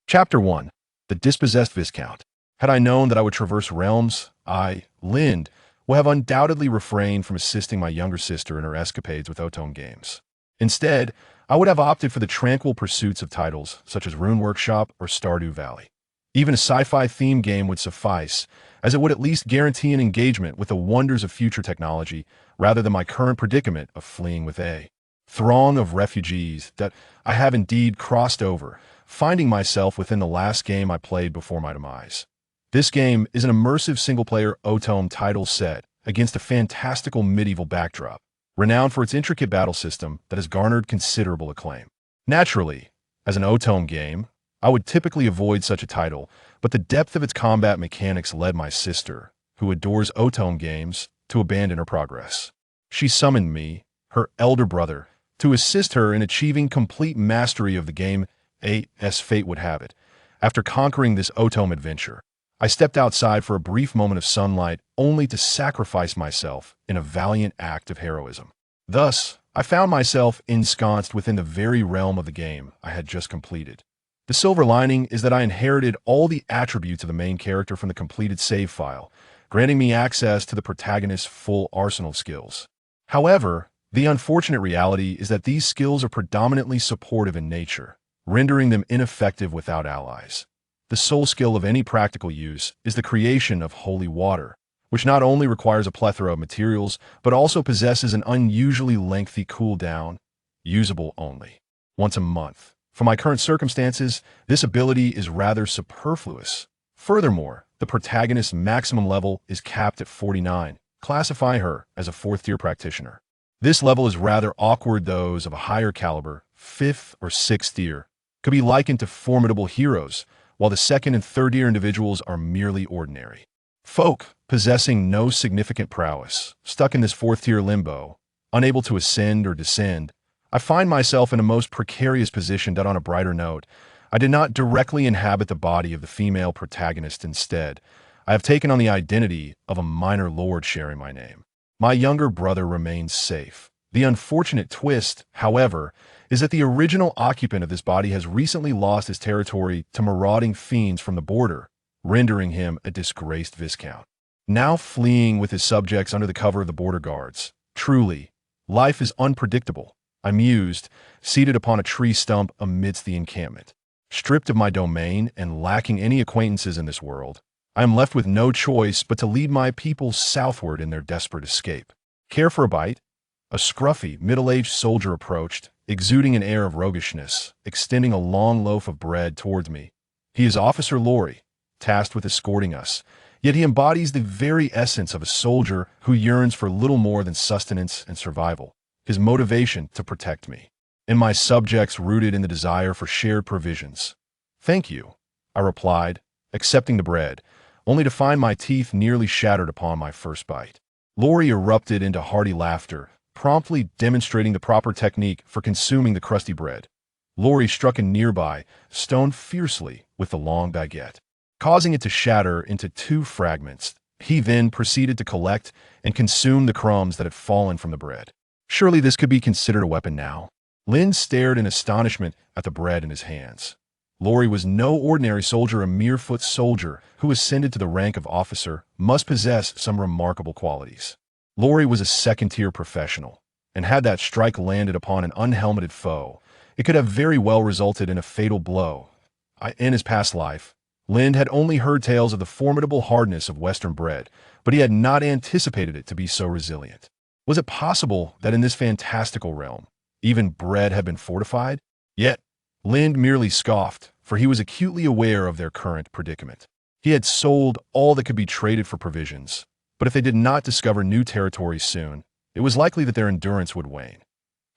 Chapter 1. The Dispossessed Viscount. Had I known that I would traverse realms, I, Lind, would have undoubtedly refrained from assisting my younger sister in her escapades with Otone games. Instead, I would have opted for the tranquil pursuits of titles such as Rune Workshop or Stardew Valley. Even a sci-fi themed game would suffice, as it would at least guarantee an engagement with the wonders of future technology rather than my current predicament of fleeing with a throng of refugees that I have indeed crossed over, finding myself within the last game I played before my demise. This game is an immersive single-player Otome title set against a fantastical medieval backdrop, renowned for its intricate battle system that has garnered considerable acclaim. Naturally, as an Otome game, I would typically avoid such a title, but the depth of its combat mechanics led my sister, who adores Otome games, to abandon her progress. She summoned me, her elder brother, to assist her in achieving complete mastery of the game as fate would have it. After conquering this Otome adventure, I stepped outside for a brief moment of sunlight only to sacrifice myself in a valiant act of heroism. Thus, I found myself ensconced within the very realm of the game I had just completed. The silver lining is that I inherited all the attributes of the main character from the completed save file, granting me access to the protagonist's full arsenal of skills. However, the unfortunate reality is that these skills are predominantly supportive in nature, rendering them ineffective without allies. The sole skill of any practical use is the creation of holy water, which not only requires a plethora of materials, but also possesses an unusually lengthy cooldown, usable only once a month. For my current circumstances, this ability is rather superfluous. Furthermore, the protagonist's maximum level is capped at 49, classifying her as a 4th-tier practitioner. This level is rather awkward. Those of a higher caliber, 5th or 6th tier, could be likened to formidable heroes, while the 2nd and 3rd-tier individuals are merely ordinary folk, possessing no significant prowess. Stuck in this 4th-tier limbo, unable to ascend or descend, I find myself in a most precarious position. That on a brighter note, I did not directly inhabit the body of the female protagonist. Instead, I have taken on the identity of a minor lord sharing my name. My younger brother remains safe. The unfortunate twist, however, is that the original occupant of this body has recently lost his territory to marauding fiends from the border, rendering him a disgraced viscount. Now fleeing with his subjects under the cover of the border guards. Truly, life is unpredictable, I mused, seated upon a tree stump amidst the encampment. Stripped of my domain and lacking any acquaintances in this world, I am left with no choice but to lead my people southward in their desperate escape. Care for a bite? A scruffy, middle-aged soldier approached, exuding an air of roguishness, extending a long loaf of bread towards me. He is Officer Lori, tasked with escorting us, yet he embodies the very essence of a soldier who yearns for little more than sustenance and survival, his motivation to protect me, and my subjects rooted in the desire for shared provisions. "Thank you," I replied, accepting the bread, only to find my teeth nearly shattered upon my first bite. Lori erupted into hearty laughter, promptly demonstrating the proper technique for consuming the crusty bread. Lori struck a nearby stone fiercely with the long baguette, causing it to shatter into 2 fragments. He then proceeded to collect and consume the crumbs that had fallen from the bread. Surely this could be considered a weapon now. Lynn stared in astonishment at the bread in his hands. Lori was no ordinary soldier. A mere foot soldier who ascended to the rank of officer must possess some remarkable qualities. Lori was a 2nd-tier professional, and had that strike landed upon an unhelmeted foe, it could have very well resulted in a fatal blow. In his past life, Lind had only heard tales of the formidable hardness of Western bread, but he had not anticipated it to be so resilient. Was it possible that in this fantastical realm, even bread had been fortified? Yet, Lind merely scoffed, for he was acutely aware of their current predicament. He had sold all that could be traded for provisions, but if they did not discover new territories soon, it was likely that their endurance would wane.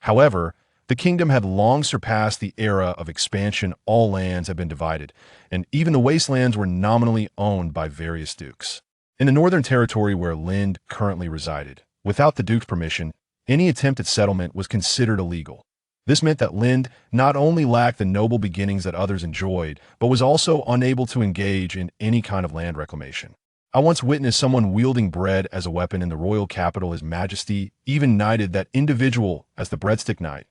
However, the kingdom had long surpassed the era of expansion. All lands had been divided, and even the wastelands were nominally owned by various dukes. In the northern territory where Lind currently resided, without the duke's permission, any attempt at settlement was considered illegal. This meant that Lind not only lacked the noble beginnings that others enjoyed, but was also unable to engage in any kind of land reclamation. I once witnessed someone wielding bread as a weapon in the royal capital. His Majesty even knighted that individual as the breadstick knight.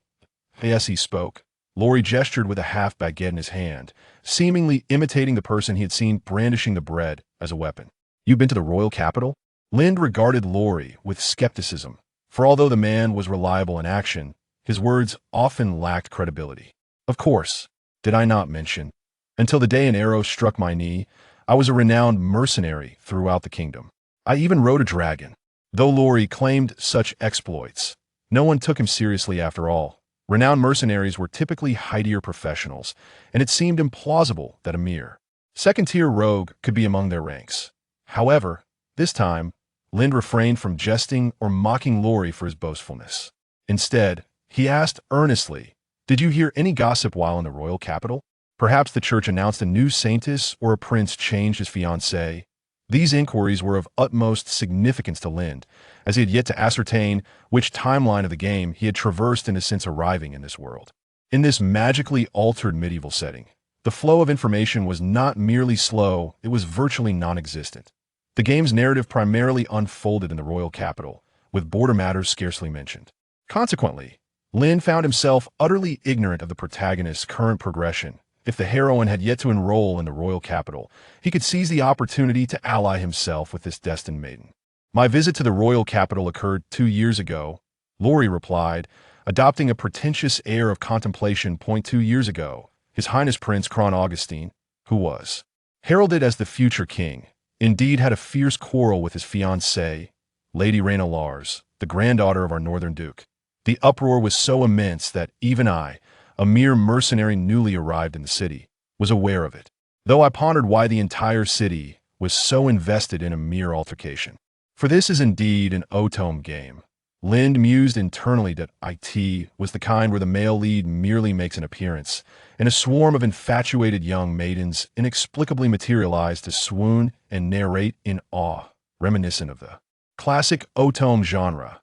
As he spoke, Laurie gestured with a half-baguette in his hand, seemingly imitating the person he had seen brandishing the bread as a weapon. "You've been to the royal capital?" Lind regarded Laurie with skepticism, for although the man was reliable in action, his words often lacked credibility. "Of course, did I not mention? Until the day an arrow struck my knee, I was a renowned mercenary throughout the kingdom. I even rode a dragon." Though Laurie claimed such exploits, no one took him seriously after all. Renowned mercenaries were typically heightier professionals, and it seemed implausible that a mere second-tier rogue could be among their ranks. However, this time, Lind refrained from jesting or mocking Laurie for his boastfulness. Instead, he asked earnestly, "Did you hear any gossip while in the royal capital? Perhaps the church announced a new saintess or a prince changed his fiancée?" These inquiries were of utmost significance to Lind, as he had yet to ascertain which timeline of the game he had traversed in his since arriving in this world. In this magically altered medieval setting, the flow of information was not merely slow, it was virtually non-existent. The game's narrative primarily unfolded in the royal capital, with border matters scarcely mentioned. Consequently, Lind found himself utterly ignorant of the protagonist's current progression. If the heroine had yet to enroll in the royal capital, he could seize the opportunity to ally himself with this destined maiden. "My visit to the royal capital occurred 2 years ago," Laurie replied, adopting a pretentious air of contemplation. 2 years ago, His Highness Prince Kron Augustine, who was heralded as the future king, indeed had a fierce quarrel with his fiancée, Lady Rhaena Lars, the granddaughter of our northern duke. The uproar was so immense that even I, a mere mercenary newly arrived in the city, was aware of it, though I pondered why the entire city was so invested in a mere altercation. For this is indeed an Otome game. Lind mused internally that it was the kind where the male lead merely makes an appearance, and a swarm of infatuated young maidens inexplicably materialize to swoon and narrate in awe, reminiscent of the classic Otome genre.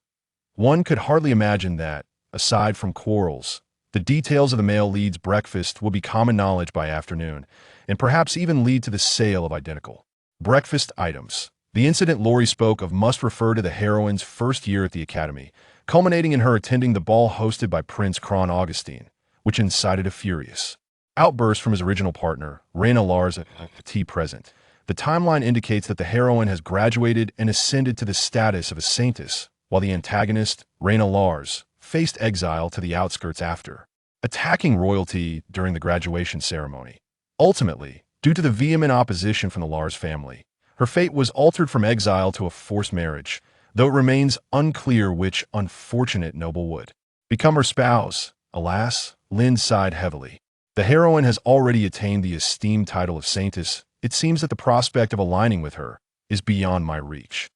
One could hardly imagine that, aside from quarrels, the details of the male lead's breakfast will be common knowledge by afternoon, and perhaps even lead to the sale of identical breakfast items. The incident Laurie spoke of must refer to the heroine's first year at the academy, culminating in her attending the ball hosted by Prince Kron Augustine, which incited a furious outburst from his original partner, Rhaena Lars at present. The timeline indicates that the heroine has graduated and ascended to the status of a saintess, while the antagonist, Rhaena Lars, faced exile to the outskirts after attacking royalty during the graduation ceremony. Ultimately, due to the vehement opposition from the Lars family, her fate was altered from exile to a forced marriage, though it remains unclear which unfortunate noble would become her spouse. Alas, Lind sighed heavily. The heroine has already attained the esteemed title of saintess. It seems that the prospect of aligning with her is beyond my reach.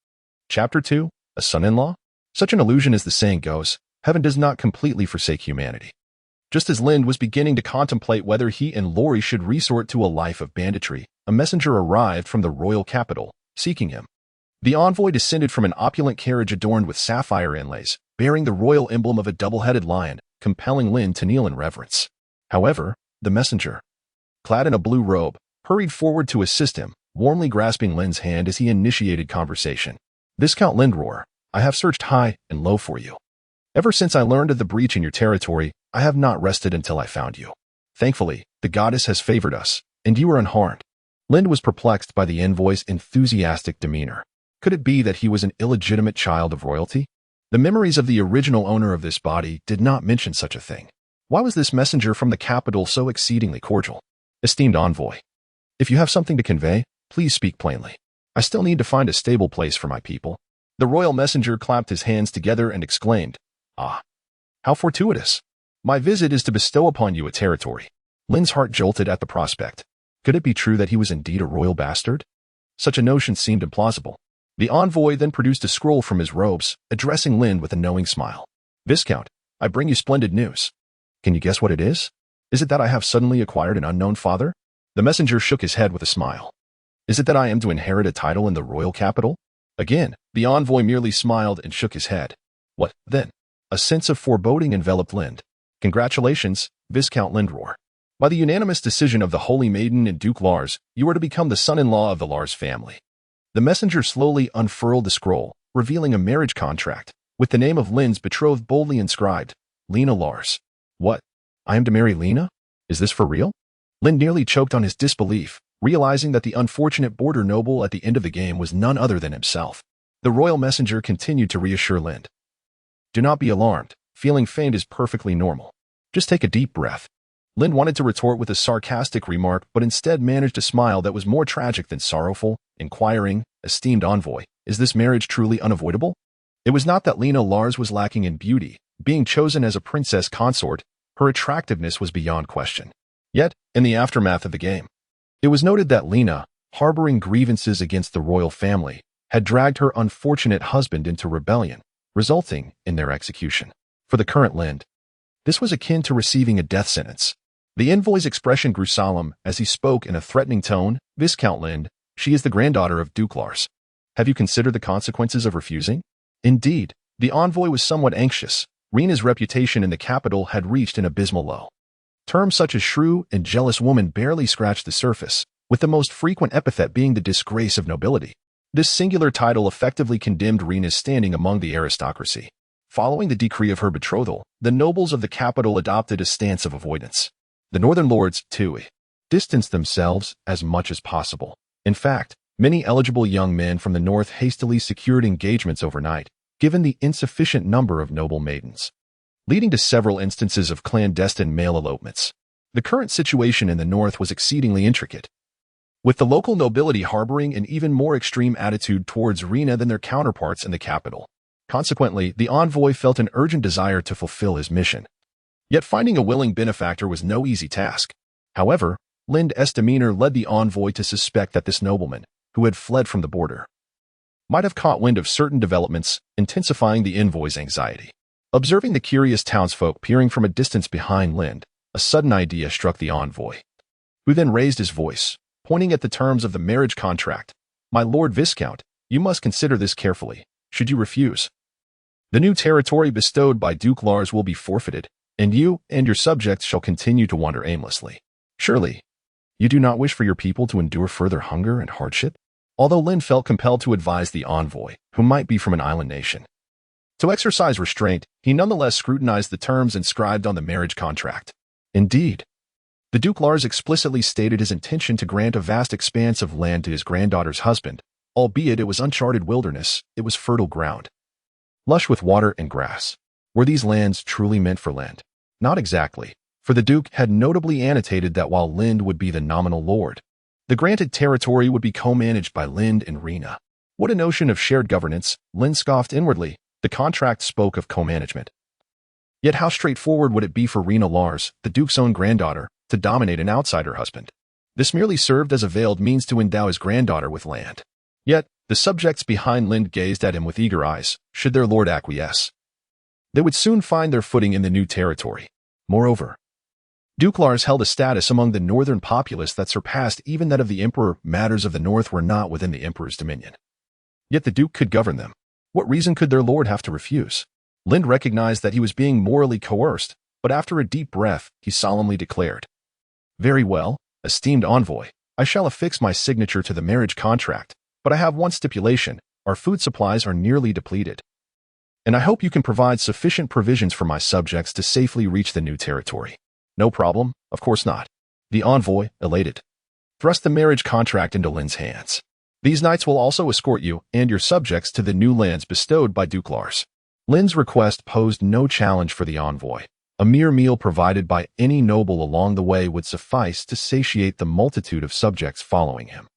Chapter 2. A son-in-law? Such an illusion as the saying goes, heaven does not completely forsake humanity. Just as Lind was beginning to contemplate whether he and Laurie should resort to a life of banditry, a messenger arrived from the royal capital, seeking him. The envoy descended from an opulent carriage adorned with sapphire inlays, bearing the royal emblem of a double-headed lion, compelling Lind to kneel in reverence. However, the messenger, clad in a blue robe, hurried forward to assist him, warmly grasping Lind's hand as he initiated conversation. "Viscount Lindroar, I have searched high and low for you. Ever since I learned of the breach in your territory, I have not rested until I found you. Thankfully, the goddess has favored us, and you are unharmed." Lind was perplexed by the envoy's enthusiastic demeanor. Could it be that he was an illegitimate child of royalty? The memories of the original owner of this body did not mention such a thing. Why was this messenger from the capital so exceedingly cordial? "Esteemed envoy, if you have something to convey, please speak plainly. I still need to find a stable place for my people." The royal messenger clapped his hands together and exclaimed, "Ah, how fortuitous! My visit is to bestow upon you a territory." Lind's heart jolted at the prospect. Could it be true that he was indeed a royal bastard? Such a notion seemed implausible. The envoy then produced a scroll from his robes, addressing Lind with a knowing smile. "Viscount, I bring you splendid news. Can you guess what it is? Is it that I have suddenly acquired an unknown father?" The messenger shook his head with a smile. "Is it that I am to inherit a title in the royal capital?" Again, the envoy merely smiled and shook his head. "What, then?" A sense of foreboding enveloped Lind. "Congratulations, Viscount Lindroar. By the unanimous decision of the Holy Maiden and Duke Lars, you are to become the son-in-law of the Lars family." The messenger slowly unfurled the scroll, revealing a marriage contract, with the name of Lind's betrothed boldly inscribed, Lena Lars. "What? I am to marry Lena? Is this for real? Lind nearly choked on his disbelief, realizing that the unfortunate border noble at the end of the game was none other than himself. The royal messenger continued to reassure Lind. Do not be alarmed. Feeling faint is perfectly normal. Just take a deep breath. Lind wanted to retort with a sarcastic remark, but instead managed a smile that was more tragic than sorrowful, inquiring, esteemed envoy, is this marriage truly unavoidable? It was not that Lena Lars was lacking in beauty. Being chosen as a princess consort, her attractiveness was beyond question. Yet, in the aftermath of the game, it was noted that Lena, harboring grievances against the royal family, had dragged her unfortunate husband into rebellion, resulting in their execution. For the current Lind, this was akin to receiving a death sentence. The envoy's expression grew solemn as he spoke in a threatening tone. Viscount Lind, she is the granddaughter of Duke Lars. Have you considered the consequences of refusing? Indeed, the envoy was somewhat anxious. Rena's reputation in the capital had reached an abysmal low. Terms such as shrew and jealous woman barely scratched the surface, with the most frequent epithet being the disgrace of nobility. This singular title effectively condemned Rena's standing among the aristocracy. Following the decree of her betrothal, the nobles of the capital adopted a stance of avoidance. The northern lords, too, distanced themselves as much as possible. In fact, many eligible young men from the north hastily secured engagements overnight, given the insufficient number of noble maidens, leading to several instances of clandestine male elopements. The current situation in the north was exceedingly intricate, with the local nobility harboring an even more extreme attitude towards Rena than their counterparts in the capital. Consequently, the envoy felt an urgent desire to fulfill his mission. Yet finding a willing benefactor was no easy task. However, Lind's demeanor led the envoy to suspect that this nobleman, who had fled from the border, might have caught wind of certain developments, intensifying the envoy's anxiety. Observing the curious townsfolk peering from a distance behind Lind, a sudden idea struck the envoy, who then raised his voice, pointing at the terms of the marriage contract. My Lord Viscount, you must consider this carefully. Should you refuse, the new territory bestowed by Duke Lars will be forfeited, and you and your subjects shall continue to wander aimlessly. Surely, you do not wish for your people to endure further hunger and hardship? Although Lind felt compelled to advise the envoy, who might be from an island nation, to exercise restraint, he nonetheless scrutinized the terms inscribed on the marriage contract. Indeed, the Duke Lars explicitly stated his intention to grant a vast expanse of land to his granddaughter's husband. Albeit it was uncharted wilderness, it was fertile ground, lush with water and grass. Were these lands truly meant for Lind? Not exactly, for the Duke had notably annotated that while Lind would be the nominal lord, the granted territory would be co-managed by Lind and Rena. What a notion of shared governance, Lind scoffed inwardly. The contract spoke of co-management. Yet how straightforward would it be for Rena Lars, the Duke's own granddaughter, to dominate an outsider husband? This merely served as a veiled means to endow his granddaughter with land. Yet, the subjects behind Lind gazed at him with eager eyes. Should their lord acquiesce, they would soon find their footing in the new territory. Moreover, Duke Lars held a status among the northern populace that surpassed even that of the emperor. Matters of the north were not within the emperor's dominion. Yet the Duke could govern them. What reason could their lord have to refuse? Lind recognized that he was being morally coerced, but after a deep breath, he solemnly declared, Very well, esteemed envoy, I shall affix my signature to the marriage contract. But I have one stipulation. Our food supplies are nearly depleted, and I hope you can provide sufficient provisions for my subjects to safely reach the new territory. No problem, of course not. The envoy, elated, thrust the marriage contract into Lind's hands. These knights will also escort you and your subjects to the new lands bestowed by Duke Lars. Lind's request posed no challenge for the envoy. A mere meal provided by any noble along the way would suffice to satiate the multitude of subjects following him.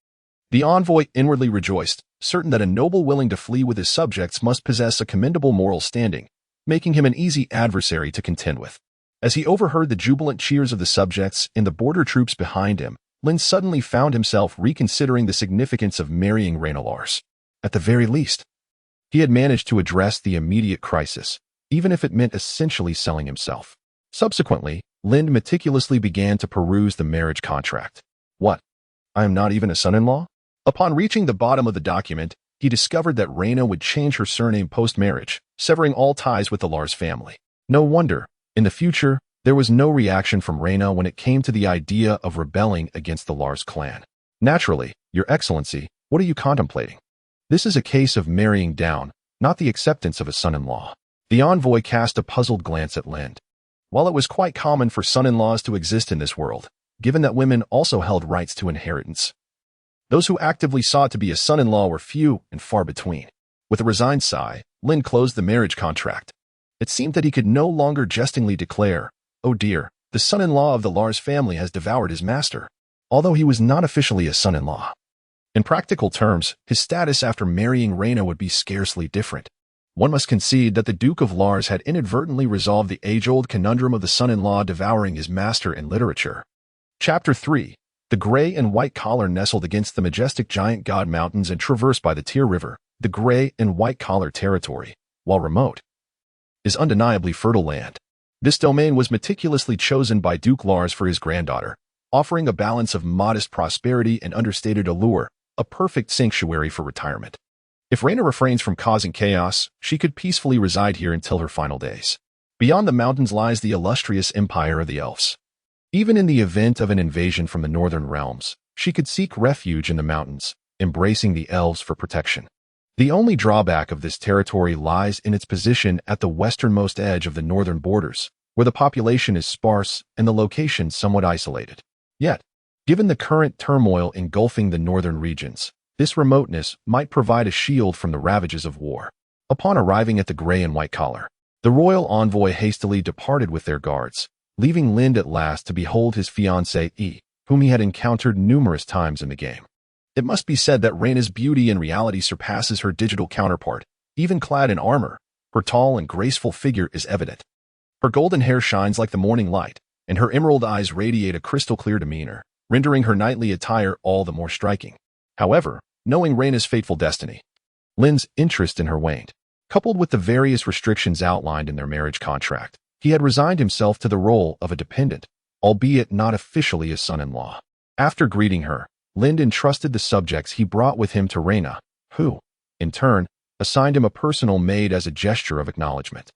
The envoy inwardly rejoiced, certain that a noble willing to flee with his subjects must possess a commendable moral standing, making him an easy adversary to contend with. As he overheard the jubilant cheers of the subjects and the border troops behind him, Lind suddenly found himself reconsidering the significance of marrying Rena Lars. At the very least, he had managed to address the immediate crisis, even if it meant essentially selling himself. Subsequently, Lind meticulously began to peruse the marriage contract. What? I am not even a son-in-law? Upon reaching the bottom of the document, he discovered that Rena would change her surname post-marriage, severing all ties with the Lars family. No wonder, in the future, there was no reaction from Rena when it came to the idea of rebelling against the Lars clan. Naturally, Your Excellency, what are you contemplating? This is a case of marrying down, not the acceptance of a son-in-law. The envoy cast a puzzled glance at Lind. While it was quite common for son-in-laws to exist in this world, given that women also held rights to inheritance, those who actively sought to be a son-in-law were few and far between. With a resigned sigh, Lind closed the marriage contract. It seemed that he could no longer jestingly declare, "Oh dear, the son-in-law of the Lars family has devoured his master," although he was not officially a son-in-law. In practical terms, his status after marrying Reyna would be scarcely different. One must concede that the Duke of Lars had inadvertently resolved the age-old conundrum of the son-in-law devouring his master in literature. Chapter 3. The gray and white collar nestled against the majestic giant god mountains and traversed by the Tyr River. The gray and white collar territory, while remote, is undeniably fertile land. This domain was meticulously chosen by Duke Lars for his granddaughter, offering a balance of modest prosperity and understated allure, a perfect sanctuary for retirement. If Reyna refrains from causing chaos, she could peacefully reside here until her final days. Beyond the mountains lies the illustrious empire of the elves. Even in the event of an invasion from the northern realms, she could seek refuge in the mountains, embracing the elves for protection. The only drawback of this territory lies in its position at the westernmost edge of the northern borders, where the population is sparse and the location somewhat isolated. Yet, given the current turmoil engulfing the northern regions, this remoteness might provide a shield from the ravages of war. Upon arriving at the gray and white collar, the royal envoy hastily departed with their guards, leaving Lind at last to behold his fiancée, whom he had encountered numerous times in the game. It must be said that Reyna's beauty in reality surpasses her digital counterpart. Even clad in armor, her tall and graceful figure is evident. Her golden hair shines like the morning light, and her emerald eyes radiate a crystal-clear demeanor, rendering her knightly attire all the more striking. However, knowing Reyna's fateful destiny, Lind's interest in her waned. Coupled with the various restrictions outlined in their marriage contract, he had resigned himself to the role of a dependent, albeit not officially a son-in-law. After greeting her, Lind entrusted the subjects he brought with him to Reyna, who, in turn, assigned him a personal maid as a gesture of acknowledgement.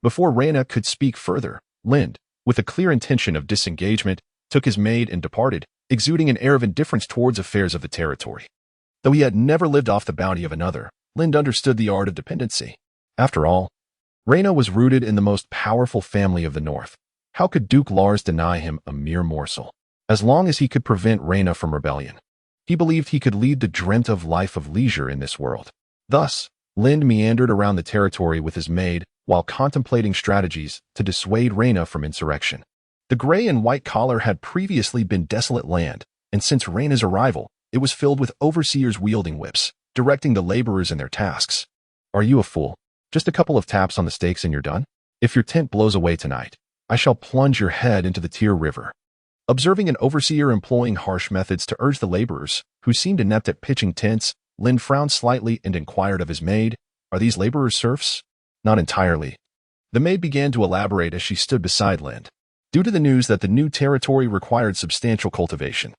Before Reyna could speak further, Lind, with a clear intention of disengagement, took his maid and departed, exuding an air of indifference towards affairs of the territory. Though he had never lived off the bounty of another, Lind understood the art of dependency. After all, Reyna was rooted in the most powerful family of the North. How could Duke Lars deny him a mere morsel? As long as he could prevent Reyna from rebellion, he believed he could lead the dreamt-of life of leisure in this world. Thus, Lind meandered around the territory with his maid while contemplating strategies to dissuade Reyna from insurrection. The gray and white collar had previously been desolate land, and since Reyna's arrival, it was filled with overseers wielding whips, directing the laborers in their tasks. "Are you a fool? Just a couple of taps on the stakes and you're done? If your tent blows away tonight, I shall plunge your head into the Tyr River." Observing an overseer employing harsh methods to urge the laborers, who seemed inept at pitching tents, Lind frowned slightly and inquired of his maid, "Are these laborers serfs?" "Not entirely." The maid began to elaborate as she stood beside Lind. Due to the news that the new territory required substantial cultivation,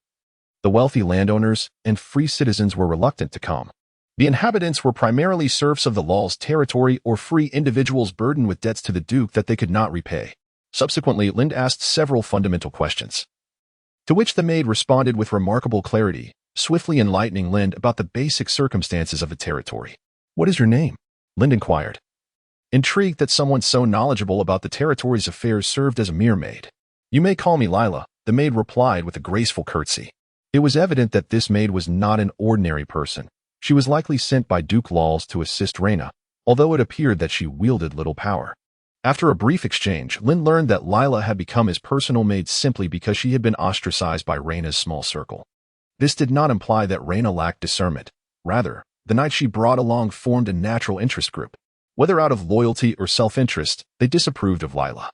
the wealthy landowners and free citizens were reluctant to come. The inhabitants were primarily serfs of the Lals territory or free individuals burdened with debts to the Duke that they could not repay. Subsequently, Lind asked several fundamental questions, to which the maid responded with remarkable clarity, swiftly enlightening Lind about the basic circumstances of the territory. "What is your name?" Lind inquired, intrigued that someone so knowledgeable about the territory's affairs served as a mere maid. "You may call me Lila," the maid replied with a graceful curtsy. It was evident that this maid was not an ordinary person. She was likely sent by Duke Lals to assist Reyna, although it appeared that she wielded little power. After a brief exchange, Lind learned that Lila had become his personal maid simply because she had been ostracized by Reyna's small circle. This did not imply that Reyna lacked discernment. Rather, the knights she brought along formed a natural interest group. Whether out of loyalty or self-interest, they disapproved of Lila,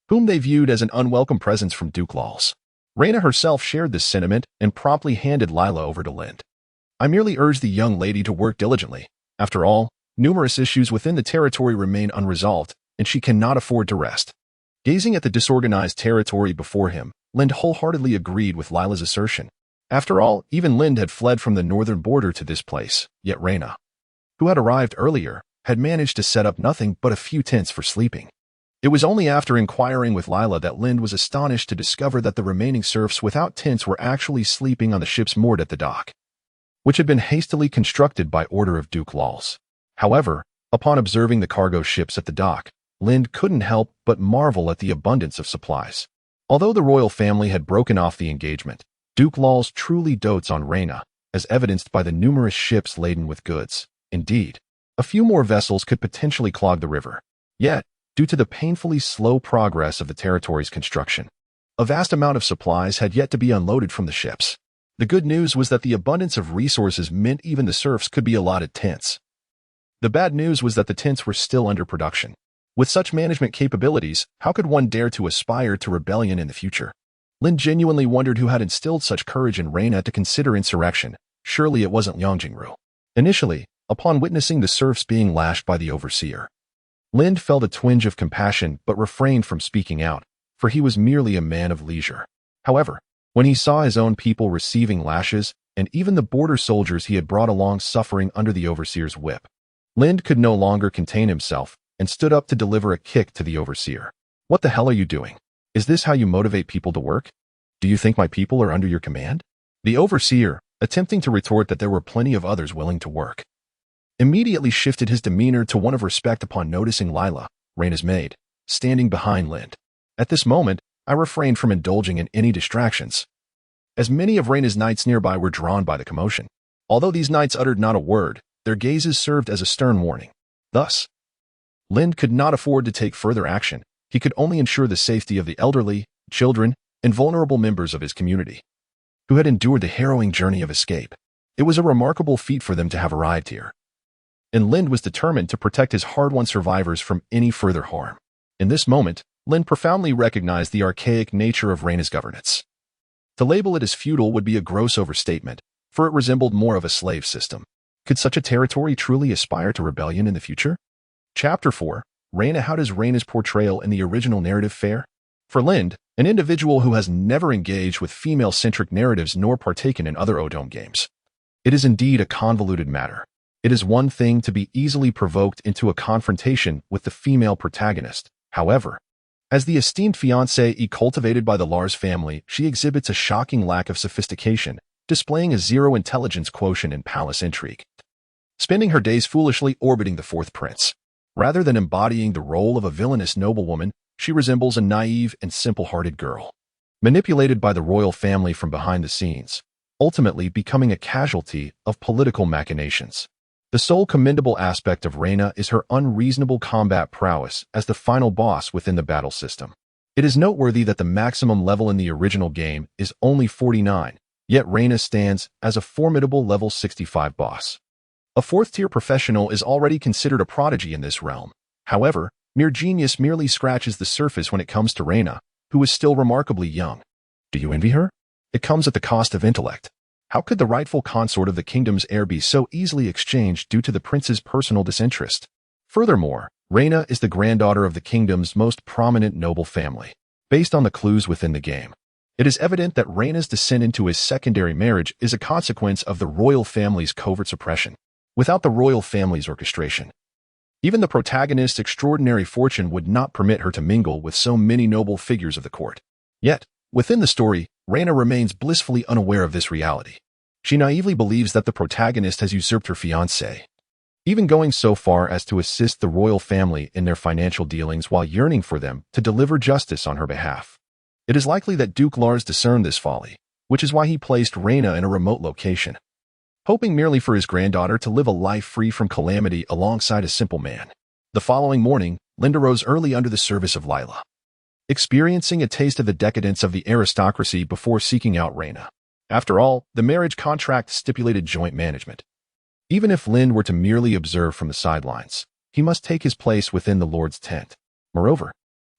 whom they viewed as an unwelcome presence from Duke Lals. Reyna herself shared this sentiment and promptly handed Lila over to Lind. "I merely urge the young lady to work diligently. After all, numerous issues within the territory remain unresolved, and she cannot afford to rest." Gazing at the disorganized territory before him, Lind wholeheartedly agreed with Lila's assertion. After all, even Lind had fled from the northern border to this place, yet Reyna, who had arrived earlier, had managed to set up nothing but a few tents for sleeping. It was only after inquiring with Lila that Lind was astonished to discover that the remaining serfs without tents were actually sleeping on the ships moored at the dock, which had been hastily constructed by order of Duke Lals. However, upon observing the cargo ships at the dock, Lind couldn't help but marvel at the abundance of supplies. Although the royal family had broken off the engagement, Duke Lals truly dotes on Reyna, as evidenced by the numerous ships laden with goods. Indeed, a few more vessels could potentially clog the river. Yet, due to the painfully slow progress of the territory's construction, a vast amount of supplies had yet to be unloaded from the ships. The good news was that the abundance of resources meant even the serfs could be allotted tents. The bad news was that the tents were still under production. With such management capabilities, how could one dare to aspire to rebellion in the future? Lin genuinely wondered who had instilled such courage in Reyna to consider insurrection. Surely it wasn't Liang Jingru. Initially, upon witnessing the serfs being lashed by the overseer, Lind felt a twinge of compassion but refrained from speaking out, for he was merely a man of leisure. However, when he saw his own people receiving lashes, and even the border soldiers he had brought along suffering under the overseer's whip, Lind could no longer contain himself and stood up to deliver a kick to the overseer. "What the hell are you doing? Is this how you motivate people to work? Do you think my people are under your command?" The overseer, attempting to retort that there were plenty of others willing to work, immediately shifted his demeanor to one of respect upon noticing Lila, Reyna's maid, standing behind Lind. At this moment, I refrained from indulging in any distractions, as many of Reyna's knights nearby were drawn by the commotion. Although these knights uttered not a word, their gazes served as a stern warning. Thus, Lind could not afford to take further action. He could only ensure the safety of the elderly, children, and vulnerable members of his community, who had endured the harrowing journey of escape. It was a remarkable feat for them to have arrived here, and Lind was determined to protect his hard-won survivors from any further harm. In this moment, Lind profoundly recognized the archaic nature of Reyna's governance. To label it as feudal would be a gross overstatement, for it resembled more of a slave system. Could such a territory truly aspire to rebellion in the future? Chapter 4. Reyna. How does Reyna's portrayal in the original narrative fare? For Lind, an individual who has never engaged with female-centric narratives nor partaken in other Odom games, it is indeed a convoluted matter. It is one thing to be easily provoked into a confrontation with the female protagonist. However, as the esteemed fiancée cultivated by the Lars family, she exhibits a shocking lack of sophistication, displaying a zero intelligence quotient in palace intrigue, spending her days foolishly orbiting the fourth prince. Rather than embodying the role of a villainous noblewoman, she resembles a naive and simple-hearted girl, manipulated by the royal family from behind the scenes, ultimately becoming a casualty of political machinations. The sole commendable aspect of Reyna is her unreasonable combat prowess as the final boss within the battle system. It is noteworthy that the maximum level in the original game is only 49, yet Reyna stands as a formidable level 65 boss. A fourth-tier professional is already considered a prodigy in this realm. However, mere genius merely scratches the surface when it comes to Reyna, who is still remarkably young. Do you envy her? It comes at the cost of intellect. How could the rightful consort of the kingdom's heir be so easily exchanged due to the prince's personal disinterest? Furthermore, Reyna is the granddaughter of the kingdom's most prominent noble family. Based on the clues within the game, it is evident that Reyna's descent into his secondary marriage is a consequence of the royal family's covert suppression. Without the royal family's orchestration, even the protagonist's extraordinary fortune would not permit her to mingle with so many noble figures of the court. Yet, within the story, Reyna remains blissfully unaware of this reality. She naively believes that the protagonist has usurped her fiancé, even going so far as to assist the royal family in their financial dealings while yearning for them to deliver justice on her behalf. It is likely that Duke Lars discerned this folly, which is why he placed Reyna in a remote location, hoping merely for his granddaughter to live a life free from calamity alongside a simple man. The following morning, Linda rose early under the service of Lila, experiencing a taste of the decadence of the aristocracy before seeking out Reyna. After all, the marriage contract stipulated joint management. Even if Lind were to merely observe from the sidelines, he must take his place within the Lord's tent. Moreover,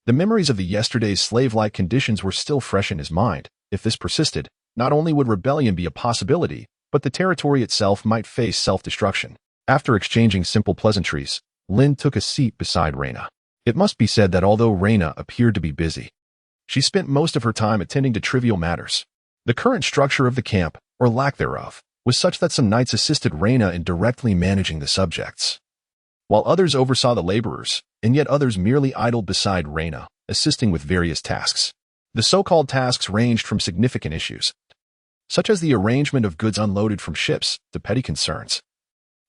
the memories of the yesterday's slave-like conditions were still fresh in his mind. If this persisted, not only would rebellion be a possibility, but the territory itself might face self-destruction. After exchanging simple pleasantries, Lind took a seat beside Reyna. It must be said that although Reyna appeared to be busy, she spent most of her time attending to trivial matters. The current structure of the camp, or lack thereof, was such that some knights assisted Reyna in directly managing the subjects, while others oversaw the laborers, and yet others merely idled beside Reyna, assisting with various tasks. The so-called tasks ranged from significant issues, such as the arrangement of goods unloaded from ships, to petty concerns,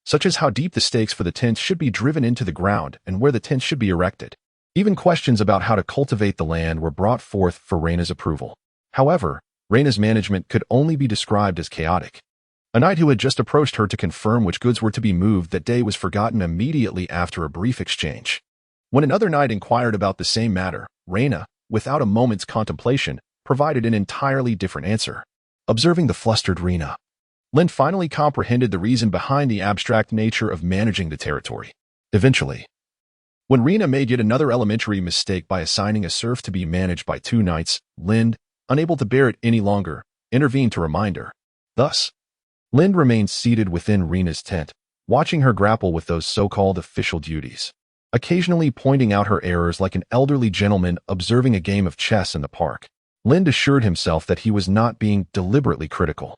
such as how deep the stakes for the tents should be driven into the ground and where the tents should be erected. Even questions about how to cultivate the land were brought forth for Reyna's approval. However, Reyna's management could only be described as chaotic. A knight who had just approached her to confirm which goods were to be moved that day was forgotten immediately after a brief exchange. When another knight inquired about the same matter, Reyna, without a moment's contemplation, provided an entirely different answer. Observing the flustered Reyna, Lynn finally comprehended the reason behind the abstract nature of managing the territory. Eventually, when Reyna made yet another elementary mistake by assigning a serf to be managed by two knights, Lynn, unable to bear it any longer, intervened to remind her. Thus, Lynn remained seated within Reyna's tent, watching her grapple with those so-called official duties, occasionally pointing out her errors like an elderly gentleman observing a game of chess in the park. Lynn assured himself that he was not being deliberately critical.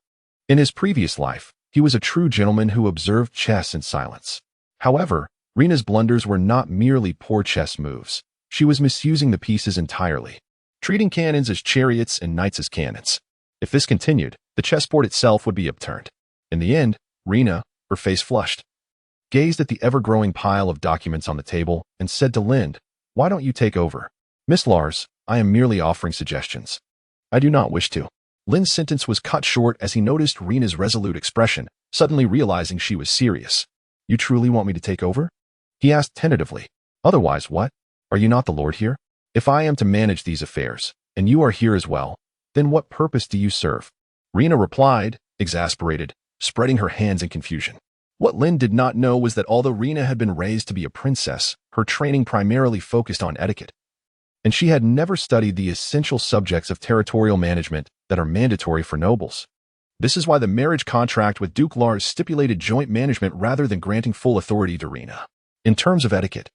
In his previous life, he was a true gentleman who observed chess in silence. However, Reyna's blunders were not merely poor chess moves. She was misusing the pieces entirely, treating cannons as chariots and knights as cannons. If this continued, the chessboard itself would be upturned. In the end, Reyna, her face flushed, gazed at the ever-growing pile of documents on the table and said to Lynn, "Why don't you take over?" "Miss Lars, I am merely offering suggestions. I do not wish to." Lynn's sentence was cut short as he noticed Reyna's resolute expression, suddenly realizing she was serious. "You truly want me to take over?" he asked tentatively. "Otherwise what? Are you not the lord here? If I am to manage these affairs, and you are here as well, then what purpose do you serve?" Reyna replied, exasperated, spreading her hands in confusion. What Lynn did not know was that although Reyna had been raised to be a princess, her training primarily focused on etiquette, and she had never studied the essential subjects of territorial management that are mandatory for nobles. This is why the marriage contract with Duke Lars stipulated joint management rather than granting full authority to Reyna. In terms of etiquette,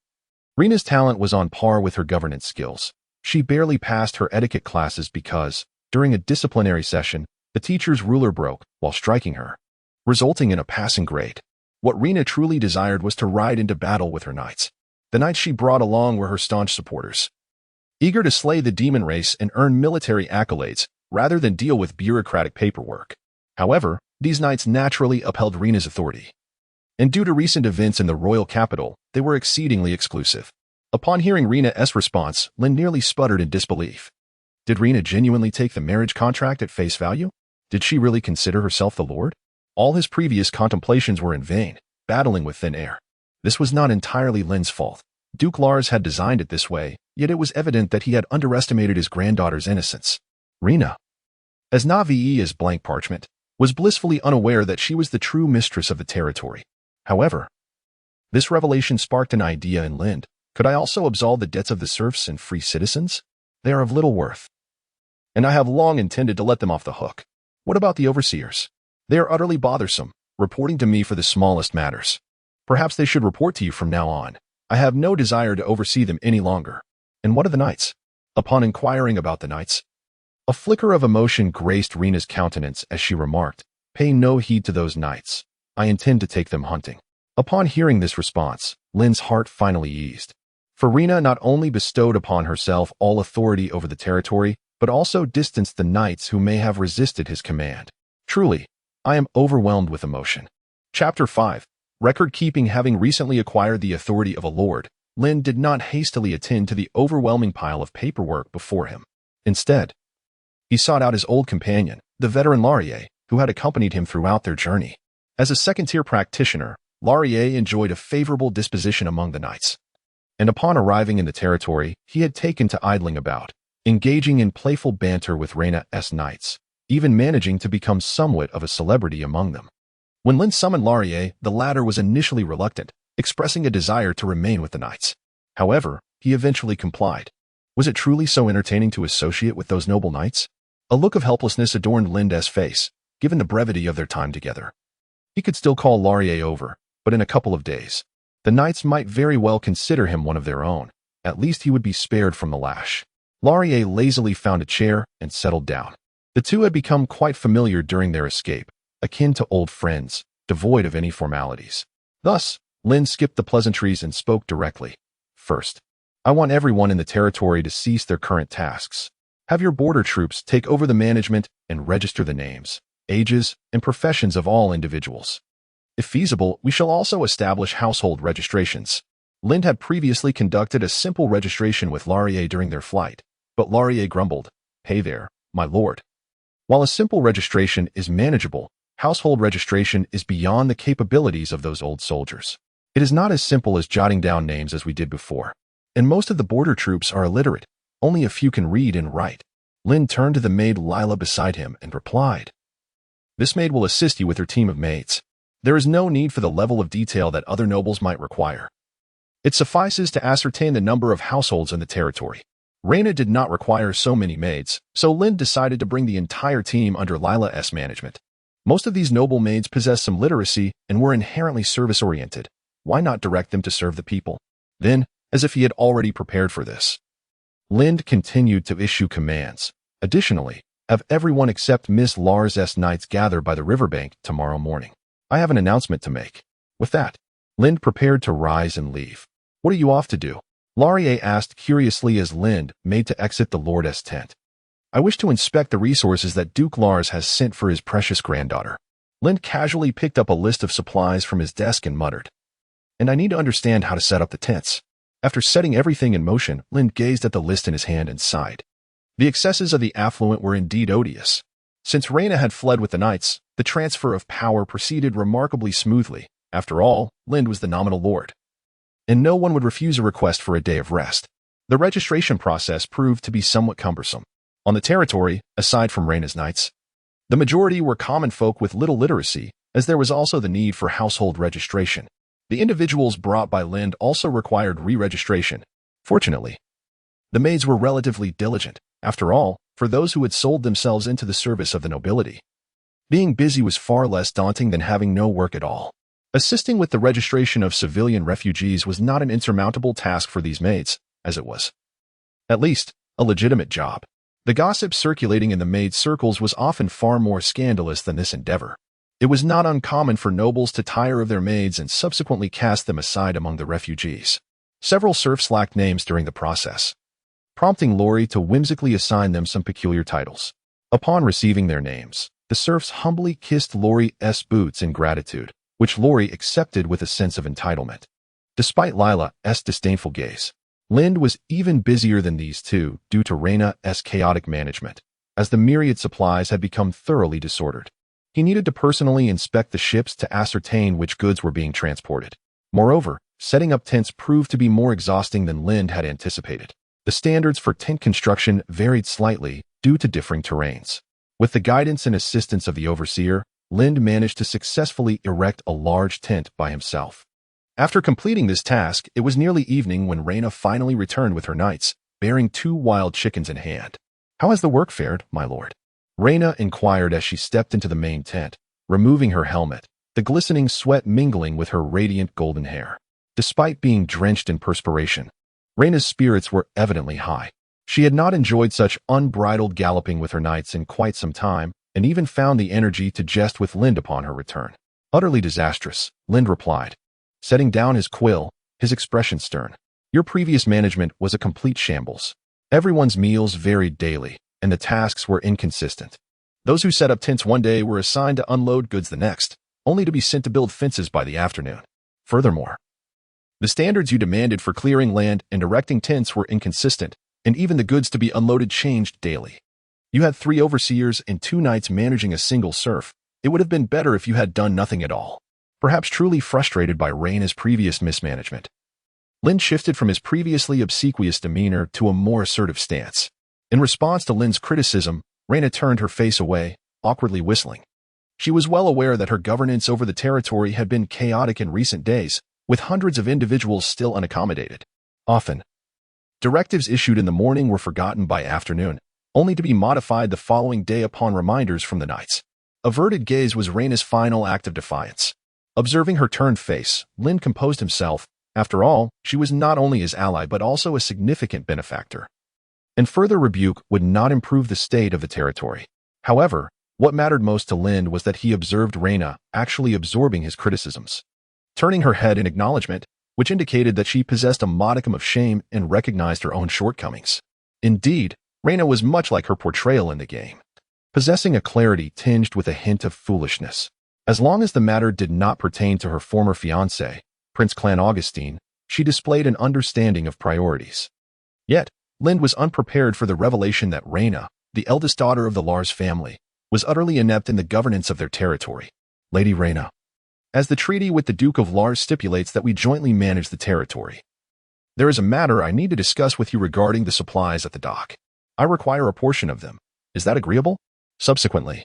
Reyna's talent was on par with her governance skills. She barely passed her etiquette classes because, during a disciplinary session, the teacher's ruler broke while striking her, resulting in a passing grade. What Reyna truly desired was to ride into battle with her knights. The knights she brought along were her staunch supporters, eager to slay the demon race and earn military accolades rather than deal with bureaucratic paperwork. However, these knights naturally upheld Reyna's authority, and due to recent events in the royal capital, they were exceedingly exclusive. Upon hearing Reyna's response, Lynn nearly sputtered in disbelief. Did Reyna genuinely take the marriage contract at face value? Did she really consider herself the lord? All his previous contemplations were in vain, battling with thin air. This was not entirely Lynn's fault. Duke Lars had designed it this way, yet it was evident that he had underestimated his granddaughter's innocence. Reyna, as naive as blank parchment, was blissfully unaware that she was the true mistress of the territory. However, this revelation sparked an idea in Lynn. Could I also absolve the debts of the serfs and free citizens? They are of little worth, and I have long intended to let them off the hook. What about the overseers? They are utterly bothersome, reporting to me for the smallest matters. Perhaps they should report to you from now on. I have no desire to oversee them any longer. And what of the knights? Upon inquiring about the knights, a flicker of emotion graced Reyna's countenance as she remarked, "Pay no heed to those knights. I intend to take them hunting." Upon hearing this response, Lynn's heart finally eased. For Reyna not only bestowed upon herself all authority over the territory, but also distanced the knights who may have resisted his command. Truly, I am overwhelmed with emotion. Chapter 5. Record-keeping. Having recently acquired the authority of a lord, Lynn did not hastily attend to the overwhelming pile of paperwork before him. Instead, he sought out his old companion, the veteran Laurier, who had accompanied him throughout their journey. As a second-tier practitioner, Laurier enjoyed a favorable disposition among the knights, and upon arriving in the territory, he had taken to idling about, engaging in playful banter with Reyna's knights, even managing to become somewhat of a celebrity among them. When Lynn summoned Laurier, the latter was initially reluctant, expressing a desire to remain with the knights. However, he eventually complied. Was it truly so entertaining to associate with those noble knights? A look of helplessness adorned Lynn's face, given the brevity of their time together. He could still call Laurier over, but in a couple of days, the knights might very well consider him one of their own. At least he would be spared from the lash. Laurier lazily found a chair and settled down. The two had become quite familiar during their escape, akin to old friends, devoid of any formalities. Thus, Lynn skipped the pleasantries and spoke directly. "First, I want everyone in the territory to cease their current tasks. Have your border troops take over the management and register the names, ages, and professions of all individuals. If feasible, we shall also establish household registrations. Lind had previously conducted a simple registration with Laurier during their flight, but Laurier grumbled, "Hey there, my lord. While a simple registration is manageable, household registration is beyond the capabilities of those old soldiers. It is not as simple as jotting down names as we did before, and most of the border troops are illiterate. Only a few can read and write." Lind turned to the maid Lila beside him and replied, "This maid will assist you with her team of maids. There is no need for the level of detail that other nobles might require. It suffices to ascertain the number of households in the territory." Reyna did not require so many maids, so Lind decided to bring the entire team under Lila's management. Most of these noble maids possessed some literacy and were inherently service-oriented. Why not direct them to serve the people? Then, as if he had already prepared for this, Lind continued to issue commands. "Additionally, have everyone except Miss Lars' knights gather by the riverbank tomorrow morning. I have an announcement to make." With that, Lind prepared to rise and leave. "What are you off to do?" Laurier asked curiously as Lind made to exit the Lord's tent. "I wish to inspect the resources that Duke Lars has sent for his precious granddaughter." Lind casually picked up a list of supplies from his desk and muttered, "And I need to understand how to set up the tents." After setting everything in motion, Lind gazed at the list in his hand and sighed. The excesses of the affluent were indeed odious. Since Reyna had fled with the knights, the transfer of power proceeded remarkably smoothly. After all, Lind was the nominal lord, and no one would refuse a request for a day of rest. The registration process proved to be somewhat cumbersome. On the territory, aside from Reyna's knights, the majority were common folk with little literacy, as there was also the need for household registration. The individuals brought by Lind also required re-registration. Fortunately, the maids were relatively diligent. After all, for those who had sold themselves into the service of the nobility, being busy was far less daunting than having no work at all. Assisting with the registration of civilian refugees was not an insurmountable task for these maids, as it was, at least, a legitimate job. The gossip circulating in the maid circles was often far more scandalous than this endeavor. It was not uncommon for nobles to tire of their maids and subsequently cast them aside among the refugees. Several serfs lacked names during the process, prompting Laurie to whimsically assign them some peculiar titles. Upon receiving their names, the serfs humbly kissed Laurie's boots in gratitude, which Laurie accepted with a sense of entitlement. Despite Lila's disdainful gaze, Lind was even busier than these two due to Reyna's chaotic management, as the myriad supplies had become thoroughly disordered. He needed to personally inspect the ships to ascertain which goods were being transported. Moreover, setting up tents proved to be more exhausting than Lind had anticipated. The standards for tent construction varied slightly due to differing terrains. With the guidance and assistance of the overseer, Lind managed to successfully erect a large tent by himself. After completing this task, it was nearly evening when Reyna finally returned with her knights, bearing 2 wild chickens in hand. "How has the work fared, my lord?" Reyna inquired as she stepped into the main tent, removing her helmet, the glistening sweat mingling with her radiant golden hair. Despite being drenched in perspiration, Reyna's spirits were evidently high. She had not enjoyed such unbridled galloping with her knights in quite some time, and even found the energy to jest with Lind upon her return. "Utterly disastrous," Lind replied, setting down his quill, his expression stern. "Your previous management was a complete shambles. Everyone's meals varied daily, and the tasks were inconsistent. Those who set up tents one day were assigned to unload goods the next, only to be sent to build fences by the afternoon. Furthermore, the standards you demanded for clearing land and erecting tents were inconsistent, and even the goods to be unloaded changed daily. You had 3 overseers and 2 knights managing a single serf. It would have been better if you had done nothing at all." Perhaps truly frustrated by Reyna's previous mismanagement, Lind shifted from his previously obsequious demeanor to a more assertive stance. In response to Lind's criticism, Reyna turned her face away, awkwardly whistling. She was well aware that her governance over the territory had been chaotic in recent days, with hundreds of individuals still unaccommodated. Often, directives issued in the morning were forgotten by afternoon, only to be modified the following day upon reminders from the knights. Averted gaze was Reyna's final act of defiance. Observing her turned face, Lind composed himself. After all, she was not only his ally but also a significant benefactor, and further rebuke would not improve the state of the territory. However, what mattered most to Lind was that he observed Reyna actually absorbing his criticisms, turning her head in acknowledgement, which indicated that she possessed a modicum of shame and recognized her own shortcomings. Indeed, Reyna was much like her portrayal in the game, possessing a clarity tinged with a hint of foolishness. As long as the matter did not pertain to her former fiancé, Prince Clan Augustine, She displayed an understanding of priorities. Yet, Lind was unprepared for the revelation that Reyna, the eldest daughter of the Lars family, was utterly inept in the governance of their territory. Lady Reyna, as the treaty with the Duke of Lars stipulates that we jointly manage the territory, there is a matter I need to discuss with you regarding the supplies at the dock. I require a portion of them. Is that agreeable? Subsequently,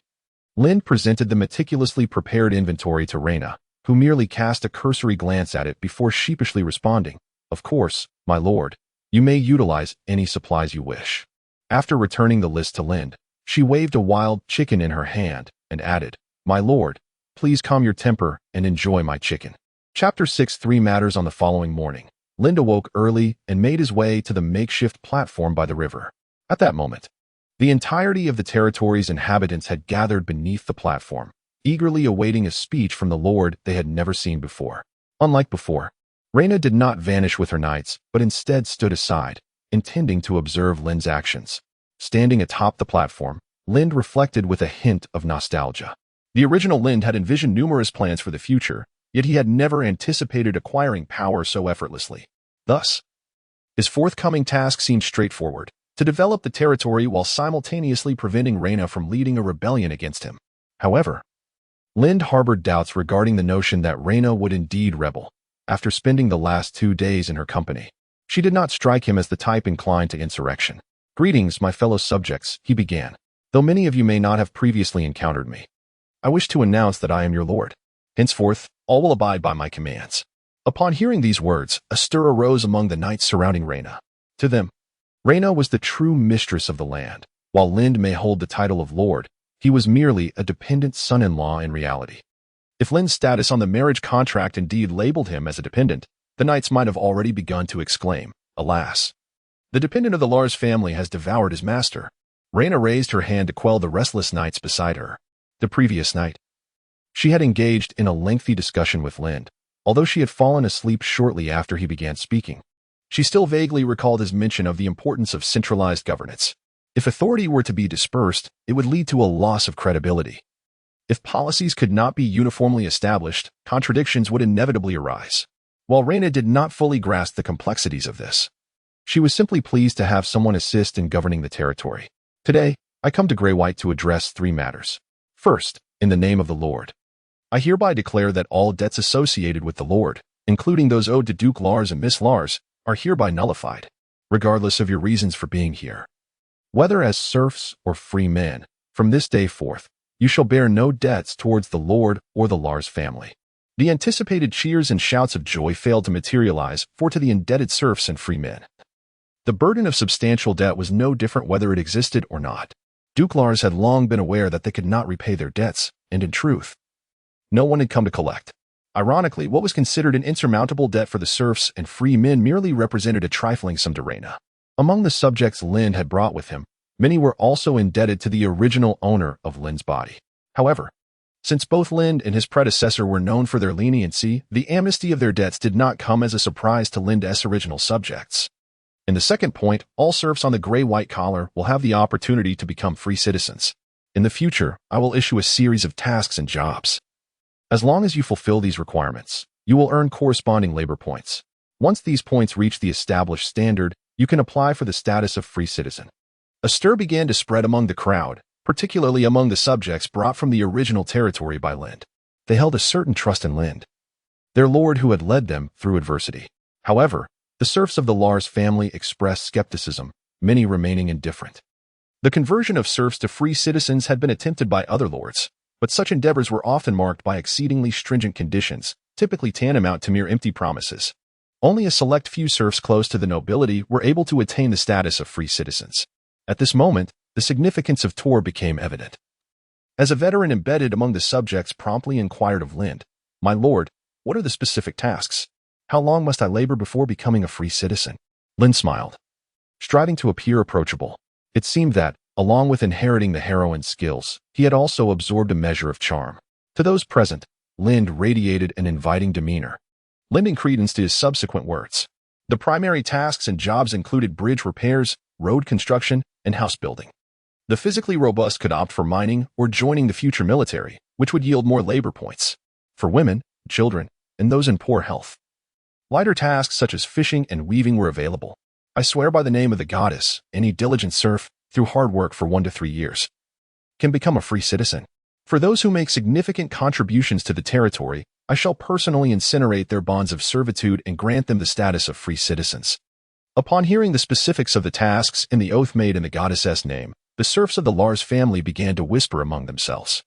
Lind presented the meticulously prepared inventory to Reyna, who merely cast a cursory glance at it before sheepishly responding, "Of course, my lord. You may utilize any supplies you wish." After returning the list to Lind, she waved a wild chicken in her hand and added, "My lord, please calm your temper and enjoy my chicken." Chapter 6. 3 Matters. On the following morning, Lind awoke early and made his way to the makeshift platform by the river. At that moment, the entirety of the territory's inhabitants had gathered beneath the platform, eagerly awaiting a speech from the lord they had never seen before. Unlike before, Reyna did not vanish with her knights, but instead stood aside, intending to observe Lind's actions. Standing atop the platform, Lind reflected with a hint of nostalgia. The original Lind had envisioned numerous plans for the future, yet he had never anticipated acquiring power so effortlessly. Thus, his forthcoming task seemed straightforward: to develop the territory while simultaneously preventing Reyna from leading a rebellion against him. However, Lind harbored doubts regarding the notion that Reyna would indeed rebel. After spending the last 2 days in her company, she did not strike him as the type inclined to insurrection. "Greetings, my fellow subjects," he began. "Though many of you may not have previously encountered me, I wish to announce that I am your lord. Henceforth, all will abide by my commands." Upon hearing these words, a stir arose among the knights surrounding Reyna. To them, Reyna was the true mistress of the land. While Lind may hold the title of lord, he was merely a dependent son-in-law in reality. If Lind's status on the marriage contract indeed labeled him as a dependent, the knights might have already begun to exclaim, "Alas! The dependent of the Lars family has devoured his master." Reyna raised her hand to quell the restless knights beside her. The previous night, she had engaged in a lengthy discussion with Lind. Although she had fallen asleep shortly after he began speaking, she still vaguely recalled his mention of the importance of centralized governance. If authority were to be dispersed, it would lead to a loss of credibility. If policies could not be uniformly established, contradictions would inevitably arise. While Reyna did not fully grasp the complexities of this, she was simply pleased to have someone assist in governing the territory. "Today, I come to Grey White to address 3 matters. First, in the name of the Lord, I hereby declare that all debts associated with the Lord, including those owed to Duke Lars and Miss Lars, are hereby nullified, regardless of your reasons for being here. Whether as serfs or free men, from this day forth, you shall bear no debts towards the Lord or the Lars family." The anticipated cheers and shouts of joy failed to materialize, for to the indebted serfs and free men, the burden of substantial debt was no different whether it existed or not. Duke Lars had long been aware that they could not repay their debts, and in truth, no one had come to collect. Ironically, what was considered an insurmountable debt for the serfs and free men merely represented a trifling sum to Reyna. Among the subjects Lind had brought with him, many were also indebted to the original owner of Lind's body. However, since both Lind and his predecessor were known for their leniency, the amnesty of their debts did not come as a surprise to Lind's original subjects. In the second point, all serfs on the Grey-White collar will have the opportunity to become free citizens. In the future, I will issue a series of tasks and jobs. As long as you fulfill these requirements, you will earn corresponding labor points. Once these points reach the established standard, you can apply for the status of free citizen. A stir began to spread among the crowd, particularly among the subjects brought from the original territory by Lind. They held a certain trust in Lind, their lord who had led them through adversity. However, the serfs of the Lars family expressed skepticism, many remaining indifferent. The conversion of serfs to free citizens had been attempted by other lords, but such endeavors were often marked by exceedingly stringent conditions, typically tantamount to mere empty promises. Only a select few serfs close to the nobility were able to attain the status of free citizens. At this moment, the significance of Tor became evident. As a veteran embedded among the subjects promptly inquired of Lind, "My lord, what are the specific tasks? How long must I labor before becoming a free citizen?" Lind smiled, striving to appear approachable. It seemed that, along with inheriting the heroine's skills, he had also absorbed a measure of charm. To those present, Lind radiated an inviting demeanor, lending credence to his subsequent words. The primary tasks and jobs included bridge repairs, road construction, and house building. The physically robust could opt for mining or joining the future military, which would yield more labor points. For women, children, and those in poor health, Lighter tasks such as fishing and weaving were available. I swear by the name of the goddess, any diligent serf, through hard work for 1 to 3 years, can become a free citizen. For those who make significant contributions to the territory, I shall personally incinerate their bonds of servitude and grant them the status of free citizens. Upon hearing the specifics of the tasks and the oath made in the goddess's name, the serfs of the Lars family began to whisper among themselves.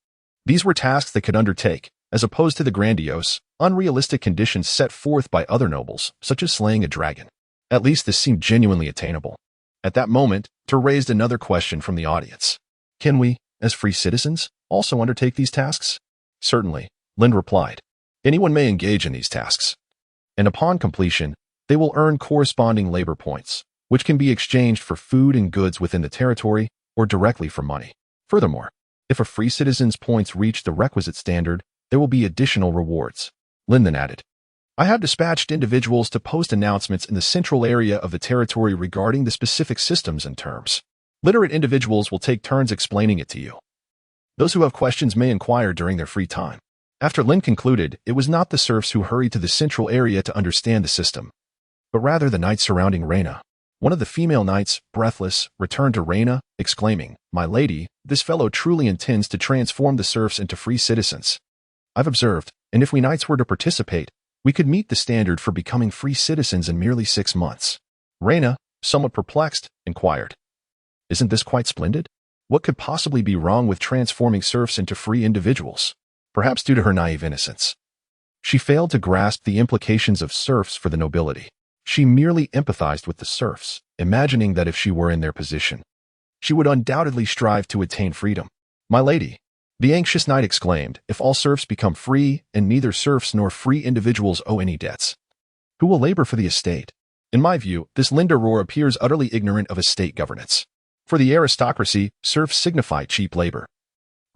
These were tasks they could undertake, as opposed to the grandiose, unrealistic conditions set forth by other nobles, such as slaying a dragon. At least this seemed genuinely attainable. At that moment, Ter raised another question from the audience. Can we, as free citizens, also undertake these tasks? Certainly, Lind replied. Anyone may engage in these tasks. And upon completion, they will earn corresponding labor points, which can be exchanged for food and goods within the territory or directly for money. Furthermore, if a free citizen's points reach the requisite standard, there will be additional rewards. Lind then added, I have dispatched individuals to post announcements in the central area of the territory regarding the specific systems and terms. Literate individuals will take turns explaining it to you. Those who have questions may inquire during their free time. After Lind concluded, it was not the serfs who hurried to the central area to understand the system, but rather the knights surrounding Reyna. One of the female knights, breathless, returned to Reyna, exclaiming, My lady, this fellow truly intends to transform the serfs into free citizens. I've observed, and if we knights were to participate, we could meet the standard for becoming free citizens in merely 6 months. Reyna, somewhat perplexed, inquired, Isn't this quite splendid? What could possibly be wrong with transforming serfs into free individuals? Perhaps due to her naive innocence. She failed to grasp the implications of serfs for the nobility. She merely empathized with the serfs, imagining that if she were in their position, she would undoubtedly strive to attain freedom. My lady, the anxious knight exclaimed, if all serfs become free, and neither serfs nor free individuals owe any debts, who will labor for the estate? In my view, this Linderrohr appears utterly ignorant of estate governance. For the aristocracy, serfs signify cheap labor,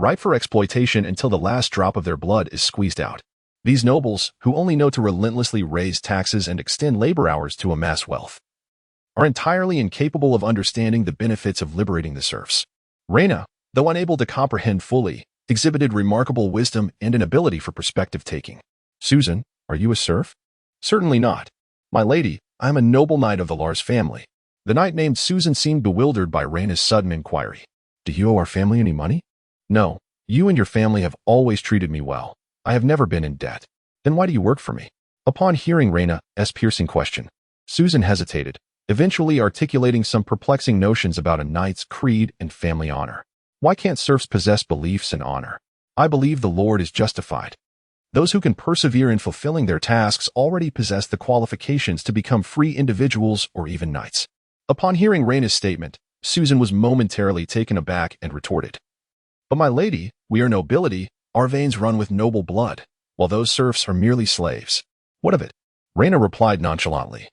ripe for exploitation until the last drop of their blood is squeezed out. These nobles, who only know to relentlessly raise taxes and extend labor hours to amass wealth, are entirely incapable of understanding the benefits of liberating the serfs. Reyna, though unable to comprehend fully, exhibited remarkable wisdom and an ability for perspective-taking. Susan, are you a serf? Certainly not. My lady, I am a noble knight of the Lars family. The knight named Susan seemed bewildered by Reyna's sudden inquiry. Do you owe our family any money? No, you and your family have always treated me well. I have never been in debt. Then why do you work for me? Upon hearing Reyna's piercing question, Susan hesitated, eventually articulating some perplexing notions about a knight's creed and family honor. Why can't serfs possess beliefs and honor? I believe the Lord is justified. Those who can persevere in fulfilling their tasks already possess the qualifications to become free individuals or even knights. Upon hearing Reyna's statement, Susan was momentarily taken aback and retorted, But my lady, we are nobility, our veins run with noble blood, while those serfs are merely slaves. What of it? Reyna replied nonchalantly.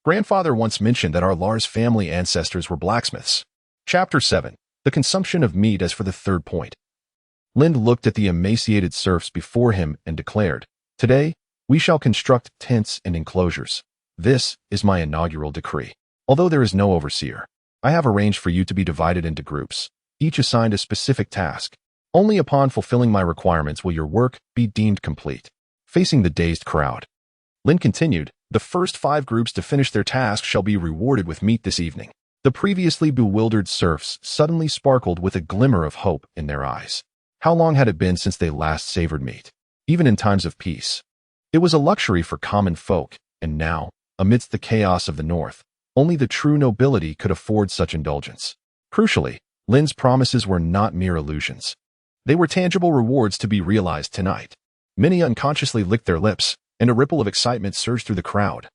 Grandfather once mentioned that our Lars family ancestors were blacksmiths. Chapter 7. The consumption of meat as for the third point. Lind looked at the emaciated serfs before him and declared, Today, we shall construct tents and enclosures. This is my inaugural decree. Although there is no overseer, I have arranged for you to be divided into groups, each assigned a specific task. Only upon fulfilling my requirements will your work be deemed complete. Facing the dazed crowd, Lind continued, The first 5 groups to finish their task shall be rewarded with meat this evening. The previously bewildered serfs suddenly sparkled with a glimmer of hope in their eyes. How long had it been since they last savored meat? Even in times of peace, it was a luxury for common folk, and now, amidst the chaos of the north, only the true nobility could afford such indulgence. Crucially, Lind's promises were not mere illusions. They were tangible rewards to be realized tonight. Many unconsciously licked their lips, and a ripple of excitement surged through the crowd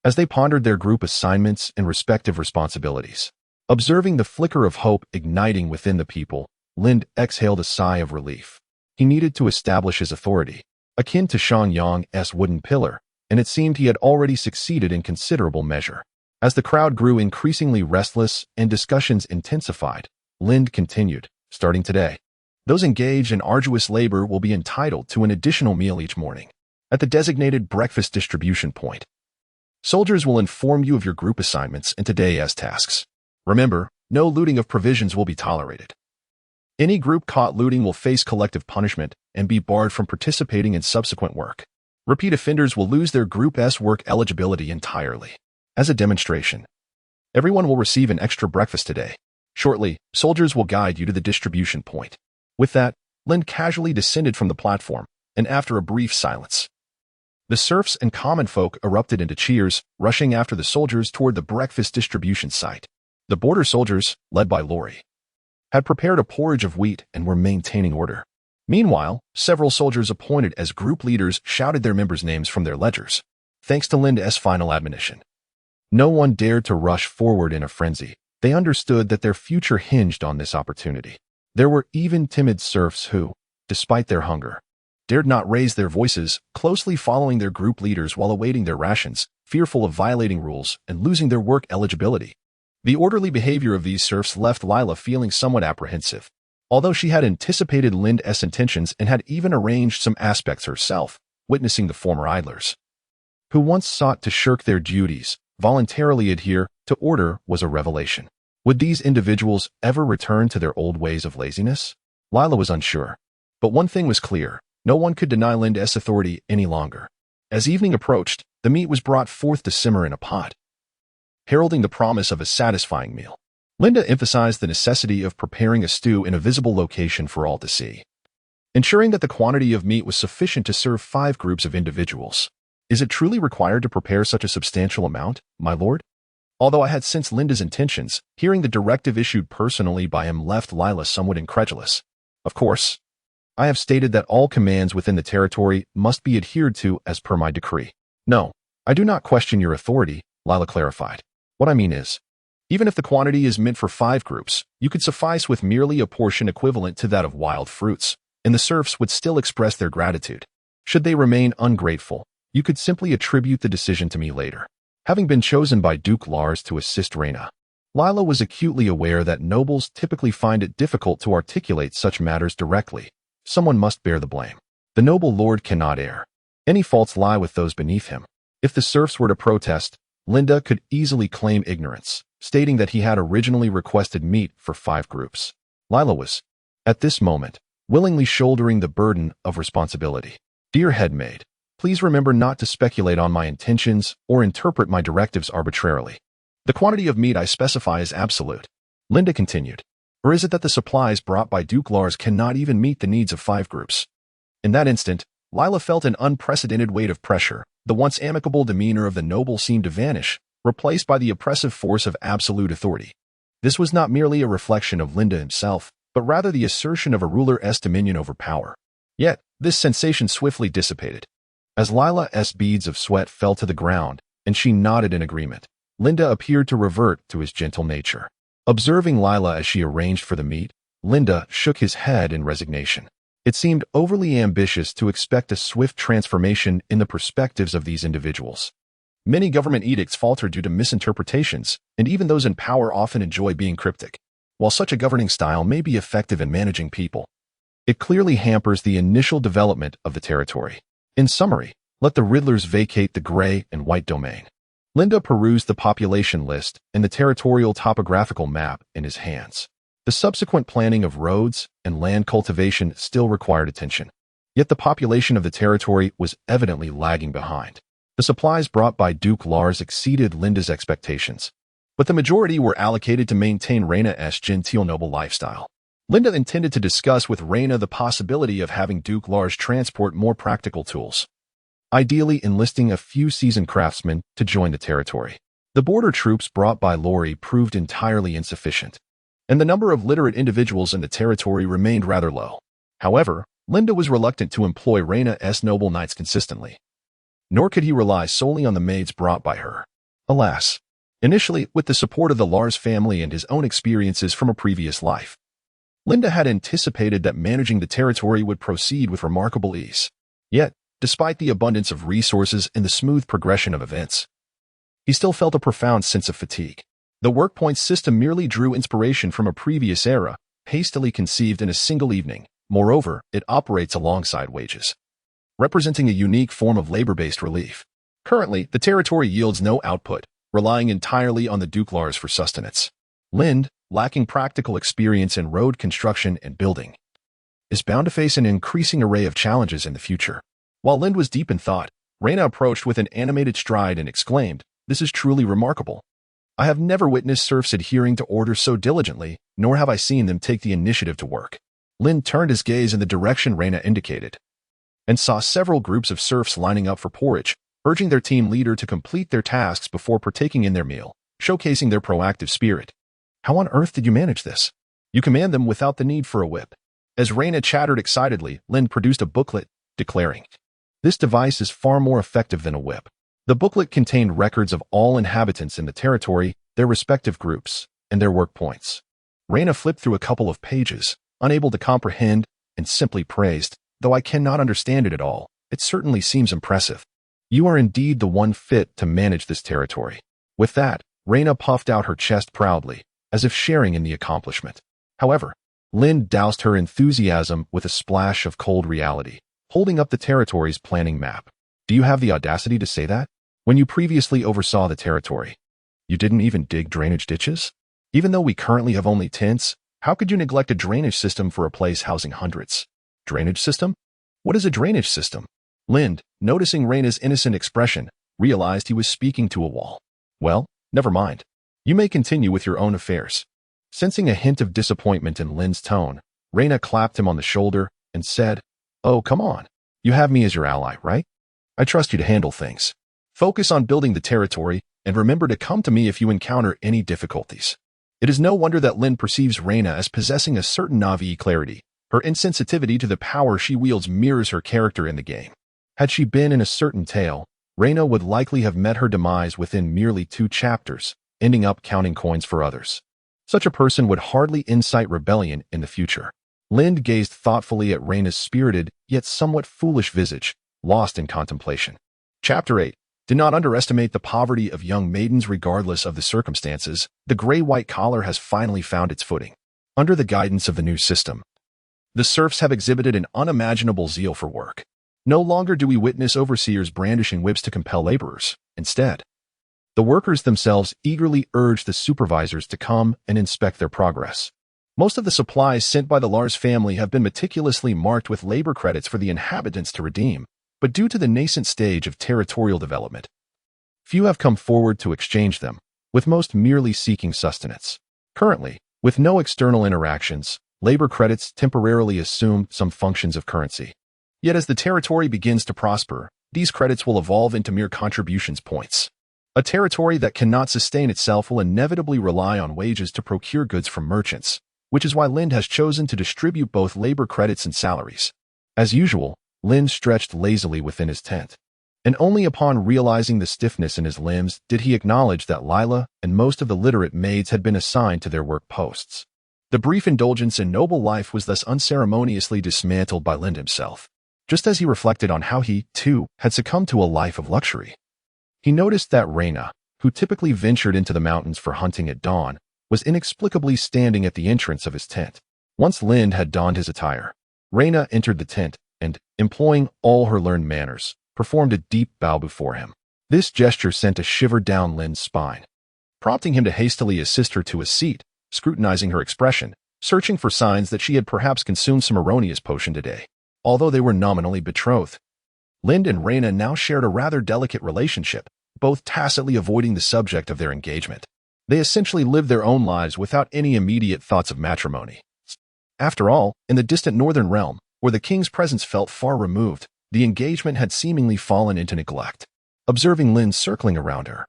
as they pondered their group assignments and respective responsibilities. Observing the flicker of hope igniting within the people, Lind exhaled a sigh of relief. He needed to establish his authority, akin to Shan Yang's wooden pillar, and it seemed he had already succeeded in considerable measure. As the crowd grew increasingly restless and discussions intensified, Lind continued, Starting today, those engaged in arduous labor will be entitled to an additional meal each morning at the designated breakfast distribution point. Soldiers will inform you of your group assignments and today's tasks. Remember, no looting of provisions will be tolerated. Any group caught looting will face collective punishment and be barred from participating in subsequent work. Repeat offenders will lose their Group S work eligibility entirely. As a demonstration, everyone will receive an extra breakfast today. Shortly, soldiers will guide you to the distribution point. With that, Lind casually descended from the platform, and after a brief silence, the serfs and common folk erupted into cheers, rushing after the soldiers toward the breakfast distribution site. The border soldiers, led by Lori, had prepared a porridge of wheat and were maintaining order. Meanwhile, several soldiers appointed as group leaders shouted their members' names from their ledgers. Thanks to Lind's final admonition, no one dared to rush forward in a frenzy. They understood that their future hinged on this opportunity. There were even timid serfs who, despite their hunger, dared not raise their voices, closely following their group leaders while awaiting their rations, fearful of violating rules and losing their work eligibility. The orderly behavior of these serfs left Lila feeling somewhat apprehensive. Although she had anticipated Lind's intentions and had even arranged some aspects herself, witnessing the former idlers, who once sought to shirk their duties, voluntarily adhere to order was a revelation. Would these individuals ever return to their old ways of laziness? Lila was unsure. But one thing was clear. No one could deny Lind's authority any longer. As evening approached, the meat was brought forth to simmer in a pot, heralding the promise of a satisfying meal. Linda emphasized the necessity of preparing a stew in a visible location for all to see, ensuring that the quantity of meat was sufficient to serve 5 groups of individuals. Is it truly required to prepare such a substantial amount, my lord? Although I had sensed Linda's intentions, hearing the directive issued personally by him left Lila somewhat incredulous. Of course, I have stated that all commands within the territory must be adhered to as per my decree. No, I do not question your authority, Lila clarified. What I mean is, even if the quantity is meant for 5 groups, you could suffice with merely a portion equivalent to that of wild fruits, and the serfs would still express their gratitude. Should they remain ungrateful, you could simply attribute the decision to me later. Having been chosen by Duke Lars to assist Reyna, Lila was acutely aware that nobles typically find it difficult to articulate such matters directly. Someone must bear the blame. The noble lord cannot err. Any faults lie with those beneath him. If the serfs were to protest, Linda could easily claim ignorance, stating that he had originally requested meat for 5 groups. Lila was, at this moment, willingly shouldering the burden of responsibility. Dear headmaid, please remember not to speculate on my intentions or interpret my directives arbitrarily. The quantity of meat I specify is absolute. Linda continued. Or is it that the supplies brought by Duke Lars cannot even meet the needs of 5 groups? In that instant, Lila felt an unprecedented weight of pressure. The once amicable demeanor of the noble seemed to vanish, replaced by the oppressive force of absolute authority. This was not merely a reflection of Linda himself, but rather the assertion of a ruler's dominion over power. Yet, this sensation swiftly dissipated. As Lila's beads of sweat fell to the ground, and she nodded in agreement, Linda appeared to revert to his gentle nature. Observing Lila as she arranged for the meat, Linda shook his head in resignation. It seemed overly ambitious to expect a swift transformation in the perspectives of these individuals. Many government edicts falter due to misinterpretations, and even those in power often enjoy being cryptic. While such a governing style may be effective in managing people, it clearly hampers the initial development of the territory. In summary, let the Riddlers vacate the gray and white domain. Linda perused the population list and the territorial topographical map in his hands. The subsequent planning of roads and land cultivation still required attention. Yet the population of the territory was evidently lagging behind. The supplies brought by Duke Lars exceeded Linda's expectations, but the majority were allocated to maintain Reyna's genteel noble lifestyle. Linda intended to discuss with Reyna the possibility of having Duke Lars transport more practical tools, ideally enlisting a few seasoned craftsmen to join the territory. The border troops brought by Lori proved entirely insufficient, and the number of literate individuals in the territory remained rather low. However, Linda was reluctant to employ Reyna's noble knights consistently, nor could he rely solely on the maids brought by her. Alas, initially, with the support of the Lars family and his own experiences from a previous life, Linda had anticipated that managing the territory would proceed with remarkable ease. Yet, despite the abundance of resources and the smooth progression of events, he still felt a profound sense of fatigue. The work point system merely drew inspiration from a previous era, hastily conceived in a single evening. Moreover, it operates alongside wages, representing a unique form of labor-based relief. Currently, the territory yields no output, relying entirely on the Duke Lars for sustenance. Lind, lacking practical experience in road construction and building, is bound to face an increasing array of challenges in the future. While Lind was deep in thought, Reyna approached with an animated stride and exclaimed, "This is truly remarkable. I have never witnessed serfs adhering to orders so diligently, nor have I seen them take the initiative to work." Lind turned his gaze in the direction Reyna indicated, and saw several groups of serfs lining up for porridge, urging their team leader to complete their tasks before partaking in their meal, showcasing their proactive spirit. "How on earth did you manage this? You command them without the need for a whip." As Reyna chattered excitedly, Lind produced a booklet, declaring, "This device is far more effective than a whip." The booklet contained records of all inhabitants in the territory, their respective groups, and their work points. Reyna flipped through a couple of pages, unable to comprehend, and simply praised, "Though I cannot understand it at all, it certainly seems impressive. You are indeed the one fit to manage this territory." With that, Reyna puffed out her chest proudly, as if sharing in the accomplishment. However, Lind doused her enthusiasm with a splash of cold reality, holding up the territory's planning map. "Do you have the audacity to say that? When you previously oversaw the territory, you didn't even dig drainage ditches? Even though we currently have only tents, how could you neglect a drainage system for a place housing hundreds?" "Drainage system? What is a drainage system?" Lind, noticing Reyna's innocent expression, realized he was speaking to a wall. "Well, never mind. You may continue with your own affairs." Sensing a hint of disappointment in Lind's tone, Reyna clapped him on the shoulder and said, "Oh, come on. You have me as your ally, right? I trust you to handle things. Focus on building the territory, and remember to come to me if you encounter any difficulties." It is no wonder that Lind perceives Reyna as possessing a certain naive clarity. Her insensitivity to the power she wields mirrors her character in the game. Had she been in a certain tale, Reyna would likely have met her demise within merely 2 chapters, ending up counting coins for others. Such a person would hardly incite rebellion in the future. Lind gazed thoughtfully at Reyna's spirited, yet somewhat foolish visage, lost in contemplation. Chapter 8. Do not underestimate the poverty of young maidens regardless of the circumstances. The gray-white collar has finally found its footing. Under the guidance of the new system, the serfs have exhibited an unimaginable zeal for work. No longer do we witness overseers brandishing whips to compel laborers. Instead, the workers themselves eagerly urge the supervisors to come and inspect their progress. Most of the supplies sent by the Lars family have been meticulously marked with labor credits for the inhabitants to redeem, but due to the nascent stage of territorial development, few have come forward to exchange them, with most merely seeking sustenance. Currently, with no external interactions, labor credits temporarily assume some functions of currency. Yet as the territory begins to prosper, these credits will evolve into mere contributions points. A territory that cannot sustain itself will inevitably rely on wages to procure goods from merchants, which is why Lind has chosen to distribute both labor credits and salaries. As usual, Lind stretched lazily within his tent, and only upon realizing the stiffness in his limbs did he acknowledge that Lila and most of the literate maids had been assigned to their work posts. The brief indulgence in noble life was thus unceremoniously dismantled by Lind himself, just as he reflected on how he, too, had succumbed to a life of luxury. He noticed that Reyna, who typically ventured into the mountains for hunting at dawn, was inexplicably standing at the entrance of his tent. Once Lind had donned his attire, Reyna entered the tent and, employing all her learned manners, performed a deep bow before him. This gesture sent a shiver down Lind's spine, prompting him to hastily assist her to a seat, scrutinizing her expression, searching for signs that she had perhaps consumed some erroneous potion today. Although they were nominally betrothed, Lind and Reyna now shared a rather delicate relationship, both tacitly avoiding the subject of their engagement. They essentially lived their own lives without any immediate thoughts of matrimony. After all, in the distant northern realm, where the king's presence felt far removed, the engagement had seemingly fallen into neglect. Observing Lind circling around her,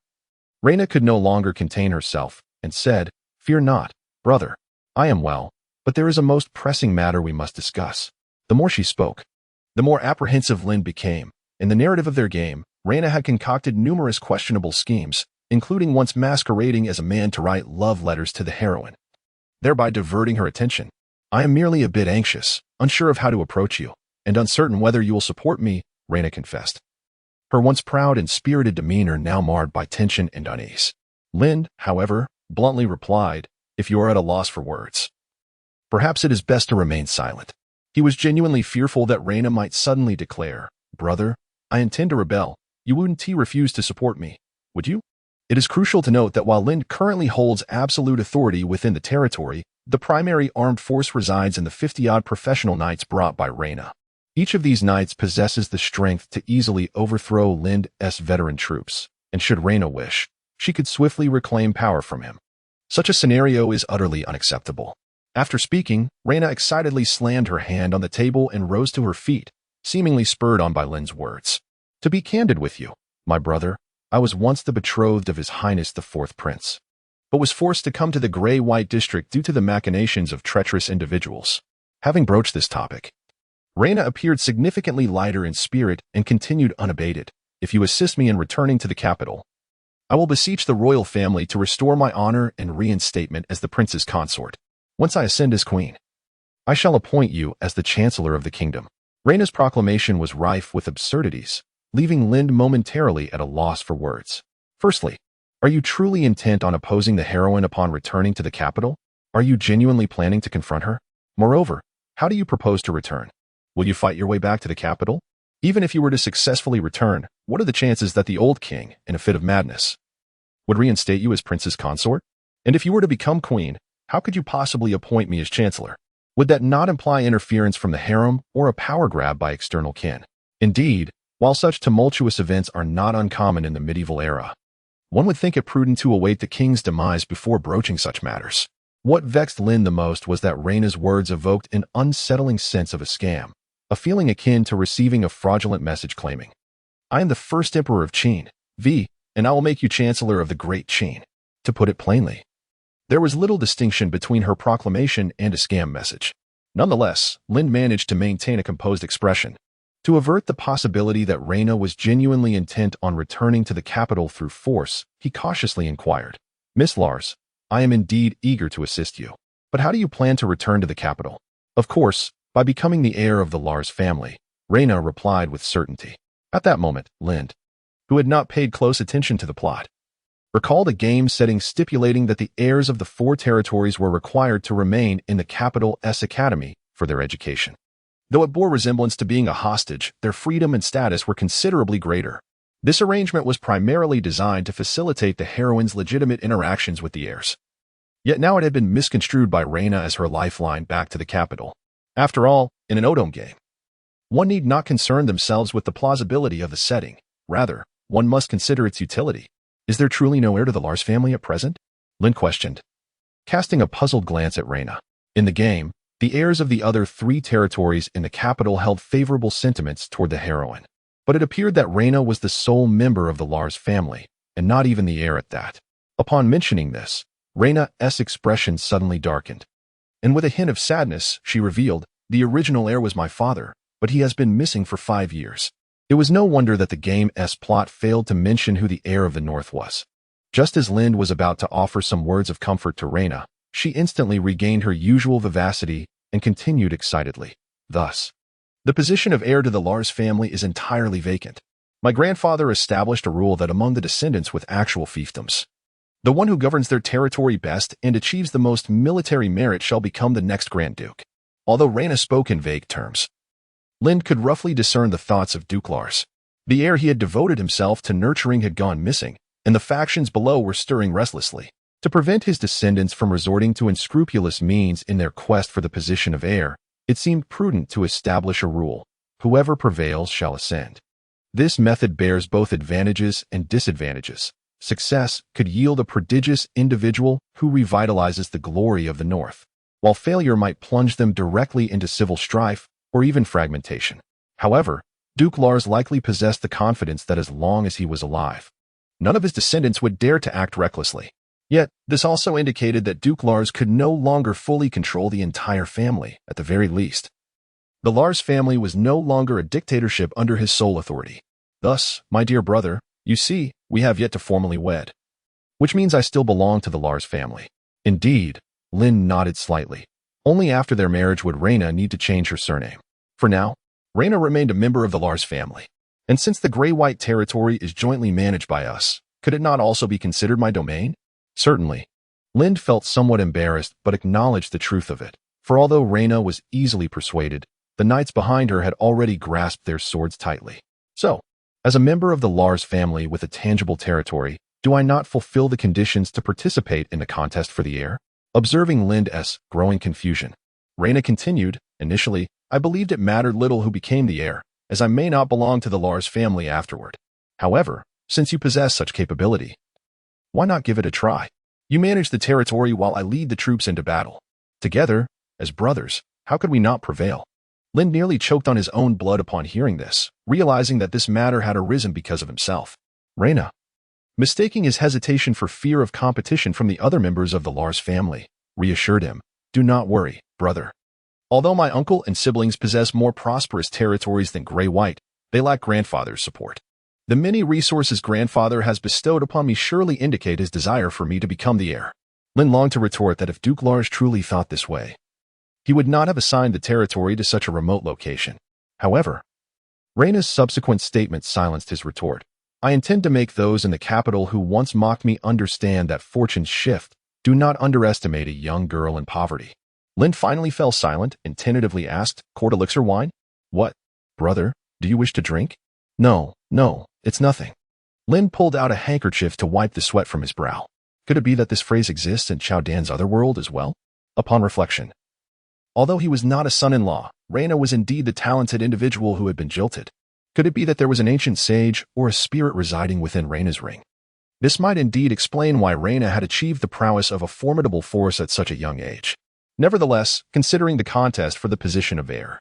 Reyna could no longer contain herself and said, "Fear not, brother. I am well, but there is a most pressing matter we must discuss." The more she spoke, the more apprehensive Lind became. In the narrative of their game, Reyna had concocted numerous questionable schemes, including once masquerading as a man to write love letters to the heroine, thereby diverting her attention. "I am merely a bit anxious, unsure of how to approach you, and uncertain whether you will support me," Reyna confessed, her once proud and spirited demeanor now marred by tension and unease. Lind, however, bluntly replied, "If you are at a loss for words, perhaps it is best to remain silent." He was genuinely fearful that Reyna might suddenly declare, "Brother, I intend to rebel. You wouldn't refuse to support me, would you?" It is crucial to note that while Lind currently holds absolute authority within the territory, the primary armed force resides in the 50-odd professional knights brought by Reyna. Each of these knights possesses the strength to easily overthrow Lind's veteran troops, and should Reyna wish, she could swiftly reclaim power from him. Such a scenario is utterly unacceptable. After speaking, Reyna excitedly slammed her hand on the table and rose to her feet, seemingly spurred on by Lind's words. To be candid with you, my brother, I was once the betrothed of His Highness the Fourth Prince, but was forced to come to the Grey-White District due to the machinations of treacherous individuals. Having broached this topic, Reyna appeared significantly lighter in spirit and continued unabated. If you assist me in returning to the capital, I will beseech the royal family to restore my honor and reinstatement as the prince's consort. Once I ascend as queen, I shall appoint you as the chancellor of the kingdom. Reyna's proclamation was rife with absurdities, leaving Lind momentarily at a loss for words. Firstly, are you truly intent on opposing the heroine upon returning to the capital? Are you genuinely planning to confront her? Moreover, how do you propose to return? Will you fight your way back to the capital? Even if you were to successfully return, what are the chances that the old king, in a fit of madness, would reinstate you as prince's consort? And if you were to become queen, how could you possibly appoint me as chancellor? Would that not imply interference from the harem or a power grab by external kin? Indeed, while such tumultuous events are not uncommon in the medieval era, one would think it prudent to await the king's demise before broaching such matters. What vexed Lind the most was that Reyna's words evoked an unsettling sense of a scam, a feeling akin to receiving a fraudulent message claiming, I am the first emperor of Qin, and I will make you chancellor of the great Qin. To put it plainly, there was little distinction between her proclamation and a scam message. Nonetheless, Lind managed to maintain a composed expression. To avert the possibility that Reyna was genuinely intent on returning to the capital through force, he cautiously inquired, Miss Lars, I am indeed eager to assist you. But how do you plan to return to the capital? Of course, by becoming the heir of the Lars family, Reyna replied with certainty. At that moment, Lind, who had not paid close attention to the plot, recalled a game setting stipulating that the heirs of the four territories were required to remain in the capital's academy for their education. Though it bore resemblance to being a hostage, their freedom and status were considerably greater. This arrangement was primarily designed to facilitate the heroine's legitimate interactions with the heirs. Yet now it had been misconstrued by Reyna as her lifeline back to the capital. After all, in an Odom game, one need not concern themselves with the plausibility of the setting. Rather, one must consider its utility. Is there truly no heir to the Lars family at present? Lind questioned, casting a puzzled glance at Reyna. In the game, the heirs of the other three territories in the capital held favorable sentiments toward the heroine, but it appeared that Reyna was the sole member of the Lars family, and not even the heir at that. Upon mentioning this, Reyna's expression suddenly darkened, and with a hint of sadness, she revealed, the original heir was my father, but he has been missing for 5 years. It was no wonder that the game's plot failed to mention who the heir of the North was. Just as Lind was about to offer some words of comfort to Reyna, she instantly regained her usual vivacity and continued excitedly. Thus, the position of heir to the Lars family is entirely vacant. My grandfather established a rule that among the descendants with actual fiefdoms, the one who governs their territory best and achieves the most military merit shall become the next Grand Duke. Although Reyna spoke in vague terms, Lind could roughly discern the thoughts of Duke Lars. The heir he had devoted himself to nurturing had gone missing, and the factions below were stirring restlessly. To prevent his descendants from resorting to unscrupulous means in their quest for the position of heir, it seemed prudent to establish a rule: whoever prevails shall ascend. This method bears both advantages and disadvantages. Success could yield a prodigious individual who revitalizes the glory of the North, while failure might plunge them directly into civil strife or even fragmentation. However, Duke Lars likely possessed the confidence that as long as he was alive, none of his descendants would dare to act recklessly. Yet, this also indicated that Duke Lars could no longer fully control the entire family, at the very least. The Lars family was no longer a dictatorship under his sole authority. Thus, my dear brother, you see, we have yet to formally wed, which means I still belong to the Lars family. Indeed, Lind nodded slightly. Only after their marriage would Reyna need to change her surname. For now, Reyna remained a member of the Lars family. And since the Grey-White territory is jointly managed by us, could it not also be considered my domain? Certainly. Lind felt somewhat embarrassed but acknowledged the truth of it, for although Reyna was easily persuaded, the knights behind her had already grasped their swords tightly. So, as a member of the Lars family with a tangible territory, do I not fulfill the conditions to participate in the contest for the heir? Observing Lind's growing confusion, Reyna continued, initially, I believed it mattered little who became the heir, as I may not belong to the Lars family afterward. However, since you possess such capability, why not give it a try? You manage the territory while I lead the troops into battle. Together, as brothers, how could we not prevail? Lind nearly choked on his own blood upon hearing this, realizing that this matter had arisen because of himself. Reyna, mistaking his hesitation for fear of competition from the other members of the Lars family, reassured him, "Do not worry, brother. Although my uncle and siblings possess more prosperous territories than Grey-White, they lack grandfather's support. The many resources grandfather has bestowed upon me surely indicate his desire for me to become the heir." Lind longed to retort that if Duke Lars truly thought this way, he would not have assigned the territory to such a remote location. However, Reyna's subsequent statement silenced his retort. "I intend to make those in the capital who once mocked me understand that fortunes shift. Do not underestimate a young girl in poverty." Lind finally fell silent and tentatively asked, "Court elixir wine? What, brother, do you wish to drink?" No, it's nothing." Lind pulled out a handkerchief to wipe the sweat from his brow. Could it be that this phrase exists in Chao Dan's other world as well? Upon reflection, although he was not a son-in-law, Reyna was indeed the talented individual who had been jilted. Could it be that there was an ancient sage or a spirit residing within Reyna's ring? This might indeed explain why Reyna had achieved the prowess of a formidable force at such a young age. Nevertheless, considering the contest for the position of heir,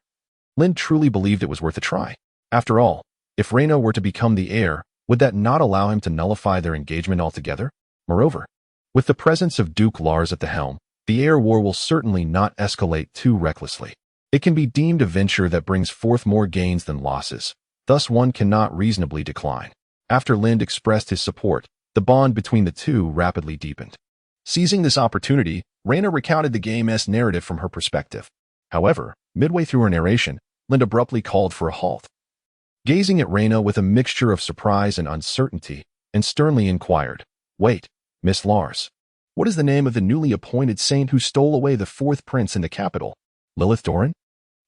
Lind truly believed it was worth a try. After all, if Reyna were to become the heir, would that not allow him to nullify their engagement altogether? Moreover, with the presence of Duke Lars at the helm, the heir war will certainly not escalate too recklessly. It can be deemed a venture that brings forth more gains than losses. Thus one cannot reasonably decline. After Lind expressed his support, the bond between the two rapidly deepened. Seizing this opportunity, Reyna recounted the game's narrative from her perspective. However, midway through her narration, Lind abruptly called for a halt. Gazing at Reyna with a mixture of surprise and uncertainty, and sternly inquired, "Wait, Miss Lars, what is the name of the newly appointed saint who stole away the fourth prince in the capital? Lilith Doran?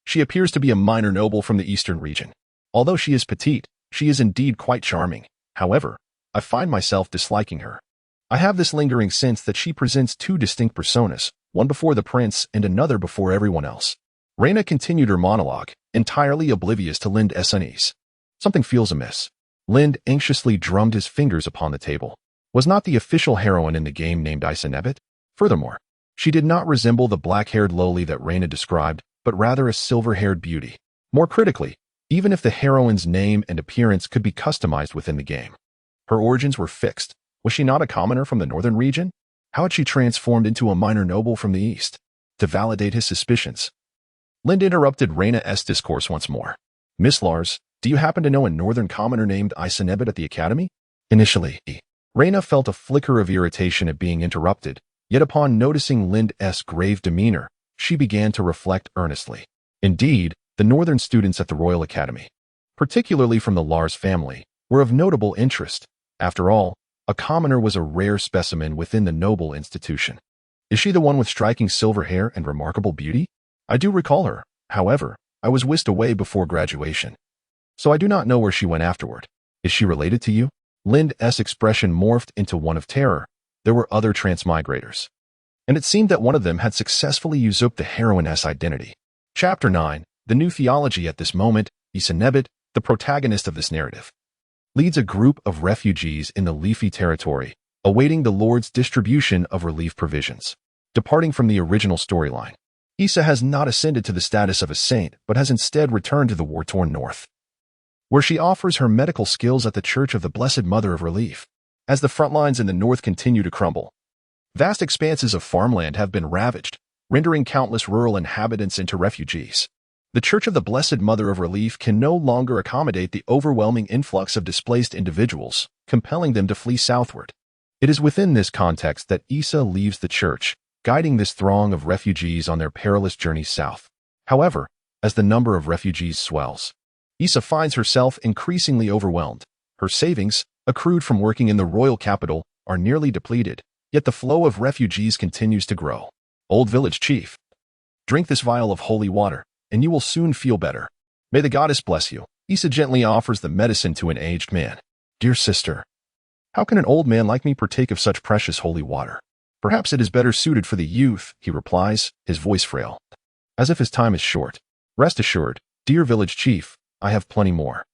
She appears to be a minor noble from the eastern region. Although she is petite, she is indeed quite charming. However, I find myself disliking her. I have this lingering sense that she presents two distinct personas, one before the prince and another before everyone else." Reyna continued her monologue, entirely oblivious to Lind's unease. Something feels amiss. Lind anxiously drummed his fingers upon the table. Was not the official heroine in the game named Isenebit? Furthermore, she did not resemble the black-haired lowly that Reyna described, but rather a silver-haired beauty. More critically, even if the heroine's name and appearance could be customized within the game, her origins were fixed. Was she not a commoner from the northern region? How had she transformed into a minor noble from the east? To validate his suspicions, Lind interrupted Reyna's discourse once more. "Miss Lars, do you happen to know a northern commoner named Isenebit at the academy?" Initially, Reyna felt a flicker of irritation at being interrupted, yet upon noticing Lind's grave demeanor, she began to reflect earnestly. Indeed, the northern students at the Royal Academy, particularly from the Lars family, were of notable interest. After all, a commoner was a rare specimen within the noble institution. Is she the one with striking silver hair and remarkable beauty? I do recall her. However, I was whisked away before graduation, so I do not know where she went afterward. Is she related to you? Lind's expression morphed into one of terror. There were other transmigrators, and it seemed that one of them had successfully usurped the heroine's identity. Chapter 9. The new theology. At this moment, Isenebit, the protagonist of this narrative, leads a group of refugees in the leafy territory, awaiting the Lord's distribution of relief provisions. Departing from the original storyline, Isa has not ascended to the status of a saint, but has instead returned to the war-torn north, where she offers her medical skills at the Church of the Blessed Mother of Relief. As the front lines in the north continue to crumble, vast expanses of farmland have been ravaged, rendering countless rural inhabitants into refugees. The Church of the Blessed Mother of Relief can no longer accommodate the overwhelming influx of displaced individuals, compelling them to flee southward. It is within this context that Isa leaves the church, guiding this throng of refugees on their perilous journey south. However, as the number of refugees swells, Isa finds herself increasingly overwhelmed. Her savings, accrued from working in the royal capital, are nearly depleted, yet the flow of refugees continues to grow. Old village chief, drink this vial of holy water, and you will soon feel better. May the goddess bless you. Isa gently offers the medicine to an aged man. Dear sister, how can an old man like me partake of such precious holy water? Perhaps it is better suited for the youth, he replies, his voice frail, as if his time is short. Rest assured, dear village chief, I have plenty more.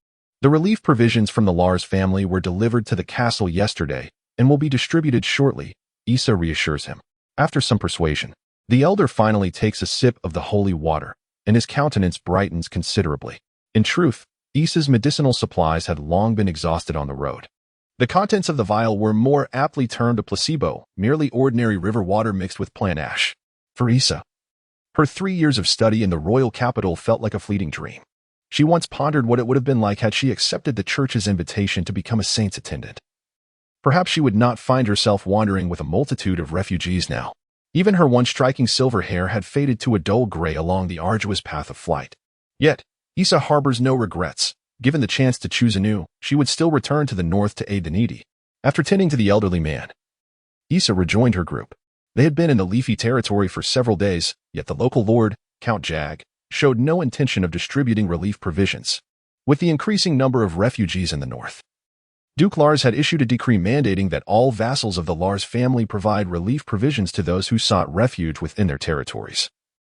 The relief provisions from the Lars family were delivered to the castle yesterday and will be distributed shortly, Isa reassures him. After some persuasion, the elder finally takes a sip of the holy water, and his countenance brightens considerably. In truth, Isa's medicinal supplies had long been exhausted on the road. The contents of the vial were more aptly termed a placebo, merely ordinary river water mixed with plant ash. For Isa, her 3 years of study in the royal capital felt like a fleeting dream. She once pondered what it would have been like had she accepted the church's invitation to become a saint's attendant. Perhaps she would not find herself wandering with a multitude of refugees now. Even her once striking silver hair had faded to a dull gray along the arduous path of flight. Yet, Isa harbors no regrets. Given the chance to choose anew, she would still return to the north to aid the needy. After tending to the elderly man, Isa rejoined her group. They had been in the leafy territory for several days, yet the local lord, Count Jag, showed no intention of distributing relief provisions. With the increasing number of refugees in the north, Duke Lars had issued a decree mandating that all vassals of the Lars family provide relief provisions to those who sought refuge within their territories,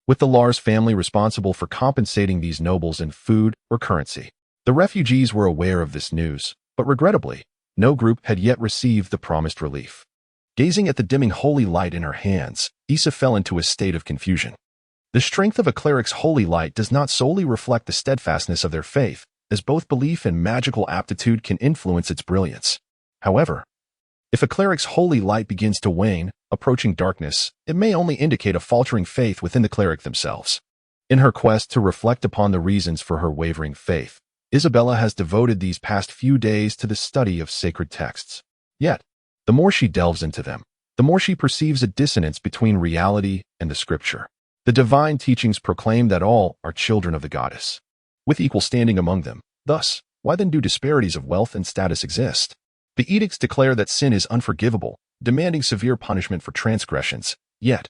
with the Lars family responsible for compensating these nobles in food or currency. The refugees were aware of this news, but regrettably, no group had yet received the promised relief. Gazing at the dimming holy light in her hands, Isa fell into a state of confusion. The strength of a cleric's holy light does not solely reflect the steadfastness of their faith, as both belief and magical aptitude can influence its brilliance. However, if a cleric's holy light begins to wane, approaching darkness, it may only indicate a faltering faith within the cleric themselves. In her quest to reflect upon the reasons for her wavering faith, Isabella has devoted these past few days to the study of sacred texts. Yet, the more she delves into them, the more she perceives a dissonance between reality and the scripture. The divine teachings proclaim that all are children of the goddess, with equal standing among them. Thus, why then do disparities of wealth and status exist? The edicts declare that sin is unforgivable, demanding severe punishment for transgressions. Yet,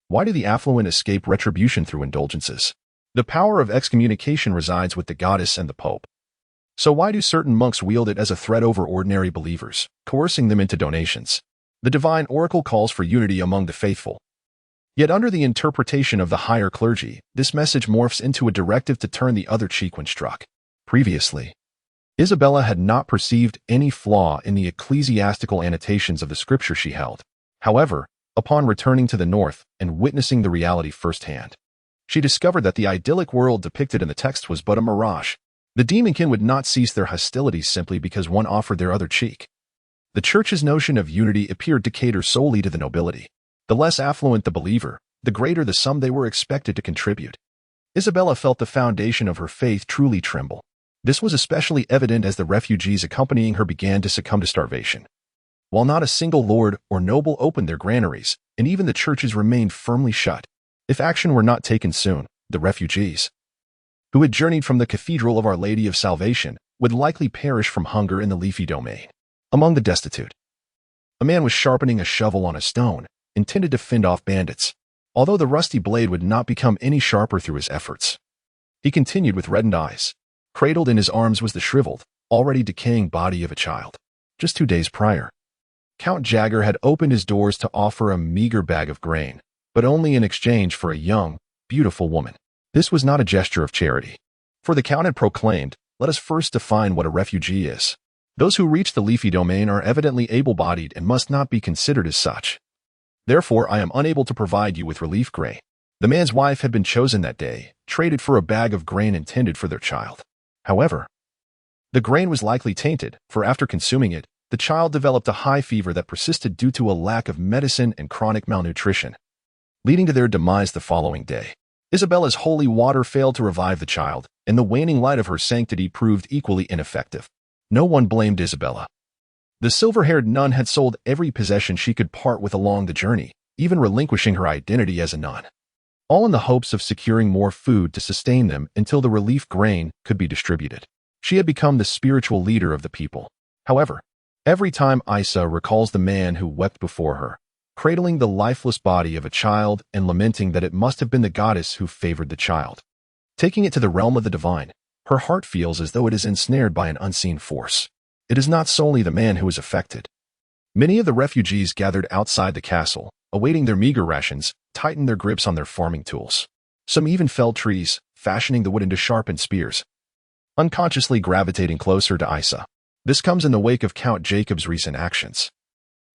why do the affluent escape retribution through indulgences? The power of excommunication resides with the goddess and the pope. So why do certain monks wield it as a threat over ordinary believers, coercing them into donations? The divine oracle calls for unity among the faithful. Yet under the interpretation of the higher clergy, this message morphs into a directive to turn the other cheek when struck. Previously, Isabella had not perceived any flaw in the ecclesiastical annotations of the scripture she held. However, upon returning to the north and witnessing the reality firsthand, she discovered that the idyllic world depicted in the text was but a mirage. The demonkin would not cease their hostilities simply because one offered their other cheek. The church's notion of unity appeared to cater solely to the nobility. The less affluent the believer, the greater the sum they were expected to contribute. Isabella felt the foundation of her faith truly tremble. This was especially evident as the refugees accompanying her began to succumb to starvation. While not a single lord or noble opened their granaries, and even the churches remained firmly shut, if action were not taken soon, the refugees, who had journeyed from the Cathedral of Our Lady of Salvation, would likely perish from hunger in the leafy domain. Among the destitute, a man was sharpening a shovel on a stone, intended to fend off bandits, although the rusty blade would not become any sharper through his efforts. He continued with reddened eyes. Cradled in his arms was the shriveled, already decaying body of a child. Just 2 days prior, Count Jagger had opened his doors to offer a meager bag of grain, but only in exchange for a young, beautiful woman. This was not a gesture of charity, for the Count had proclaimed, "Let us first define what a refugee is. Those who reach the leafy domain are evidently able-bodied and must not be considered as such. Therefore, I am unable to provide you with relief grain." The man's wife had been chosen that day, traded for a bag of grain intended for their child. However, the grain was likely tainted, for after consuming it, the child developed a high fever that persisted due to a lack of medicine and chronic malnutrition, leading to their demise the following day. Isabella's holy water failed to revive the child, and the waning light of her sanctity proved equally ineffective. No one blamed Isabella. The silver-haired nun had sold every possession she could part with along the journey, even relinquishing her identity as a nun, all in the hopes of securing more food to sustain them until the relief grain could be distributed. She had become the spiritual leader of the people. However, every time Isa recalls the man who wept before her, cradling the lifeless body of a child and lamenting that it must have been the goddess who favored the child, taking it to the realm of the divine, her heart feels as though it is ensnared by an unseen force. It is not solely the man who is affected. Many of the refugees gathered outside the castle, awaiting their meager rations, tightened their grips on their farming tools. Some even felled trees, fashioning the wood into sharpened spears, unconsciously gravitating closer to Isa. This comes in the wake of Count Jacob's recent actions,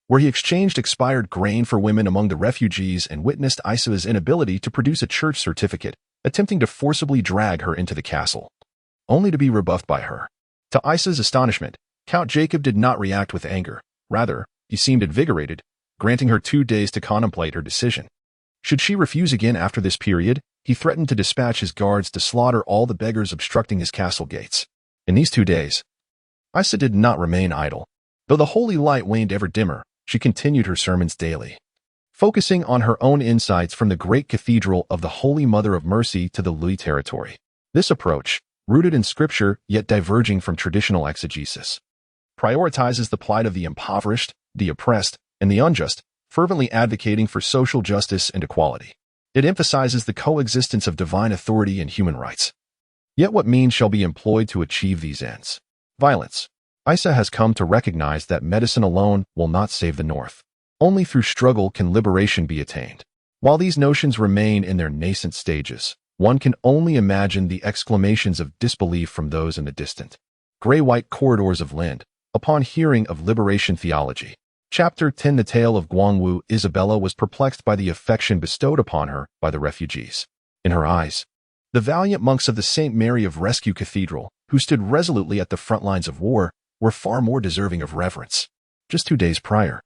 where he exchanged expired grain for women among the refugees and witnessed Isa's inability to produce a church certificate, attempting to forcibly drag her into the castle, only to be rebuffed by her. To Isa's astonishment, Count Jacob did not react with anger. Rather, he seemed invigorated, granting her 2 days to contemplate her decision. Should she refuse again after this period, he threatened to dispatch his guards to slaughter all the beggars obstructing his castle gates. In these 2 days, Isa did not remain idle. Though the holy light waned ever dimmer, she continued her sermons daily, focusing on her own insights from the great cathedral of the Holy Mother of Mercy to the Lui territory. This approach, rooted in scripture yet diverging from traditional exegesis, prioritizes the plight of the impoverished, the oppressed, and the unjust, fervently advocating for social justice and equality. It emphasizes the coexistence of divine authority and human rights. Yet what means shall be employed to achieve these ends? Violence. Isa has come to recognize that medicine alone will not save the North. Only through struggle can liberation be attained. While these notions remain in their nascent stages, one can only imagine the exclamations of disbelief from those in the distant, gray-white corridors of Lind, upon hearing of liberation theology. Chapter 10. The tale of Guangwu. Isabella was perplexed by the affection bestowed upon her by the refugees. In her eyes, the valiant monks of the St. Mary of Rescue Cathedral, who stood resolutely at the front lines of war, were far more deserving of reverence. Just 2 days prior,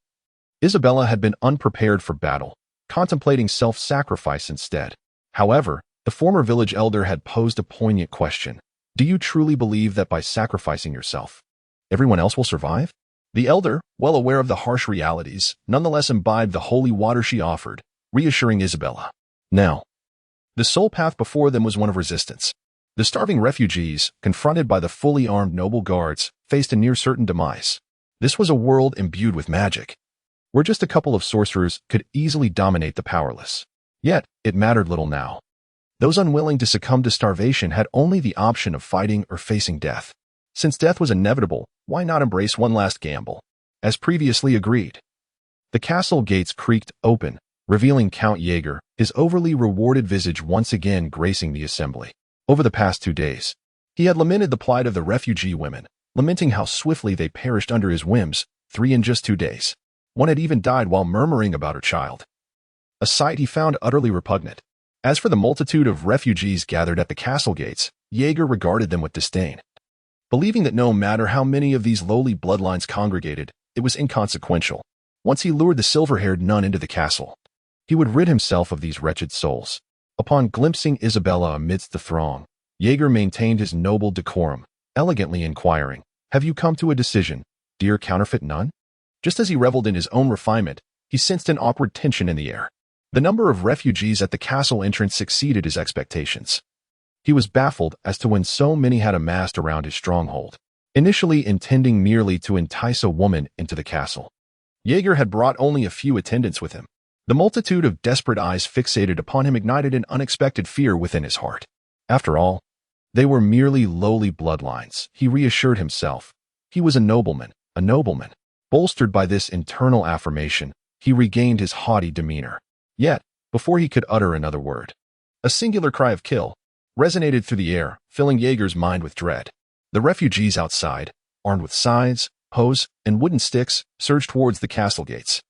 Isabella had been unprepared for battle, contemplating self-sacrifice instead. However, the former village elder had posed a poignant question. Do you truly believe that by sacrificing yourself, everyone else will survive? The elder, well aware of the harsh realities, nonetheless imbibed the holy water she offered, reassuring Isabella. Now, the sole path before them was one of resistance. The starving refugees, confronted by the fully armed noble guards, faced a near-certain demise. This was a world imbued with magic, where just a couple of sorcerers could easily dominate the powerless. Yet, it mattered little now. Those unwilling to succumb to starvation had only the option of fighting or facing death. Since death was inevitable, why not embrace one last gamble? As previously agreed, the castle gates creaked open, revealing Count Jaeger, his overly rewarded visage once again gracing the assembly. Over the past 2 days, he had lamented the plight of the refugee women, lamenting how swiftly they perished under his whims, 3 in just 2 days. One had even died while murmuring about her child, a sight he found utterly repugnant. As for the multitude of refugees gathered at the castle gates, Jaeger regarded them with disdain, believing that no matter how many of these lowly bloodlines congregated, it was inconsequential. Once he lured the silver-haired nun into the castle, he would rid himself of these wretched souls. Upon glimpsing Isabella amidst the throng, Jaeger maintained his noble decorum, elegantly inquiring, "Have you come to a decision, dear counterfeit nun?" Just as he reveled in his own refinement, he sensed an awkward tension in the air. The number of refugees at the castle entrance exceeded his expectations. He was baffled as to when so many had amassed around his stronghold, initially intending merely to entice a woman into the castle. Jaeger had brought only a few attendants with him. The multitude of desperate eyes fixated upon him ignited an unexpected fear within his heart. After all, they were merely lowly bloodlines, he reassured himself. He was a nobleman, a nobleman. Bolstered by this internal affirmation, he regained his haughty demeanor. Yet, before he could utter another word, a singular cry of "kill" resonated through the air, filling Jaeger's mind with dread. The refugees outside, armed with scythes, hoes, and wooden sticks, surged towards the castle gates.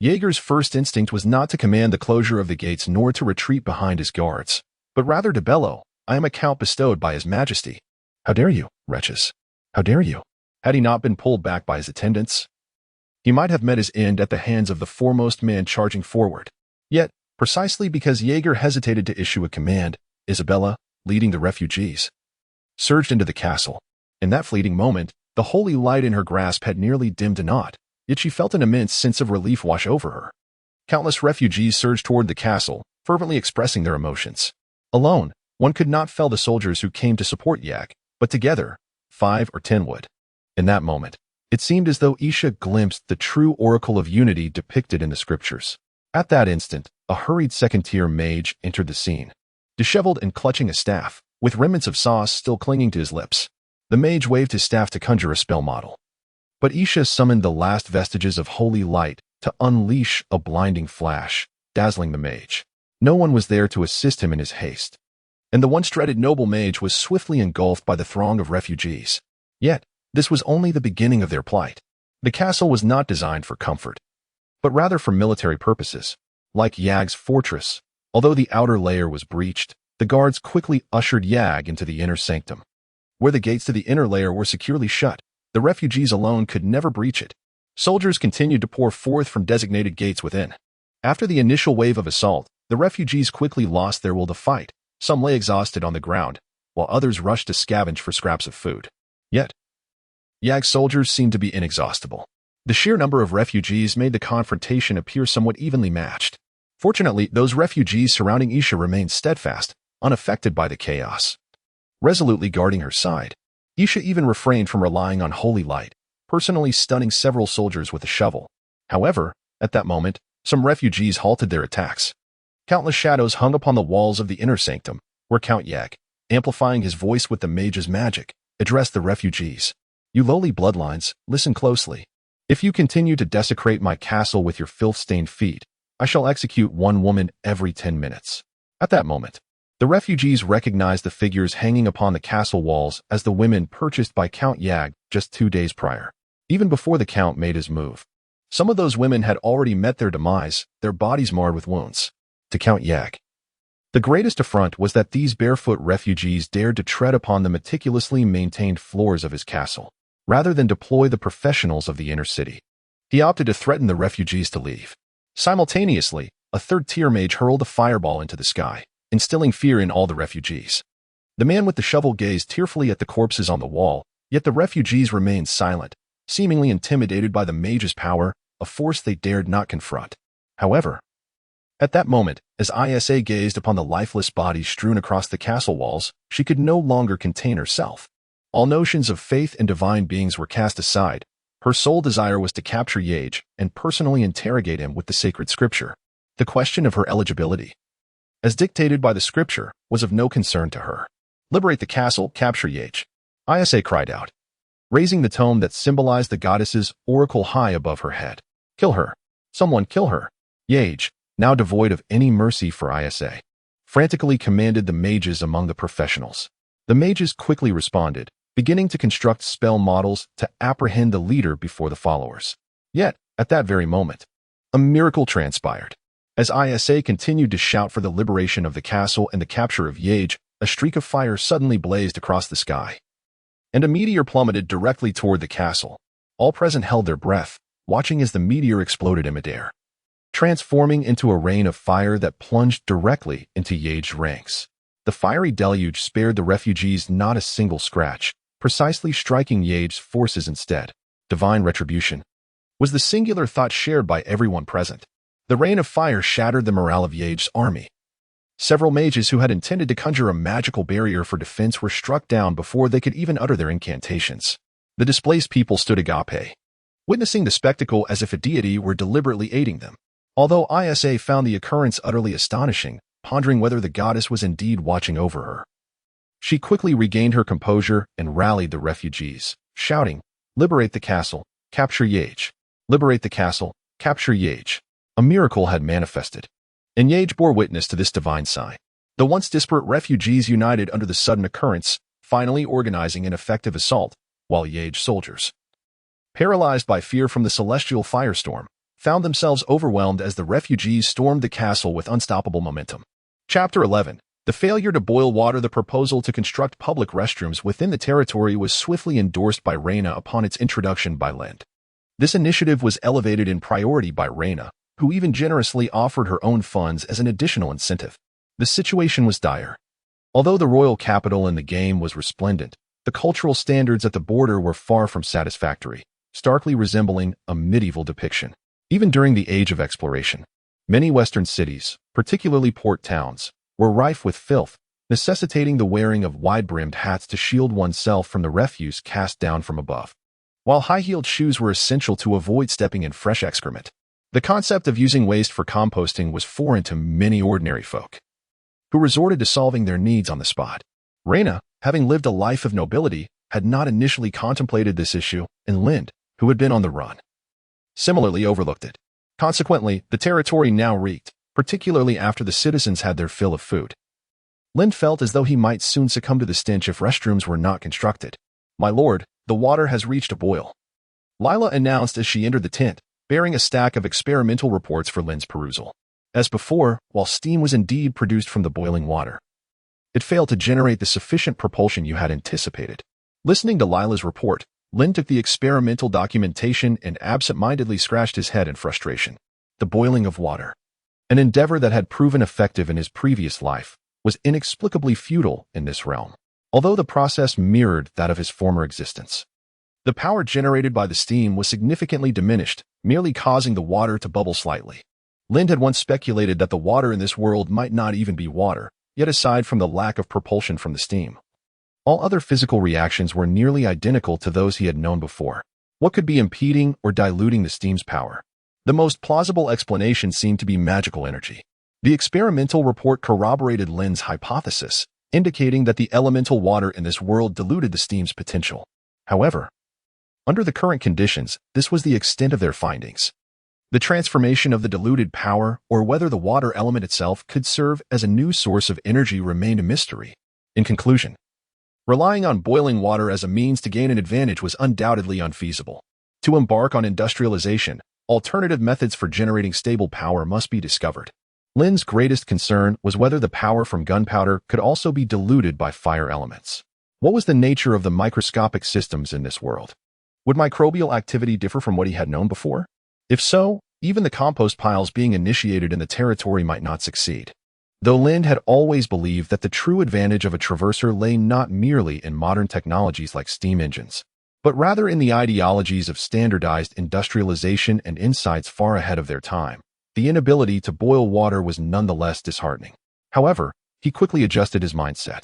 Jaeger's first instinct was not to command the closure of the gates nor to retreat behind his guards, but rather to bellow, "I am a count bestowed by his majesty. How dare you, wretches? How dare you?" Had he not been pulled back by his attendants, he might have met his end at the hands of the foremost man charging forward. Yet, precisely because Jaeger hesitated to issue a command, Isabella, leading the refugees, surged into the castle. In that fleeting moment, the holy light in her grasp had nearly dimmed to naught, yet she felt an immense sense of relief wash over her. Countless refugees surged toward the castle, fervently expressing their emotions. Alone, one could not fell the soldiers who came to support Yak, but together, 5 or 10 would. In that moment, it seemed as though Isha glimpsed the true oracle of unity depicted in the scriptures. At that instant, a hurried second-tier mage entered the scene, disheveled and clutching a staff, with remnants of sauce still clinging to his lips. The mage waved his staff to conjure a spell model. But Isha summoned the last vestiges of holy light to unleash a blinding flash, dazzling the mage. No one was there to assist him in his haste. and the once dreaded noble mage was swiftly engulfed by the throng of refugees. Yet, this was only the beginning of their plight. The castle was not designed for comfort, but rather for military purposes. Like Yag's fortress, although the outer layer was breached, the guards quickly ushered Yag into the inner sanctum. Where the gates to the inner layer were securely shut, the refugees alone could never breach it. Soldiers continued to pour forth from designated gates within. After the initial wave of assault, the refugees quickly lost their will to fight. Some lay exhausted on the ground, while others rushed to scavenge for scraps of food. Yet, Yag's soldiers seemed to be inexhaustible. The sheer number of refugees made the confrontation appear somewhat evenly matched. Fortunately, those refugees surrounding Isha remained steadfast, unaffected by the chaos. Resolutely guarding her side, Isha even refrained from relying on holy light, personally stunning several soldiers with a shovel. However, at that moment, some refugees halted their attacks. Countless shadows hung upon the walls of the inner sanctum, where Count Yag, amplifying his voice with the mage's magic, addressed the refugees. "You lowly bloodlines, listen closely. If you continue to desecrate my castle with your filth-stained feet, I shall execute one woman every 10 minutes. At that moment, the refugees recognized the figures hanging upon the castle walls as the women purchased by Count Yag just 2 days prior, even before the Count made his move. Some of those women had already met their demise, their bodies marred with wounds. To Count Yag, the greatest affront was that these barefoot refugees dared to tread upon the meticulously maintained floors of his castle, rather than deploy the professionals of the inner city. He opted to threaten the refugees to leave. Simultaneously, a third-tier mage hurled a fireball into the sky, instilling fear in all the refugees. The man with the shovel gazed tearfully at the corpses on the wall, yet the refugees remained silent, seemingly intimidated by the mage's power, a force they dared not confront. However, at that moment, as Isa gazed upon the lifeless bodies strewn across the castle walls, she could no longer contain herself. All notions of faith and divine beings were cast aside. Her sole desire was to capture Yage and personally interrogate him with the sacred scripture. The question of her eligibility, as dictated by the scripture, was of no concern to her. "Liberate the castle, capture Yage," Isa cried out, raising the tome that symbolized the goddess's oracle high above her head. "Kill her. Someone kill her." Yage, now devoid of any mercy for Isa, frantically commanded the mages among the professionals. The mages quickly responded, beginning to construct spell models to apprehend the leader before the followers. Yet, at that very moment, a miracle transpired. As Isa continued to shout for the liberation of the castle and the capture of Yage, a streak of fire suddenly blazed across the sky, and a meteor plummeted directly toward the castle. All present held their breath, watching as the meteor exploded in midair, transforming into a rain of fire that plunged directly into Yage's ranks. The fiery deluge spared the refugees not a single scratch, precisely striking Yage's forces instead. Divine retribution was the singular thought shared by everyone present. The rain of fire shattered the morale of Yage's army. Several mages who had intended to conjure a magical barrier for defense were struck down before they could even utter their incantations. The displaced people stood agape, witnessing the spectacle as if a deity were deliberately aiding them. Although Isa found the occurrence utterly astonishing, pondering whether the goddess was indeed watching over her, she quickly regained her composure and rallied the refugees, shouting, "Liberate the castle, capture Yage. Liberate the castle, capture Yage." A miracle had manifested, and Yage bore witness to this divine sign. The once disparate refugees united under the sudden occurrence, finally organizing an effective assault, while Yage soldiers, paralyzed by fear from the celestial firestorm, found themselves overwhelmed as the refugees stormed the castle with unstoppable momentum. Chapter 11. The failure to boil water. The proposal to construct public restrooms within the territory was swiftly endorsed by Reyna upon its introduction by Lind. This initiative was elevated in priority by Reyna, who even generously offered her own funds as an additional incentive. The situation was dire. Although the royal capital in the game was resplendent, the cultural standards at the border were far from satisfactory, starkly resembling a medieval depiction. Even during the age of exploration, many western cities, particularly port towns, were rife with filth, necessitating the wearing of wide-brimmed hats to shield oneself from the refuse cast down from above. While high-heeled shoes were essential to avoid stepping in fresh excrement, the concept of using waste for composting was foreign to many ordinary folk, who resorted to solving their needs on the spot. Reyna, having lived a life of nobility, had not initially contemplated this issue, and Lind, who had been on the run, similarly overlooked it. Consequently, the territory now reeked, particularly after the citizens had their fill of food. Lind felt as though he might soon succumb to the stench if restrooms were not constructed. "My lord, the water has reached a boil," Lila announced as she entered the tent, bearing a stack of experimental reports for Lind's perusal. As before, while steam was indeed produced from the boiling water, it failed to generate the sufficient propulsion you had anticipated. Listening to Lila's report, Lind took the experimental documentation and absent-mindedly scratched his head in frustration. The boiling of water, an endeavor that had proven effective in his previous life, was inexplicably futile in this realm, although the process mirrored that of his former existence. The power generated by the steam was significantly diminished, merely causing the water to bubble slightly. Lind had once speculated that the water in this world might not even be water, yet aside from the lack of propulsion from the steam, all other physical reactions were nearly identical to those he had known before. What could be impeding or diluting the steam's power? The most plausible explanation seemed to be magical energy. The experimental report corroborated Lind's hypothesis, indicating that the elemental water in this world diluted the steam's potential. However, under the current conditions, this was the extent of their findings. The transformation of the diluted power, or whether the water element itself could serve as a new source of energy, remained a mystery. In conclusion, relying on boiling water as a means to gain an advantage was undoubtedly unfeasible. To embark on industrialization, alternative methods for generating stable power must be discovered. Lind's greatest concern was whether the power from gunpowder could also be diluted by fire elements. What was the nature of the microscopic systems in this world? Would microbial activity differ from what he had known before? If so, even the compost piles being initiated in the territory might not succeed. Though Lind had always believed that the true advantage of a traverser lay not merely in modern technologies like steam engines, but rather in the ideologies of standardized industrialization and insights far ahead of their time, the inability to boil water was nonetheless disheartening. However, he quickly adjusted his mindset.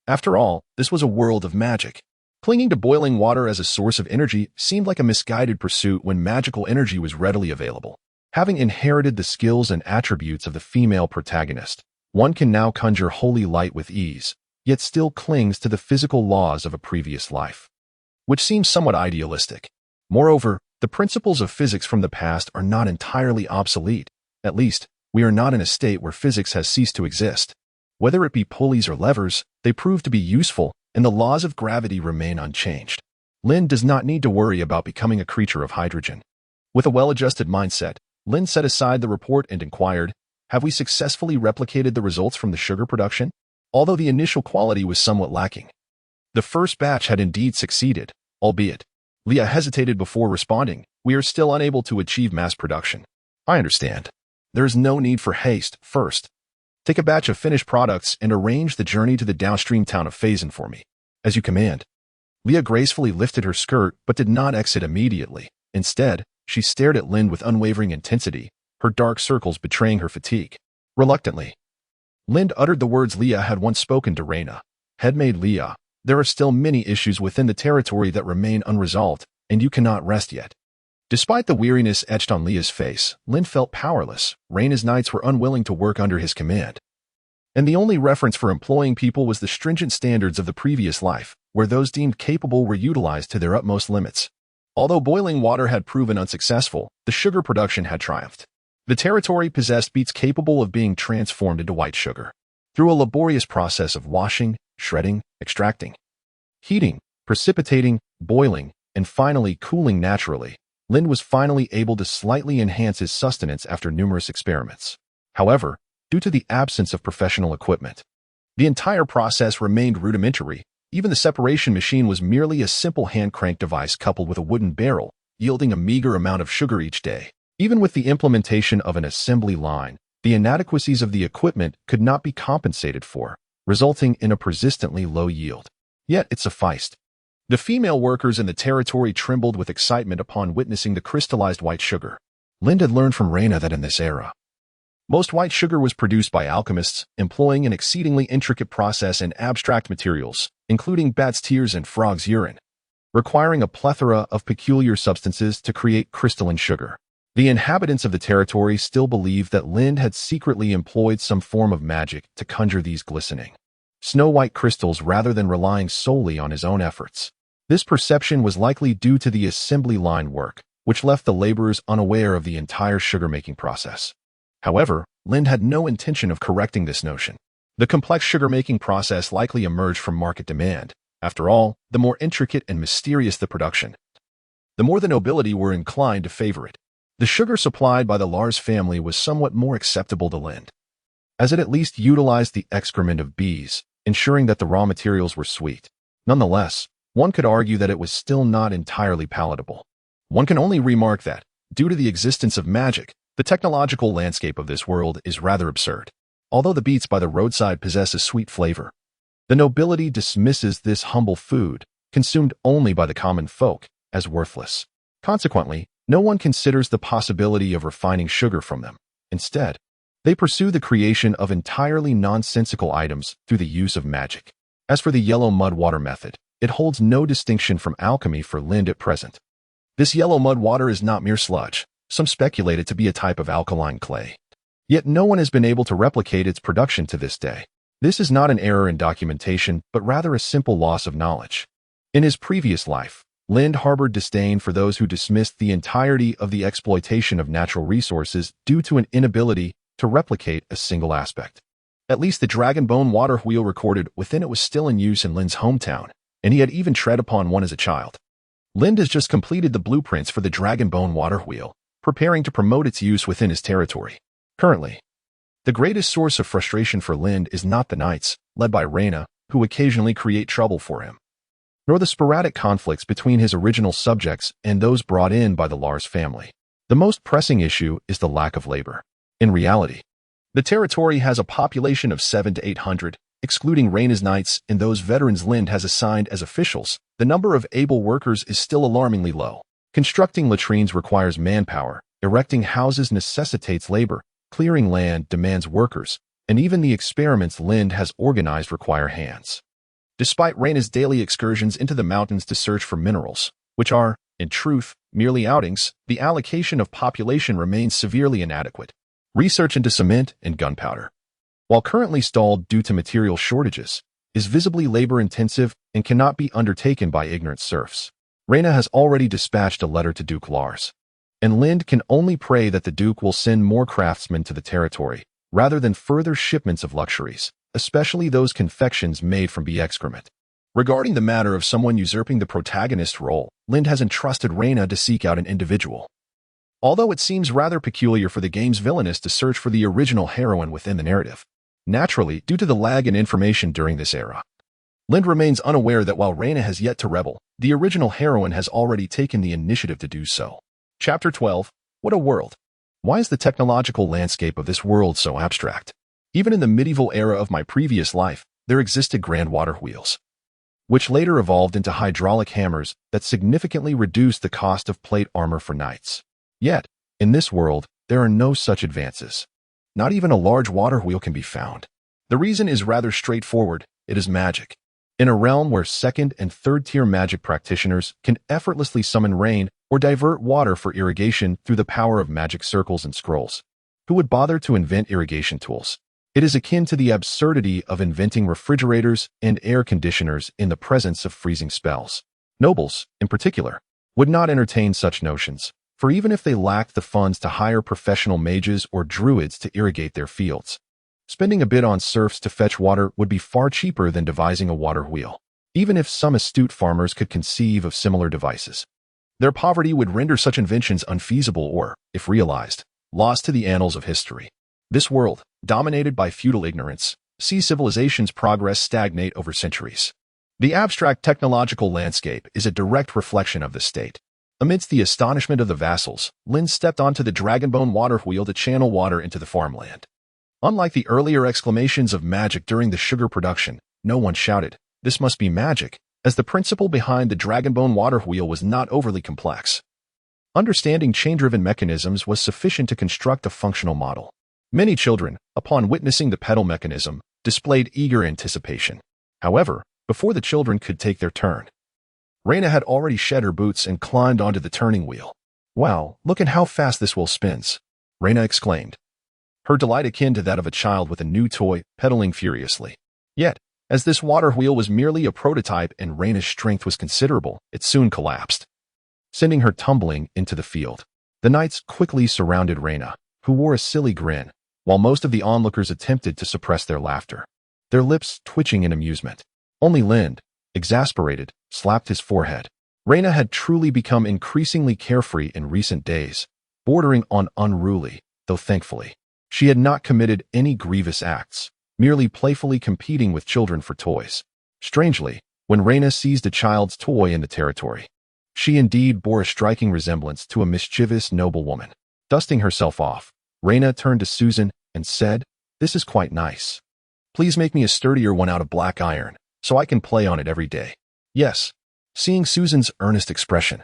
After all, this was a world of magic. Clinging to boiling water as a source of energy seemed like a misguided pursuit when magical energy was readily available. Having inherited the skills and attributes of the female protagonist, one can now conjure holy light with ease, yet still clings to the physical laws of a previous life, which seems somewhat idealistic. Moreover, the principles of physics from the past are not entirely obsolete. At least, we are not in a state where physics has ceased to exist. Whether it be pulleys or levers, they prove to be useful, and the laws of gravity remain unchanged. Lind does not need to worry about becoming a creature of hydrogen. With a well-adjusted mindset, Lind set aside the report and inquired, "Have we successfully replicated the results from the sugar production?" Although the initial quality was somewhat lacking, the first batch had indeed succeeded, albeit. Leah hesitated before responding, "We are still unable to achieve mass production." "I understand. There is no need for haste. First, take a batch of finished products and arrange the journey to the downstream town of Fazen for me. As you command." Leah gracefully lifted her skirt but did not exit immediately. Instead, she stared at Lind with unwavering intensity, her dark circles betraying her fatigue. Reluctantly, Lind uttered the words Leah had once spoken to Reyna. "Headmaid Leah, there are still many issues within the territory that remain unresolved, and you cannot rest yet." Despite the weariness etched on Leah's face, Lind felt powerless. Reyna's knights were unwilling to work under his command, and the only reference for employing people was the stringent standards of the previous life, where those deemed capable were utilized to their utmost limits. Although boiling water had proven unsuccessful, the sugar production had triumphed. The territory possessed beets capable of being transformed into white sugar. Through a laborious process of washing, shredding, extracting, heating, precipitating, boiling, and finally cooling naturally, Lind was finally able to slightly enhance his sustenance after numerous experiments. However, due to the absence of professional equipment, the entire process remained rudimentary. Even the separation machine was merely a simple hand-crank device coupled with a wooden barrel, yielding a meager amount of sugar each day. Even with the implementation of an assembly line, the inadequacies of the equipment could not be compensated for, resulting in a persistently low yield. Yet it sufficed. The female workers in the territory trembled with excitement upon witnessing the crystallized white sugar. Lind had learned from Reyna that in this era, most white sugar was produced by alchemists, employing an exceedingly intricate process and abstract materials, including bats' tears and frogs' urine, requiring a plethora of peculiar substances to create crystalline sugar. The inhabitants of the territory still believed that Lind had secretly employed some form of magic to conjure these glistening, snow-white crystals rather than relying solely on his own efforts. This perception was likely due to the assembly line work, which left the laborers unaware of the entire sugar-making process. However, Lind had no intention of correcting this notion. The complex sugar-making process likely emerged from market demand. After all, the more intricate and mysterious the production, the more the nobility were inclined to favor it. The sugar supplied by the Lars family was somewhat more acceptable to Lind, as it at least utilized the excrement of bees, ensuring that the raw materials were sweet. Nonetheless, one could argue that it was still not entirely palatable. One can only remark that, due to the existence of magic, the technological landscape of this world is rather absurd. Although the beets by the roadside possess a sweet flavor, the nobility dismisses this humble food, consumed only by the common folk, as worthless. Consequently, no one considers the possibility of refining sugar from them. Instead, they pursue the creation of entirely nonsensical items through the use of magic. As for the yellow mud water method, it holds no distinction from alchemy for Lind at present. This yellow mud water is not mere sludge. Some speculate it to be a type of alkaline clay. Yet no one has been able to replicate its production to this day. This is not an error in documentation, but rather a simple loss of knowledge. In his previous life, Lind harbored disdain for those who dismissed the entirety of the exploitation of natural resources due to an inability to replicate a single aspect. At least the dragonbone water wheel recorded within it was still in use in Lind's hometown, and he had even tread upon one as a child. Lind has just completed the blueprints for the dragonbone water wheel, preparing to promote its use within his territory. Currently, the greatest source of frustration for Lind is not the knights, led by Reyna, who occasionally create trouble for him, nor the sporadic conflicts between his original subjects and those brought in by the Lars family. The most pressing issue is the lack of labor. In reality, the territory has a population of 700 to 800, excluding Reyna's knights and those veterans Lind has assigned as officials. The number of able workers is still alarmingly low. Constructing latrines requires manpower, erecting houses necessitates labor, clearing land demands workers, and even the experiments Lind has organized require hands. Despite Reyna's daily excursions into the mountains to search for minerals, which are, in truth, merely outings, the allocation of population remains severely inadequate. Research into cement and gunpowder, while currently stalled due to material shortages, is visibly labor-intensive and cannot be undertaken by ignorant serfs. Reyna has already dispatched a letter to Duke Lars, and Lind can only pray that the Duke will send more craftsmen to the territory, rather than further shipments of luxuries, especially those confections made from bee excrement. Regarding the matter of someone usurping the protagonist role, Lind has entrusted Reyna to seek out an individual. Although it seems rather peculiar for the game's villainess to search for the original heroine within the narrative, naturally, due to the lag in information during this era, Lind remains unaware that while Reyna has yet to rebel, the original heroine has already taken the initiative to do so. Chapter 12. What a world. Why is the technological landscape of this world so abstract? Even in the medieval era of my previous life, there existed grand water wheels, which later evolved into hydraulic hammers that significantly reduced the cost of plate armor for knights. Yet, in this world, there are no such advances. Not even a large water wheel can be found. The reason is rather straightforward. It is magic. In a realm where second and third tier magic practitioners can effortlessly summon rain or divert water for irrigation through the power of magic circles and scrolls, who would bother to invent irrigation tools? It is akin to the absurdity of inventing refrigerators and air conditioners in the presence of freezing spells. Nobles, in particular, would not entertain such notions, for even if they lacked the funds to hire professional mages or druids to irrigate their fields, spending a bit on serfs to fetch water would be far cheaper than devising a water wheel. Even if some astute farmers could conceive of similar devices, their poverty would render such inventions unfeasible or, if realized, lost to the annals of history. This world, dominated by feudal ignorance, sees civilization's progress stagnate over centuries. The abstract technological landscape is a direct reflection of the state. Amidst the astonishment of the vassals, Lind stepped onto the dragonbone water wheel to channel water into the farmland. Unlike the earlier exclamations of magic during the sugar production, no one shouted, "This must be magic," as the principle behind the dragonbone water wheel was not overly complex. Understanding chain-driven mechanisms was sufficient to construct a functional model. Many children, upon witnessing the pedal mechanism, displayed eager anticipation. However, before the children could take their turn, Reyna had already shed her boots and climbed onto the turning wheel. "Wow, look at how fast this wheel spins," Reyna exclaimed, her delight akin to that of a child with a new toy, pedaling furiously. Yet, as this water wheel was merely a prototype and Reyna's strength was considerable, it soon collapsed, sending her tumbling into the field. The knights quickly surrounded Reyna, who wore a silly grin, while most of the onlookers attempted to suppress their laughter. their lips twitching in amusement. Only Lind, exasperated, slapped his forehead. Reyna had truly become increasingly carefree in recent days, bordering on unruly, though thankfully, she had not committed any grievous acts, merely playfully competing with children for toys. Strangely, when Reyna seized a child's toy in the territory, she indeed bore a striking resemblance to a mischievous noblewoman. Dusting herself off, Reyna turned to Susan and said, "This is quite nice. Please make me a sturdier one out of black iron, so I can play on it every day." "Yes." Seeing Susan's earnest expression,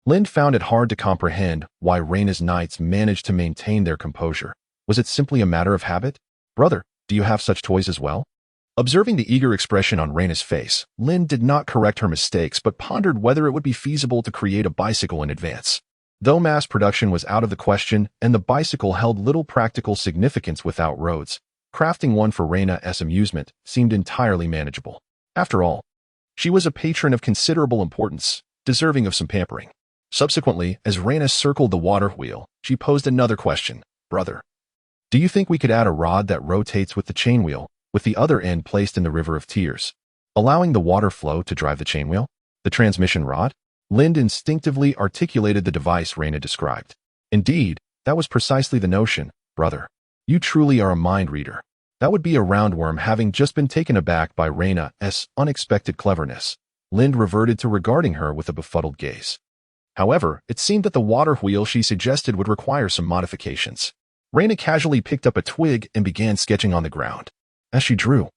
Lind found it hard to comprehend why Reyna's knights managed to maintain their composure. Was it simply a matter of habit? "Brother, do you have such toys as well?" Observing the eager expression on Reyna's face, Lind did not correct her mistakes but pondered whether it would be feasible to create a bicycle in advance. Though mass production was out of the question and the bicycle held little practical significance without roads, crafting one for Reyna's amusement seemed entirely manageable. After all, she was a patron of considerable importance, deserving of some pampering. Subsequently, as Reyna circled the water wheel, she posed another question. "Brother, do you think we could add a rod that rotates with the chain wheel, with the other end placed in the river of tears, allowing the water flow to drive the chain wheel? The transmission rod?" Lind instinctively articulated the device Reyna described. "Indeed, that was precisely the notion, brother. You truly are a mind reader." That would be a roundworm. Having just been taken aback by Reyna's unexpected cleverness, Lind reverted to regarding her with a befuddled gaze. However, it seemed that the water wheel she suggested would require some modifications. Reyna casually picked up a twig and began sketching on the ground. As she drew,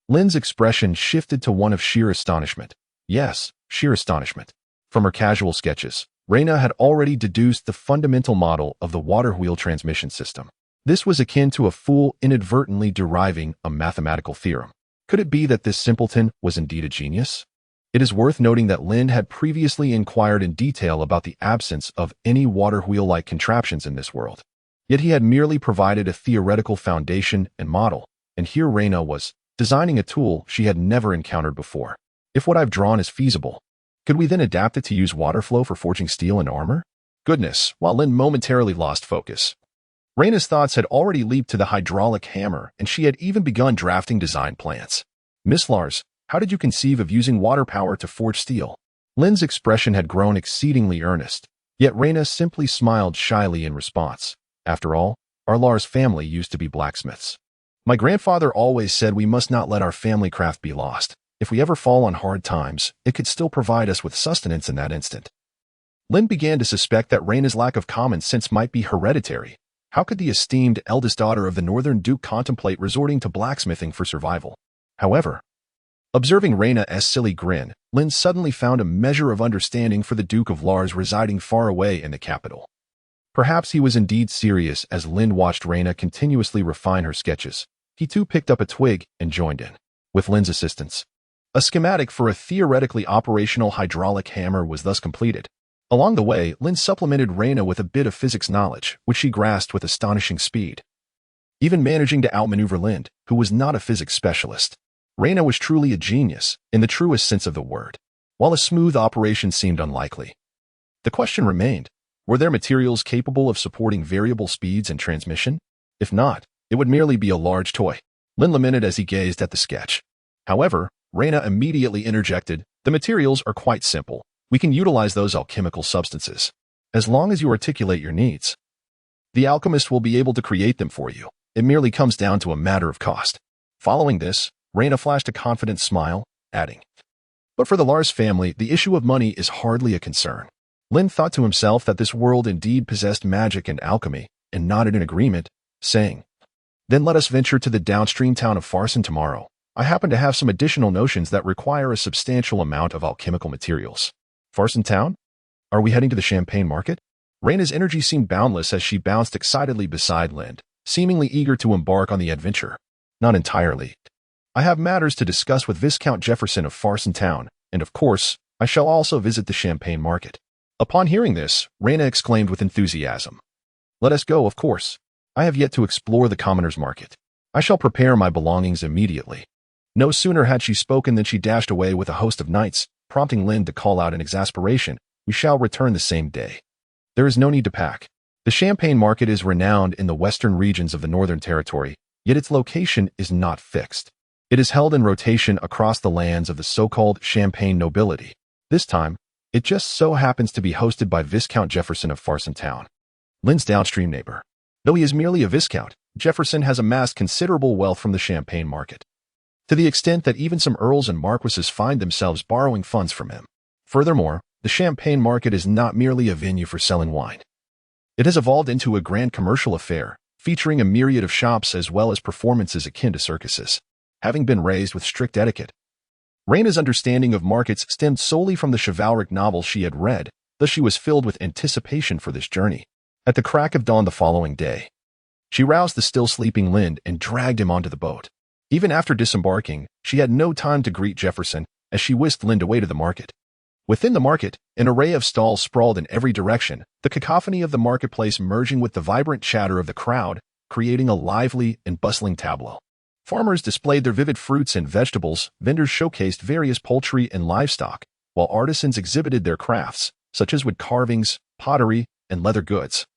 Lind's expression shifted to one of sheer astonishment. Yes, sheer astonishment. From her casual sketches, Reyna had already deduced the fundamental model of the water wheel transmission system. This was akin to a fool inadvertently deriving a mathematical theorem. Could it be that this simpleton was indeed a genius? It is worth noting that Lind had previously inquired in detail about the absence of any water wheel-like contraptions in this world. Yet he had merely provided a theoretical foundation and model, and here Reyna was designing a tool she had never encountered before. If what I've drawn is feasible, could we then adapt it to use water flow for forging steel and armor? Goodness, while Lind momentarily lost focus, Reyna's thoughts had already leaped to the hydraulic hammer, and she had even begun drafting design plans. "Miss Lars, how did you conceive of using water power to forge steel?" Lind's expression had grown exceedingly earnest, yet Reyna simply smiled shyly in response. "After all, our Lars family used to be blacksmiths. My grandfather always said we must not let our family craft be lost. If we ever fall on hard times, it could still provide us with sustenance in that instant." Lind began to suspect that Reyna's lack of common sense might be hereditary. How could the esteemed eldest daughter of the Northern Duke contemplate resorting to blacksmithing for survival? However, observing Reyna's silly grin, Lind suddenly found a measure of understanding for the Duke of Lars residing far away in the capital. Perhaps he was indeed serious. As Lind watched Reyna continuously refine her sketches, he too picked up a twig and joined in. With Lind's assistance, a schematic for a theoretically operational hydraulic hammer was thus completed. Along the way, Lind supplemented Reyna with a bit of physics knowledge, which she grasped with astonishing speed, even managing to outmaneuver Lind, who was not a physics specialist. Reyna was truly a genius, in the truest sense of the word. While a smooth operation seemed unlikely, the question remained, were there materials capable of supporting variable speeds and transmission? If not, it would merely be a large toy. Lind lamented as he gazed at the sketch. However, Reyna immediately interjected, "The materials are quite simple. We can utilize those alchemical substances. As long as you articulate your needs, the alchemist will be able to create them for you. It merely comes down to a matter of cost." Following this, Reyna flashed a confident smile, adding, "But for the Lars family, the issue of money is hardly a concern." Lind thought to himself that this world indeed possessed magic and alchemy, and nodded in agreement, saying, "Then let us venture to the downstream town of Farson tomorrow. I happen to have some additional notions that require a substantial amount of alchemical materials." "Farson town? Are we heading to the champagne market?" Reyna's energy seemed boundless as she bounced excitedly beside Lind, seemingly eager to embark on the adventure. "Not entirely. I have matters to discuss with Viscount Jefferson of Farson town, and of course, I shall also visit the champagne market." Upon hearing this, Reyna exclaimed with enthusiasm, "Let us go, of course. I have yet to explore the commoner's market. I shall prepare my belongings immediately." No sooner had she spoken than she dashed away with a host of knights, prompting Lind to call out in exasperation, "We shall return the same day. There is no need to pack." The champagne market is renowned in the western regions of the Northern Territory, yet its location is not fixed. It is held in rotation across the lands of the so-called Champagne nobility. This time, it just so happens to be hosted by Viscount Jefferson of Farson, Lynn's downstream neighbor. Though he is merely a viscount, Jefferson has amassed considerable wealth from the champagne market, to the extent that even some earls and marquises find themselves borrowing funds from him. Furthermore, the champagne market is not merely a venue for selling wine. It has evolved into a grand commercial affair, featuring a myriad of shops as well as performances akin to circuses. Having been raised with strict etiquette, Raina's understanding of markets stemmed solely from the chivalric novels she had read, thus she was filled with anticipation for this journey. At the crack of dawn the following day, she roused the still sleeping Lind and dragged him onto the boat. Even after disembarking, she had no time to greet Jefferson as she whisked Lind away to the market. Within the market, an array of stalls sprawled in every direction, the cacophony of the marketplace merging with the vibrant chatter of the crowd, creating a lively and bustling tableau. Farmers displayed their vivid fruits and vegetables, vendors showcased various poultry and livestock, while artisans exhibited their crafts, such as wood carvings, pottery, and leather goods,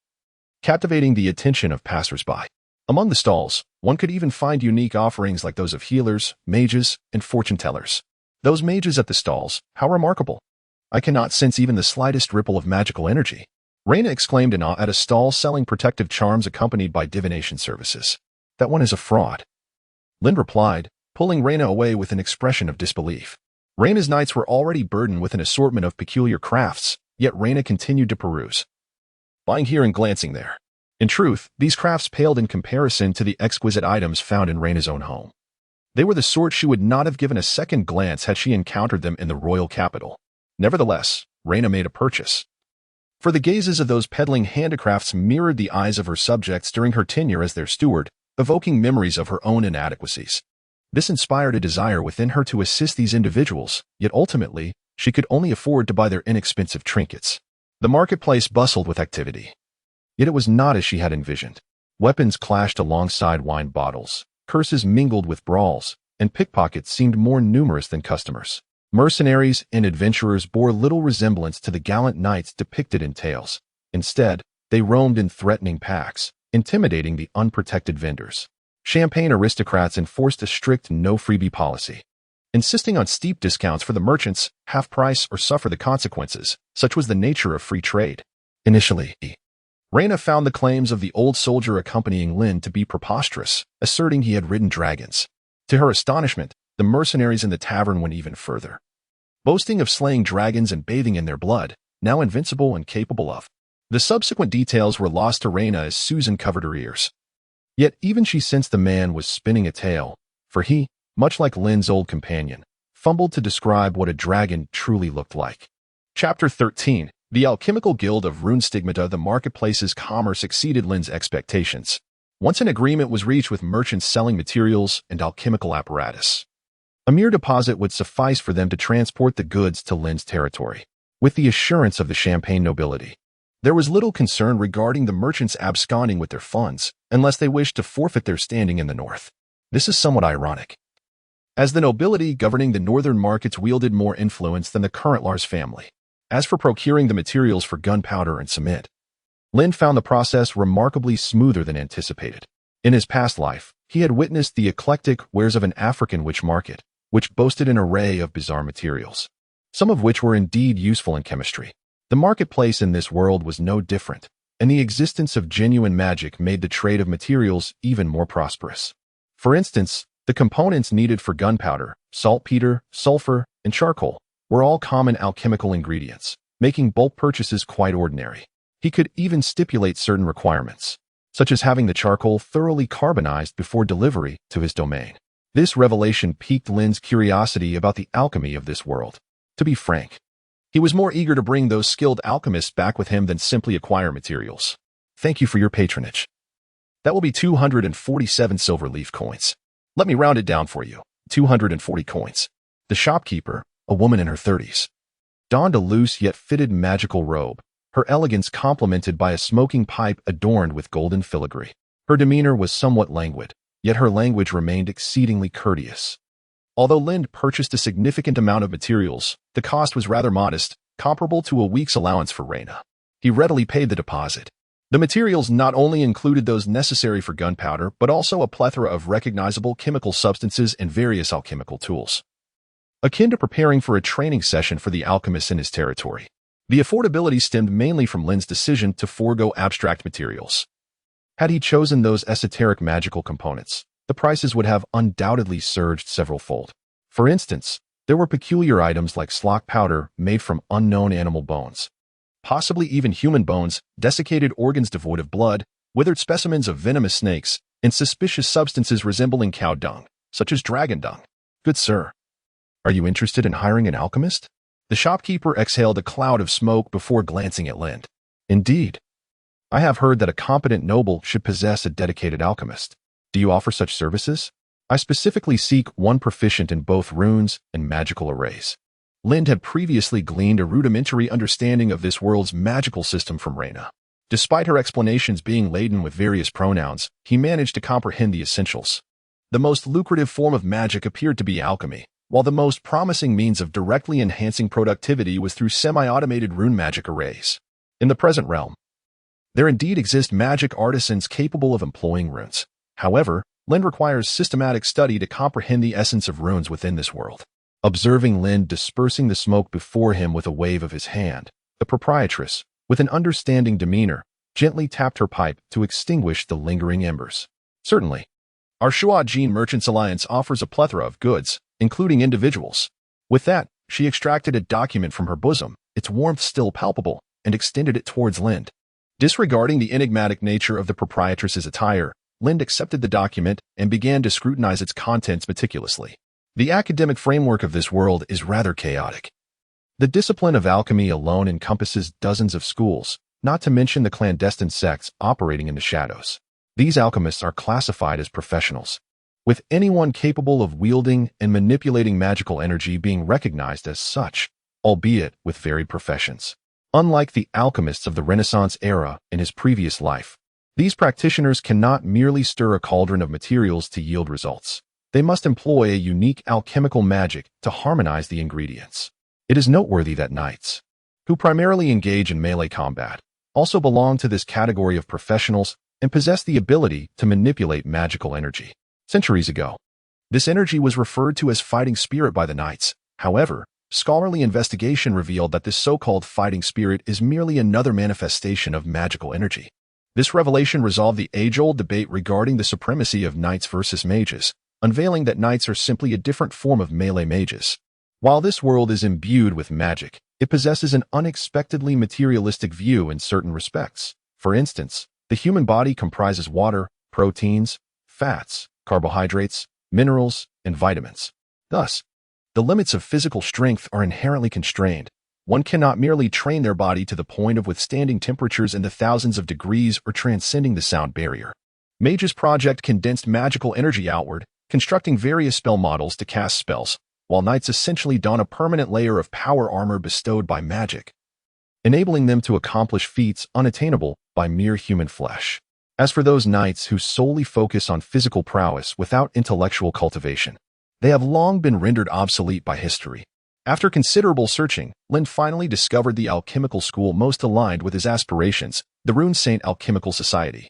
captivating the attention of passers-by. Among the stalls, one could even find unique offerings like those of healers, mages, and fortune-tellers. Those mages at the stalls, how remarkable! I cannot sense even the slightest ripple of magical energy. Raina exclaimed in awe at a stall selling protective charms accompanied by divination services. That one is a fraud. Lind replied, pulling Raina away with an expression of disbelief. Raina's knights were already burdened with an assortment of peculiar crafts, yet Raina continued to peruse, buying here and glancing there. In truth, these crafts paled in comparison to the exquisite items found in Raina's own home. They were the sort she would not have given a second glance had she encountered them in the royal capital. Nevertheless, Raina made a purchase. For the gazes of those peddling handicrafts mirrored the eyes of her subjects during her tenure as their steward, evoking memories of her own inadequacies. This inspired a desire within her to assist these individuals, yet ultimately, she could only afford to buy their inexpensive trinkets. The marketplace bustled with activity. Yet it was not as she had envisioned. Weapons clashed alongside wine bottles, curses mingled with brawls, and pickpockets seemed more numerous than customers. Mercenaries and adventurers bore little resemblance to the gallant knights depicted in tales. Instead, they roamed in threatening packs, intimidating the unprotected vendors. Champagne aristocrats enforced a strict no-freebie policy, insisting on steep discounts for the merchants, half price or suffer the consequences. Such was the nature of free trade. Initially, Raina found the claims of the old soldier accompanying Lin to be preposterous, asserting he had ridden dragons. To her astonishment, the mercenaries in the tavern went even further, boasting of slaying dragons and bathing in their blood, now invincible and capable of. The subsequent details were lost to Raina as Susan covered her ears. Yet even she sensed the man was spinning a tale, for he, much like Lin's old companion, fumbled to describe what a dragon truly looked like. Chapter 13. The Alchemical Guild of Runestigmata. The marketplace's commerce exceeded Lin's expectations. Once an agreement was reached with merchants selling materials and alchemical apparatus, a mere deposit would suffice for them to transport the goods to Lin's territory. With the assurance of the Champagne nobility, there was little concern regarding the merchants absconding with their funds, unless they wished to forfeit their standing in the north. This is somewhat ironic, as the nobility governing the northern markets wielded more influence than the current Lars family. As for procuring the materials for gunpowder and cement, Lin found the process remarkably smoother than anticipated. In his past life, he had witnessed the eclectic wares of an African witch market, which boasted an array of bizarre materials, some of which were indeed useful in chemistry. The marketplace in this world was no different, and the existence of genuine magic made the trade of materials even more prosperous. For instance, the components needed for gunpowder, saltpeter, sulfur, and charcoal were all common alchemical ingredients, making bulk purchases quite ordinary. He could even stipulate certain requirements, such as having the charcoal thoroughly carbonized before delivery to his domain. This revelation piqued Lin's curiosity about the alchemy of this world. To be frank, he was more eager to bring those skilled alchemists back with him than simply acquire materials. Thank you for your patronage. That will be 247 silver leaf coins. Let me round it down for you. 240 coins. The shopkeeper, a woman in her 30s, donned a loose yet fitted magical robe, her elegance complemented by a smoking pipe adorned with golden filigree. Her demeanor was somewhat languid, yet her language remained exceedingly courteous. Although Lind purchased a significant amount of materials, the cost was rather modest, comparable to a week's allowance for Raina. He readily paid the deposit, The materials not only included those necessary for gunpowder, but also a plethora of recognizable chemical substances and various alchemical tools. Akin to preparing for a training session for the alchemist in his territory. The affordability stemmed mainly from Lin's decision to forego abstract materials. Had he chosen those esoteric magical components, the prices would have undoubtedly surged several-fold. For instance, there were peculiar items like slock powder made from unknown animal bones, possibly even human bones, desiccated organs devoid of blood, withered specimens of venomous snakes, and suspicious substances resembling cow dung, such as dragon dung. Good sir, are you interested in hiring an alchemist? The shopkeeper exhaled a cloud of smoke before glancing at Lind. Indeed. I have heard that a competent noble should possess a dedicated alchemist. Do you offer such services? I specifically seek one proficient in both runes and magical arrays. Lind had previously gleaned a rudimentary understanding of this world's magical system from Reyna. Despite her explanations being laden with various pronouns, he managed to comprehend the essentials. The most lucrative form of magic appeared to be alchemy, while the most promising means of directly enhancing productivity was through semi-automated rune magic arrays. In the present realm, there indeed exist magic artisans capable of employing runes. However, Lind requires systematic study to comprehend the essence of runes within this world. Observing Lind dispersing the smoke before him with a wave of his hand, the proprietress, with an understanding demeanor, gently tapped her pipe to extinguish the lingering embers. Certainly. Our Shuajin Merchants Alliance offers a plethora of goods, including individuals. With that, she extracted a document from her bosom, its warmth still palpable, and extended it towards Lind. Disregarding the enigmatic nature of the proprietress's attire, Lind accepted the document and began to scrutinize its contents meticulously. The academic framework of this world is rather chaotic. The discipline of alchemy alone encompasses dozens of schools, not to mention the clandestine sects operating in the shadows. These alchemists are classified as professionals, with anyone capable of wielding and manipulating magical energy being recognized as such, albeit with varied professions. Unlike the alchemists of the Renaissance era in his previous life, these practitioners cannot merely stir a cauldron of materials to yield results. They must employ a unique alchemical magic to harmonize the ingredients. It is noteworthy that knights, who primarily engage in melee combat, also belong to this category of professionals and possess the ability to manipulate magical energy. Centuries ago, this energy was referred to as fighting spirit by the knights. However, scholarly investigation revealed that this so-called fighting spirit is merely another manifestation of magical energy. This revelation resolved the age-old debate regarding the supremacy of knights versus mages, unveiling that knights are simply a different form of melee mages. While this world is imbued with magic, it possesses an unexpectedly materialistic view in certain respects. For instance, the human body comprises water, proteins, fats, carbohydrates, minerals, and vitamins. Thus, the limits of physical strength are inherently constrained. One cannot merely train their body to the point of withstanding temperatures in the thousands of degrees or transcending the sound barrier. Mages project condensed magical energy outward, constructing various spell models to cast spells, while knights essentially don a permanent layer of power armor bestowed by magic, enabling them to accomplish feats unattainable by mere human flesh. As for those knights who solely focus on physical prowess without intellectual cultivation, they have long been rendered obsolete by history. After considerable searching, Lind finally discovered the alchemical school most aligned with his aspirations, the Rune Saint Alchemical Society.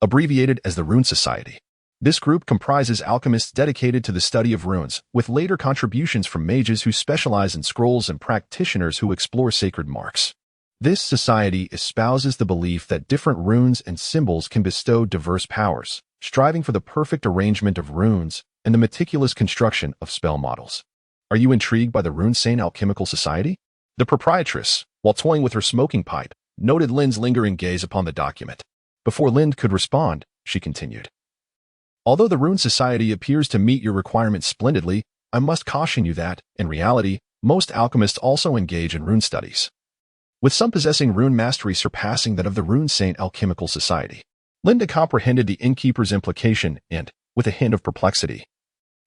Abbreviated as the Rune Society. This group comprises alchemists dedicated to the study of runes, with later contributions from mages who specialize in scrolls and practitioners who explore sacred marks. This society espouses the belief that different runes and symbols can bestow diverse powers, striving for the perfect arrangement of runes and the meticulous construction of spell models. Are you intrigued by the Rune Saint Alchemical Society? The proprietress, while toying with her smoking pipe, noted Lind's lingering gaze upon the document. Before Lind could respond, she continued. Although the Rune Society appears to meet your requirements splendidly, I must caution you that, in reality, most alchemists also engage in rune studies, with some possessing rune mastery surpassing that of the Rune Saint Alchemical Society. Linda comprehended the innkeeper's implication and, with a hint of perplexity,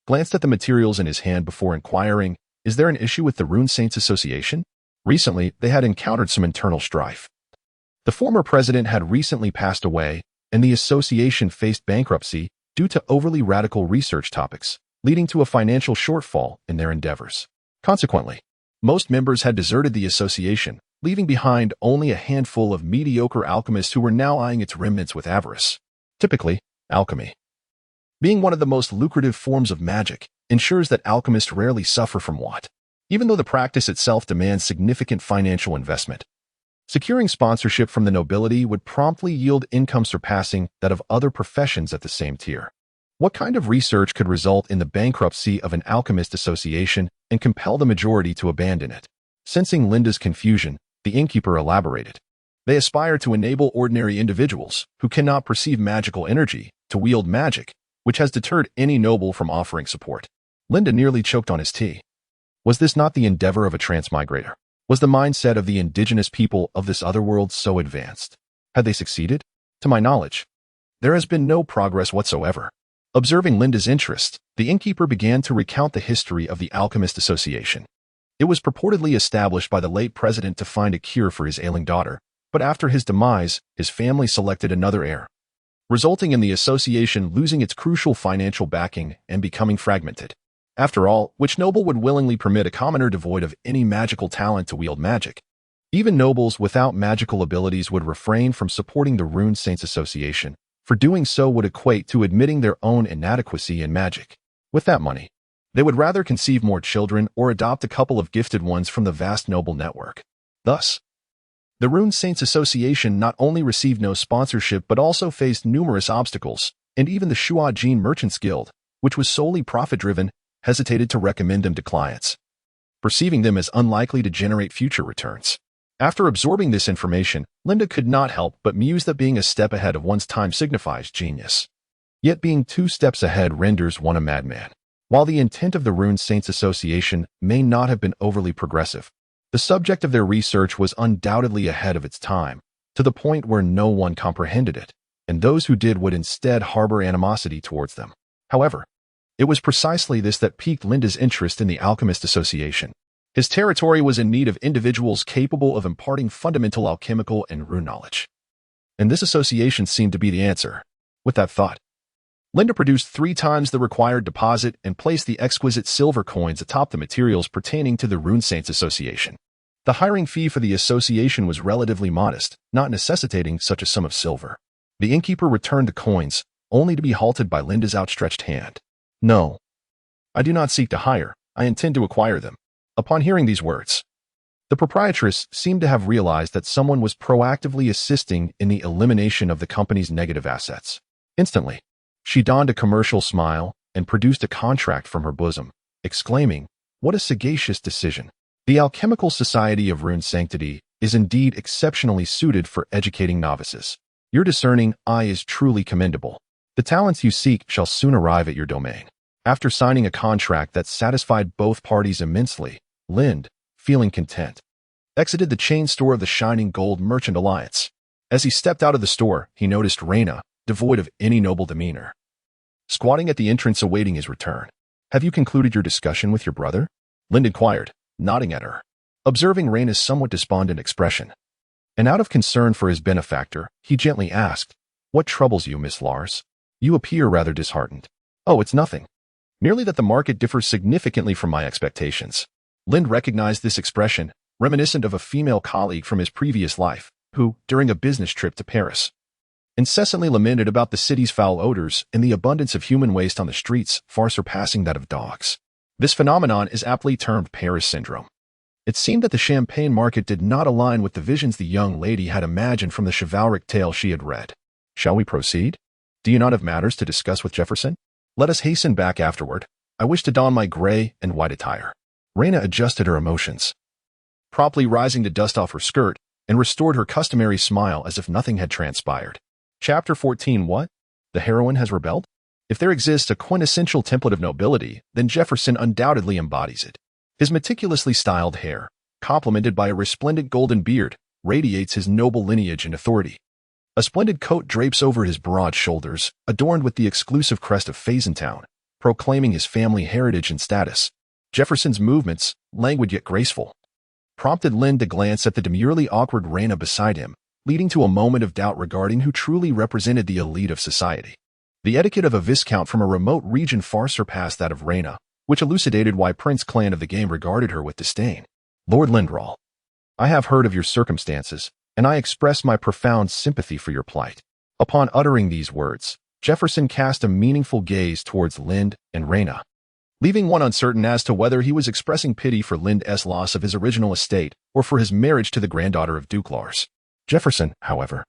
glanced at the materials in his hand before inquiring, is there an issue with the Rune Saints Association? Recently, they had encountered some internal strife. The former president had recently passed away, and the association faced bankruptcy due to overly radical research topics, leading to a financial shortfall in their endeavors. Consequently, most members had deserted the association, leaving behind only a handful of mediocre alchemists who were now eyeing its remnants with avarice. Typically, alchemy, being one of the most lucrative forms of magic, ensures that alchemists rarely suffer from want, even though the practice itself demands significant financial investment. Securing sponsorship from the nobility would promptly yield income surpassing that of other professions at the same tier. What kind of research could result in the bankruptcy of an alchemist association and compel the majority to abandon it? Sensing Linda's confusion, the innkeeper elaborated. They aspire to enable ordinary individuals who cannot perceive magical energy to wield magic, which has deterred any noble from offering support. Linda nearly choked on his tea. Was this not the endeavor of a transmigrator? Was the mindset of the indigenous people of this other world so advanced? Had they succeeded? To my knowledge, there has been no progress whatsoever. Observing Linda's interest, the innkeeper began to recount the history of the Alchemist Association. It was purportedly established by the late president to find a cure for his ailing daughter, but after his demise, his family selected another heir, resulting in the association losing its crucial financial backing and becoming fragmented. After all, which noble would willingly permit a commoner devoid of any magical talent to wield magic? Even nobles without magical abilities would refrain from supporting the Rune Saints Association, for doing so would equate to admitting their own inadequacy in magic. With that money, they would rather conceive more children or adopt a couple of gifted ones from the vast noble network. Thus, the Rune Saints Association not only received no sponsorship but also faced numerous obstacles, and even the Shuajin Merchants Guild, which was solely profit-driven, hesitated to recommend them to clients, perceiving them as unlikely to generate future returns. After absorbing this information, Linda could not help but muse that being a step ahead of one's time signifies genius. Yet being 2 steps ahead renders one a madman. While the intent of the Rune Saints Association may not have been overly progressive, the subject of their research was undoubtedly ahead of its time, to the point where no one comprehended it, and those who did would instead harbor animosity towards them. However, it was precisely this that piqued Linda's interest in the Alchemist Association. His territory was in need of individuals capable of imparting fundamental alchemical and rune knowledge. And this association seemed to be the answer. With that thought, Linda produced 3 times the required deposit and placed the exquisite silver coins atop the materials pertaining to the Rune Saints Association. The hiring fee for the association was relatively modest, not necessitating such a sum of silver. The innkeeper returned the coins, only to be halted by Linda's outstretched hand. No, I do not seek to hire, I intend to acquire them. Upon hearing these words, the proprietress seemed to have realized that someone was proactively assisting in the elimination of the company's negative assets. Instantly, she donned a commercial smile and produced a contract from her bosom, exclaiming, "What a sagacious decision! The Alchemical Society of Rune Sanctity is indeed exceptionally suited for educating novices. Your discerning eye is truly commendable. The talents you seek shall soon arrive at your domain." After signing a contract that satisfied both parties immensely, Lind, feeling content, exited the chain store of the Shining Gold Merchant Alliance. As he stepped out of the store, he noticed Reyna, devoid of any noble demeanor, squatting at the entrance awaiting his return. "Have you concluded your discussion with your brother?" Lind inquired, nodding at her, observing Reyna's somewhat despondent expression. And out of concern for his benefactor, he gently asked, "What troubles you, Miss Lars? You appear rather disheartened." "Oh, it's nothing. Merely that the market differs significantly from my expectations." Lind recognized this expression, reminiscent of a female colleague from his previous life, who, during a business trip to Paris, incessantly lamented about the city's foul odors and the abundance of human waste on the streets, far surpassing that of dogs. This phenomenon is aptly termed Paris syndrome. It seemed that the champagne market did not align with the visions the young lady had imagined from the chivalric tale she had read. "Shall we proceed? Do you not have matters to discuss with Jefferson? Let us hasten back afterward. I wish to don my gray and white attire." Reyna adjusted her emotions, promptly rising to dust off her skirt, and restored her customary smile as if nothing had transpired. Chapter 14. What? The heroine has rebelled? If there exists a quintessential template of nobility, then Jefferson undoubtedly embodies it. His meticulously styled hair, complemented by a resplendent golden beard, radiates his noble lineage and authority. A splendid coat drapes over his broad shoulders, adorned with the exclusive crest of Fazentown, proclaiming his family heritage and status. Jefferson's movements, languid yet graceful, prompted Lind to glance at the demurely awkward Reyna beside him, leading to a moment of doubt regarding who truly represented the elite of society. The etiquette of a viscount from a remote region far surpassed that of Reyna, which elucidated why Prince Clan of the game regarded her with disdain. "Lord Lindral, I have heard of your circumstances, and I express my profound sympathy for your plight." Upon uttering these words, Jefferson cast a meaningful gaze towards Lind and Reyna, leaving one uncertain as to whether he was expressing pity for Lind's loss of his original estate or for his marriage to the granddaughter of Duke Lars. Jefferson, however,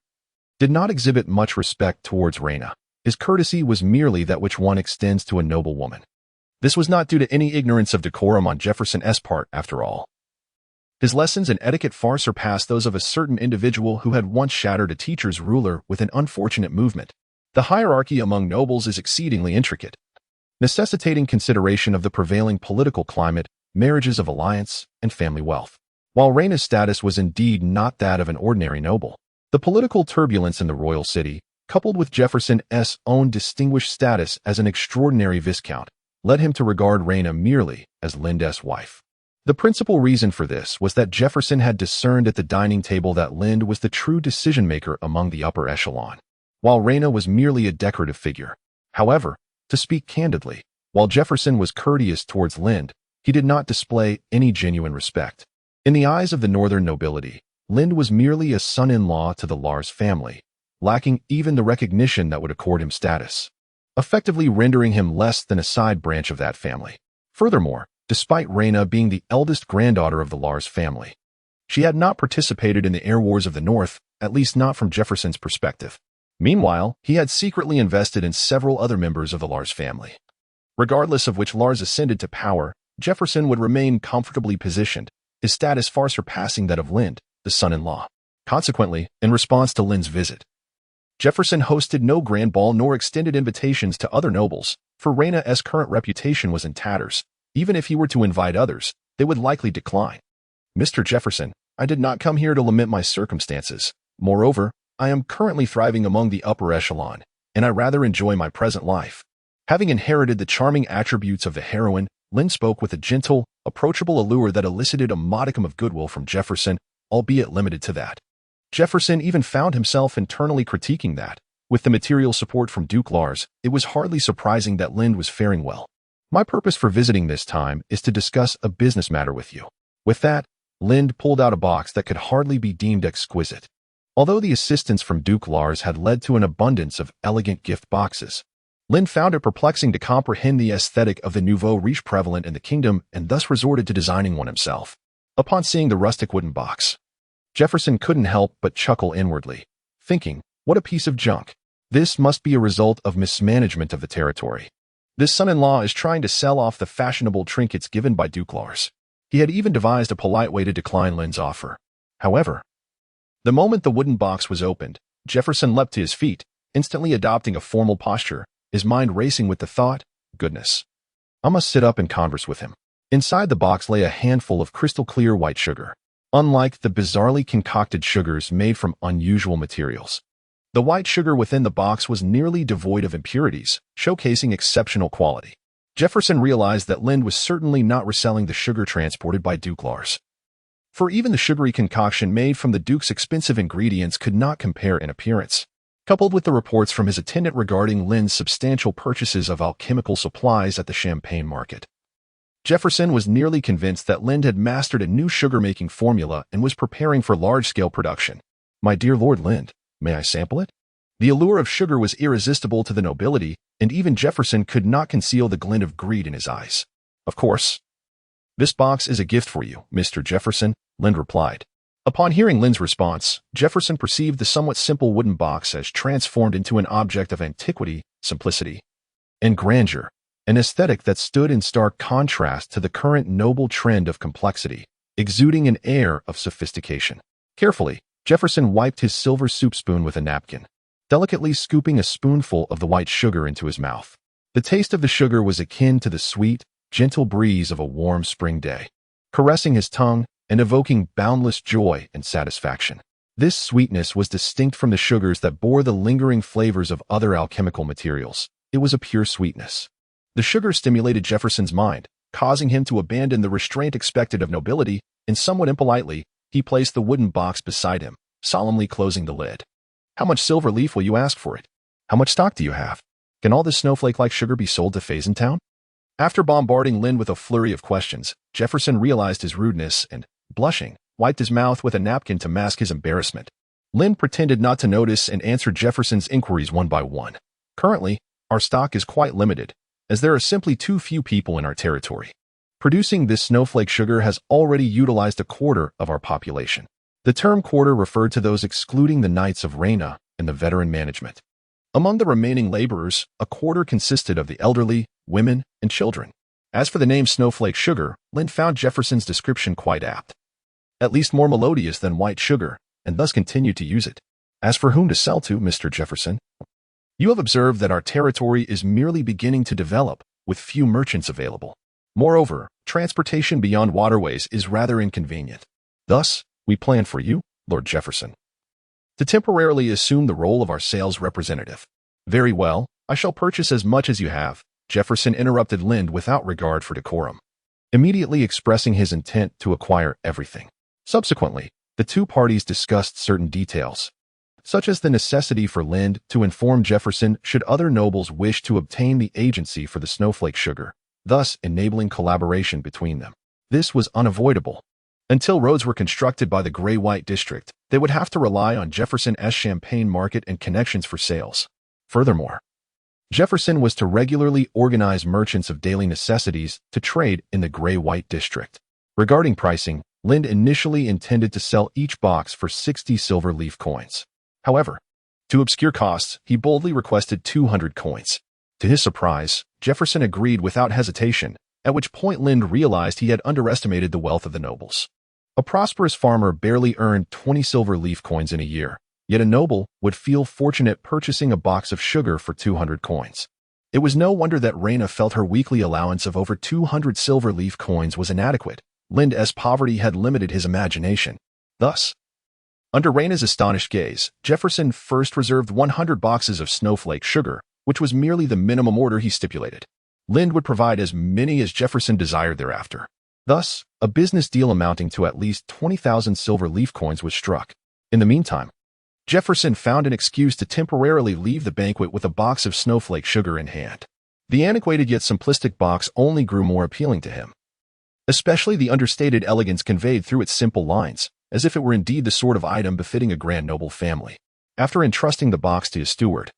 did not exhibit much respect towards Reyna. His courtesy was merely that which one extends to a noble woman. This was not due to any ignorance of decorum on Jefferson's part, after all. His lessons in etiquette far surpassed those of a certain individual who had once shattered a teacher's ruler with an unfortunate movement. The hierarchy among nobles is exceedingly intricate, necessitating consideration of the prevailing political climate, marriages of alliance, and family wealth. While Reyna's status was indeed not that of an ordinary noble, the political turbulence in the royal city, coupled with Jefferson's own distinguished status as an extraordinary viscount, led him to regard Reyna merely as Lind's wife. The principal reason for this was that Jefferson had discerned at the dining table that Lind was the true decision-maker among the upper echelon, while Reyna was merely a decorative figure. However, to speak candidly, while Jefferson was courteous towards Lind, he did not display any genuine respect. In the eyes of the northern nobility, Lind was merely a son-in-law to the Lars family, lacking even the recognition that would accord him status, effectively rendering him less than a side branch of that family. Furthermore, despite Reyna being the eldest granddaughter of the Lars family, she had not participated in the air wars of the North, at least not from Jefferson's perspective. Meanwhile, he had secretly invested in several other members of the Lars family. Regardless of which Lars ascended to power, Jefferson would remain comfortably positioned, his status far surpassing that of Lind, the son-in-law. Consequently, in response to Lind's visit, Jefferson hosted no grand ball nor extended invitations to other nobles, for Reyna's current reputation was in tatters. Even if he were to invite others, they would likely decline. "Mr. Jefferson, I did not come here to lament my circumstances. Moreover, I am currently thriving among the upper echelon, and I rather enjoy my present life." Having inherited the charming attributes of the heroine, Lind spoke with a gentle, approachable allure that elicited a modicum of goodwill from Jefferson, albeit limited to that. Jefferson even found himself internally critiquing that. With the material support from Duke Lars, it was hardly surprising that Lind was faring well. "My purpose for visiting this time is to discuss a business matter with you." With that, Lind pulled out a box that could hardly be deemed exquisite. Although the assistance from Duke Lars had led to an abundance of elegant gift boxes, Lind found it perplexing to comprehend the aesthetic of the nouveau riche prevalent in the kingdom and thus resorted to designing one himself. Upon seeing the rustic wooden box, Jefferson couldn't help but chuckle inwardly, thinking, what a piece of junk. This must be a result of mismanagement of the territory. This son-in-law is trying to sell off the fashionable trinkets given by Duke Lars. He had even devised a polite way to decline Lind's offer. However, the moment the wooden box was opened, Jefferson leapt to his feet, instantly adopting a formal posture, his mind racing with the thought, goodness, I must sit up and converse with him. Inside the box lay a handful of crystal-clear white sugar. Unlike the bizarrely concocted sugars made from unusual materials, the white sugar within the box was nearly devoid of impurities, showcasing exceptional quality. Jefferson realized that Lind was certainly not reselling the sugar transported by Duke Lars, for even the sugary concoction made from the Duke's expensive ingredients could not compare in appearance. Coupled with the reports from his attendant regarding Lind's substantial purchases of alchemical supplies at the champagne market, Jefferson was nearly convinced that Lind had mastered a new sugar-making formula and was preparing for large-scale production. "My dear Lord Lind, may I sample it?" The allure of sugar was irresistible to the nobility, and even Jefferson could not conceal the glint of greed in his eyes. "Of course. This box is a gift for you, Mr. Jefferson," Lind replied. Upon hearing Lind's response, Jefferson perceived the somewhat simple wooden box as transformed into an object of antiquity, simplicity, and grandeur, an aesthetic that stood in stark contrast to the current noble trend of complexity, exuding an air of sophistication. Carefully, Jefferson wiped his silver soup spoon with a napkin, delicately scooping a spoonful of the white sugar into his mouth. The taste of the sugar was akin to the sweet, gentle breeze of a warm spring day, caressing his tongue and evoking boundless joy and satisfaction. This sweetness was distinct from the sugars that bore the lingering flavors of other alchemical materials. It was a pure sweetness. The sugar stimulated Jefferson's mind, causing him to abandon the restraint expected of nobility, and somewhat impolitely, he placed the wooden box beside him, solemnly closing the lid. "How much silver leaf will you ask for it? How much stock do you have? Can all this snowflake-like sugar be sold to Fazentown?" After bombarding Lind with a flurry of questions, Jefferson realized his rudeness and, blushing, wiped his mouth with a napkin to mask his embarrassment. Lind pretended not to notice and answered Jefferson's inquiries one by one. Currently, our stock is quite limited, as there are simply too few people in our territory. Producing this snowflake sugar has already utilized a quarter of our population. The term quarter referred to those excluding the Knights of Reyna and the veteran management. Among the remaining laborers, a quarter consisted of the elderly, women, and children. As for the name snowflake sugar, Lind found Jefferson's description quite apt. At least more melodious than white sugar, and thus continued to use it. As for whom to sell to, Mr. Jefferson, you have observed that our territory is merely beginning to develop, with few merchants available. Moreover, transportation beyond waterways is rather inconvenient. Thus, we plan for you, Lord Jefferson, to temporarily assume the role of our sales representative. Very well, I shall purchase as much as you have, Jefferson interrupted Lind without regard for decorum, immediately expressing his intent to acquire everything. Subsequently, the two parties discussed certain details, such as the necessity for Lind to inform Jefferson should other nobles wish to obtain the agency for the snowflake sugar, thus enabling collaboration between them. This was unavoidable. Until roads were constructed by the Gray-White District, they would have to rely on Jefferson's champagne market and connections for sales. Furthermore, Jefferson was to regularly organize merchants of daily necessities to trade in the Gray-White District. Regarding pricing, Lind initially intended to sell each box for 60 silver leaf coins. However, to obscure costs, he boldly requested 200 coins. To his surprise, Jefferson agreed without hesitation, at which point Lind realized he had underestimated the wealth of the nobles. A prosperous farmer barely earned 20 silver leaf coins in a year, yet a noble would feel fortunate purchasing a box of sugar for 200 coins. It was no wonder that Reyna felt her weekly allowance of over 200 silver leaf coins was inadequate. Lind's poverty had limited his imagination. Thus, under Reyna's astonished gaze, Jefferson first reserved 100 boxes of snowflake sugar, which was merely the minimum order he stipulated. Lind would provide as many as Jefferson desired thereafter. Thus, a business deal amounting to at least 20,000 silver leaf coins was struck. In the meantime, Jefferson found an excuse to temporarily leave the banquet with a box of snowflake sugar in hand. The antiquated yet simplistic box only grew more appealing to him, especially the understated elegance conveyed through its simple lines, as if it were indeed the sort of item befitting a grand noble family. After entrusting the box to his steward,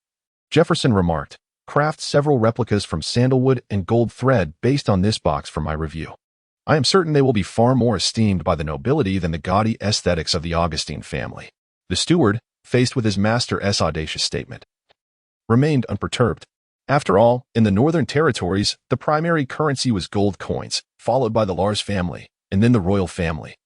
Jefferson remarked, "Craft several replicas from sandalwood and gold thread based on this box for my review. I am certain they will be far more esteemed by the nobility than the gaudy aesthetics of the Augustine family." The steward, faced with his master's audacious statement, remained unperturbed. After all, in the northern territories, the primary currency was gold coins, followed by the Lars family, and then the royal family,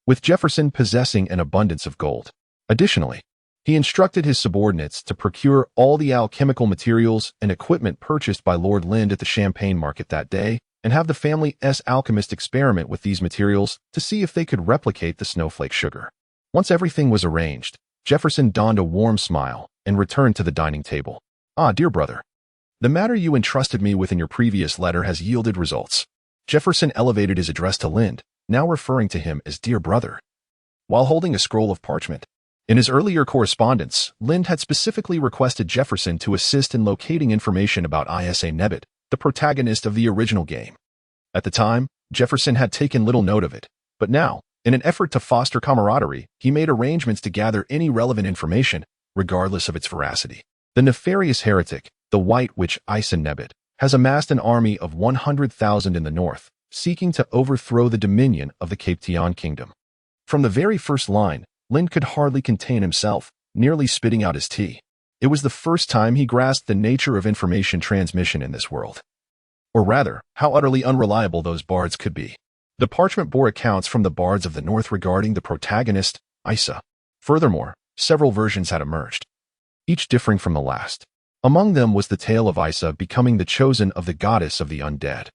with Jefferson possessing an abundance of gold. Additionally, he instructed his subordinates to procure all the alchemical materials and equipment purchased by Lord Lind at the champagne market that day, and have the family's alchemist experiment with these materials to see if they could replicate the snowflake sugar. Once everything was arranged, Jefferson donned a warm smile and returned to the dining table. "Ah, dear brother, the matter you entrusted me with in your previous letter has yielded results." Jefferson elevated his address to Lind, now referring to him as dear brother, while holding a scroll of parchment. In his earlier correspondence, Lind had specifically requested Jefferson to assist in locating information about Isa Nebbit, the protagonist of the original game. At the time, Jefferson had taken little note of it, but now, in an effort to foster camaraderie, he made arrangements to gather any relevant information, regardless of its veracity. The nefarious heretic, the White Witch Isa Nebbit, has amassed an army of 100,000 in the north, seeking to overthrow the dominion of the Cape Tian kingdom. From the very first line, Lind could hardly contain himself, nearly spitting out his tea. It was the first time he grasped the nature of information transmission in this world. Or rather, how utterly unreliable those bards could be. The parchment bore accounts from the bards of the north regarding the protagonist, Isa. Furthermore, several versions had emerged, each differing from the last. Among them was the tale of Isa becoming the chosen of the goddess of the undead,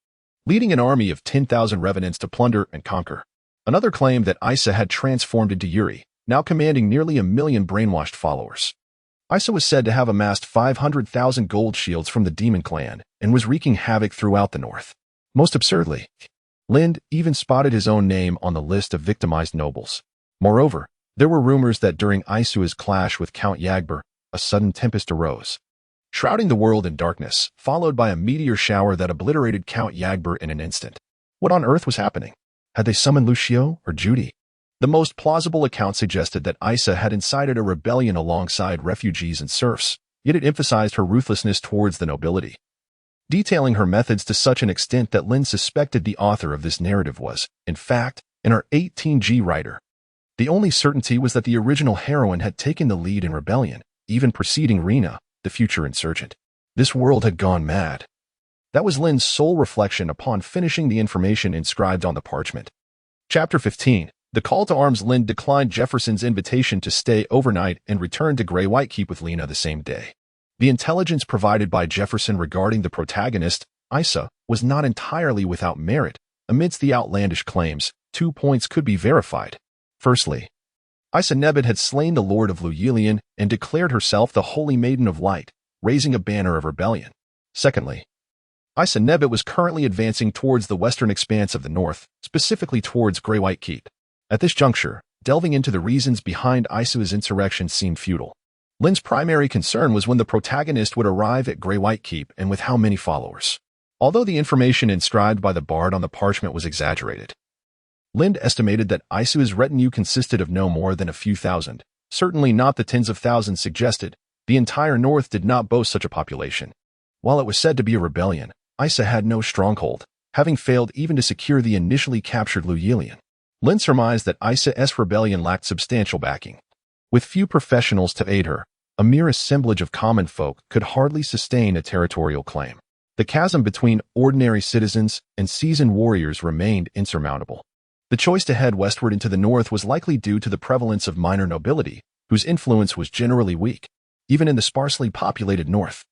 leading an army of 10,000 revenants to plunder and conquer. Another claimed that Isa had transformed into Yuri, now commanding nearly 1 million brainwashed followers. Isa was said to have amassed 500,000 gold shields from the demon clan and was wreaking havoc throughout the north. Most absurdly, Lind even spotted his own name on the list of victimized nobles. Moreover, there were rumors that during Isua's clash with Count Yagber, a sudden tempest arose, shrouding the world in darkness, followed by a meteor shower that obliterated Count Yagber in an instant. What on earth was happening? Had they summoned Lucio or Judy? The most plausible account suggested that Isa had incited a rebellion alongside refugees and serfs, yet it emphasized her ruthlessness towards the nobility, detailing her methods to such an extent that Lynn suspected the author of this narrative was, in fact, an R18G writer. The only certainty was that the original heroine had taken the lead in rebellion, even preceding Rena, the future insurgent. This world had gone mad. That was Lynn's sole reflection upon finishing the information inscribed on the parchment. Chapter 15. The Call to Arms. Lynn declined Jefferson's invitation to stay overnight and returned to Grey White Keep with Lena the same day. The intelligence provided by Jefferson regarding the protagonist, Isa, was not entirely without merit. Amidst the outlandish claims, 2 points could be verified. Firstly, Isa Nebet had slain the Lord of Luyilian and declared herself the Holy Maiden of Light, raising a banner of rebellion. Secondly, Isa Nebet was currently advancing towards the western expanse of the north, specifically towards Grey White Keep. At this juncture, delving into the reasons behind Isa's insurrection seemed futile. Lynn's primary concern was when the protagonist would arrive at Grey White Keep and with how many followers. Although the information inscribed by the bard on the parchment was exaggerated, Lynn estimated that Isa's retinue consisted of no more than a few thousand, certainly not the tens of thousands suggested. The entire north did not boast such a population. While it was said to be a rebellion, Isa had no stronghold, having failed even to secure the initially captured Luyilian. Lynn surmised that Isa's rebellion lacked substantial backing. With few professionals to aid her, a mere assemblage of common folk could hardly sustain a territorial claim. The chasm between ordinary citizens and seasoned warriors remained insurmountable. The choice to head westward into the north was likely due to the prevalence of minor nobility, whose influence was generally weak, even in the sparsely populated north.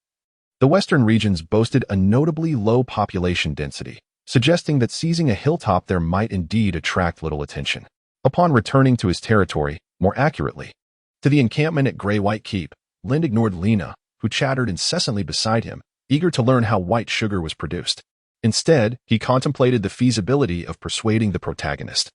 The western regions boasted a notably low population density, suggesting that seizing a hilltop there might indeed attract little attention. Upon returning to his territory, more accurately, to the encampment at Grey White Keep, Lynn ignored Lena, who chattered incessantly beside him, eager to learn how white sugar was produced. Instead, he contemplated the feasibility of persuading the protagonist,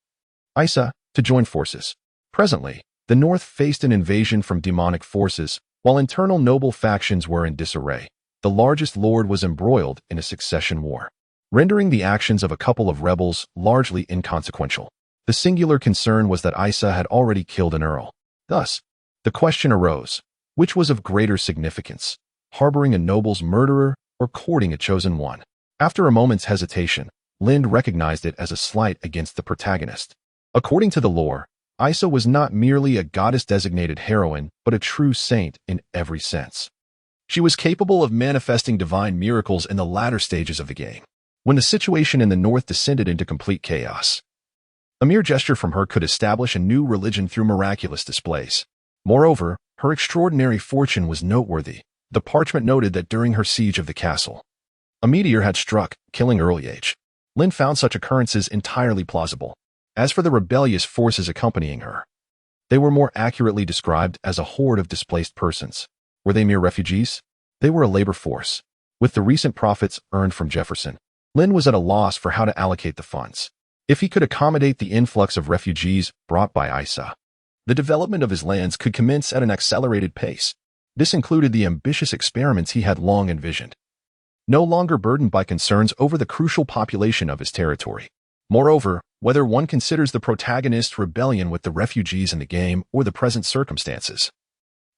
Isa, to join forces. Presently, the north faced an invasion from demonic forces, while internal noble factions were in disarray. The largest lord was embroiled in a succession war, rendering the actions of a couple of rebels largely inconsequential. The singular concern was that Isa had already killed an earl. Thus, the question arose, which was of greater significance, harboring a noble's murderer or courting a chosen one? After a moment's hesitation, Lynn recognized it as a slight against the protagonist. According to the lore, Isa was not merely a goddess-designated heroine, but a true saint in every sense. She was capable of manifesting divine miracles in the latter stages of the game, when the situation in the north descended into complete chaos. A mere gesture from her could establish a new religion through miraculous displays. Moreover, her extraordinary fortune was noteworthy. The parchment noted that during her siege of the castle, a meteor had struck, killing early age. Lynn found such occurrences entirely plausible. As for the rebellious forces accompanying her, they were more accurately described as a horde of displaced persons. Were they mere refugees? They were a labor force. With the recent profits earned from Jefferson, Lynn was at a loss for how to allocate the funds. If he could accommodate the influx of refugees brought by Isa, the development of his lands could commence at an accelerated pace. This included the ambitious experiments he had long envisioned, no longer burdened by concerns over the crucial population of his territory. Moreover, whether one considers the protagonist's rebellion with the refugees in the game or the present circumstances,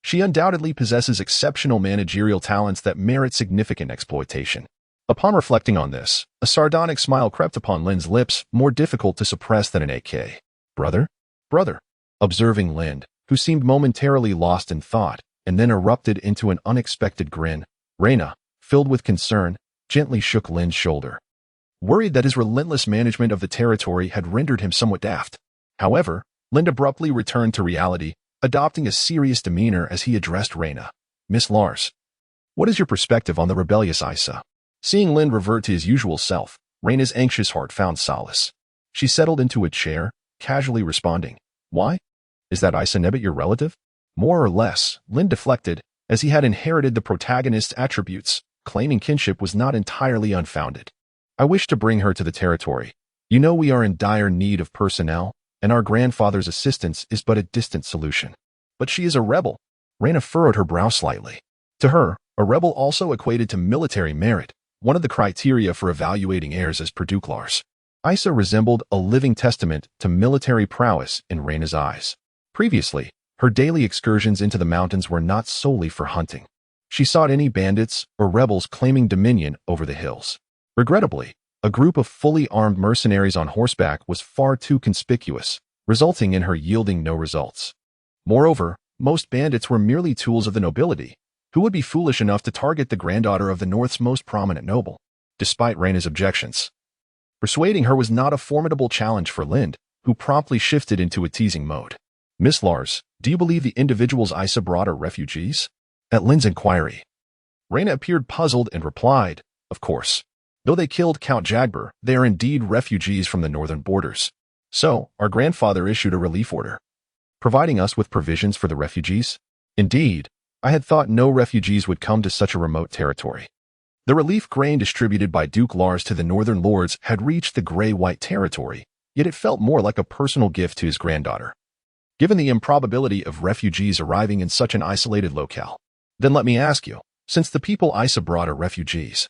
she undoubtedly possesses exceptional managerial talents that merit significant exploitation. Upon reflecting on this, a sardonic smile crept upon Lynn's lips, more difficult to suppress than an AK. Brother? Brother. Observing Lynn, who seemed momentarily lost in thought, and then erupted into an unexpected grin, Rena, filled with concern, gently shook Lynn's shoulder, worried that his relentless management of the territory had rendered him somewhat daft. However, Lynn abruptly returned to reality, adopting a serious demeanor as he addressed Rena. Miss Lars, what is your perspective on the rebellious Isa? Seeing Lynn revert to his usual self, Rena's anxious heart found solace. She settled into a chair, casually responding, Why? Is that Isa Nebet your relative? More or less, Lynn deflected, as he had inherited the protagonist's attributes. Claiming kinship was not entirely unfounded. I wish to bring her to the territory. You know we are in dire need of personnel, and our grandfather's assistance is but a distant solution. But she is a rebel. Rena furrowed her brow slightly. To her, a rebel also equated to military merit, one of the criteria for evaluating heirs as Perduclars. Isa resembled a living testament to military prowess in Reyna's eyes. Previously, her daily excursions into the mountains were not solely for hunting. She sought any bandits or rebels claiming dominion over the hills. Regrettably, a group of fully armed mercenaries on horseback was far too conspicuous, resulting in her yielding no results. Moreover, most bandits were merely tools of the nobility, who would be foolish enough to target the granddaughter of the North's most prominent noble, despite Reyna's objections. Persuading her was not a formidable challenge for Lind, who promptly shifted into a teasing mode. "Miss Lars, do you believe the individuals Isa brought are refugees?" At Lind's inquiry, Reyna appeared puzzled and replied, "Of course. Though they killed Count Jagber, they are indeed refugees from the northern borders. So, our grandfather issued a relief order, providing us with provisions for the refugees. Indeed, I had thought no refugees would come to such a remote territory." The relief grain distributed by Duke Lars to the northern lords had reached the gray-white territory, yet it felt more like a personal gift to his granddaughter. Given the improbability of refugees arriving in such an isolated locale, then let me ask you, since the people Isa brought are refugees,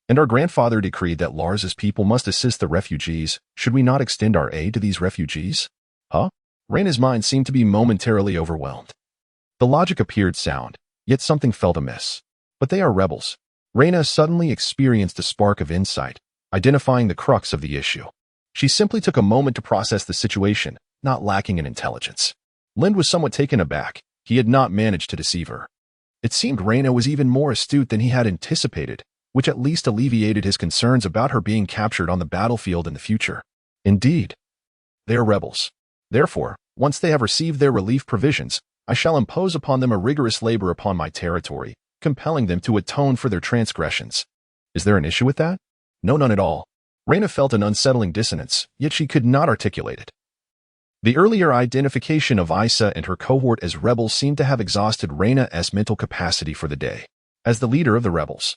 and our grandfather decreed that Lars's people must assist the refugees, should we not extend our aid to these refugees? Huh? Reyna's mind seemed to be momentarily overwhelmed. The logic appeared sound, yet something felt amiss. But they are rebels. Reyna suddenly experienced a spark of insight, identifying the crux of the issue. She simply took a moment to process the situation, not lacking in intelligence. Lind was somewhat taken aback. He had not managed to deceive her. It seemed Reyna was even more astute than he had anticipated, which at least alleviated his concerns about her being captured on the battlefield in the future. Indeed, they are rebels. Therefore, once they have received their relief provisions, I shall impose upon them a rigorous labor upon my territory, compelling them to atone for their transgressions. Is there an issue with that? No, none at all. Reyna felt an unsettling dissonance, yet she could not articulate it. The earlier identification of Isa and her cohort as rebels seemed to have exhausted Reyna's mental capacity for the day. As the leader of the rebels,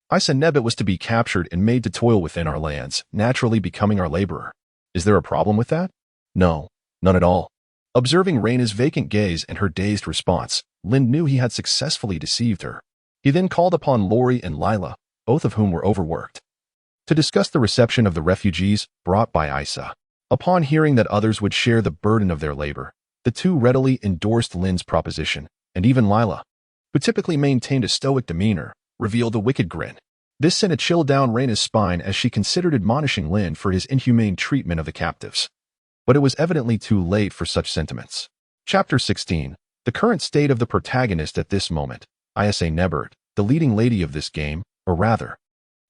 Isa Nebbit was to be captured and made to toil within our lands, naturally becoming our laborer. Is there a problem with that? No, none at all. Observing Reyna's vacant gaze and her dazed response, Lind knew he had successfully deceived her. He then called upon Lori and Lila, both of whom were overworked, to discuss the reception of the refugees brought by Isa. Upon hearing that others would share the burden of their labor, the two readily endorsed Lind's proposition, and even Lila, who typically maintained a stoic demeanor, revealed a wicked grin. This sent a chill down Reyna's spine as she considered admonishing Lind for his inhumane treatment of the captives. But it was evidently too late for such sentiments. Chapter 16. The current state of the protagonist at this moment, Isa Nebbert, the leading lady of this game, or rather,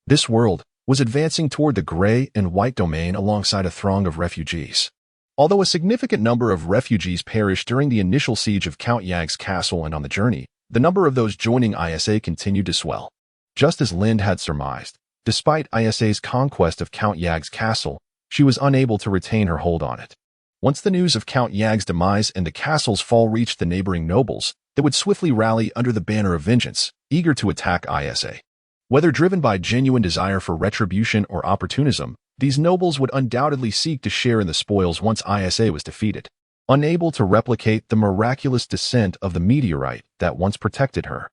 this world, was advancing toward the gray and white domain alongside a throng of refugees. Although a significant number of refugees perished during the initial siege of Count Yag's castle and on the journey, the number of those joining Isa continued to swell. Just as Lind had surmised, despite Isa's conquest of Count Yag's castle, she was unable to retain her hold on it. Once the news of Count Yag's demise and the castle's fall reached the neighboring nobles, they would swiftly rally under the banner of vengeance, eager to attack Isa. Whether driven by genuine desire for retribution or opportunism, these nobles would undoubtedly seek to share in the spoils once Isa was defeated. Unable to replicate the miraculous descent of the meteorite that once protected her,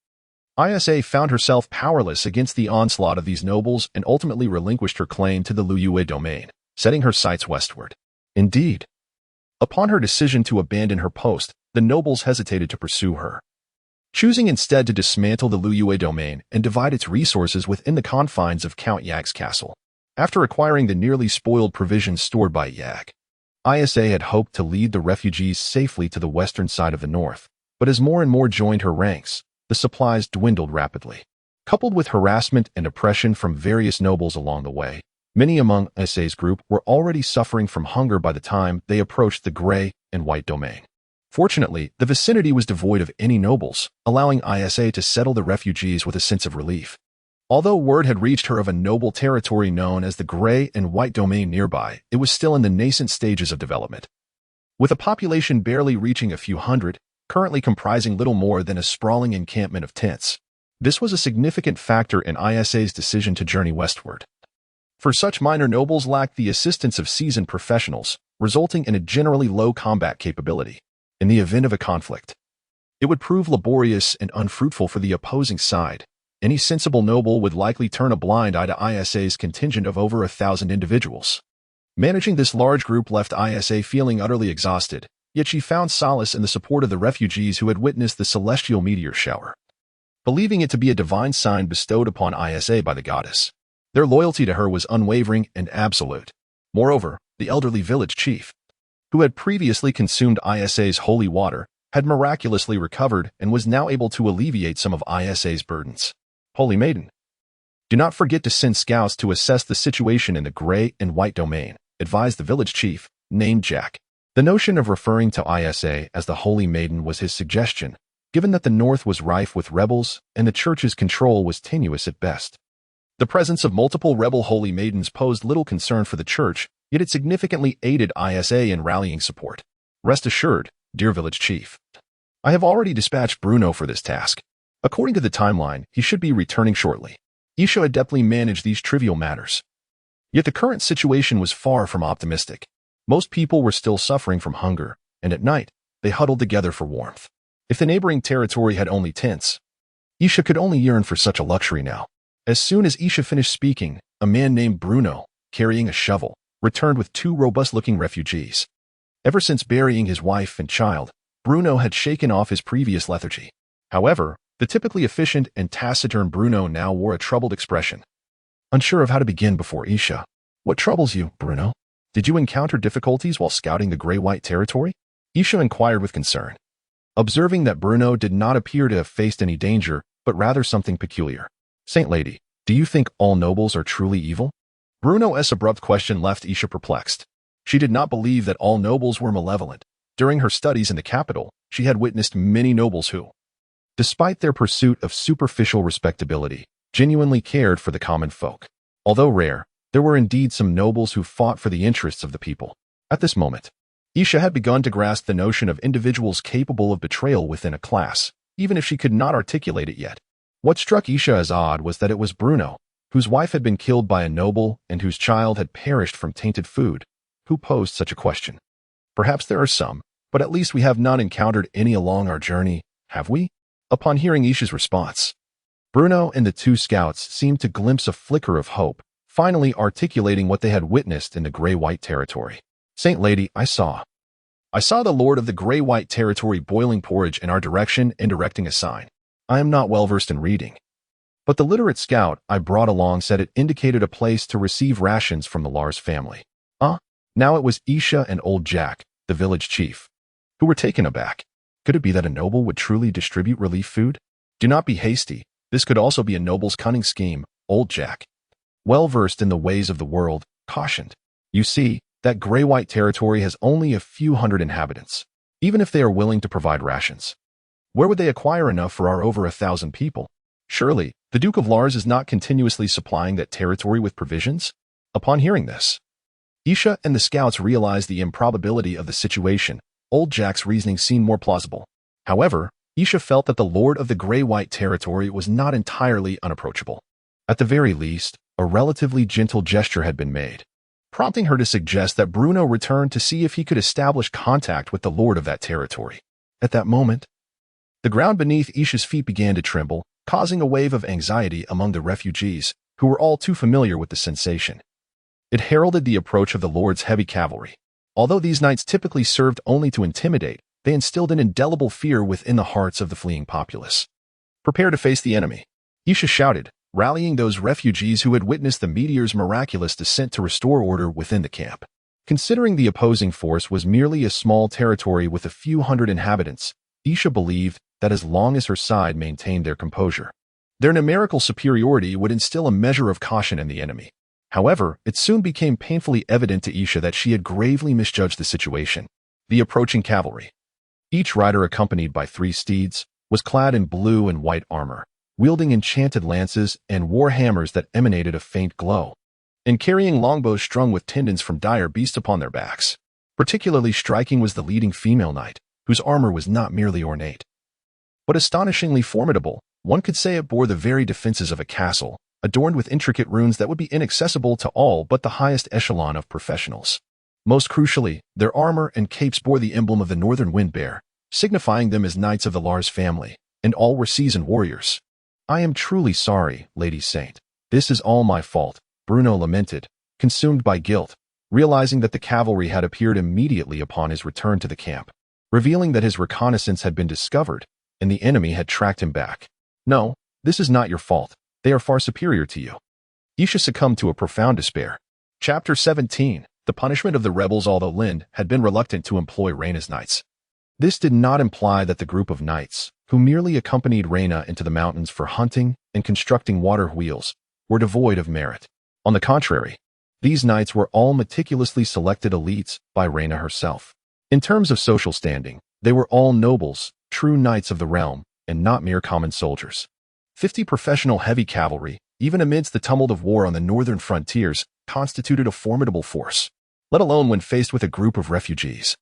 Isa found herself powerless against the onslaught of these nobles and ultimately relinquished her claim to the Liyue domain, setting her sights westward. Indeed, upon her decision to abandon her post, the nobles hesitated to pursue her, choosing instead to dismantle the Liyue domain and divide its resources within the confines of Count Yag's castle. After acquiring the nearly spoiled provisions stored by Yag, Isa had hoped to lead the refugees safely to the western side of the north, but as more and more joined her ranks, the supplies dwindled rapidly. Coupled with harassment and oppression from various nobles along the way, many among Isa's group were already suffering from hunger by the time they approached the gray and white domain. Fortunately, the vicinity was devoid of any nobles, allowing Isa to settle the refugees with a sense of relief. Although word had reached her of a noble territory known as the Gray and White Domain nearby, it was still in the nascent stages of development. With a population barely reaching a few hundred, currently comprising little more than a sprawling encampment of tents, this was a significant factor in Isa's decision to journey westward. For such minor nobles lacked the assistance of seasoned professionals, resulting in a generally low combat capability. In the event of a conflict, it would prove laborious and unfruitful for the opposing side. Any sensible noble would likely turn a blind eye to Isa's contingent of over 1,000 individuals. Managing this large group left Isa feeling utterly exhausted, yet she found solace in the support of the refugees who had witnessed the celestial meteor shower, believing it to be a divine sign bestowed upon Isa by the goddess. Their loyalty to her was unwavering and absolute. Moreover, the elderly village chief, who had previously consumed Isa's holy water, had miraculously recovered and was now able to alleviate some of Isa's burdens. Holy Maiden, do not forget to send scouts to assess the situation in the gray and white domain, advised the village chief, named Jack. The notion of referring to Isa as the Holy Maiden was his suggestion, given that the north was rife with rebels and the church's control was tenuous at best. The presence of multiple rebel holy maidens posed little concern for the church, yet it significantly aided Isa in rallying support. Rest assured, dear village chief, I have already dispatched Bruno for this task. According to the timeline, he should be returning shortly. Isha adeptly managed these trivial matters. Yet the current situation was far from optimistic. Most people were still suffering from hunger, and at night, they huddled together for warmth. If the neighboring territory had only tents, Isha could only yearn for such a luxury now. As soon as Isha finished speaking, a man named Bruno, carrying a shovel, returned with two robust-looking refugees. Ever since burying his wife and child, Bruno had shaken off his previous lethargy. However, the typically efficient and taciturn Bruno now wore a troubled expression. Unsure of how to begin before Isha. What troubles you, Bruno? Did you encounter difficulties while scouting the gray-white territory? Isha inquired with concern, observing that Bruno did not appear to have faced any danger, but rather something peculiar. Saint Lady, do you think all nobles are truly evil? Bruno's abrupt question left Isha perplexed. She did not believe that all nobles were malevolent. During her studies in the capital, she had witnessed many nobles who, despite their pursuit of superficial respectability, genuinely cared for the common folk. Although rare, there were indeed some nobles who fought for the interests of the people. At this moment, Isha had begun to grasp the notion of individuals capable of betrayal within a class, even if she could not articulate it yet. What struck Isha as odd was that it was Bruno, whose wife had been killed by a noble and whose child had perished from tainted food, who posed such a question. Perhaps there are some, but at least we have not encountered any along our journey, have we? Upon hearing Isha's response, Bruno and the two scouts seemed to glimpse a flicker of hope, finally articulating what they had witnessed in the gray-white territory. Saint Lady, I saw the Lord of the gray-white territory boiling porridge in our direction and directing a sign. I am not well versed in reading, but the literate scout I brought along said it indicated a place to receive rations from the Lars family. Now it was Isha and old Jack, the village chief, who were taken aback. Could it be that a noble would truly distribute relief food? Do not be hasty. This could also be a noble's cunning scheme, old Jack, well versed in the ways of the world, cautioned. You see, that gray-white territory has only a few hundred inhabitants, even if they are willing to provide rations. Where would they acquire enough for our over 1,000 people? Surely, the Duke of Lars is not continuously supplying that territory with provisions? Upon hearing this, Isha and the scouts realized the improbability of the situation. Old Jack's reasoning seemed more plausible. However, Isha felt that the Lord of the gray-white territory was not entirely unapproachable. At the very least, a relatively gentle gesture had been made, prompting her to suggest that Bruno return to see if he could establish contact with the Lord of that territory. At that moment, the ground beneath Isha's feet began to tremble, causing a wave of anxiety among the refugees, who were all too familiar with the sensation. It heralded the approach of the Lord's heavy cavalry. Although these knights typically served only to intimidate, they instilled an indelible fear within the hearts of the fleeing populace. Prepare to face the enemy, Isha shouted, rallying those refugees who had witnessed the meteor's miraculous descent to restore order within the camp. Considering the opposing force was merely a small territory with a few hundred inhabitants, Isha believed that as long as her side maintained their composure, their numerical superiority would instill a measure of caution in the enemy. However, it soon became painfully evident to Isha that she had gravely misjudged the situation. The approaching cavalry, each rider accompanied by 3 steeds, was clad in blue and white armor, wielding enchanted lances and war hammers that emanated a faint glow, and carrying longbows strung with tendons from dire beasts upon their backs. Particularly striking was the leading female knight, whose armor was not merely ornate, but astonishingly formidable. One could say it bore the very defenses of a castle, adorned with intricate runes that would be inaccessible to all but the highest echelon of professionals. Most crucially, their armor and capes bore the emblem of the Northern Wind Bear, signifying them as knights of the Lars family, and all were seasoned warriors. I am truly sorry, Lady Saint. This is all my fault, Bruno lamented, consumed by guilt. realizing that the cavalry had appeared immediately upon his return to the camp, revealing that his reconnaissance had been discovered and the enemy had tracked him back. No, this is not your fault. They are far superior to you. Isha succumbed to a profound despair. Chapter 17. The punishment of the rebels. Although Lind had been reluctant to employ Reyna's knights, this did not imply that the group of knights, who merely accompanied Reyna into the mountains for hunting and constructing water wheels, were devoid of merit. On the contrary, these knights were all meticulously selected elites by Reyna herself. In terms of social standing, they were all nobles, true knights of the realm, and not mere common soldiers. 50 professional heavy cavalry, even amidst the tumult of war on the northern frontiers, constituted a formidable force, let alone when faced with a group of refugees,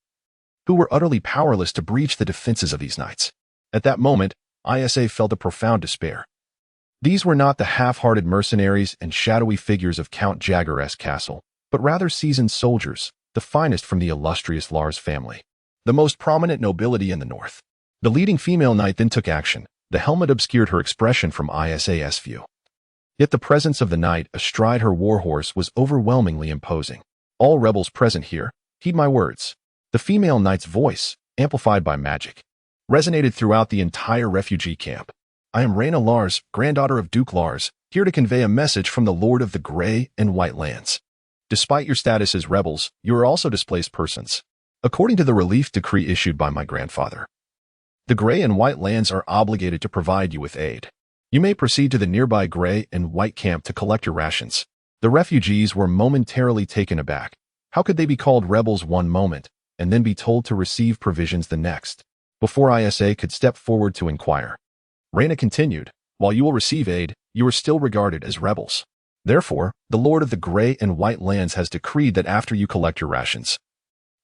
who were utterly powerless to breach the defenses of these knights. At that moment, Isa felt a profound despair. These were not the half-hearted mercenaries and shadowy figures of Count Jaggeres' castle, but rather seasoned soldiers, the finest from the illustrious Lars family, the most prominent nobility in the north. The leading female knight then took action. The helmet obscured her expression from Isa's view. Yet the presence of the knight astride her warhorse was overwhelmingly imposing. All rebels present here, heed my words. The female knight's voice, amplified by magic, resonated throughout the entire refugee camp. I am Reyna Lars, granddaughter of Duke Lars, here to convey a message from the Lord of the Grey and White Lands. Despite your status as rebels, you are also displaced persons. According to the relief decree issued by my grandfather, the Grey and White Lands are obligated to provide you with aid. You may proceed to the nearby Grey and White camp to collect your rations. The refugees were momentarily taken aback. How could they be called rebels one moment, and then be told to receive provisions the next? Before Isa could step forward to inquire, Reyna continued, while you will receive aid, you are still regarded as rebels. Therefore, the Lord of the Grey and White Lands has decreed that after you collect your rations,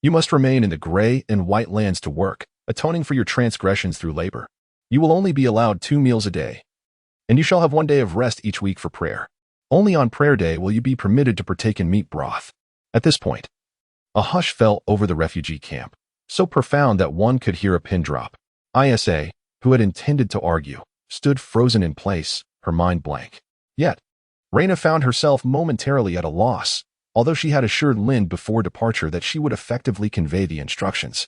you must remain in the Grey and White Lands to work, atoning for your transgressions through labor. You will only be allowed 2 meals a day, and you shall have 1 day of rest each week for prayer. Only on prayer day will you be permitted to partake in meat broth. At this point, a hush fell over the refugee camp, so profound that one could hear a pin drop. Isa, who had intended to argue, stood frozen in place, her mind blank. Yet, Reyna found herself momentarily at a loss, although she had assured Lind before departure that she would effectively convey the instructions.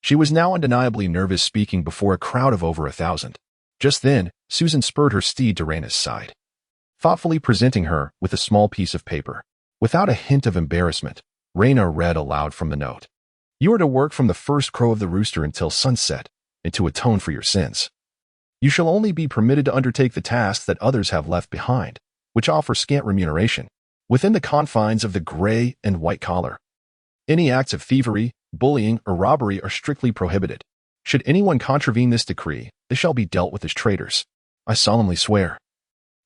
She was now undeniably nervous, speaking before a crowd of over 1,000. Just then, Susan spurred her steed to Reyna's side, thoughtfully presenting her with a small piece of paper. Without a hint of embarrassment, Reyna read aloud from the note. You are to work from the first crow of the rooster until sunset, and to atone for your sins. You shall only be permitted to undertake the tasks that others have left behind, which offer scant remuneration, within the confines of the Grey and White collar. Any acts of thievery, bullying, or robbery are strictly prohibited. Should anyone contravene this decree, they shall be dealt with as traitors. I solemnly swear,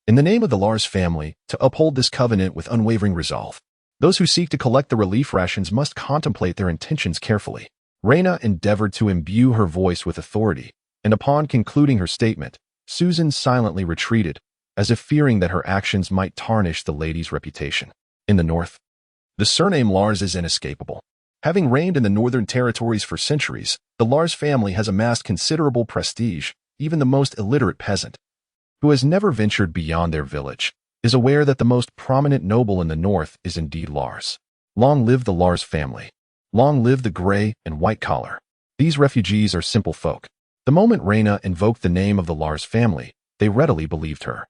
in the name of the Lars family, to uphold this covenant with unwavering resolve. Those who seek to collect the relief rations must contemplate their intentions carefully. Reyna endeavored to imbue her voice with authority, and upon concluding her statement, Susan silently retreated, as if fearing that her actions might tarnish the lady's reputation. In the north, the surname Lars is inescapable. Having reigned in the northern territories for centuries, the Lars family has amassed considerable prestige. Even the most illiterate peasant, who has never ventured beyond their village, is aware that the most prominent noble in the north is indeed Lars. Long live the Lars family. Long live the Grey and White collar. These refugees are simple folk. The moment Reyna invoked the name of the Lars family, they readily believed her.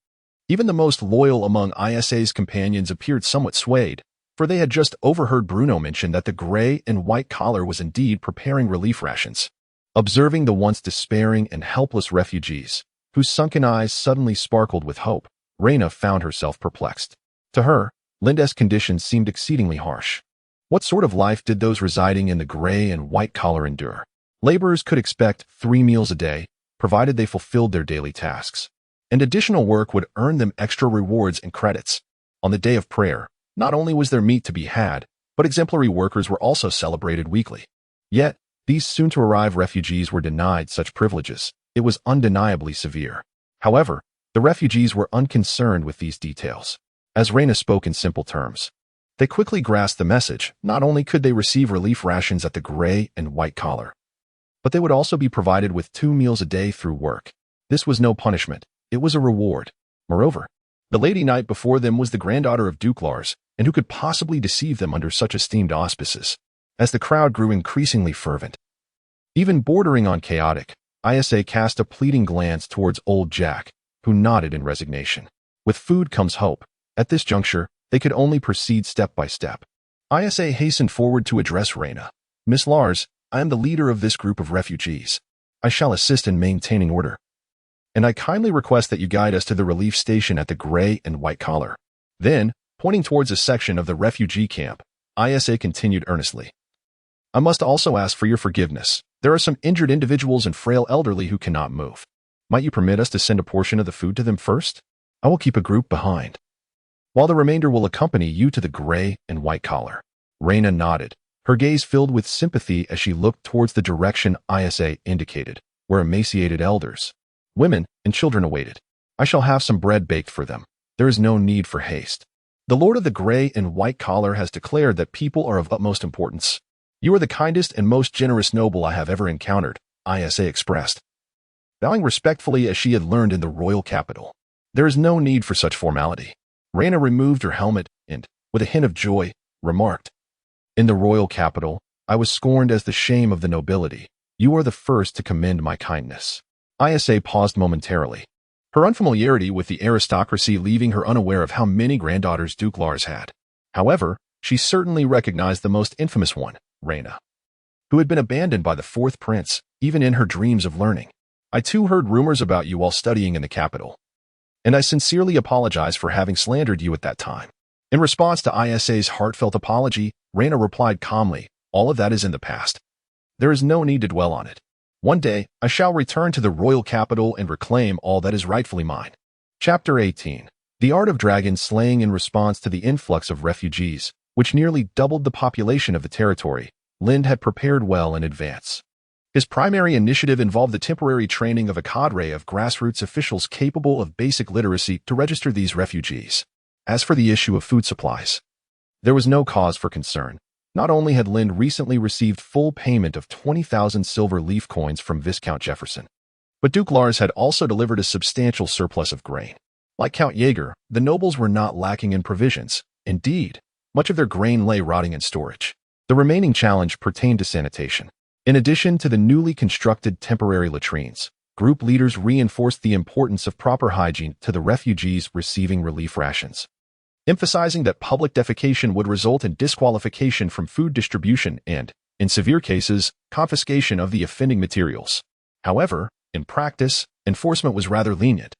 Even the most loyal among Isa's companions appeared somewhat swayed, for they had just overheard Bruno mention that the Grey and White collar was indeed preparing relief rations. Observing the once despairing and helpless refugees, whose sunken eyes suddenly sparkled with hope, Reyna found herself perplexed. To her, Lind's conditions seemed exceedingly harsh. What sort of life did those residing in the Grey and White collar endure? Laborers could expect 3 meals a day, provided they fulfilled their daily tasks, and additional work would earn them extra rewards and credits. On the day of prayer, not only was there meat to be had, but exemplary workers were also celebrated weekly. Yet, these soon-to-arrive refugees were denied such privileges. It was undeniably severe. However, the refugees were unconcerned with these details. As Reyna spoke in simple terms, they quickly grasped the message. Not only could they receive relief rations at the Grey and White collar, but they would also be provided with 2 meals a day through work. This was no punishment, it was a reward. Moreover, The lady knight before them was the granddaughter of Duke Lars, and who could possibly deceive them under such esteemed auspices? As the crowd grew increasingly fervent, even bordering on chaotic, Isa cast a pleading glance towards old Jack, who nodded in resignation. With food comes hope. At this juncture, they could only proceed step by step. Isa hastened forward to address Reyna. Miss Lars, I am the leader of this group of refugees. I shall assist in maintaining order. And I kindly request that you guide us to the relief station at the gray and white collar. Then, pointing towards a section of the refugee camp, Isa continued earnestly. I must also ask for your forgiveness. There are some injured individuals and frail elderly who cannot move. Might you permit us to send a portion of the food to them first? I will keep a group behind, while the remainder will accompany you to the gray and white collar. Reyna nodded, her gaze filled with sympathy as she looked towards the direction Isa indicated, where emaciated elders, women, and children awaited. I shall have some bread baked for them. There is no need for haste. The Lord of the gray and white collar has declared that people are of utmost importance. You are the kindest and most generous noble I have ever encountered, Isa expressed, bowing respectfully as she had learned in the royal capital. There is no need for such formality. Reyna removed her helmet and, with a hint of joy, remarked, In the royal capital, I was scorned as the shame of the nobility. You are the first to commend my kindness. Isa paused momentarily, her unfamiliarity with the aristocracy leaving her unaware of how many granddaughters Duke Lars had. However, she certainly recognized the most infamous one, Reyna, who had been abandoned by the fourth prince, even in her dreams of learning. I too heard rumors about you while studying in the capital, and I sincerely apologize for having slandered you at that time. In response to Isa's heartfelt apology, Reyna replied calmly, all of that is in the past. There is no need to dwell on it. One day, I shall return to the royal capital and reclaim all that is rightfully mine. Chapter 18. The Art of Dragon Slaying. In response to the influx of refugees, which nearly doubled the population of the territory, Lind had prepared well in advance. His primary initiative involved the temporary training of a cadre of grassroots officials capable of basic literacy to register these refugees. As for the issue of food supplies, there was no cause for concern. Not only had Lind recently received full payment of 20,000 silver leaf coins from Viscount Jefferson, but Duke Lars had also delivered a substantial surplus of grain. Like Count Jaeger, the nobles were not lacking in provisions. Indeed, much of their grain lay rotting in storage. The remaining challenge pertained to sanitation. In addition to the newly constructed temporary latrines, group leaders reinforced the importance of proper hygiene to the refugees receiving relief rations, emphasizing that public defecation would result in disqualification from food distribution and, in severe cases, confiscation of the offending materials. However, in practice, enforcement was rather lenient,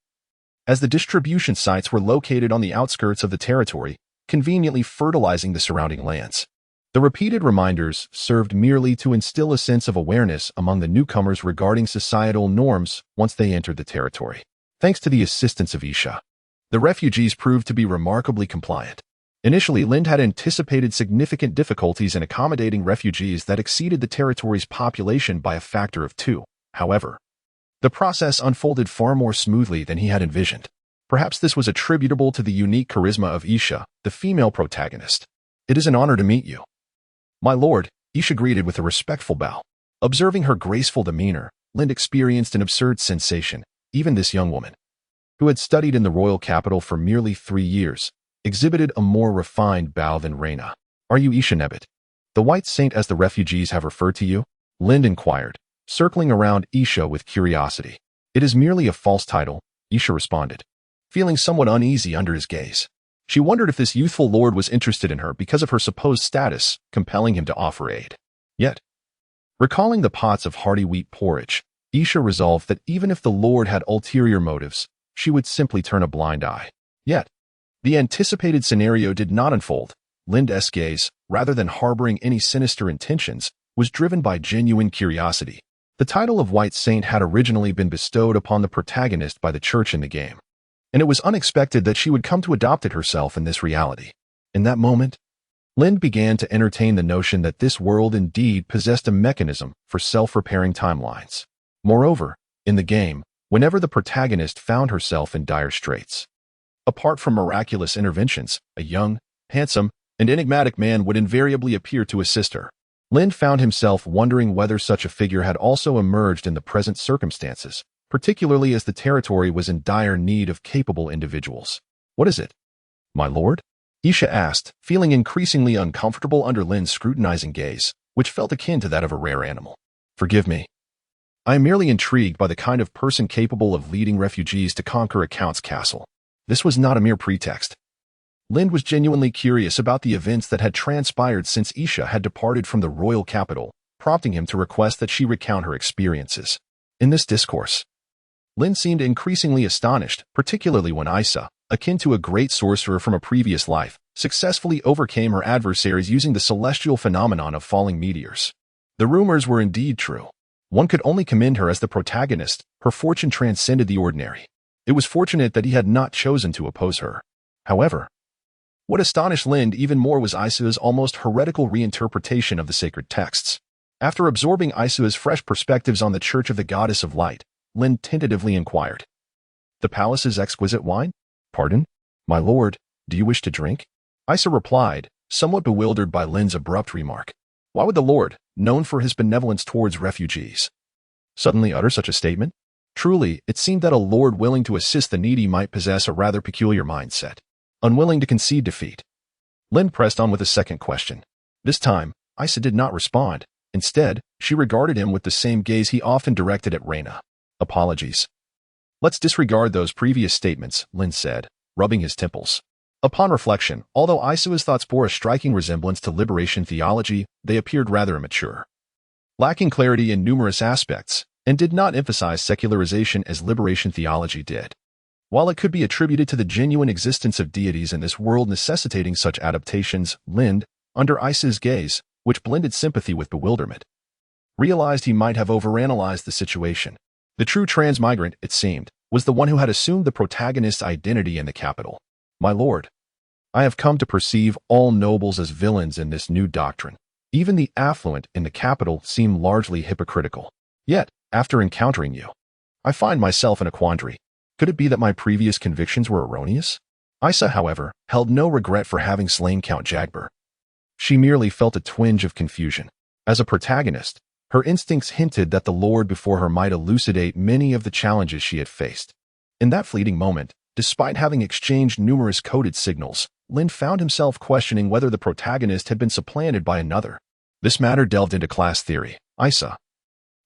as the distribution sites were located on the outskirts of the territory, conveniently fertilizing the surrounding lands. The repeated reminders served merely to instill a sense of awareness among the newcomers regarding societal norms once they entered the territory. Thanks to the assistance of Isha, the refugees proved to be remarkably compliant. Initially, Lind had anticipated significant difficulties in accommodating refugees that exceeded the territory's population by a factor of 2. However, the process unfolded far more smoothly than he had envisioned. Perhaps this was attributable to the unique charisma of Isha, the female protagonist. It is an honor to meet you, my lord, Isha greeted with a respectful bow. Observing her graceful demeanor, Lind experienced an absurd sensation. Even this young woman, who had studied in the royal capital for merely 3 years, exhibited a more refined bow than Reyna. Are you Isha Nebit, the White Saint as the refugees have referred to you? Lind inquired, circling around Isha with curiosity. It is merely a false title, Isha responded, feeling somewhat uneasy under his gaze. She wondered if this youthful lord was interested in her because of her supposed status, compelling him to offer aid. Yet, recalling the pots of hearty wheat porridge, Isha resolved that even if the lord had ulterior motives, she would simply turn a blind eye. Yet, the anticipated scenario did not unfold. Lind's gaze, rather than harboring any sinister intentions, was driven by genuine curiosity. The title of White Saint had originally been bestowed upon the protagonist by the church in the game, and it was unexpected that she would come to adopt it herself in this reality. In that moment, Lind began to entertain the notion that this world indeed possessed a mechanism for self-repairing timelines. Moreover, in the game, whenever the protagonist found herself in dire straits, apart from miraculous interventions, a young, handsome, and enigmatic man would invariably appear to assist her. Lind found himself wondering whether such a figure had also emerged in the present circumstances, particularly as the territory was in dire need of capable individuals. What is it, my lord? Isha asked, feeling increasingly uncomfortable under Lin's scrutinizing gaze, which felt akin to that of a rare animal. Forgive me. I am merely intrigued by the kind of person capable of leading refugees to conquer a count's castle. This was not a mere pretext. Lin was genuinely curious about the events that had transpired since Isha had departed from the royal capital, prompting him to request that she recount her experiences. In this discourse, Lin seemed increasingly astonished, particularly when Isa, akin to a great sorcerer from a previous life, successfully overcame her adversaries using the celestial phenomenon of falling meteors. The rumors were indeed true. One could only commend her as the protagonist. Her fortune transcended the ordinary. It was fortunate that he had not chosen to oppose her. However, what astonished Lin even more was Isa's almost heretical reinterpretation of the sacred texts. After absorbing Isa's fresh perspectives on the Church of the Goddess of Light, Lin tentatively inquired, "The palace's exquisite wine? Pardon? My lord, do you wish to drink?" Isa replied, somewhat bewildered by Lin's abrupt remark. Why would the lord, known for his benevolence towards refugees, suddenly utter such a statement? Truly, it seemed that a lord willing to assist the needy might possess a rather peculiar mindset. Unwilling to concede defeat, Lin pressed on with a second question. This time, Isa did not respond. Instead, she regarded him with the same gaze he often directed at Reyna. Apologies. Let's disregard those previous statements, Lin said, rubbing his temples. Upon reflection, although Isa's thoughts bore a striking resemblance to liberation theology, they appeared rather immature, lacking clarity in numerous aspects, and did not emphasize secularization as liberation theology did. While it could be attributed to the genuine existence of deities in this world necessitating such adaptations, Lin, under Isa's gaze, which blended sympathy with bewilderment, realized he might have overanalyzed the situation. The true transmigrant, it seemed, was the one who had assumed the protagonist's identity in the capital. My lord, I have come to perceive all nobles as villains in this new doctrine. Even the affluent in the capital seem largely hypocritical. Yet, after encountering you, I find myself in a quandary. Could it be that my previous convictions were erroneous? Isa, however, held no regret for having slain Count Jagbir. She merely felt a twinge of confusion. As a protagonist, her instincts hinted that the lord before her might elucidate many of the challenges she had faced. In that fleeting moment, despite having exchanged numerous coded signals, Lin found himself questioning whether the protagonist had been supplanted by another. This matter delved into class theory. Isa,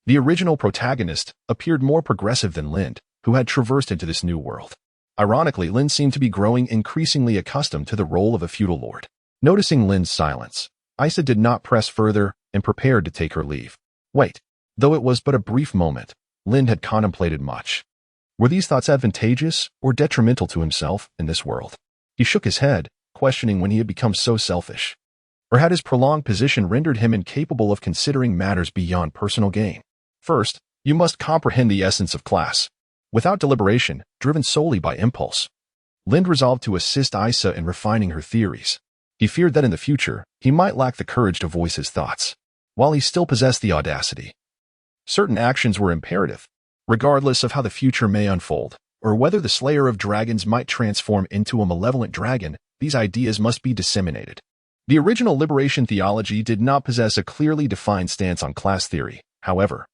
the original protagonist, appeared more progressive than Lin, who had traversed into this new world. Ironically, Lin seemed to be growing increasingly accustomed to the role of a feudal lord. Noticing Lin's silence, Isa did not press further and prepared to take her leave. Wait, though it was but a brief moment, Lin had contemplated much. Were these thoughts advantageous or detrimental to himself in this world? He shook his head, questioning when he had become so selfish. Or had his prolonged position rendered him incapable of considering matters beyond personal gain? First, you must comprehend the essence of class. Without deliberation, driven solely by impulse, Lin resolved to assist Isa in refining her theories. He feared that in the future, he might lack the courage to voice his thoughts. While he still possessed the audacity, certain actions were imperative, regardless of how the future may unfold, or whether the slayer of dragons might transform into a malevolent dragon. These ideas must be disseminated. The original liberation theology did not possess a clearly defined stance on class theory, however.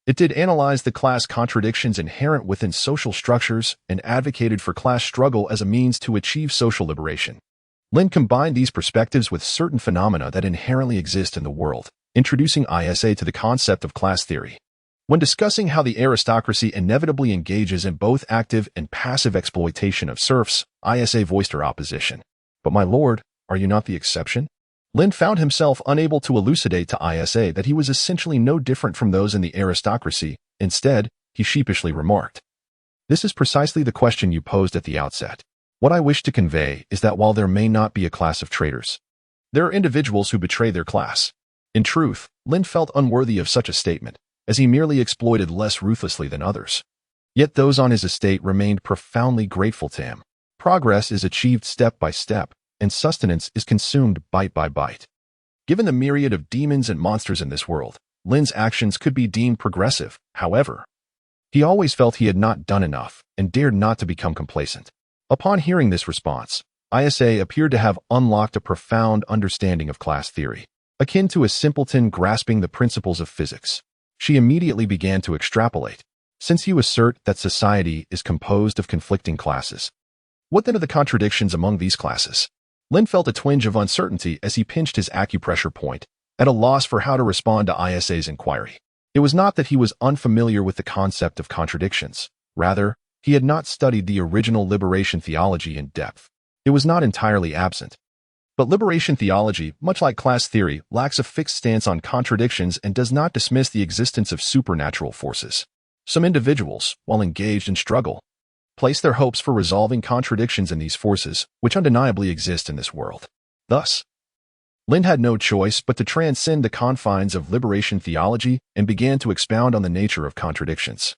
It did analyze the class contradictions inherent within social structures and advocated for class struggle as a means to achieve social liberation. Lin combined these perspectives with certain phenomena that inherently exist in the world, introducing Isa to the concept of class theory. When discussing how the aristocracy inevitably engages in both active and passive exploitation of serfs, Isa voiced her opposition. But my lord, are you not the exception? Lin found himself unable to elucidate to Isa that he was essentially no different from those in the aristocracy. Instead, he sheepishly remarked, "This is precisely the question you posed at the outset. What I wish to convey is that while there may not be a class of traitors, there are individuals who betray their class." In truth, Lin felt unworthy of such a statement, as he merely exploited less ruthlessly than others. Yet those on his estate remained profoundly grateful to him. Progress is achieved step by step, and sustenance is consumed bite by bite. Given the myriad of demons and monsters in this world, Lin's actions could be deemed progressive. However, he always felt he had not done enough and dared not to become complacent. Upon hearing this response, Isa appeared to have unlocked a profound understanding of class theory, akin to a simpleton grasping the principles of physics. She immediately began to extrapolate. Since you assert that society is composed of conflicting classes, What then of the contradictions among these classes? Lind felt a twinge of uncertainty as he pinched his acupressure point, at a loss for how to respond to ISA's inquiry. It was not that he was unfamiliar with the concept of contradictions. Rather, he had not studied the original liberation theology in depth. It was not entirely absent. But liberation theology, much like class theory, lacks a fixed stance on contradictions and does not dismiss the existence of supernatural forces. Some individuals, while engaged in struggle, place their hopes for resolving contradictions in these forces, which undeniably exist in this world. Thus, Lind had no choice but to transcend the confines of liberation theology and began to expound on the nature of contradictions.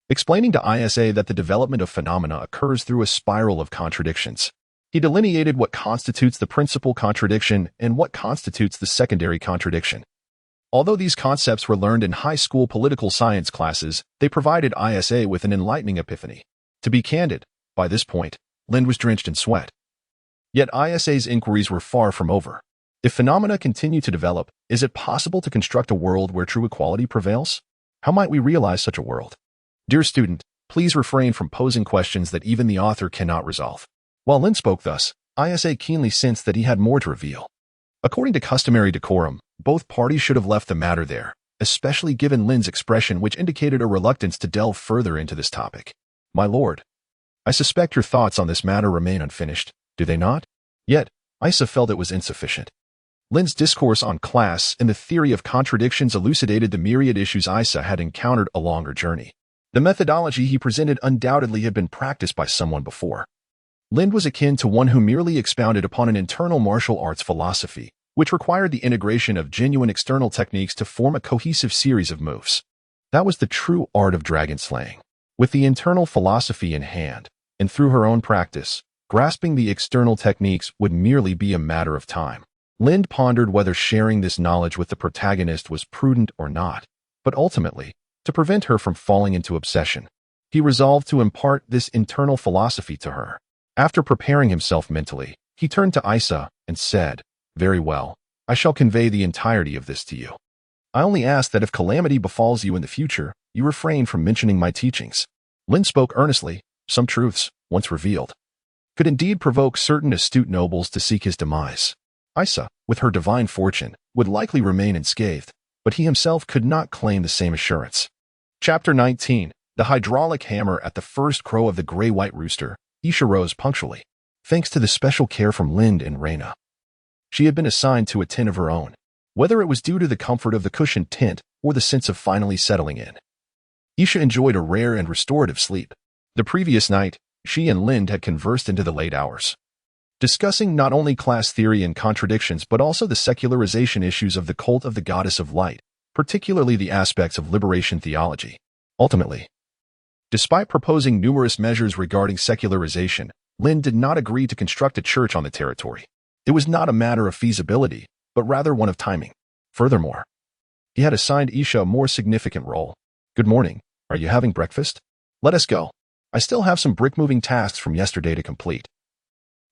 Explaining to ISA that the development of phenomena occurs through a spiral of contradictions, he delineated what constitutes the principal contradiction and what constitutes the secondary contradiction. Although these concepts were learned in high school political science classes, they provided ISA with an enlightening epiphany. To be candid, by this point, Lind was drenched in sweat. Yet ISA's inquiries were far from over. If phenomena continue to develop, is it possible to construct a world where true equality prevails? How might we realize such a world? Dear student, please refrain from posing questions that even the author cannot resolve. While Lind spoke thus, ISA keenly sensed that he had more to reveal. According to customary decorum, both parties should have left the matter there, especially given Lind's expression which indicated a reluctance to delve further into this topic. My lord, I suspect your thoughts on this matter remain unfinished, do they not? Yet, Isa felt it was insufficient. Lind's discourse on class and the theory of contradictions elucidated the myriad issues Isa had encountered along her journey. The methodology he presented undoubtedly had been practiced by someone before. Lind was akin to one who merely expounded upon an internal martial arts philosophy, which required the integration of genuine external techniques to form a cohesive series of moves. That was the true art of dragon slaying. With the internal philosophy in hand, and through her own practice, grasping the external techniques would merely be a matter of time. Lind pondered whether sharing this knowledge with the protagonist was prudent or not, but ultimately, to prevent her from falling into obsession, he resolved to impart this internal philosophy to her. After preparing himself mentally, he turned to Isa and said, "Very well, I shall convey the entirety of this to you. I only ask that if calamity befalls you in the future, you refrain from mentioning my teachings." Lind spoke earnestly. Some truths, once revealed, could indeed provoke certain astute nobles to seek his demise. Isa, with her divine fortune, would likely remain unscathed, but he himself could not claim the same assurance. Chapter 19. The hydraulic hammer. At the first crow of the gray-white rooster, Isha rose punctually, thanks to the special care from Lind and Reyna. She had been assigned to a tent of her own, whether it was due to the comfort of the cushioned tent or the sense of finally settling in. Isha enjoyed a rare and restorative sleep. The previous night, she and Lind had conversed into the late hours, discussing not only class theory and contradictions but also the secularization issues of the cult of the goddess of light, particularly the aspects of liberation theology. Ultimately, despite proposing numerous measures regarding secularization, Lind did not agree to construct a church on the territory. It was not a matter of feasibility, but rather one of timing. Furthermore, he had assigned Isha a more significant role. "Good morning. Are you having breakfast? Let us go. I still have some brick-moving tasks from yesterday to complete,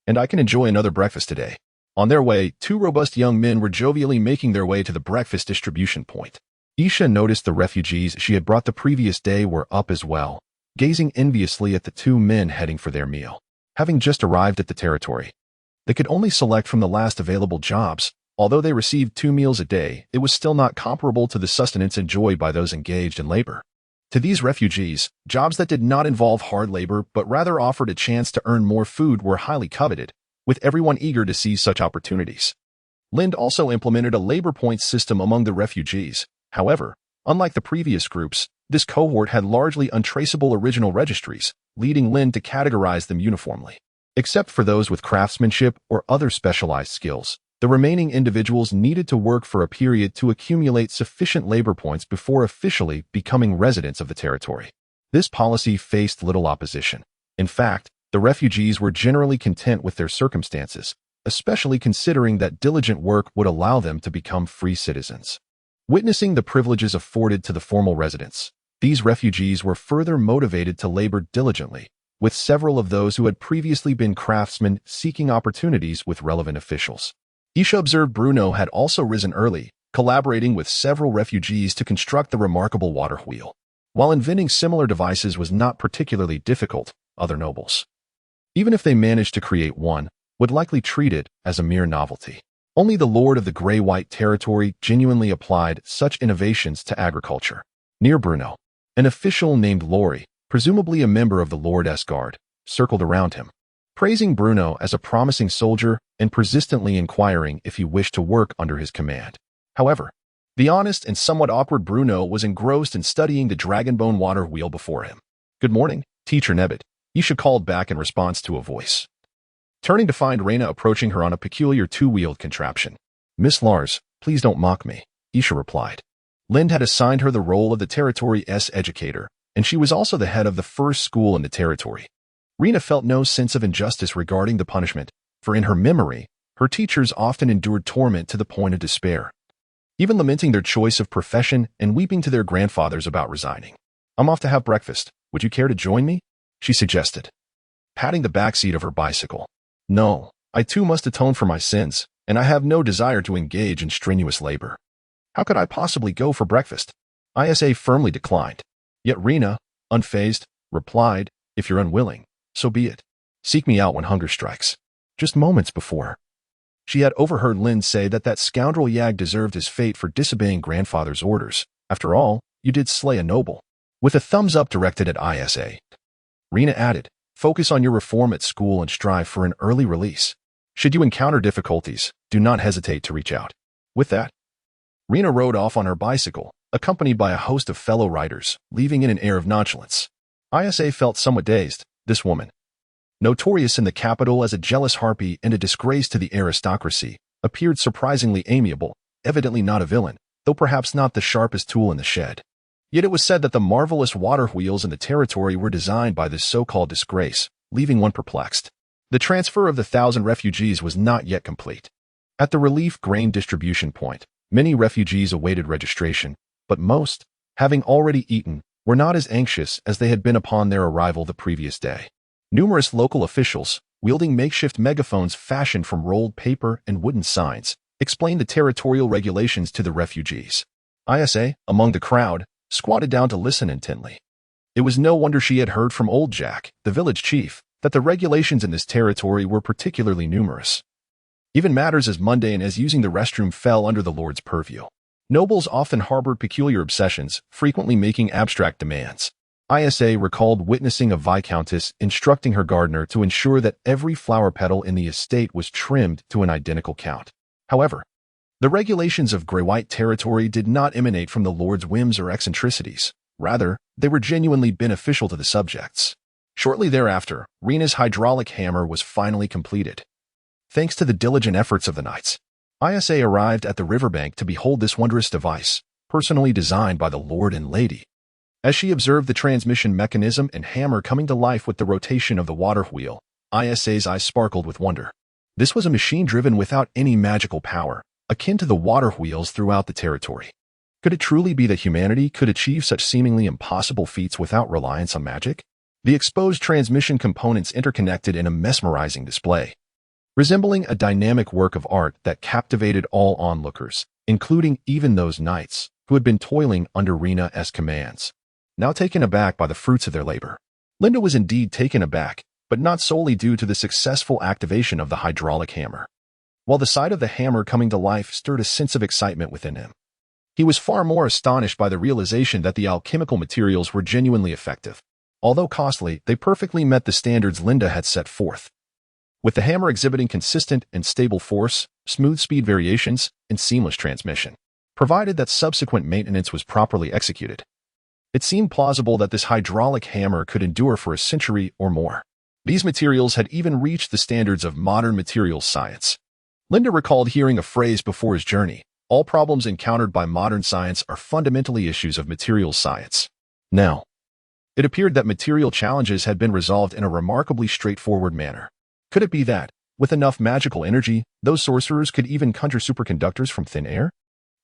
and I can enjoy another breakfast today." On their way, two robust young men were jovially making their way to the breakfast distribution point. Isha noticed the refugees she had brought the previous day were up as well, gazing enviously at the two men heading for their meal. Having just arrived at the territory, they could only select from the last available jobs. Although they received 2 meals a day, it was still not comparable to the sustenance enjoyed by those engaged in labor. To these refugees, jobs that did not involve hard labor but rather offered a chance to earn more food were highly coveted, with everyone eager to seize such opportunities. Lind also implemented a labor points system among the refugees. However, unlike the previous groups, this cohort had largely untraceable original registries, leading Lind to categorize them uniformly. Except for those with craftsmanship or other specialized skills, the remaining individuals needed to work for a period to accumulate sufficient labor points before officially becoming residents of the territory. This policy faced little opposition. In fact, the refugees were generally content with their circumstances, especially considering that diligent work would allow them to become free citizens. Witnessing the privileges afforded to the formal residents, these refugees were further motivated to labor diligently, with several of those who had previously been craftsmen seeking opportunities with relevant officials. Isha observed Bruno had also risen early, collaborating with several refugees to construct the remarkable water wheel. While inventing similar devices was not particularly difficult, other nobles Even if they managed to create one, would likely treat it as a mere novelty. Only the Lord of the Grey-White territory genuinely applied such innovations to agriculture. Near Bruno, an official named Lori, presumably a member of the Lord's Guard, circled around him, praising Bruno as a promising soldier and persistently inquiring if he wished to work under his command. However, the honest and somewhat awkward Bruno was engrossed in studying the dragonbone water wheel before him. "Good morning, Teacher Nebbit," Isha called back in response to a voice. Turning to find Reyna approaching her on a peculiar two-wheeled contraption. "Miss Lars, please don't mock me," Isha replied. Lind had assigned her the role of the territory's educator, and she was also the head of the first school in the territory. Reyna felt no sense of injustice regarding the punishment, for in her memory, her teachers often endured torment to the point of despair, even lamenting their choice of profession and weeping to their grandfathers about resigning. "I'm off to have breakfast. Would you care to join me?" she suggested, patting the back seat of her bicycle. "No, I too must atone for my sins, and I have no desire to engage in strenuous labor. How could I possibly go for breakfast?" Isa firmly declined. Yet Reyna, unfazed, replied, "If you're unwilling, so be it. Seek me out when hunger strikes." Just moments before, she had overheard Lind say that scoundrel Yag deserved his fate for disobeying grandfather's orders. "After all, you did slay a noble." With a thumbs up directed at Isa, Reyna added, "Focus on your reform at school and strive for an early release. Should you encounter difficulties, do not hesitate to reach out." With that, Reyna rode off on her bicycle, accompanied by a host of fellow riders, leaving in an air of nonchalance. Isa felt somewhat dazed. This woman, notorious in the capital as a jealous harpy and a disgrace to the aristocracy, appeared surprisingly amiable, evidently not a villain, though perhaps not the sharpest tool in the shed. Yet it was said that the marvelous water wheels in the territory were designed by this so-called disgrace, leaving one perplexed. The transfer of the 1,000 refugees was not yet complete. At the relief grain distribution point, many refugees awaited registration, but most, having already eaten, were not as anxious as they had been upon their arrival the previous day. Numerous local officials, wielding makeshift megaphones fashioned from rolled paper and wooden signs, explained the territorial regulations to the refugees. Isa, among the crowd, squatted down to listen intently. It was no wonder she had heard from old Jack, the village chief, that the regulations in this territory were particularly numerous. Even matters as mundane as using the restroom fell under the Lord's purview. Nobles often harbored peculiar obsessions, frequently making abstract demands. Isa recalled witnessing a viscountess instructing her gardener to ensure that every flower petal in the estate was trimmed to an identical count. However, the regulations of Grey-White territory did not emanate from the Lord's whims or eccentricities. Rather, they were genuinely beneficial to the subjects. Shortly thereafter, Reyna's hydraulic hammer was finally completed. Thanks to the diligent efforts of the knights, Isa arrived at the riverbank to behold this wondrous device, personally designed by the Lord and Lady. As she observed the transmission mechanism and hammer coming to life with the rotation of the water wheel, Isa's eyes sparkled with wonder. This was a machine driven without any magical power, akin to the water wheels throughout the territory. Could it truly be that humanity could achieve such seemingly impossible feats without reliance on magic? The exposed transmission components interconnected in a mesmerizing display, resembling a dynamic work of art that captivated all onlookers, including even those knights who had been toiling under Reyna's commands. Now taken aback by the fruits of their labor. Linda was indeed taken aback, but not solely due to the successful activation of the hydraulic hammer. While the sight of the hammer coming to life stirred a sense of excitement within him, he was far more astonished by the realization that the alchemical materials were genuinely effective. Although costly, they perfectly met the standards Linda had set forth, with the hammer exhibiting consistent and stable force, smooth speed variations, and seamless transmission, provided that subsequent maintenance was properly executed. It seemed plausible that this hydraulic hammer could endure for a century or more. These materials had even reached the standards of modern materials science. Linda recalled hearing a phrase before his journey: "All problems encountered by modern science are fundamentally issues of materials science." Now, it appeared that material challenges had been resolved in a remarkably straightforward manner. Could it be that, with enough magical energy, those sorcerers could even conjure superconductors from thin air?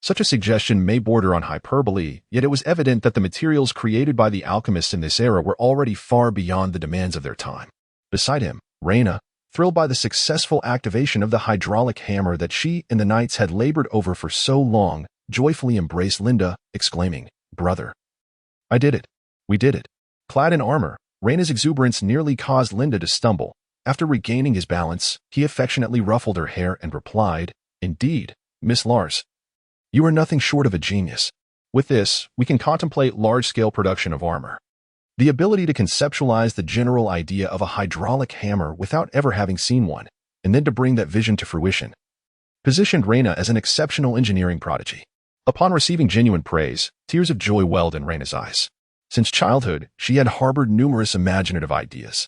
Such a suggestion may border on hyperbole, yet it was evident that the materials created by the alchemists in this era were already far beyond the demands of their time. Beside him, Reyna, thrilled by the successful activation of the hydraulic hammer that she and the knights had labored over for so long, joyfully embraced Linda, exclaiming, "Brother, I did it. We did it." Clad in armor, Reyna's exuberance nearly caused Linda to stumble, After regaining his balance, he affectionately ruffled her hair and replied, "Indeed, Miss Lars. You are nothing short of a genius. With this, we can contemplate large-scale production of armor. The ability to conceptualize the general idea of a hydraulic hammer without ever having seen one, and then to bring that vision to fruition, positioned Reyna as an exceptional engineering prodigy." Upon receiving genuine praise, tears of joy welled in Reyna's eyes. Since childhood, she had harbored numerous imaginative ideas.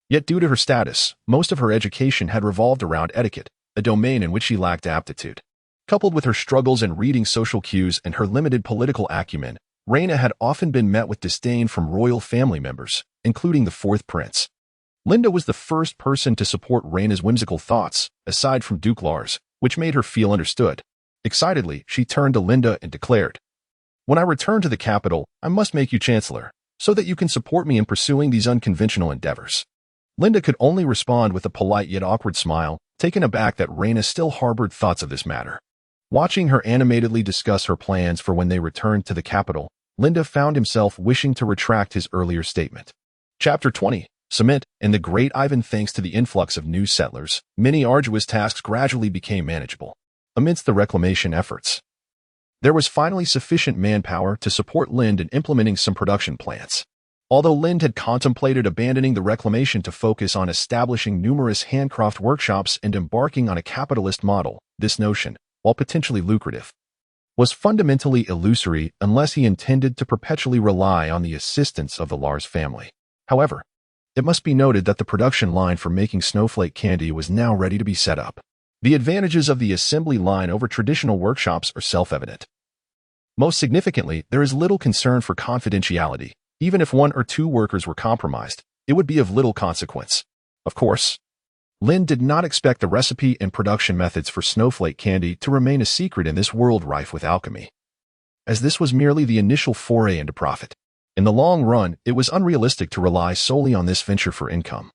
Yet due to her status, most of her education had revolved around etiquette, a domain in which she lacked aptitude. Coupled with her struggles in reading social cues and her limited political acumen, Reyna had often been met with disdain from royal family members, including the fourth prince. Linda was the first person to support Reyna's whimsical thoughts, aside from Duke Lars, which made her feel understood. Excitedly, she turned to Linda and declared, "When I return to the capital, I must make you chancellor, so that you can support me in pursuing these unconventional endeavors." Linda could only respond with a polite yet awkward smile, taken aback that Reyna still harbored thoughts of this matter. Watching her animatedly discuss her plans for when they returned to the capital, Linda found himself wishing to retract his earlier statement. Chapter 20. Cement. In the Great Ivan, thanks to the influx of new settlers, many arduous tasks gradually became manageable. Amidst the reclamation efforts, there was finally sufficient manpower to support Lind in implementing some production plants. Although Lind had contemplated abandoning the reclamation to focus on establishing numerous handcraft workshops and embarking on a capitalist model, this notion, while potentially lucrative, was fundamentally illusory unless he intended to perpetually rely on the assistance of the Lars family. However, it must be noted that the production line for making snowflake candy was now ready to be set up. The advantages of the assembly line over traditional workshops are self-evident. Most significantly, there is little concern for confidentiality. Even if one or two workers were compromised, it would be of little consequence. Of course, Lind did not expect the recipe and production methods for snowflake candy to remain a secret in this world rife with alchemy, as this was merely the initial foray into profit. In the long run, it was unrealistic to rely solely on this venture for income,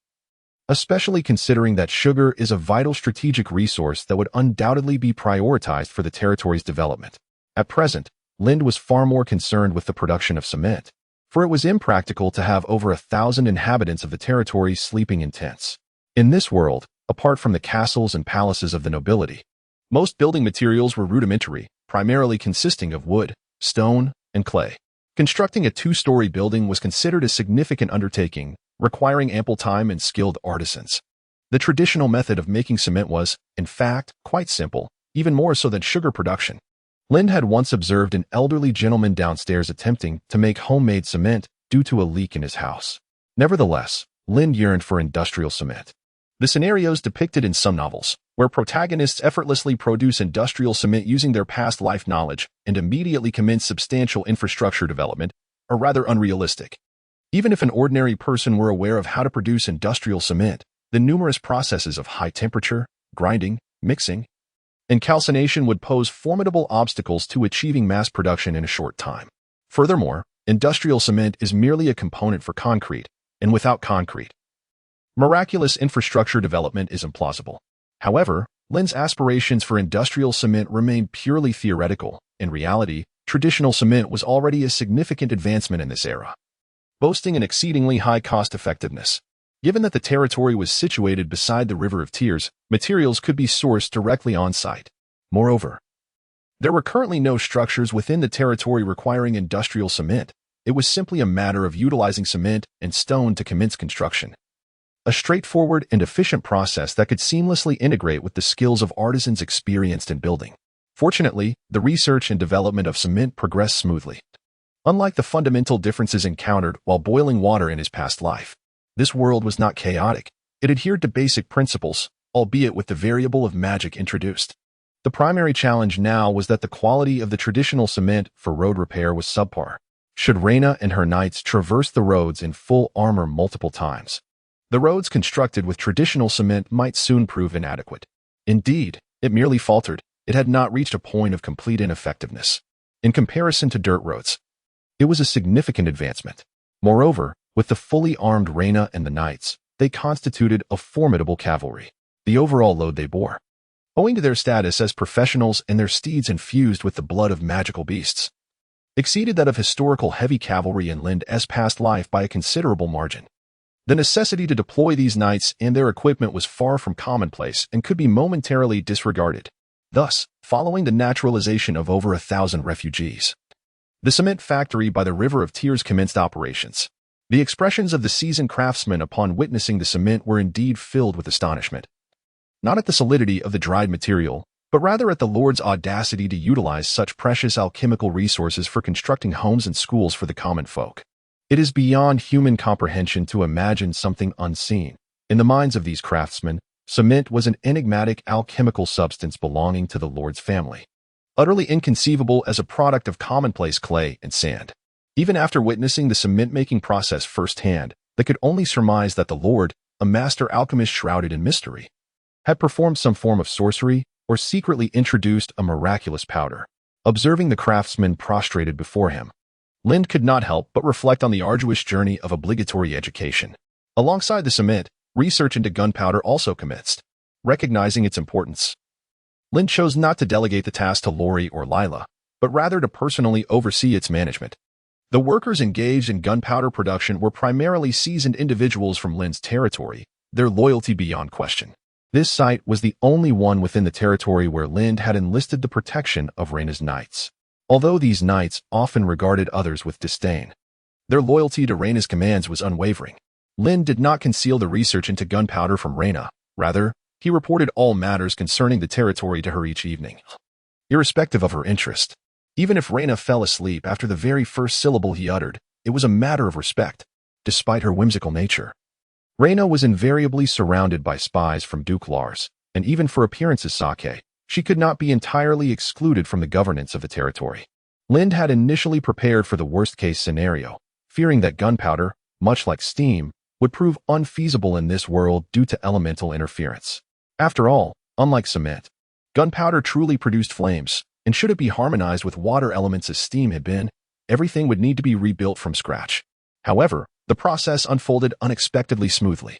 especially considering that sugar is a vital strategic resource that would undoubtedly be prioritized for the territory's development. At present, Lind was far more concerned with the production of cement, for it was impractical to have over 1,000 inhabitants of the territory sleeping in tents. In this world, apart from the castles and palaces of the nobility, most building materials were rudimentary, primarily consisting of wood, stone, and clay. Constructing a two-story building was considered a significant undertaking, requiring ample time and skilled artisans. The traditional method of making cement was, in fact, quite simple, even more so than sugar production. Lind had once observed an elderly gentleman downstairs attempting to make homemade cement due to a leak in his house. Nevertheless, Lind yearned for industrial cement. The scenarios depicted in some novels, where protagonists effortlessly produce industrial cement using their past life knowledge and immediately commence substantial infrastructure development, are rather unrealistic. Even if an ordinary person were aware of how to produce industrial cement, the numerous processes of high temperature, grinding, mixing, and calcination would pose formidable obstacles to achieving mass production in a short time. Furthermore, industrial cement is merely a component for concrete, and without concrete, miraculous infrastructure development is implausible. However, Lind's aspirations for industrial cement remained purely theoretical. In reality, traditional cement was already a significant advancement in this era, boasting an exceedingly high cost-effectiveness. Given that the territory was situated beside the River of Tears, materials could be sourced directly on-site. Moreover, there were currently no structures within the territory requiring industrial cement. It was simply a matter of utilizing cement and stone to commence construction. A straightforward and efficient process that could seamlessly integrate with the skills of artisans experienced in building. Fortunately, the research and development of cement progressed smoothly. Unlike the fundamental differences encountered while boiling water in his past life, this world was not chaotic. It adhered to basic principles, albeit with the variable of magic introduced. The primary challenge now was that the quality of the traditional cement for road repair was subpar. Should Reyna and her knights traverse the roads in full armor multiple times, the roads constructed with traditional cement might soon prove inadequate. Indeed, it merely faltered. It had not reached a point of complete ineffectiveness. In comparison to dirt roads, it was a significant advancement. Moreover, with the fully armed Reyna and the knights, they constituted a formidable cavalry. The overall load they bore, owing to their status as professionals and their steeds infused with the blood of magical beasts, exceeded that of historical heavy cavalry in Lind's past life by a considerable margin. The necessity to deploy these knights and their equipment was far from commonplace and could be momentarily disregarded. Thus, following the naturalization of over 1,000 refugees, the cement factory by the River of Tears commenced operations. The expressions of the seasoned craftsmen upon witnessing the cement were indeed filled with astonishment. Not at the solidity of the dried material, but rather at the Lord's audacity to utilize such precious alchemical resources for constructing homes and schools for the common folk. It is beyond human comprehension to imagine something unseen. In the minds of these craftsmen, cement was an enigmatic alchemical substance belonging to the Lord's family, utterly inconceivable as a product of commonplace clay and sand. Even after witnessing the cement-making process firsthand, they could only surmise that the Lord, a master alchemist shrouded in mystery, had performed some form of sorcery or secretly introduced a miraculous powder. Observing the craftsmen prostrated before him, Lind could not help but reflect on the arduous journey of obligatory education. Alongside the cement, research into gunpowder also commenced. Recognizing its importance, Lind chose not to delegate the task to Lori or Lila, but rather to personally oversee its management. The workers engaged in gunpowder production were primarily seasoned individuals from Lind's territory, their loyalty beyond question. This site was the only one within the territory where Lind had enlisted the protection of Reyna's knights. Although these knights often regarded others with disdain, their loyalty to Reyna's commands was unwavering. Lind did not conceal the research into gunpowder from Reyna. Rather, he reported all matters concerning the territory to her each evening, irrespective of her interest. Even if Reyna fell asleep after the very first syllable he uttered, it was a matter of respect, despite her whimsical nature. Reyna was invariably surrounded by spies from Duke Lars, and even for appearances' sake, she could not be entirely excluded from the governance of the territory. Lind had initially prepared for the worst-case scenario, fearing that gunpowder, much like steam, would prove unfeasible in this world due to elemental interference. After all, unlike cement, gunpowder truly produced flames, and should it be harmonized with water elements as steam had been, everything would need to be rebuilt from scratch. However, the process unfolded unexpectedly smoothly.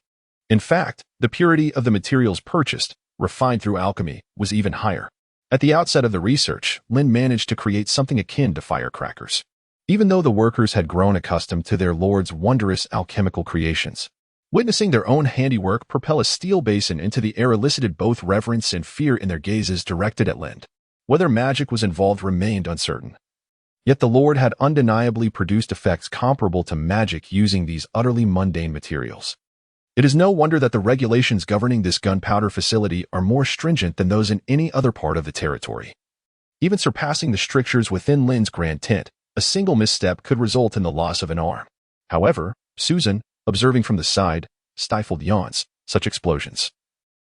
In fact, the purity of the materials purchased, refined through alchemy, was even higher. At the outset of the research, Lind managed to create something akin to firecrackers. Even though the workers had grown accustomed to their lord's wondrous alchemical creations, witnessing their own handiwork propel a steel basin into the air elicited both reverence and fear in their gazes directed at Lind. Whether magic was involved remained uncertain. Yet the Lord had undeniably produced effects comparable to magic using these utterly mundane materials. It is no wonder that the regulations governing this gunpowder facility are more stringent than those in any other part of the territory. Even surpassing the strictures within Lind's grand tent, a single misstep could result in the loss of an arm. However, Susan, observing from the side, stifled yawns. Such explosions,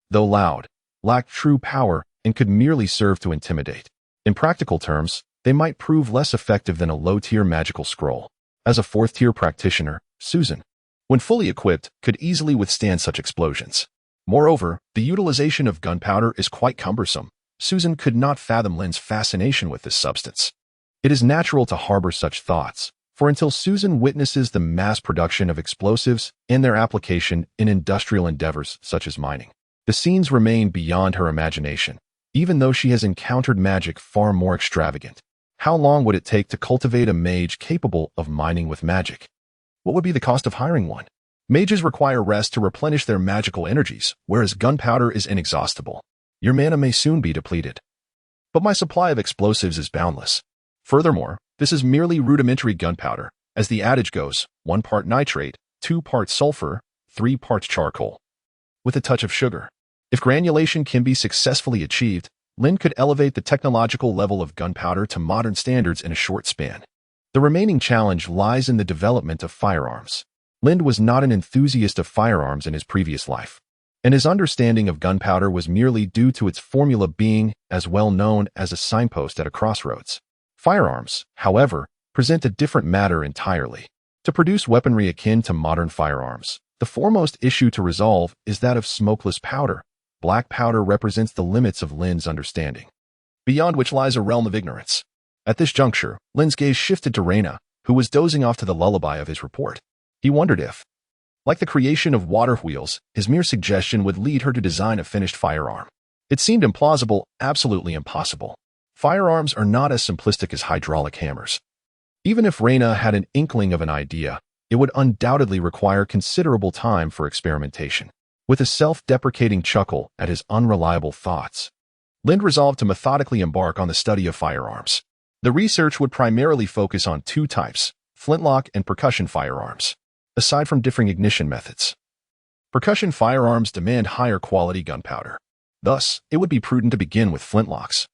though loud, lacked true power and could merely serve to intimidate. In practical terms, they might prove less effective than a low-tier magical scroll. As a fourth-tier practitioner, Susan, when fully equipped, could easily withstand such explosions. Moreover, the utilization of gunpowder is quite cumbersome. Susan could not fathom Lind's fascination with this substance. It is natural to harbor such thoughts, for until Susan witnesses the mass production of explosives and their application in industrial endeavors such as mining, the scenes remain beyond her imagination, even though she has encountered magic far more extravagant. How long would it take to cultivate a mage capable of mining with magic? What would be the cost of hiring one? Mages require rest to replenish their magical energies, whereas gunpowder is inexhaustible. Your mana may soon be depleted. But my supply of explosives is boundless. Furthermore, this is merely rudimentary gunpowder. As the adage goes, 1 part nitrate, 2 parts sulfur, 3 parts charcoal, with a touch of sugar. If granulation can be successfully achieved, Lind could elevate the technological level of gunpowder to modern standards in a short span. The remaining challenge lies in the development of firearms. Lind was not an enthusiast of firearms in his previous life, and his understanding of gunpowder was merely due to its formula being as well known as a signpost at a crossroads. Firearms, however, present a different matter entirely. To produce weaponry akin to modern firearms, the foremost issue to resolve is that of smokeless powder. Black powder represents the limits of Lind's understanding, beyond which lies a realm of ignorance. At this juncture, Lind's gaze shifted to Reyna, who was dozing off to the lullaby of his report. He wondered if, like the creation of water wheels, his mere suggestion would lead her to design a finished firearm. It seemed implausible, absolutely impossible. Firearms are not as simplistic as hydraulic hammers. Even if Reyna had an inkling of an idea, it would undoubtedly require considerable time for experimentation. With a self-deprecating chuckle at his unreliable thoughts, Lind resolved to methodically embark on the study of firearms. The research would primarily focus on two types, flintlock and percussion firearms. Aside from differing ignition methods, percussion firearms demand higher quality gunpowder. Thus, it would be prudent to begin with flintlocks,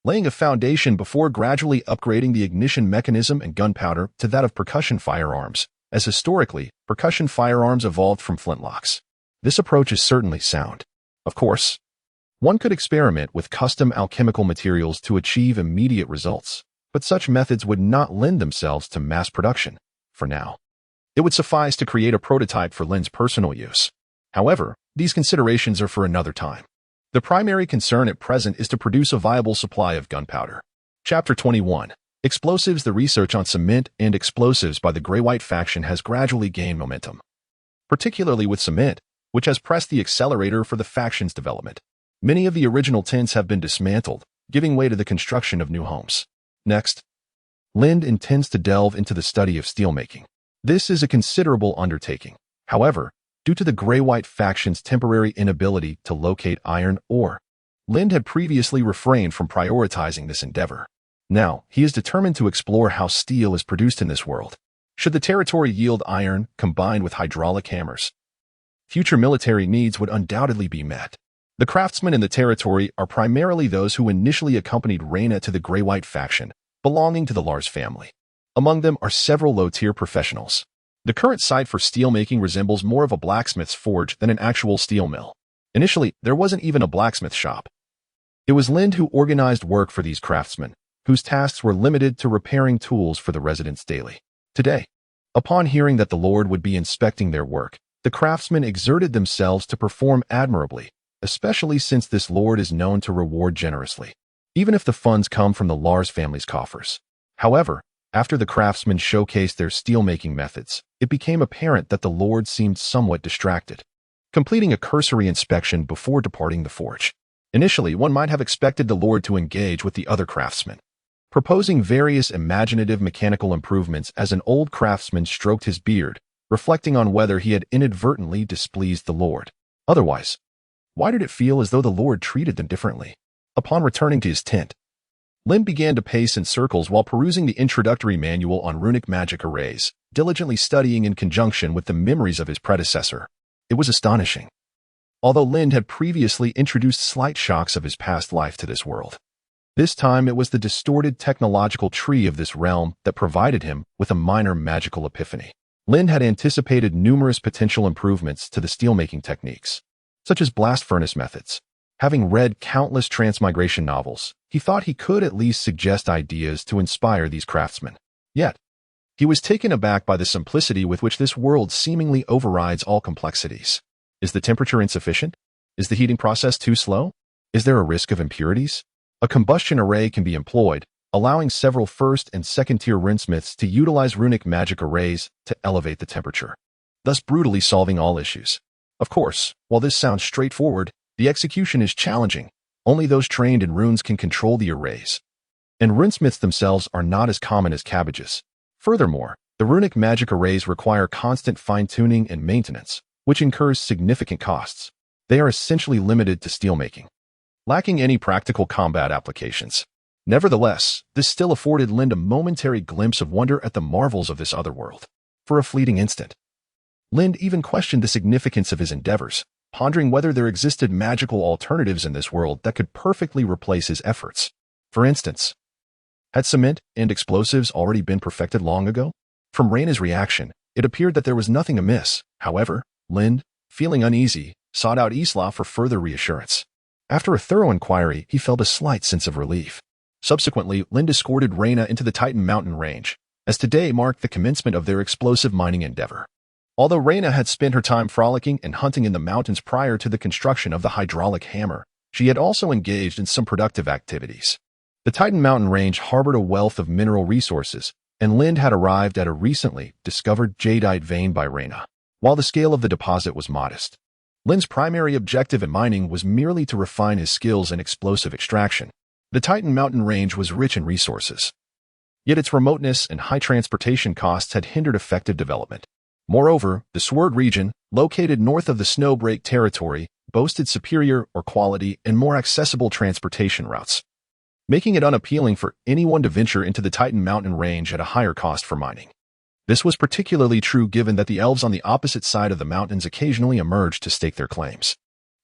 laying a foundation before gradually upgrading the ignition mechanism and gunpowder to that of percussion firearms, as historically, percussion firearms evolved from flintlocks. This approach is certainly sound. Of course, one could experiment with custom alchemical materials to achieve immediate results, but such methods would not lend themselves to mass production, for now. It would suffice to create a prototype for Lind's personal use. However, these considerations are for another time. The primary concern at present is to produce a viable supply of gunpowder. Chapter 21. Explosives. The research on cement and explosives by the Grey-White faction has gradually gained momentum, particularly with cement, which has pressed the accelerator for the faction's development. Many of the original tents have been dismantled, giving way to the construction of new homes. Next, Lind intends to delve into the study of steelmaking. This is a considerable undertaking. However, due to the Grey-White faction's temporary inability to locate iron ore, Lind had previously refrained from prioritizing this endeavor. Now, he is determined to explore how steel is produced in this world. Should the territory yield iron combined with hydraulic hammers, future military needs would undoubtedly be met. The craftsmen in the territory are primarily those who initially accompanied Reyna to the Grey-White faction, belonging to the Lars family. Among them are several low-tier professionals. The current site for steelmaking resembles more of a blacksmith's forge than an actual steel mill. Initially, there wasn't even a blacksmith shop. It was Lind who organized work for these craftsmen, whose tasks were limited to repairing tools for the residents daily. Today, upon hearing that the Lord would be inspecting their work, the craftsmen exerted themselves to perform admirably, especially since this Lord is known to reward generously, even if the funds come from the Lars family's coffers. However, after the craftsmen showcased their steelmaking methods, it became apparent that the Lord seemed somewhat distracted, completing a cursory inspection before departing the forge. Initially, one might have expected the Lord to engage with the other craftsmen, proposing various imaginative mechanical improvements as an old craftsman stroked his beard, reflecting on whether he had inadvertently displeased the Lord. Otherwise, why did it feel as though the Lord treated them differently? Upon returning to his tent, Lind began to pace in circles while perusing the introductory manual on runic magic arrays, diligently studying in conjunction with the memories of his predecessor. It was astonishing. Although Lind had previously introduced slight shocks of his past life to this world, this time it was the distorted technological tree of this realm that provided him with a minor magical epiphany. Lind had anticipated numerous potential improvements to the steelmaking techniques, such as blast furnace methods. Having read countless transmigration novels, he thought he could at least suggest ideas to inspire these craftsmen. Yet, he was taken aback by the simplicity with which this world seemingly overrides all complexities. Is the temperature insufficient? Is the heating process too slow? Is there a risk of impurities? A combustion array can be employed, allowing several first- and second-tier runesmiths to utilize runic magic arrays to elevate the temperature, thus brutally solving all issues. Of course, while this sounds straightforward, the execution is challenging. Only those trained in runes can control the arrays, and runesmiths themselves are not as common as cabbages. Furthermore, the runic magic arrays require constant fine-tuning and maintenance, which incurs significant costs. They are essentially limited to steelmaking, lacking any practical combat applications. Nevertheless, this still afforded Lind a momentary glimpse of wonder at the marvels of this other world. For a fleeting instant, Lind even questioned the significance of his endeavors, pondering whether there existed magical alternatives in this world that could perfectly replace his efforts. For instance, had cement and explosives already been perfected long ago? From Reyna's reaction, it appeared that there was nothing amiss. However, Lind, feeling uneasy, sought out Isla for further reassurance. After a thorough inquiry, he felt a slight sense of relief. Subsequently, Lind escorted Reyna into the Titan mountain range, as today marked the commencement of their explosive mining endeavor. Although Reyna had spent her time frolicking and hunting in the mountains prior to the construction of the hydraulic hammer, she had also engaged in some productive activities. The Titan mountain range harbored a wealth of mineral resources, and Lind had arrived at a recently discovered jadeite vein by Reyna. While the scale of the deposit was modest, Lind's primary objective in mining was merely to refine his skills in explosive extraction. The Titan mountain range was rich in resources, yet its remoteness and high transportation costs had hindered effective development. Moreover, the Sword region, located north of the Snowbreak territory, boasted superior or quality and more accessible transportation routes, making it unappealing for anyone to venture into the Titan mountain range at a higher cost for mining. This was particularly true given that the elves on the opposite side of the mountains occasionally emerged to stake their claims.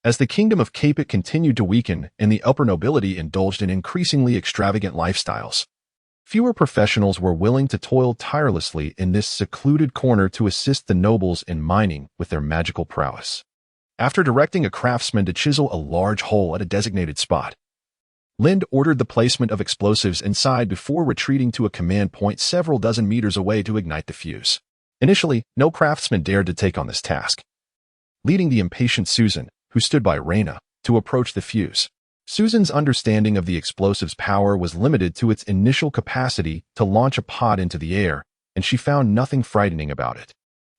As the kingdom of Capet continued to weaken and the upper nobility indulged in increasingly extravagant lifestyles, fewer professionals were willing to toil tirelessly in this secluded corner to assist the nobles in mining with their magical prowess. After directing a craftsman to chisel a large hole at a designated spot, Lind ordered the placement of explosives inside before retreating to a command point several dozen meters away to ignite the fuse. Initially, no craftsman dared to take on this task, leading the impatient Susan, who stood by Reyna, to approach the fuse. Susan's understanding of the explosive's power was limited to its initial capacity to launch a pod into the air, and she found nothing frightening about it.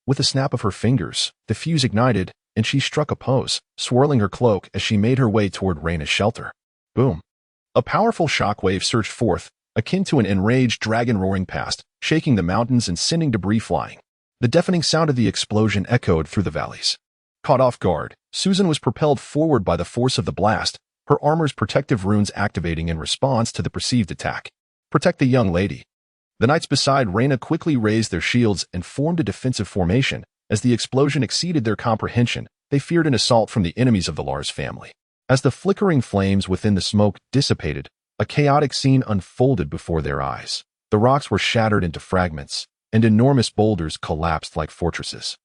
With a snap of her fingers, the fuse ignited, and she struck a pose, swirling her cloak as she made her way toward Reyna's shelter. Boom! A powerful shockwave surged forth, akin to an enraged dragon roaring past, shaking the mountains and sending debris flying. The deafening sound of the explosion echoed through the valleys. Caught off guard, Susan was propelled forward by the force of the blast, her armor's protective runes activating in response to the perceived attack. Protect the young lady. The knights beside Reyna quickly raised their shields and formed a defensive formation. As the explosion exceeded their comprehension, they feared an assault from the enemies of the Lars family. As the flickering flames within the smoke dissipated, a chaotic scene unfolded before their eyes. The rocks were shattered into fragments, and enormous boulders collapsed like fortresses.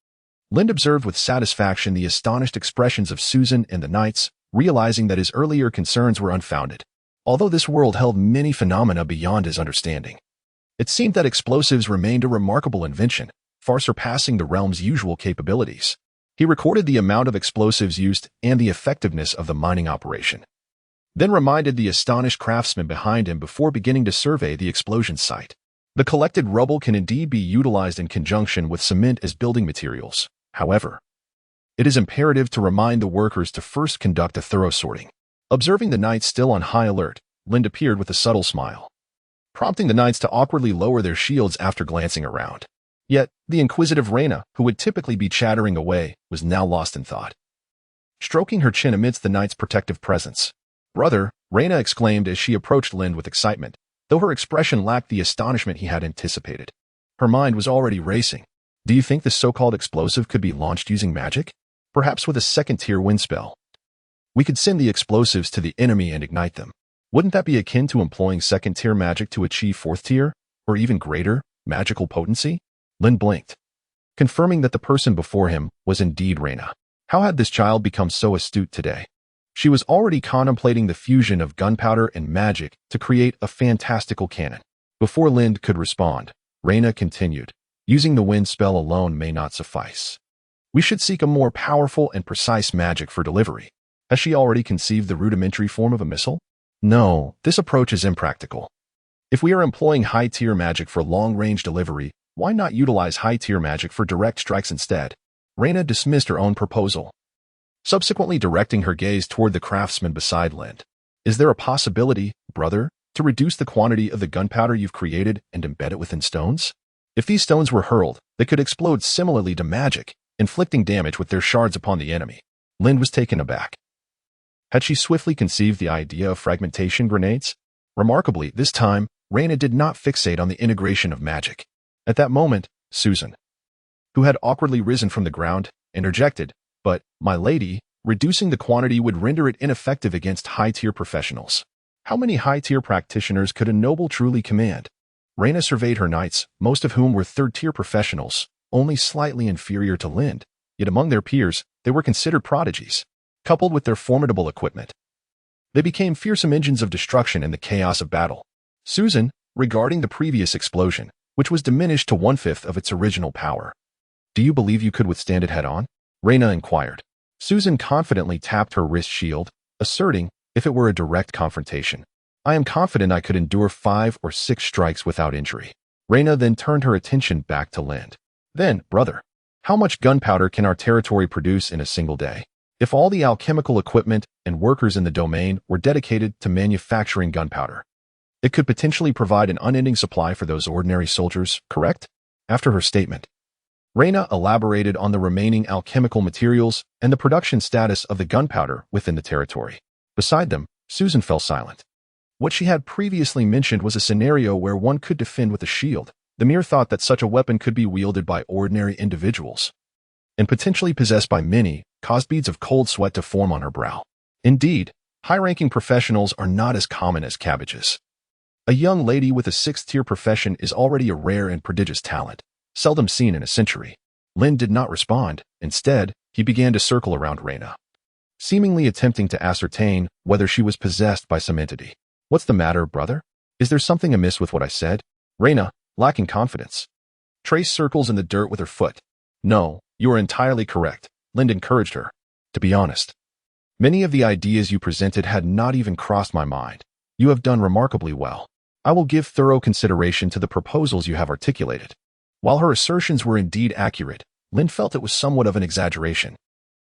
Lind observed with satisfaction the astonished expressions of Susan and the knights, realizing that his earlier concerns were unfounded. Although this world held many phenomena beyond his understanding, it seemed that explosives remained a remarkable invention, far surpassing the realm's usual capabilities. He recorded the amount of explosives used and the effectiveness of the mining operation, then reminded the astonished craftsman behind him before beginning to survey the explosion site. The collected rubble can indeed be utilized in conjunction with cement as building materials. However, it is imperative to remind the workers to first conduct a thorough sorting. Observing the knights still on high alert, Lind appeared with a subtle smile, prompting the knights to awkwardly lower their shields after glancing around. Yet, the inquisitive Reyna, who would typically be chattering away, was now lost in thought, stroking her chin amidst the knight's protective presence. "Brother," Reyna exclaimed as she approached Lind with excitement, though her expression lacked the astonishment he had anticipated. Her mind was already racing. "Do you think this so-called explosive could be launched using magic? Perhaps with a second-tier wind spell. We could send the explosives to the enemy and ignite them. Wouldn't that be akin to employing second-tier magic to achieve fourth-tier, or even greater, magical potency?" Lind blinked, confirming that the person before him was indeed Reyna. How had this child become so astute today? She was already contemplating the fusion of gunpowder and magic to create a fantastical cannon. Before Lind could respond, Reyna continued, "Using the wind spell alone may not suffice. We should seek a more powerful and precise magic for delivery." Has she already conceived the rudimentary form of a missile? No, this approach is impractical. If we are employing high-tier magic for long-range delivery, why not utilize high-tier magic for direct strikes instead? Reyna dismissed her own proposal, subsequently directing her gaze toward the craftsman beside Lind. "Is there a possibility, brother, to reduce the quantity of the gunpowder you've created and embed it within stones? If these stones were hurled, they could explode similarly to magic, inflicting damage with their shards upon the enemy." Lind was taken aback. Had she swiftly conceived the idea of fragmentation grenades? Remarkably, this time, Reyna did not fixate on the integration of magic. At that moment, Susan, who had awkwardly risen from the ground, interjected, "But, my lady, reducing the quantity would render it ineffective against high-tier professionals. How many high-tier practitioners could a noble truly command?" Reyna surveyed her knights, most of whom were third-tier professionals, only slightly inferior to Lind, yet among their peers, they were considered prodigies. Coupled with their formidable equipment, they became fearsome engines of destruction in the chaos of battle. Susan, regarding the previous explosion, which was diminished to 1/5 of its original power, "Do you believe you could withstand it head-on?" Reyna inquired. Susan confidently tapped her wrist shield, asserting, "If it were a direct confrontation, I am confident I could endure 5 or 6 strikes without injury." Reyna then turned her attention back to Lind. "Then, brother, how much gunpowder can our territory produce in a single day? If all the alchemical equipment and workers in the domain were dedicated to manufacturing gunpowder, it could potentially provide an unending supply for those ordinary soldiers, correct?" After her statement, Reyna elaborated on the remaining alchemical materials and the production status of the gunpowder within the territory. Beside them, Susan fell silent. What she had previously mentioned was a scenario where one could defend with a shield. The mere thought that such a weapon could be wielded by ordinary individuals and potentially possessed by many caused beads of cold sweat to form on her brow. Indeed, high-ranking professionals are not as common as cabbages. A young lady with a sixth-tier profession is already a rare and prodigious talent, seldom seen in a century. Lin did not respond. Instead, he began to circle around Reyna, seemingly attempting to ascertain whether she was possessed by some entity. "What's the matter, brother? Is there something amiss with what I said?" Reyna, lacking confidence, traced circles in the dirt with her foot. "No, you are entirely correct," Lind encouraged her. "To be honest, many of the ideas you presented had not even crossed my mind. You have done remarkably well. I will give thorough consideration to the proposals you have articulated." While her assertions were indeed accurate, Lind felt it was somewhat of an exaggeration.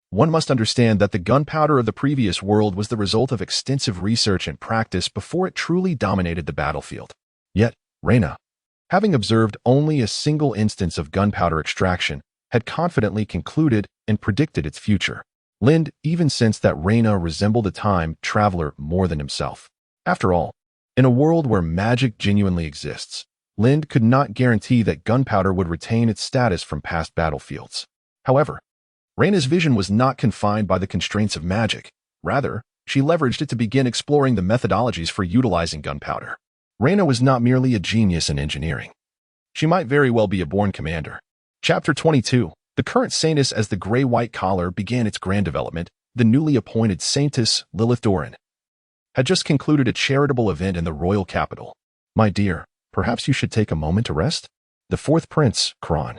One must understand that the gunpowder of the previous world was the result of extensive research and practice before it truly dominated the battlefield. Yet, Reyna, having observed only a single instance of gunpowder extraction, had confidently concluded and predicted its future. Lind even sensed that Reyna resembled a time traveler more than himself. After all, in a world where magic genuinely exists, Lind could not guarantee that gunpowder would retain its status from past battlefields. However, Reyna's vision was not confined by the constraints of magic. Rather, she leveraged it to begin exploring the methodologies for utilizing gunpowder. Reyna was not merely a genius in engineering. She might very well be a born commander. Chapter 22. The current saintess as the gray-white collar began its grand development. The newly appointed saintess, Lilith Doran, had just concluded a charitable event in the royal capital. "My dear, perhaps you should take a moment to rest?" The fourth prince, Kron,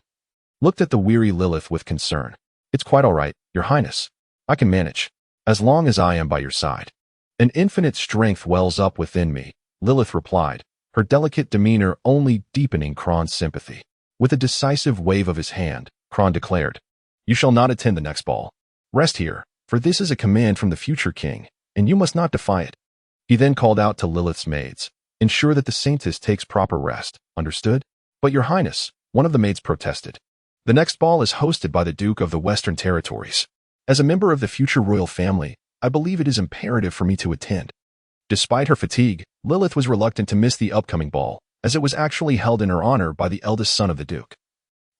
looked at the weary Lilith with concern. "It's quite all right, Your Highness. I can manage, as long as I am by your side." "An infinite strength wells up within me," Lilith replied, her delicate demeanor only deepening Kron's sympathy. With a decisive wave of his hand, Kron declared, "You shall not attend the next ball. Rest here, for this is a command from the future king, and you must not defy it." He then called out to Lilith's maids, "Ensure that the saintess takes proper rest, understood?" "But Your Highness," one of the maids protested, "the next ball is hosted by the Duke of the Western Territories. As a member of the future royal family, I believe it is imperative for me to attend." Despite her fatigue, Lilith was reluctant to miss the upcoming ball, as it was actually held in her honor by the eldest son of the Duke.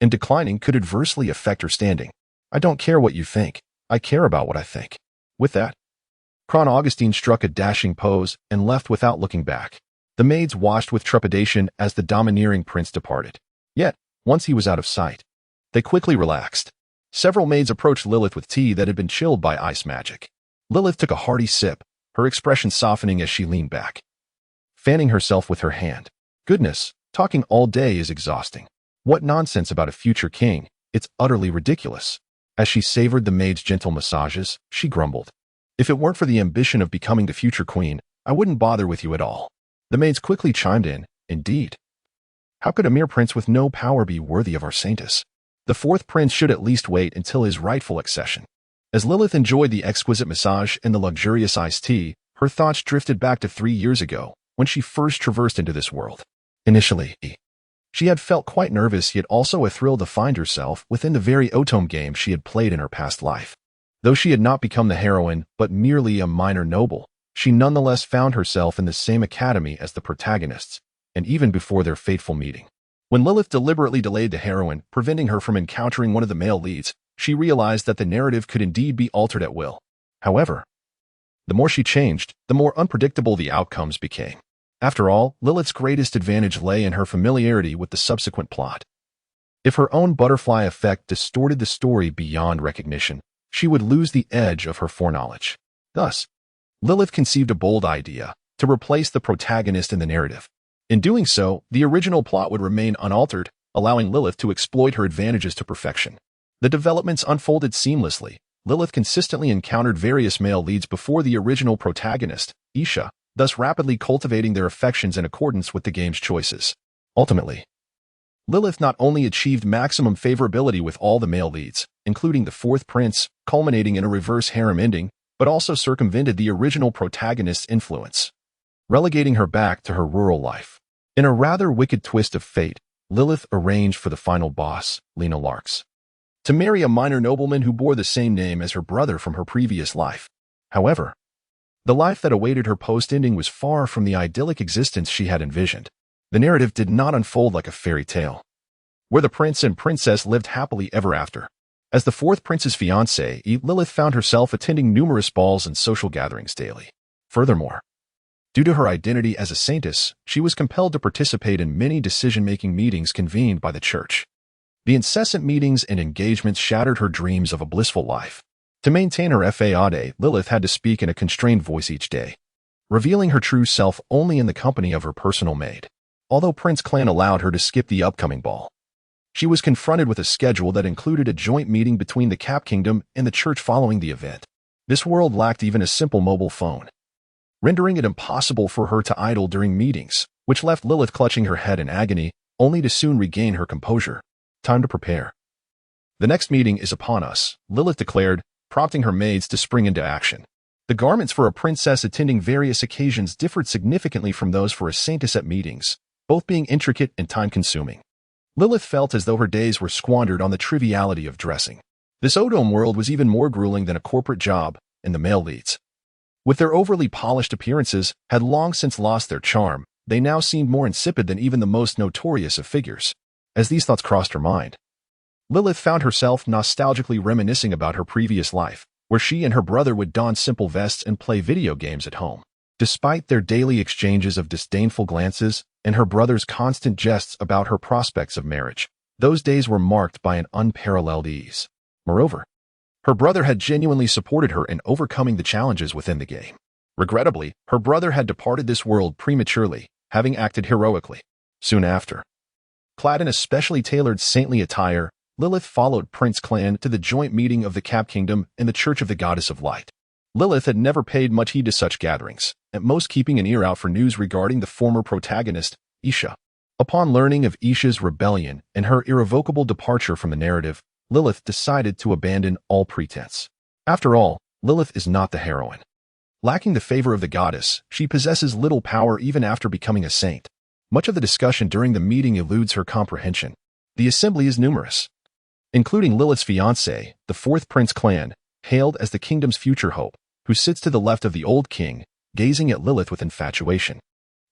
And declining could adversely affect her standing. "I don't care what you think. I care about what I think." With that, Kron Augustine struck a dashing pose and left without looking back. The maids watched with trepidation as the domineering prince departed. Yet, once he was out of sight, they quickly relaxed. Several maids approached Lilith with tea that had been chilled by ice magic. Lilith took a hearty sip, her expression softening as she leaned back, fanning herself with her hand. "Goodness, talking all day is exhausting. What nonsense about a future king. It's utterly ridiculous." As she savored the maid's gentle massages, she grumbled, "If it weren't for the ambition of becoming the future queen, I wouldn't bother with you at all." The maids quickly chimed in, "Indeed. How could a mere prince with no power be worthy of our saintess? The fourth prince should at least wait until his rightful accession." As Lilith enjoyed the exquisite massage and the luxurious iced tea, her thoughts drifted back to 3 years ago, when she first traversed into this world. Initially, she had felt quite nervous, yet also a thrill to find herself within the very Otome game she had played in her past life. Though she had not become the heroine, but merely a minor noble, she nonetheless found herself in the same academy as the protagonists, and even before their fateful meeting. When Lilith deliberately delayed the heroine, preventing her from encountering one of the male leads, she realized that the narrative could indeed be altered at will. However, the more she changed, the more unpredictable the outcomes became. After all, Lilith's greatest advantage lay in her familiarity with the subsequent plot. If her own butterfly effect distorted the story beyond recognition, she would lose the edge of her foreknowledge. Thus, Lilith conceived a bold idea to replace the protagonist in the narrative. In doing so, the original plot would remain unaltered, allowing Lilith to exploit her advantages to perfection. The developments unfolded seamlessly. Lilith consistently encountered various male leads before the original protagonist, Isha, thus rapidly cultivating their affections in accordance with the game's choices. Ultimately, Lilith not only achieved maximum favorability with all the male leads, including the fourth prince, culminating in a reverse harem ending, but also circumvented the original protagonist's influence, relegating her back to her rural life. In a rather wicked twist of fate, Lilith arranged for the final boss, Lena Larks, to marry a minor nobleman who bore the same name as her brother from her previous life. However, the life that awaited her post-ending was far from the idyllic existence she had envisioned. The narrative did not unfold like a fairy tale, where the prince and princess lived happily ever after. As the fourth prince's fiancée, Lilith found herself attending numerous balls and social gatherings daily. Furthermore, due to her identity as a saintess, she was compelled to participate in many decision-making meetings convened by the church. The incessant meetings and engagements shattered her dreams of a blissful life. To maintain her faade, Lilith had to speak in a constrained voice each day, revealing her true self only in the company of her personal maid. Although Prince Clan allowed her to skip the upcoming ball, she was confronted with a schedule that included a joint meeting between the Cap Kingdom and the church following the event. This world lacked even a simple mobile phone, rendering it impossible for her to idle during meetings, which left Lilith clutching her head in agony, only to soon regain her composure. Time to prepare. The next meeting is upon us, Lilith declared, prompting her maids to spring into action. The garments for a princess attending various occasions differed significantly from those for a saintess at meetings, both being intricate and time-consuming. Lilith felt as though her days were squandered on the triviality of dressing. This Odom world was even more grueling than a corporate job, and the male leads, with their overly polished appearances, had long since lost their charm. They now seemed more insipid than even the most notorious of figures. As these thoughts crossed her mind, Lilith found herself nostalgically reminiscing about her previous life, where she and her brother would don simple vests and play video games at home. Despite their daily exchanges of disdainful glances and her brother's constant jests about her prospects of marriage, those days were marked by an unparalleled ease. Moreover, her brother had genuinely supported her in overcoming the challenges within the game. Regrettably, her brother had departed this world prematurely, having acted heroically. Soon after, clad in a specially tailored saintly attire, Lilith followed Prince Clan to the joint meeting of the Cap Kingdom and the Church of the Goddess of Light. Lilith had never paid much heed to such gatherings, at most keeping an ear out for news regarding the former protagonist, Isha. Upon learning of Isha's rebellion and her irrevocable departure from the narrative, Lilith decided to abandon all pretense. After all, Lilith is not the heroine. Lacking the favor of the goddess, she possesses little power even after becoming a saint. Much of the discussion during the meeting eludes her comprehension. The assembly is numerous, including Lilith's fiancé, the fourth Prince Clan, hailed as the kingdom's future hope, who sits to the left of the old king, gazing at Lilith with infatuation.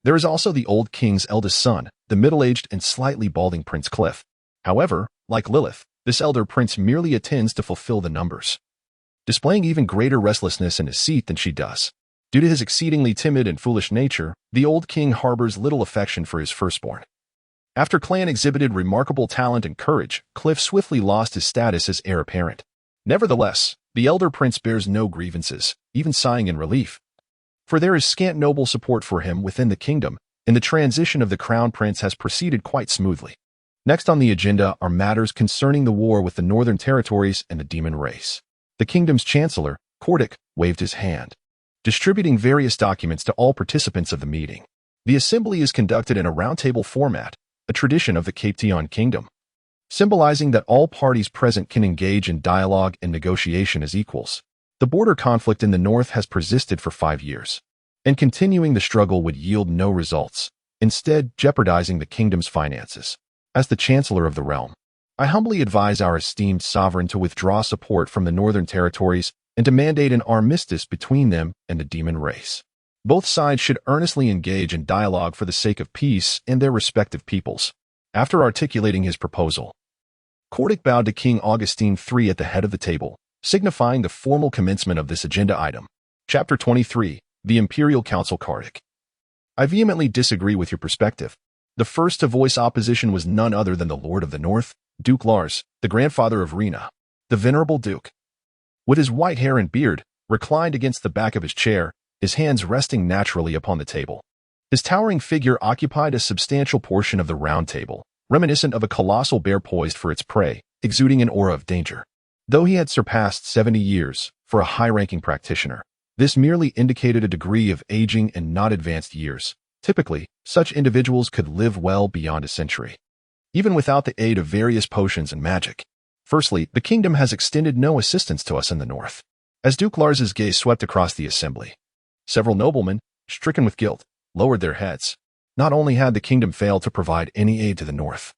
There is also the old king's eldest son, the middle-aged and slightly balding Prince Cliff. However, like Lilith, this elder prince merely attends to fulfill the numbers, displaying even greater restlessness in his seat than she does. Due to his exceedingly timid and foolish nature, the old king harbors little affection for his firstborn. After Clan exhibited remarkable talent and courage, Cliff swiftly lost his status as heir apparent. Nevertheless, the elder prince bears no grievances, even sighing in relief, for there is scant noble support for him within the kingdom, and the transition of the crown prince has proceeded quite smoothly. Next on the agenda are matters concerning the war with the northern territories and the demon race. The kingdom's chancellor, Cordic, waved his hand, distributing various documents to all participants of the meeting. The assembly is conducted in a roundtable format, a tradition of the Caption kingdom, symbolizing that all parties present can engage in dialogue and negotiation as equals. The border conflict in the north has persisted for 5 years, and continuing the struggle would yield no results, instead jeopardizing the kingdom's finances. As the chancellor of the realm, I humbly advise our esteemed sovereign to withdraw support from the northern territories and to mandate an armistice between them and the demon race. Both sides should earnestly engage in dialogue for the sake of peace and their respective peoples. After articulating his proposal, Cordic bowed to King Augustine III at the head of the table, signifying the formal commencement of this agenda item. Chapter 23, The Imperial Council. Cordic: I vehemently disagree with your perspective. The first to voice opposition was none other than the Lord of the North, Duke Lars, the grandfather of Rena. The venerable Duke, with his white hair and beard, reclined against the back of his chair, his hands resting naturally upon the table. His towering figure occupied a substantial portion of the round table, reminiscent of a colossal bear poised for its prey, exuding an aura of danger. Though he had surpassed 70 years, for a high-ranking practitioner, this merely indicated a degree of aging and not advanced years. Typically, such individuals could live well beyond a century, even without the aid of various potions and magic. Firstly, the kingdom has extended no assistance to us in the north. As Duke Lars's gaze swept across the assembly, several noblemen, stricken with guilt, lowered their heads. Not only had the kingdom failed to provide any aid to the north,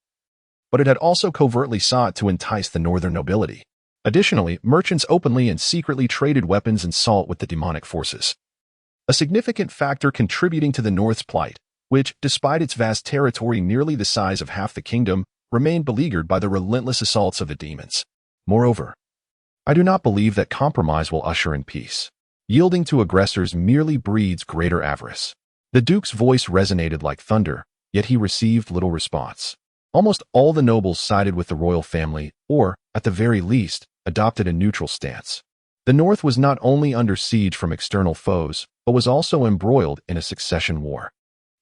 but it had also covertly sought to entice the northern nobility. Additionally, merchants openly and secretly traded weapons and salt with the demonic forces. A significant factor contributing to the North's plight, which, despite its vast territory nearly the size of half the kingdom, remained beleaguered by the relentless assaults of the demons. Moreover, I do not believe that compromise will usher in peace. Yielding to aggressors merely breeds greater avarice. The Duke's voice resonated like thunder, yet he received little response. Almost all the nobles sided with the royal family, or, at the very least, adopted a neutral stance. The North was not only under siege from external foes, but was also embroiled in a succession war.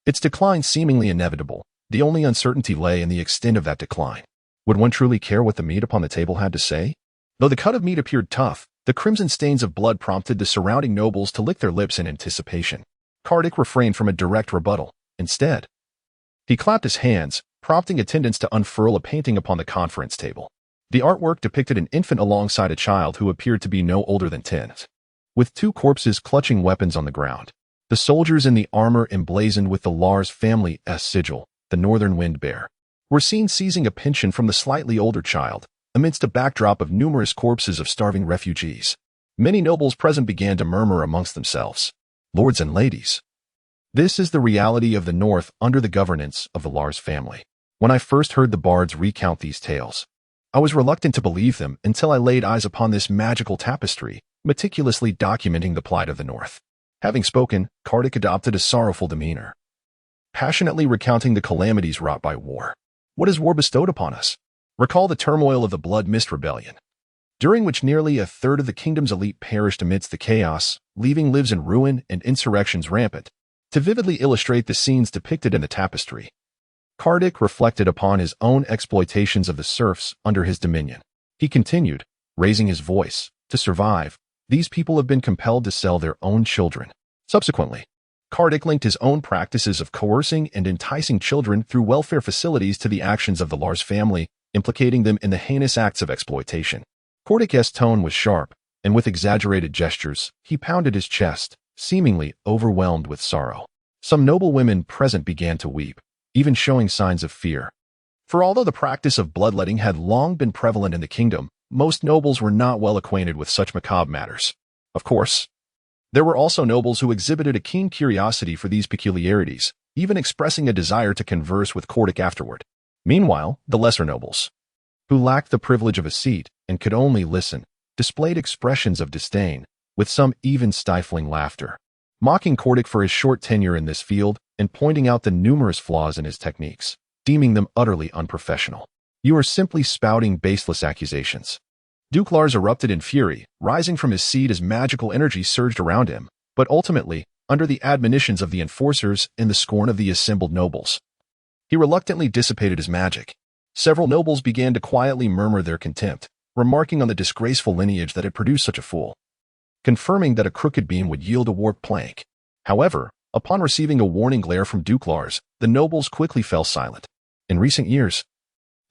Its decline seemingly inevitable. The only uncertainty lay in the extent of that decline. Would one truly care what the meat upon the table had to say? Though the cut of meat appeared tough, the crimson stains of blood prompted the surrounding nobles to lick their lips in anticipation. Kardik refrained from a direct rebuttal. Instead, he clapped his hands, prompting attendants to unfurl a painting upon the conference table. The artwork depicted an infant alongside a child who appeared to be no older than 10, with two corpses clutching weapons on the ground. The soldiers in the armor emblazoned with the Lars family's sigil, the Northern Wind Bear, were seen seizing a pension from the slightly older child, amidst a backdrop of numerous corpses of starving refugees. Many nobles present began to murmur amongst themselves, "Lords and ladies, this is the reality of the North under the governance of the Lars family." When I first heard the bards recount these tales, I was reluctant to believe them until I laid eyes upon this magical tapestry, meticulously documenting the plight of the North. Having spoken, Kardik adopted a sorrowful demeanor, passionately recounting the calamities wrought by war. What has war bestowed upon us? Recall the turmoil of the Blood Mist Rebellion, during which nearly a third of the kingdom's elite perished amidst the chaos, leaving lives in ruin and insurrections rampant. To vividly illustrate the scenes depicted in the tapestry, Kardik reflected upon his own exploitations of the serfs under his dominion. He continued, raising his voice, "To survive, these people have been compelled to sell their own children." Subsequently, Kardik linked his own practices of coercing and enticing children through welfare facilities to the actions of the Lars family, implicating them in the heinous acts of exploitation. Kardik's tone was sharp, and with exaggerated gestures, he pounded his chest, seemingly overwhelmed with sorrow. Some noble women present began to weep, even showing signs of fear. For although the practice of bloodletting had long been prevalent in the kingdom, most nobles were not well acquainted with such macabre matters. Of course, there were also nobles who exhibited a keen curiosity for these peculiarities, even expressing a desire to converse with Kardik afterward. Meanwhile, the lesser nobles, who lacked the privilege of a seat and could only listen, displayed expressions of disdain, with some even stifling laughter, mocking Kardik for his short tenure in this field and pointing out the numerous flaws in his techniques, deeming them utterly unprofessional. "You are simply spouting baseless accusations." Duke Lars erupted in fury, rising from his seat as magical energy surged around him, but ultimately, under the admonitions of the enforcers and the scorn of the assembled nobles, he reluctantly dissipated his magic. Several nobles began to quietly murmur their contempt, remarking on the disgraceful lineage that had produced such a fool, confirming that a crooked beam would yield a warped plank. However, upon receiving a warning glare from Duke Lars, the nobles quickly fell silent. In recent years,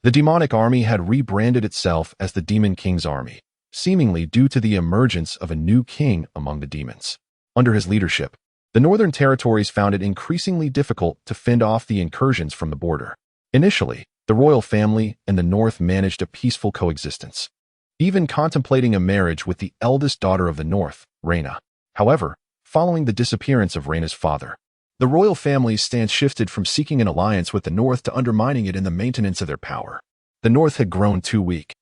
the demonic army had rebranded itself as the Demon King's army, seemingly due to the emergence of a new king among the demons. Under his leadership, the northern territories found it increasingly difficult to fend off the incursions from the border. Initially, the royal family and the North managed a peaceful coexistence, even contemplating a marriage with the eldest daughter of the North, Rhaena. However, following the disappearance of Rhaena's father, the royal family's stance shifted from seeking an alliance with the North to undermining it in the maintenance of their power. The North had grown too weak,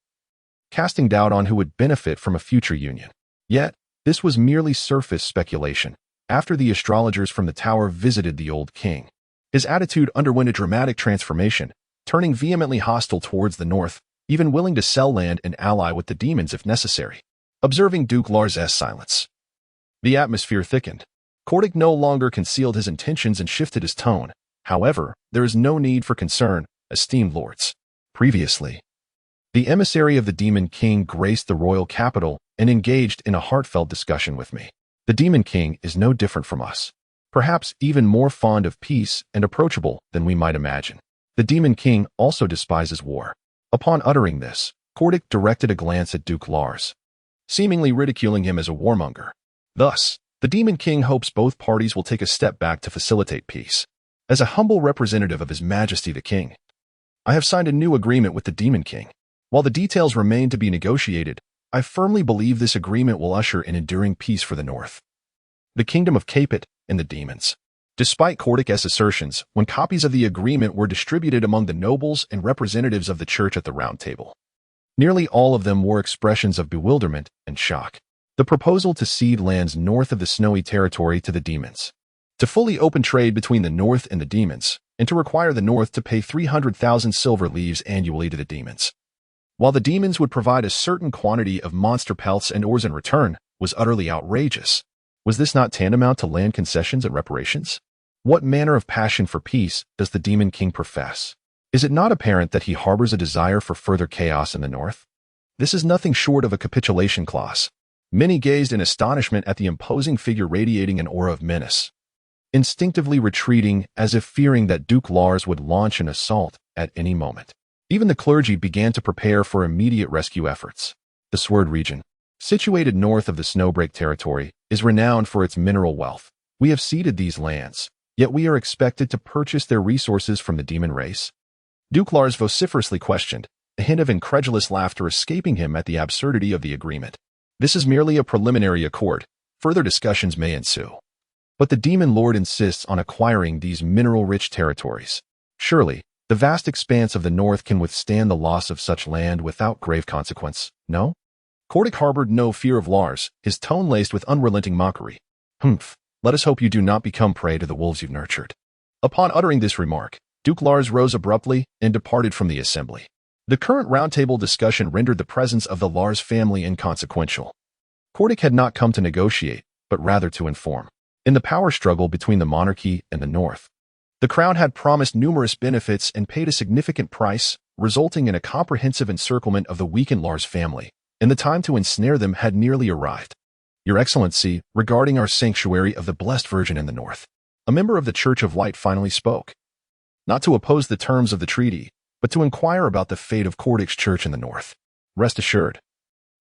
casting doubt on who would benefit from a future union. Yet, this was merely surface speculation. After the astrologers from the tower visited the old king, his attitude underwent a dramatic transformation, turning vehemently hostile towards the North, even willing to sell land and ally with the demons if necessary. Observing Duke Lars' silence, the atmosphere thickened. Kardik no longer concealed his intentions and shifted his tone. However, there is no need for concern, esteemed lords. Previously, the emissary of the Demon King graced the royal capital and engaged in a heartfelt discussion with me. The Demon King is no different from us, perhaps even more fond of peace and approachable than we might imagine. The Demon King also despises war. Upon uttering this, Kardik directed a glance at Duke Lars, seemingly ridiculing him as a warmonger. Thus, the Demon King hopes both parties will take a step back to facilitate peace. As a humble representative of His Majesty the King, I have signed a new agreement with the Demon King. While the details remain to be negotiated, I firmly believe this agreement will usher an enduring peace for the North, the kingdom of Capet, and the demons. Despite Cordic's assertions, when copies of the agreement were distributed among the nobles and representatives of the church at the Round Table, nearly all of them wore expressions of bewilderment and shock. The proposal to cede lands north of the Snowy Territory to the demons, to fully open trade between the North and the demons, and to require the North to pay 300,000 silver leaves annually to the demons, while the demons would provide a certain quantity of monster pelts and ores in return, was utterly outrageous. Was this not tantamount to land concessions and reparations? What manner of passion for peace does the Demon King profess? Is it not apparent that he harbors a desire for further chaos in the North? This is nothing short of a capitulation clause. Many gazed in astonishment at the imposing figure radiating an aura of menace, instinctively retreating as if fearing that Duke Lars would launch an assault at any moment. Even the clergy began to prepare for immediate rescue efforts. The Sword region, situated north of the Snowbreak territory, is renowned for its mineral wealth. We have ceded these lands, yet we are expected to purchase their resources from the demon race. Duke Lars vociferously questioned, a hint of incredulous laughter escaping him at the absurdity of the agreement. This is merely a preliminary accord. Further discussions may ensue. But the demon lord insists on acquiring these mineral-rich territories. Surely, the vast expanse of the North can withstand the loss of such land without grave consequence, no? Cordic harbored no fear of Lars, his tone laced with unrelenting mockery. Humph, let us hope you do not become prey to the wolves you've nurtured. Upon uttering this remark, Duke Lars rose abruptly and departed from the assembly. The current roundtable discussion rendered the presence of the Lars family inconsequential. Cordic had not come to negotiate, but rather to inform. In the power struggle between the monarchy and the North, the crown had promised numerous benefits and paid a significant price, resulting in a comprehensive encirclement of the weakened Lars family, and the time to ensnare them had nearly arrived. Your Excellency, regarding our sanctuary of the Blessed Virgin in the North, a member of the Church of Light finally spoke. Not to oppose the terms of the treaty, but to inquire about the fate of Cordic's church in the North. Rest assured,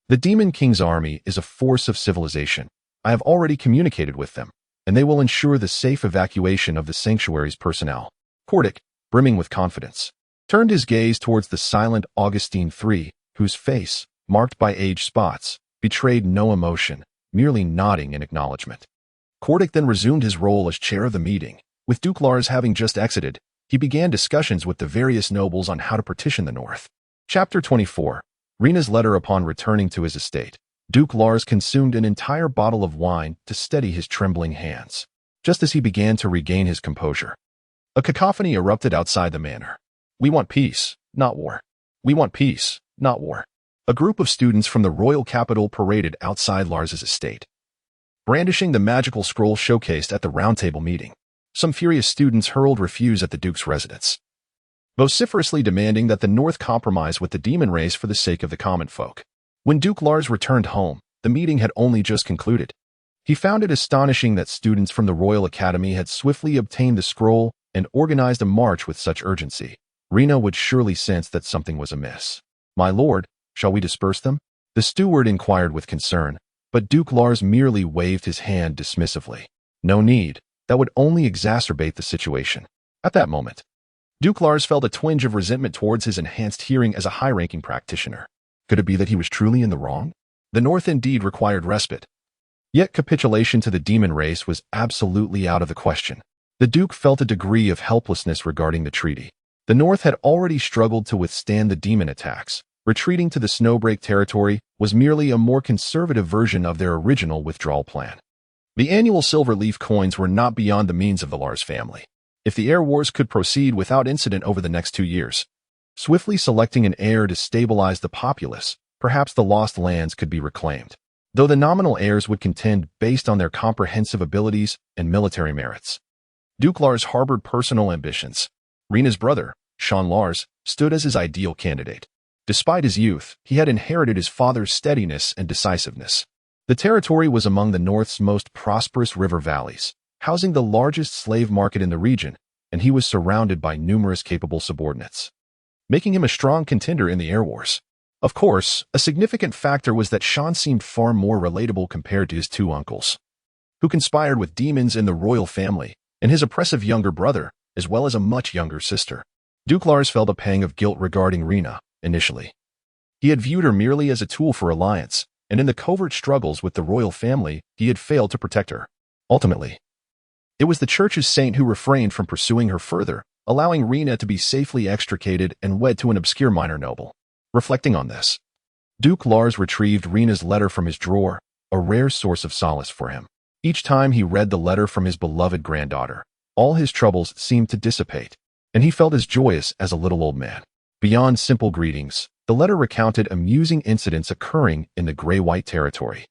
the Demon King's army is a force of civilization. I have already communicated with them, and they will ensure the safe evacuation of the sanctuary's personnel. Cordic, brimming with confidence, turned his gaze towards the silent Augustine III, whose face, marked by age spots, betrayed no emotion, merely nodding in acknowledgement. Cordic then resumed his role as chair of the meeting. With Duke Lars having just exited, he began discussions with the various nobles on how to partition the North. Chapter 24. Rena's letter upon returning to his estate. Duke Lars consumed an entire bottle of wine to steady his trembling hands, just as he began to regain his composure. A cacophony erupted outside the manor. We want peace, not war. We want peace, not war. A group of students from the royal capital paraded outside Lars's estate, brandishing the magical scroll showcased at the roundtable meeting. Some furious students hurled refuse at the Duke's residence, vociferously demanding that the North compromise with the demon race for the sake of the common folk. When Duke Lars returned home, the meeting had only just concluded. He found it astonishing that students from the Royal Academy had swiftly obtained the scroll and organized a march with such urgency. Rena would surely sense that something was amiss. My lord, shall we disperse them? The steward inquired with concern, but Duke Lars merely waved his hand dismissively. No need. That would only exacerbate the situation. At that moment, Duke Lars felt a twinge of resentment towards his enhanced hearing as a high-ranking practitioner. Could it be that he was truly in the wrong? The North indeed required respite. Yet capitulation to the demon race was absolutely out of the question. The Duke felt a degree of helplessness regarding the treaty. The North had already struggled to withstand the demon attacks. Retreating to the Snowbreak territory was merely a more conservative version of their original withdrawal plan. The annual silver leaf coins were not beyond the means of the Lars family. If the heir wars could proceed without incident over the next 2 years, swiftly selecting an heir to stabilize the populace, perhaps the lost lands could be reclaimed, though the nominal heirs would contend based on their comprehensive abilities and military merits. Duke Lars harbored personal ambitions. Rena's brother, Sean Lars, stood as his ideal candidate. Despite his youth, he had inherited his father's steadiness and decisiveness. The territory was among the North's most prosperous river valleys, housing the largest slave market in the region, and he was surrounded by numerous capable subordinates, making him a strong contender in the air wars. Of course, a significant factor was that Sean seemed far more relatable compared to his two uncles, who conspired with demons in the royal family, and his oppressive younger brother, as well as a much younger sister. Duke Lars felt a pang of guilt regarding Rena, initially. He had viewed her merely as a tool for alliance, and in the covert struggles with the royal family, he had failed to protect her. Ultimately, it was the church's saint who refrained from pursuing her further, allowing Rena to be safely extricated and wed to an obscure minor noble. Reflecting on this, Duke Lars retrieved Rena's letter from his drawer, a rare source of solace for him. Each time he read the letter from his beloved granddaughter, all his troubles seemed to dissipate, and he felt as joyous as a little old man. Beyond simple greetings, the letter recounted amusing incidents occurring in the gray-white territory,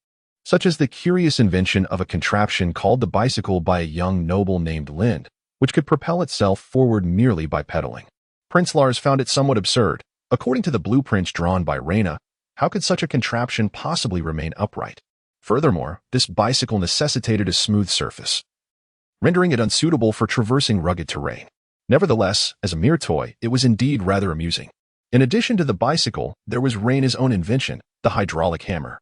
such as the curious invention of a contraption called the bicycle by a young noble named Lind, which could propel itself forward merely by pedaling. Prince Lars found it somewhat absurd. According to the blueprints drawn by Rena, how could such a contraption possibly remain upright? Furthermore, this bicycle necessitated a smooth surface, rendering it unsuitable for traversing rugged terrain. Nevertheless, as a mere toy, it was indeed rather amusing. In addition to the bicycle, there was Rena's own invention, the hydraulic hammer.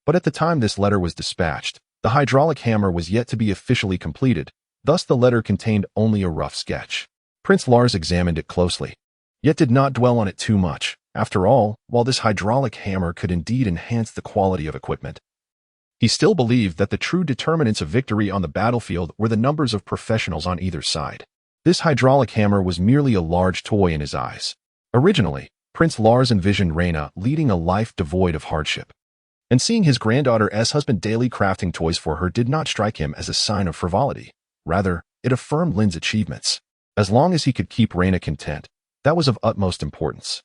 But at the time this letter was dispatched, the hydraulic hammer was yet to be officially completed, thus the letter contained only a rough sketch. Prince Lars examined it closely, yet did not dwell on it too much. After all, while this hydraulic hammer could indeed enhance the quality of equipment, he still believed that the true determinants of victory on the battlefield were the numbers of professionals on either side. This hydraulic hammer was merely a large toy in his eyes. Originally, Prince Lars envisioned Rena leading a life devoid of hardship, and seeing his granddaughter's husband daily crafting toys for her did not strike him as a sign of frivolity. Rather, it affirmed Lind's achievements. As long as he could keep Rena content, that was of utmost importance.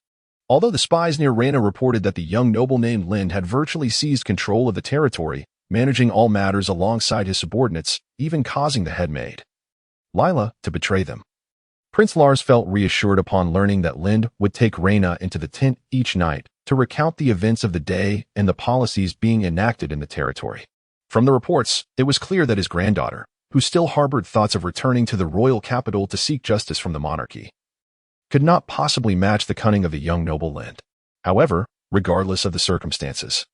Although the spies near Rena reported that the young noble named Lind had virtually seized control of the territory, managing all matters alongside his subordinates, even causing the head maid, Lila, to betray them. Prince Lars felt reassured upon learning that Lind would take Rena into the tent each night to recount the events of the day and the policies being enacted in the territory. From the reports, it was clear that his granddaughter, who still harbored thoughts of returning to the royal capital to seek justice from the monarchy, could not possibly match the cunning of the young noble Lind. However, regardless of the circumstances,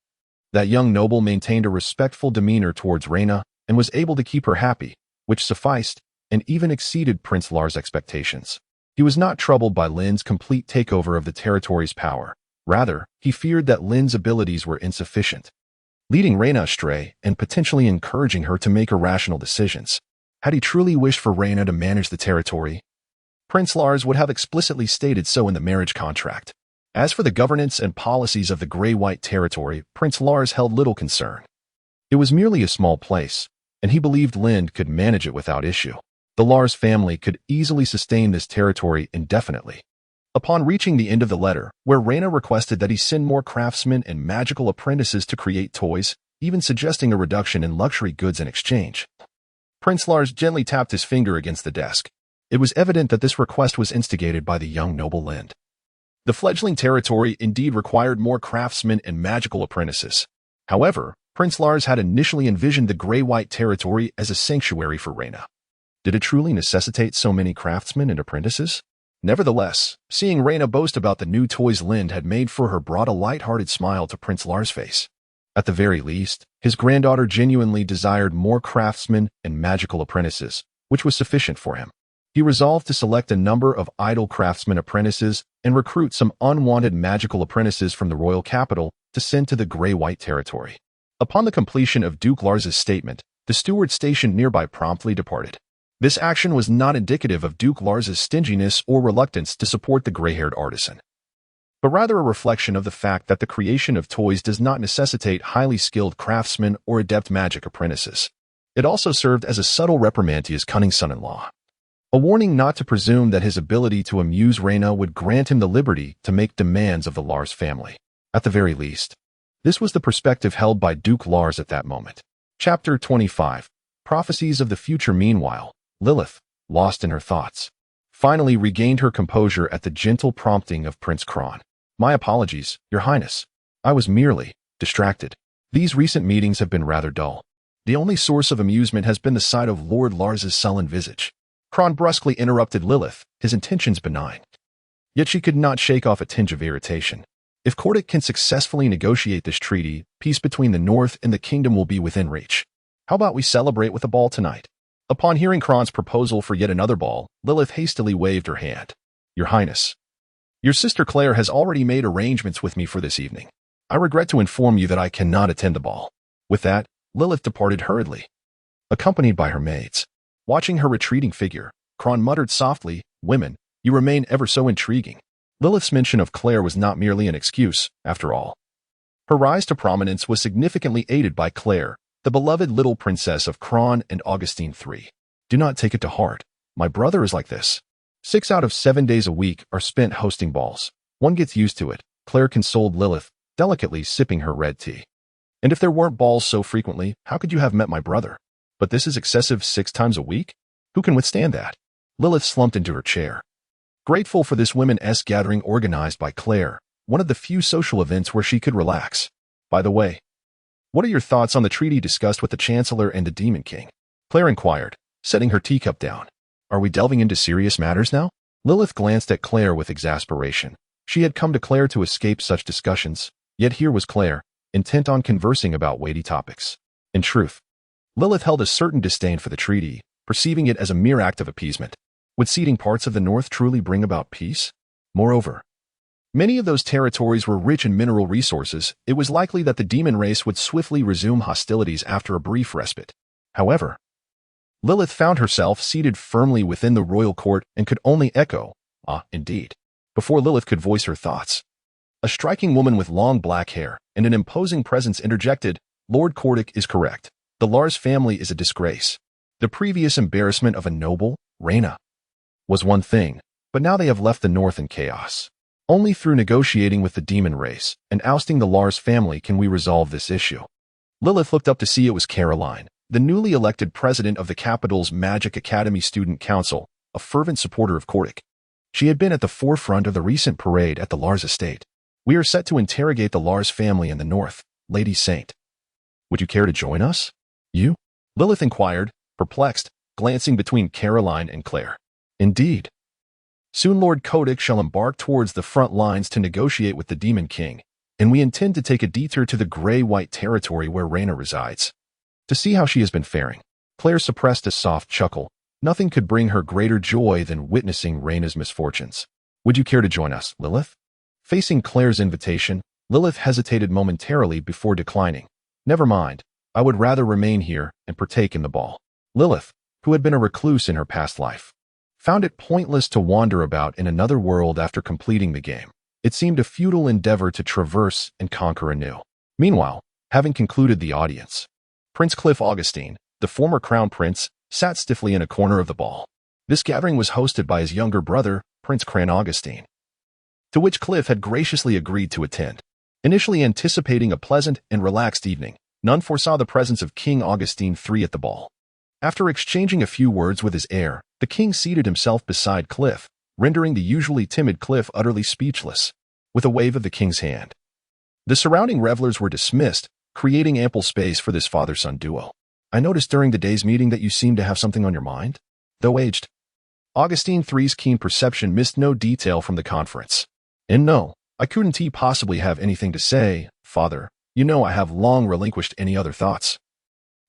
that young noble maintained a respectful demeanor towards Rena and was able to keep her happy, which sufficed and even exceeded Prince Lars' expectations. He was not troubled by Lind's complete takeover of the territory's power. Rather, he feared that Lind's abilities were insufficient, leading Rena astray and potentially encouraging her to make irrational decisions. Had he truly wished for Rena to manage the territory, Prince Lars would have explicitly stated so in the marriage contract. As for the governance and policies of the gray-white territory, Prince Lars held little concern. It was merely a small place, and he believed Lind could manage it without issue. The Lars family could easily sustain this territory indefinitely. Upon reaching the end of the letter, where Rena requested that he send more craftsmen and magical apprentices to create toys, even suggesting a reduction in luxury goods in exchange, Prince Lars gently tapped his finger against the desk. It was evident that this request was instigated by the young noble Lind. The fledgling territory indeed required more craftsmen and magical apprentices. However, Prince Lars had initially envisioned the gray-white territory as a sanctuary for Rena. Did it truly necessitate so many craftsmen and apprentices? Nevertheless, seeing Rena boast about the new toys Lind had made for her brought a light-hearted smile to Prince Lars' face. At the very least, his granddaughter genuinely desired more craftsmen and magical apprentices, which was sufficient for him. He resolved to select a number of idle craftsmen apprentices and recruit some unwanted magical apprentices from the royal capital to send to the gray-white territory. Upon the completion of Duke Lars' statement, the steward stationed nearby promptly departed. This action was not indicative of Duke Lars' stinginess or reluctance to support the gray-haired artisan, but rather a reflection of the fact that the creation of toys does not necessitate highly skilled craftsmen or adept magic apprentices. It also served as a subtle reprimand to his cunning son-in-law, a warning not to presume that his ability to amuse Rena would grant him the liberty to make demands of the Lars family. At the very least, this was the perspective held by Duke Lars at that moment. Chapter 25. Prophecies of the Future. Meanwhile, Lilith, lost in her thoughts, finally regained her composure at the gentle prompting of Prince Kron. My apologies, Your Highness. I was merely distracted. These recent meetings have been rather dull. The only source of amusement has been the sight of Lord Lars's sullen visage. Kron brusquely interrupted Lilith, his intentions benign. Yet she could not shake off a tinge of irritation. If Kordic can successfully negotiate this treaty, peace between the North and the kingdom will be within reach. How about we celebrate with a ball tonight? Upon hearing Kron's proposal for yet another ball, Lilith hastily waved her hand. Your Highness. Your sister Claire has already made arrangements with me for this evening. I regret to inform you that I cannot attend the ball. With that, Lilith departed hurriedly, accompanied by her maids. Watching her retreating figure, Kron muttered softly, "Women, you remain ever so intriguing." Lilith's mention of Claire was not merely an excuse, after all. Her rise to prominence was significantly aided by Claire, the beloved little princess of Kron and Augustine III. Do not take it to heart. My brother is like this. 6 out of 7 days a week are spent hosting balls. One gets used to it, Claire consoled Lilith, delicately sipping her red tea. And if there weren't balls so frequently, how could you have met my brother? But this is excessive 6 times a week? Who can withstand that? Lilith slumped into her chair. Grateful for this women's gathering organized by Claire, one of the few social events where she could relax. By the way, what are your thoughts on the treaty discussed with the Chancellor and the Demon King? Claire inquired, setting her teacup down. Are we delving into serious matters now? Lilith glanced at Claire with exasperation. She had come to Claire to escape such discussions, yet here was Claire, intent on conversing about weighty topics. In truth, Lilith held a certain disdain for the treaty, perceiving it as a mere act of appeasement. Would ceding parts of the North truly bring about peace? Moreover, many of those territories were rich in mineral resources. It was likely that the demon race would swiftly resume hostilities after a brief respite. However, Lilith found herself seated firmly within the royal court and could only echo, "Ah, indeed," before Lilith could voice her thoughts. A striking woman with long black hair and an imposing presence interjected, "Lord Cordic is correct. The Lars family is a disgrace. The previous embarrassment of a noble, Reyna, was one thing, but now they have left the North in chaos. Only through negotiating with the demon race and ousting the Lars family can we resolve this issue." Lilith looked up to see it was Caroline, the newly elected president of the capital's Magic Academy Student Council, a fervent supporter of Cordic. She had been at the forefront of the recent parade at the Lars estate. "We are set to interrogate the Lars family in the North, Lady Saint. Would you care to join us?" "You?" Lilith inquired, perplexed, glancing between Caroline and Claire. "Indeed. Soon Lord Cordic shall embark towards the front lines to negotiate with the Demon King, and we intend to take a detour to the gray-white territory where Reyna resides, to see how she has been faring." Claire suppressed a soft chuckle. Nothing could bring her greater joy than witnessing Reyna's misfortunes. "Would you care to join us, Lilith?" Facing Claire's invitation, Lilith hesitated momentarily before declining. "Never mind. I would rather remain here and partake in the ball." Lilith, who had been a recluse in her past life, found it pointless to wander about in another world after completing the game. It seemed a futile endeavor to traverse and conquer anew. Meanwhile, having concluded the audience, Prince Cliff Augustine, the former crown prince, sat stiffly in a corner of the ball. This gathering was hosted by his younger brother, Prince Cran Augustine, to which Cliff had graciously agreed to attend. Initially anticipating a pleasant and relaxed evening, none foresaw the presence of King Augustine III at the ball. After exchanging a few words with his heir, the king seated himself beside Cliff, rendering the usually timid Cliff utterly speechless, with a wave of the king's hand. The surrounding revelers were dismissed, creating ample space for this father-son duo. "I noticed during the day's meeting that you seemed to have something on your mind." Though aged, Augustine III's keen perception missed no detail from the conference. "And no, I couldn't possibly have anything to say, father. You know I have long relinquished any other thoughts."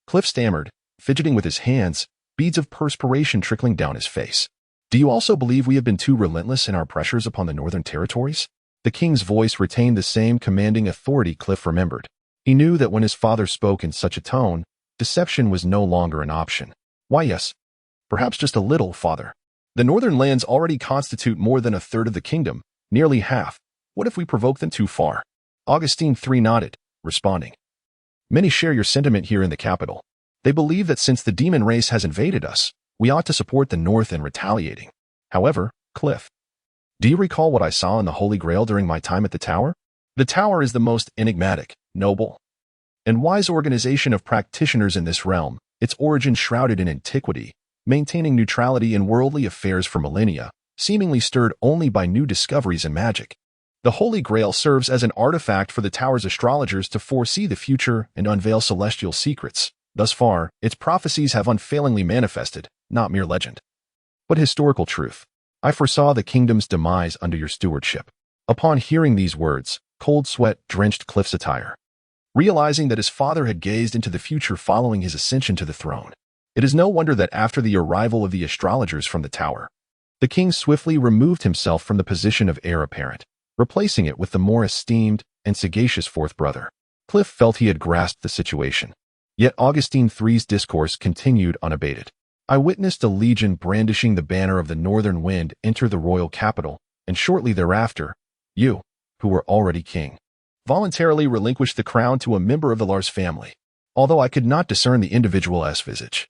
Cliff stammered, fidgeting with his hands, beads of perspiration trickling down his face. "Do you also believe we have been too relentless in our pressures upon the northern territories?" The king's voice retained the same commanding authority Cliff remembered. He knew that when his father spoke in such a tone, deception was no longer an option. "Why, yes. Perhaps just a little, father. The northern lands already constitute more than a third of the kingdom, nearly half. What if we provoke them too far?" Augustine III nodded, responding, "Many share your sentiment here in the capital. They believe that since the demon race has invaded us, we ought to support the North in retaliating. However, Cliff, do you recall what I saw in the Holy Grail during my time at the Tower? The Tower is the most enigmatic, noble, and wise organization of practitioners in this realm, its origin shrouded in antiquity, maintaining neutrality in worldly affairs for millennia, seemingly stirred only by new discoveries in magic. The Holy Grail serves as an artifact for the Tower's astrologers to foresee the future and unveil celestial secrets. Thus far, its prophecies have unfailingly manifested, not mere legend, but historical truth. I foresaw the kingdom's demise under your stewardship." Upon hearing these words, cold sweat drenched Cliff's attire, realizing that his father had gazed into the future following his ascension to the throne. It is no wonder that after the arrival of the astrologers from the Tower, The king swiftly removed himself from the position of heir apparent, replacing it with the more esteemed and sagacious fourth brother. Cliff felt he had grasped the situation. Yet Augustine III's discourse continued unabated. I witnessed a legion brandishing the banner of the northern wind enter the royal capital, and shortly thereafter, you, who were already king, voluntarily relinquished the crown to a member of the Lars family, although I could not discern the individual's visage.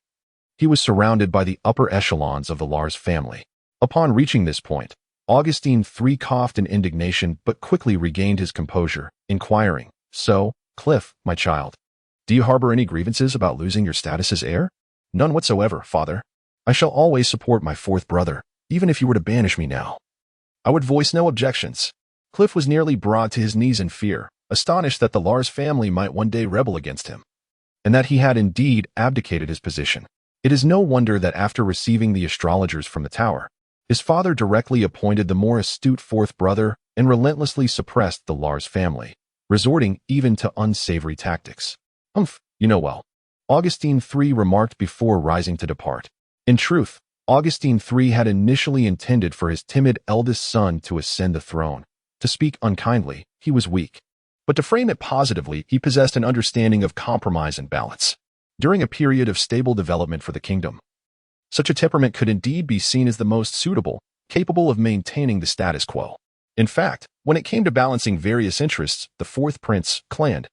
He was surrounded by the upper echelons of the Lars family. Upon reaching this point, Augustine III coughed in indignation but quickly regained his composure, inquiring, "So, Cliff, my child, do you harbor any grievances about losing your status as heir?" "None whatsoever, father. I shall always support my fourth brother, even if you were to banish me now. I would voice no objections." Cliff was nearly brought to his knees in fear, astonished that the Lars family might one day rebel against him, and that he had indeed abdicated his position. It is no wonder that after receiving the astrologers from the tower, his father directly appointed the more astute fourth brother and relentlessly suppressed the Lars family, resorting even to unsavory tactics. You know well," Augustine III remarked before rising to depart. In truth, Augustine III had initially intended for his timid eldest son to ascend the throne. To speak unkindly, he was weak. But to frame it positively, he possessed an understanding of compromise and balance. During a period of stable development for the kingdom, such a temperament could indeed be seen as the most suitable, capable of maintaining the status quo. In fact, when it came to balancing various interests, the fourth prince, Cland,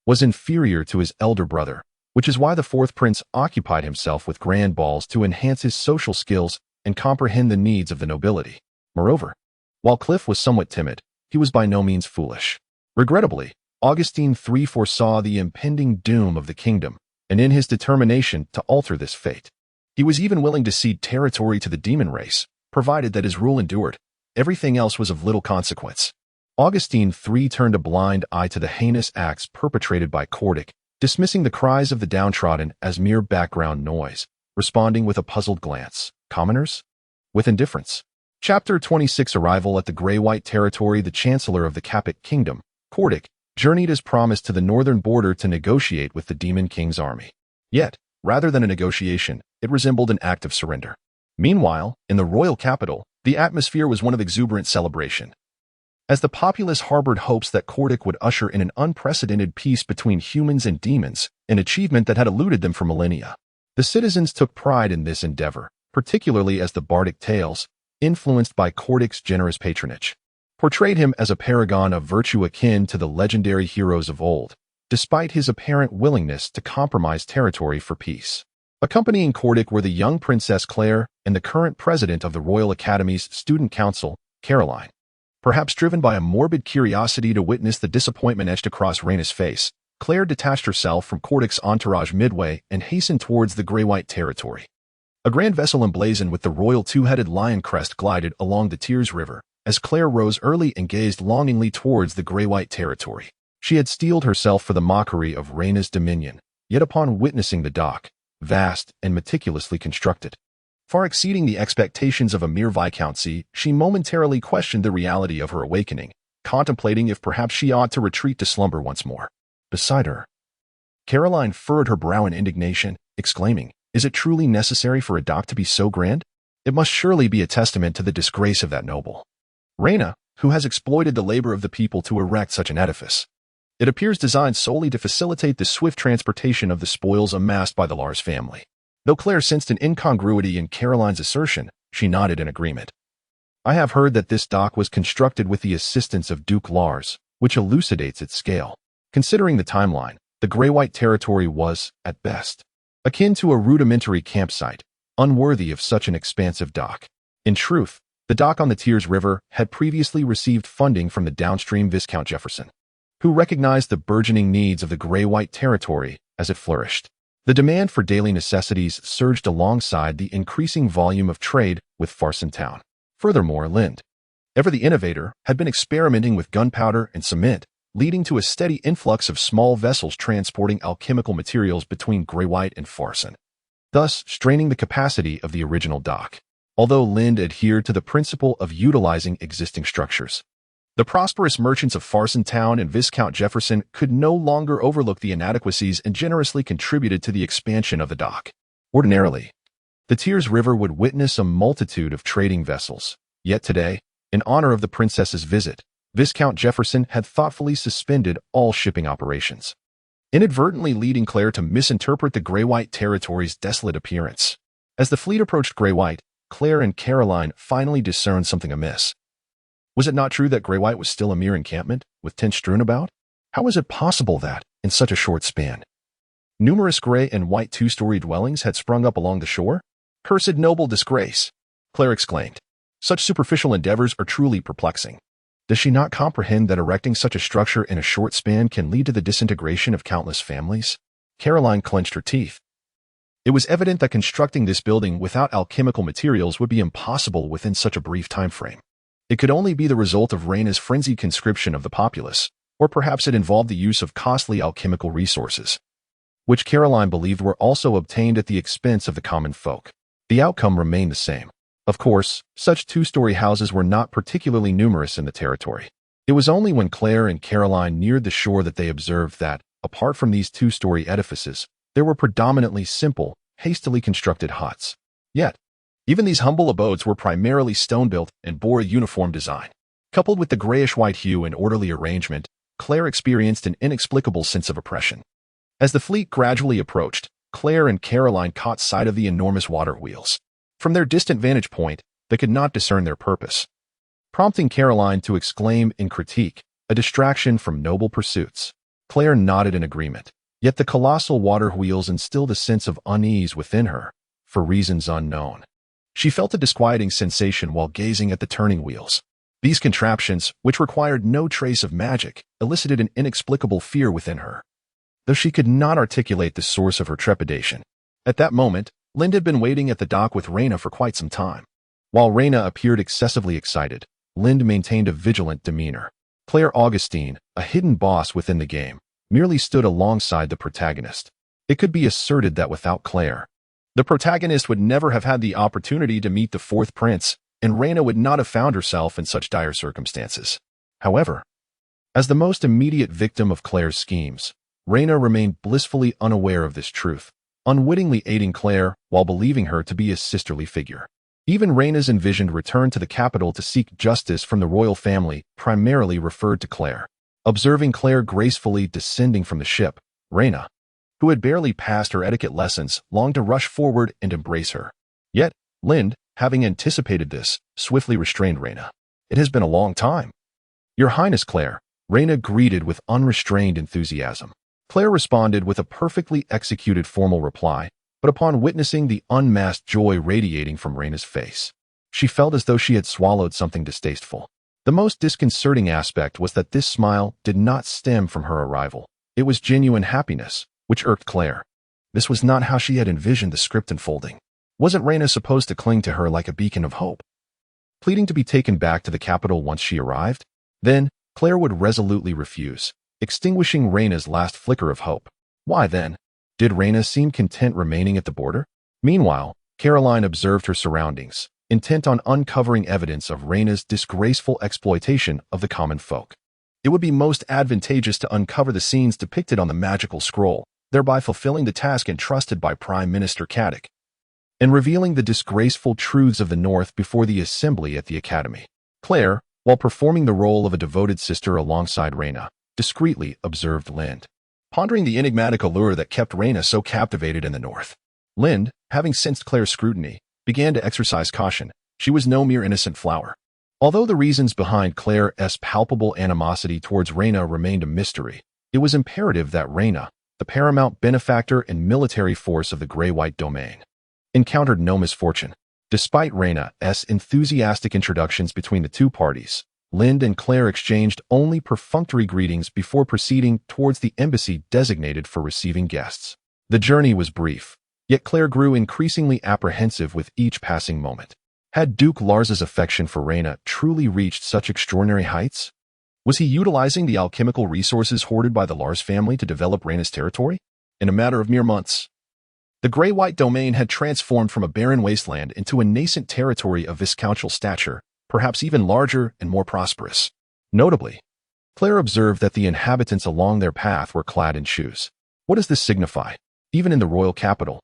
was inferior to his elder brother, which is why the fourth prince occupied himself with grand balls to enhance his social skills and comprehend the needs of the nobility. Moreover, while Cliff was somewhat timid, he was by no means foolish. Regrettably, Augustine III foresaw the impending doom of the kingdom, and in his determination to alter this fate, he was even willing to cede territory to the demon race, provided that his rule endured. Everything else was of little consequence. Augustine III turned a blind eye to the heinous acts perpetrated by Cordic, dismissing the cries of the downtrodden as mere background noise, responding with a puzzled glance. "Commoners?" With indifference. Chapter 26. Arrival at the Grey-White territory. The Chancellor of the Capet Kingdom, Cordic, journeyed as promised to the northern border to negotiate with the Demon King's army. Yet, rather than a negotiation, it resembled an act of surrender. Meanwhile, in the royal capital, the atmosphere was one of exuberant celebration, as the populace harbored hopes that Cordic would usher in an unprecedented peace between humans and demons, an achievement that had eluded them for millennia. The citizens took pride in this endeavor, particularly as the bardic tales, influenced by Cordic's generous patronage, portrayed him as a paragon of virtue akin to the legendary heroes of old, despite his apparent willingness to compromise territory for peace. Accompanying Cordic were the young Princess Claire and the current president of the Royal Academy's Student Council, Caroline. Perhaps driven by a morbid curiosity to witness the disappointment etched across Raina's face, Claire detached herself from Cordic's entourage midway and hastened towards the Grey-White territory. A grand vessel emblazoned with the royal two-headed lion crest glided along the Tears River, as Claire rose early and gazed longingly towards the Grey-White territory. She had steeled herself for the mockery of Raina's dominion, yet upon witnessing the dock, vast and meticulously constructed, far exceeding the expectations of a mere viscountcy, she momentarily questioned the reality of her awakening, contemplating if perhaps she ought to retreat to slumber once more. Beside her, Caroline furrowed her brow in indignation, exclaiming, "Is it truly necessary for a dock to be so grand? It must surely be a testament to the disgrace of that noble Raina, who has exploited the labor of the people to erect such an edifice. It appears designed solely to facilitate the swift transportation of the spoils amassed by the Lars family." Though Claire sensed an incongruity in Caroline's assertion, she nodded in agreement. "I have heard that this dock was constructed with the assistance of Duke Lars, which elucidates its scale. Considering the timeline, the Grey-White territory was, at best, akin to a rudimentary campsite, unworthy of such an expansive dock. In truth, the dock on the Tears River had previously received funding from the downstream Viscount Jefferson, who recognized the burgeoning needs of the Grey-White territory as it flourished. The demand for daily necessities surged alongside the increasing volume of trade with Farson Town. Furthermore, Lind, ever the innovator, had been experimenting with gunpowder and cement, leading to a steady influx of small vessels transporting alchemical materials between Grey-White and Farson, thus straining the capacity of the original dock. Although Lind adhered to the principle of utilizing existing structures, the prosperous merchants of Farson Town and Viscount Jefferson could no longer overlook the inadequacies and generously contributed to the expansion of the dock. Ordinarily, The Tears River would witness a multitude of trading vessels. Yet today, in honor of the princess's visit, Viscount Jefferson had thoughtfully suspended all shipping operations, inadvertently leading Claire to misinterpret the Grey-White territory's desolate appearance. As the fleet approached Grey-White, Claire and Caroline finally discerned something amiss. Was it not true that Grey-White was still a mere encampment, with tents strewn about? How was it possible that, in such a short span, numerous gray and white two-story dwellings had sprung up along the shore? Cursed noble disgrace! Claire exclaimed. Such superficial endeavors are truly perplexing. Does she not comprehend that erecting such a structure in a short span can lead to the disintegration of countless families? Caroline clenched her teeth. It was evident that constructing this building without alchemical materials would be impossible within such a brief time frame. It could only be the result of Raina's frenzied conscription of the populace, or perhaps it involved the use of costly alchemical resources, which Caroline believed were also obtained at the expense of the common folk. The outcome remained the same. Of course, such two-story houses were not particularly numerous in the territory. It was only when Claire and Caroline neared the shore that they observed that, apart from these two-story edifices, there were predominantly simple, hastily constructed huts. Yet, even these humble abodes were primarily stone-built and bore a uniform design. Coupled with the grayish-white hue and orderly arrangement, Claire experienced an inexplicable sense of oppression. As the fleet gradually approached, Claire and Caroline caught sight of the enormous water wheels. From their distant vantage point, they could not discern their purpose, prompting Caroline to exclaim in critique, a distraction from noble pursuits. Claire nodded in agreement, yet the colossal water wheels instilled a sense of unease within her, for reasons unknown. She felt a disquieting sensation while gazing at the turning wheels. These contraptions, which required no trace of magic, elicited an inexplicable fear within her, though she could not articulate the source of her trepidation. At that moment, Lind had been waiting at the dock with Raina for quite some time. While Raina appeared excessively excited, Lind maintained a vigilant demeanor. Claire Augustine, a hidden boss within the game, merely stood alongside the protagonist. It could be asserted that without Claire, the protagonist would never have had the opportunity to meet the fourth prince, and Raina would not have found herself in such dire circumstances. However, as the most immediate victim of Claire's schemes, Raina remained blissfully unaware of this truth, unwittingly aiding Claire while believing her to be a sisterly figure. Even Raina's envisioned return to the capital to seek justice from the royal family primarily referred to Claire. Observing Claire gracefully descending from the ship, Raina, who had barely passed her etiquette lessons, longed to rush forward and embrace her. Yet, Lind, having anticipated this, swiftly restrained Raina. It has been a long time. Your Highness, Claire, Raina greeted with unrestrained enthusiasm. Claire responded with a perfectly executed formal reply, but upon witnessing the unmasked joy radiating from Raina's face, she felt as though she had swallowed something distasteful. The most disconcerting aspect was that this smile did not stem from her arrival. It was genuine happiness, which irked Claire. This was not how she had envisioned the script unfolding. Wasn't Raina supposed to cling to her like a beacon of hope, pleading to be taken back to the capital once she arrived? Then, Claire would resolutely refuse, extinguishing Raina's last flicker of hope. Why then? Did Raina seem content remaining at the border? Meanwhile, Caroline observed her surroundings, intent on uncovering evidence of Raina's disgraceful exploitation of the common folk. It would be most advantageous to uncover the scenes depicted on the magical scroll, thereby fulfilling the task entrusted by Prime Minister Caddick, and revealing the disgraceful truths of the North before the assembly at the Academy. Claire, while performing the role of a devoted sister alongside Raina, discreetly observed Lind, pondering the enigmatic allure that kept Raina so captivated in the North. Lind, having sensed Claire's scrutiny, began to exercise caution. She was no mere innocent flower. Although the reasons behind Claire's palpable animosity towards Raina remained a mystery, it was imperative that Raina, the paramount benefactor and military force of the Grey-White domain, encountered no misfortune. Despite Raina's enthusiastic introductions between the two parties, Lind and Claire exchanged only perfunctory greetings before proceeding towards the embassy designated for receiving guests. The journey was brief, yet Claire grew increasingly apprehensive with each passing moment. Had Duke Lars's affection for Raina truly reached such extraordinary heights? Was he utilizing the alchemical resources hoarded by the Lars family to develop Raina's territory? In a matter of mere months, the Grey-White domain had transformed from a barren wasteland into a nascent territory of viscountal stature, perhaps even larger and more prosperous. Notably, Claire observed that the inhabitants along their path were clad in shoes. What does this signify? Even in the royal capital,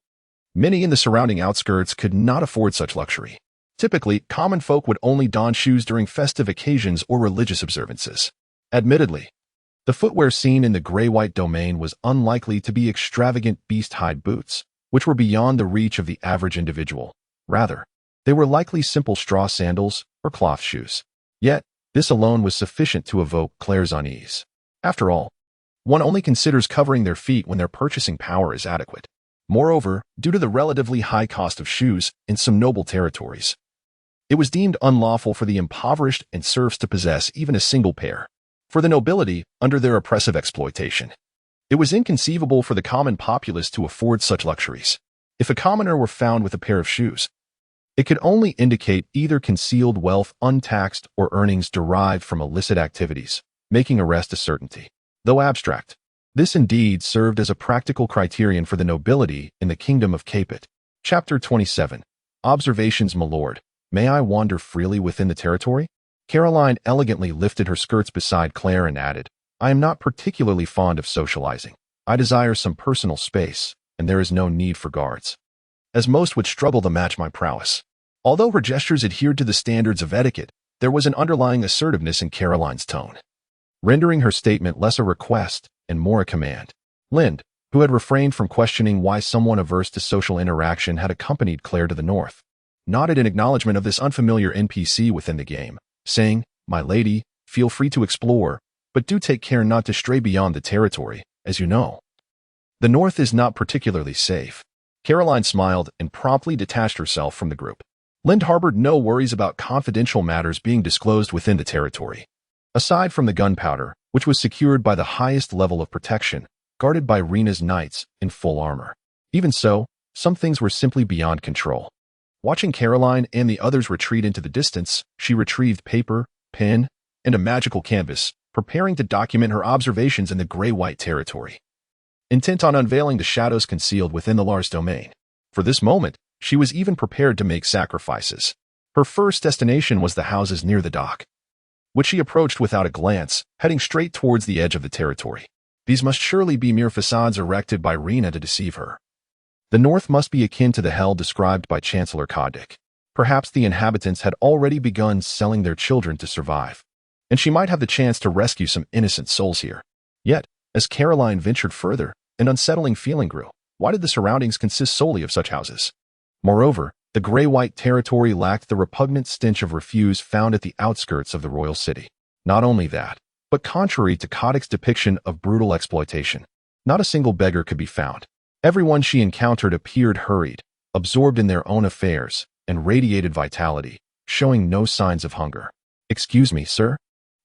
Many in the surrounding outskirts could not afford such luxury. Typically, common folk would only don shoes during festive occasions or religious observances. Admittedly, the footwear seen in the gray-white domain was unlikely to be extravagant beast-hide boots, which were beyond the reach of the average individual. Rather, they were likely simple straw sandals or cloth shoes. Yet, this alone was sufficient to evoke Claire's unease. After all, one only considers covering their feet when their purchasing power is adequate. Moreover, due to the relatively high cost of shoes in some noble territories, it was deemed unlawful for the impoverished and serfs to possess even a single pair. For the nobility, under their oppressive exploitation, it was inconceivable for the common populace to afford such luxuries. If a commoner were found with a pair of shoes, it could only indicate either concealed wealth untaxed or earnings derived from illicit activities, making arrest a certainty. Though abstract, this indeed served as a practical criterion for the nobility in the Kingdom of Capet. Chapter 27. Observations, my lord. May I wander freely within the territory? Caroline elegantly lifted her skirts beside Claire and added, I am not particularly fond of socializing. I desire some personal space, and there is no need for guards, as most would struggle to match my prowess. Although her gestures adhered to the standards of etiquette, there was an underlying assertiveness in Caroline's tone, rendering her statement less a request and more a command. Lind, who had refrained from questioning why someone averse to social interaction had accompanied Claire to the north, nodded in acknowledgement of this unfamiliar NPC within the game, saying, My lady, feel free to explore, but do take care not to stray beyond the territory, as you know. The north is not particularly safe. Caroline smiled and promptly detached herself from the group. Lind harbored no worries about confidential matters being disclosed within the territory. Aside from the gunpowder, which was secured by the highest level of protection, guarded by Rena's knights in full armor. Even so, some things were simply beyond control. Watching Caroline and the others retreat into the distance, she retrieved paper, pen, and a magical canvas, preparing to document her observations in the gray-white territory, intent on unveiling the shadows concealed within the Lars domain. For this moment, she was even prepared to make sacrifices. Her first destination was the houses near the dock, which she approached without a glance, heading straight towards the edge of the territory. These must surely be mere facades erected by Rena to deceive her. The north must be akin to the hell described by Chancellor Koddik. Perhaps the inhabitants had already begun selling their children to survive, and she might have the chance to rescue some innocent souls here. Yet, as Caroline ventured further, an unsettling feeling grew. Why did the surroundings consist solely of such houses? Moreover, the gray-white territory lacked the repugnant stench of refuse found at the outskirts of the royal city. Not only that, but contrary to Koddick's depiction of brutal exploitation, not a single beggar could be found. Everyone she encountered appeared hurried, absorbed in their own affairs, and radiated vitality, showing no signs of hunger. Excuse me, sir?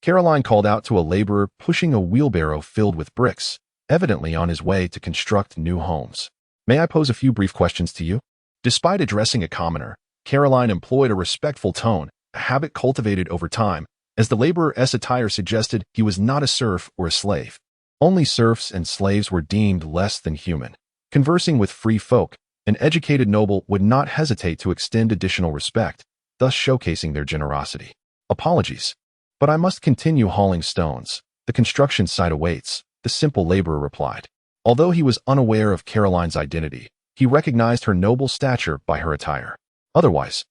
Caroline called out to a laborer pushing a wheelbarrow filled with bricks, evidently on his way to construct new homes. May I pose a few brief questions to you? Despite addressing a commoner, Caroline employed a respectful tone, a habit cultivated over time, as the laborer's attire suggested he was not a serf or a slave. Only serfs and slaves were deemed less than human. Conversing with free folk, an educated noble would not hesitate to extend additional respect, thus showcasing their generosity. Apologies, but I must continue hauling stones. The construction site awaits, the simple laborer replied. Although he was unaware of Caroline's identity, he recognized her noble stature by her attire. Otherwise,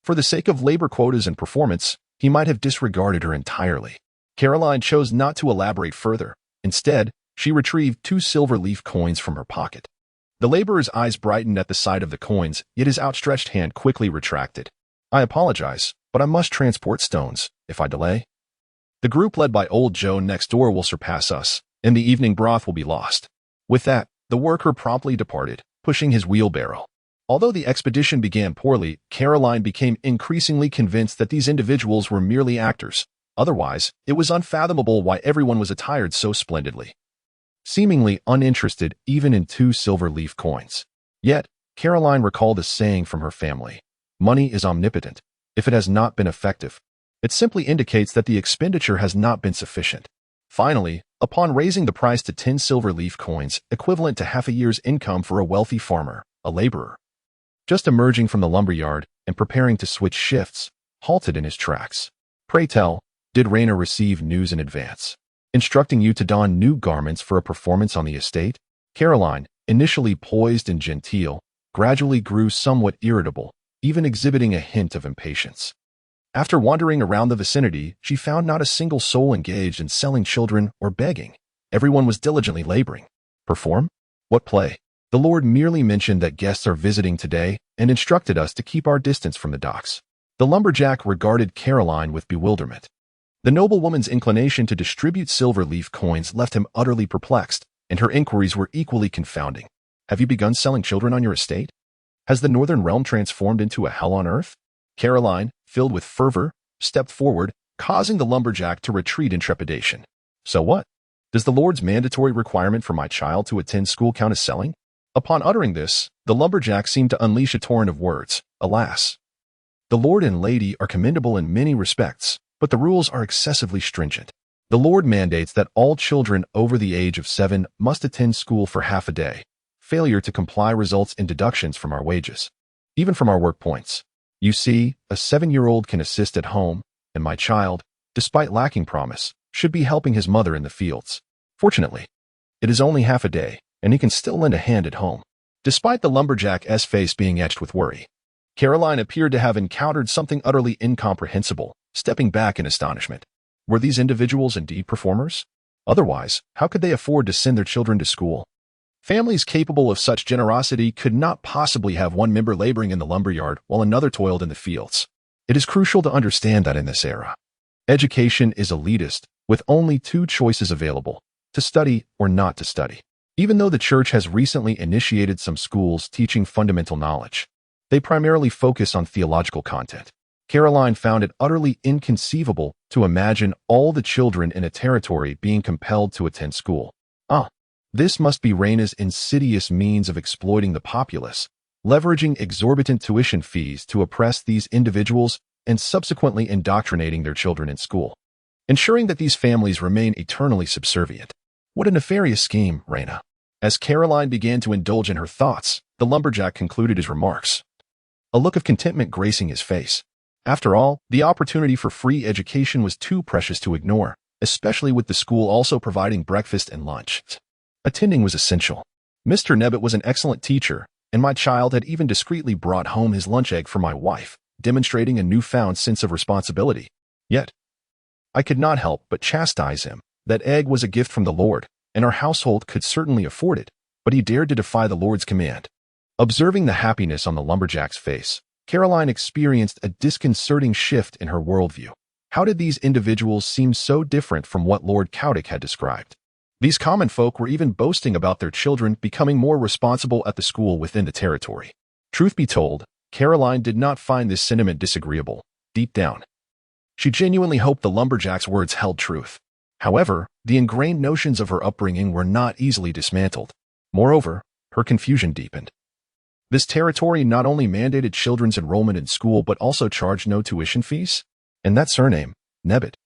for the sake of labor quotas and performance, he might have disregarded her entirely. Caroline chose not to elaborate further. Instead, she retrieved 2 silver leaf coins from her pocket. The laborer's eyes brightened at the sight of the coins, yet his outstretched hand quickly retracted. I apologize, but I must transport stones. If I delay, the group led by old Joe next door will surpass us, and the evening broth will be lost. With that, the worker promptly departed, pushing his wheelbarrow. Although the expedition began poorly, Caroline became increasingly convinced that these individuals were merely actors. Otherwise, it was unfathomable why everyone was attired so splendidly, seemingly uninterested even in 2 silver leaf coins. Yet, Caroline recalled a saying from her family, money is omnipotent. If it has not been effective, it simply indicates that the expenditure has not been sufficient. Finally, upon raising the price to 10 silver leaf coins, equivalent to half a year's income for a wealthy farmer, a laborer, just emerging from the lumberyard and preparing to switch shifts, halted in his tracks. Pray tell, did Rayner receive news in advance, instructing you to don new garments for a performance on the estate? Caroline, initially poised and genteel, gradually grew somewhat irritable, even exhibiting a hint of impatience. After wandering around the vicinity, she found not a single soul engaged in selling children or begging. Everyone was diligently laboring. Perform? What play? The Lord merely mentioned that guests are visiting today and instructed us to keep our distance from the docks. The lumberjack regarded Caroline with bewilderment. The noblewoman's inclination to distribute silver leaf coins left him utterly perplexed, and her inquiries were equally confounding. Have you begun selling children on your estate? Has the northern realm transformed into a hell on earth? Caroline, filled with fervor, stepped forward, causing the lumberjack to retreat in trepidation. So what? Does the Lord's mandatory requirement for my child to attend school count as selling? Upon uttering this, the lumberjack seemed to unleash a torrent of words. Alas! The Lord and Lady are commendable in many respects, but the rules are excessively stringent. The Lord mandates that all children over the age of 7 must attend school for half a day. Failure to comply results in deductions from our wages, even from our work points. You see, a 7-year-old can assist at home, and my child, despite lacking promise, should be helping his mother in the fields. Fortunately, it is only half a day, and he can still lend a hand at home. Despite the lumberjack's face being etched with worry, Caroline appeared to have encountered something utterly incomprehensible, stepping back in astonishment. Were these individuals indeed performers? Otherwise, how could they afford to send their children to school? Families capable of such generosity could not possibly have one member laboring in the lumberyard while another toiled in the fields. It is crucial to understand that in this era, education is elitist, with only 2 choices available: to study or not to study. Even though the church has recently initiated some schools teaching fundamental knowledge, they primarily focus on theological content. Caroline found it utterly inconceivable to imagine all the children in a territory being compelled to attend school. This must be Reina's insidious means of exploiting the populace, leveraging exorbitant tuition fees to oppress these individuals and subsequently indoctrinating their children in school, ensuring that these families remain eternally subservient. What a nefarious scheme, Reina. As Caroline began to indulge in her thoughts, the lumberjack concluded his remarks, a look of contentment gracing his face. After all, the opportunity for free education was too precious to ignore, especially with the school also providing breakfast and lunch. Attending was essential. Mr. Nebbit was an excellent teacher, and my child had even discreetly brought home his lunch egg for my wife, demonstrating a newfound sense of responsibility. Yet, I could not help but chastise him. That egg was a gift from the Lord, and our household could certainly afford it, but he dared to defy the Lord's command. Observing the happiness on the lumberjack's face, Caroline experienced a disconcerting shift in her worldview. How did these individuals seem so different from what Lord Cowdick had described? These common folk were even boasting about their children becoming more responsible at the school within the territory. Truth be told, Caroline did not find this sentiment disagreeable. Deep down, she genuinely hoped the lumberjack's words held truth. However, the ingrained notions of her upbringing were not easily dismantled. Moreover, her confusion deepened. This territory not only mandated children's enrollment in school but also charged no tuition fees? And that surname, Nebbit,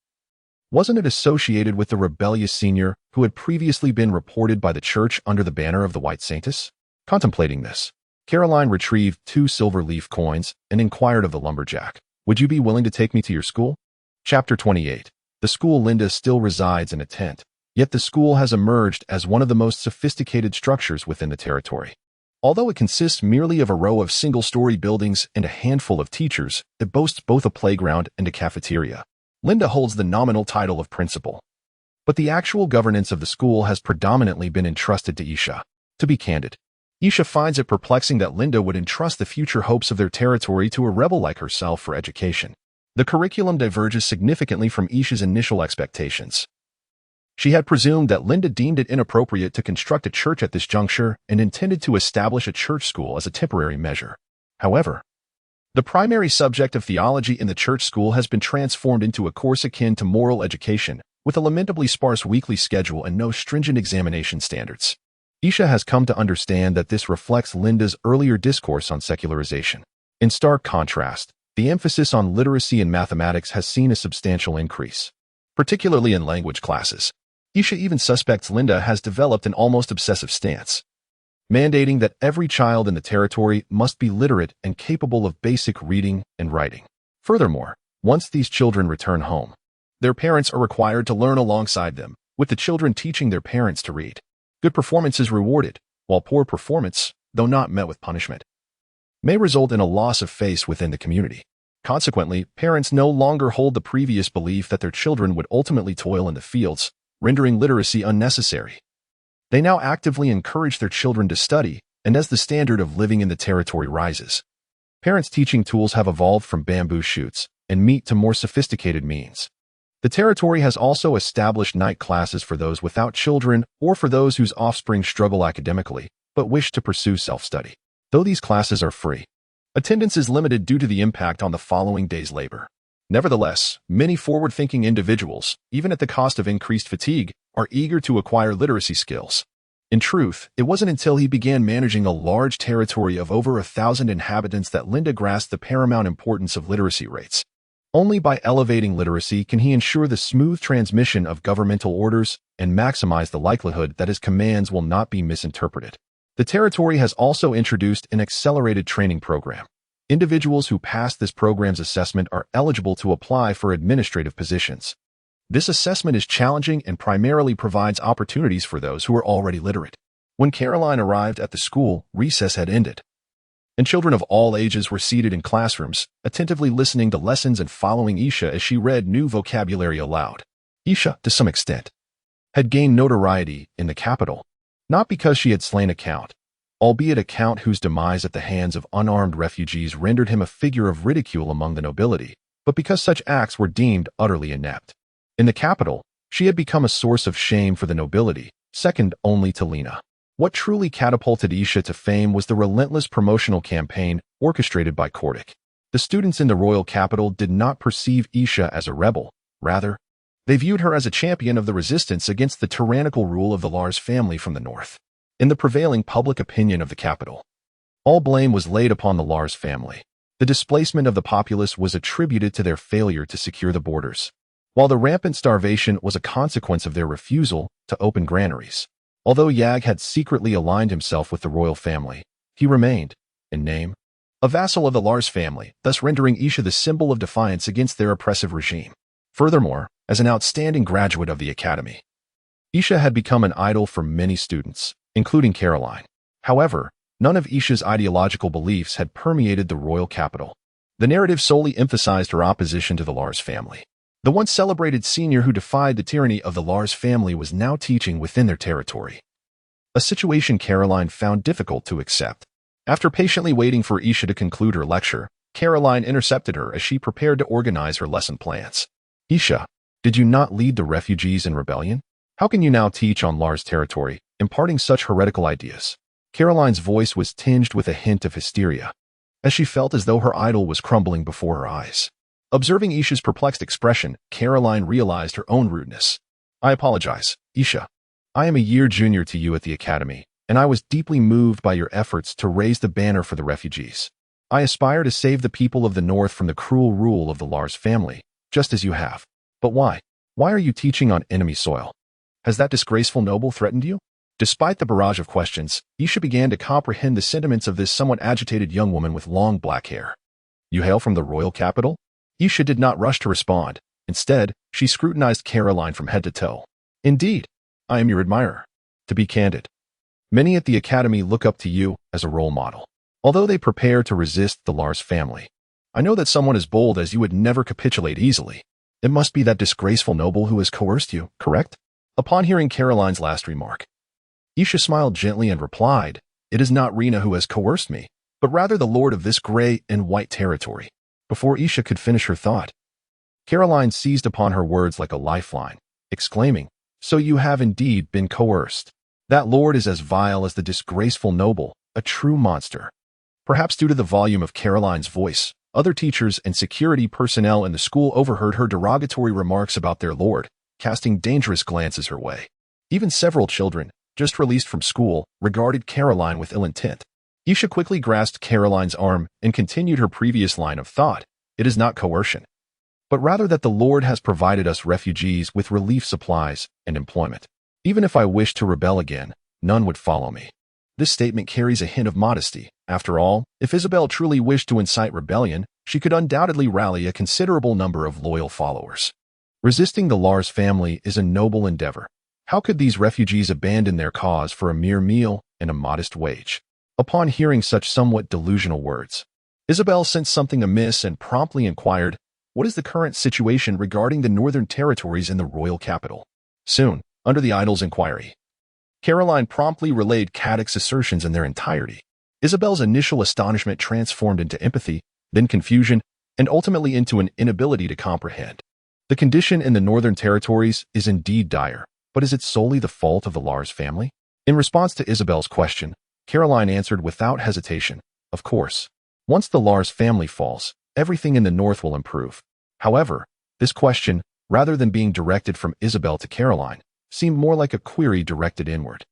wasn't it associated with the rebellious senior who had previously been reported by the church under the banner of the White Saintess? Contemplating this, Caroline retrieved 2 silver leaf coins and inquired of the lumberjack, "Would you be willing to take me to your school?" Chapter 28. The school Linda still resides in a tent, yet the school has emerged as one of the most sophisticated structures within the territory. Although it consists merely of a row of single-story buildings and a handful of teachers, it boasts both a playground and a cafeteria. Linda holds the nominal title of principal, but the actual governance of the school has predominantly been entrusted to Isha. To be candid, Isha finds it perplexing that Linda would entrust the future hopes of their territory to a rebel like herself for education. The curriculum diverges significantly from Isha's initial expectations. She had presumed that Linda deemed it inappropriate to construct a church at this juncture and intended to establish a church school as a temporary measure. However, the primary subject of theology in the church school has been transformed into a course akin to moral education, with a lamentably sparse weekly schedule and no stringent examination standards. Isha has come to understand that this reflects Linda's earlier discourse on secularization. In stark contrast, the emphasis on literacy and mathematics has seen a substantial increase, particularly in language classes. Isha even suspects Linda has developed an almost obsessive stance, mandating that every child in the territory must be literate and capable of basic reading and writing. Furthermore, once these children return home, their parents are required to learn alongside them, with the children teaching their parents to read. Good performance is rewarded, while poor performance, though not met with punishment, may result in a loss of faith within the community. Consequently, parents no longer hold the previous belief that their children would ultimately toil in the fields, rendering literacy unnecessary. They now actively encourage their children to study, and as the standard of living in the territory rises, parents' teaching tools have evolved from bamboo shoots and meat to more sophisticated means. The territory has also established night classes for those without children or for those whose offspring struggle academically but wish to pursue self-study. Though these classes are free, attendance is limited due to the impact on the following day's labor. Nevertheless, many forward-thinking individuals, even at the cost of increased fatigue, are eager to acquire literacy skills. In truth, it wasn't until he began managing a large territory of over 1,000 inhabitants that Linda grasped the paramount importance of literacy rates. Only by elevating literacy can he ensure the smooth transmission of governmental orders and maximize the likelihood that his commands will not be misinterpreted. The territory has also introduced an accelerated training program. Individuals who pass this program's assessment are eligible to apply for administrative positions. This assessment is challenging and primarily provides opportunities for those who are already literate. When Caroline arrived at the school, recess had ended, and children of all ages were seated in classrooms, attentively listening to lessons and following Isha as she read new vocabulary aloud. Isha, to some extent, had gained notoriety in the capital, not because she had slain a count, albeit a count whose demise at the hands of unarmed refugees rendered him a figure of ridicule among the nobility, but because such acts were deemed utterly inept. In the capital, she had become a source of shame for the nobility, second only to Lena. What truly catapulted Isha to fame was the relentless promotional campaign orchestrated by Kordic. The students in the royal capital did not perceive Isha as a rebel. Rather, they viewed her as a champion of the resistance against the tyrannical rule of the Lars family from the north. In the prevailing public opinion of the capital, all blame was laid upon the Lars family. The displacement of the populace was attributed to their failure to secure the borders, while the rampant starvation was a consequence of their refusal to open granaries. Although Yag had secretly aligned himself with the royal family, he remained, in name, a vassal of the Lars family, thus rendering Isha the symbol of defiance against their oppressive regime. Furthermore, as an outstanding graduate of the academy, Isha had become an idol for many students, including Caroline. However, none of Isha's ideological beliefs had permeated the royal capital. The narrative solely emphasized her opposition to the Lars family. The once celebrated senior who defied the tyranny of the Lars family was now teaching within their territory, a situation Caroline found difficult to accept. After patiently waiting for Isha to conclude her lecture, Caroline intercepted her as she prepared to organize her lesson plans. Isha, did you not lead the refugees in rebellion? How can you now teach on Lars territory, imparting such heretical ideas? Caroline's voice was tinged with a hint of hysteria, as she felt as though her idol was crumbling before her eyes. Observing Isha's perplexed expression, Caroline realized her own rudeness. I apologize, Isha. I am a year junior to you at the academy, and I was deeply moved by your efforts to raise the banner for the refugees. I aspire to save the people of the North from the cruel rule of the Lars family, just as you have. But why? Why are you teaching on enemy soil? Has that disgraceful noble threatened you? Despite the barrage of questions, Isha began to comprehend the sentiments of this somewhat agitated young woman with long black hair. You hail from the royal capital? Isha did not rush to respond. Instead, she scrutinized Caroline from head to toe. Indeed, I am your admirer. To be candid, many at the academy look up to you as a role model. Although they prepare to resist the Lars family, I know that someone as bold as you would never capitulate easily. It must be that disgraceful noble who has coerced you, correct? Upon hearing Caroline's last remark, Isha smiled gently and replied, It is not Rena who has coerced me, but rather the lord of this gray and white territory. Before Isha could finish her thought, Caroline seized upon her words like a lifeline, exclaiming, So you have indeed been coerced. That lord is as vile as the disgraceful noble, a true monster. Perhaps due to the volume of Caroline's voice, other teachers and security personnel in the school overheard her derogatory remarks about their lord, casting dangerous glances her way. Even several children, just released from school, regarded Caroline with ill intent. Isha quickly grasped Caroline's arm and continued her previous line of thought. It is not coercion, but rather that the Lord has provided us refugees with relief supplies and employment. Even if I wished to rebel again, none would follow me. This statement carries a hint of modesty. After all, if Isabel truly wished to incite rebellion, she could undoubtedly rally a considerable number of loyal followers. Resisting the Lars family is a noble endeavor. How could these refugees abandon their cause for a mere meal and a modest wage? Upon hearing such somewhat delusional words, Isabel sensed something amiss and promptly inquired, "What is the current situation regarding the northern territories in the royal capital?" Soon, under the idol's inquiry, Caroline promptly relayed Caddick's assertions in their entirety. Isabel's initial astonishment transformed into empathy, then confusion, and ultimately into an inability to comprehend. The condition in the northern territories is indeed dire, but is it solely the fault of the Lars family? In response to Isabel's question, Caroline answered without hesitation, "Of course. Once the Lars family falls, everything in the north will improve." However, this question, rather than being directed from Isabel to Caroline, seemed more like a query directed inward.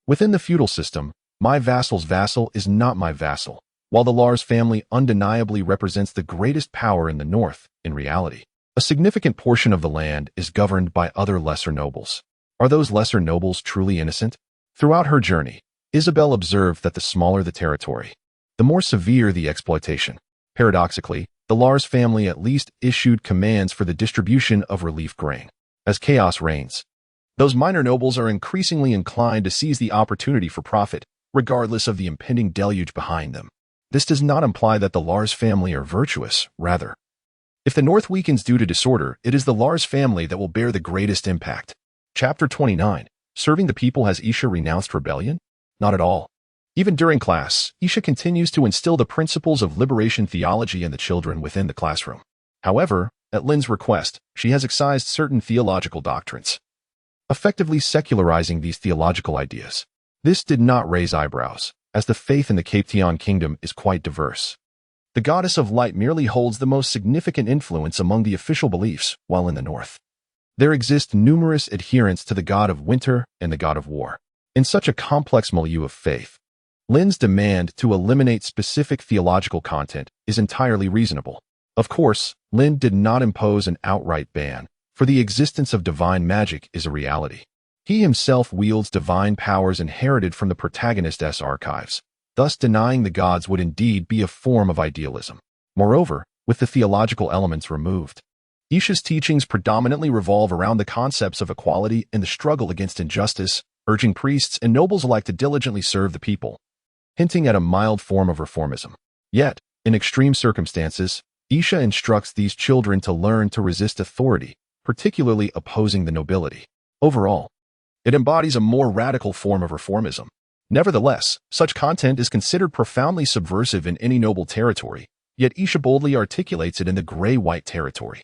Within the feudal system, my vassal's vassal is not my vassal. While the Lars family undeniably represents the greatest power in the north, in reality, a significant portion of the land is governed by other lesser nobles. Are those lesser nobles truly innocent? Throughout her journey, Isabel observed that the smaller the territory, the more severe the exploitation. Paradoxically, the Lars family at least issued commands for the distribution of relief grain. As chaos reigns, those minor nobles are increasingly inclined to seize the opportunity for profit, regardless of the impending deluge behind them. This does not imply that the Lars family are virtuous, rather. If the North weakens due to disorder, it is the Lars family that will bear the greatest impact. Chapter 29. Serving the people. Has Isha renounced rebellion? Not at all. Even during class, Isha continues to instill the principles of liberation theology in the children within the classroom. However, at Lin's request, she has excised certain theological doctrines, effectively secularizing these theological ideas. This did not raise eyebrows, as the faith in the Capetian kingdom is quite diverse. The goddess of light merely holds the most significant influence among the official beliefs, while in the north, there exist numerous adherents to the god of winter and the god of war. In such a complex milieu of faith, Lin's demand to eliminate specific theological content is entirely reasonable. Of course, Lin did not impose an outright ban, for the existence of divine magic is a reality. He himself wields divine powers inherited from the protagonist's archives. Thus, denying the gods would indeed be a form of idealism. Moreover, with the theological elements removed, Isha's teachings predominantly revolve around the concepts of equality and the struggle against injustice, urging priests and nobles alike to diligently serve the people, hinting at a mild form of reformism. Yet, in extreme circumstances, Isha instructs these children to learn to resist authority, particularly opposing the nobility. Overall, it embodies a more radical form of reformism. Nevertheless, such content is considered profoundly subversive in any noble territory, yet Isha boldly articulates it in the gray-white territory.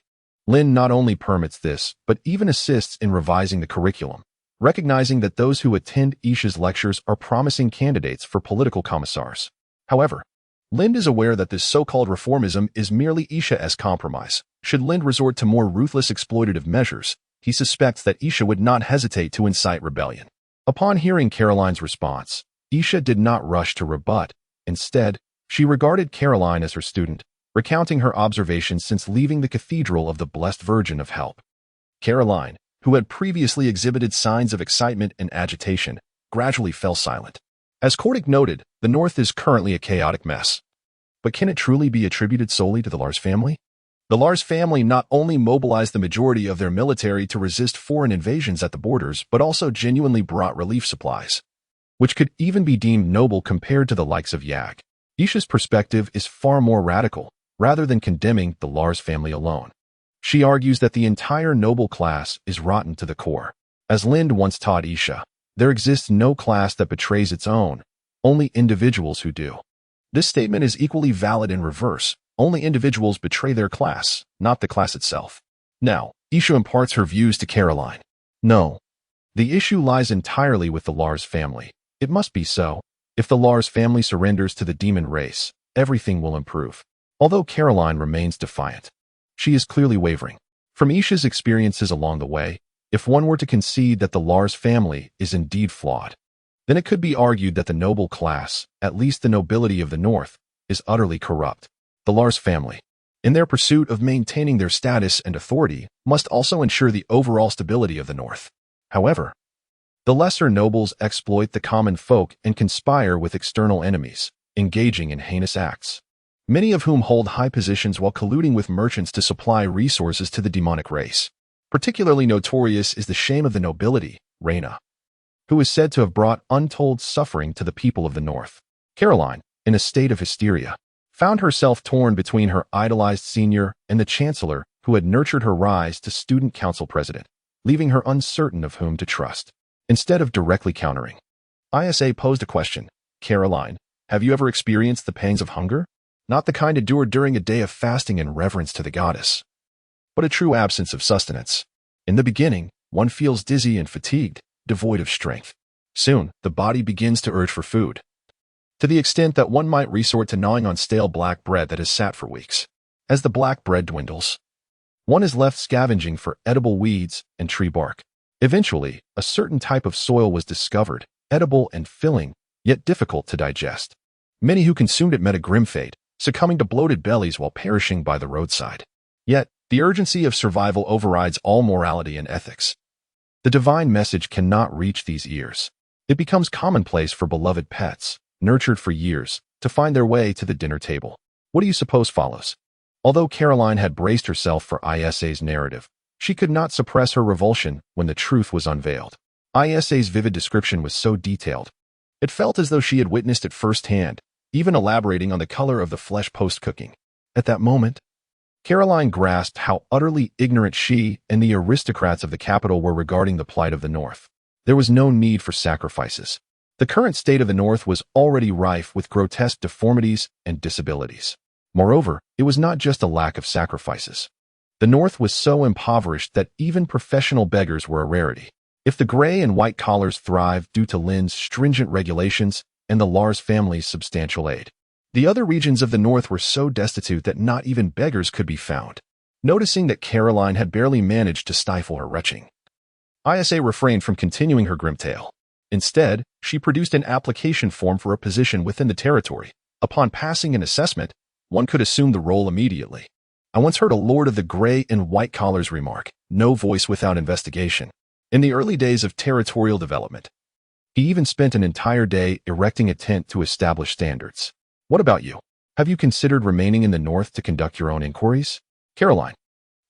Lin not only permits this, but even assists in revising the curriculum, recognizing that those who attend Isha's lectures are promising candidates for political commissars. However, Lind is aware that this so-called reformism is merely Isha's compromise. Should Lind resort to more ruthless exploitative measures, he suspects that Isha would not hesitate to incite rebellion. Upon hearing Caroline's response, Isha did not rush to rebut. Instead, she regarded Caroline as her student, recounting her observations since leaving the Cathedral of the Blessed Virgin of Help. Caroline, who had previously exhibited signs of excitement and agitation, gradually fell silent. As Kordic noted, the North is currently a chaotic mess. But can it truly be attributed solely to the Lars family? The Lars family not only mobilized the majority of their military to resist foreign invasions at the borders, but also genuinely brought relief supplies, which could even be deemed noble compared to the likes of Yag. Isha's perspective is far more radical, rather than condemning the Lars family alone. She argues that the entire noble class is rotten to the core. As Lind once taught Isha, there exists no class that betrays its own, only individuals who do. This statement is equally valid in reverse. Only individuals betray their class, not the class itself. Now, Isha imparts her views to Caroline. No. The issue lies entirely with the Lars family. It must be so. If the Lars family surrenders to the demon race, everything will improve. Although Caroline remains defiant, she is clearly wavering. From Isha's experiences along the way, if one were to concede that the Lars family is indeed flawed, then it could be argued that the noble class, at least the nobility of the North, is utterly corrupt. The Lars family, in their pursuit of maintaining their status and authority, must also ensure the overall stability of the North. However, the lesser nobles exploit the common folk and conspire with external enemies, engaging in heinous acts, many of whom hold high positions while colluding with merchants to supply resources to the demonic race. Particularly notorious is the shame of the nobility, Reyna, who is said to have brought untold suffering to the people of the North. Caroline, in a state of hysteria, found herself torn between her idolized senior and the chancellor who had nurtured her rise to student council president, leaving her uncertain of whom to trust. Instead of directly countering, ISA posed a question. Caroline, have you ever experienced the pangs of hunger? Not the kind endured during a day of fasting and reverence to the goddess, but a true absence of sustenance. In the beginning, one feels dizzy and fatigued, devoid of strength. Soon, the body begins to urge for food, to the extent that one might resort to gnawing on stale black bread that has sat for weeks. As the black bread dwindles, one is left scavenging for edible weeds and tree bark. Eventually, a certain type of soil was discovered, edible and filling, yet difficult to digest. Many who consumed it met a grim fate, succumbing to bloated bellies while perishing by the roadside. Yet, the urgency of survival overrides all morality and ethics. The divine message cannot reach these ears. It becomes commonplace for beloved pets, nurtured for years, to find their way to the dinner table. What do you suppose follows? Although Caroline had braced herself for ISA's narrative, she could not suppress her revulsion when the truth was unveiled. ISA's vivid description was so detailed. It felt as though she had witnessed it firsthand, even elaborating on the color of the flesh post-cooking. At that moment, Caroline grasped how utterly ignorant she and the aristocrats of the capital were regarding the plight of the North. There was no need for sacrifices. The current state of the North was already rife with grotesque deformities and disabilities. Moreover, it was not just a lack of sacrifices. The North was so impoverished that even professional beggars were a rarity. If the gray and white collars thrived due to Lynn's stringent regulations and the Lars family's substantial aid, the other regions of the North were so destitute that not even beggars could be found. Noticing that Caroline had barely managed to stifle her retching, ISA refrained from continuing her grim tale. Instead, she produced an application form for a position within the territory. Upon passing an assessment, one could assume the role immediately. I once heard a lord of the gray and white collars remark, "No voice without investigation." In the early days of territorial development, he even spent an entire day erecting a tent to establish standards. What about you? Have you considered remaining in the North to conduct your own inquiries? Caroline,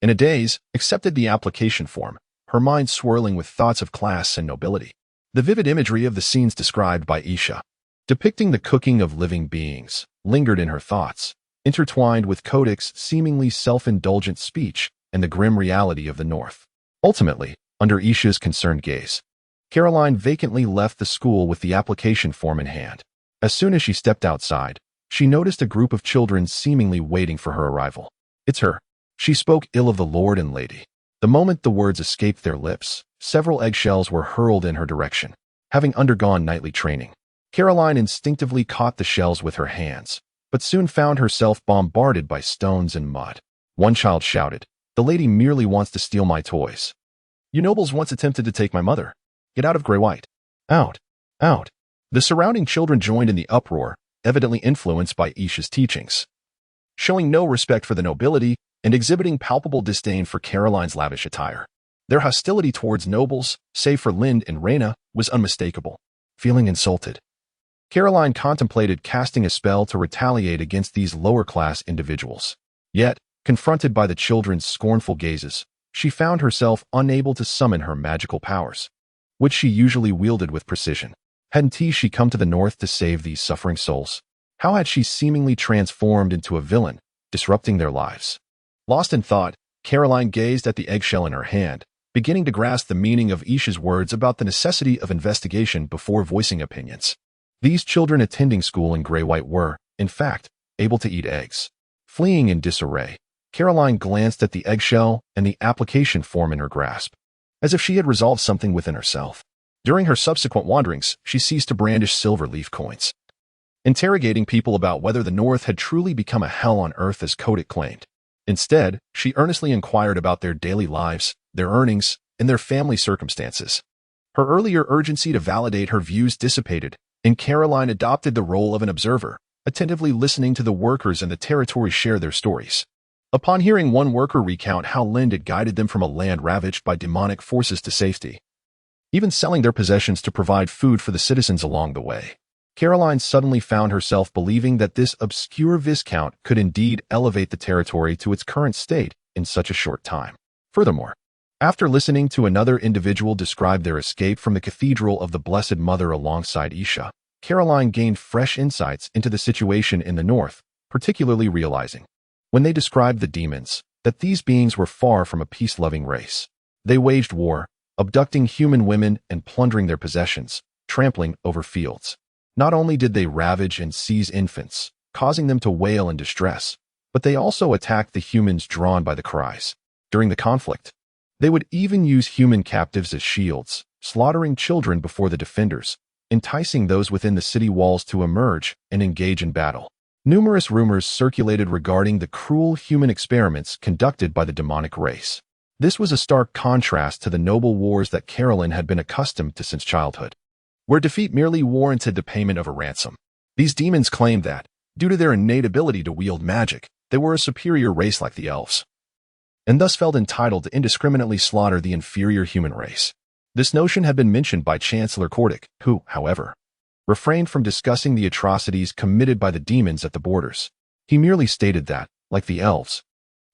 in a daze, accepted the application form, her mind swirling with thoughts of class and nobility. The vivid imagery of the scenes described by Isha, depicting the cooking of living beings, lingered in her thoughts, intertwined with Kodak's seemingly self-indulgent speech and the grim reality of the North. Ultimately, under Isha's concerned gaze, Caroline vacantly left the school with the application form in hand. As soon as she stepped outside, she noticed a group of children seemingly waiting for her arrival. "It's her." She spoke ill of the lord and lady. The moment the words escaped their lips, several eggshells were hurled in her direction. Having undergone nightly training, Caroline instinctively caught the shells with her hands, but soon found herself bombarded by stones and mud. One child shouted, "The lady merely wants to steal my toys. You nobles once attempted to take my mother. Get out of Grey White. Out. Out." The surrounding children joined in the uproar, evidently influenced by Isha's teachings, showing no respect for the nobility and exhibiting palpable disdain for Caroline's lavish attire. Their hostility towards nobles, save for Lind and Reyna, was unmistakable. Feeling insulted, Caroline contemplated casting a spell to retaliate against these lower-class individuals. Yet, confronted by the children's scornful gazes, she found herself unable to summon her magical powers, which she usually wielded with precision. Hadn't she come to the North to save these suffering souls? How had she seemingly transformed into a villain, disrupting their lives? Lost in thought, Caroline gazed at the eggshell in her hand, beginning to grasp the meaning of Isha's words about the necessity of investigation before voicing opinions. These children attending school in Grey White were, in fact, able to eat eggs. Fleeing in disarray, Caroline glanced at the eggshell and the application form in her grasp, as if she had resolved something within herself. During her subsequent wanderings, she ceased to brandish silver leaf coins, interrogating people about whether the North had truly become a hell on earth as Kodak claimed. Instead, she earnestly inquired about their daily lives, their earnings, and their family circumstances. Her earlier urgency to validate her views dissipated, and Caroline adopted the role of an observer, attentively listening to the workers in the territory share their stories. Upon hearing one worker recount how Lind had guided them from a land ravaged by demonic forces to safety, even selling their possessions to provide food for the citizens along the way, Caroline suddenly found herself believing that this obscure viscount could indeed elevate the territory to its current state in such a short time. Furthermore, after listening to another individual describe their escape from the Cathedral of the Blessed Mother alongside Isha, Caroline gained fresh insights into the situation in the north, particularly realizing, when they described the demons, that these beings were far from a peace-loving race. They waged war, abducting human women and plundering their possessions, trampling over fields. Not only did they ravage and seize infants, causing them to wail in distress, but they also attacked the humans drawn by the cries. During the conflict, they would even use human captives as shields, slaughtering children before the defenders, enticing those within the city walls to emerge and engage in battle. Numerous rumors circulated regarding the cruel human experiments conducted by the demonic race. This was a stark contrast to the noble wars that Caroline had been accustomed to since childhood, where defeat merely warranted the payment of a ransom. These demons claimed that, due to their innate ability to wield magic, they were a superior race like the elves, and thus felt entitled to indiscriminately slaughter the inferior human race. This notion had been mentioned by Chancellor Cordic, who, however, refrained from discussing the atrocities committed by the demons at the borders. He merely stated that, like the elves,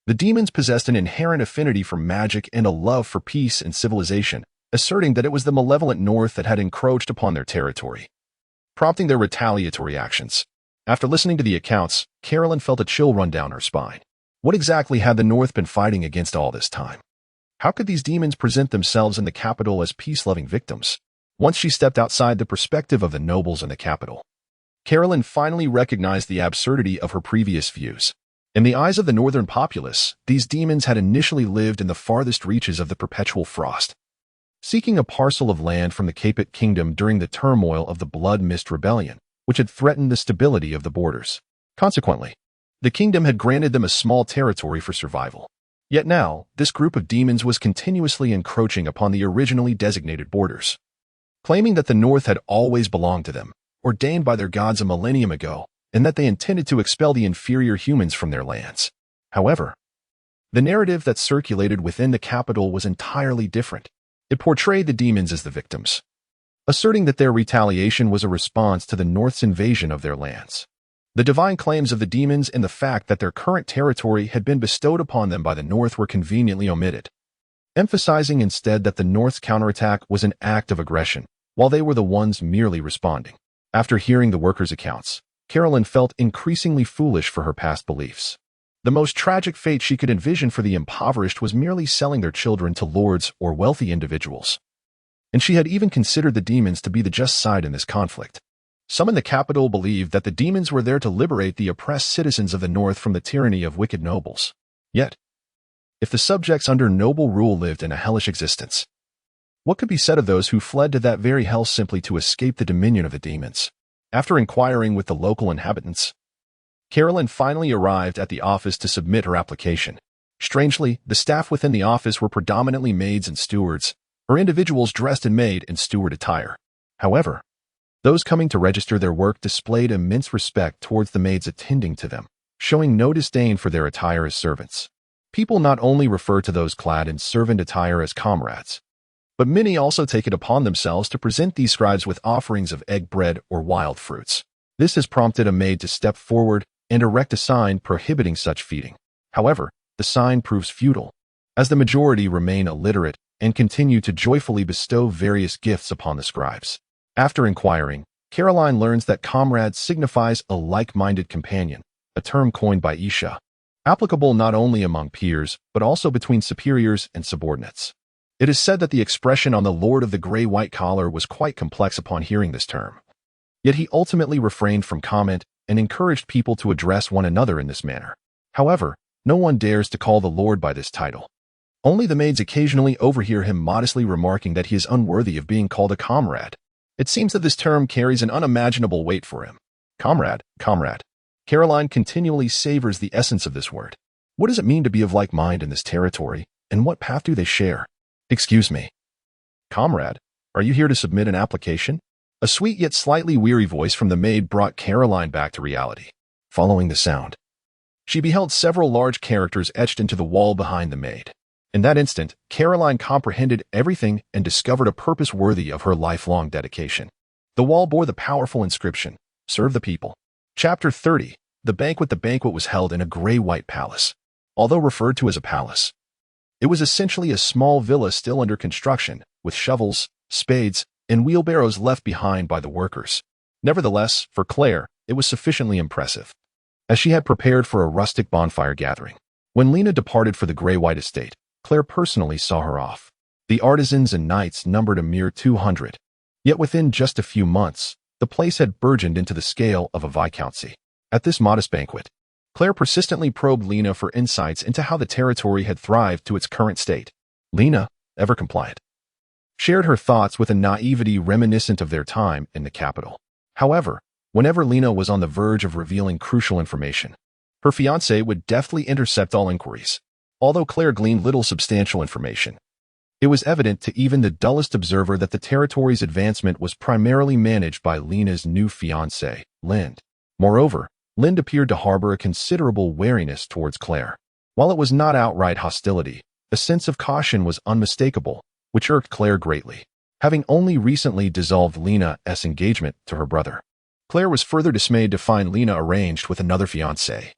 the demons possessed an inherent affinity for magic and a love for peace and civilization, asserting that it was the malevolent North that had encroached upon their territory, prompting their retaliatory actions. After listening to the accounts, Caroline felt a chill run down her spine. What exactly had the North been fighting against all this time? How could these demons present themselves in the capital as peace-loving victims? Once she stepped outside the perspective of the nobles in the capital, Caroline finally recognized the absurdity of her previous views. In the eyes of the northern populace, these demons had initially lived in the farthest reaches of the perpetual frost, seeking a parcel of land from the Capet Kingdom during the turmoil of the Blood Mist Rebellion, which had threatened the stability of the borders. Consequently, the kingdom had granted them a small territory for survival. Yet now, this group of demons was continuously encroaching upon the originally designated borders, claiming that the North had always belonged to them, ordained by their gods a millennium ago, and that they intended to expel the inferior humans from their lands. However, the narrative that circulated within the capital was entirely different. It portrayed the demons as the victims, asserting that their retaliation was a response to the North's invasion of their lands. The divine claims of the demons and the fact that their current territory had been bestowed upon them by the North were conveniently omitted, emphasizing instead that the North's counterattack was an act of aggression, while they were the ones merely responding. After hearing the workers' accounts, Caroline felt increasingly foolish for her past beliefs. The most tragic fate she could envision for the impoverished was merely selling their children to lords or wealthy individuals. And she had even considered the demons to be the just side in this conflict. Some in the capital believed that the demons were there to liberate the oppressed citizens of the North from the tyranny of wicked nobles. Yet, if the subjects under noble rule lived in a hellish existence, what could be said of those who fled to that very hell simply to escape the dominion of the demons? After inquiring with the local inhabitants, Caroline finally arrived at the office to submit her application. Strangely, the staff within the office were predominantly maids and stewards, or individuals dressed in maid and steward attire. However, those coming to register their work displayed immense respect towards the maids attending to them, showing no disdain for their attire as servants. People not only refer to those clad in servant attire as comrades, but many also take it upon themselves to present these scribes with offerings of egg bread or wild fruits. This has prompted a maid to step forward and erect a sign prohibiting such feeding. However, the sign proves futile, as the majority remain illiterate and continue to joyfully bestow various gifts upon the scribes. After inquiring, Caroline learns that comrade signifies a like-minded companion, a term coined by Isha, applicable not only among peers, but also between superiors and subordinates. It is said that the expression on the Lord of the Grey-White Collar was quite complex upon hearing this term. Yet he ultimately refrained from comment and encouraged people to address one another in this manner. However, no one dares to call the Lord by this title. Only the maids occasionally overhear him modestly remarking that he is unworthy of being called a comrade. It seems that this term carries an unimaginable weight for him. Comrade, comrade. Caroline continually savors the essence of this word. What does it mean to be of like mind in this territory, and what path do they share? Excuse me. Comrade, are you here to submit an application? A sweet yet slightly weary voice from the maid brought Caroline back to reality. Following the sound, she beheld several large characters etched into the wall behind the maid. In that instant, Caroline comprehended everything and discovered a purpose worthy of her lifelong dedication. The wall bore the powerful inscription, "Serve the people." Chapter 30. The banquet was held in a gray-white palace. Although referred to as a palace, it was essentially a small villa still under construction, with shovels, spades, and wheelbarrows left behind by the workers. Nevertheless, for Claire, it was sufficiently impressive, as she had prepared for a rustic bonfire gathering. When Lena departed for the gray-white estate, Claire personally saw her off. The artisans and knights numbered a mere 200. Yet within just a few months, the place had burgeoned into the scale of a viscountcy. At this modest banquet, Claire persistently probed Lena for insights into how the territory had thrived to its current state. Lena, ever compliant, shared her thoughts with a naivety reminiscent of their time in the capital. However, whenever Lena was on the verge of revealing crucial information, her fiancé would deftly intercept all inquiries. Although Claire gleaned little substantial information, it was evident to even the dullest observer that the territory's advancement was primarily managed by Lena's new fiancé, Lind. Moreover, Lind appeared to harbor a considerable wariness towards Claire. While it was not outright hostility, a sense of caution was unmistakable, which irked Claire greatly. Having only recently dissolved Lena's engagement to her brother, Claire was further dismayed to find Lena arranged with another fiancé,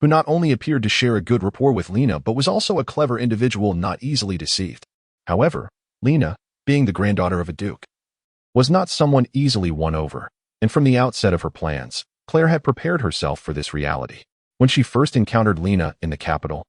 who not only appeared to share a good rapport with Lena but was also a clever individual not easily deceived. However, Lena, being the granddaughter of a duke, was not someone easily won over, and from the outset of her plans, Claire had prepared herself for this reality. When she first encountered Lena in the capital,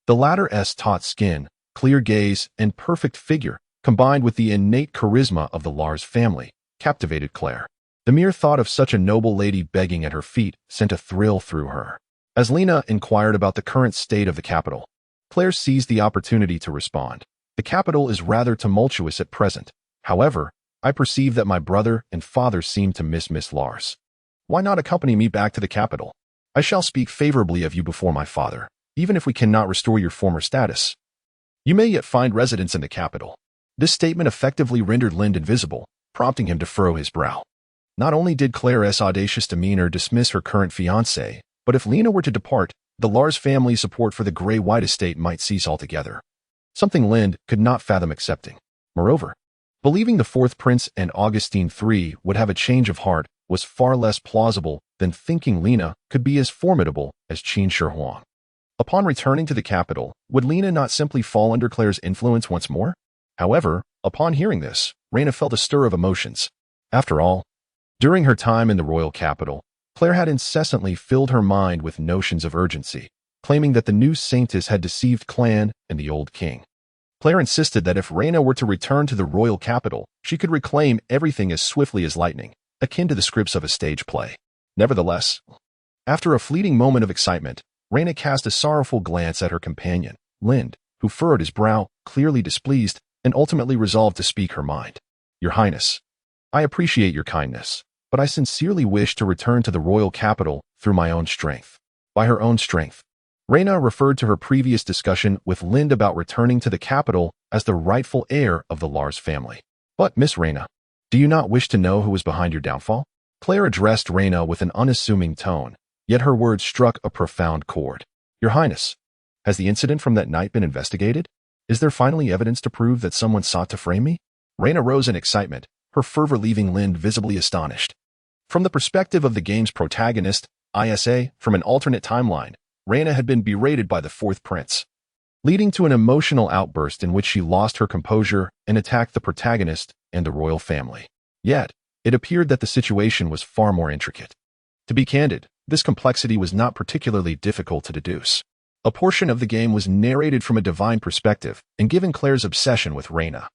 the latter's taut skin, clear gaze, and perfect figure, combined with the innate charisma of the Lars family, captivated Claire. The mere thought of such a noble lady begging at her feet sent a thrill through her. As Lena inquired about the current state of the capital, Claire seized the opportunity to respond. The capital is rather tumultuous at present. However, I perceive that my brother and father seem to miss Miss Lars. Why not accompany me back to the capital? I shall speak favorably of you before my father, even if we cannot restore your former status. You may yet find residence in the capital. This statement effectively rendered Lind invisible, prompting him to furrow his brow. Not only did Claire's audacious demeanor dismiss her current fiancé, but if Lena were to depart, the Lars family's support for the gray-white estate might cease altogether. Something Lind could not fathom accepting. Moreover, believing the fourth prince and Augustine III would have a change of heart was far less plausible than thinking Lena could be as formidable as Qin Shi Huang. Upon returning to the capital, would Lena not simply fall under Claire's influence once more? However, upon hearing this, Reyna felt a stir of emotions. After all, during her time in the royal capital, Claire had incessantly filled her mind with notions of urgency, claiming that the new saintess had deceived Clan and the old king. Claire insisted that if Reyna were to return to the royal capital, she could reclaim everything as swiftly as lightning, akin to the scripts of a stage play. Nevertheless, after a fleeting moment of excitement, Reyna cast a sorrowful glance at her companion, Lind, who furrowed his brow, clearly displeased, and ultimately resolved to speak her mind. Your Highness, I appreciate your kindness, but I sincerely wish to return to the royal capital through my own strength. By her own strength, Reyna referred to her previous discussion with Lind about returning to the capital as the rightful heir of the Lars family. But, Miss Reyna, do you not wish to know who was behind your downfall? Claire addressed Reyna with an unassuming tone, yet her words struck a profound chord. Your Highness, has the incident from that night been investigated? Is there finally evidence to prove that someone sought to frame me? Reyna rose in excitement, her fervor leaving Lind visibly astonished. From the perspective of the game's protagonist, ISA, from an alternate timeline, Reyna had been berated by the fourth prince, leading to an emotional outburst in which she lost her composure and attacked the protagonist and the royal family. Yet, it appeared that the situation was far more intricate. To be candid, this complexity was not particularly difficult to deduce. A portion of the game was narrated from a divine perspective, and given Claire's obsession with Reyna,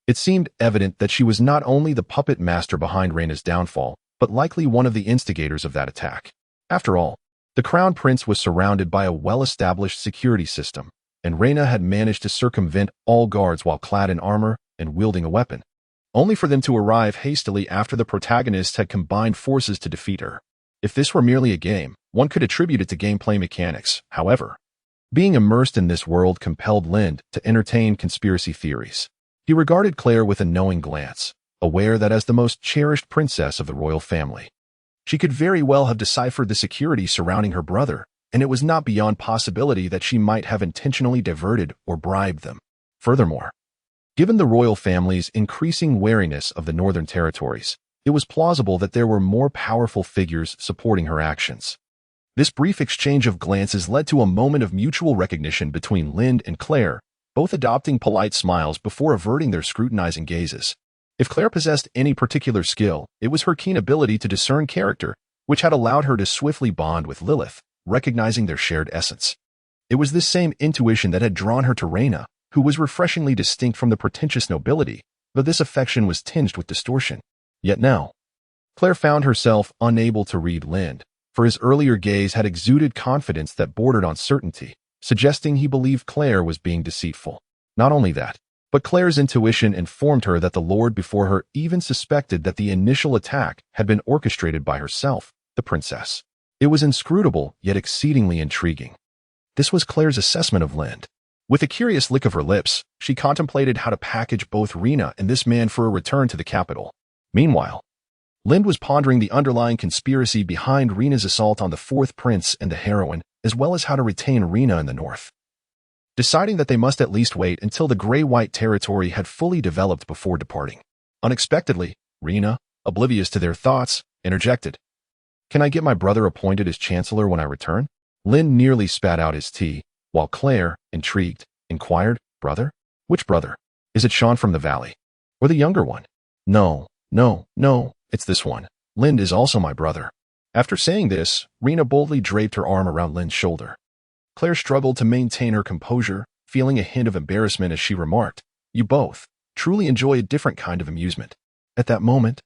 it seemed evident that she was not only the puppet master behind Reyna's downfall, but likely one of the instigators of that attack. After all, the crown prince was surrounded by a well-established security system, and Reyna had managed to circumvent all guards while clad in armor and wielding a weapon, only for them to arrive hastily after the protagonist had combined forces to defeat her. If this were merely a game, one could attribute it to gameplay mechanics. However, being immersed in this world compelled Lind to entertain conspiracy theories. He regarded Claire with a knowing glance, aware that as the most cherished princess of the royal family, she could very well have deciphered the security surrounding her brother, and it was not beyond possibility that she might have intentionally diverted or bribed them. Furthermore, given the royal family's increasing wariness of the northern territories, it was plausible that there were more powerful figures supporting her actions. This brief exchange of glances led to a moment of mutual recognition between Lind and Claire, both adopting polite smiles before averting their scrutinizing gazes. If Claire possessed any particular skill, it was her keen ability to discern character, which had allowed her to swiftly bond with Lilith, recognizing their shared essence. It was this same intuition that had drawn her to Reyna, who was refreshingly distinct from the pretentious nobility, though this affection was tinged with distortion. Yet now, Claire found herself unable to read Lind, for his earlier gaze had exuded confidence that bordered on certainty, suggesting he believed Claire was being deceitful. Not only that, but Claire's intuition informed her that the lord before her even suspected that the initial attack had been orchestrated by herself, the princess. It was inscrutable, yet exceedingly intriguing. This was Claire's assessment of Lind. With a curious lick of her lips, she contemplated how to package both Rena and this man for a return to the capital. Meanwhile, Lind was pondering the underlying conspiracy behind Rena's assault on the fourth prince and the heroine, as well as how to retain Rena in the north. Deciding that they must at least wait until the gray-white territory had fully developed before departing. Unexpectedly, Rena, oblivious to their thoughts, interjected. "Can I get my brother appointed as chancellor when I return?" Lind nearly spat out his tea, while Claire, intrigued, inquired, "Brother? Which brother? Is it Sean from the valley? Or the younger one?" No, it's this one. Lind is also my brother." After saying this, Rena boldly draped her arm around Lind's shoulder. Claire struggled to maintain her composure, feeling a hint of embarrassment as she remarked, "You both truly enjoy a different kind of amusement." At that moment,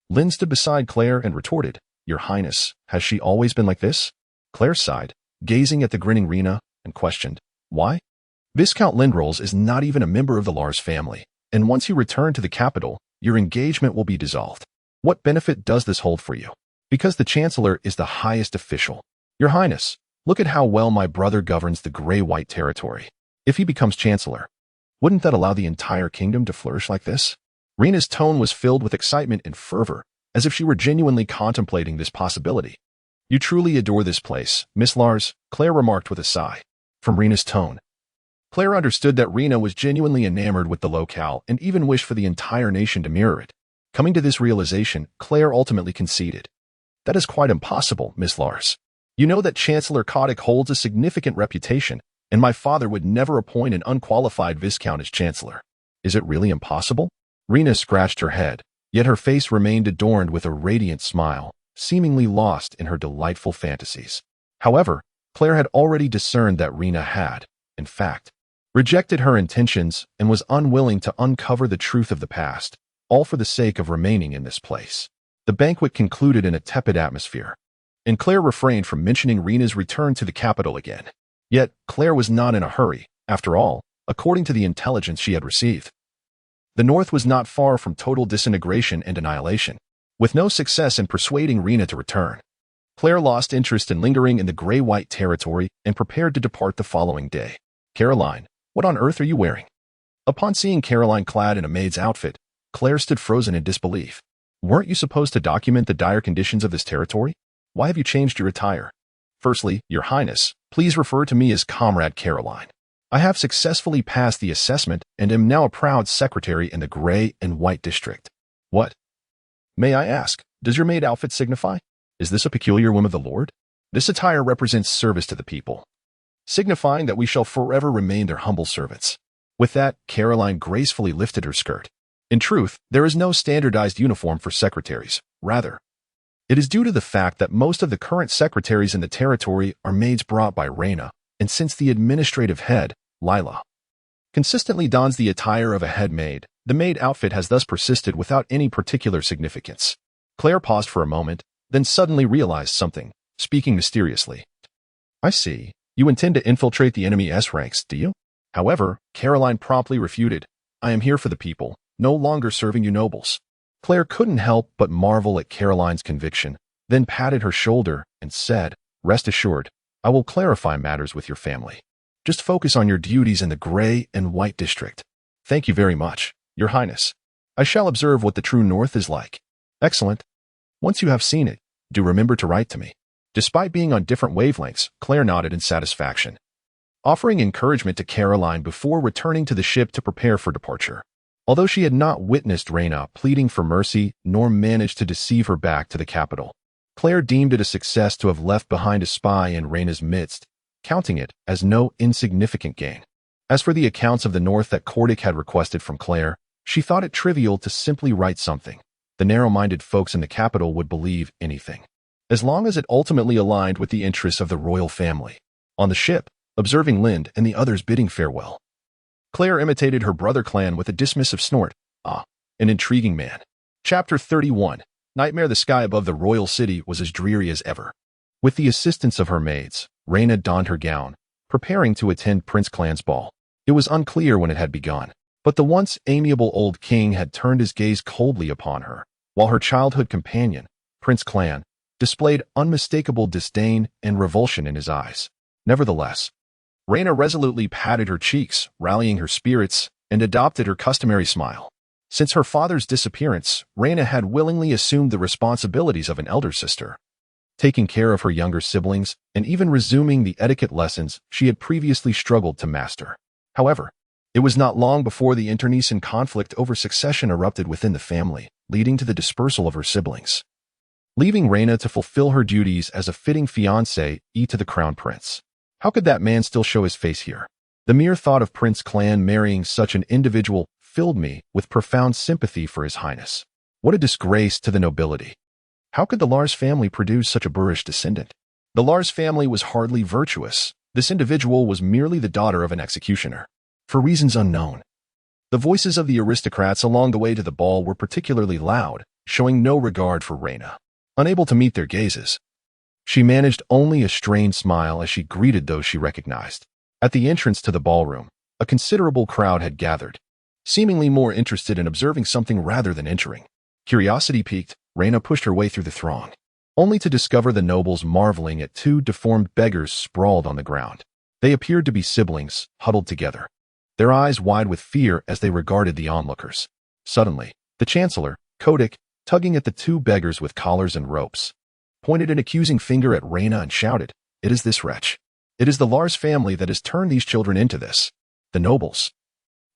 Lind stood beside Claire and retorted, "Your Highness, has she always been like this?" Claire sighed, gazing at the grinning Rena, and questioned, "Why?" "Viscount Lindrolls is not even a member of the Lars family, and once you return to the capital, your engagement will be dissolved. What benefit does this hold for you?" "Because the Chancellor is the highest official. Your Highness, look at how well my brother governs the gray-white territory. If he becomes Chancellor, wouldn't that allow the entire kingdom to flourish like this?" Rena's tone was filled with excitement and fervor, as if she were genuinely contemplating this possibility. "You truly adore this place, Miss Lars," Claire remarked with a sigh. From Rena's tone, Claire understood that Rena was genuinely enamored with the locale and even wished for the entire nation to mirror it. Coming to this realization, Claire ultimately conceded. "That is quite impossible, Miss Lars. You know that Chancellor Kotick holds a significant reputation, and my father would never appoint an unqualified Viscount as Chancellor." "Is it really impossible?" Rena scratched her head, yet her face remained adorned with a radiant smile, seemingly lost in her delightful fantasies. However, Claire had already discerned that Rena had, in fact, rejected her intentions and was unwilling to uncover the truth of the past, all for the sake of remaining in this place. The banquet concluded in a tepid atmosphere, and Claire refrained from mentioning Rena's return to the capital again. Yet, Claire was not in a hurry. After all, according to the intelligence she had received, the North was not far from total disintegration and annihilation. With no success in persuading Rena to return, Claire lost interest in lingering in the gray-white territory and prepared to depart the following day. "Caroline, what on earth are you wearing?" Upon seeing Caroline clad in a maid's outfit, Claire stood frozen in disbelief. "Weren't you supposed to document the dire conditions of this territory? Why have you changed your attire?" "Firstly, Your Highness, please refer to me as Comrade Caroline. I have successfully passed the assessment and am now a proud secretary in the Gray and White District." "What? May I ask, does your maid outfit signify? Is this a peculiar whim of the Lord?" "This attire represents service to the people, signifying that we shall forever remain their humble servants." With that, Caroline gracefully lifted her skirt. In truth, there is no standardized uniform for secretaries. Rather, it is due to the fact that most of the current secretaries in the territory are maids brought by Rena, and since the administrative head, Lila, consistently dons the attire of a head maid, the maid outfit has thus persisted without any particular significance. Claire paused for a moment, then suddenly realized something, speaking mysteriously. "I see. You intend to infiltrate the enemy S ranks, do you?" However, Caroline promptly refuted. "I am here for the people, no longer serving you nobles." Claire couldn't help but marvel at Caroline's conviction, then patted her shoulder and said, "Rest assured, I will clarify matters with your family. Just focus on your duties in the Gray and White District." "Thank you very much, Your Highness. I shall observe what the true North is like." "Excellent. Once you have seen it, do remember to write to me." Despite being on different wavelengths, Claire nodded in satisfaction, offering encouragement to Caroline before returning to the ship to prepare for departure. Although she had not witnessed Rena pleading for mercy nor managed to deceive her back to the capital, Claire deemed it a success to have left behind a spy in Rena's midst, counting it as no insignificant gain. As for the accounts of the North that Kotick had requested from Claire, She thought it trivial to simply write something. The narrow-minded folks in the capital would believe anything, as long as it ultimately aligned with the interests of the royal family. On the ship, observing Lind and the others bidding farewell, Claire imitated her brother Clan with a dismissive snort. Ah, an intriguing man. Chapter 31. Nightmare. The sky above the royal city was as dreary as ever. With the assistance of her maids, Reyna donned her gown, preparing to attend Prince Clan's ball. It was unclear when it had begun, but the once amiable old king had turned his gaze coldly upon her, while her childhood companion, Prince Clan, displayed unmistakable disdain and revulsion in his eyes. Nevertheless, Reyna resolutely patted her cheeks, rallying her spirits, and adopted her customary smile. Since her father's disappearance, Reyna had willingly assumed the responsibilities of an elder sister, taking care of her younger siblings and even resuming the etiquette lessons she had previously struggled to master. However, it was not long before the internecine conflict over succession erupted within the family, leading to the dispersal of her siblings, leaving Reyna to fulfill her duties as a fitting fiancée to the crown prince. How could that man still show his face here? The mere thought of Prince Clan marrying such an individual filled me with profound sympathy for his highness. What a disgrace to the nobility. How could the Lars family produce such a boorish descendant? The Lars family was hardly virtuous. This individual was merely the daughter of an executioner, for reasons unknown. The voices of the aristocrats along the way to the ball were particularly loud, showing no regard for Reyna. Unable to meet their gazes, she managed only a strained smile as she greeted those she recognized. At the entrance to the ballroom, a considerable crowd had gathered, seemingly more interested in observing something rather than entering. Curiosity piqued, Reyna pushed her way through the throng, only to discover the nobles marveling at two deformed beggars sprawled on the ground. They appeared to be siblings, huddled together, their eyes wide with fear as they regarded the onlookers. Suddenly, the chancellor, Kodik, tugging at the two beggars with collars and ropes, pointed an accusing finger at Reyna and shouted, "It is this wretch. It is the Lars family that has turned these children into this." The nobles,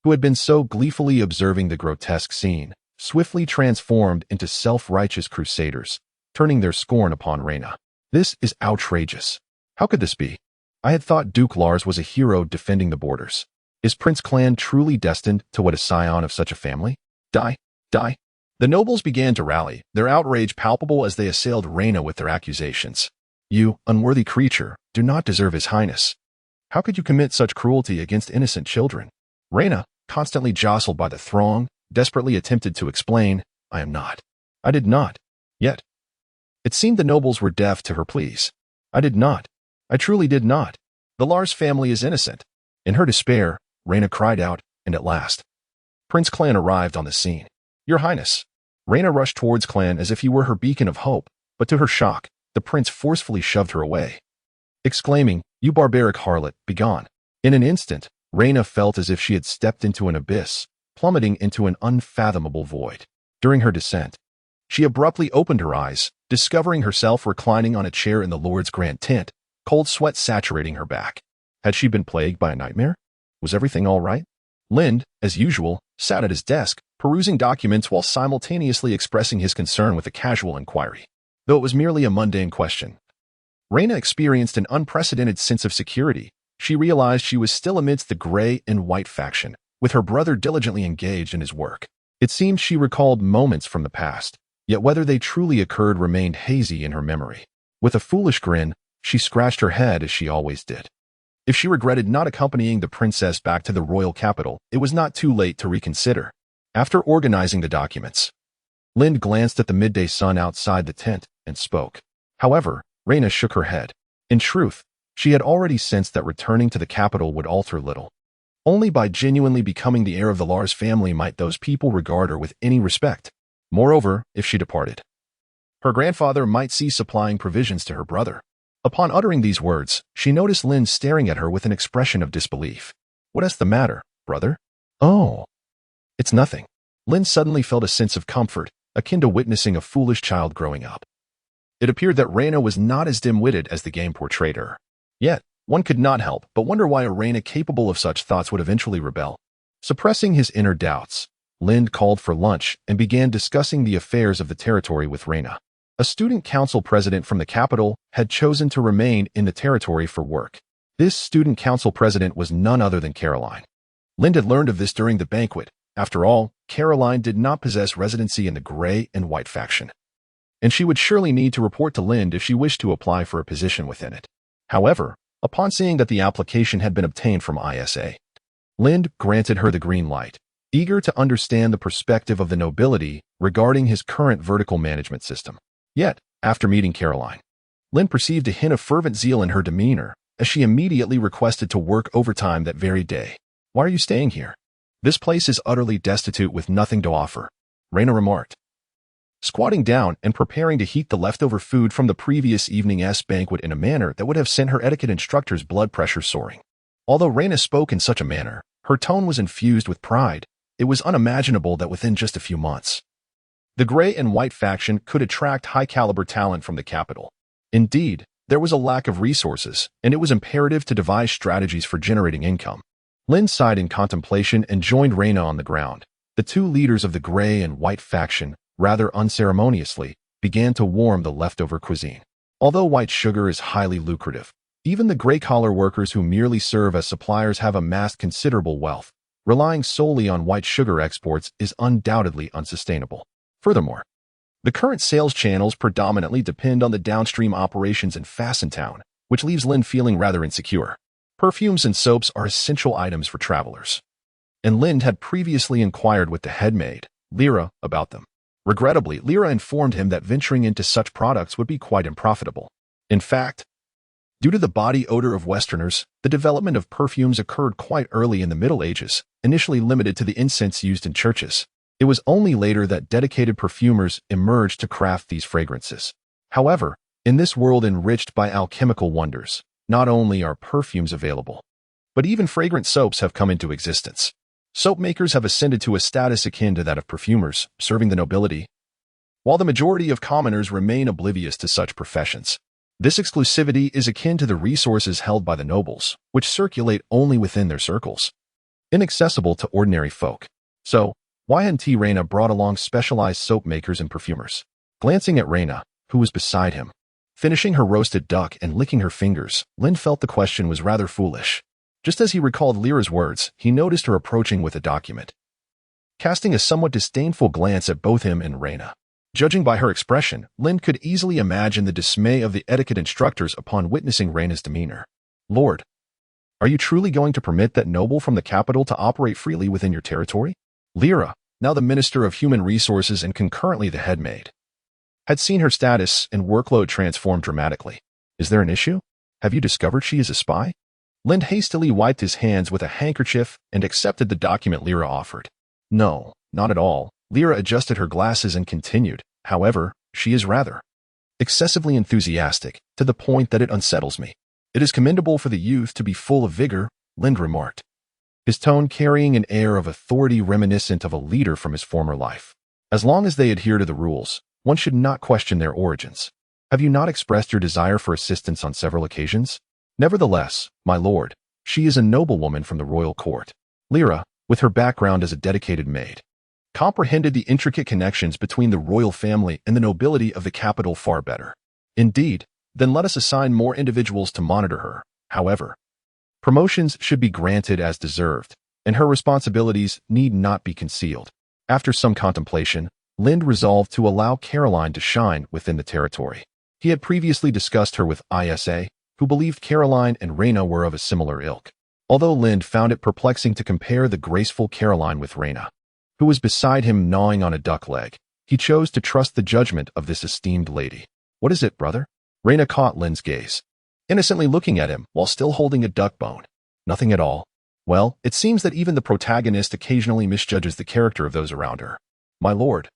who had been so gleefully observing the grotesque scene, swiftly transformed into self-righteous crusaders, turning their scorn upon Reyna. "This is outrageous. How could this be? I had thought Duke Lars was a hero defending the borders. Is Prince Clan truly destined to wed a scion of such a family? Die! Die!" The nobles began to rally, their outrage palpable as they assailed Reyna with their accusations. "You, unworthy creature, do not deserve his highness. How could you commit such cruelty against innocent children?" Reyna, constantly jostled by the throng, desperately attempted to explain, "I am not. I did not." Yet, it seemed the nobles were deaf to her pleas. "I did not. I truly did not. The Lars family is innocent." In her despair, Reyna cried out, and at last, Prince Clan arrived on the scene. "Your Highness." Reyna rushed towards Clan as if he were her beacon of hope, but to her shock, the prince forcefully shoved her away, exclaiming, "You barbaric harlot, begone." In an instant, Reyna felt as if she had stepped into an abyss, plummeting into an unfathomable void. During her descent, she abruptly opened her eyes, discovering herself reclining on a chair in the Lord's grand tent, cold sweat saturating her back. Had she been plagued by a nightmare? Was everything all right? Lind, as usual, sat at his desk, perusing documents while simultaneously expressing his concern with a casual inquiry, though it was merely a mundane question. Reyna experienced an unprecedented sense of security. She realized she was still amidst the gray and white faction, with her brother diligently engaged in his work. It seemed she recalled moments from the past, yet whether they truly occurred remained hazy in her memory. With a foolish grin, she scratched her head as she always did. If she regretted not accompanying the princess back to the royal capital, it was not too late to reconsider. After organizing the documents, Lind glanced at the midday sun outside the tent and spoke. However, Reyna shook her head. In truth, she had already sensed that returning to the capital would alter little. Only by genuinely becoming the heir of the Lars family might those people regard her with any respect. Moreover, if she departed, her grandfather might cease supplying provisions to her brother. Upon uttering these words, she noticed Lind staring at her with an expression of disbelief. "What is the matter, brother?" "Oh, it's nothing." Lind suddenly felt a sense of comfort, akin to witnessing a foolish child growing up. It appeared that Reyna was not as dim-witted as the game portrayed her. Yet, one could not help but wonder why a Reyna capable of such thoughts would eventually rebel. Suppressing his inner doubts, Lind called for lunch and began discussing the affairs of the territory with Reyna. A student council president from the capital had chosen to remain in the territory for work. This student council president was none other than Caroline. Lind had learned of this during the banquet. After all, Caroline did not possess residency in the gray and white faction, and she would surely need to report to Lind if she wished to apply for a position within it. However, upon seeing that the application had been obtained from ISA, Lind granted her the green light, eager to understand the perspective of the nobility regarding his current vertical management system. Yet, after meeting Caroline, Lind perceived a hint of fervent zeal in her demeanor as she immediately requested to work overtime that very day. "Why are you staying here? This place is utterly destitute with nothing to offer," Reyna remarked, squatting down and preparing to heat the leftover food from the previous evening's banquet in a manner that would have sent her etiquette instructor's blood pressure soaring. Although Reyna spoke in such a manner, her tone was infused with pride. It was unimaginable that within just a few months, the gray and white faction could attract high-caliber talent from the capital. Indeed, there was a lack of resources, and it was imperative to devise strategies for generating income. Lind sighed in contemplation and joined Reyna on the ground. The two leaders of the gray and white faction, rather unceremoniously, began to warm the leftover cuisine. Although white sugar is highly lucrative, even the gray-collar workers who merely serve as suppliers have amassed considerable wealth. Relying solely on white sugar exports is undoubtedly unsustainable. Furthermore, the current sales channels predominantly depend on the downstream operations in Fassentown, which leaves Lind feeling rather insecure. Perfumes and soaps are essential items for travelers, and Lind had previously inquired with the head maid, Lyra, about them. Regrettably, Lyra informed him that venturing into such products would be quite unprofitable. In fact, due to the body odor of Westerners, the development of perfumes occurred quite early in the Middle Ages, initially limited to the incense used in churches. It was only later that dedicated perfumers emerged to craft these fragrances. However, in this world enriched by alchemical wonders, not only are perfumes available, but even fragrant soaps have come into existence. Soap makers have ascended to a status akin to that of perfumers, serving the nobility, while the majority of commoners remain oblivious to such professions. This exclusivity is akin to the resources held by the nobles, which circulate only within their circles, inaccessible to ordinary folk. So, why hadn't Reyna brought along specialized soap makers and perfumers? Glancing at Reyna, who was beside him, finishing her roasted duck and licking her fingers, Lind felt the question was rather foolish. Just as he recalled Lyra's words, he noticed her approaching with a document, casting a somewhat disdainful glance at both him and Reyna. Judging by her expression, Lind could easily imagine the dismay of the etiquette instructors upon witnessing Reyna's demeanor. "Lord, are you truly going to permit that noble from the capital to operate freely within your territory?" Lyra, now the Minister of Human Resources and concurrently the head maid, had seen her status and workload transform dramatically. "Is there an issue? Have you discovered she is a spy?" Lind hastily wiped his hands with a handkerchief and accepted the document Lyra offered. "No, not at all." Lyra adjusted her glasses and continued, "However, she is rather excessively enthusiastic, to the point that it unsettles me." "It is commendable for the youth to be full of vigor," Lind remarked, his tone carrying an air of authority reminiscent of a leader from his former life. "As long as they adhere to the rules, one should not question their origins. Have you not expressed your desire for assistance on several occasions?" "Nevertheless, my lord, she is a noblewoman from the royal court." Lyra, with her background as a dedicated maid, comprehended the intricate connections between the royal family and the nobility of the capital far better. "Indeed, then let us assign more individuals to monitor her. However, promotions should be granted as deserved, and her responsibilities need not be concealed." After some contemplation, Lind resolved to allow Caroline to shine within the territory. He had previously discussed her with ISA, who believed Caroline and Reyna were of a similar ilk. Although Lind found it perplexing to compare the graceful Caroline with Reyna, who was beside him gnawing on a duck leg, he chose to trust the judgment of this esteemed lady. "What is it, brother?" Reyna caught Lind's gaze, innocently looking at him while still holding a duck bone. "Nothing at all." "Well, it seems that even the protagonist occasionally misjudges the character of those around her." "My lord,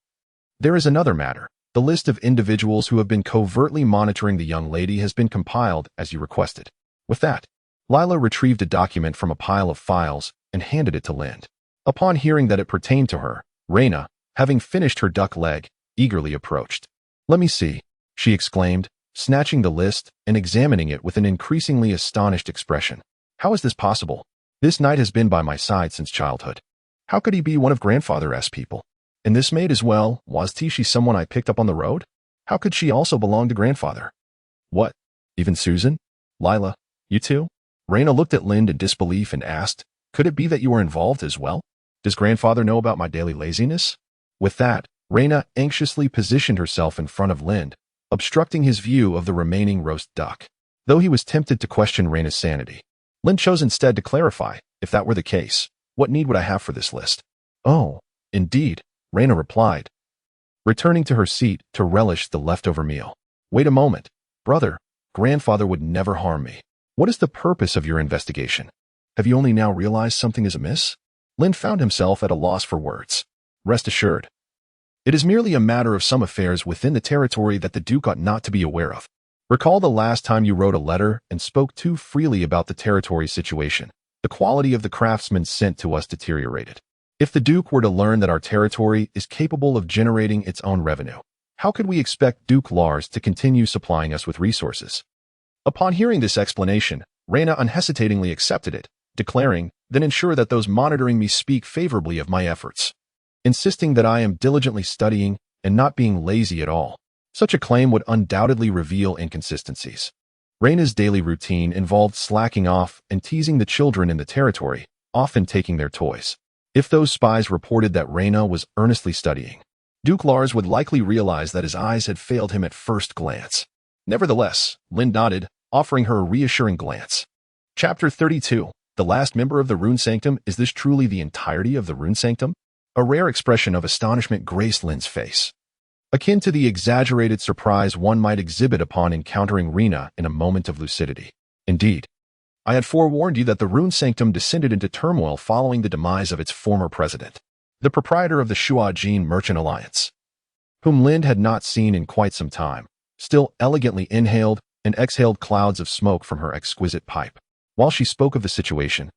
there is another matter. The list of individuals who have been covertly monitoring the young lady has been compiled as you requested." With that, Lila retrieved a document from a pile of files and handed it to Lind. Upon hearing that it pertained to her, Reyna, having finished her duck leg, eagerly approached. "Let me see," she exclaimed, snatching the list and examining it with an increasingly astonished expression. "How is this possible? This knight has been by my side since childhood. How could he be one of grandfather's people? And this maid as well, was she someone I picked up on the road? How could she also belong to grandfather? What, even Susan? Lila, you too?" Reyna looked at Lind in disbelief and asked, "Could it be that you were involved as well?" Does grandfather know about my daily laziness? With that, Reyna anxiously positioned herself in front of Lind, obstructing his view of the remaining roast duck. Though he was tempted to question Reyna's sanity, Lind chose instead to clarify, if that were the case, what need would I have for this list? Oh, indeed, Reyna replied, returning to her seat to relish the leftover meal. Wait a moment, brother, grandfather would never harm me. What is the purpose of your investigation? Have you only now realized something is amiss? Lind found himself at a loss for words. Rest assured, it is merely a matter of some affairs within the territory that the Duke ought not to be aware of. Recall the last time you wrote a letter and spoke too freely about the territory situation. The quality of the craftsmen sent to us deteriorated. If the Duke were to learn that our territory is capable of generating its own revenue, how could we expect Duke Lars to continue supplying us with resources? Upon hearing this explanation, Reyna unhesitatingly accepted it, declaring, then ensure that those monitoring me speak favorably of my efforts, insisting that I am diligently studying and not being lazy at all. Such a claim would undoubtedly reveal inconsistencies. Reyna's daily routine involved slacking off and teasing the children in the territory, often taking their toys. If those spies reported that Reyna was earnestly studying, Duke Lars would likely realize that his eyes had failed him at first glance. Nevertheless, Lind nodded, offering her a reassuring glance. Chapter 32. The last member of the Rune Sanctum. Is this truly the entirety of the Rune Sanctum? A rare expression of astonishment graced Lind's face, akin to the exaggerated surprise one might exhibit upon encountering Reyna in a moment of lucidity. Indeed, I had forewarned you that the Rune Sanctum descended into turmoil following the demise of its former president, the proprietor of the Shuajin Merchant Alliance, whom Lind had not seen in quite some time, still elegantly inhaled and exhaled clouds of smoke from her exquisite pipe. While she spoke of the situation,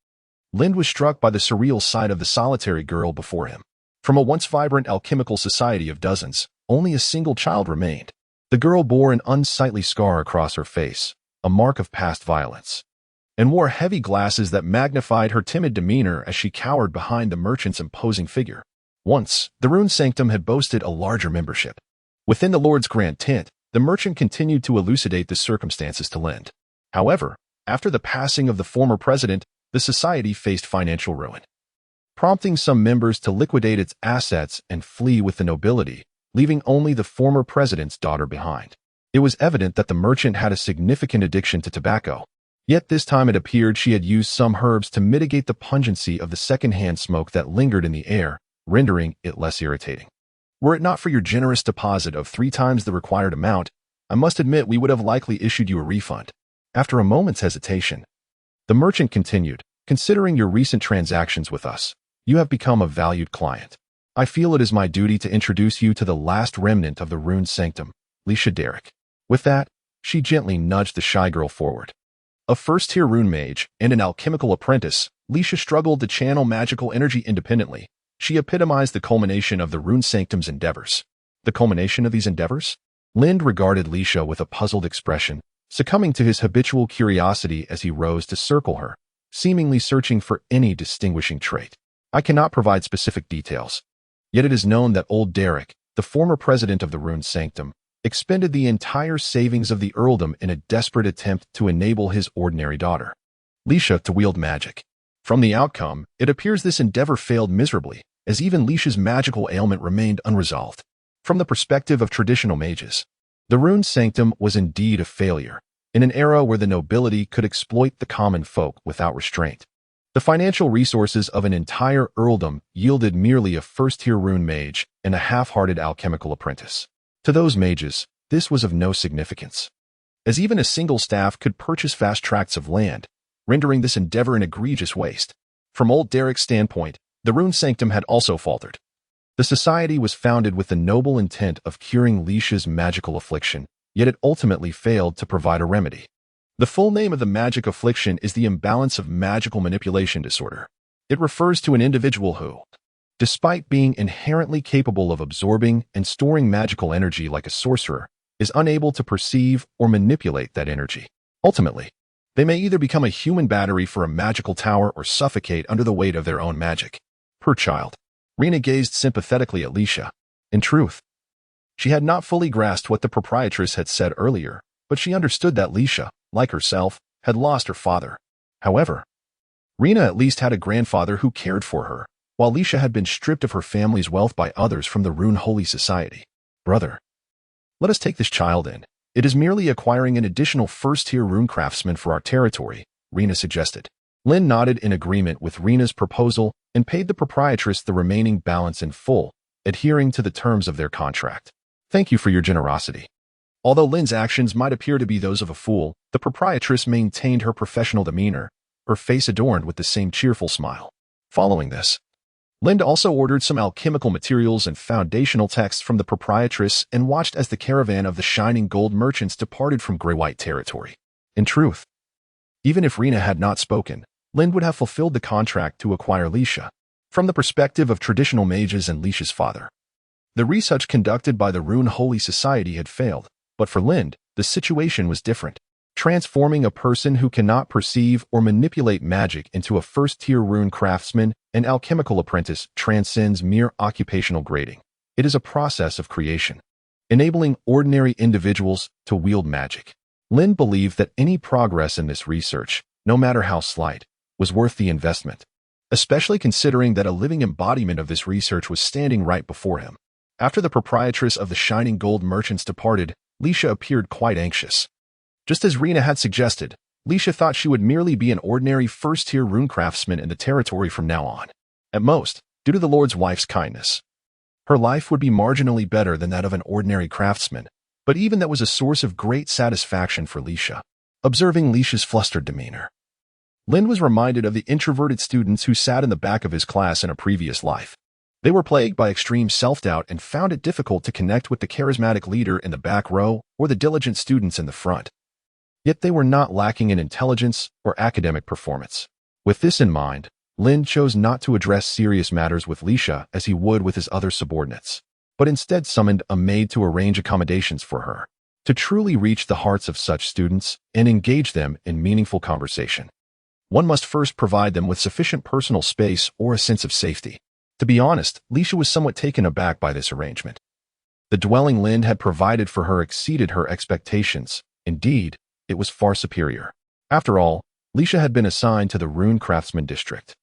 Lind was struck by the surreal sight of the solitary girl before him. From a once vibrant alchemical society of dozens, only a single child remained. The girl bore an unsightly scar across her face, a mark of past violence, and wore heavy glasses that magnified her timid demeanor as she cowered behind the merchant's imposing figure. Once, the Rune Sanctum had boasted a larger membership. Within the Lord's Grand Tent, the merchant continued to elucidate the circumstances to Lind. However, after the passing of the former president, the society faced financial ruin, prompting some members to liquidate its assets and flee with the nobility, leaving only the former president's daughter behind. It was evident that the merchant had a significant addiction to tobacco, yet this time it appeared she had used some herbs to mitigate the pungency of the second-hand smoke that lingered in the air, rendering it less irritating. Were it not for your generous deposit of 3 times the required amount, I must admit we would have likely issued you a refund. After a moment's hesitation, the merchant continued, considering your recent transactions with us, you have become a valued client. I feel it is my duty to introduce you to the last remnant of the Rune Sanctum, Leisha Derrick. With that, she gently nudged the shy girl forward. A first-tier rune mage and an alchemical apprentice, Leisha struggled to channel magical energy independently. She epitomized the culmination of the Rune Sanctum's endeavors. The culmination of these endeavors? Lind regarded Leisha with a puzzled expression, succumbing to his habitual curiosity as he rose to circle her, seemingly searching for any distinguishing trait. I cannot provide specific details, yet it is known that old Derrick, the former president of the Rune Sanctum, expended the entire savings of the earldom in a desperate attempt to enable his ordinary daughter, Leisha, to wield magic. From the outcome, it appears this endeavor failed miserably, as even Leisha's magical ailment remained unresolved. From the perspective of traditional mages, the Rune Sanctum was indeed a failure, in an era where the nobility could exploit the common folk without restraint. The financial resources of an entire earldom yielded merely a first-tier rune mage and a half-hearted alchemical apprentice. To those mages, this was of no significance, as even a single staff could purchase vast tracts of land, rendering this endeavor an egregious waste. From old Derrick's standpoint, the Rune Sanctum had also faltered. The society was founded with the noble intent of curing Leisha's magical affliction, yet it ultimately failed to provide a remedy. The full name of the magic affliction is the imbalance of magical manipulation disorder. It refers to an individual who, despite being inherently capable of absorbing and storing magical energy like a sorcerer, is unable to perceive or manipulate that energy. Ultimately, they may either become a human battery for a magical tower or suffocate under the weight of their own magic. Poor child. Reyna gazed sympathetically at Leisha. In truth, she had not fully grasped what the proprietress had said earlier, but she understood that Leisha, like herself, had lost her father. However, Reyna at least had a grandfather who cared for her, while Lisha had been stripped of her family's wealth by others from the Rune Holy Society. Brother, let us take this child in. It is merely acquiring an additional first-tier rune craftsman for our territory, Rena suggested. Lin nodded in agreement with Rena's proposal and paid the proprietress the remaining balance in full, adhering to the terms of their contract. Thank you for your generosity. Although Lin's actions might appear to be those of a fool, the proprietress maintained her professional demeanor, her face adorned with the same cheerful smile. Following this, Lind also ordered some alchemical materials and foundational texts from the proprietress and watched as the caravan of the shining gold merchants departed from Grey-White territory. In truth, even if Rena had not spoken, Lind would have fulfilled the contract to acquire Lisha. From the perspective of traditional mages and Lisha's father, the research conducted by the Rune Holy Society had failed, but for Lind, the situation was different. Transforming a person who cannot perceive or manipulate magic into a first-tier rune craftsman and alchemical apprentice transcends mere occupational grading. It is a process of creation, enabling ordinary individuals to wield magic. Lind believed that any progress in this research, no matter how slight, was worth the investment, especially considering that a living embodiment of this research was standing right before him. After the proprietress of the Shining Gold Merchants departed, Lisha appeared quite anxious. Just as Rena had suggested, Lisha thought she would merely be an ordinary first-tier rune craftsman in the territory from now on. At most, due to the Lord's wife's kindness, her life would be marginally better than that of an ordinary craftsman, but even that was a source of great satisfaction for Lisha. Observing Lisha's flustered demeanor, Lind was reminded of the introverted students who sat in the back of his class in a previous life. They were plagued by extreme self-doubt and found it difficult to connect with the charismatic leader in the back row or the diligent students in the front. Yet they were not lacking in intelligence or academic performance. With this in mind, Lind chose not to address serious matters with Lisha as he would with his other subordinates, but instead summoned a maid to arrange accommodations for her. To truly reach the hearts of such students and engage them in meaningful conversation, one must first provide them with sufficient personal space or a sense of safety. To be honest, Lisha was somewhat taken aback by this arrangement. The dwelling Lind had provided for her exceeded her expectations. Indeed, it was far superior. After all, Lisha had been assigned to the Rune Craftsman district,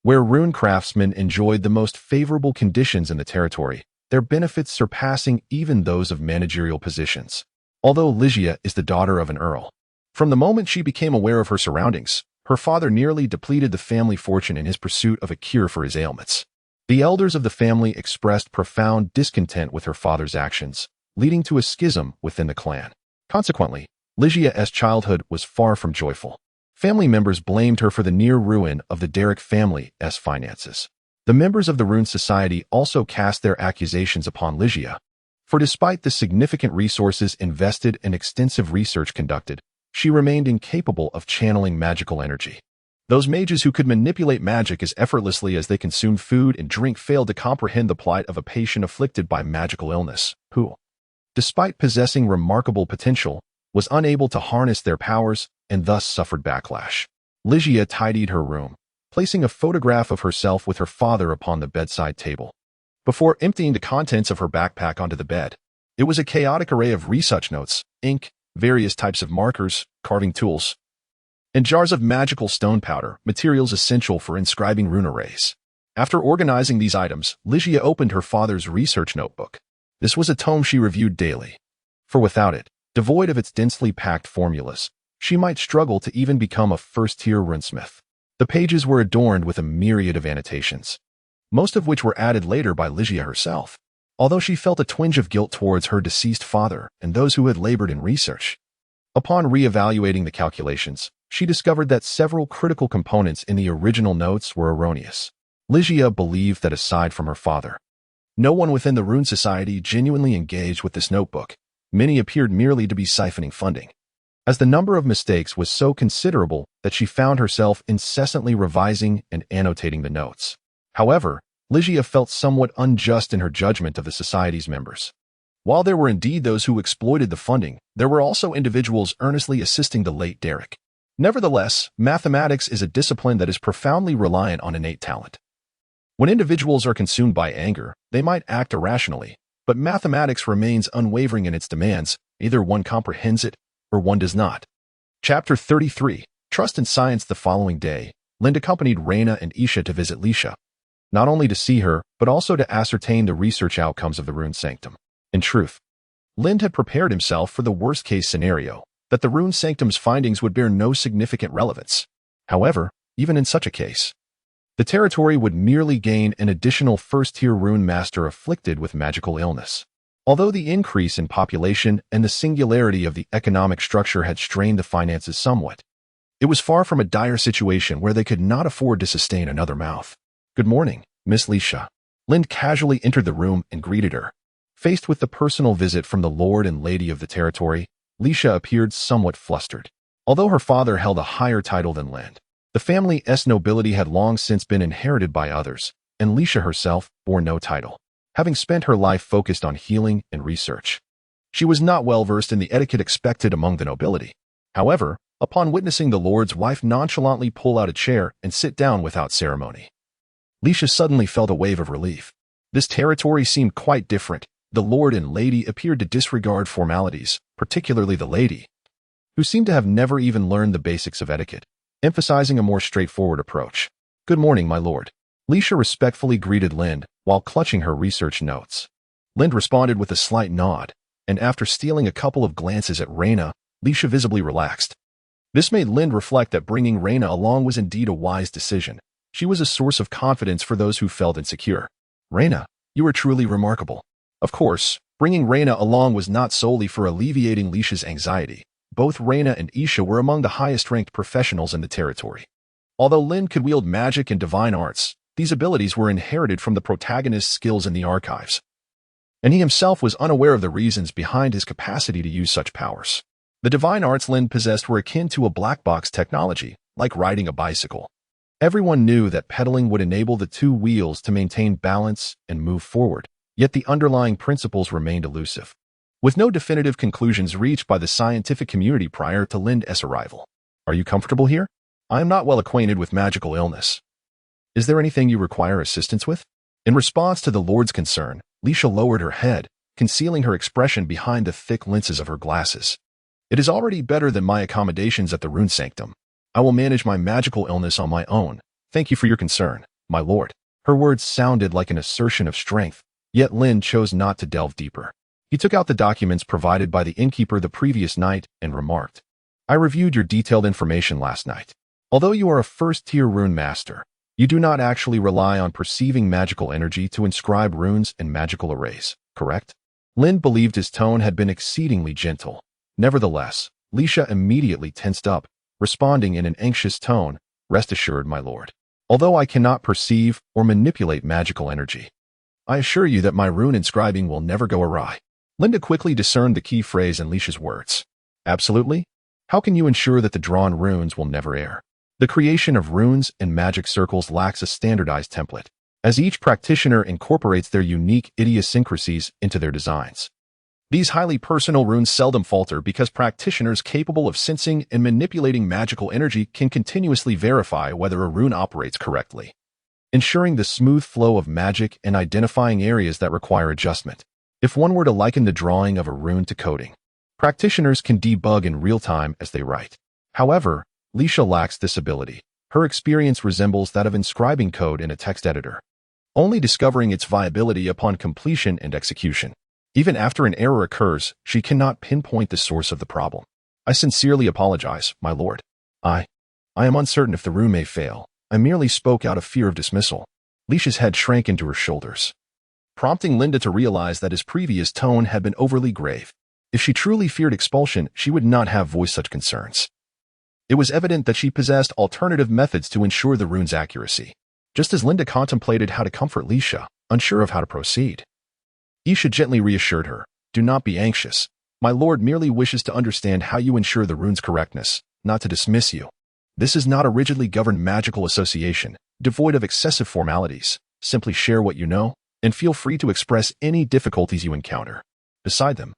where rune craftsmen enjoyed the most favorable conditions in the territory, their benefits surpassing even those of managerial positions. Although Ligia is the daughter of an earl, from the moment she became aware of her surroundings, her father nearly depleted the family fortune in his pursuit of a cure for his ailments. The elders of the family expressed profound discontent with her father's actions, leading to a schism within the clan. Consequently, Ligia's childhood was far from joyful. Family members blamed her for the near ruin of the Derrick family's finances. The members of the Rune Society also cast their accusations upon Ligia, for despite the significant resources invested and extensive research conducted, she remained incapable of channeling magical energy. Those mages who could manipulate magic as effortlessly as they consumed food and drink failed to comprehend the plight of a patient afflicted by magical illness, who, despite possessing remarkable potential, was unable to harness their powers and thus suffered backlash. Ligia tidied her room, placing a photograph of herself with her father upon the bedside table. Before emptying the contents of her backpack onto the bed, it was a chaotic array of research notes, ink, various types of markers, carving tools, and jars of magical stone powder, materials essential for inscribing rune arrays. After organizing these items, Ligia opened her father's research notebook. This was a tome she reviewed daily, for without it, devoid of its densely packed formulas, she might struggle to even become a first-tier runesmith. The pages were adorned with a myriad of annotations, most of which were added later by Ligia herself. Although she felt a twinge of guilt towards her deceased father and those who had labored in research, upon re-evaluating the calculations, she discovered that several critical components in the original notes were erroneous. Ligia believed that aside from her father, no one within the Rune Society genuinely engaged with this notebook. Many appeared merely to be siphoning funding, as the number of mistakes was so considerable that she found herself incessantly revising and annotating the notes. However, Ligia felt somewhat unjust in her judgment of the Society's members. While there were indeed those who exploited the funding, there were also individuals earnestly assisting the late Derrick. Nevertheless, mathematics is a discipline that is profoundly reliant on innate talent. When individuals are consumed by anger, they might act irrationally, but mathematics remains unwavering in its demands. Either one comprehends it, or one does not. Chapter 33, Trust in Science. The following day, Lind accompanied Reyna and Isha to visit Lisha. not only to see her, but also to ascertain the research outcomes of the rune sanctum. In truth, Lind had prepared himself for the worst-case scenario, that the rune sanctum's findings would bear no significant relevance. However, even in such a case, the territory would merely gain an additional first-tier rune master afflicted with magical illness. Although the increase in population and the singularity of the economic structure had strained the finances somewhat, it was far from a dire situation where they could not afford to sustain another mouth. "Good morning, Miss Lisha." Lind casually entered the room and greeted her. Faced with the personal visit from the lord and lady of the territory, Lisha appeared somewhat flustered. Although her father held a higher title than Lind, the family's nobility had long since been inherited by others, and Lisha herself bore no title, having spent her life focused on healing and research. She was not well versed in the etiquette expected among the nobility. However, upon witnessing the lord's wife nonchalantly pull out a chair and sit down without ceremony, Lisha suddenly felt a wave of relief. This territory seemed quite different. The lord and lady appeared to disregard formalities, particularly the lady, who seemed to have never even learned the basics of etiquette, emphasizing a more straightforward approach. "Good morning, my lord." Lisha respectfully greeted Lind while clutching her research notes. Lind responded with a slight nod, and after stealing a couple of glances at Reyna, Lisha visibly relaxed. This made Lind reflect that bringing Reyna along was indeed a wise decision. She was a source of confidence for those who felt insecure. "Reyna, you are truly remarkable." Of course, bringing Reyna along was not solely for alleviating Lisha's anxiety. Both Reyna and Isha were among the highest-ranked professionals in the territory. Although Lind could wield magic and divine arts, these abilities were inherited from the protagonist's skills in the archives, and he himself was unaware of the reasons behind his capacity to use such powers. The divine arts Lind possessed were akin to a black box technology, like riding a bicycle. Everyone knew that pedaling would enable the two wheels to maintain balance and move forward, yet the underlying principles remained elusive, with no definitive conclusions reached by the scientific community prior to Lind's arrival. "Are you comfortable here? I am not well acquainted with magical illness. Is there anything you require assistance with?" In response to the lord's concern, Lisha lowered her head, concealing her expression behind the thick lenses of her glasses. "It is already better than my accommodations at the rune sanctum. I will manage my magical illness on my own. Thank you for your concern, my lord." Her words sounded like an assertion of strength, yet Lind chose not to delve deeper. He took out the documents provided by the innkeeper the previous night and remarked, "I reviewed your detailed information last night. Although you are a first-tier rune master, you do not actually rely on perceiving magical energy to inscribe runes and magical arrays, correct?" Lind believed his tone had been exceedingly gentle. Nevertheless, Lisha immediately tensed up, responding in an anxious tone, "Rest assured, my lord. Although I cannot perceive or manipulate magical energy, I assure you that my rune inscribing will never go awry." Linda quickly discerned the key phrase in Lisha's words. "Absolutely? How can you ensure that the drawn runes will never err?" The creation of runes and magic circles lacks a standardized template, as each practitioner incorporates their unique idiosyncrasies into their designs. These highly personal runes seldom falter because practitioners capable of sensing and manipulating magical energy can continuously verify whether a rune operates correctly, ensuring the smooth flow of magic and identifying areas that require adjustment. If one were to liken the drawing of a rune to coding, practitioners can debug in real time as they write. However, Lisha lacks this ability. Her experience resembles that of inscribing code in a text editor, only discovering its viability upon completion and execution. Even after an error occurs, she cannot pinpoint the source of the problem. "I sincerely apologize, my lord. I am uncertain if the rune may fail. I merely spoke out of fear of dismissal." Lisha's head shrank into her shoulders, prompting Linda to realize that his previous tone had been overly grave. If she truly feared expulsion, she would not have voiced such concerns. It was evident that she possessed alternative methods to ensure the rune's accuracy. Just as Linda contemplated how to comfort Lisha, unsure of how to proceed, Isha gently reassured her, "Do not be anxious. My lord merely wishes to understand how you ensure the rune's correctness, not to dismiss you. This is not a rigidly governed magical association, devoid of excessive formalities. Simply share what you know, and feel free to express any difficulties you encounter." Beside them,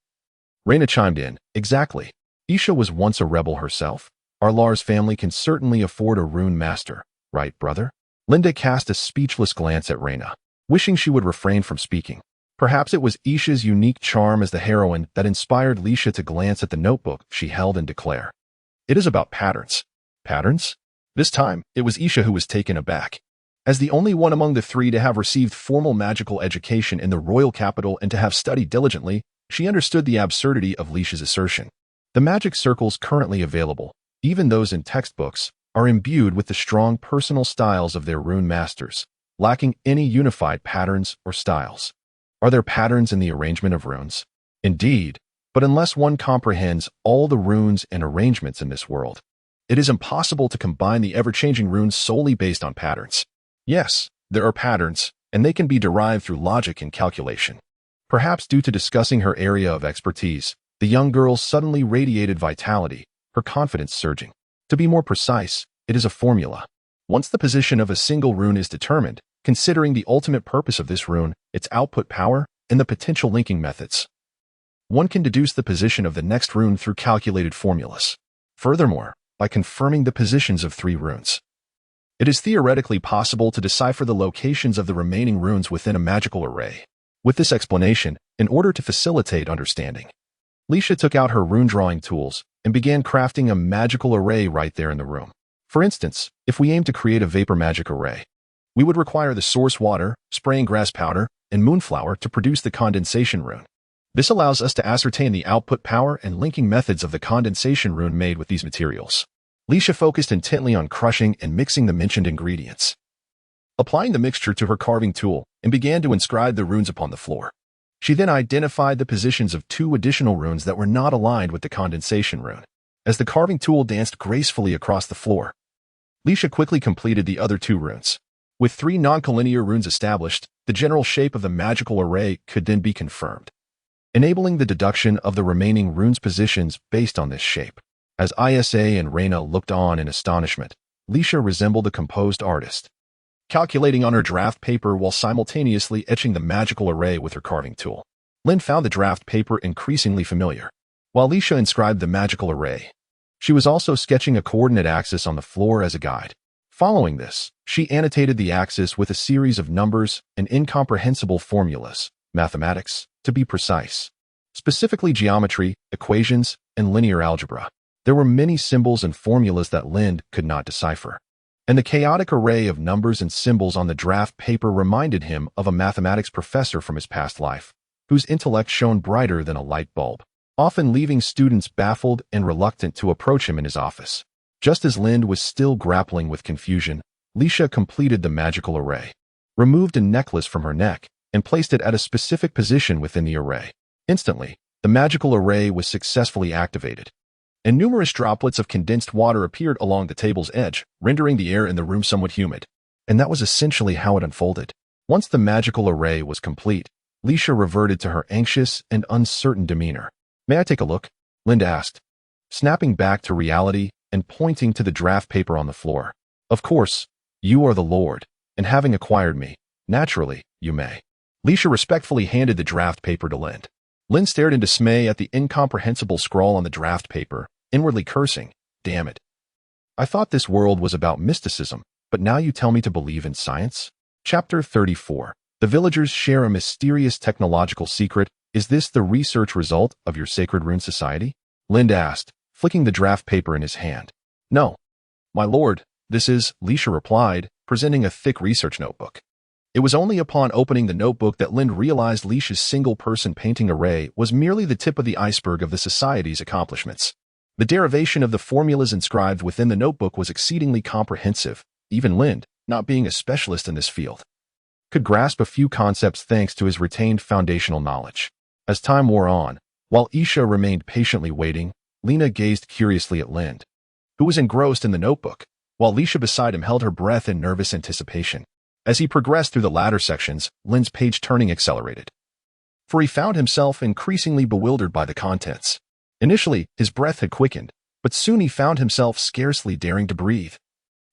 Reyna chimed in, "Exactly. Isha was once a rebel herself. Our Lars family can certainly afford a rune master, right, brother?" Linda cast a speechless glance at Reyna, wishing she would refrain from speaking. Perhaps it was Isha's unique charm as the heroine that inspired Lisha to glance at the notebook she held and declare, "It is about patterns." "Patterns?" This time, it was Isha who was taken aback. As the only one among the three to have received formal magical education in the royal capital and to have studied diligently, she understood the absurdity of Leisha's assertion. The magic circles currently available, even those in textbooks, are imbued with the strong personal styles of their rune masters, lacking any unified patterns or styles. Are there patterns in the arrangement of runes? Indeed, but unless one comprehends all the runes and arrangements in this world, it is impossible to combine the ever-changing runes solely based on patterns. Yes, there are patterns, and they can be derived through logic and calculation. Perhaps due to discussing her area of expertise, the young girl suddenly radiated vitality, her confidence surging. To be more precise, it is a formula. Once the position of a single rune is determined, considering the ultimate purpose of this rune, its output power, and the potential linking methods, one can deduce the position of the next rune through calculated formulas. Furthermore, by confirming the positions of 3 runes, it is theoretically possible to decipher the locations of the remaining runes within a magical array. With this explanation, in order to facilitate understanding, Leisha took out her rune-drawing tools and began crafting a magical array right there in the room. For instance, if we aim to create a vapor magic array, we would require the source water, spraying grass powder, and moonflower to produce the condensation rune. This allows us to ascertain the output power and linking methods of the condensation rune made with these materials. Leisha focused intently on crushing and mixing the mentioned ingredients, applying the mixture to her carving tool, and began to inscribe the runes upon the floor. She then identified the positions of 2 additional runes that were not aligned with the condensation rune. As the carving tool danced gracefully across the floor, Leisha quickly completed the other 2 runes. With 3 non-collinear runes established, the general shape of the magical array could then be confirmed, enabling the deduction of the remaining runes' positions based on this shape. As Isa and Reyna looked on in astonishment, Leisha resembled a composed artist, calculating on her draft paper while simultaneously etching the magical array with her carving tool. Lynn found the draft paper increasingly familiar. While Leisha inscribed the magical array, she was also sketching a coordinate axis on the floor as a guide. Following this, she annotated the axis with a series of numbers and incomprehensible formulas, mathematics, to be precise, specifically geometry, equations, and linear algebra. There were many symbols and formulas that Lind could not decipher, and the chaotic array of numbers and symbols on the draft paper reminded him of a mathematics professor from his past life, whose intellect shone brighter than a light bulb, often leaving students baffled and reluctant to approach him in his office. Just as Lind was still grappling with confusion, Leisha completed the magical array, removed a necklace from her neck, and placed it at a specific position within the array. Instantly, the magical array was successfully activated, and numerous droplets of condensed water appeared along the table's edge, rendering the air in the room somewhat humid. And that was essentially how it unfolded. Once the magical array was complete, Leisha reverted to her anxious and uncertain demeanor. "May I take a look?" Linda asked, snapping back to reality and pointing to the draft paper on the floor. "Of course, you are the Lord, and having acquired me, naturally, you may." Leisha respectfully handed the draft paper to Lind. Lind stared in dismay at the incomprehensible scrawl on the draft paper, inwardly cursing, "Damn it. I thought this world was about mysticism, but now you tell me to believe in science?" Chapter 34. The villagers share a mysterious technological secret. "Is this the research result of your sacred rune society?" Lind asked, flicking the draft paper in his hand. "No, my lord, this is," Leisha replied, presenting a thick research notebook. It was only upon opening the notebook that Lind realized Leisha's single-person painting array was merely the tip of the iceberg of the society's accomplishments. The derivation of the formulas inscribed within the notebook was exceedingly comprehensive. Even Lind, not being a specialist in this field, could grasp a few concepts thanks to his retained foundational knowledge. As time wore on, while Isha remained patiently waiting, Lena gazed curiously at Lind, who was engrossed in the notebook, while Leisha beside him held her breath in nervous anticipation. As he progressed through the latter sections, Lind's page-turning accelerated, for he found himself increasingly bewildered by the contents. Initially, his breath had quickened, but soon he found himself scarcely daring to breathe,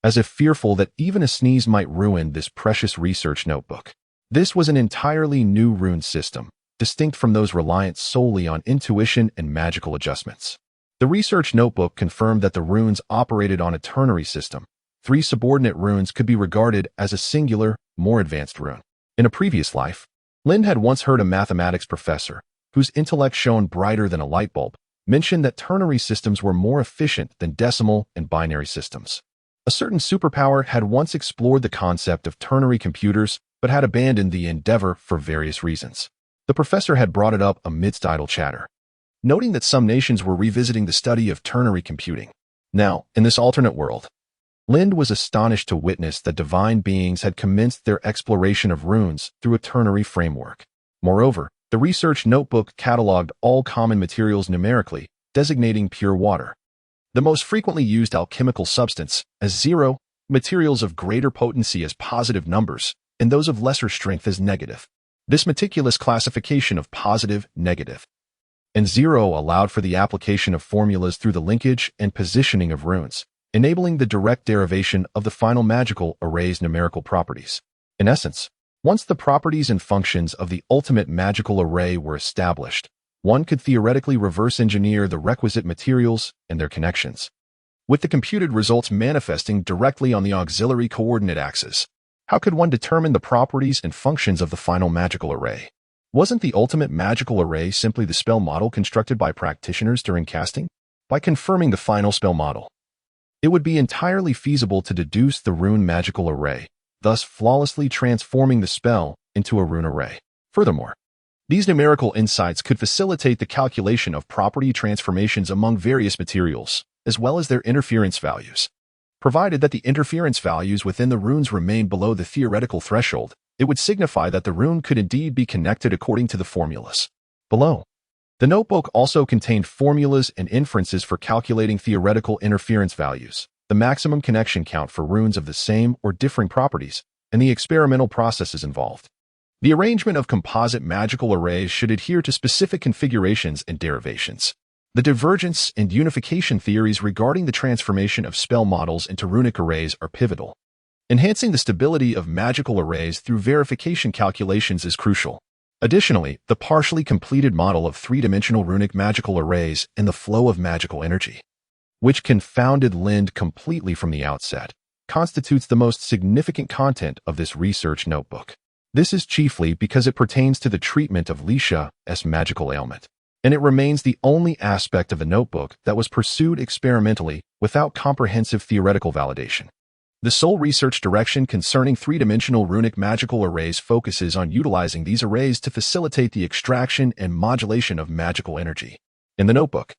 as if fearful that even a sneeze might ruin this precious research notebook. This was an entirely new rune system, distinct from those reliant solely on intuition and magical adjustments. The research notebook confirmed that the runes operated on a ternary system. 3 subordinate runes could be regarded as a singular, more advanced rune. In a previous life, Lind had once heard a mathematics professor, whose intellect shone brighter than a light bulb, mention that ternary systems were more efficient than decimal and binary systems. A certain superpower had once explored the concept of ternary computers, but had abandoned the endeavor for various reasons. The professor had brought it up amidst idle chatter, noting that some nations were revisiting the study of ternary computing. Now, in this alternate world, Lind was astonished to witness that divine beings had commenced their exploration of runes through a ternary framework. Moreover, the research notebook cataloged all common materials numerically, designating pure water, the most frequently used alchemical substance, as 0, materials of greater potency as positive numbers, and those of lesser strength as negative. This meticulous classification of positive, negative, and 0 allowed for the application of formulas through the linkage and positioning of runes, enabling the direct derivation of the final magical array's numerical properties. In essence, once the properties and functions of the ultimate magical array were established, one could theoretically reverse engineer the requisite materials and their connections, with the computed results manifesting directly on the auxiliary coordinate axis. How could one determine the properties and functions of the final magical array? Wasn't the ultimate magical array simply the spell model constructed by practitioners during casting? By confirming the final spell model, it would be entirely feasible to deduce the rune magical array, thus flawlessly transforming the spell into a rune array. Furthermore, these numerical insights could facilitate the calculation of property transformations among various materials, as well as their interference values. Provided that the interference values within the runes remained below the theoretical threshold, it would signify that the rune could indeed be connected according to the formulas below. The notebook also contained formulas and inferences for calculating theoretical interference values, the maximum connection count for runes of the same or differing properties, and the experimental processes involved. The arrangement of composite magical arrays should adhere to specific configurations and derivations. The divergence and unification theories regarding the transformation of spell models into runic arrays are pivotal. Enhancing the stability of magical arrays through verification calculations is crucial. Additionally, the partially completed model of three-dimensional runic magical arrays and the flow of magical energy, which confounded Lind completely from the outset, constitutes the most significant content of this research notebook. This is chiefly because it pertains to the treatment of Leisha's magical ailment, and it remains the only aspect of the notebook that was pursued experimentally without comprehensive theoretical validation. The sole research direction concerning three-dimensional runic magical arrays focuses on utilizing these arrays to facilitate the extraction and modulation of magical energy. In the notebook,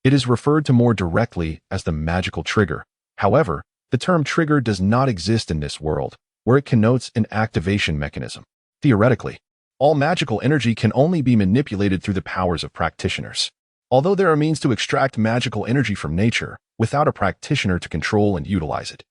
it is referred to more directly as the magical trigger. However, the term trigger does not exist in this world, where it connotes an activation mechanism. Theoretically, all magical energy can only be manipulated through the powers of practitioners. Although there are means to extract magical energy from nature without a practitioner to control and utilize it,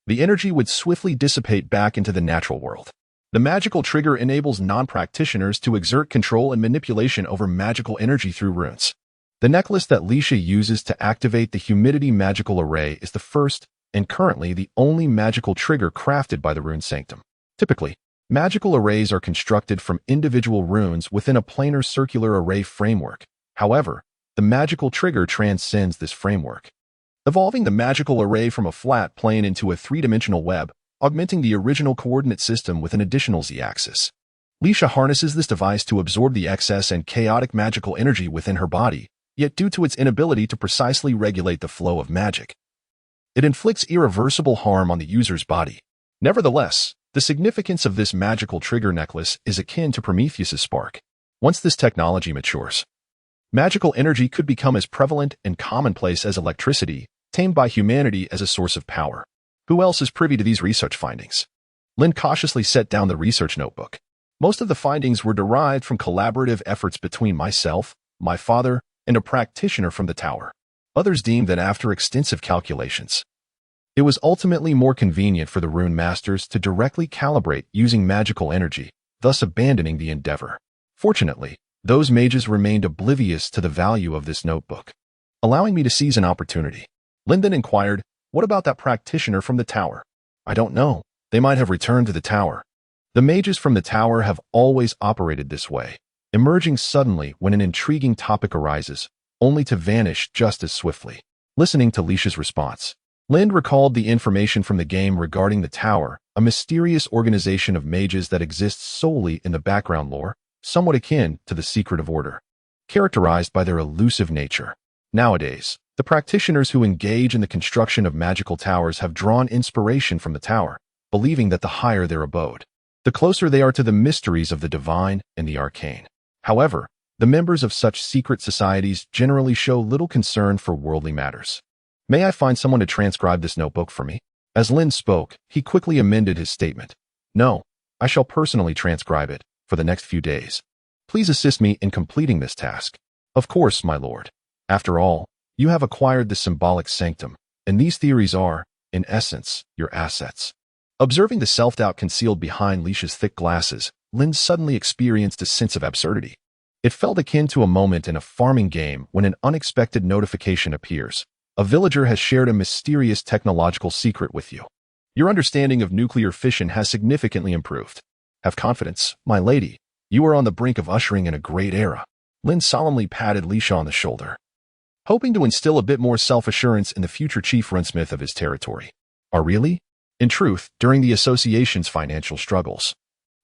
the energy would swiftly dissipate back into the natural world. The magical trigger enables non-practitioners to exert control and manipulation over magical energy through runes. The necklace that Leisha uses to activate the humidity magical array is the first and currently the only magical trigger crafted by the Rune Sanctum. Typically, magical arrays are constructed from individual runes within a planar circular array framework. However, the magical trigger transcends this framework, evolving the magical array from a flat plane into a three-dimensional web, augmenting the original coordinate system with an additional z-axis. Leisha harnesses this device to absorb the excess and chaotic magical energy within her body, yet due to its inability to precisely regulate the flow of magic, it inflicts irreversible harm on the user's body. Nevertheless, the significance of this magical trigger necklace is akin to Prometheus's spark. Once this technology matures, magical energy could become as prevalent and commonplace as electricity, tamed by humanity as a source of power. Who else is privy to these research findings? Lind cautiously set down the research notebook. Most of the findings were derived from collaborative efforts between myself, my father, and a practitioner from the tower. Others deemed that after extensive calculations, it was ultimately more convenient for the rune masters to directly calibrate using magical energy, thus abandoning the endeavor. Fortunately, those mages remained oblivious to the value of this notebook, allowing me to seize an opportunity. Linden inquired, "What about that practitioner from the tower?" "I don't know. They might have returned to the tower." The mages from the tower have always operated this way, emerging suddenly when an intriguing topic arises, only to vanish just as swiftly. Listening to Leisha's response, Lind recalled the information from the game regarding the tower, a mysterious organization of mages that exists solely in the background lore, somewhat akin to the Secret of Order, characterized by their elusive nature. Nowadays, The practitioners who engage in the construction of magical towers have drawn inspiration from the tower, believing that the higher their abode, the closer they are to the mysteries of the divine and the arcane. However, the members of such secret societies generally show little concern for worldly matters. May I find someone to transcribe this notebook for me? As Lin spoke, he quickly amended his statement. No, I shall personally transcribe it for the next few days. Please assist me in completing this task. Of course, my lord. After all, you have acquired the symbolic sanctum, and these theories are, in essence, your assets. Observing the self-doubt concealed behind Leisha's thick glasses, Lin suddenly experienced a sense of absurdity. It felt akin to a moment in a farming game when an unexpected notification appears. A villager has shared a mysterious technological secret with you. Your understanding of nuclear fission has significantly improved. Have confidence, my lady. You are on the brink of ushering in a great era. Lin solemnly patted Leisha on the shoulder, hoping to instill a bit more self-assurance in the future chief runsmith of his territory. Really? In truth, during the association's financial struggles,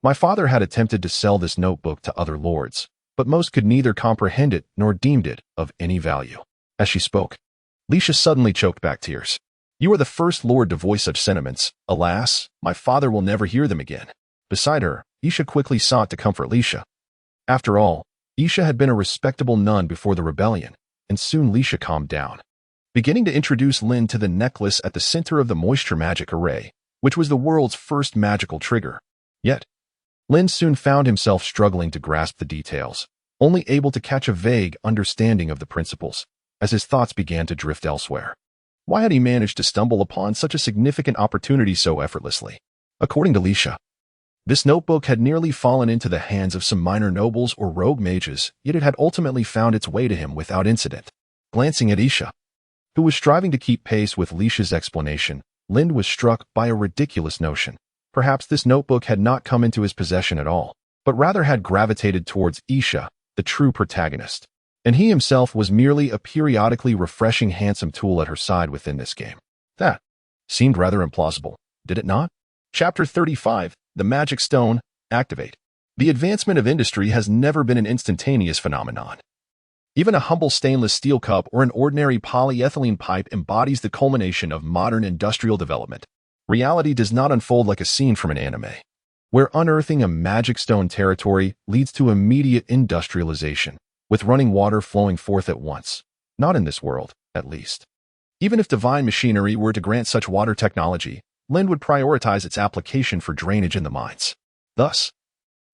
my father had attempted to sell this notebook to other lords, but most could neither comprehend it nor deemed it of any value. As she spoke, Leisha suddenly choked back tears. You are the first lord to voice such sentiments. Alas, my father will never hear them again. Beside her, Isha quickly sought to comfort Leisha. After all, Isha had been a respectable nun before the rebellion, and soon Leisha calmed down, beginning to introduce Lin to the necklace at the center of the moisture magic array, which was the world's first magical trigger. Yet, Lin soon found himself struggling to grasp the details, only able to catch a vague understanding of the principles, as his thoughts began to drift elsewhere. Why had he managed to stumble upon such a significant opportunity so effortlessly? According to Leisha, this notebook had nearly fallen into the hands of some minor nobles or rogue mages, yet it had ultimately found its way to him without incident. Glancing at Isha, who was striving to keep pace with Leisha's explanation, Lin was struck by a ridiculous notion. Perhaps this notebook had not come into his possession at all, but rather had gravitated towards Isha, the true protagonist, and he himself was merely a periodically refreshing handsome tool at her side within this game. That seemed rather implausible, did it not? Chapter 35, The Magic Stone, Activate. The advancement of industry has never been an instantaneous phenomenon. Even a humble stainless steel cup or an ordinary polyethylene pipe embodies the culmination of modern industrial development. Reality does not unfold like a scene from an anime, where unearthing a magic stone territory leads to immediate industrialization, with running water flowing forth at once. Not in this world, at least. Even if divine machinery were to grant such water technology, Lin would prioritize its application for drainage in the mines. Thus,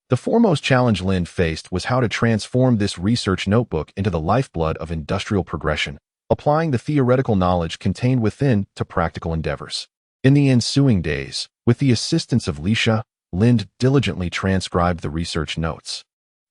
the foremost challenge Lin faced was how to transform this research notebook into the lifeblood of industrial progression, applying the theoretical knowledge contained within to practical endeavors. In the ensuing days, with the assistance of Leisha, Lin diligently transcribed the research notes,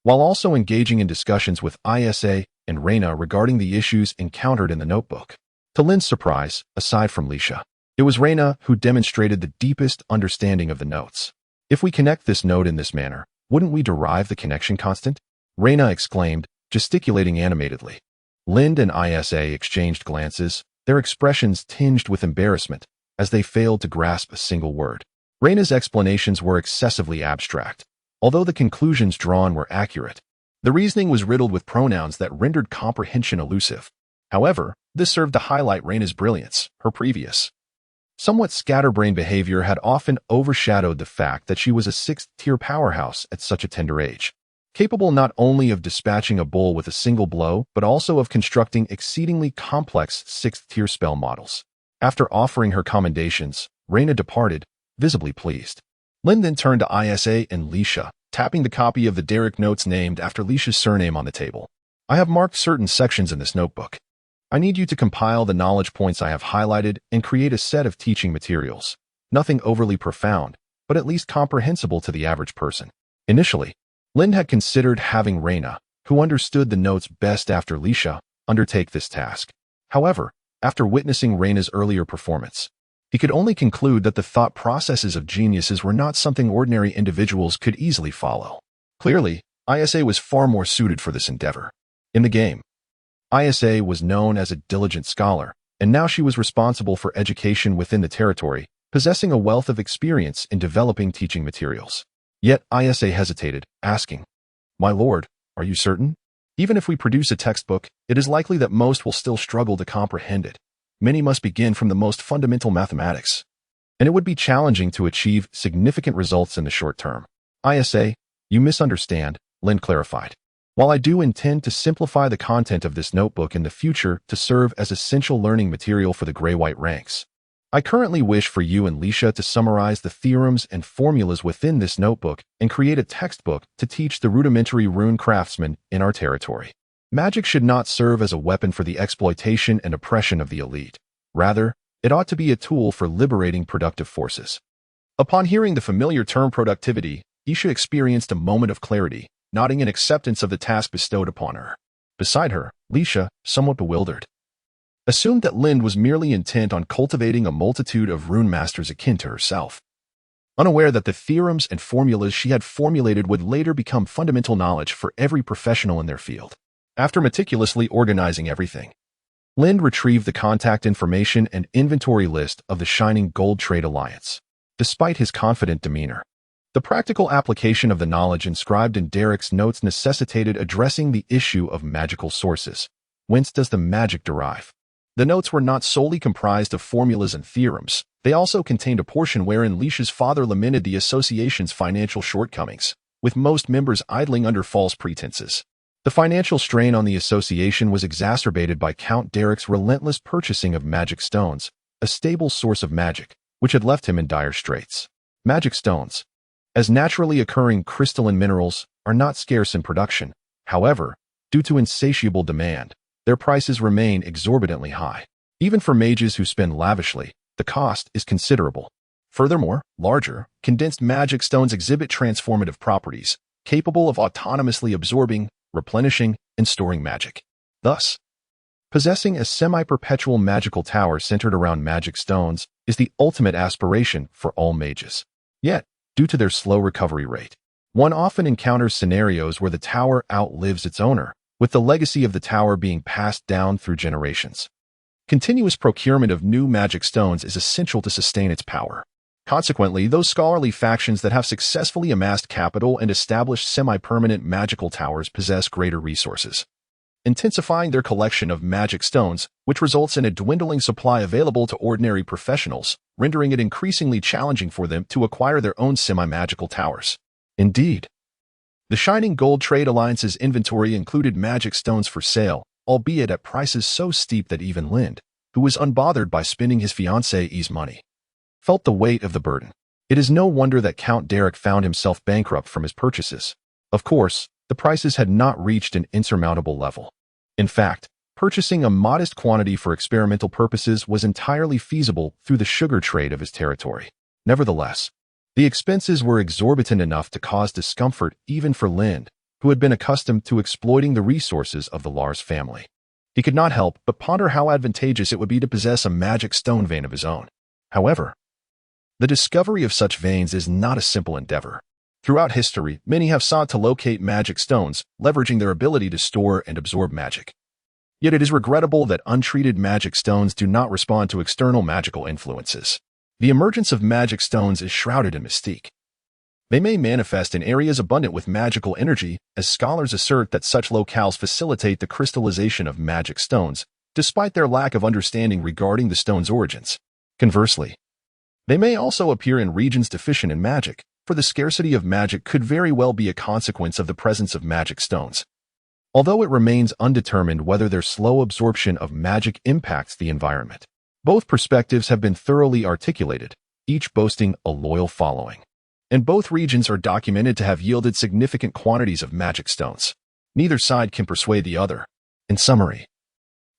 while also engaging in discussions with Isa and Reyna regarding the issues encountered in the notebook. To Lin's surprise, aside from Leisha, it was Reyna who demonstrated the deepest understanding of the notes. If we connect this note in this manner, wouldn't we derive the connection constant? Reyna exclaimed, gesticulating animatedly. Lind and Isa exchanged glances, their expressions tinged with embarrassment, as they failed to grasp a single word. Reyna's explanations were excessively abstract, although the conclusions drawn were accurate. The reasoning was riddled with pronouns that rendered comprehension elusive. However, this served to highlight Reyna's brilliance. Her previous, somewhat scatterbrained behavior had often overshadowed the fact that she was a sixth-tier powerhouse at such a tender age, capable not only of dispatching a bull with a single blow, but also of constructing exceedingly complex sixth-tier spell models. After offering her commendations, Reyna departed, visibly pleased. Lin then turned to Isa and Leisha, tapping the copy of the Derrick notes named after Leisha's surname on the table. I have marked certain sections in this notebook. I need you to compile the knowledge points I have highlighted and create a set of teaching materials. Nothing overly profound, but at least comprehensible to the average person. Initially, Lin had considered having Reyna, who understood the notes best after Leisha, undertake this task. However, after witnessing Reyna's earlier performance, he could only conclude that the thought processes of geniuses were not something ordinary individuals could easily follow. Clearly, Isa was far more suited for this endeavor. In the game, Isa was known as a diligent scholar, and now she was responsible for education within the territory, possessing a wealth of experience in developing teaching materials. Yet Isa hesitated, asking, "My lord, are you certain?" Even if we produce a textbook, it is likely that most will still struggle to comprehend it. Many must begin from the most fundamental mathematics, and it would be challenging to achieve significant results in the short term. ISA, you misunderstand, Lind clarified. While I do intend to simplify the content of this notebook in the future to serve as essential learning material for the gray-white ranks, I currently wish for you and Lisha to summarize the theorems and formulas within this notebook and create a textbook to teach the rudimentary rune craftsmen in our territory. Magic should not serve as a weapon for the exploitation and oppression of the elite. Rather, it ought to be a tool for liberating productive forces. Upon hearing the familiar term productivity, Isha experienced a moment of clarity, nodding in acceptance of the task bestowed upon her. Beside her, Lisha, somewhat bewildered, assumed that Lind was merely intent on cultivating a multitude of rune masters akin to herself, unaware that the theorems and formulas she had formulated would later become fundamental knowledge for every professional in their field. After meticulously organizing everything, Lind retrieved the contact information and inventory list of the Shining Gold Trade Alliance. Despite his confident demeanor, the practical application of the knowledge inscribed in Derek's notes necessitated addressing the issue of magical sources. Whence does the magic derive? The notes were not solely comprised of formulas and theorems. They also contained a portion wherein Lisha's father lamented the association's financial shortcomings, with most members idling under false pretenses. The financial strain on the association was exacerbated by Count Derek's relentless purchasing of magic stones, a stable source of magic, which had left him in dire straits. Magic stones, as naturally occurring crystalline minerals, are not scarce in production. However, due to insatiable demand, their prices remain exorbitantly high. Even for mages who spend lavishly, the cost is considerable. Furthermore, larger, condensed magic stones exhibit transformative properties, capable of autonomously absorbing, replenishing, and storing magic. Thus, possessing a semi-perpetual magical tower centered around magic stones is the ultimate aspiration for all mages. Yet, due to their slow recovery rate, one often encounters scenarios where the tower outlives its owner, with the legacy of the tower being passed down through generations. Continuous procurement of new magic stones is essential to sustain its power. Consequently, those scholarly factions that have successfully amassed capital and established semi-permanent magical towers possess greater resources, intensifying their collection of magic stones, which results in a dwindling supply available to ordinary professionals, rendering it increasingly challenging for them to acquire their own semi-magical towers. Indeed, the Shining Gold Trade Alliance's inventory included magic stones for sale, albeit at prices so steep that even Lind, who was unbothered by spending his fiancée's money, felt the weight of the burden. It is no wonder that Count Derek found himself bankrupt from his purchases. Of course, the prices had not reached an insurmountable level. In fact, purchasing a modest quantity for experimental purposes was entirely feasible through the sugar trade of his territory. Nevertheless, the expenses were exorbitant enough to cause discomfort even for Lind, who had been accustomed to exploiting the resources of the Lars family. He could not help but ponder how advantageous it would be to possess a magic stone vein of his own. However, the discovery of such veins is not a simple endeavor. Throughout history, many have sought to locate magic stones, leveraging their ability to store and absorb magic. Yet it is regrettable that untreated magic stones do not respond to external magical influences. The emergence of magic stones is shrouded in mystique. They may manifest in areas abundant with magical energy, as scholars assert that such locales facilitate the crystallization of magic stones, despite their lack of understanding regarding the stone's origins. Conversely, they may also appear in regions deficient in magic, for the scarcity of magic could very well be a consequence of the presence of magic stones. Although it remains undetermined whether their slow absorption of magic impacts the environment. Both perspectives have been thoroughly articulated, each boasting a loyal following. And both regions are documented to have yielded significant quantities of magic stones. Neither side can persuade the other. In summary,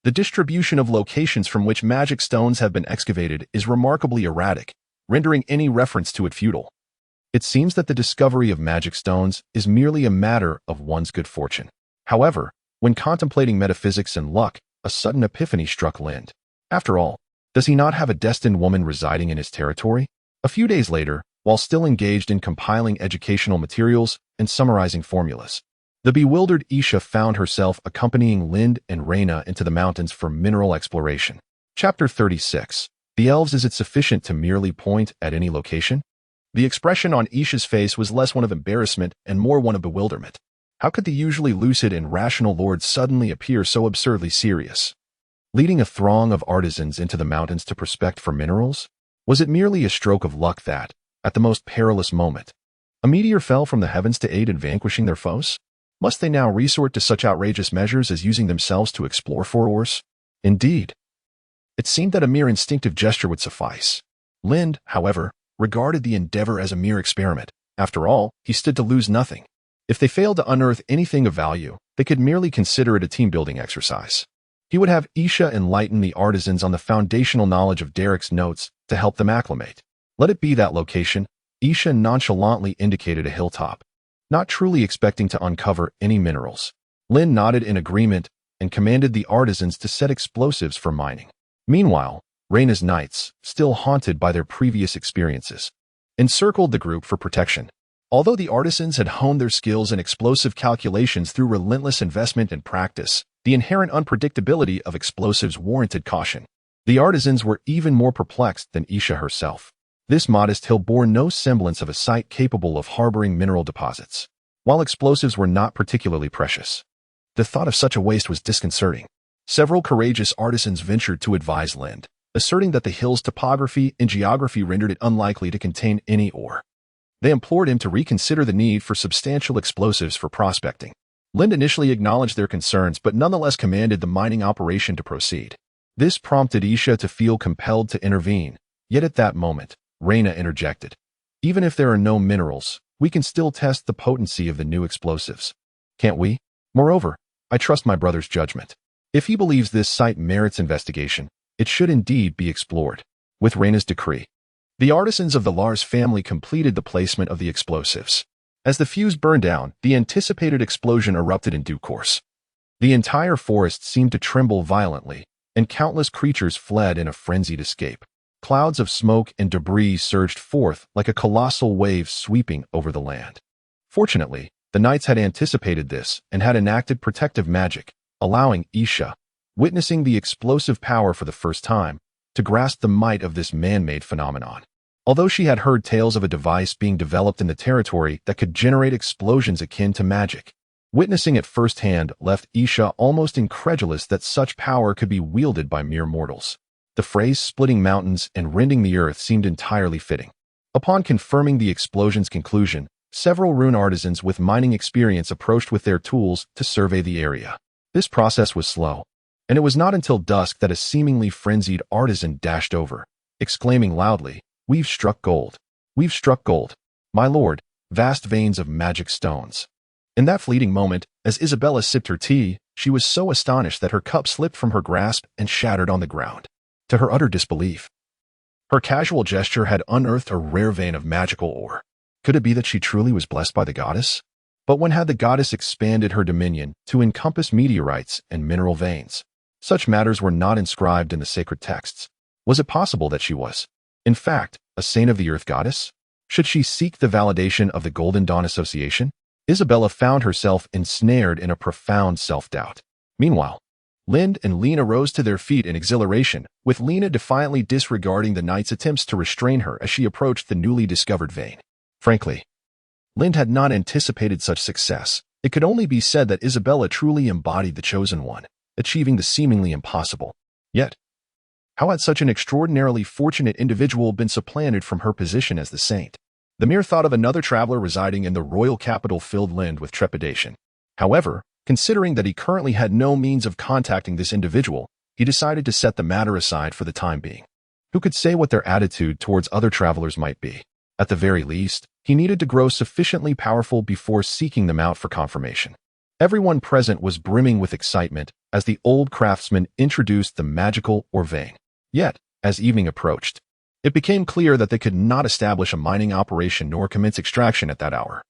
the distribution of locations from which magic stones have been excavated is remarkably erratic, rendering any reference to it futile. It seems that the discovery of magic stones is merely a matter of one's good fortune. However, when contemplating metaphysics and luck, a sudden epiphany struck Lind. After all, does he not have a destined woman residing in his territory? A few days later, while still engaged in compiling educational materials and summarizing formulas, the bewildered Isha found herself accompanying Lind and Reyna into the mountains for mineral exploration. Chapter 36. The elves. Is it sufficient to merely point at any location? The expression on Isha's face was less one of embarrassment and more one of bewilderment. How could the usually lucid and rational lord suddenly appear so absurdly serious? Leading a throng of artisans into the mountains to prospect for minerals? Was it merely a stroke of luck that, at the most perilous moment, a meteor fell from the heavens to aid in vanquishing their foes? Must they now resort to such outrageous measures as using themselves to explore for ores? Indeed, it seemed that a mere instinctive gesture would suffice. Lind, however, regarded the endeavor as a mere experiment. After all, he stood to lose nothing. If they failed to unearth anything of value, they could merely consider it a team-building exercise. He would have Isha enlighten the artisans on the foundational knowledge of Derek's notes to help them acclimate. Let it be that location. Isha nonchalantly indicated a hilltop, not truly expecting to uncover any minerals. Lin nodded in agreement and commanded the artisans to set explosives for mining. Meanwhile, Reyna's knights, still haunted by their previous experiences, encircled the group for protection. Although the artisans had honed their skills in explosive calculations through relentless investment and practice, the inherent unpredictability of explosives warranted caution. The artisans were even more perplexed than Isha herself. This modest hill bore no semblance of a site capable of harboring mineral deposits, while explosives were not particularly precious. The thought of such a waste was disconcerting. Several courageous artisans ventured to advise Lind, asserting that the hill's topography and geography rendered it unlikely to contain any ore. They implored him to reconsider the need for substantial explosives for prospecting. Lind initially acknowledged their concerns but nonetheless commanded the mining operation to proceed. This prompted Isha to feel compelled to intervene, yet at that moment, Reyna interjected. Even if there are no minerals, we can still test the potency of the new explosives. Can't we? Moreover, I trust my brother's judgment. If he believes this site merits investigation, it should indeed be explored. With Reyna's decree, the artisans of the Lars family completed the placement of the explosives. As the fuse burned down, the anticipated explosion erupted in due course. The entire forest seemed to tremble violently, and countless creatures fled in a frenzied escape. Clouds of smoke and debris surged forth like a colossal wave sweeping over the land. Fortunately, the knights had anticipated this and had enacted protective magic, allowing Isha, witnessing the explosive power for the first time, to grasp the might of this man-made phenomenon. Although she had heard tales of a device being developed in the territory that could generate explosions akin to magic, witnessing it firsthand left Isha almost incredulous that such power could be wielded by mere mortals. The phrase splitting mountains and rending the earth seemed entirely fitting. Upon confirming the explosion's conclusion, several rune artisans with mining experience approached with their tools to survey the area. This process was slow, and it was not until dusk that a seemingly frenzied artisan dashed over, exclaiming loudly, "We've struck gold. We've struck gold. My lord, vast veins of magic stones." In that fleeting moment, as Isabella sipped her tea, she was so astonished that her cup slipped from her grasp and shattered on the ground. To her utter disbelief, her casual gesture had unearthed a rare vein of magical ore. Could it be that she truly was blessed by the goddess? But when had the goddess expanded her dominion to encompass meteorites and mineral veins? Such matters were not inscribed in the sacred texts. Was it possible that she was, in fact, a saint of the earth goddess? Should she seek the validation of the Golden Dawn Association? Isabella found herself ensnared in a profound self-doubt. Meanwhile, Lind and Lena rose to their feet in exhilaration, with Lena defiantly disregarding the knight's attempts to restrain her as she approached the newly discovered vein. Frankly, Lind had not anticipated such success. It could only be said that Isabella truly embodied the chosen one, achieving the seemingly impossible. Yet, how had such an extraordinarily fortunate individual been supplanted from her position as the saint? The mere thought of another traveler residing in the royal capital filled Lind with trepidation. However, considering that he currently had no means of contacting this individual, he decided to set the matter aside for the time being. Who could say what their attitude towards other travelers might be? At the very least, he needed to grow sufficiently powerful before seeking them out for confirmation. Everyone present was brimming with excitement as the old craftsman introduced the magical ore vein. Yet, as evening approached, it became clear that they could not establish a mining operation nor commence extraction at that hour.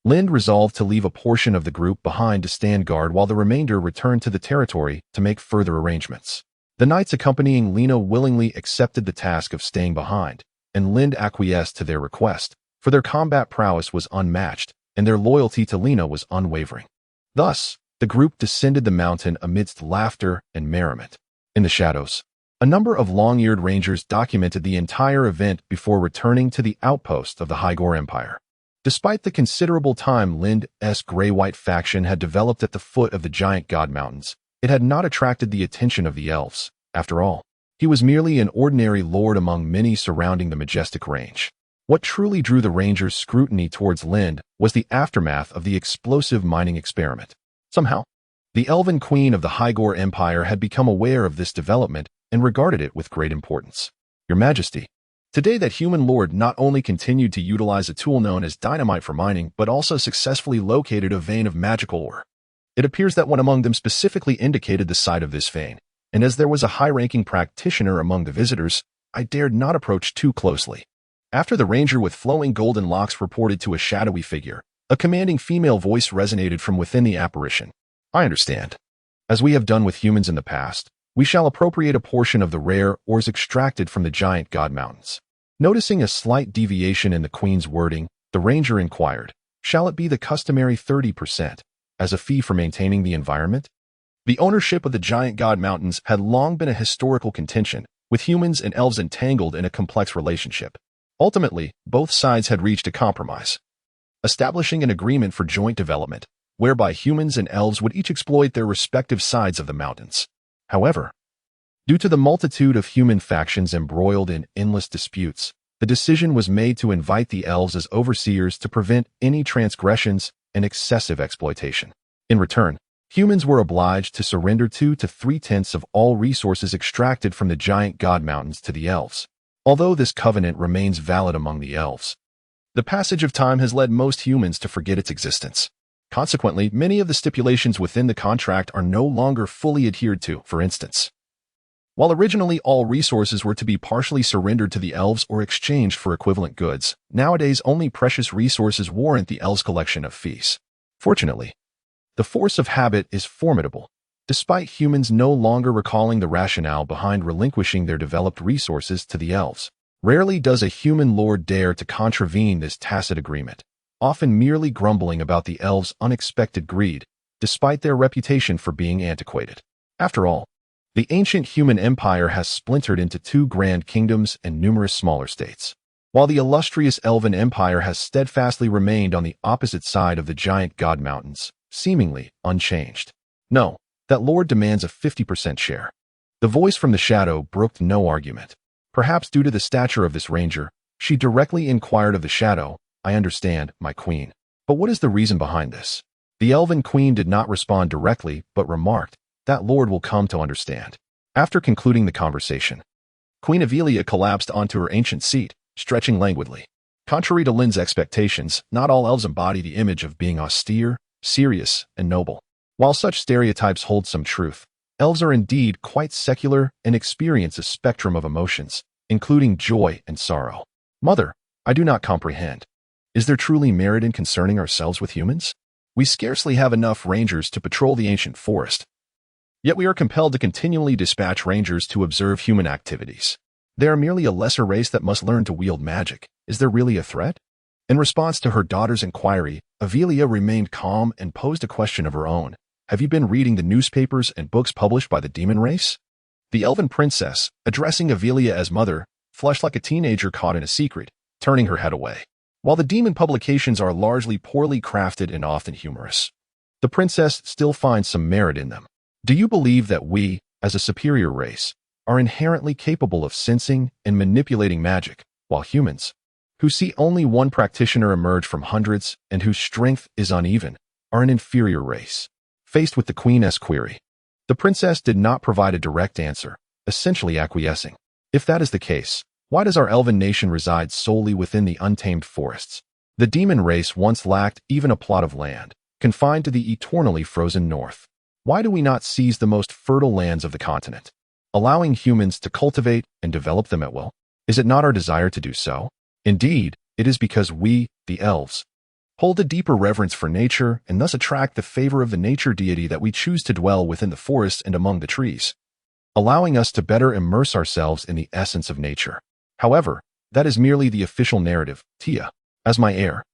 Lind resolved to leave a portion of the group behind to stand guard while the remainder returned to the territory to make further arrangements. The knights accompanying Lena willingly accepted the task of staying behind, and Lind acquiesced to their request, for their combat prowess was unmatched, and their loyalty to Lena was unwavering. Thus, the group descended the mountain amidst laughter and merriment. In the shadows, a number of long-eared rangers documented the entire event before returning to the outpost of the Hygor Empire. Despite the considerable time Lind's gray-white faction had developed at the foot of the giant god mountains, it had not attracted the attention of the elves. After all, he was merely an ordinary lord among many surrounding the majestic range. What truly drew the rangers' scrutiny towards Lind was the aftermath of the explosive mining experiment. Somehow, the elven queen of the Hygor Empire had become aware of this development and regarded it with great importance. Your Majesty, today that human lord not only continued to utilize a tool known as dynamite for mining, but also successfully located a vein of magical ore. It appears that one among them specifically indicated the site of this vein, and as there was a high-ranking practitioner among the visitors, I dared not approach too closely. After the ranger with flowing golden locks reported to a shadowy figure, a commanding female voice resonated from within the apparition. I understand. As we have done with humans in the past, we shall appropriate a portion of the rare ores extracted from the giant god mountains. Noticing a slight deviation in the queen's wording, the ranger inquired, shall it be the customary 30% as a fee for maintaining the environment? The ownership of the giant god mountains had long been a historical contention, with humans and elves entangled in a complex relationship. Ultimately, both sides had reached a compromise, establishing an agreement for joint development, whereby humans and elves would each exploit their respective sides of the mountains. However, due to the multitude of human factions embroiled in endless disputes, the decision was made to invite the elves as overseers to prevent any transgressions and excessive exploitation. In return, humans were obliged to surrender 2 to 3/10 of all resources extracted from the giant god mountains to the elves. Although this covenant remains valid among the elves, the passage of time has led most humans to forget its existence. Consequently, many of the stipulations within the contract are no longer fully adhered to. For instance, while originally all resources were to be partially surrendered to the elves or exchanged for equivalent goods, nowadays only precious resources warrant the elves' collection of fees. Fortunately, the force of habit is formidable, despite humans no longer recalling the rationale behind relinquishing their developed resources to the elves. Rarely does a human lord dare to contravene this tacit agreement, often merely grumbling about the elves' unexpected greed, despite their reputation for being antiquated. After all, the ancient human empire has splintered into 2 grand kingdoms and numerous smaller states, while the illustrious elven empire has steadfastly remained on the opposite side of the giant god mountains, seemingly unchanged. No, that lord demands a 50% share. The voice from the shadow brooked no argument. Perhaps due to the stature of this ranger, she directly inquired of the shadow, I understand, my queen. But what is the reason behind this? The elven queen did not respond directly, but remarked, that lord will come to understand. After concluding the conversation, Queen Avelia collapsed onto her ancient seat, stretching languidly. Contrary to Lynn's expectations, not all elves embody the image of being austere, serious, and noble. While such stereotypes hold some truth, elves are indeed quite secular and experience a spectrum of emotions, including joy and sorrow. Mother, I do not comprehend. Is there truly merit in concerning ourselves with humans? We scarcely have enough rangers to patrol the ancient forest, yet we are compelled to continually dispatch rangers to observe human activities. They are merely a lesser race that must learn to wield magic. Is there really a threat? In response to her daughter's inquiry, Avelia remained calm and posed a question of her own. Have you been reading the newspapers and books published by the demon race? The elven princess, addressing Avelia as mother, flushed like a teenager caught in a secret, turning her head away. While the demon publications are largely poorly crafted and often humorous, the princess still finds some merit in them. Do you believe that we, as a superior race, are inherently capable of sensing and manipulating magic, while humans, who see only one practitioner emerge from hundreds and whose strength is uneven, are an inferior race? Faced with the queen's query, the princess did not provide a direct answer, essentially acquiescing. If that is the case, why does our elven nation reside solely within the untamed forests? The demon race once lacked even a plot of land, confined to the eternally frozen north. Why do we not seize the most fertile lands of the continent, allowing humans to cultivate and develop them at will? Is it not our desire to do so? Indeed, it is because we, the elves, hold a deeper reverence for nature and thus attract the favor of the nature deity that we choose to dwell within the forest and among the trees, allowing us to better immerse ourselves in the essence of nature. However, that is merely the official narrative. Tia, as my heir,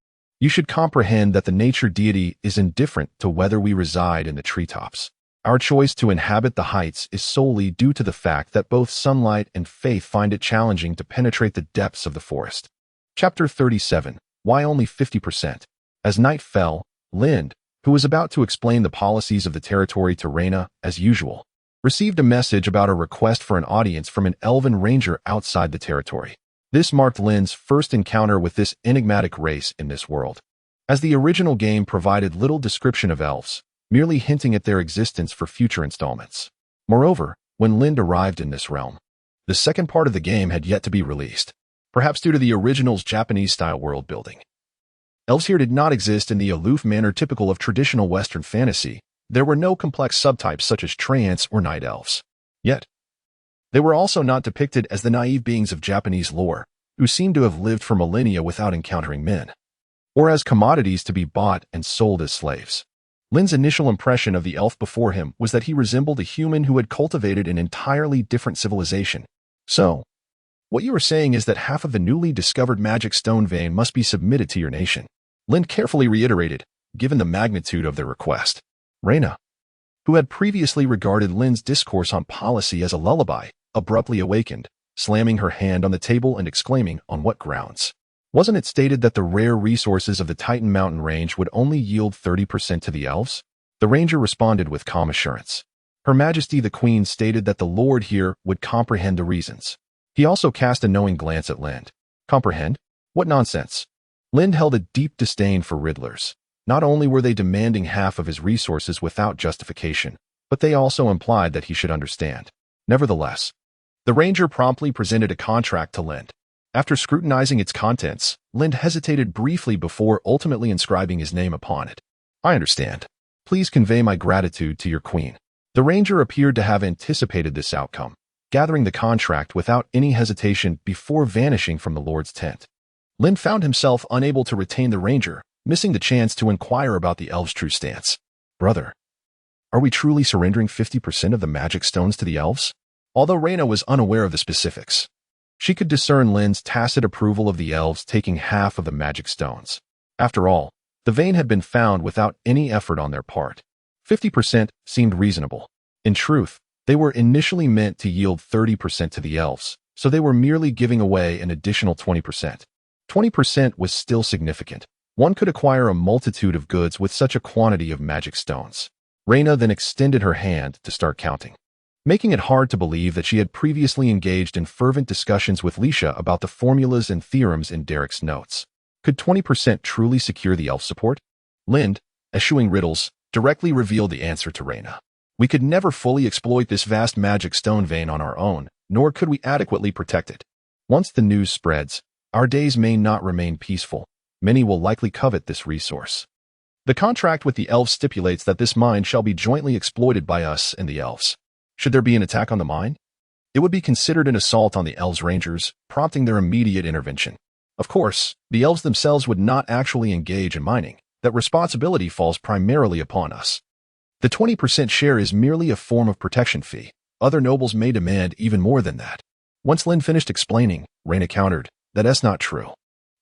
you should comprehend that the nature deity is indifferent to whether we reside in the treetops. Our choice to inhabit the heights is solely due to the fact that both sunlight and faith find it challenging to penetrate the depths of the forest. Chapter 37. Why only 50%? As night fell, Lind, who was about to explain the policies of the territory to Reyna as usual, received a message about a request for an audience from an elven ranger outside the territory. This marked Lind's first encounter with this enigmatic race in this world, as the original game provided little description of elves, merely hinting at their existence for future installments. Moreover, when Lind arrived in this realm, the second part of the game had yet to be released, perhaps due to the original's Japanese-style world building. Elves here did not exist in the aloof manner typical of traditional Western fantasy. There were no complex subtypes such as trance or night elves. Yet, they were also not depicted as the naive beings of Japanese lore, who seemed to have lived for millennia without encountering men, or as commodities to be bought and sold as slaves. Lind's initial impression of the elf before him was that he resembled a human who had cultivated an entirely different civilization. So, what you are saying is that half of the newly discovered magic stone vein must be submitted to your nation, Lind carefully reiterated, given the magnitude of their request. Reyna, who had previously regarded Lind's discourse on policy as a lullaby, abruptly awakened, slamming her hand on the table and exclaiming, "On what grounds? Wasn't it stated that the rare resources of the Titan mountain range would only yield 30% to the elves?" The ranger responded with calm assurance. Her Majesty the Queen stated that the Lord here would comprehend the reasons. He also cast a knowing glance at Lind. Comprehend? What nonsense. Lind held a deep disdain for riddlers. Not only were they demanding half of his resources without justification, but they also implied that he should understand. Nevertheless, the ranger promptly presented a contract to Lind. After scrutinizing its contents, Lind hesitated briefly before ultimately inscribing his name upon it. "I understand. Please convey my gratitude to your queen." The ranger appeared to have anticipated this outcome, gathering the contract without any hesitation before vanishing from the Lord's tent. Lind found himself unable to retain the ranger, missing the chance to inquire about the elves' true stance. "Brother, are we truly surrendering 50% of the magic stones to the elves?" Although Reyna was unaware of the specifics, she could discern Lind's tacit approval of the elves taking half of the magic stones. After all, the vein had been found without any effort on their part. 50% seemed reasonable. In truth, they were initially meant to yield 30% to the elves, so they were merely giving away an additional 20%. 20% was still significant. One could acquire a multitude of goods with such a quantity of magic stones. Reyna then extended her hand to start counting, making it hard to believe that she had previously engaged in fervent discussions with Lisha about the formulas and theorems in Derek's notes. Could 20% truly secure the elf support? Lind, eschewing riddles, directly revealed the answer to Reyna. "We could never fully exploit this vast magic stone vein on our own, nor could we adequately protect it. Once the news spreads, our days may not remain peaceful. Many will likely covet this resource. The contract with the elves stipulates that this mine shall be jointly exploited by us and the elves. Should there be an attack on the mine, it would be considered an assault on the elves' rangers, prompting their immediate intervention. Of course, the elves themselves would not actually engage in mining. That responsibility falls primarily upon us. The 20% share is merely a form of protection fee. Other nobles may demand even more than that." Once Lind finished explaining, Reyna countered, "That's not true.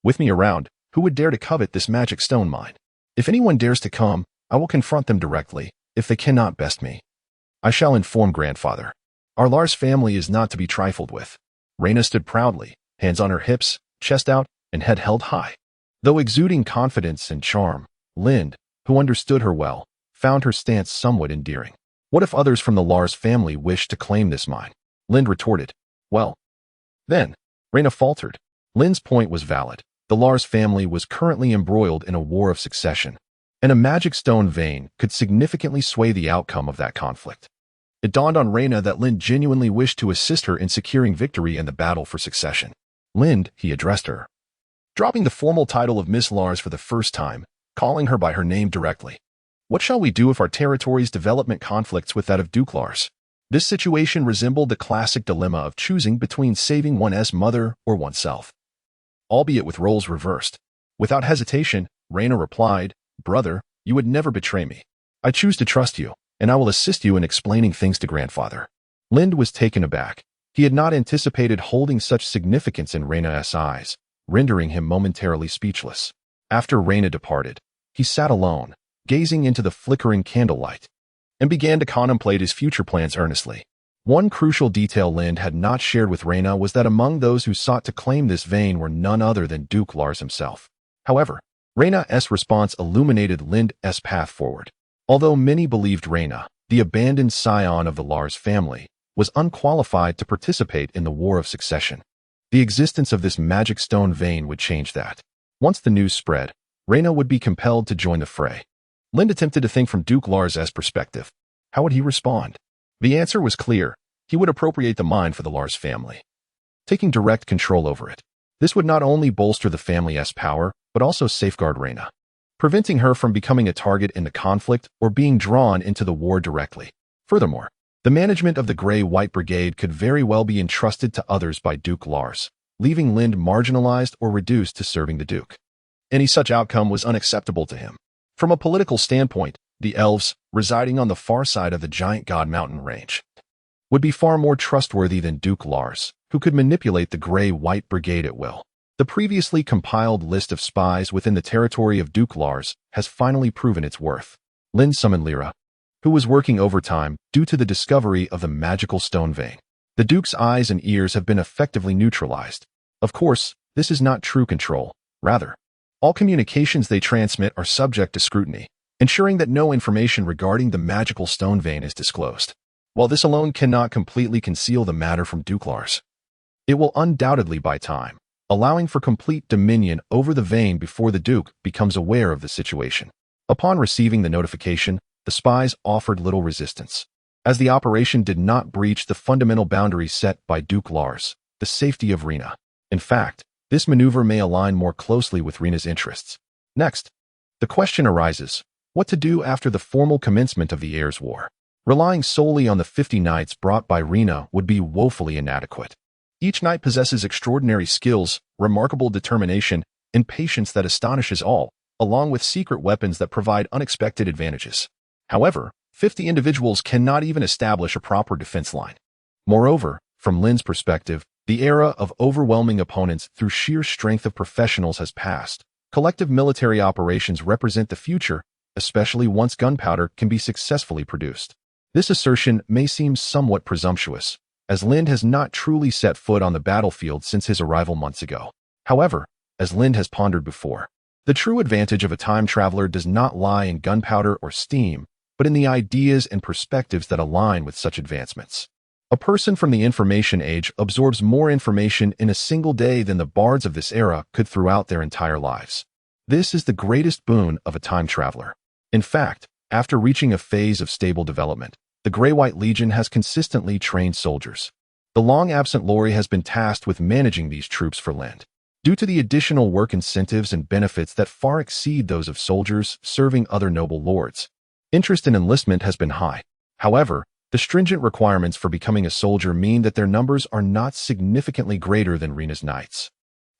With me around, who would dare to covet this magic stone mine? If anyone dares to come, I will confront them directly. If they cannot best me, I shall inform grandfather. Our Lars family is not to be trifled with." Reyna stood proudly, hands on her hips, chest out, and head held high. Though exuding confidence and charm, Lind, who understood her well, found her stance somewhat endearing. What if others from the Lars family wished to claim this mine? Lind retorted, "Well, then." Reyna faltered. Lind's point was valid. The Lars family was currently embroiled in a war of succession, and a magic stone vein could significantly sway the outcome of that conflict. It dawned on Reyna that Lind genuinely wished to assist her in securing victory in the battle for succession. "Lind," he addressed her, dropping the formal title of Miss Lars for the first time, calling her by her name directly. "What shall we do if our territory's development conflicts with that of Duke Lars?" This situation resembled the classic dilemma of choosing between saving one's mother or oneself, albeit with roles reversed. Without hesitation, Reyna replied, "Brother, you would never betray me. I choose to trust you, and I will assist you in explaining things to grandfather." Lind was taken aback. He had not anticipated holding such significance in Reyna's eyes, rendering him momentarily speechless. After Reyna departed, he sat alone, gazing into the flickering candlelight, and began to contemplate his future plans earnestly. One crucial detail Lind had not shared with Reyna was that among those who sought to claim this vein were none other than Duke Lars himself. However, Reyna's response illuminated Lind's path forward. Although many believed Reyna, the abandoned scion of the Lars family, was unqualified to participate in the War of Succession, the existence of this magic stone vein would change that. Once the news spread, Reyna would be compelled to join the fray. Lind attempted to think from Duke Lars's perspective. How would he respond? The answer was clear. He would appropriate the mine for the Lars family, taking direct control over it. This would not only bolster the family's power, but also safeguard Reyna, preventing her from becoming a target in the conflict or being drawn into the war directly. Furthermore, the management of the Grey-White Brigade could very well be entrusted to others by Duke Lars, leaving Lind marginalized or reduced to serving the Duke. Any such outcome was unacceptable to him. From a political standpoint, the elves, residing on the far side of the giant God Mountain range, would be far more trustworthy than Duke Lars, who could manipulate the Grey-White Brigade at will. The previously compiled list of spies within the territory of Duke Lars has finally proven its worth. Lind summoned Lyra, who was working overtime due to the discovery of the magical stone vein. The Duke's eyes and ears have been effectively neutralized. Of course, this is not true control. Rather, all communications they transmit are subject to scrutiny, ensuring that no information regarding the magical stone vein is disclosed. While this alone cannot completely conceal the matter from Duke Lars, it will undoubtedly buy time, allowing for complete dominion over the vein before the Duke becomes aware of the situation. Upon receiving the notification, the spies offered little resistance, as the operation did not breach the fundamental boundaries set by Duke Lars, the safety of Reyna. In fact, this maneuver may align more closely with Reyna's interests. Next, the question arises, what to do after the formal commencement of the Heirs' War? Relying solely on the 50 knights brought by Reyna would be woefully inadequate. Each knight possesses extraordinary skills, remarkable determination, and patience that astonishes all, along with secret weapons that provide unexpected advantages. However, 50 individuals cannot even establish a proper defense line. Moreover, from Lind's perspective, the era of overwhelming opponents through sheer strength of professionals has passed. Collective military operations represent the future, especially once gunpowder can be successfully produced. This assertion may seem somewhat presumptuous, as Lind has not truly set foot on the battlefield since his arrival months ago. However, as Lind has pondered before, the true advantage of a time traveler does not lie in gunpowder or steam, but in the ideas and perspectives that align with such advancements. A person from the information age absorbs more information in a single day than the bards of this era could throughout their entire lives. This is the greatest boon of a time traveler. In fact, after reaching a phase of stable development, the Grey-White Legion has consistently trained soldiers. The long-absent Lori has been tasked with managing these troops for Lind, due to the additional work incentives and benefits that far exceed those of soldiers serving other noble lords. Interest in enlistment has been high. However, the stringent requirements for becoming a soldier mean that their numbers are not significantly greater than Reyna's knights.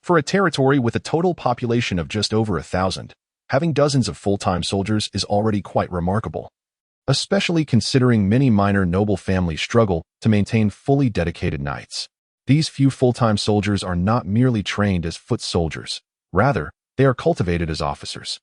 For a territory with a total population of just over 1,000, having dozens of full-time soldiers is already quite remarkable, especially considering many minor noble families struggle to maintain fully dedicated knights. These few full-time soldiers are not merely trained as foot soldiers. Rather, they are cultivated as officers.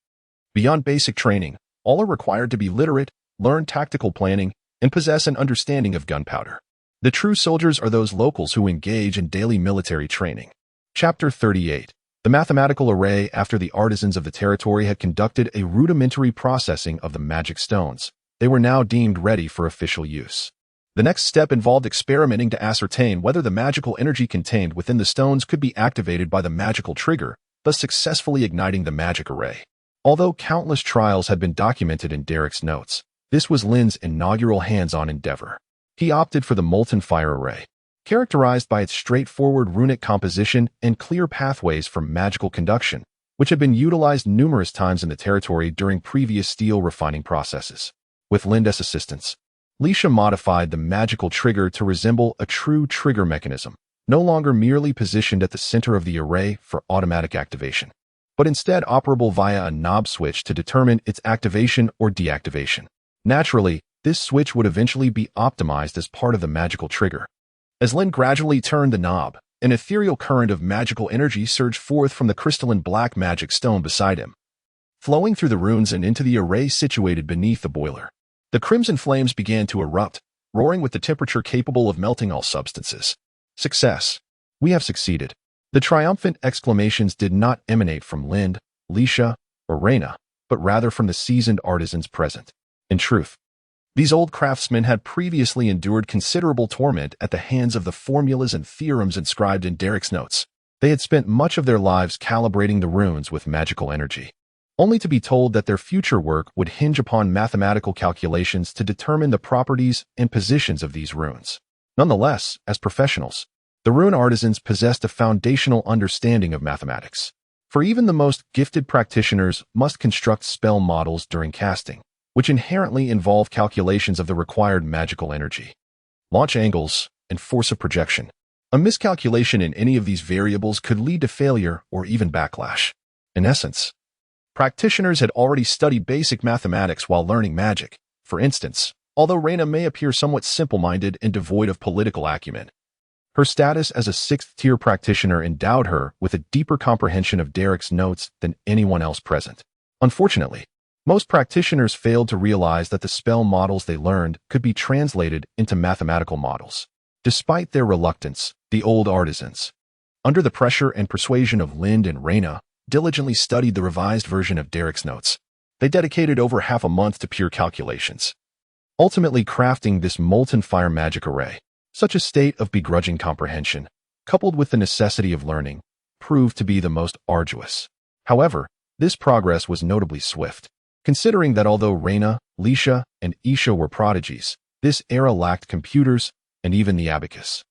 Beyond basic training, all are required to be literate, learn tactical planning, and possess an understanding of gunpowder. The true soldiers are those locals who engage in daily military training. Chapter 38. The mathematical array. After the artisans of the territory had conducted a rudimentary processing of the magic stones, they were now deemed ready for official use. The next step involved experimenting to ascertain whether the magical energy contained within the stones could be activated by the magical trigger, thus successfully igniting the magic array. Although countless trials had been documented in Derek's notes, this was Lind's inaugural hands-on endeavor. He opted for the molten fire array, characterized by its straightforward runic composition and clear pathways for magical conduction, which had been utilized numerous times in the territory during previous steel refining processes. With Lind's assistance, Lisha modified the magical trigger to resemble a true trigger mechanism, no longer merely positioned at the center of the array for automatic activation, but instead operable via a knob switch to determine its activation or deactivation. Naturally, this switch would eventually be optimized as part of the magical trigger. As Lind gradually turned the knob, an ethereal current of magical energy surged forth from the crystalline black magic stone beside him, flowing through the runes and into the array situated beneath the boiler. The crimson flames began to erupt, roaring with the temperature capable of melting all substances. Success! We have succeeded. The triumphant exclamations did not emanate from Lind, Lisha, or Reyna, but rather from the seasoned artisans present. In truth, these old craftsmen had previously endured considerable torment at the hands of the formulas and theorems inscribed in Derek's notes. They had spent much of their lives calibrating the runes with magical energy, only to be told that their future work would hinge upon mathematical calculations to determine the properties and positions of these runes. Nonetheless, as professionals, the rune artisans possessed a foundational understanding of mathematics, for even the most gifted practitioners must construct spell models during casting, which inherently involve calculations of the required magical energy, launch angles, and force of projection. A miscalculation in any of these variables could lead to failure or even backlash. In essence, practitioners had already studied basic mathematics while learning magic. For instance, although Reyna may appear somewhat simple-minded and devoid of political acumen, her status as a sixth-tier practitioner endowed her with a deeper comprehension of Derek's notes than anyone else present. Unfortunately, most practitioners failed to realize that the spell models they learned could be translated into mathematical models. Despite their reluctance, the old artisans, under the pressure and persuasion of Lind and Reyna, diligently studied the revised version of Derek's notes. They dedicated over half a month to pure calculations, ultimately crafting this molten fire magic array. Such a state of begrudging comprehension, coupled with the necessity of learning, proved to be the most arduous. However, this progress was notably swift, considering that although Reyna, Lisha, and Isha were prodigies, this era lacked computers and even the abacus.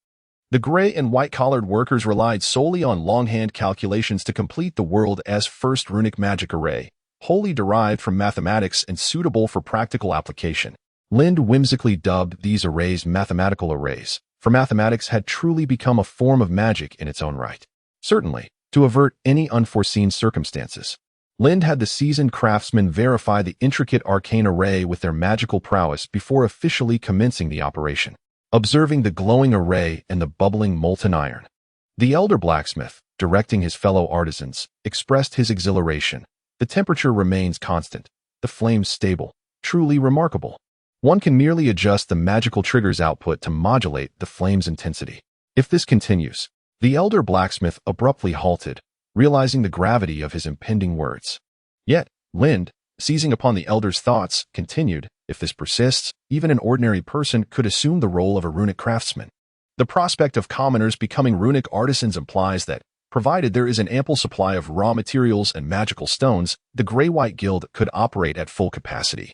The gray and white-collared workers relied solely on longhand calculations to complete the world's first runic magic array, wholly derived from mathematics and suitable for practical application. Lind whimsically dubbed these arrays mathematical arrays, for mathematics had truly become a form of magic in its own right. Certainly, to avert any unforeseen circumstances, Lind had the seasoned craftsmen verify the intricate arcane array with their magical prowess before officially commencing the operation. Observing the glowing array and the bubbling molten iron, the elder blacksmith, directing his fellow artisans, expressed his exhilaration. The temperature remains constant, the flames stable, truly remarkable. One can merely adjust the magical trigger's output to modulate the flame's intensity. If this continues, the elder blacksmith abruptly halted, realizing the gravity of his impending words. Yet, Lind, seizing upon the elder's thoughts, continued, if this persists, even an ordinary person could assume the role of a runic craftsman. The prospect of commoners becoming runic artisans implies that, provided there is an ample supply of raw materials and magical stones, the Grey-White Guild could operate at full capacity,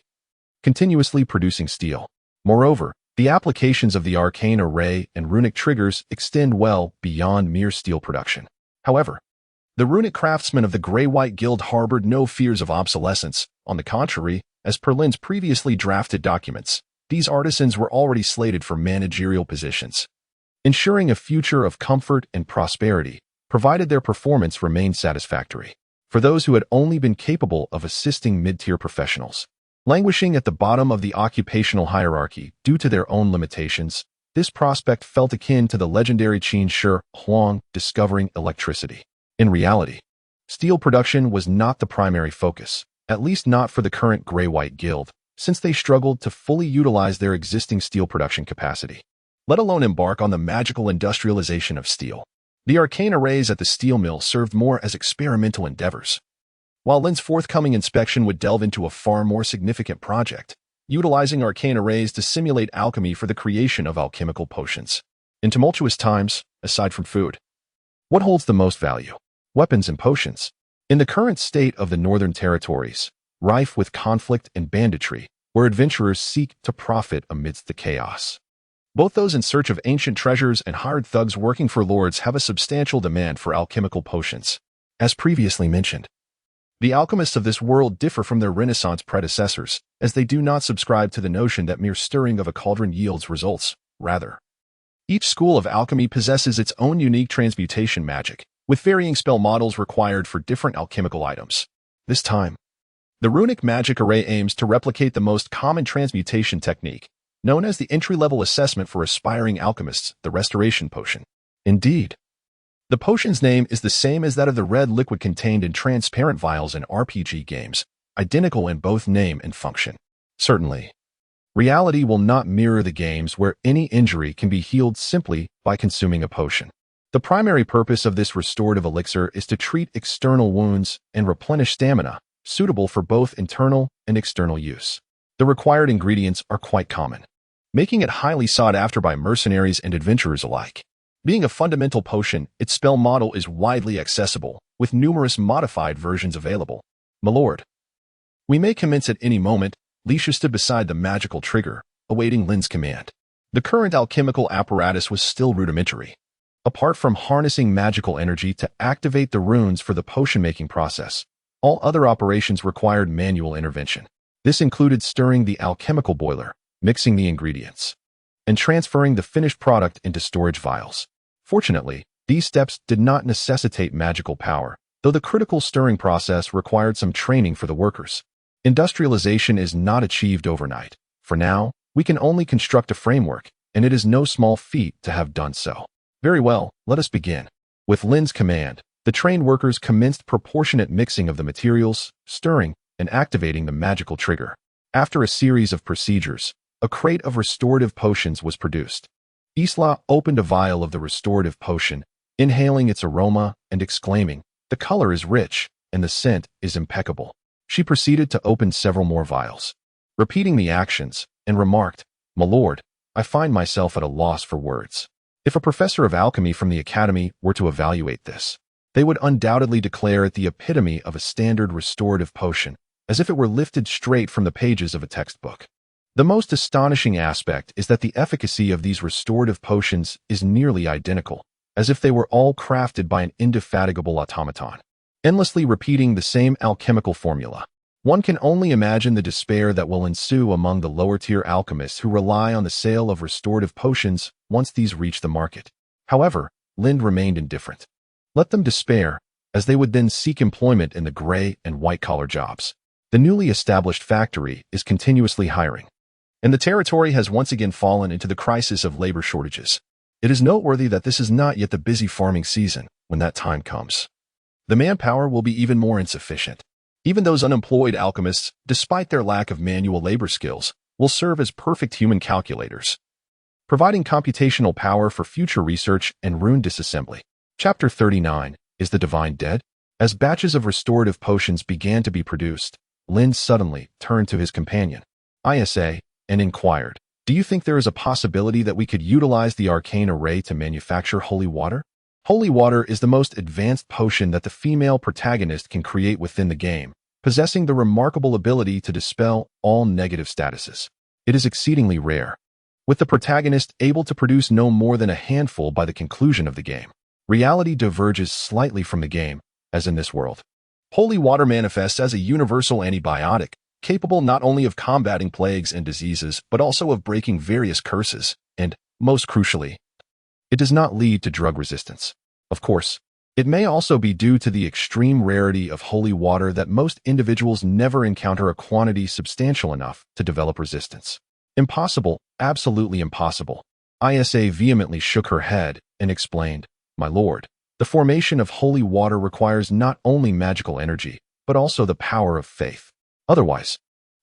continuously producing steel. Moreover, the applications of the arcane array and runic triggers extend well beyond mere steel production. However, the runic craftsmen of the Grey-White Guild harbored no fears of obsolescence. On the contrary, as per Lind's previously drafted documents, these artisans were already slated for managerial positions, ensuring a future of comfort and prosperity, provided their performance remained satisfactory. For those who had only been capable of assisting mid-tier professionals, languishing at the bottom of the occupational hierarchy due to their own limitations, this prospect felt akin to the legendary Qin Shi Huang discovering electricity. In reality, steel production was not the primary focus, at least not for the current Grey-White Guild, since they struggled to fully utilize their existing steel production capacity, let alone embark on the magical industrialization of steel. The arcane arrays at the steel mill served more as experimental endeavors, while Lind's forthcoming inspection would delve into a far more significant project, utilizing arcane arrays to simulate alchemy for the creation of alchemical potions. In tumultuous times, aside from food, what holds the most value? Weapons and potions. In the current state of the Northern Territories, rife with conflict and banditry, where adventurers seek to profit amidst the chaos, both those in search of ancient treasures and hired thugs working for lords have a substantial demand for alchemical potions. As previously mentioned, the alchemists of this world differ from their Renaissance predecessors, as they do not subscribe to the notion that mere stirring of a cauldron yields results. Rather, each school of alchemy possesses its own unique transmutation magic, with varying spell models required for different alchemical items. This time, the runic magic array aims to replicate the most common transmutation technique, known as the entry-level assessment for aspiring alchemists, the restoration potion. Indeed, the potion's name is the same as that of the red liquid contained in transparent vials in RPG games, identical in both name and function. Certainly, reality will not mirror the games where any injury can be healed simply by consuming a potion. The primary purpose of this restorative elixir is to treat external wounds and replenish stamina, suitable for both internal and external use. The required ingredients are quite common, making it highly sought after by mercenaries and adventurers alike. Being a fundamental potion, its spell model is widely accessible, with numerous modified versions available. My lord, we may commence at any moment. Leisha stood beside the magical trigger, awaiting Lin's command. The current alchemical apparatus was still rudimentary. Apart from harnessing magical energy to activate the runes for the potion-making process, all other operations required manual intervention. This included stirring the alchemical boiler, mixing the ingredients, and transferring the finished product into storage vials. Fortunately, these steps did not necessitate magical power, though the critical stirring process required some training for the workers. Industrialization is not achieved overnight. For now, we can only construct a framework, and it is no small feat to have done so. Very well, let us begin. With Lin's command, the trained workers commenced proportionate mixing of the materials, stirring, and activating the magical trigger. After a series of procedures, a crate of restorative potions was produced. Isla opened a vial of the restorative potion, inhaling its aroma and exclaiming, "The color is rich, and the scent is impeccable." She proceeded to open several more vials, repeating the actions, and remarked, "My lord, I find myself at a loss for words. If a professor of alchemy from the academy were to evaluate this, they would undoubtedly declare it the epitome of a standard restorative potion, as if it were lifted straight from the pages of a textbook. The most astonishing aspect is that the efficacy of these restorative potions is nearly identical, as if they were all crafted by an indefatigable automaton, endlessly repeating the same alchemical formula. One can only imagine the despair that will ensue among the lower-tier alchemists who rely on the sale of restorative potions once these reach the market. However, Lind remained indifferent. Let them despair, as they would then seek employment in the gray and white-collar jobs. The newly established factory is continuously hiring, and the territory has once again fallen into the crisis of labor shortages. It is noteworthy that this is not yet the busy farming season. When that time comes, the manpower will be even more insufficient. Even those unemployed alchemists, despite their lack of manual labor skills, will serve as perfect human calculators, providing computational power for future research and rune disassembly. Chapter 39 is the Divine Dead. As batches of restorative potions began to be produced, Lind suddenly turned to his companion, Isa, and inquired, "Do you think there is a possibility that we could utilize the arcane array to manufacture holy water?" Holy water is the most advanced potion that the female protagonist can create within the game, possessing the remarkable ability to dispel all negative statuses. It is exceedingly rare, with the protagonist able to produce no more than a handful by the conclusion of the game. Reality diverges slightly from the game, as in this world. Holy water manifests as a universal antibiotic, capable not only of combating plagues and diseases, but also of breaking various curses, and, most crucially, it does not lead to drug resistance. Of course, it may also be due to the extreme rarity of holy water that most individuals never encounter a quantity substantial enough to develop resistance. Impossible, absolutely impossible. Isa vehemently shook her head and explained, "My lord, the formation of holy water requires not only magical energy, but also the power of faith. Otherwise,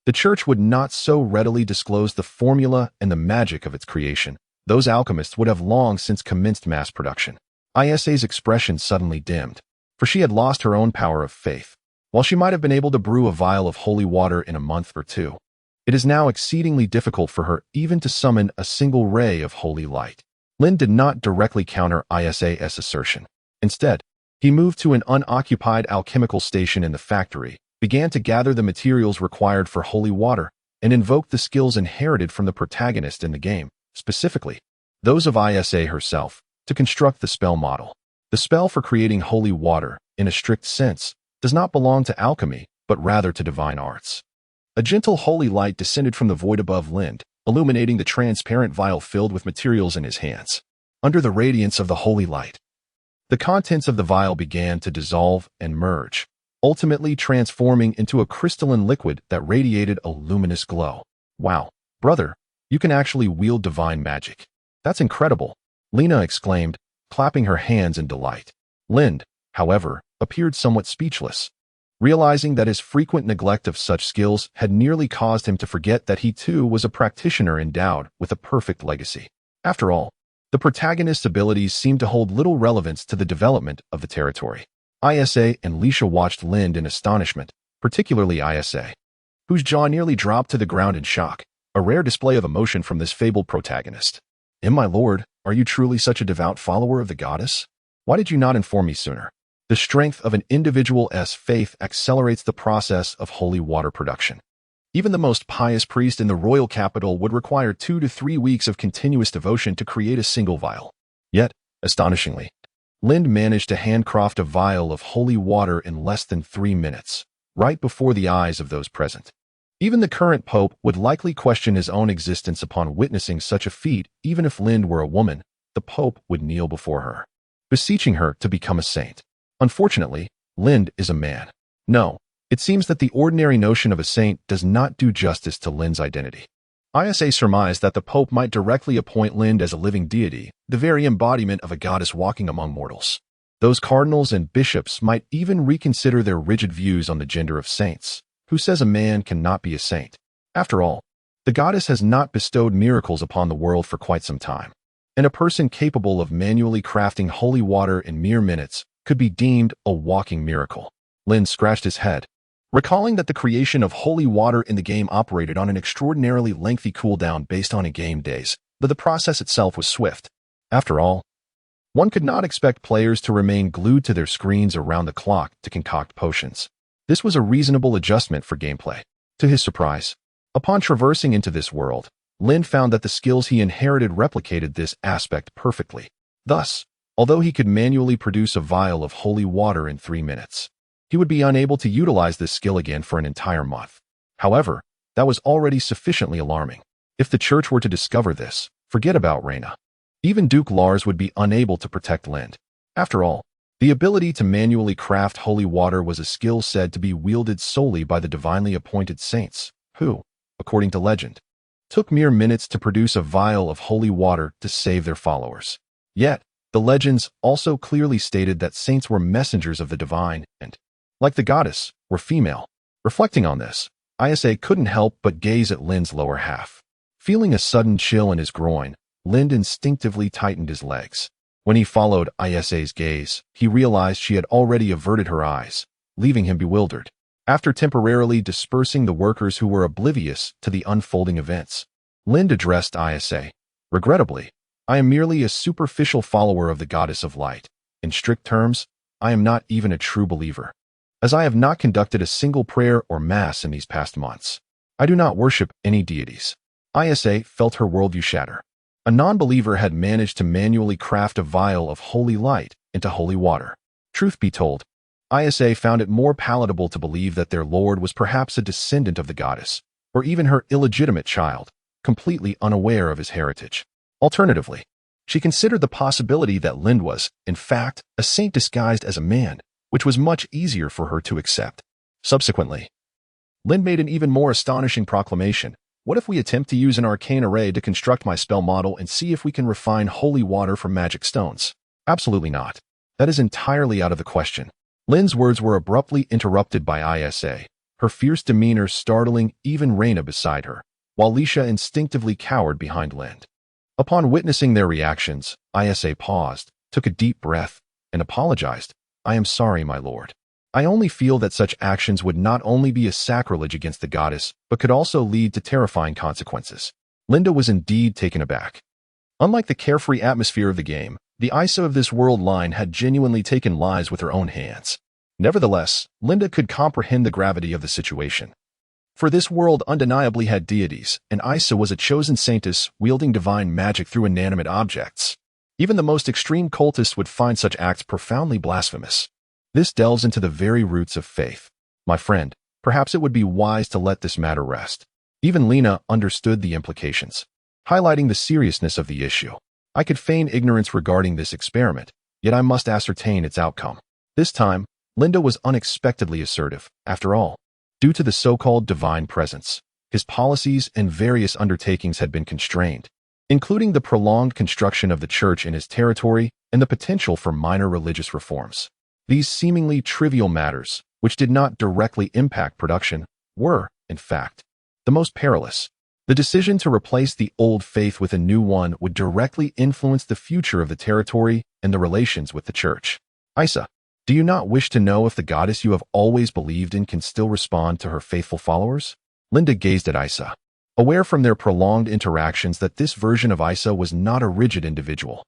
the church would not so readily disclose the formula and the magic of its creation. Those alchemists would have long since commenced mass production." Isa's expression suddenly dimmed, for she had lost her own power of faith. While she might have been able to brew a vial of holy water in a month or two, it is now exceedingly difficult for her even to summon a single ray of holy light. Lind did not directly counter Isa's assertion. Instead, he moved to an unoccupied alchemical station in the factory, began to gather the materials required for holy water, and invoked the skills inherited from the protagonist in the game, specifically those of Isa herself, to construct the spell model. The spell for creating holy water, in a strict sense, does not belong to alchemy, but rather to divine arts. A gentle holy light descended from the void above Lind, illuminating the transparent vial filled with materials in his hands. Under the radiance of the holy light, the contents of the vial began to dissolve and merge, ultimately transforming into a crystalline liquid that radiated a luminous glow. "Wow, brother, you can actually wield divine magic. That's incredible," Lena exclaimed, clapping her hands in delight. Lind, however, appeared somewhat speechless, realizing that his frequent neglect of such skills had nearly caused him to forget that he too was a practitioner endowed with a perfect legacy. After all, The protagonist's abilities seemed to hold little relevance to the development of the territory. Isa and Lisha watched Lind in astonishment, particularly Isa, whose jaw nearly dropped to the ground in shock, a rare display of emotion from this fabled protagonist. My lord, are you truly such a devout follower of the goddess? Why did you not inform me sooner? The strength of an individual's faith accelerates the process of holy water production. Even the most pious priest in the royal capital would require 2 to 3 weeks of continuous devotion to create a single vial. Yet, astonishingly, Lind managed to handcraft a vial of holy water in less than 3 minutes, right before the eyes of those present. Even the current pope would likely question his own existence upon witnessing such a feat. Even if Lind were a woman, the pope would kneel before her, beseeching her to become a saint. Unfortunately, Lind is a man. No, it seems that the ordinary notion of a saint does not do justice to Lind's identity. Isa surmised that the pope might directly appoint Lind as a living deity, the very embodiment of a goddess walking among mortals. Those cardinals and bishops might even reconsider their rigid views on the gender of saints. Who says a man cannot be a saint? After all, the goddess has not bestowed miracles upon the world for quite some time, and a person capable of manually crafting holy water in mere minutes could be deemed a walking miracle. Lind scratched his head, recalling that the creation of holy water in the game operated on an extraordinarily lengthy cooldown based on in-game days, but the process itself was swift. After all, one could not expect players to remain glued to their screens around the clock to concoct potions. This was a reasonable adjustment for gameplay. To his surprise, upon traversing into this world, Lind found that the skills he inherited replicated this aspect perfectly. Thus, although he could manually produce a vial of holy water in 3 minutes, he would be unable to utilize this skill again for an entire month. However, that was already sufficiently alarming. If the church were to discover this, forget about Reyna. Even Duke Lars would be unable to protect Lind. After all, the ability to manually craft holy water was a skill said to be wielded solely by the divinely appointed saints, who, according to legend, took mere minutes to produce a vial of holy water to save their followers. Yet, the legends also clearly stated that saints were messengers of the divine and, like the goddess, were female. Reflecting on this, Isa couldn't help but gaze at Lind's lower half. Feeling a sudden chill in his groin, Lind instinctively tightened his legs. When he followed Isa's gaze, he realized she had already averted her eyes, leaving him bewildered. After temporarily dispersing the workers who were oblivious to the unfolding events, Lind addressed Isa. Regrettably, I am merely a superficial follower of the goddess of light. In strict terms, I am not even a true believer, as I have not conducted a single prayer or mass in these past months. I do not worship any deities. Isa felt her worldview shatter. A non-believer had managed to manually craft a vial of holy light into holy water. Truth be told, Isa found it more palatable to believe that their lord was perhaps a descendant of the goddess, or even her illegitimate child, completely unaware of his heritage. Alternatively, she considered the possibility that Lind was, in fact, a saint disguised as a man, which was much easier for her to accept. Subsequently, Lind made an even more astonishing proclamation. What if we attempt to use an arcane array to construct my spell model and see if we can refine holy water from magic stones? Absolutely not. That is entirely out of the question. Lind's words were abruptly interrupted by Isa, her fierce demeanor startling even Reyna beside her, while Lisha instinctively cowered behind Lind. Upon witnessing their reactions, Isa paused, took a deep breath, and apologized. I am sorry, my lord. I only feel that such actions would not only be a sacrilege against the goddess, but could also lead to terrifying consequences. Linda was indeed taken aback. Unlike the carefree atmosphere of the game, the Isa of this world line had genuinely taken lives with her own hands. Nevertheless, Linda could comprehend the gravity of the situation. For this world undeniably had deities, and Isa was a chosen saintess wielding divine magic through inanimate objects. Even the most extreme cultists would find such acts profoundly blasphemous. This delves into the very roots of faith. My friend, perhaps it would be wise to let this matter rest. Even Lena understood the implications, highlighting the seriousness of the issue. I could feign ignorance regarding this experiment, yet I must ascertain its outcome. This time, Linda was unexpectedly assertive. After all, due to the so-called divine presence, his policies and various undertakings had been constrained, including the prolonged construction of the church in his territory and the potential for minor religious reforms. These seemingly trivial matters, which did not directly impact production, were, in fact, the most perilous. The decision to replace the old faith with a new one would directly influence the future of the territory and the relations with the church. Isa, do you not wish to know if the goddess you have always believed in can still respond to her faithful followers? Linda gazed at Isa, aware from their prolonged interactions that this version of Isa was not a rigid individual.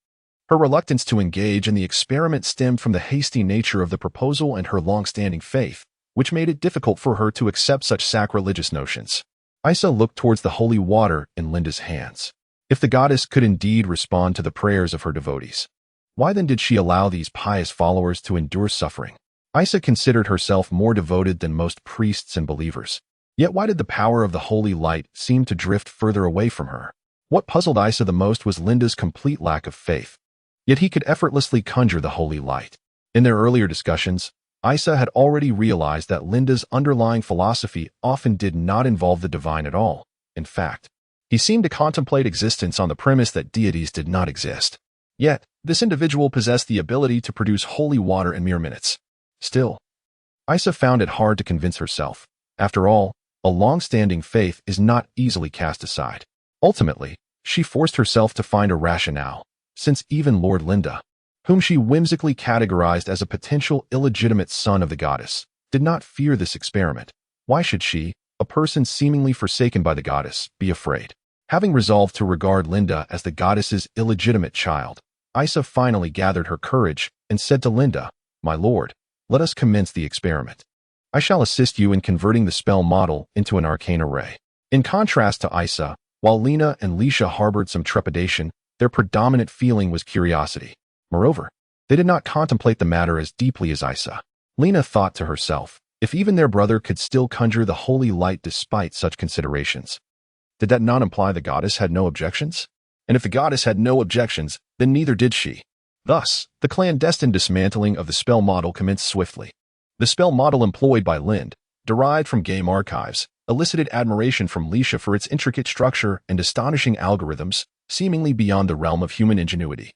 Her reluctance to engage in the experiment stemmed from the hasty nature of the proposal and her long-standing faith, which made it difficult for her to accept such sacrilegious notions. Isa looked towards the holy water in Linda's hands. If the goddess could indeed respond to the prayers of her devotees, why then did she allow these pious followers to endure suffering? Isa considered herself more devoted than most priests and believers. Yet why did the power of the holy light seem to drift further away from her? What puzzled Isa the most was Linda's complete lack of faith. Yet he could effortlessly conjure the holy light. In their earlier discussions, Isa had already realized that Linda's underlying philosophy often did not involve the divine at all. In fact, he seemed to contemplate existence on the premise that deities did not exist. Yet, this individual possessed the ability to produce holy water in mere minutes. Still, Isa found it hard to convince herself. After all, a long-standing faith is not easily cast aside. Ultimately, she forced herself to find a rationale, since even Lord Linda, whom she whimsically categorized as a potential illegitimate son of the goddess, did not fear this experiment. Why should she, a person seemingly forsaken by the goddess, be afraid? Having resolved to regard Linda as the goddess's illegitimate child, Isa finally gathered her courage and said to Linda, "My lord, let us commence the experiment. I shall assist you in converting the spell model into an arcane array." In contrast to Isa, while Lena and Leisha harbored some trepidation, their predominant feeling was curiosity. Moreover, they did not contemplate the matter as deeply as Isa. Lena thought to herself, if even their brother could still conjure the holy light despite such considerations, did that not imply the goddess had no objections? And if the goddess had no objections, then neither did she. Thus, the clandestine dismantling of the spell model commenced swiftly. The spell model employed by Lind, derived from game archives, elicited admiration from Leisha for its intricate structure and astonishing algorithms, seemingly beyond the realm of human ingenuity.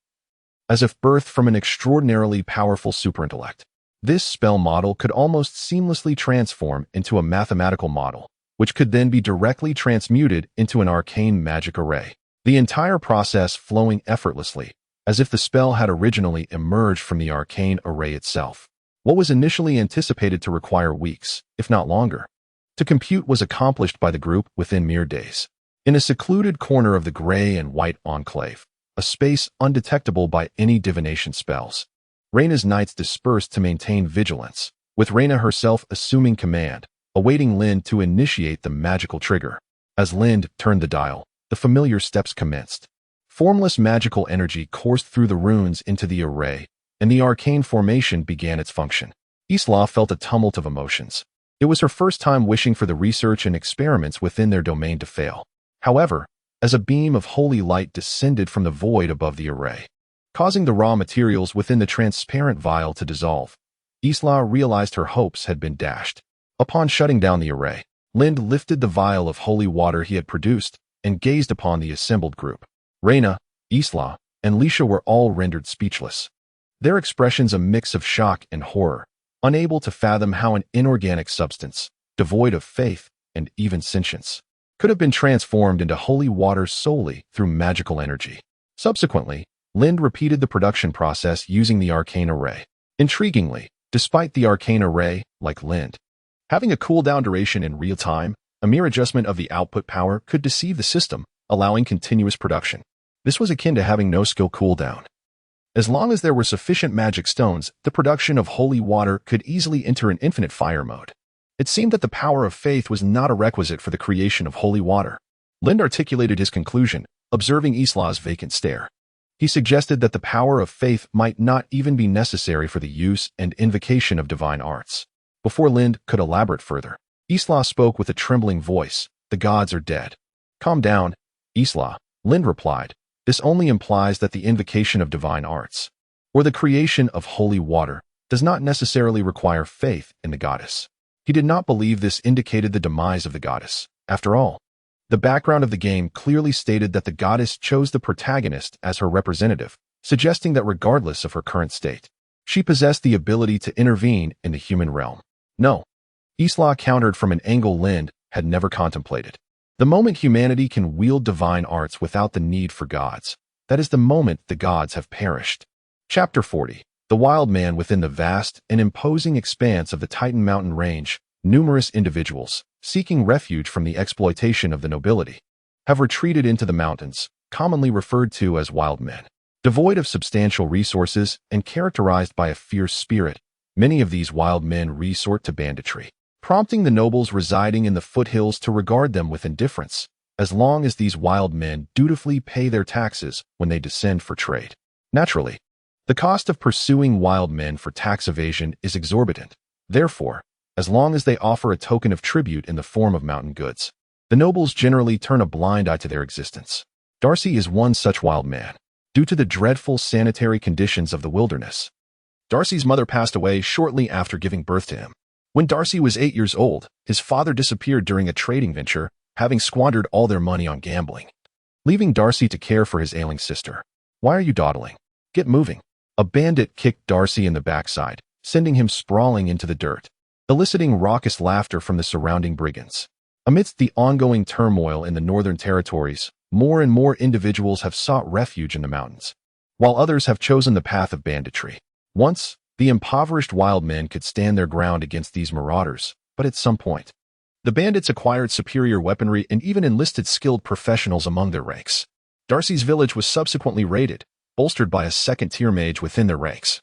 As if birthed from an extraordinarily powerful superintellect, this spell model could almost seamlessly transform into a mathematical model, which could then be directly transmuted into an arcane magic array. The entire process flowing effortlessly, as if the spell had originally emerged from the arcane array itself. What was initially anticipated to require weeks, if not longer, to compute was accomplished by the group within mere days. In a secluded corner of the gray and white enclave, a space undetectable by any divination spells, Reyna's knights dispersed to maintain vigilance, with Reyna herself assuming command, awaiting Lind to initiate the magical trigger. As Lind turned the dial, the familiar steps commenced. Formless magical energy coursed through the runes into the array, and the arcane formation began its function. Isla felt a tumult of emotions. It was her first time wishing for the research and experiments within their domain to fail. However, as a beam of holy light descended from the void above the array, causing the raw materials within the transparent vial to dissolve, Isla realized her hopes had been dashed. Upon shutting down the array, Lind lifted the vial of holy water he had produced and gazed upon the assembled group. Reyna, Isla, and Leisha were all rendered speechless, their expressions a mix of shock and horror, unable to fathom how an inorganic substance, devoid of faith and even sentience, could have been transformed into holy water solely through magical energy. Subsequently, Lind repeated the production process using the arcane array. Intriguingly, despite the arcane array, like Lind, having a cooldown duration in real time, a mere adjustment of the output power could deceive the system, allowing continuous production. This was akin to having no skill cooldown. As long as there were sufficient magic stones, the production of holy water could easily enter an infinite fire mode. It seemed that the power of faith was not a requisite for the creation of holy water. Lind articulated his conclusion, observing Isla's vacant stare. He suggested that the power of faith might not even be necessary for the use and invocation of divine arts. Before Lind could elaborate further, Isla spoke with a trembling voice, "The gods are dead." "Calm down, Isla," Lind replied. "This only implies that the invocation of divine arts, or the creation of holy water, does not necessarily require faith in the goddess." He did not believe this indicated the demise of the goddess. After all, the background of the game clearly stated that the goddess chose the protagonist as her representative, suggesting that regardless of her current state, she possessed the ability to intervene in the human realm. No, Isla countered from an angle Lind had never contemplated. The moment humanity can wield divine arts without the need for gods, that is the moment the gods have perished. Chapter 40. The wild man within the vast and imposing expanse of the Titan mountain range, numerous individuals, seeking refuge from the exploitation of the nobility, have retreated into the mountains, commonly referred to as wild men. Devoid of substantial resources and characterized by a fierce spirit, many of these wild men resort to banditry, prompting the nobles residing in the foothills to regard them with indifference, as long as these wild men dutifully pay their taxes when they descend for trade. Naturally, the cost of pursuing wild men for tax evasion is exorbitant. Therefore, as long as they offer a token of tribute in the form of mountain goods, the nobles generally turn a blind eye to their existence. Darcy is one such wild man. Due to the dreadful sanitary conditions of the wilderness, Darcy's mother passed away shortly after giving birth to him. When Darcy was 8 years old, his father disappeared during a trading venture, having squandered all their money on gambling, leaving Darcy to care for his ailing sister. "Why are you dawdling? Get moving." A bandit kicked Darcy in the backside, sending him sprawling into the dirt, eliciting raucous laughter from the surrounding brigands. Amidst the ongoing turmoil in the Northern Territories, more and more individuals have sought refuge in the mountains, while others have chosen the path of banditry. Once, the impoverished wild men could stand their ground against these marauders, but at some point, the bandits acquired superior weaponry and even enlisted skilled professionals among their ranks. Darcy's village was subsequently raided, bolstered by a second-tier mage within their ranks.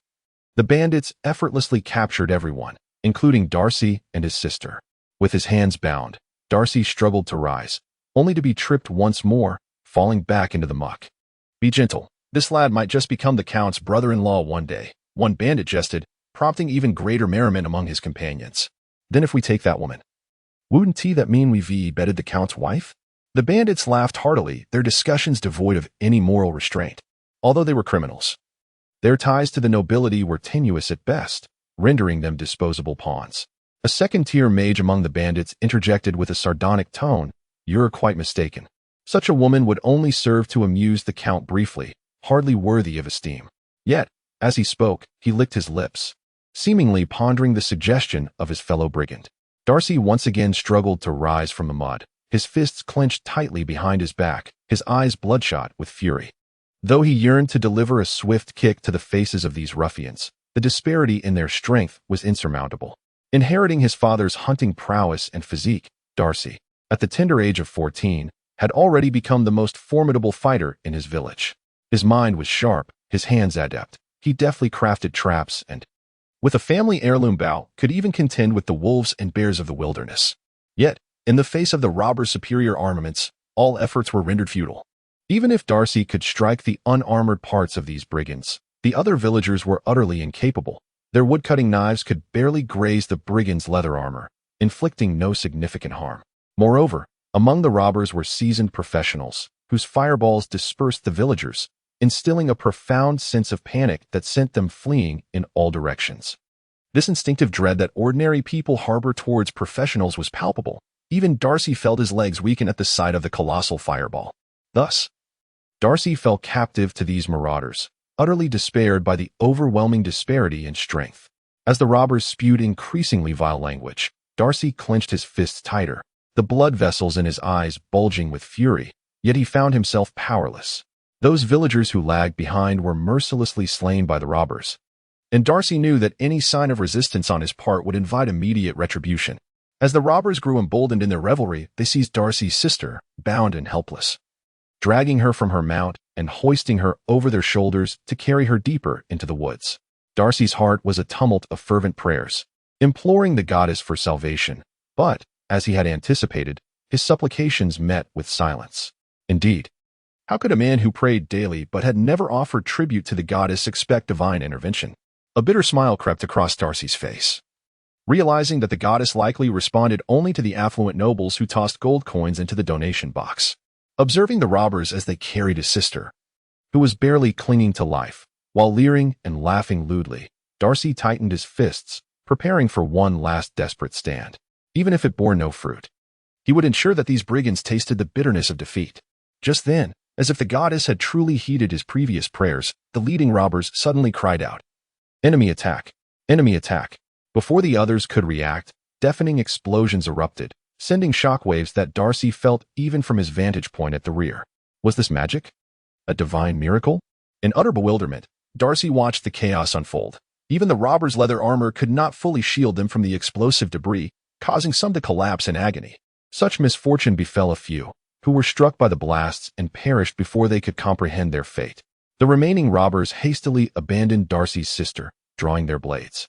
The bandits effortlessly captured everyone, including Darcy and his sister. With his hands bound, Darcy struggled to rise, only to be tripped once more, falling back into the muck. "Be gentle. This lad might just become the Count's brother-in-law one day," one bandit jested, prompting even greater merriment among his companions. "Then if we take that woman, wouldn't that mean we've bedded the Count's wife?" The bandits laughed heartily, their discussions devoid of any moral restraint. Although they were criminals, their ties to the nobility were tenuous at best, rendering them disposable pawns. A second-tier mage among the bandits interjected with a sardonic tone, "You're quite mistaken. Such a woman would only serve to amuse the Count briefly, hardly worthy of esteem." Yet, as he spoke, he licked his lips, seemingly pondering the suggestion of his fellow brigand. Darcy once again struggled to rise from the mud, his fists clenched tightly behind his back, his eyes bloodshot with fury. Though he yearned to deliver a swift kick to the faces of these ruffians, the disparity in their strength was insurmountable. Inheriting his father's hunting prowess and physique, Darcy, at the tender age of 14, had already become the most formidable fighter in his village. His mind was sharp, his hands adept. He deftly crafted traps and, with a family heirloom bow, could even contend with the wolves and bears of the wilderness. Yet, in the face of the robbers' superior armaments, all efforts were rendered futile. Even if Darcy could strike the unarmored parts of these brigands, the other villagers were utterly incapable. Their woodcutting knives could barely graze the brigands' leather armor, inflicting no significant harm. Moreover, among the robbers were seasoned professionals, whose fireballs dispersed the villagers, instilling a profound sense of panic that sent them fleeing in all directions. This instinctive dread that ordinary people harbor towards professionals was palpable. Even Darcy felt his legs weaken at the sight of the colossal fireball. Thus, Darcy fell captive to these marauders, utterly despaired by the overwhelming disparity in strength. As the robbers spewed increasingly vile language, Darcy clenched his fists tighter, the blood vessels in his eyes bulging with fury, yet he found himself powerless. Those villagers who lagged behind were mercilessly slain by the robbers, and Darcy knew that any sign of resistance on his part would invite immediate retribution. As the robbers grew emboldened in their revelry, they seized Darcy's sister, bound and helpless, dragging her from her mount and hoisting her over their shoulders to carry her deeper into the woods. Darcy's heart was a tumult of fervent prayers, imploring the goddess for salvation, but, as he had anticipated, his supplications met with silence. Indeed, how could a man who prayed daily but had never offered tribute to the goddess expect divine intervention? A bitter smile crept across Darcy's face. Realizing that the goddess likely responded only to the affluent nobles who tossed gold coins into the donation box. Observing the robbers as they carried his sister, who was barely clinging to life, while leering and laughing lewdly, Darcy tightened his fists, preparing for one last desperate stand. Even if it bore no fruit, he would ensure that these brigands tasted the bitterness of defeat. Just then, as if the goddess had truly heeded his previous prayers, the leading robbers suddenly cried out, "Enemy attack! Enemy attack!" Before the others could react, deafening explosions erupted, sending shockwaves that Darcy felt even from his vantage point at the rear. Was this magic? A divine miracle? In utter bewilderment, Darcy watched the chaos unfold. Even the robbers' leather armor could not fully shield them from the explosive debris, causing some to collapse in agony. Such misfortune befell a few, who were struck by the blasts and perished before they could comprehend their fate. The remaining robbers hastily abandoned Darcy's sister, drawing their blades.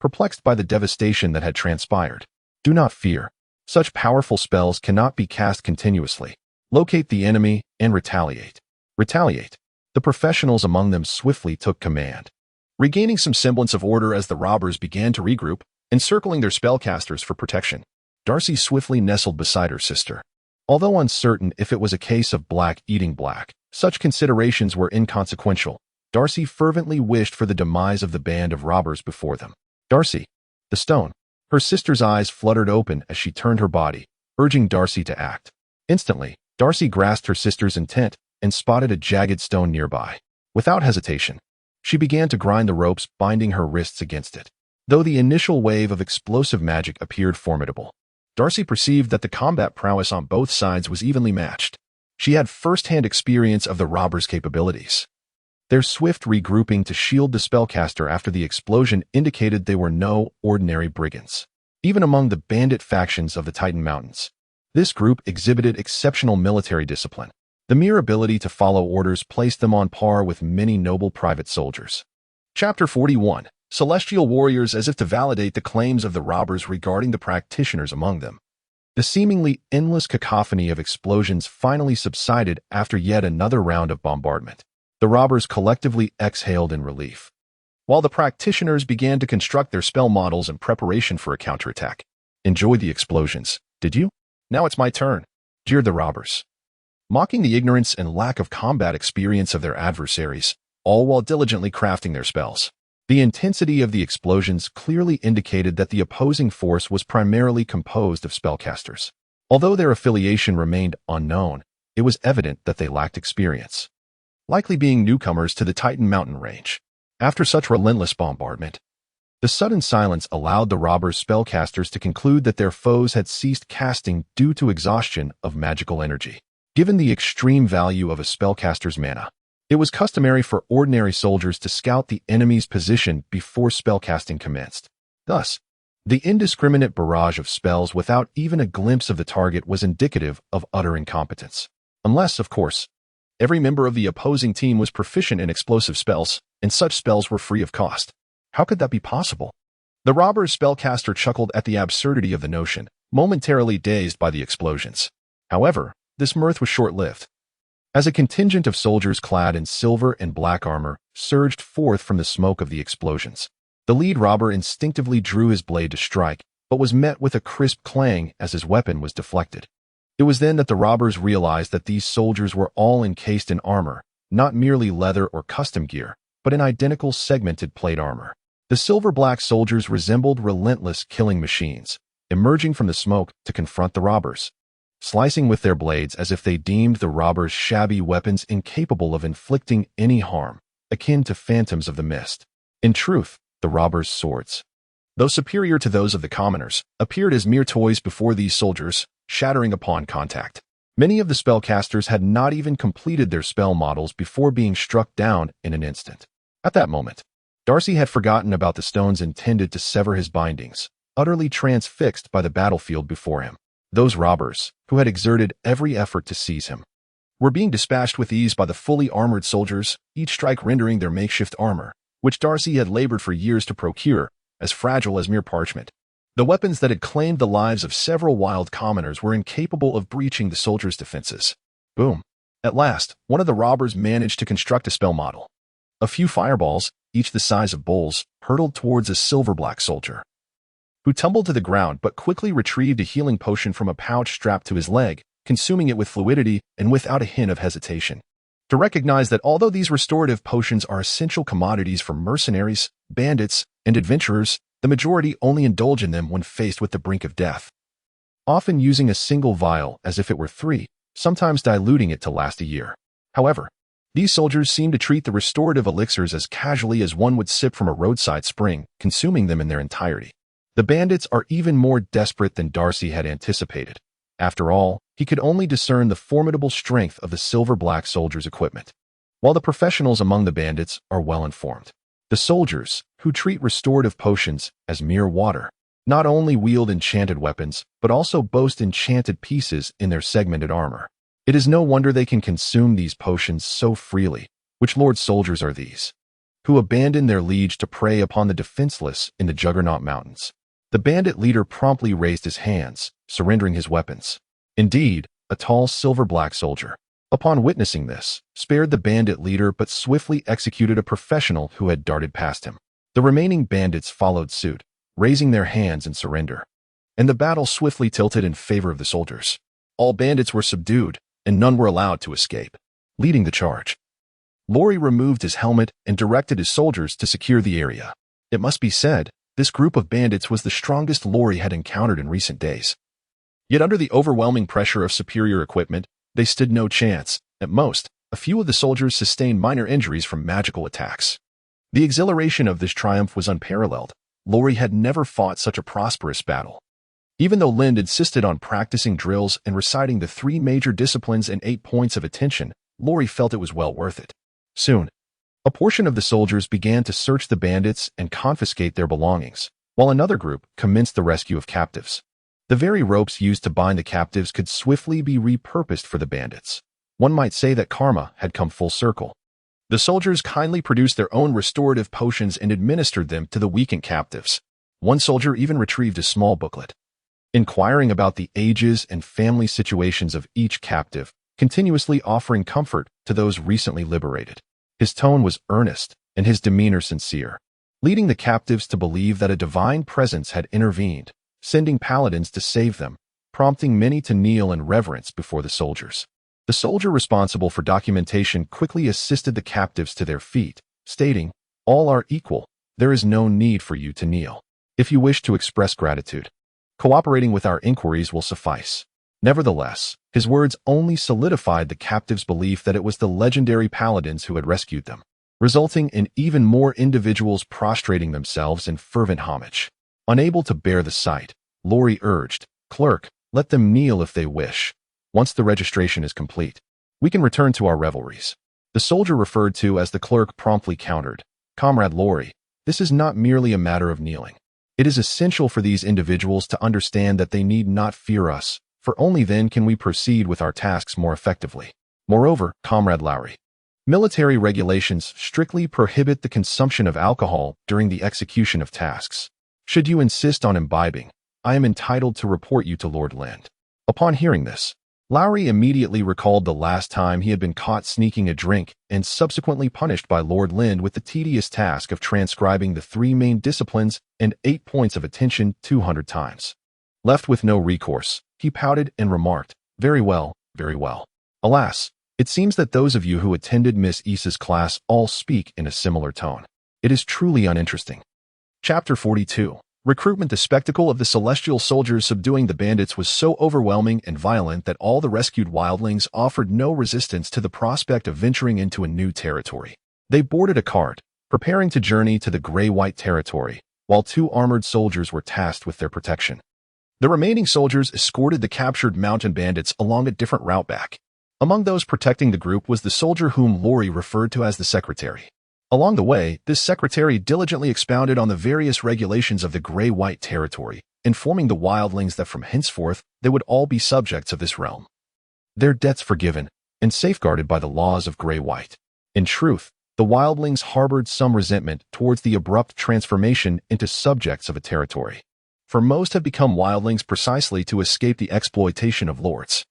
Perplexed by the devastation that had transpired, do not fear. Such powerful spells cannot be cast continuously. Locate the enemy and retaliate. Retaliate. The professionals among them swiftly took command. Regaining some semblance of order as the robbers began to regroup, encircling their spellcasters for protection, Darcy swiftly nestled beside her sister. Although uncertain if it was a case of black eating black, such considerations were inconsequential. Darcy fervently wished for the demise of the band of robbers before them. Darcy, the stone. Her sister's eyes fluttered open as she turned her body, urging Darcy to act. Instantly, Darcy grasped her sister's intent and spotted a jagged stone nearby. Without hesitation, she began to grind the ropes binding her wrists against it. Though the initial wave of explosive magic appeared formidable, Darcy perceived that the combat prowess on both sides was evenly matched. She had first-hand experience of the robbers' capabilities. Their swift regrouping to shield the spellcaster after the explosion indicated they were no ordinary brigands. Even among the bandit factions of the Titan Mountains, this group exhibited exceptional military discipline. The mere ability to follow orders placed them on par with many noble private soldiers. Chapter 41. Celestial Warriors. As if to validate the claims of the robbers regarding the practitioners among them, the seemingly endless cacophony of explosions finally subsided after yet another round of bombardment. The robbers collectively exhaled in relief, while the practitioners began to construct their spell models in preparation for a counterattack. Enjoyed the explosions, did you? Now it's my turn, jeered the robbers, mocking the ignorance and lack of combat experience of their adversaries, all while diligently crafting their spells. The intensity of the explosions clearly indicated that the opposing force was primarily composed of spellcasters. Although their affiliation remained unknown, it was evident that they lacked experience, likely being newcomers to the Titan mountain range. After such relentless bombardment, the sudden silence allowed the robbers' spellcasters to conclude that their foes had ceased casting due to exhaustion of magical energy. Given the extreme value of a spellcaster's mana, it was customary for ordinary soldiers to scout the enemy's position before spellcasting commenced. Thus, the indiscriminate barrage of spells without even a glimpse of the target was indicative of utter incompetence. Unless, of course, every member of the opposing team was proficient in explosive spells, and such spells were free of cost. How could that be possible? The robber's spellcaster chuckled at the absurdity of the notion, momentarily dazed by the explosions. However, this mirth was short-lived. As a contingent of soldiers clad in silver and black armor surged forth from the smoke of the explosions, the lead robber instinctively drew his blade to strike, but was met with a crisp clang as his weapon was deflected. It was then that the robbers realized that these soldiers were all encased in armor, not merely leather or custom gear, but in identical segmented plate armor. The silver-black soldiers resembled relentless killing machines, emerging from the smoke to confront the robbers, slicing with their blades as if they deemed the robbers' shabby weapons incapable of inflicting any harm, akin to phantoms of the mist. In truth, the robbers' swords, though superior to those of the commoners, appeared as mere toys before these soldiers, shattering upon contact. Many of the spellcasters had not even completed their spell models before being struck down in an instant. At that moment, Darcy had forgotten about the stones intended to sever his bindings, utterly transfixed by the battlefield before him. Those robbers, who had exerted every effort to seize him, were being dispatched with ease by the fully armored soldiers, each strike rendering their makeshift armor, which Darcy had labored for years to procure, as fragile as mere parchment. The weapons that had claimed the lives of several wild commoners were incapable of breaching the soldiers' defenses. Boom. At last, one of the robbers managed to construct a spell model. A few fireballs, each the size of bowls, hurtled towards a silver-black soldier, who tumbled to the ground but quickly retrieved a healing potion from a pouch strapped to his leg, consuming it with fluidity and without a hint of hesitation. To recognize that although these restorative potions are essential commodities for mercenaries, bandits, and adventurers, the majority only indulge in them when faced with the brink of death, often using a single vial as if it were 3, sometimes diluting it to last a year. However, these soldiers seemed to treat the restorative elixirs as casually as one would sip from a roadside spring, consuming them in their entirety. The bandits are even more desperate than Darcy had anticipated. After all, he could only discern the formidable strength of the silver-black soldiers' equipment, while the professionals among the bandits are well informed. The soldiers, who treat restorative potions as mere water, not only wield enchanted weapons, but also boast enchanted pieces in their segmented armor. It is no wonder they can consume these potions so freely. Which lord soldiers are these, who abandon their liege to prey upon the defenseless in the Juggernaut Mountains? The bandit leader promptly raised his hands, surrendering his weapons. Indeed, a tall silver-black soldier, upon witnessing this, spared the bandit leader but swiftly executed a professional who had darted past him. The remaining bandits followed suit, raising their hands in surrender, and the battle swiftly tilted in favor of the soldiers. All bandits were subdued, and none were allowed to escape. Leading the charge, Laurie removed his helmet and directed his soldiers to secure the area. It must be said, this group of bandits was the strongest Laurie had encountered in recent days. Yet under the overwhelming pressure of superior equipment, they stood no chance. At most, a few of the soldiers sustained minor injuries from magical attacks. The exhilaration of this triumph was unparalleled. Laurie had never fought such a prosperous battle. Even though Lind insisted on practicing drills and reciting the 3 major disciplines and 8 points of attention, Laurie felt it was well worth it. Soon, a portion of the soldiers began to search the bandits and confiscate their belongings, while another group commenced the rescue of captives. The very ropes used to bind the captives could swiftly be repurposed for the bandits. One might say that karma had come full circle. The soldiers kindly produced their own restorative potions and administered them to the weakened captives. One soldier even retrieved a small booklet, inquiring about the ages and family situations of each captive, continuously offering comfort to those recently liberated. His tone was earnest and his demeanor sincere, leading the captives to believe that a divine presence had intervened, sending paladins to save them, prompting many to kneel in reverence before the soldiers. The soldier responsible for documentation quickly assisted the captives to their feet, stating, "All are equal. There is no need for you to kneel. If you wish to express gratitude, cooperating with our inquiries will suffice." Nevertheless, his words only solidified the captives' belief that it was the legendary paladins who had rescued them, resulting in even more individuals prostrating themselves in fervent homage. Unable to bear the sight, Laurie urged, "Clerk, let them kneel if they wish. Once the registration is complete, we can return to our revelries." The soldier referred to as the clerk promptly countered, "Comrade Laurie, this is not merely a matter of kneeling. It is essential for these individuals to understand that they need not fear us, for only then can we proceed with our tasks more effectively. Moreover, Comrade Lowry, military regulations strictly prohibit the consumption of alcohol during the execution of tasks. Should you insist on imbibing, I am entitled to report you to Lord Lind." Upon hearing this, Lowry immediately recalled the last time he had been caught sneaking a drink and subsequently punished by Lord Lind with the tedious task of transcribing the 3 main disciplines and 8 points of attention 200 times. Left with no recourse, he pouted and remarked, "Very well, very well. Alas, it seems that those of you who attended Miss Isa's class all speak in a similar tone. It is truly uninteresting." Chapter 42. Recruitment. The spectacle of the celestial soldiers subduing the bandits was so overwhelming and violent that all the rescued wildlings offered no resistance to the prospect of venturing into a new territory. They boarded a cart, preparing to journey to the gray-white territory, while 2 armored soldiers were tasked with their protection. The remaining soldiers escorted the captured mountain bandits along a different route back. Among those protecting the group was the soldier whom Laurie referred to as the secretary. Along the way, this secretary diligently expounded on the various regulations of the gray-white territory, informing the wildlings that from henceforth they would all be subjects of this realm, their debts forgiven, and safeguarded by the laws of gray-white. In truth, the wildlings harbored some resentment towards the abrupt transformation into subjects of a territory, for most have become wildlings precisely to escape the exploitation of lords.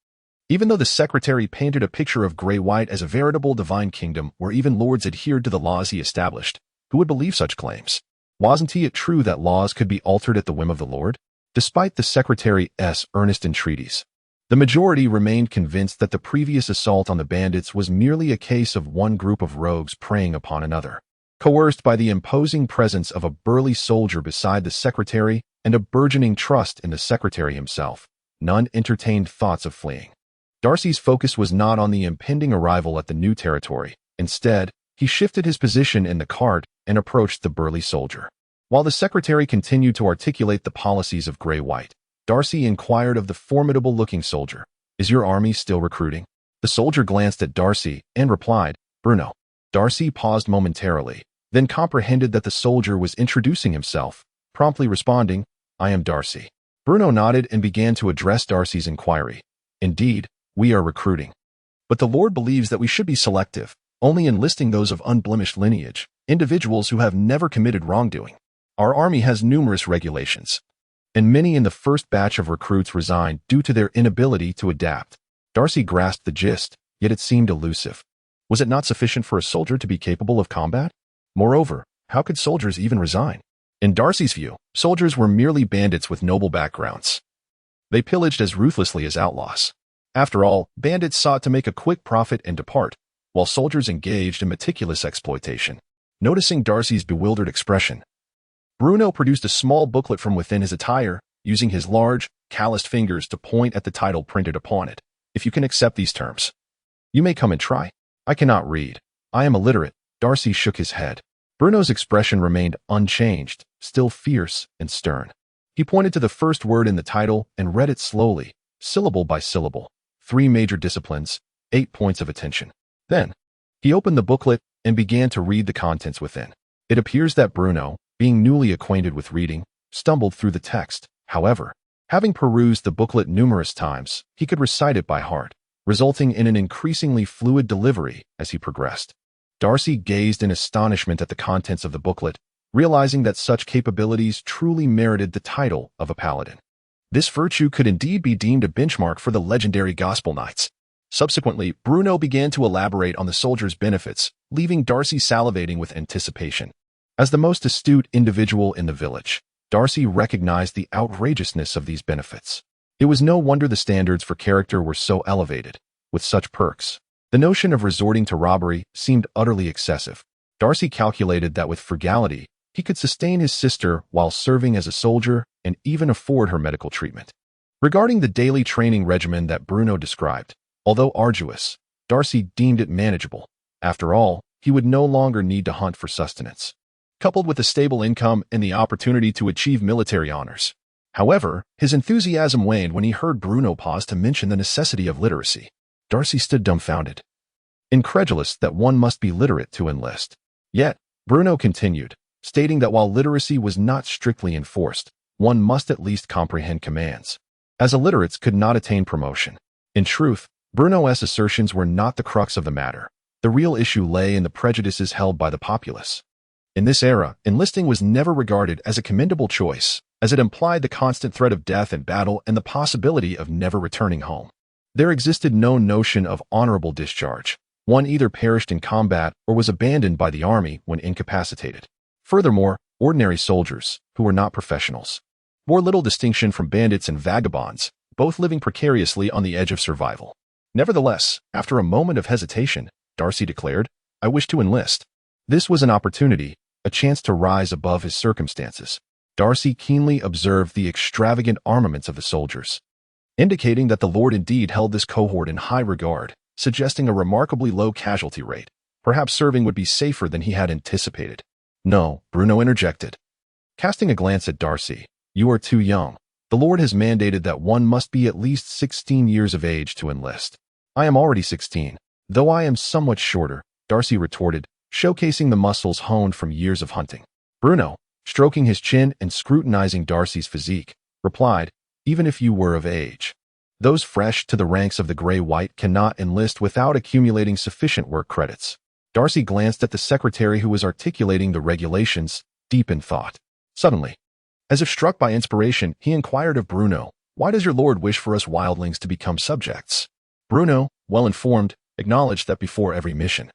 Even though the secretary painted a picture of gray-white as a veritable divine kingdom where even lords adhered to the laws he established, who would believe such claims? Wasn't it true that laws could be altered at the whim of the Lord? Despite the secretary's earnest entreaties, the majority remained convinced that the previous assault on the bandits was merely a case of one group of rogues preying upon another. Coerced by the imposing presence of a burly soldier beside the secretary and a burgeoning trust in the secretary himself, none entertained thoughts of fleeing. Darcy's focus was not on the impending arrival at the new territory. Instead, he shifted his position in the cart and approached the burly soldier. While the secretary continued to articulate the policies of Grey-White, Darcy inquired of the formidable-looking soldier, "Is your army still recruiting?" The soldier glanced at Darcy and replied, "Bruno." Darcy paused momentarily, then comprehended that the soldier was introducing himself, promptly responding, "I am Darcy." Bruno nodded and began to address Darcy's inquiry. "Indeed, we are recruiting. But the Lord believes that we should be selective, only enlisting those of unblemished lineage, individuals who have never committed wrongdoing. Our army has numerous regulations, and many in the first batch of recruits resigned due to their inability to adapt." Darcy grasped the gist, yet it seemed elusive. Was it not sufficient for a soldier to be capable of combat? Moreover, how could soldiers even resign? In Darcy's view, soldiers were merely bandits with noble backgrounds. They pillaged as ruthlessly as outlaws. After all, bandits sought to make a quick profit and depart, while soldiers engaged in meticulous exploitation. Noticing Darcy's bewildered expression, Bruno produced a small booklet from within his attire, using his large, calloused fingers to point at the title printed upon it. "If you can accept these terms, you may come and try." "I cannot read. I am illiterate." Darcy shook his head. Bruno's expression remained unchanged, still fierce and stern. He pointed to the first word in the title and read it slowly, syllable by syllable. 3 major disciplines, 8 points of attention. Then, he opened the booklet and began to read the contents within. It appears that Bruno, being newly acquainted with reading, stumbled through the text. However, having perused the booklet numerous times, he could recite it by heart, resulting in an increasingly fluid delivery as he progressed. Darcy gazed in astonishment at the contents of the booklet, realizing that such capabilities truly merited the title of a paladin. This virtue could indeed be deemed a benchmark for the legendary Gospel Knights. Subsequently, Bruno began to elaborate on the soldier's benefits, leaving Darcy salivating with anticipation. As the most astute individual in the village, Darcy recognized the outrageousness of these benefits. It was no wonder the standards for character were so elevated. With such perks, the notion of resorting to robbery seemed utterly excessive. Darcy calculated that with frugality, he could sustain his sister while serving as a soldier and even afford her medical treatment. Regarding the daily training regimen that Bruno described, although arduous, Darcy deemed it manageable. After all, he would no longer need to hunt for sustenance, coupled with a stable income and the opportunity to achieve military honors. However, his enthusiasm waned when he heard Bruno pause to mention the necessity of literacy. Darcy stood dumbfounded, incredulous that one must be literate to enlist. Yet, Bruno continued, stating that while literacy was not strictly enforced, one must at least comprehend commands, as illiterates could not attain promotion. In truth, Bruno's assertions were not the crux of the matter. The real issue lay in the prejudices held by the populace. In this era, enlisting was never regarded as a commendable choice, as it implied the constant threat of death in battle and the possibility of never returning home. There existed no notion of honorable discharge. One either perished in combat or was abandoned by the army when incapacitated. Furthermore, ordinary soldiers, who were not professionals, bore little distinction from bandits and vagabonds, both living precariously on the edge of survival. Nevertheless, after a moment of hesitation, Darcy declared, "I wish to enlist." This was an opportunity, a chance to rise above his circumstances. Darcy keenly observed the extravagant armaments of the soldiers, indicating that the Lord indeed held this cohort in high regard, suggesting a remarkably low casualty rate. Perhaps serving would be safer than he had anticipated. "No," Bruno interjected, casting a glance at Darcy. "You are too young. The Lord has mandated that one must be at least 16 years of age to enlist." "I am already 16, though I am somewhat shorter," Darcy retorted, showcasing the muscles honed from years of hunting. Bruno, stroking his chin and scrutinizing Darcy's physique, replied, "Even if you were of age, those fresh to the ranks of the Grey-White cannot enlist without accumulating sufficient work credits." Darcy glanced at the secretary who was articulating the regulations, deep in thought. Suddenly, as if struck by inspiration, he inquired of Bruno, "Why does your lord wish for us wildlings to become subjects?" Bruno, well informed, acknowledged that before every mission,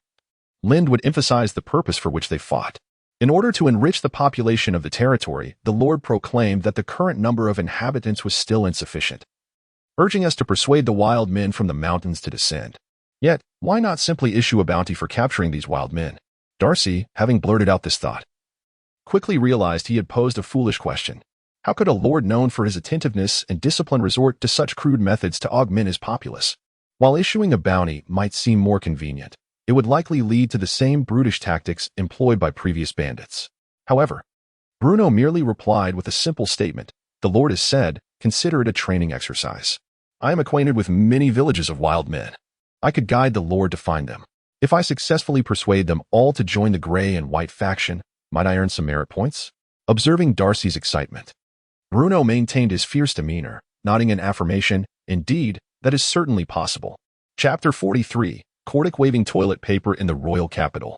Lind would emphasize the purpose for which they fought. In order to enrich the population of the territory, the Lord proclaimed that the current number of inhabitants was still insufficient, urging us to persuade the wild men from the mountains to descend. Yet, why not simply issue a bounty for capturing these wild men? Darcy, having blurted out this thought, quickly realized he had posed a foolish question. How could a lord known for his attentiveness and discipline resort to such crude methods to augment his populace? While issuing a bounty might seem more convenient, it would likely lead to the same brutish tactics employed by previous bandits. However, Bruno merely replied with a simple statement. The Lord has said, consider it a training exercise. I am acquainted with many villages of wild men. I could guide the Lord to find them. If I successfully persuade them all to join the gray and white faction, might I earn some merit points? Observing Darcy's excitement, Bruno maintained his fierce demeanor, nodding in affirmation. Indeed, that is certainly possible. Chapter 43, Cordic waving toilet paper in the royal capital.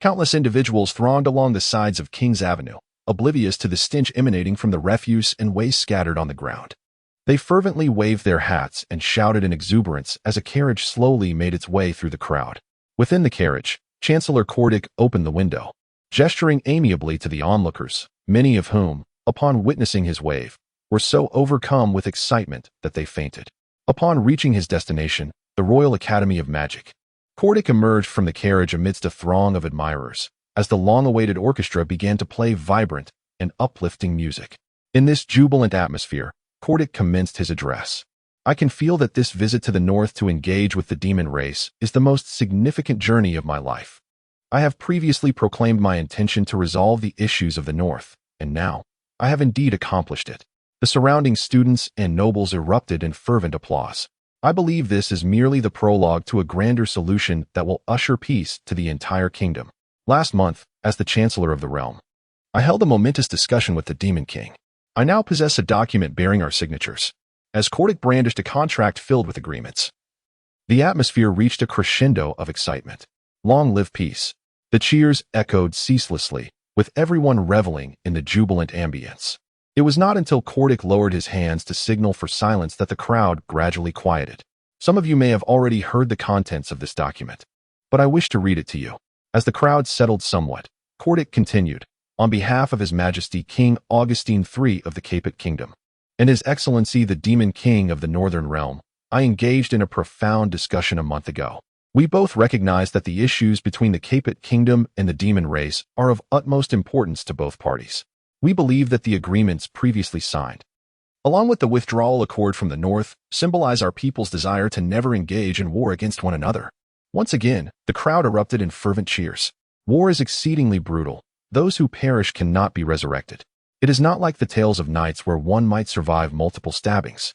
Countless individuals thronged along the sides of King's Avenue, oblivious to the stench emanating from the refuse and waste scattered on the ground. They fervently waved their hats and shouted in exuberance as a carriage slowly made its way through the crowd. Within the carriage, Chancellor Cordic opened the window, gesturing amiably to the onlookers, many of whom, upon witnessing his wave, were so overcome with excitement that they fainted. Upon reaching his destination, the Royal Academy of Magic, Cordic emerged from the carriage amidst a throng of admirers, as the long-awaited orchestra began to play vibrant and uplifting music. In this jubilant atmosphere, Cordic commenced his address. I can feel that this visit to the north to engage with the demon race is the most significant journey of my life. I have previously proclaimed my intention to resolve the issues of the north, and now, I have indeed accomplished it. The surrounding students and nobles erupted in fervent applause. I believe this is merely the prologue to a grander solution that will usher peace to the entire kingdom. Last month, as the Chancellor of the realm, I held a momentous discussion with the Demon King. I now possess a document bearing our signatures, as Cordic brandished a contract filled with agreements. The atmosphere reached a crescendo of excitement. Long live peace! The cheers echoed ceaselessly, with everyone reveling in the jubilant ambience. It was not until Cordic lowered his hands to signal for silence that the crowd gradually quieted. Some of you may have already heard the contents of this document, but I wish to read it to you. As the crowd settled somewhat, Cordic continued, on behalf of His Majesty King Augustine III of the Capet Kingdom, and His Excellency the Demon King of the Northern Realm, I engaged in a profound discussion a month ago. We both recognize that the issues between the Capet Kingdom and the demon race are of utmost importance to both parties. We believe that the agreements previously signed, along with the withdrawal accord from the north, symbolize our people's desire to never engage in war against one another. Once again, the crowd erupted in fervent cheers. War is exceedingly brutal. Those who perish cannot be resurrected. It is not like the tales of knights where one might survive multiple stabbings.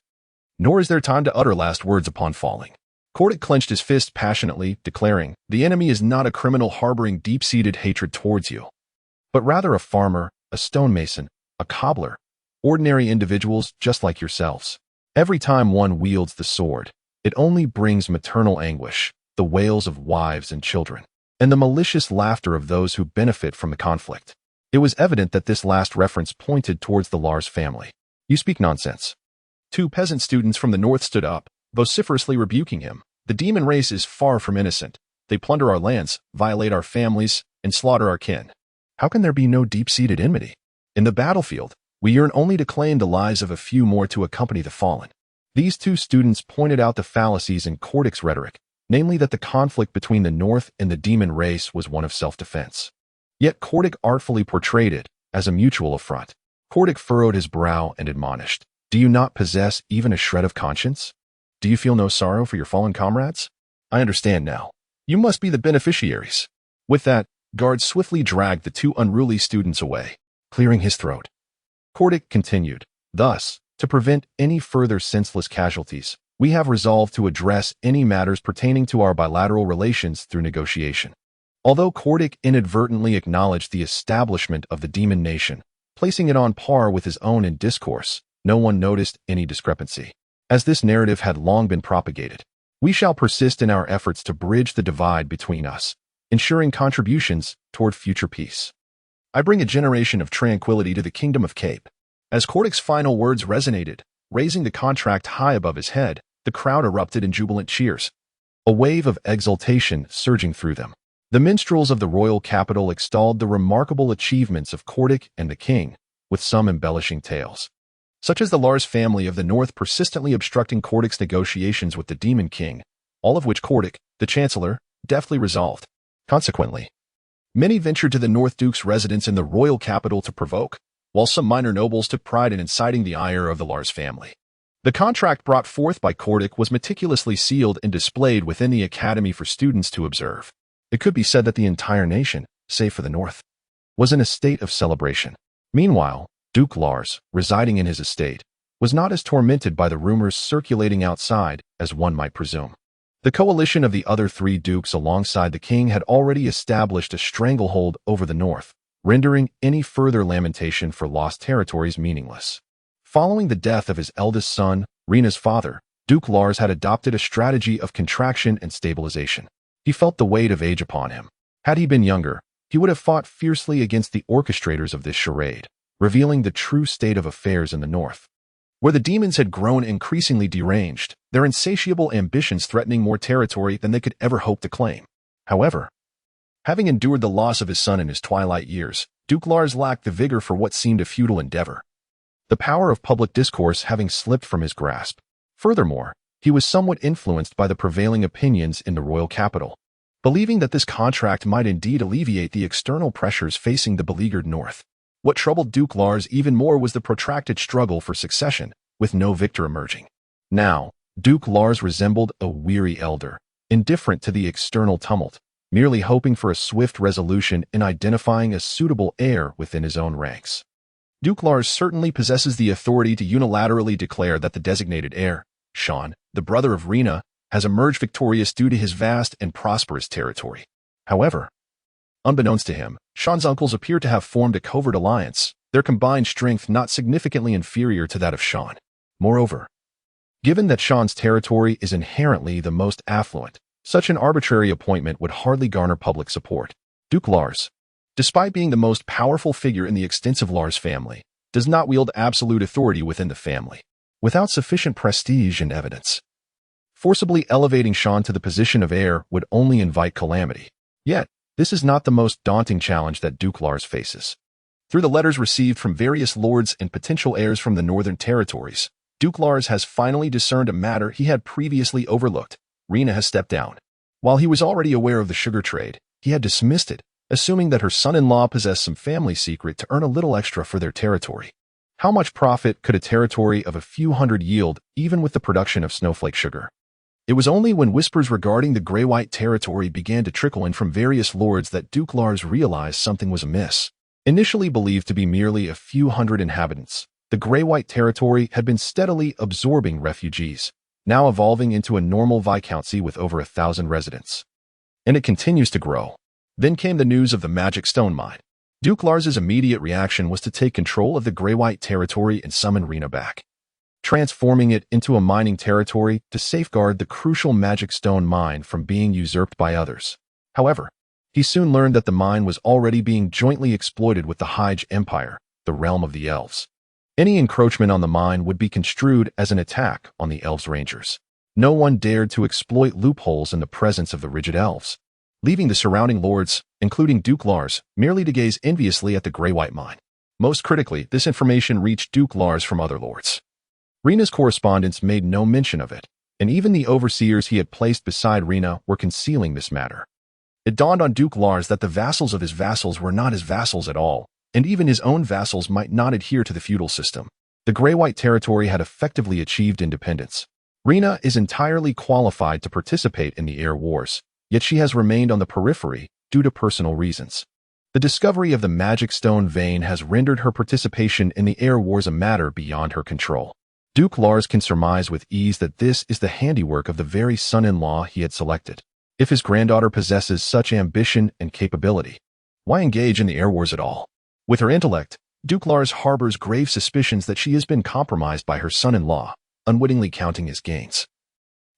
Nor is there time to utter last words upon falling. Cordic clenched his fist passionately, declaring, the enemy is not a criminal harboring deep-seated hatred towards you, but rather a farmer, a stonemason, a cobbler, ordinary individuals just like yourselves. Every time one wields the sword, it only brings maternal anguish, the wails of wives and children, and the malicious laughter of those who benefit from the conflict. It was evident that this last reference pointed towards the Lars family. You speak nonsense. Two peasant students from the north stood up, vociferously rebuking him. The demon race is far from innocent. They plunder our lands, violate our families, and slaughter our kin. How can there be no deep-seated enmity? In the battlefield, we yearn only to claim the lives of a few more to accompany the fallen. These two students pointed out the fallacies in Cordic's rhetoric, namely that the conflict between the North and the demon race was one of self-defense. Yet Cordic artfully portrayed it as a mutual affront. Cordic furrowed his brow and admonished, do you not possess even a shred of conscience? Do you feel no sorrow for your fallen comrades? I understand now. You must be the beneficiaries. With that, guards swiftly dragged the two unruly students away, clearing his throat. Cordic continued, thus, to prevent any further senseless casualties, we have resolved to address any matters pertaining to our bilateral relations through negotiation. Although Cordic inadvertently acknowledged the establishment of the demon nation, placing it on par with his own in discourse, no one noticed any discrepancy. As this narrative had long been propagated, we shall persist in our efforts to bridge the divide between us, ensuring contributions toward future peace. I bring a generation of tranquility to the Kingdom of Cape. As Cordic's final words resonated, raising the contract high above his head, the crowd erupted in jubilant cheers, a wave of exultation surging through them. The minstrels of the royal capital extolled the remarkable achievements of Cordic and the king, with some embellishing tales, such as the Lars family of the north persistently obstructing Cordic's negotiations with the Demon King, all of which Cordic, the Chancellor, deftly resolved. Consequently, many ventured to the North Duke's residence in the royal capital to provoke, while some minor nobles took pride in inciting the ire of the Lars family. The contract brought forth by Cordic was meticulously sealed and displayed within the academy for students to observe. It could be said that the entire nation, save for the north, was in a state of celebration. Meanwhile, Duke Lars, residing in his estate, was not as tormented by the rumors circulating outside as one might presume. The coalition of the other three dukes alongside the king had already established a stranglehold over the north, rendering any further lamentation for lost territories meaningless. Following the death of his eldest son, Rena's father, Duke Lars had adopted a strategy of contraction and stabilization. He felt the weight of age upon him. Had he been younger, he would have fought fiercely against the orchestrators of this charade, revealing the true state of affairs in the north, where the demons had grown increasingly deranged, their insatiable ambitions threatening more territory than they could ever hope to claim. However, having endured the loss of his son in his twilight years, Duke Lars lacked the vigor for what seemed a futile endeavor, the power of public discourse having slipped from his grasp. Furthermore, he was somewhat influenced by the prevailing opinions in the royal capital, believing that this contract might indeed alleviate the external pressures facing the beleaguered north. What troubled Duke Lars even more was the protracted struggle for succession, with no victor emerging. Now, Duke Lars resembled a weary elder, indifferent to the external tumult, merely hoping for a swift resolution in identifying a suitable heir within his own ranks. Duke Lars certainly possesses the authority to unilaterally declare that the designated heir, Sean, the brother of Rena, has emerged victorious due to his vast and prosperous territory. However, unbeknownst to him, Sean's uncles appear to have formed a covert alliance, their combined strength not significantly inferior to that of Sean. Moreover, given that Sean's territory is inherently the most affluent, such an arbitrary appointment would hardly garner public support. Duke Lars, despite being the most powerful figure in the extensive Lars family, does not wield absolute authority within the family. Without sufficient prestige and evidence, forcibly elevating Sean to the position of heir would only invite calamity. Yet, this is not the most daunting challenge that Duke Lars faces. Through the letters received from various lords and potential heirs from the northern territories, Duke Lars has finally discerned a matter he had previously overlooked. Rena has stepped down. While he was already aware of the sugar trade, he had dismissed it, assuming that her son-in-law possessed some family secret to earn a little extra for their territory. How much profit could a territory of a few hundred yield, even with the production of snowflake sugar? It was only when whispers regarding the gray-white territory began to trickle in from various lords that Duke Lars realized something was amiss. Initially believed to be merely a few hundred inhabitants, the gray-white territory had been steadily absorbing refugees, now evolving into a normal viscountcy with over 1,000 residents. And it continues to grow. Then came the news of the magic stone mine. Duke Lars's immediate reaction was to take control of the gray-white territory and summon Rena back, transforming it into a mining territory to safeguard the crucial magic stone mine from being usurped by others. However, he soon learned that the mine was already being jointly exploited with the Hyge Empire, the realm of the elves. Any encroachment on the mine would be construed as an attack on the elves' rangers. No one dared to exploit loopholes in the presence of the rigid elves, leaving the surrounding lords, including Duke Lars, merely to gaze enviously at the gray-white mine. Most critically, this information reached Duke Lars from other lords. Rena's correspondence made no mention of it, and even the overseers he had placed beside Rena were concealing this matter. It dawned on Duke Lars that the vassals of his vassals were not his vassals at all, and even his own vassals might not adhere to the feudal system. The gray-white territory had effectively achieved independence. Rena is entirely qualified to participate in the heir wars, yet she has remained on the periphery due to personal reasons. The discovery of the magic stone vein has rendered her participation in the heir wars a matter beyond her control. Duke Lars can surmise with ease that this is the handiwork of the very son-in-law he had selected. If his granddaughter possesses such ambition and capability, why engage in the heir wars at all? With her intellect, Duke Lars harbors grave suspicions that she has been compromised by her son-in-law, unwittingly counting his gains.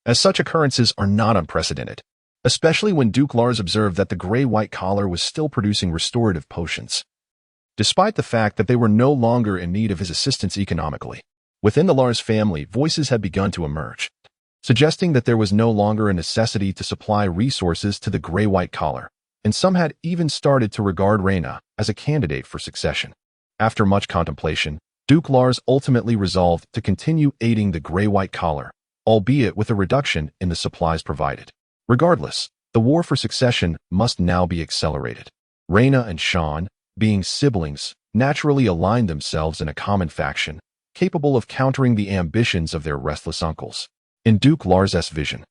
As such occurrences are not unprecedented, especially when Duke Lars observed that the gray-white collar was still producing restorative potions, despite the fact that they were no longer in need of his assistance economically. Within the Lars family, voices had begun to emerge, suggesting that there was no longer a necessity to supply resources to the gray-white collar, and some had even started to regard Rena as a candidate for succession. After much contemplation, Duke Lars ultimately resolved to continue aiding the gray-white collar, albeit with a reduction in the supplies provided. Regardless, the war for succession must now be accelerated. Rena and Sean, being siblings, naturally aligned themselves in a common faction, capable of countering the ambitions of their restless uncles. In Duke Lars' vision,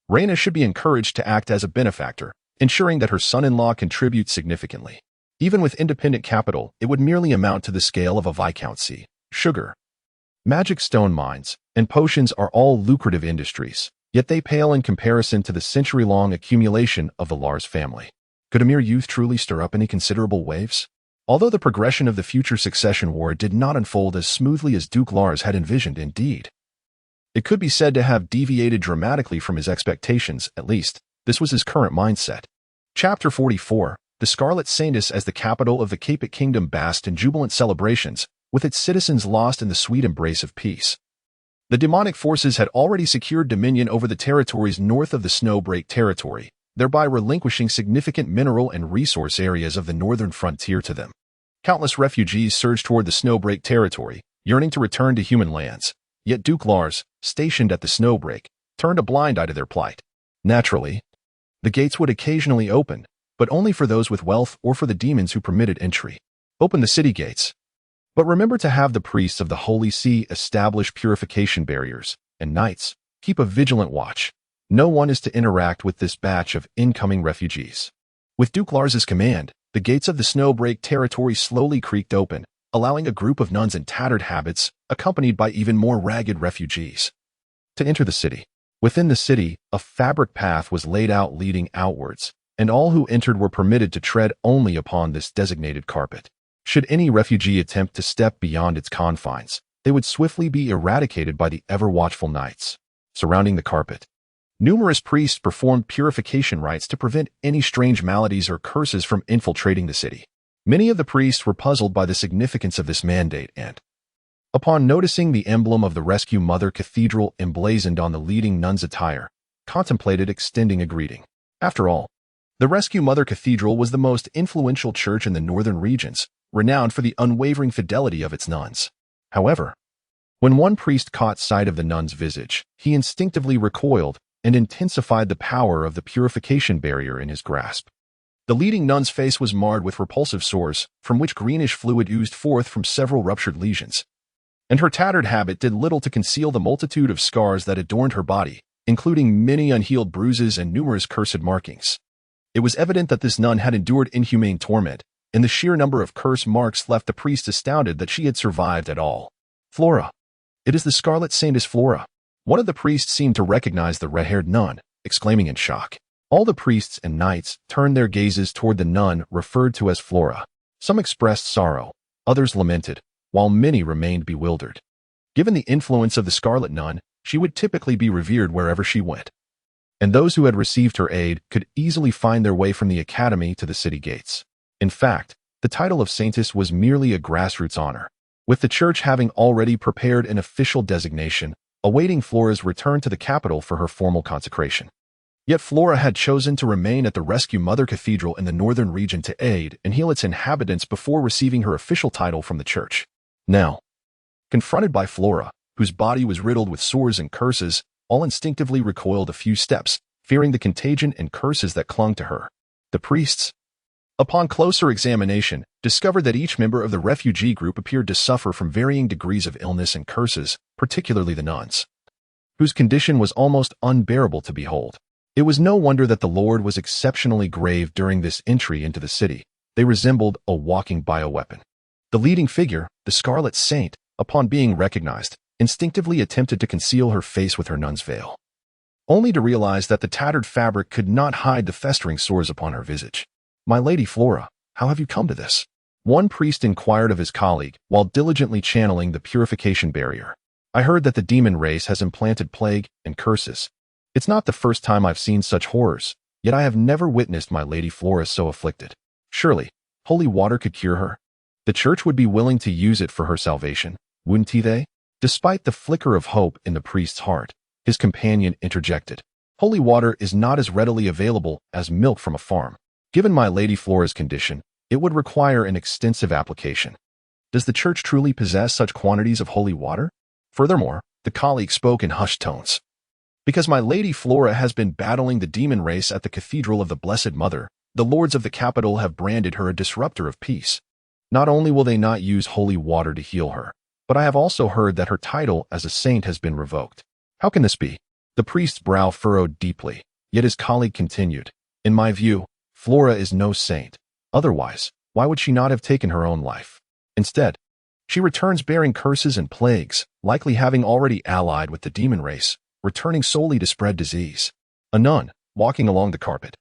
Rena should be encouraged to act as a benefactor, ensuring that her son-in-law contributes significantly. Even with independent capital, it would merely amount to the scale of a viscountcy. Sugar, magic stone mines, and potions are all lucrative industries, yet they pale in comparison to the century-long accumulation of the Lars family. Could a mere youth truly stir up any considerable waves? Although the progression of the future succession war did not unfold as smoothly as Duke Lars had envisioned, indeed, it could be said to have deviated dramatically from his expectations. At least, this was his current mindset. Chapter 44. The Scarlet Saintess as the capital of the Capet Kingdom basked in jubilant celebrations, with its citizens lost in the sweet embrace of peace. The demonic forces had already secured dominion over the territories north of the Snowbreak territory, thereby relinquishing significant mineral and resource areas of the northern frontier to them. Countless refugees surged toward the Snowbreak territory, yearning to return to human lands. Yet Duke Lars, stationed at the Snowbreak, turned a blind eye to their plight. Naturally, the gates would occasionally open, but only for those with wealth or for the demons who permitted entry. Open the city gates. But remember to have the priests of the Holy See establish purification barriers, and knights, keep a vigilant watch. No one is to interact with this batch of incoming refugees. With Duke Lars's command, the gates of the Snowbreak territory slowly creaked open, allowing a group of nuns in tattered habits, accompanied by even more ragged refugees, to enter the city. Within the city, a fabric path was laid out leading outwards, and all who entered were permitted to tread only upon this designated carpet. Should any refugee attempt to step beyond its confines, they would swiftly be eradicated by the ever-watchful knights. Surrounding the carpet, numerous priests performed purification rites to prevent any strange maladies or curses from infiltrating the city. Many of the priests were puzzled by the significance of this mandate and, upon noticing the emblem of the Rescue Mother Cathedral emblazoned on the leading nun's attire, contemplated extending a greeting. After all, the Rescue Mother Cathedral was the most influential church in the northern regions, renowned for the unwavering fidelity of its nuns. However, when one priest caught sight of the nun's visage, he instinctively recoiled and intensified the power of the purification barrier in his grasp. The leading nun's face was marred with repulsive sores, from which greenish fluid oozed forth from several ruptured lesions, and her tattered habit did little to conceal the multitude of scars that adorned her body, including many unhealed bruises and numerous cursed markings. It was evident that this nun had endured inhumane torment, and the sheer number of curse marks left the priest astounded that she had survived at all. Flora. It is the Scarlet Saintess Flora. One of the priests seemed to recognize the red-haired nun, exclaiming in shock. All the priests and knights turned their gazes toward the nun referred to as Flora. Some expressed sorrow, others lamented, while many remained bewildered. Given the influence of the Scarlet Nun, she would typically be revered wherever she went, and those who had received her aid could easily find their way from the academy to the city gates. In fact, the title of Saintess was merely a grassroots honor, with the church having already prepared an official designation, awaiting Flora's return to the capital for her formal consecration. Yet Flora had chosen to remain at the Rescue Mother Cathedral in the northern region to aid and heal its inhabitants before receiving her official title from the church. Now, confronted by Flora, whose body was riddled with sores and curses, all instinctively recoiled a few steps, fearing the contagion and curses that clung to her. The priests, upon closer examination, discovered that each member of the refugee group appeared to suffer from varying degrees of illness and curses, particularly the nuns, whose condition was almost unbearable to behold. It was no wonder that the Lord was exceptionally grave during this entry into the city. They resembled a walking bioweapon. The leading figure, the Scarlet Saint, upon being recognized, instinctively attempted to conceal her face with her nun's veil, only to realize that the tattered fabric could not hide the festering sores upon her visage. "My Lady Flora, how have you come to this?" one priest inquired of his colleague while diligently channeling the purification barrier. "I heard that the demon race has implanted plague and curses. It's not the first time I've seen such horrors, yet I have never witnessed my Lady Flora so afflicted. Surely, holy water could cure her. The church would be willing to use it for her salvation, wouldn't they?" Despite the flicker of hope in the priest's heart, his companion interjected. "Holy water is not as readily available as milk from a farm. Given my Lady Flora's condition, it would require an extensive application. Does the church truly possess such quantities of holy water?" Furthermore, the colleague spoke in hushed tones. "Because my Lady Flora has been battling the demon race at the Cathedral of the Blessed Mother, the lords of the capital have branded her a disruptor of peace. Not only will they not use holy water to heal her, but I have also heard that her title as a saint has been revoked." "How can this be?" The priest's brow furrowed deeply, yet his colleague continued. "In my view, Flora is no saint. Otherwise, why would she not have taken her own life? Instead, she returns bearing curses and plagues, likely having already allied with the demon race, returning solely to spread disease. A nun, walking along the carpet,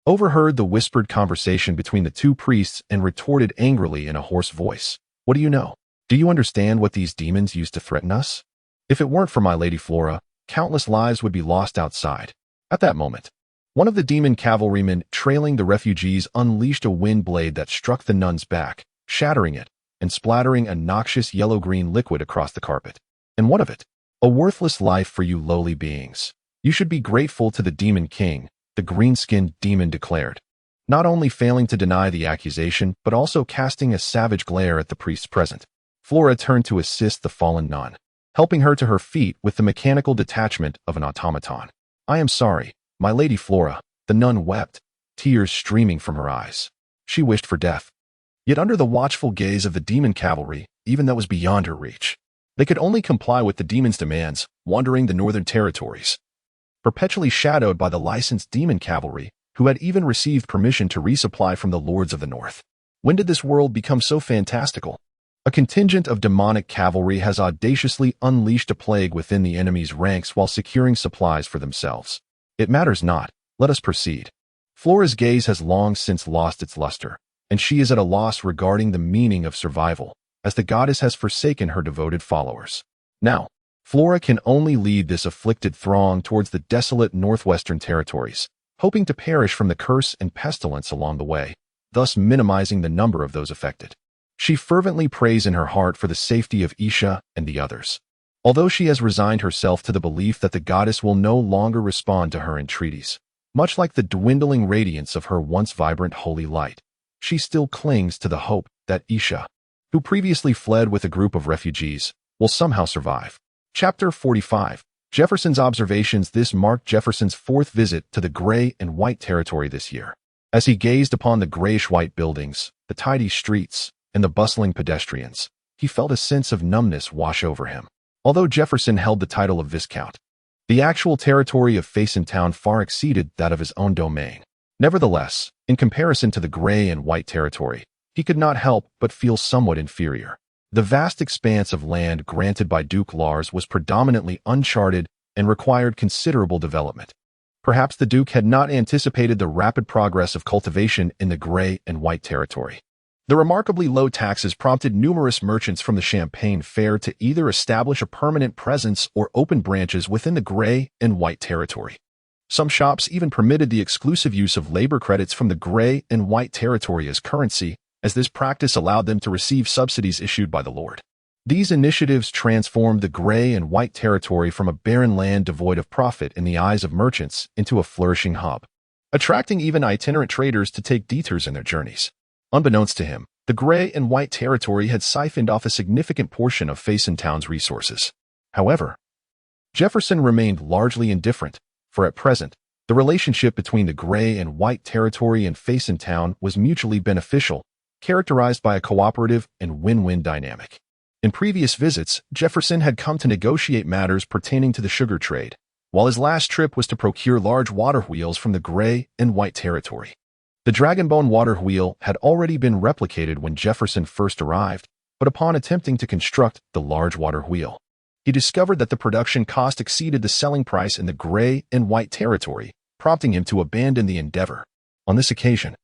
overheard the whispered conversation between the two priests and retorted angrily in a hoarse voice, "What do you know? Do you understand what these demons used to threaten us? If it weren't for my Lady Flora, countless lives would be lost outside." At that moment, one of the demon cavalrymen trailing the refugees unleashed a wind blade that struck the nun's back, shattering it and splattering a noxious yellow-green liquid across the carpet. And what of it? A worthless life for you lowly beings. You should be grateful to the Demon King, the green-skinned demon declared, not only failing to deny the accusation, but also casting a savage glare at the priests present. Flora turned to assist the fallen nun, helping her to her feet with the mechanical detachment of an automaton. "I am sorry, my Lady Flora," the nun wept, tears streaming from her eyes. She wished for death. Yet under the watchful gaze of the demon cavalry, even that was beyond her reach. They could only comply with the demon's demands, wandering the northern territories, perpetually shadowed by the licensed demon cavalry, who had even received permission to resupply from the lords of the north. When did this world become so fantastical? A contingent of demonic cavalry has audaciously unleashed a plague within the enemy's ranks while securing supplies for themselves. It matters not. Let us proceed. Flora's gaze has long since lost its luster, and she is at a loss regarding the meaning of survival, as the goddess has forsaken her devoted followers. Now, Flora can only lead this afflicted throng towards the desolate northwestern territories, hoping to perish from the curse and pestilence along the way, thus minimizing the number of those affected. She fervently prays in her heart for the safety of Isha and the others. Although she has resigned herself to the belief that the goddess will no longer respond to her entreaties, much like the dwindling radiance of her once vibrant holy light, she still clings to the hope that Isha, who previously fled with a group of refugees, will somehow survive. Chapter 45. Jefferson's observations. This marked Jefferson's fourth visit to the gray and white territory this year. As he gazed upon the grayish-white buildings, the tidy streets, and the bustling pedestrians, he felt a sense of numbness wash over him. Although Jefferson held the title of Viscount, the actual territory of Facentown far exceeded that of his own domain. Nevertheless, in comparison to the gray and white territory, he could not help but feel somewhat inferior. The vast expanse of land granted by Duke Lars was predominantly uncharted and required considerable development. Perhaps the Duke had not anticipated the rapid progress of cultivation in the gray and white territory. The remarkably low taxes prompted numerous merchants from the Champagne Fair to either establish a permanent presence or open branches within the gray and white territory. Some shops even permitted the exclusive use of labor credits from the gray and white territory as currency, as this practice allowed them to receive subsidies issued by the Lord. These initiatives transformed the gray and white territory from a barren land devoid of profit in the eyes of merchants into a flourishing hub, attracting even itinerant traders to take detours in their journeys. Unbeknownst to him, the gray and white territory had siphoned off a significant portion of Facentown's resources. However, Jefferson remained largely indifferent, for at present, the relationship between the gray and white territory and Facentown was mutually beneficial, characterized by a cooperative and win-win dynamic. In previous visits, Jefferson had come to negotiate matters pertaining to the sugar trade, while his last trip was to procure large water wheels from the gray and white territory. The Dragonbone water wheel had already been replicated when Jefferson first arrived, but upon attempting to construct the large water wheel, he discovered that the production cost exceeded the selling price in the gray and white territory, prompting him to abandon the endeavor. On this occasion,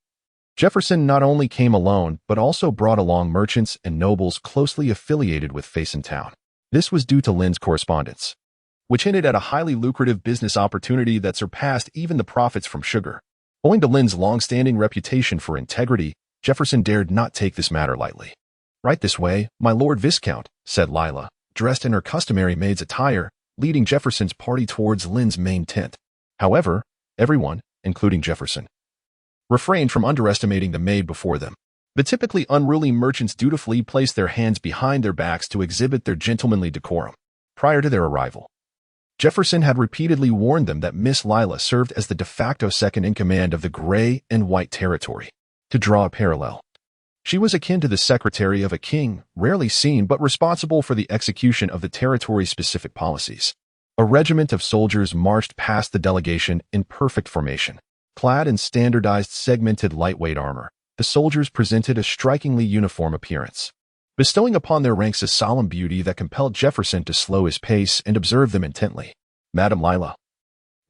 Jefferson not only came alone, but also brought along merchants and nobles closely affiliated with Facentown. This was due to Lynn's correspondence, which hinted at a highly lucrative business opportunity that surpassed even the profits from sugar. Owing to Lynn's long-standing reputation for integrity, Jefferson dared not take this matter lightly. "Right this way, my Lord Viscount," said Lila, dressed in her customary maid's attire, leading Jefferson's party towards Lynn's main tent. However, everyone, including Jefferson, refrained from underestimating the maid before them. The typically unruly merchants dutifully placed their hands behind their backs to exhibit their gentlemanly decorum. Prior to their arrival, Jefferson had repeatedly warned them that Miss Lila served as the de facto second-in-command of the gray and white territory. To draw a parallel, she was akin to the secretary of a king, rarely seen but responsible for the execution of the territory's specific policies. A regiment of soldiers marched past the delegation in perfect formation, clad in standardized segmented lightweight armor the soldiers presented a strikingly uniform appearance, bestowing upon their ranks a solemn beauty that compelled Jefferson to slow his pace and observe them intently. Madam Lila,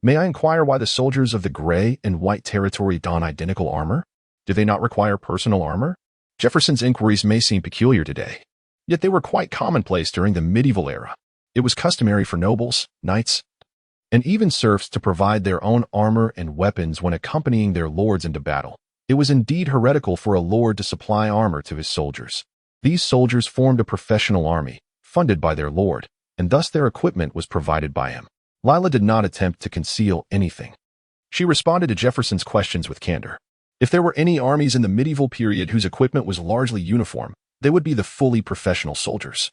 may I inquire why the soldiers of the gray and white territory don identical armor? Do they not require personal armor? Jefferson's inquiries may seem peculiar today, yet they were quite commonplace during the medieval era. It was customary for nobles, knights, and even serfs to provide their own armor and weapons when accompanying their lords into battle. It was indeed heretical for a lord to supply armor to his soldiers. These soldiers formed a professional army, funded by their lord, and thus their equipment was provided by him. Lila did not attempt to conceal anything. She responded to Jefferson's questions with candor. If there were any armies in the medieval period whose equipment was largely uniform, they would be the fully professional soldiers,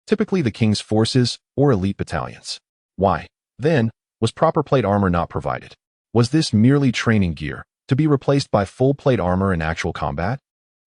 typically the king's forces or elite battalions. Why, then, was proper plate armor not provided? Was this merely training gear, to be replaced by full plate armor in actual combat?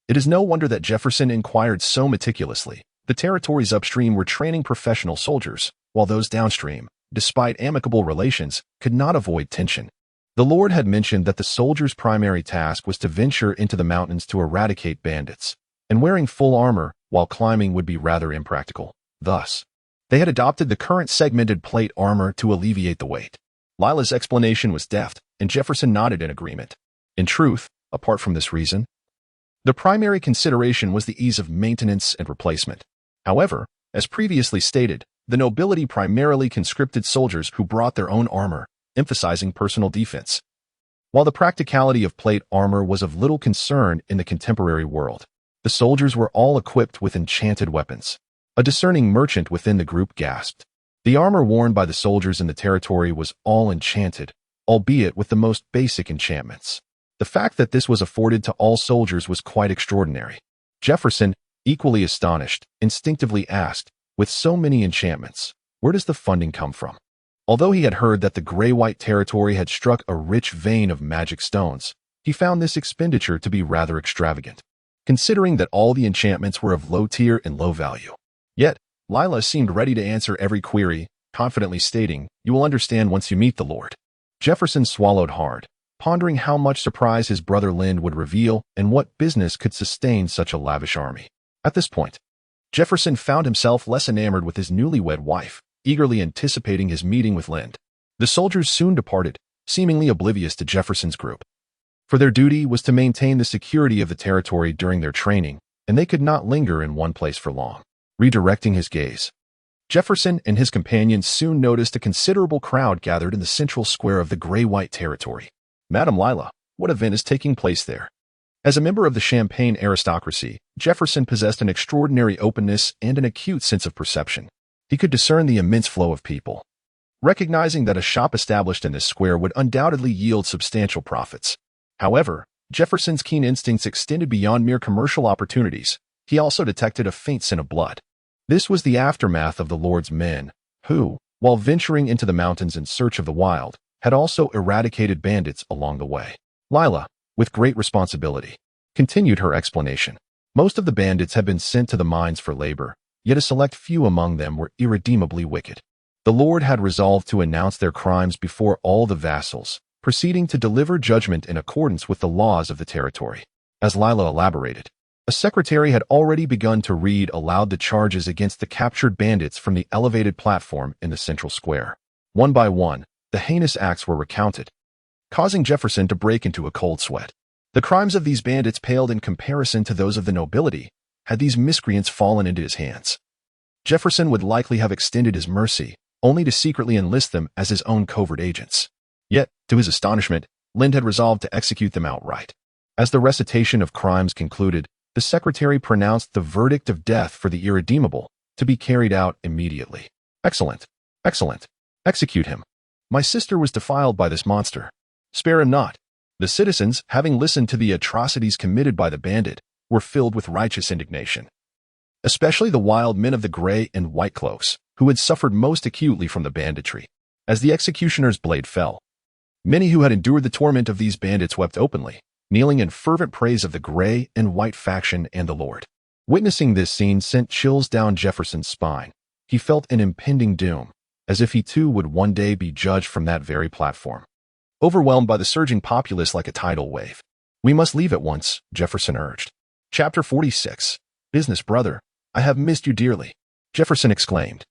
It is no wonder that Jefferson inquired so meticulously. The territories upstream were training professional soldiers, while those downstream, despite amicable relations, could not avoid tension. The Lord had mentioned that the soldiers' primary task was to venture into the mountains to eradicate bandits, and wearing full armor while climbing would be rather impractical. Thus, they had adopted the current segmented plate armor to alleviate the weight. Lila's explanation was deft, and Jefferson nodded in agreement. In truth, apart from this reason, the primary consideration was the ease of maintenance and replacement. However, as previously stated, the nobility primarily conscripted soldiers who brought their own armor, emphasizing personal defense. While the practicality of plate armor was of little concern in the contemporary world, the soldiers were all equipped with enchanted weapons. A discerning merchant within the group gasped. The armor worn by the soldiers in the territory was all enchanted, albeit with the most basic enchantments. The fact that this was afforded to all soldiers was quite extraordinary. Jefferson, equally astonished, instinctively asked, with so many enchantments, where does the funding come from? Although he had heard that the gray-white territory had struck a rich vein of magic stones, he found this expenditure to be rather extravagant, considering that all the enchantments were of low tier and low value. Yet, Lila seemed ready to answer every query, confidently stating, "You will understand once you meet the Lord." Jefferson swallowed hard, pondering how much surprise his brother Lind would reveal and what business could sustain such a lavish army. At this point, Jefferson found himself less enamored with his newlywed wife, eagerly anticipating his meeting with Lind. The soldiers soon departed, seemingly oblivious to Jefferson's group. For their duty was to maintain the security of the territory during their training, and they could not linger in one place for long. Redirecting his gaze, Jefferson and his companions soon noticed a considerable crowd gathered in the central square of the gray-white territory. Madam Lila, what event is taking place there? As a member of the Champagne aristocracy, Jefferson possessed an extraordinary openness and an acute sense of perception. He could discern the immense flow of people. Recognizing that a shop established in this square would undoubtedly yield substantial profits. However, Jefferson's keen instincts extended beyond mere commercial opportunities. He also detected a faint scent of blood. This was the aftermath of the Lord's men, who, while venturing into the mountains in search of the wild, had also eradicated bandits along the way. Lila, with great responsibility, continued her explanation. Most of the bandits had been sent to the mines for labor, yet a select few among them were irredeemably wicked. The Lord had resolved to announce their crimes before all the vassals, proceeding to deliver judgment in accordance with the laws of the territory. As Lila elaborated, a secretary had already begun to read aloud the charges against the captured bandits from the elevated platform in the central square. One by one, the heinous acts were recounted, causing Jefferson to break into a cold sweat. The crimes of these bandits paled in comparison to those of the nobility, had these miscreants fallen into his hands. Jefferson would likely have extended his mercy, only to secretly enlist them as his own covert agents. Yet, to his astonishment, Lind had resolved to execute them outright. As the recitation of crimes concluded, the secretary pronounced the verdict of death for the irredeemable, to be carried out immediately. Excellent, excellent. Execute him. My sister was defiled by this monster. Spare him not. The citizens, having listened to the atrocities committed by the bandit, were filled with righteous indignation. Especially the wild men of the gray and white cloaks, who had suffered most acutely from the banditry. As the executioner's blade fell, many who had endured the torment of these bandits wept openly, kneeling in fervent praise of the gray and white faction and the Lord. Witnessing this scene sent chills down Jefferson's spine. He felt an impending doom, as if he too would one day be judged from that very platform. Overwhelmed by the surging populace like a tidal wave, We must leave at once, Jefferson urged. Chapter 46. Business, brother. I have missed you dearly, Jefferson exclaimed,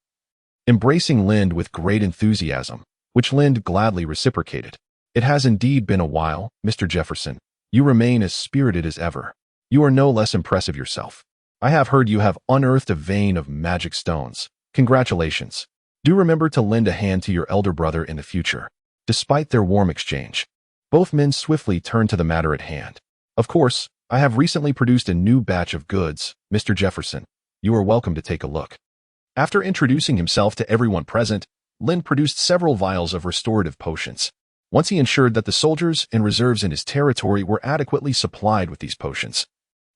embracing Lind with great enthusiasm, which Lind gladly reciprocated. It has indeed been a while, Mr. Jefferson. You remain as spirited as ever. You are no less impressive yourself. I have heard you have unearthed a vein of magic stones. Congratulations. Do remember to lend a hand to your elder brother in the future. Despite their warm exchange, both men swiftly turned to the matter at hand. Of course, I have recently produced a new batch of goods, Mr. Jefferson. You are welcome to take a look. After introducing himself to everyone present, Lind produced several vials of restorative potions. Once he ensured that the soldiers and reserves in his territory were adequately supplied with these potions,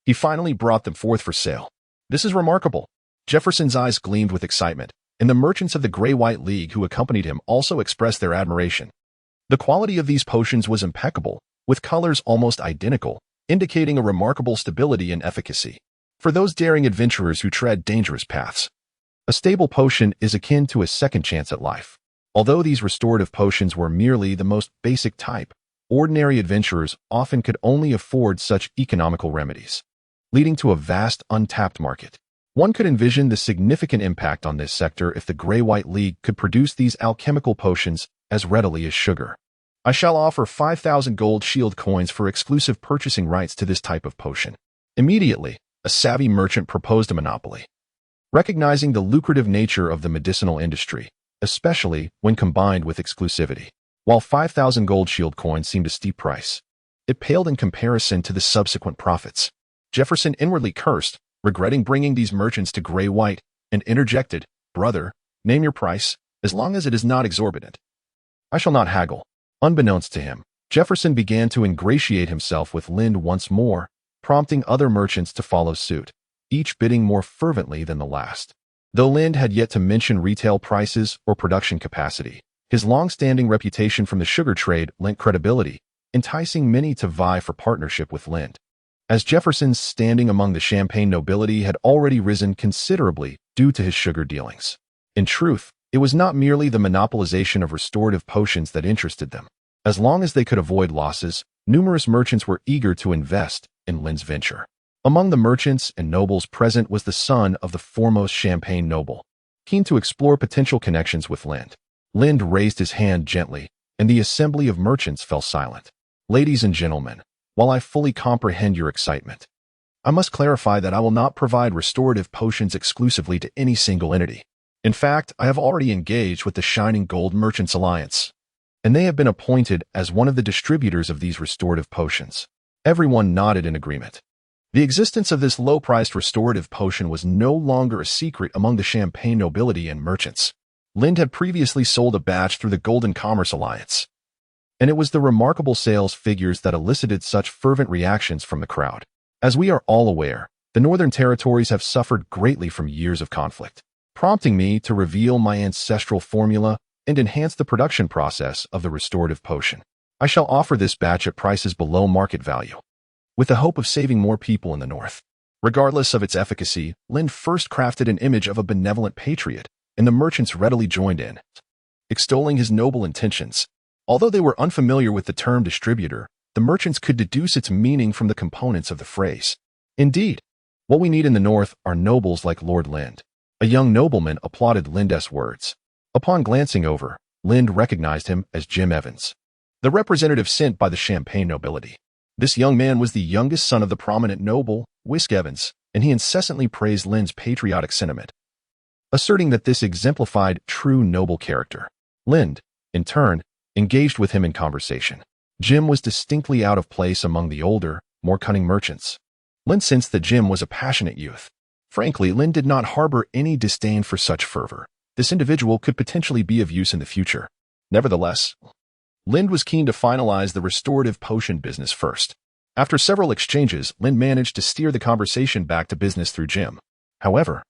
he finally brought them forth for sale. This is remarkable. Jefferson's eyes gleamed with excitement, and the merchants of the Gray-White League who accompanied him also expressed their admiration. The quality of these potions was impeccable, with colors almost identical, indicating a remarkable stability and efficacy for those daring adventurers who tread dangerous paths. A stable potion is akin to a second chance at life. Although these restorative potions were merely the most basic type, ordinary adventurers often could only afford such economical remedies, leading to a vast untapped market. One could envision the significant impact on this sector if the Gray-White League could produce these alchemical potions as readily as sugar. I shall offer 5,000 gold shield coins for exclusive purchasing rights to this type of potion. Immediately, a savvy merchant proposed a monopoly. Recognizing the lucrative nature of the medicinal industry, especially when combined with exclusivity, while 5,000 gold shield coins seemed a steep price, it paled in comparison to the subsequent profits. Jefferson inwardly cursed, regretting bringing these merchants to Gray-White, and interjected, "Brother, name your price, as long as it is not exorbitant." "I shall not haggle." Unbeknownst to him, Jefferson began to ingratiate himself with Lind once more, prompting other merchants to follow suit, each bidding more fervently than the last. Though Lind had yet to mention retail prices or production capacity, his long-standing reputation from the sugar trade lent credibility, enticing many to vie for partnership with Lind. As Jefferson's standing among the Champagne nobility had already risen considerably due to his sugar dealings. In truth, it was not merely the monopolization of restorative potions that interested them. As long as they could avoid losses, numerous merchants were eager to invest in Lind's venture. Among the merchants and nobles present was the son of the foremost Champagne noble, keen to explore potential connections with Lind. Lind raised his hand gently, and the assembly of merchants fell silent. "Ladies and gentlemen, while I fully comprehend your excitement, I must clarify that I will not provide restorative potions exclusively to any single entity. In fact, I have already engaged with the Shining Gold Merchants Alliance, and they have been appointed as one of the distributors of these restorative potions." Everyone nodded in agreement. The existence of this low-priced restorative potion was no longer a secret among the Champagne nobility and merchants. Lind had previously sold a batch through the Golden Commerce Alliance, and it was the remarkable sales figures that elicited such fervent reactions from the crowd. As we are all aware, the Northern Territories have suffered greatly from years of conflict, prompting me to reveal my ancestral formula and enhance the production process of the restorative potion. I shall offer this batch at prices below market value, with the hope of saving more people in the North. Regardless of its efficacy, Lind first crafted an image of a benevolent patriot, and the merchants readily joined in, extolling his noble intentions. Although they were unfamiliar with the term distributor, the merchants could deduce its meaning from the components of the phrase. Indeed, what we need in the North are nobles like Lord Lind. A young nobleman applauded Lind's words. Upon glancing over, Lind recognized him as Jim Evans, the representative sent by the Champagne nobility. This young man was the youngest son of the prominent noble, Whisk Evans, and he incessantly praised Lind's patriotic sentiment, asserting that this exemplified true noble character. Lind, in turn, engaged with him in conversation. Jim was distinctly out of place among the older, more cunning merchants. Lind sensed that Jim was a passionate youth. Frankly, Lind did not harbor any disdain for such fervor. This individual could potentially be of use in the future. Nevertheless, Lind was keen to finalize the restorative potion business first. After several exchanges, Lind managed to steer the conversation back to business through Jim. However,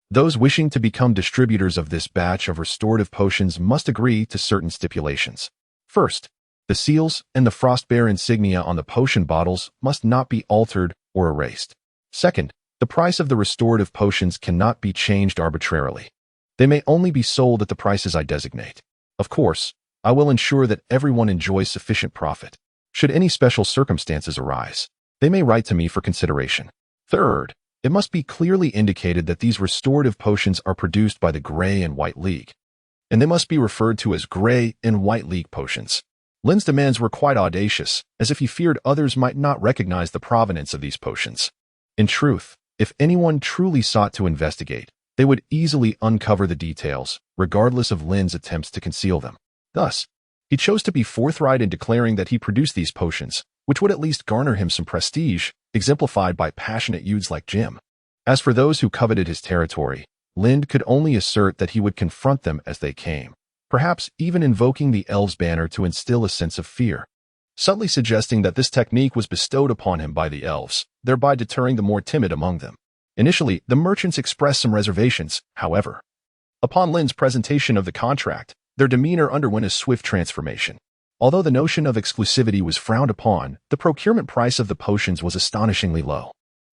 those wishing to become distributors of this batch of restorative potions must agree to certain stipulations. First, the seals and the Frostbear insignia on the potion bottles must not be altered or erased. Second, the price of the restorative potions cannot be changed arbitrarily. They may only be sold at the prices I designate. Of course, I will ensure that everyone enjoys sufficient profit. Should any special circumstances arise, they may write to me for consideration. Third, it must be clearly indicated that these restorative potions are produced by the Gray and White League, and they must be referred to as Gray and White League potions. Lin's demands were quite audacious, as if he feared others might not recognize the provenance of these potions. In truth, if anyone truly sought to investigate, they would easily uncover the details, regardless of Lin's attempts to conceal them. Thus, he chose to be forthright in declaring that he produced these potions, which would at least garner him some prestige, exemplified by passionate youths like Jim. As for those who coveted his territory, Lind could only assert that he would confront them as they came, perhaps even invoking the elves' banner to instill a sense of fear, subtly suggesting that this technique was bestowed upon him by the elves, thereby deterring the more timid among them. Initially, the merchants expressed some reservations, however. Upon Lin's presentation of the contract, their demeanor underwent a swift transformation. Although the notion of exclusivity was frowned upon, the procurement price of the potions was astonishingly low.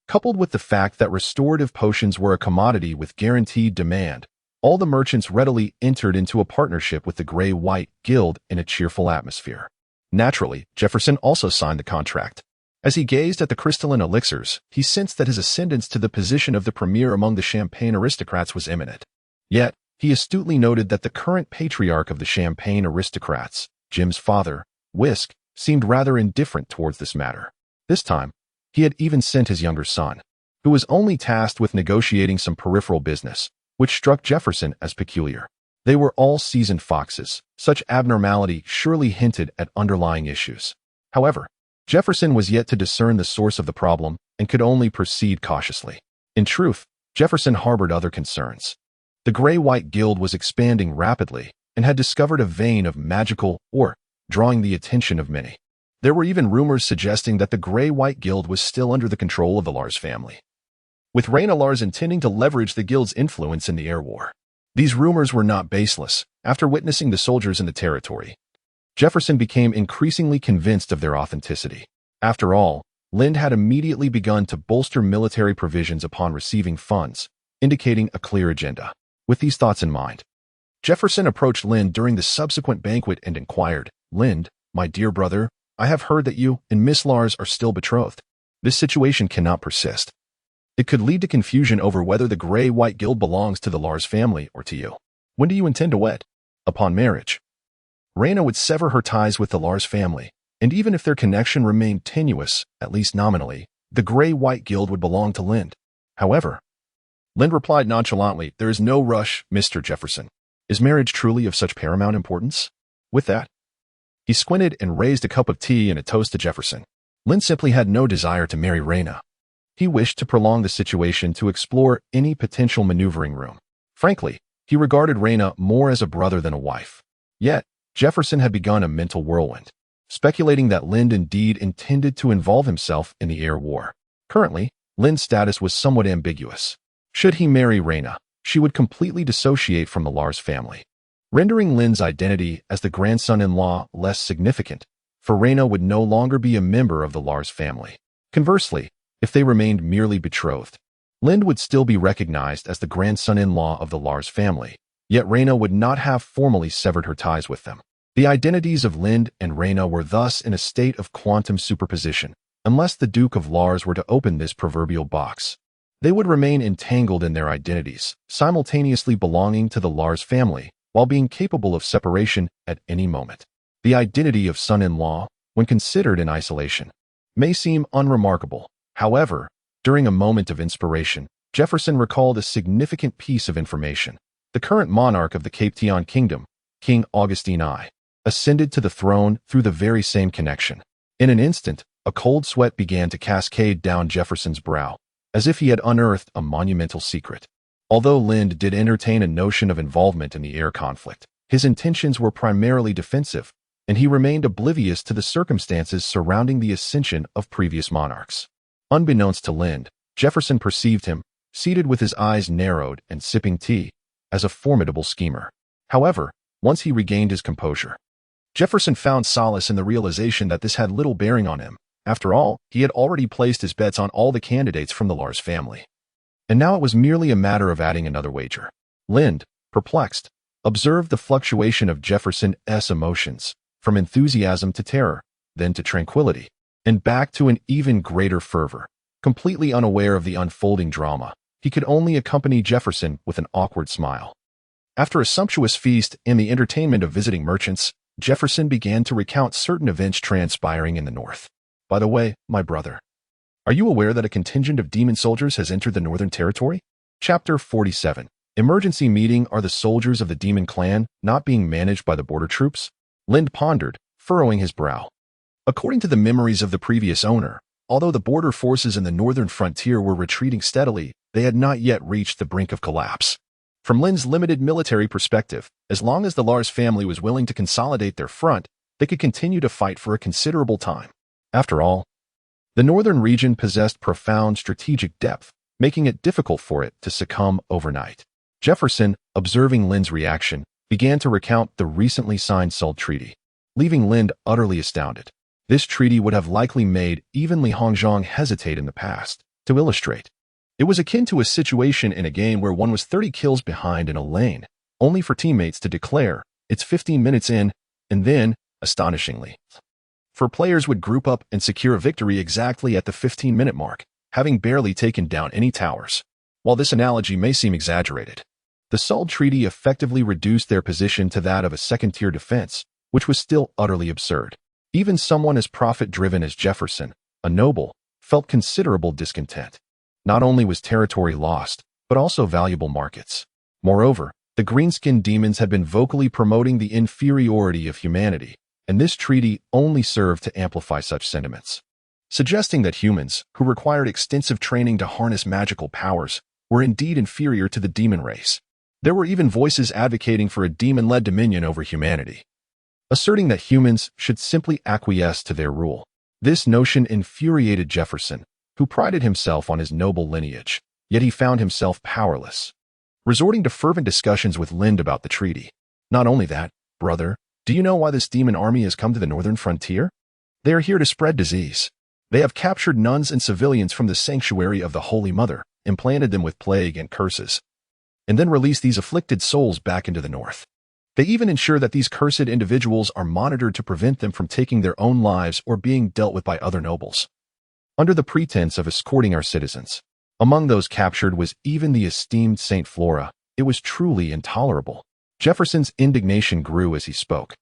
Coupled with the fact that restorative potions were a commodity with guaranteed demand, all the merchants readily entered into a partnership with the Gray-White Guild in a cheerful atmosphere. Naturally, Jefferson also signed the contract. As he gazed at the crystalline elixirs, he sensed that his ascendance to the position of the premier among the Champagne aristocrats was imminent. Yet, he astutely noted that the current patriarch of the Champagne aristocrats, Jim's father, Whisk, seemed rather indifferent towards this matter. This time, he had even sent his younger son, who was only tasked with negotiating some peripheral business, which struck Jefferson as peculiar. They were all seasoned foxes. Such abnormality surely hinted at underlying issues. However, Jefferson was yet to discern the source of the problem and could only proceed cautiously. In truth, Jefferson harbored other concerns. The Gray-White Guild was expanding rapidly and had discovered a vein of magical ore, drawing the attention of many. There were even rumors suggesting that the Gray-White Guild was still under the control of the Lars family, with Rhaena Lars intending to leverage the guild's influence in the air war. These rumors were not baseless. After witnessing the soldiers in the territory, Jefferson became increasingly convinced of their authenticity. After all, Lind had immediately begun to bolster military provisions upon receiving funds, indicating a clear agenda. With these thoughts in mind, Jefferson approached Lind during the subsequent banquet and inquired, "Lind, my dear brother, I have heard that you and Miss Lars are still betrothed. This situation cannot persist. It could lead to confusion over whether the Gray-White Guild belongs to the Lars family or to you. When do you intend to wed?" Upon marriage, Rhaena would sever her ties with the Lars family, and even if their connection remained tenuous, at least nominally, the Gray-White Guild would belong to Lind. However, Lind replied nonchalantly, "There is no rush, Mr. Jefferson. Is marriage truly of such paramount importance?" With that, he squinted and raised a cup of tea in a toast to Jefferson. Lind simply had no desire to marry Rhaena. He wished to prolong the situation to explore any potential maneuvering room. Frankly, he regarded Rhaena more as a brother than a wife. Yet, Jefferson had begun a mental whirlwind, speculating that Lind indeed intended to involve himself in the air war. Currently, Lind's status was somewhat ambiguous. Should he marry Rhaena, she would completely dissociate from the Lars family, rendering Lind's identity as the grandson-in-law less significant, for Rhaena would no longer be a member of the Lars family. Conversely, if they remained merely betrothed, Lind would still be recognized as the grandson-in-law of the Lars family, yet Rhaena would not have formally severed her ties with them. The identities of Lind and Rhaena were thus in a state of quantum superposition. Unless the Duke of Lars were to open this proverbial box, they would remain entangled in their identities, simultaneously belonging to the Lars family, while being capable of separation at any moment. The identity of son-in-law, when considered in isolation, may seem unremarkable. However, during a moment of inspiration, Jefferson recalled a significant piece of information. The current monarch of the Cape Tion Kingdom, King Augustine I, ascended to the throne through the very same connection. In an instant, a cold sweat began to cascade down Jefferson's brow, as if he had unearthed a monumental secret. Although Lind did entertain a notion of involvement in the air conflict, his intentions were primarily defensive, and he remained oblivious to the circumstances surrounding the ascension of previous monarchs. Unbeknownst to Lind, Jefferson perceived him, seated with his eyes narrowed and sipping tea, as a formidable schemer. However, once he regained his composure, Jefferson found solace in the realization that this had little bearing on him. After all, he had already placed his bets on all the candidates from the Lars family, and now it was merely a matter of adding another wager. Lind, perplexed, observed the fluctuation of Jefferson's emotions, from enthusiasm to terror, then to tranquility, and back to an even greater fervor. Completely unaware of the unfolding drama, he could only accompany Jefferson with an awkward smile. After a sumptuous feast and the entertainment of visiting merchants, Jefferson began to recount certain events transpiring in the north. By the way, my brother, are you aware that a contingent of demon soldiers has entered the Northern Territory? Chapter 47. Emergency meeting. Are the soldiers of the demon clan not being managed by the border troops? Lind pondered, furrowing his brow. According to the memories of the previous owner, although the border forces in the northern frontier were retreating steadily, they had not yet reached the brink of collapse. From Lind's limited military perspective, as long as the Lars family was willing to consolidate their front, they could continue to fight for a considerable time. After all, the northern region possessed profound strategic depth, making it difficult for it to succumb overnight. Jefferson, observing Lind's reaction, began to recount the recently signed Salt Treaty, leaving Lind utterly astounded. This treaty would have likely made even Li Hongzhang hesitate in the past. To illustrate, it was akin to a situation in a game where one was 30 kills behind in a lane, only for teammates to declare, "It's 15 minutes in," and then, astonishingly, players would group up and secure a victory exactly at the 15-minute mark, having barely taken down any towers. While this analogy may seem exaggerated, the Salt Treaty effectively reduced their position to that of a second-tier defense, which was still utterly absurd. Even someone as profit-driven as Jefferson, a noble, felt considerable discontent. Not only was territory lost, but also valuable markets. Moreover, the green-skinned demons had been vocally promoting the inferiority of humanity, and this treaty only served to amplify such sentiments, suggesting that humans, who required extensive training to harness magical powers, were indeed inferior to the demon race. There were even voices advocating for a demon-led dominion over humanity, asserting that humans should simply acquiesce to their rule. This notion infuriated Jefferson, who prided himself on his noble lineage, yet he found himself powerless, resorting to fervent discussions with Lind about the treaty. Not only that, brother, do you know why this demon army has come to the northern frontier? They are here to spread disease. They have captured nuns and civilians from the sanctuary of the Holy Mother, implanted them with plague and curses, and then released these afflicted souls back into the north. They even ensure that these cursed individuals are monitored to prevent them from taking their own lives or being dealt with by other nobles, under the pretense of escorting our citizens. Among those captured was even the esteemed Saint Flora. It was truly intolerable. Jefferson's indignation grew as he spoke,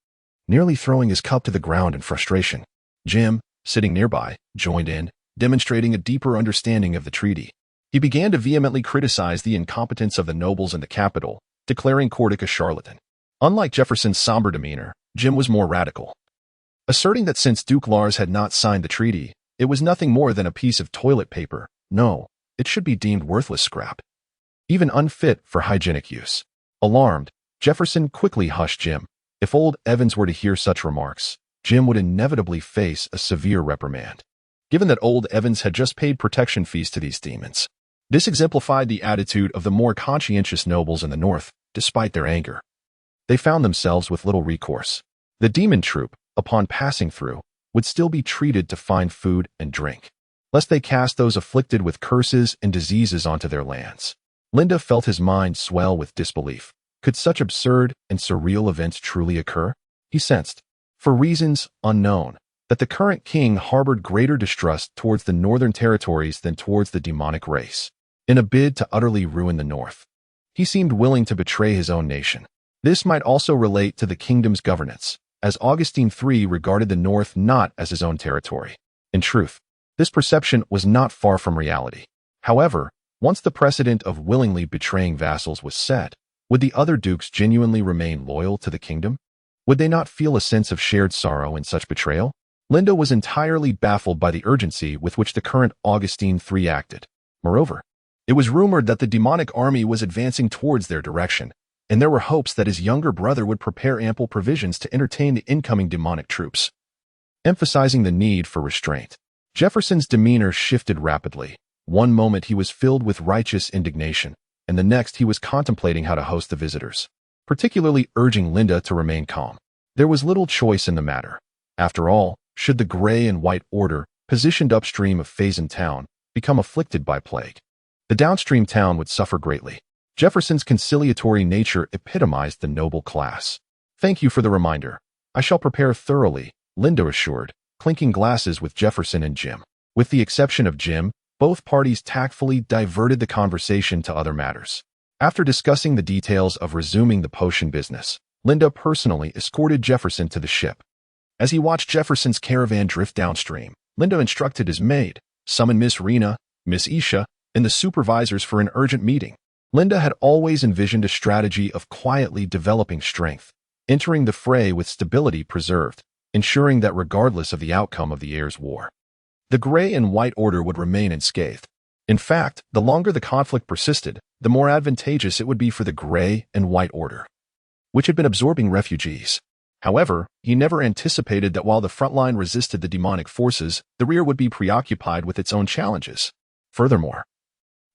nearly throwing his cup to the ground in frustration. Jim, sitting nearby, joined in, demonstrating a deeper understanding of the treaty. He began to vehemently criticize the incompetence of the nobles in the capital, declaring Cordic a charlatan. Unlike Jefferson's somber demeanor, Jim was more radical, asserting that since Duke Lars had not signed the treaty, it was nothing more than a piece of toilet paper. No, it should be deemed worthless scrap, even unfit for hygienic use. Alarmed, Jefferson quickly hushed Jim. If old Evans were to hear such remarks, Jim would inevitably face a severe reprimand, given that old Evans had just paid protection fees to these demons. This exemplified the attitude of the more conscientious nobles in the north, despite their anger. They found themselves with little recourse. The demon troop, upon passing through, would still be treated to find food and drink, lest they cast those afflicted with curses and diseases onto their lands. Linda felt his mind swell with disbelief. Could such absurd and surreal events truly occur? He sensed, for reasons unknown, that the current king harbored greater distrust towards the northern territories than towards the demonic race. In a bid to utterly ruin the north, he seemed willing to betray his own nation. This might also relate to the kingdom's governance, as Augustine III regarded the north not as his own territory. In truth, this perception was not far from reality. However, once the precedent of willingly betraying vassals was set, would the other dukes genuinely remain loyal to the kingdom? Would they not feel a sense of shared sorrow in such betrayal? Linda was entirely baffled by the urgency with which the current Augustine III acted. Moreover, it was rumored that the demonic army was advancing towards their direction, and there were hopes that his younger brother would prepare ample provisions to entertain the incoming demonic troops, emphasizing the need for restraint. Jefferson's demeanor shifted rapidly. One moment he was filled with righteous indignation, and the next he was contemplating how to host the visitors, particularly urging Linda to remain calm. There was little choice in the matter. After all, should the gray and white order, positioned upstream of Faison town, become afflicted by plague, the downstream town would suffer greatly. Jefferson's conciliatory nature epitomized the noble class. Thank you for the reminder. I shall prepare thoroughly, Linda assured, clinking glasses with Jefferson and Jim. With the exception of Jim, both parties tactfully diverted the conversation to other matters. After discussing the details of resuming the potion business, Linda personally escorted Jefferson to the ship. As he watched Jefferson's caravan drift downstream, Linda instructed his maid, summon Miss Rena, Miss Isha, and the supervisors for an urgent meeting. Linda had always envisioned a strategy of quietly developing strength, entering the fray with stability preserved, ensuring that regardless of the outcome of the heir's war, the gray and white order would remain unscathed. In fact, the longer the conflict persisted, the more advantageous it would be for the gray and white order, which had been absorbing refugees. However, he never anticipated that while the front line resisted the demonic forces, the rear would be preoccupied with its own challenges. Furthermore,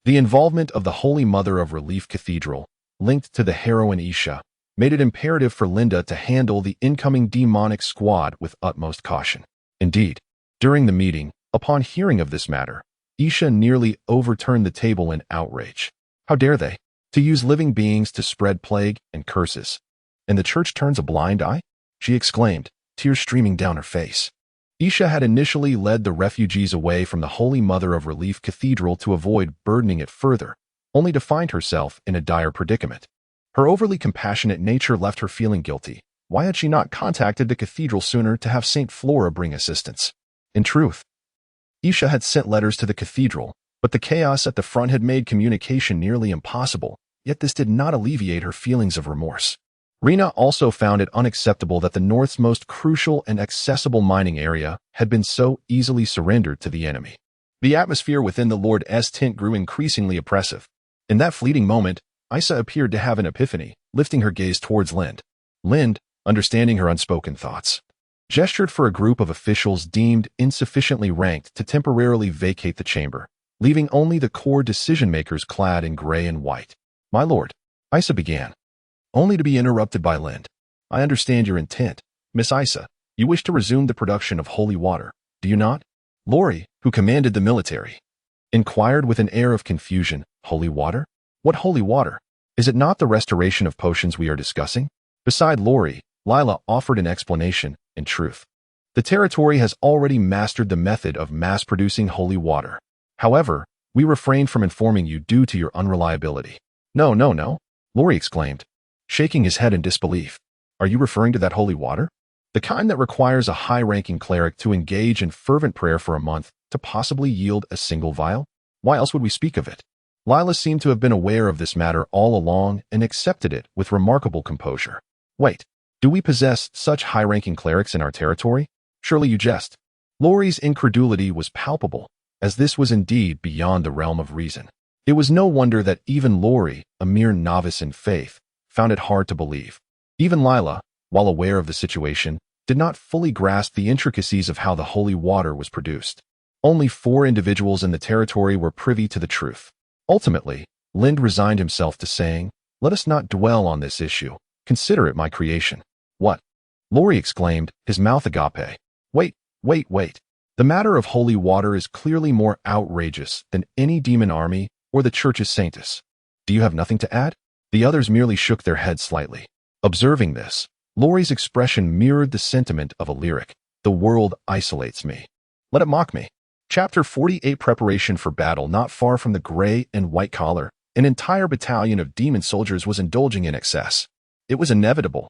the involvement of the Holy Mother of Relief Cathedral, linked to the heroine Isha, made it imperative for Linda to handle the incoming demonic squad with utmost caution. Indeed, during the meeting, upon hearing of this matter, Isha nearly overturned the table in outrage. How dare they, to use living beings to spread plague and curses? And the church turns a blind eye? She exclaimed, tears streaming down her face. Isha had initially led the refugees away from the Holy Mother of Relief Cathedral to avoid burdening it further, only to find herself in a dire predicament. Her overly compassionate nature left her feeling guilty. Why had she not contacted the cathedral sooner to have St. Flora bring assistance? In truth, Isha had sent letters to the cathedral, but the chaos at the front had made communication nearly impossible, yet this did not alleviate her feelings of remorse. Rena also found it unacceptable that the North's most crucial and accessible mining area had been so easily surrendered to the enemy. The atmosphere within the Lord's tent grew increasingly oppressive. In that fleeting moment, Isa appeared to have an epiphany, lifting her gaze towards Lind. Lind, understanding her unspoken thoughts, gestured for a group of officials deemed insufficiently ranked to temporarily vacate the chamber, leaving only the core decision-makers clad in gray and white. "My lord," Isa began, only to be interrupted by Lind. "I understand your intent, Miss Isa. You wish to resume the production of holy water, do you not?" Lori, who commanded the military, inquired with an air of confusion. "Holy water? What holy water? Is it not the restoration of potions we are discussing?" Beside Lori, Lila offered an explanation. "In truth, the territory has already mastered the method of mass-producing holy water. However, we refrain from informing you due to your unreliability." No, Lori exclaimed, shaking his head in disbelief. "Are you referring to that holy water? The kind that requires a high-ranking cleric to engage in fervent prayer for a month to possibly yield a single vial? Why else would we speak of it?" Lila seemed to have been aware of this matter all along and accepted it with remarkable composure. "Wait, do we possess such high-ranking clerics in our territory? Surely you jest." Lori's incredulity was palpable, as this was indeed beyond the realm of reason. It was no wonder that even Lori, a mere novice in faith, found it hard to believe. Even Lila, while aware of the situation, did not fully grasp the intricacies of how the holy water was produced. Only 4 individuals in the territory were privy to the truth. Ultimately, Lind resigned himself to saying, "Let us not dwell on this issue. Consider it my creation." "What?" Lori exclaimed, his mouth agape. Wait. The matter of holy water is clearly more outrageous than any demon army or the church's saints. Do you have nothing to add?" The others merely shook their heads slightly. Observing this, Lori's expression mirrored the sentiment of a lyric. "The world isolates me. Let it mock me." Chapter 48. Preparation for battle. Not far from the gray and white collar, an entire battalion of demon soldiers was indulging in excess. It was inevitable.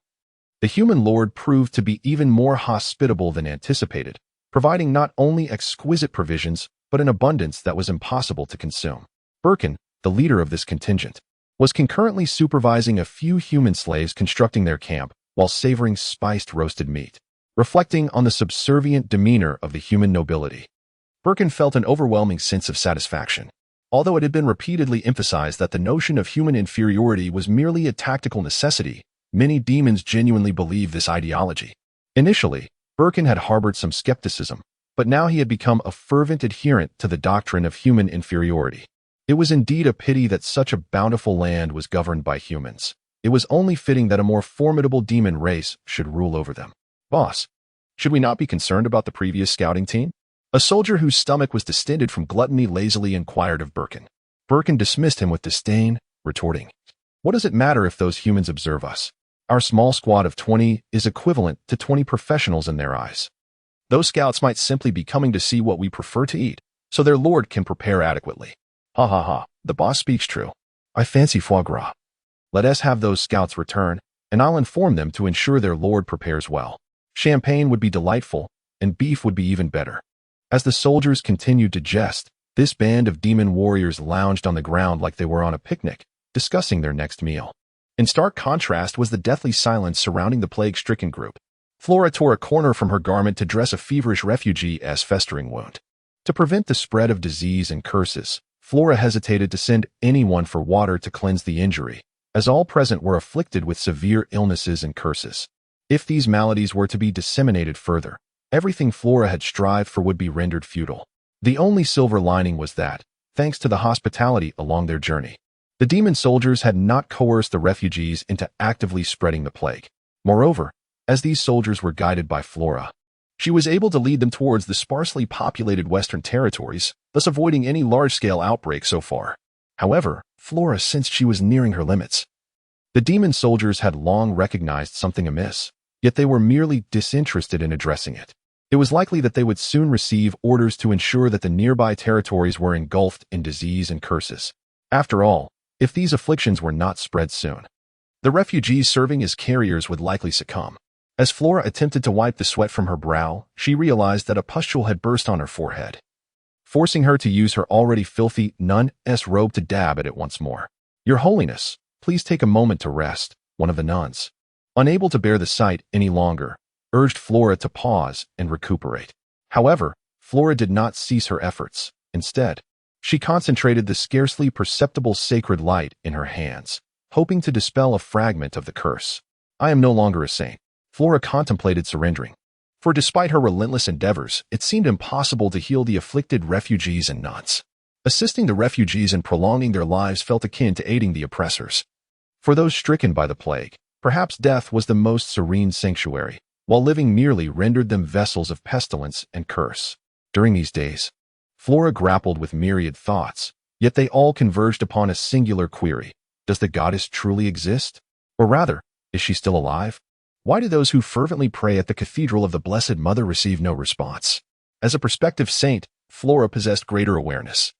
The human lord proved to be even more hospitable than anticipated, providing not only exquisite provisions, but an abundance that was impossible to consume. Birkin, the leader of this contingent, was concurrently supervising a few human slaves constructing their camp while savoring spiced roasted meat. Reflecting on the subservient demeanor of the human nobility, Birkin felt an overwhelming sense of satisfaction. Although it had been repeatedly emphasized that the notion of human inferiority was merely a tactical necessity, many demons genuinely believed this ideology. Initially, Birkin had harbored some skepticism, but now he had become a fervent adherent to the doctrine of human inferiority. It was indeed a pity that such a bountiful land was governed by humans. It was only fitting that a more formidable demon race should rule over them. "Boss, should we not be concerned about the previous scouting team?" A soldier whose stomach was distended from gluttony lazily inquired of Birkin. Birkin dismissed him with disdain, retorting, "What does it matter if those humans observe us? Our small squad of 20 is equivalent to 20 professionals in their eyes." Those scouts might simply be coming to see what we prefer to eat, so their lord can prepare adequately. Ha ha ha, the boss speaks true. I fancy foie gras. Let us have those scouts return, and I'll inform them to ensure their lord prepares well. Champagne would be delightful, and beef would be even better. As the soldiers continued to jest, this band of demon warriors lounged on the ground like they were on a picnic, discussing their next meal. In stark contrast was the deathly silence surrounding the plague-stricken group. Flora tore a corner from her garment to dress a feverish refugee's festering wound. To prevent the spread of disease and curses, Flora hesitated to send anyone for water to cleanse the injury, as all present were afflicted with severe illnesses and curses. If these maladies were to be disseminated further, everything Flora had strived for would be rendered futile. The only silver lining was that, thanks to the hospitality along their journey, the demon soldiers had not coerced the refugees into actively spreading the plague. Moreover, as these soldiers were guided by Flora, she was able to lead them towards the sparsely populated western territories, thus avoiding any large-scale outbreak so far. However, Flora sensed she was nearing her limits. The demon soldiers had long recognized something amiss, yet they were merely disinterested in addressing it. It was likely that they would soon receive orders to ensure that the nearby territories were engulfed in disease and curses. After all, if these afflictions were not spread soon, the refugees serving as carriers would likely succumb. As Flora attempted to wipe the sweat from her brow, she realized that a pustule had burst on her forehead, forcing her to use her already filthy nun's robe to dab at it once more. Your Holiness, please take a moment to rest, one of the nuns, unable to bear the sight any longer, urged Flora to pause and recuperate. However, Flora did not cease her efforts. Instead, she concentrated the scarcely perceptible sacred light in her hands, hoping to dispel a fragment of the curse. I am no longer a saint. Flora contemplated surrendering, for despite her relentless endeavors, it seemed impossible to heal the afflicted refugees and nuns. Assisting the refugees in prolonging their lives felt akin to aiding the oppressors. For those stricken by the plague, perhaps death was the most serene sanctuary, while living merely rendered them vessels of pestilence and curse. During these days, Flora grappled with myriad thoughts, yet they all converged upon a singular query. Does the goddess truly exist? Or rather, is she still alive? Why do those who fervently pray at the Cathedral of the Blessed Mother receive no response? As a prospective saint, Flora possessed greater awareness.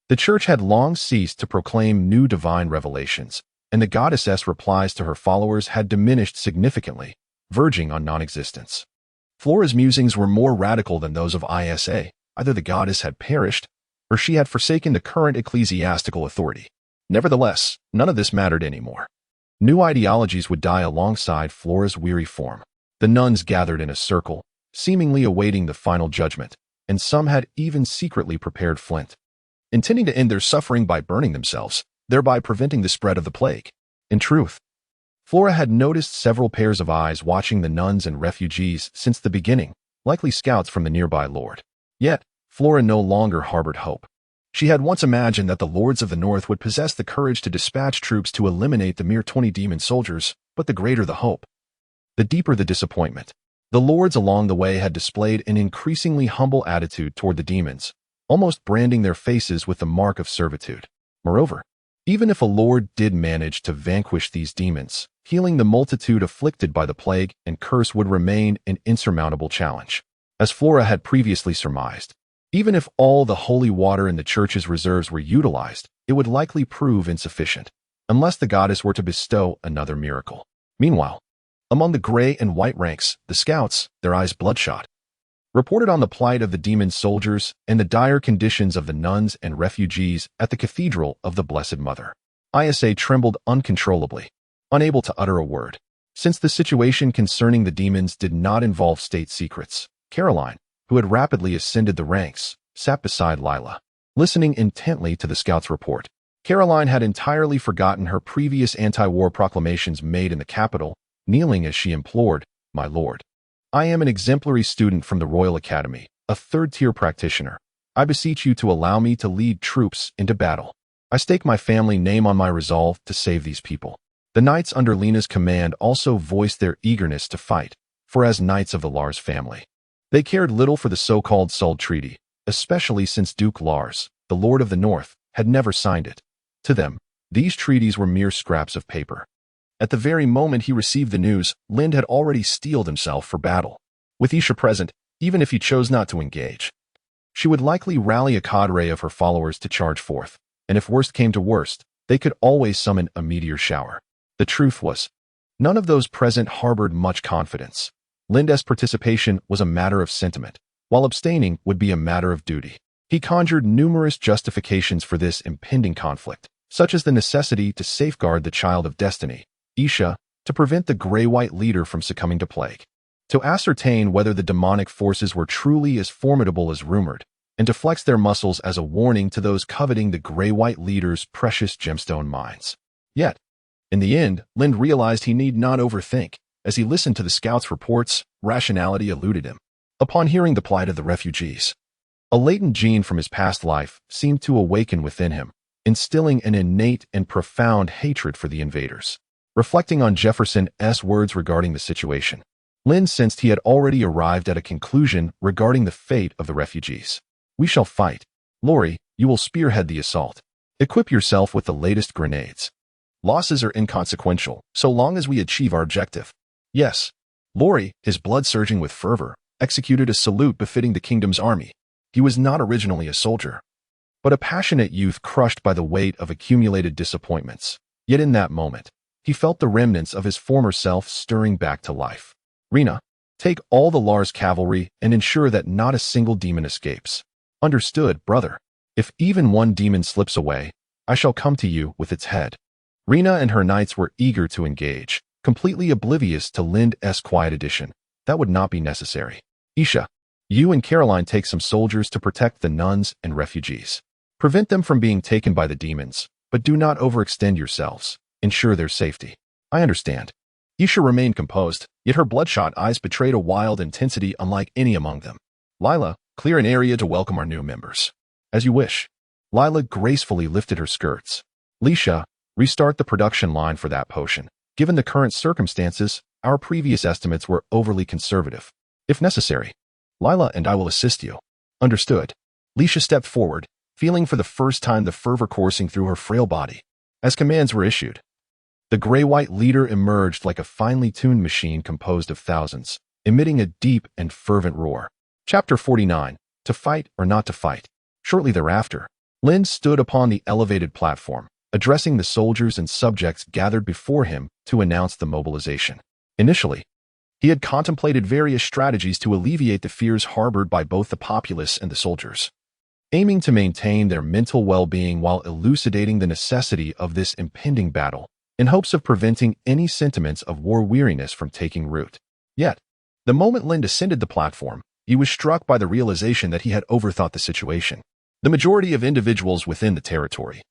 The Church had long ceased to proclaim new divine revelations, and the goddess's replies to her followers had diminished significantly, verging on non-existence. Flora's musings were more radical than those of Isa. Either the goddess had perished, or she had forsaken the current ecclesiastical authority. Nevertheless, none of this mattered anymore. New ideologies would die alongside Flora's weary form. The nuns gathered in a circle, seemingly awaiting the final judgment, and some had even secretly prepared flint, intending to end their suffering by burning themselves, thereby preventing the spread of the plague. In truth, Flora had noticed several pairs of eyes watching the nuns and refugees since the beginning, likely scouts from the nearby lord. Yet, Flora no longer harbored hope. She had once imagined that the lords of the north would possess the courage to dispatch troops to eliminate the mere 20 demon soldiers, but the greater the hope, the deeper the disappointment. The lords along the way had displayed an increasingly humble attitude toward the demons, almost branding their faces with the mark of servitude. Moreover, even if a lord did manage to vanquish these demons, healing the multitude afflicted by the plague and curse would remain an insurmountable challenge. As Flora had previously surmised, even if all the holy water in the church's reserves were utilized, it would likely prove insufficient, unless the goddess were to bestow another miracle. Meanwhile, among the gray and white ranks, the scouts, their eyes bloodshot, reported on the plight of the demon soldiers and the dire conditions of the nuns and refugees at the Cathedral of the Blessed Mother. Isa trembled uncontrollably, unable to utter a word. Since the situation concerning the demons did not involve state secrets, Caroline, who had rapidly ascended the ranks, sat beside Lila, listening intently to the scout's report. Caroline had entirely forgotten her previous anti-war proclamations made in the capital, kneeling as she implored, "My lord, I am an exemplary student from the Royal Academy, a third-tier practitioner. I beseech you to allow me to lead troops into battle. I stake my family name on my resolve to save these people." The knights under Lena's command also voiced their eagerness to fight, for as knights of the Lars family, they cared little for the so-called Suld Treaty, especially since Duke Lars, the Lord of the North, had never signed it. To them, these treaties were mere scraps of paper. At the very moment he received the news, Lind had already steeled himself for battle. With Isha present, even if he chose not to engage. She would likely rally a cadre of her followers to charge forth, and if worst came to worst, they could always summon a meteor shower. The truth was, none of those present harbored much confidence. Linda's participation was a matter of sentiment, while abstaining would be a matter of duty. He conjured numerous justifications for this impending conflict, such as the necessity to safeguard the child of destiny, Isha, to prevent the gray-white leader from succumbing to plague, to ascertain whether the demonic forces were truly as formidable as rumored, and to flex their muscles as a warning to those coveting the gray-white leader's precious gemstone mines. Yet, in the end, Lind realized he need not overthink. As he listened to the scouts' reports, rationality eluded him. Upon hearing the plight of the refugees, a latent gene from his past life seemed to awaken within him, instilling an innate and profound hatred for the invaders. Reflecting on Jefferson's words regarding the situation, Lind sensed he had already arrived at a conclusion regarding the fate of the refugees. We shall fight. Lori, you will spearhead the assault. Equip yourself with the latest grenades. Losses are inconsequential, so long as we achieve our objective. Yes. Lori, his blood surging with fervor, executed a salute befitting the kingdom's army. He was not originally a soldier, but a passionate youth crushed by the weight of accumulated disappointments. Yet in that moment, he felt the remnants of his former self stirring back to life. Rena, take all the Lars cavalry and ensure that not a single demon escapes. Understood, brother. If even one demon slips away, I shall come to you with its head. Rena and her knights were eager to engage, completely oblivious to Lind's quiet addition. That would not be necessary. Isha, you and Caroline take some soldiers to protect the nuns and refugees. Prevent them from being taken by the demons, but do not overextend yourselves. Ensure their safety. I understand. Isha remained composed, yet her bloodshot eyes betrayed a wild intensity unlike any among them. Lila, clear an area to welcome our new members. As you wish. Lila gracefully lifted her skirts. Lisha, restart the production line for that potion. Given the current circumstances, our previous estimates were overly conservative. If necessary, Lila and I will assist you. Understood. Lisha stepped forward, feeling for the first time the fervor coursing through her frail body. As commands were issued, the gray-white leader emerged like a finely tuned machine composed of thousands, emitting a deep and fervent roar. Chapter 49. To fight or not to fight. Shortly thereafter, Lind stood upon the elevated platform, addressing the soldiers and subjects gathered before him to announce the mobilization. Initially, he had contemplated various strategies to alleviate the fears harbored by both the populace and the soldiers, aiming to maintain their mental well-being while elucidating the necessity of this impending battle, in hopes of preventing any sentiments of war weariness from taking root. Yet, the moment Lind ascended the platform, he was struck by the realization that he had overthought the situation. The majority of individuals within the territory,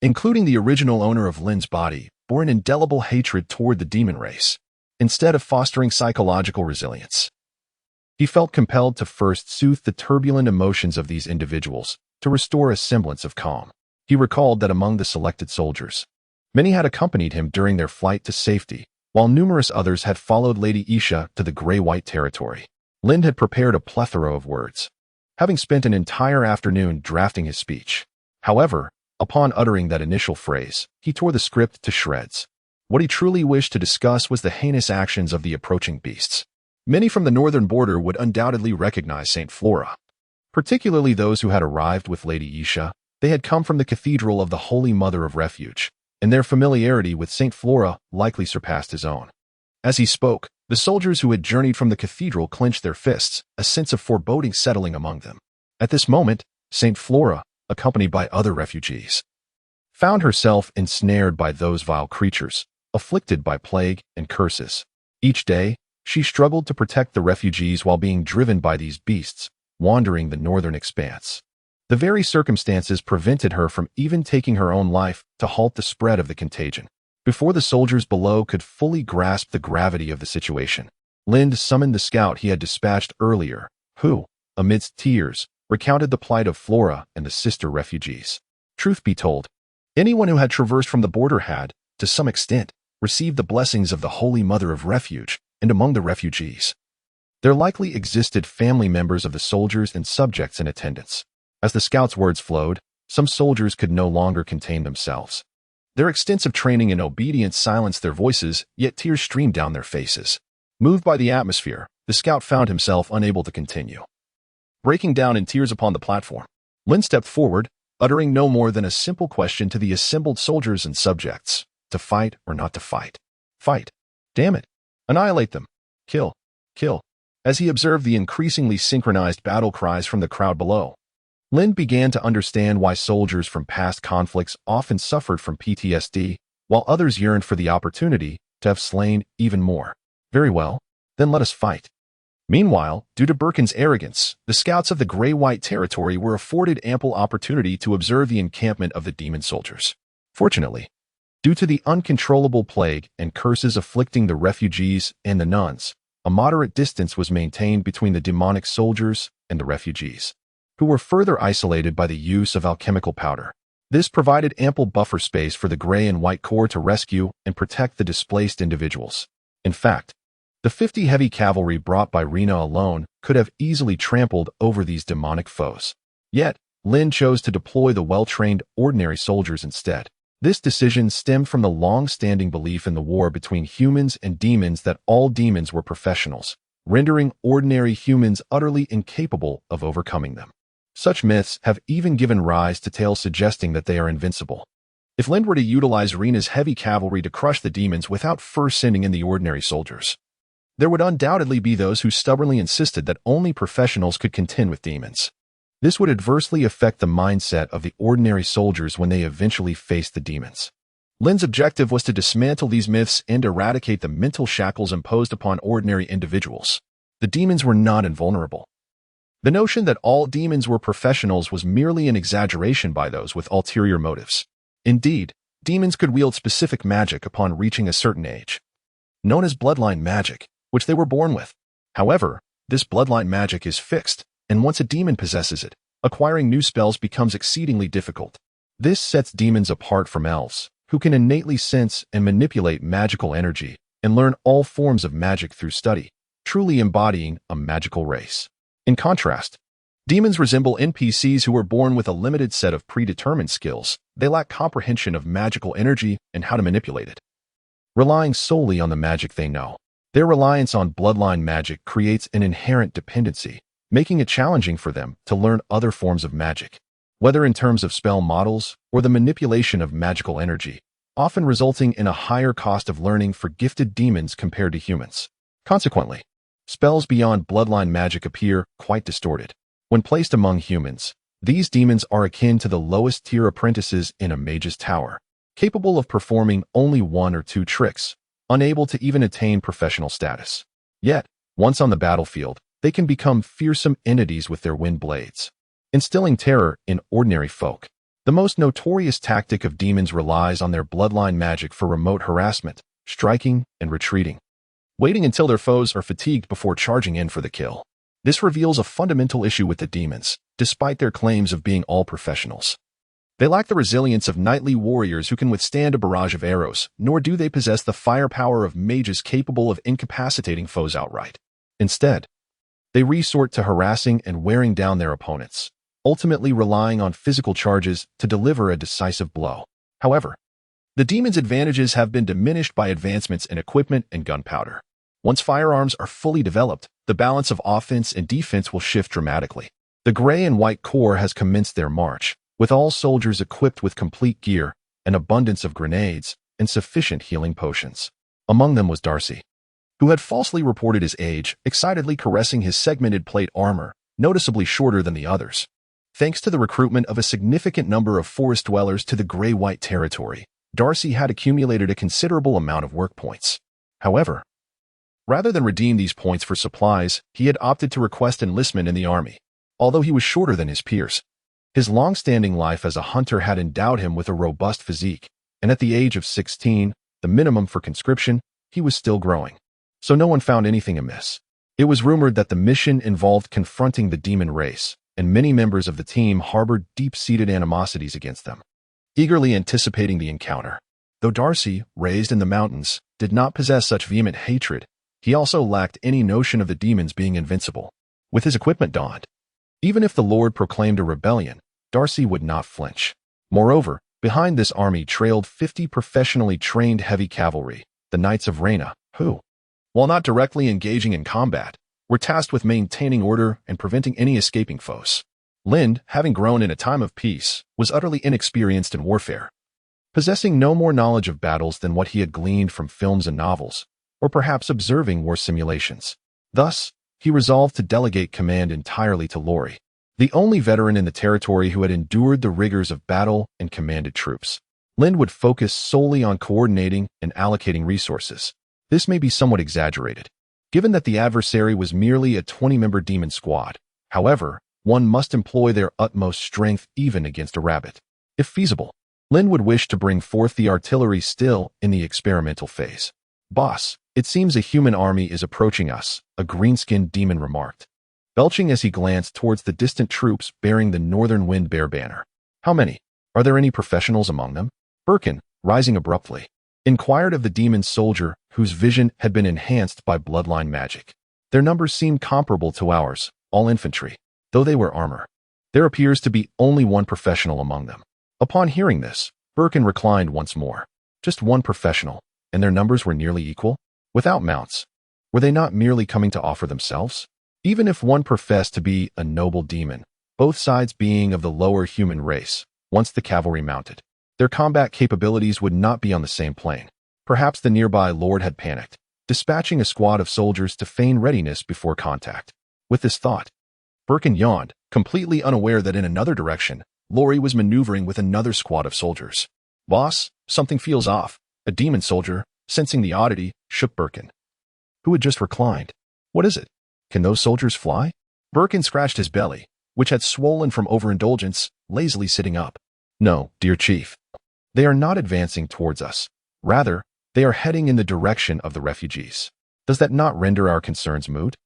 including the original owner of Lind's body, bore an indelible hatred toward the demon race, instead of fostering psychological resilience. He felt compelled to first soothe the turbulent emotions of these individuals, to restore a semblance of calm. He recalled that among the selected soldiers, many had accompanied him during their flight to safety, while numerous others had followed Lady Isha to the gray-white territory. Lind had prepared a plethora of words, having spent an entire afternoon drafting his speech. However, upon uttering that initial phrase, he tore the script to shreds. What he truly wished to discuss was the heinous actions of the approaching beasts. Many from the northern border would undoubtedly recognize St. Flora, particularly those who had arrived with Lady Isha. They had come from the Cathedral of the Holy Mother of Refuge, and their familiarity with St. Flora likely surpassed his own. As he spoke, the soldiers who had journeyed from the cathedral clenched their fists, a sense of foreboding settling among them. At this moment, St. Flora, accompanied by other refugees, found herself ensnared by those vile creatures, afflicted by plague and curses. Each day, she struggled to protect the refugees while being driven by these beasts, wandering the northern expanse. The very circumstances prevented her from even taking her own life to halt the spread of the contagion. Before the soldiers below could fully grasp the gravity of the situation, Lind summoned the scout he had dispatched earlier, who, amidst tears, recounted the plight of Flora and the sister refugees. Truth be told, anyone who had traversed from the border had, to some extent, received the blessings of the Holy Mother of Refuge, and among the refugees, there likely existed family members of the soldiers and subjects in attendance. As the scouts' words flowed, some soldiers could no longer contain themselves. Their extensive training in obedience silenced their voices, yet tears streamed down their faces. Moved by the atmosphere, the scout found himself unable to continue. Breaking down in tears upon the platform, Lin stepped forward, uttering no more than a simple question to the assembled soldiers and subjects: to fight or not to fight? Fight. Damn it. Annihilate them. Kill. Kill. As he observed the increasingly synchronized battle cries from the crowd below, Lin began to understand why soldiers from past conflicts often suffered from PTSD, while others yearned for the opportunity to have slain even more. Very well, then let us fight. Meanwhile, due to Birkin's arrogance, the scouts of the gray-white territory were afforded ample opportunity to observe the encampment of the demon soldiers. Fortunately, due to the uncontrollable plague and curses afflicting the refugees and the nuns, a moderate distance was maintained between the demonic soldiers and the refugees, who were further isolated by the use of alchemical powder. This provided ample buffer space for the gray and white corps to rescue and protect the displaced individuals. In fact, the 50 heavy cavalry brought by Rena alone could have easily trampled over these demonic foes. Yet, Lin chose to deploy the well-trained ordinary soldiers instead. This decision stemmed from the long-standing belief in the war between humans and demons that all demons were professionals, rendering ordinary humans utterly incapable of overcoming them. Such myths have even given rise to tales suggesting that they are invincible. If Lin were to utilize Rena's heavy cavalry to crush the demons without first sending in the ordinary soldiers, there would undoubtedly be those who stubbornly insisted that only professionals could contend with demons. This would adversely affect the mindset of the ordinary soldiers when they eventually faced the demons. Lin's objective was to dismantle these myths and eradicate the mental shackles imposed upon ordinary individuals. The demons were not invulnerable. The notion that all demons were professionals was merely an exaggeration by those with ulterior motives. Indeed, demons could wield specific magic upon reaching a certain age, known as bloodline magic, which they were born with. However, this bloodline magic is fixed, and once a demon possesses it, acquiring new spells becomes exceedingly difficult. This sets demons apart from elves, who can innately sense and manipulate magical energy and learn all forms of magic through study, truly embodying a magical race. In contrast, demons resemble NPCs who were born with a limited set of predetermined skills. They lack comprehension of magical energy and how to manipulate it. Relying solely on the magic they know, their reliance on bloodline magic creates an inherent dependency, making it challenging for them to learn other forms of magic, whether in terms of spell models or the manipulation of magical energy, often resulting in a higher cost of learning for gifted demons compared to humans. Consequently, spells beyond bloodline magic appear quite distorted. When placed among humans, these demons are akin to the lowest tier apprentices in a mage's tower, capable of performing only one or two tricks, unable to even attain professional status. Yet, once on the battlefield, they can become fearsome entities with their wind blades, instilling terror in ordinary folk. The most notorious tactic of demons relies on their bloodline magic for remote harassment, striking, and retreating, waiting until their foes are fatigued before charging in for the kill. This reveals a fundamental issue with the demons, despite their claims of being all professionals. They lack the resilience of knightly warriors who can withstand a barrage of arrows, nor do they possess the firepower of mages capable of incapacitating foes outright. Instead, they resort to harassing and wearing down their opponents, ultimately relying on physical charges to deliver a decisive blow. However, the demons' advantages have been diminished by advancements in equipment and gunpowder. Once firearms are fully developed, the balance of offense and defense will shift dramatically. The gray and white corps has commenced their march, with all soldiers equipped with complete gear, an abundance of grenades, and sufficient healing potions. Among them was Darcy, who had falsely reported his age, excitedly caressing his segmented plate armor, noticeably shorter than the others. Thanks to the recruitment of a significant number of forest dwellers to the gray-white territory, Darcy had accumulated a considerable amount of work points. However, rather than redeem these points for supplies, he had opted to request enlistment in the army. Although he was shorter than his peers, his long-standing life as a hunter had endowed him with a robust physique, and at the age of 16, the minimum for conscription, he was still growing. So no one found anything amiss. It was rumored that the mission involved confronting the demon race, and many members of the team harbored deep-seated animosities against them, eagerly anticipating the encounter. Though Darcy, raised in the mountains, did not possess such vehement hatred, he also lacked any notion of the demons being invincible. With his equipment donned, even if the Lord proclaimed a rebellion, Darcy would not flinch. Moreover, behind this army trailed 50 professionally trained heavy cavalry, the Knights of Rena, who, while not directly engaging in combat, were tasked with maintaining order and preventing any escaping foes. Lind, having grown in a time of peace, was utterly inexperienced in warfare. Possessing no more knowledge of battles than what he had gleaned from films and novels, or perhaps observing war simulations. Thus, he resolved to delegate command entirely to Lori, the only veteran in the territory who had endured the rigors of battle and commanded troops. Lind would focus solely on coordinating and allocating resources. This may be somewhat exaggerated, given that the adversary was merely a 20-member demon squad. However, one must employ their utmost strength even against a rabbit. If feasible, Lind would wish to bring forth the artillery still in the experimental phase. "Boss, it seems a human army is approaching us," a green-skinned demon remarked, belching as he glanced towards the distant troops bearing the Northern Wind Bear banner. "How many? Are there any professionals among them?" Birkin, rising abruptly, inquired of the demon soldier whose vision had been enhanced by bloodline magic. "Their numbers seem comparable to ours, all infantry, though they wear armor. There appears to be only one professional among them." Upon hearing this, Birkin reclined once more. Just one professional, and their numbers were nearly equal? Without mounts, were they not merely coming to offer themselves? Even if one professed to be a noble demon, both sides being of the lower human race, once the cavalry mounted, their combat capabilities would not be on the same plane. Perhaps the nearby lord had panicked, dispatching a squad of soldiers to feign readiness before contact. With this thought, Birkin yawned, completely unaware that in another direction, Lori was maneuvering with another squad of soldiers. "Boss, something feels off," a demon soldier, sensing the oddity, shook Birkin, who had just reclined. "What is it? Can those soldiers fly?" Birkin scratched his belly, which had swollen from overindulgence, lazily sitting up. "No, dear chief. They are not advancing towards us. Rather, they are heading in the direction of the refugees. Does that not render our concerns moot?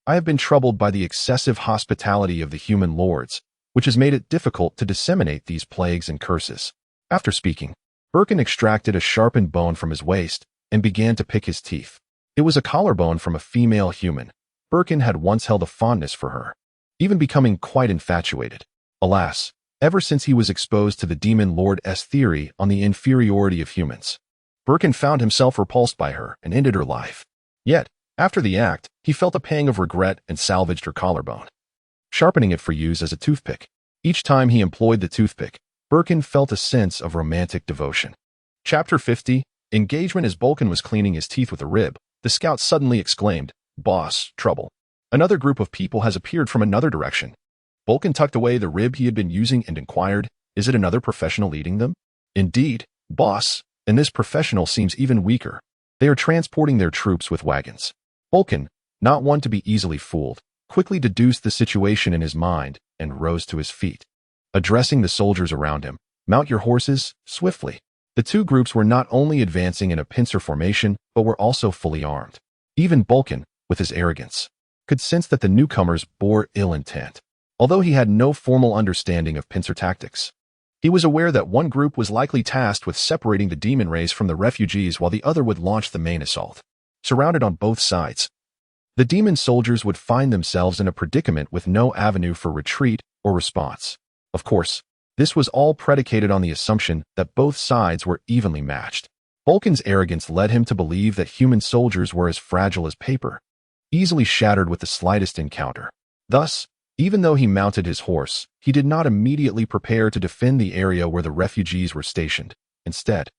I have been troubled by the excessive hospitality of the human lords, which has made it difficult to disseminate these plagues and curses." After speaking, Birkin extracted a sharpened bone from his waist and began to pick his teeth. It was a collarbone from a female human. Birkin had once held a fondness for her, even becoming quite infatuated. Alas, ever since he was exposed to the demon lord's theory on the inferiority of humans, Birkin found himself repulsed by her and ended her life. Yet, after the act, he felt a pang of regret and salvaged her collarbone, sharpening it for use as a toothpick. Each time he employed the toothpick, Birkin felt a sense of romantic devotion. Chapter 50. Engagement. As Bulkin was cleaning his teeth with a rib, the scout suddenly exclaimed, "Boss, trouble. Another group of people has appeared from another direction." Bulkin tucked away the rib he had been using and inquired, "Is it another professional leading them?" "Indeed, boss, and this professional seems even weaker. They are transporting their troops with wagons." Bulkin, not one to be easily fooled, quickly deduced the situation in his mind and rose to his feet. Addressing the soldiers around him, "Mount your horses, swiftly." The two groups were not only advancing in a pincer formation, but were also fully armed. Even Bulkin, with his arrogance, could sense that the newcomers bore ill intent. Although he had no formal understanding of pincer tactics, he was aware that one group was likely tasked with separating the demon race from the refugees while the other would launch the main assault. Surrounded on both sides, the demon soldiers would find themselves in a predicament with no avenue for retreat or response. Of course, this was all predicated on the assumption that both sides were evenly matched. Bulkin's arrogance led him to believe that human soldiers were as fragile as paper, easily shattered with the slightest encounter. Thus, even though he mounted his horse, he did not immediately prepare to defend the area where the refugees were stationed. Instead,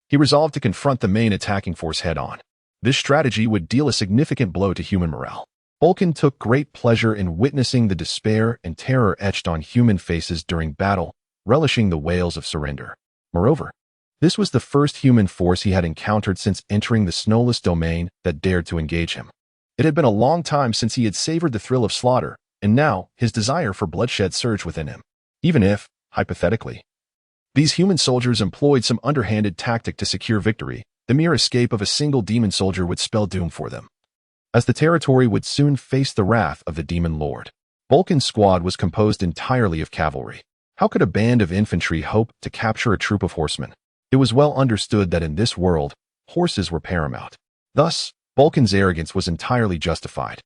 he resolved to confront the main attacking force head-on. This strategy would deal a significant blow to human morale. Bulkin took great pleasure in witnessing the despair and terror etched on human faces during battle, relishing the wails of surrender. Moreover, this was the first human force he had encountered since entering the snowless domain that dared to engage him. It had been a long time since he had savored the thrill of slaughter, and now his desire for bloodshed surged within him. Even if, hypothetically, these human soldiers employed some underhanded tactic to secure victory, the mere escape of a single demon soldier would spell doom for them, as the territory would soon face the wrath of the demon lord. Bulkin's squad was composed entirely of cavalry. How could a band of infantry hope to capture a troop of horsemen? It was well understood that in this world, horses were paramount. Thus, Bulkin's arrogance was entirely justified.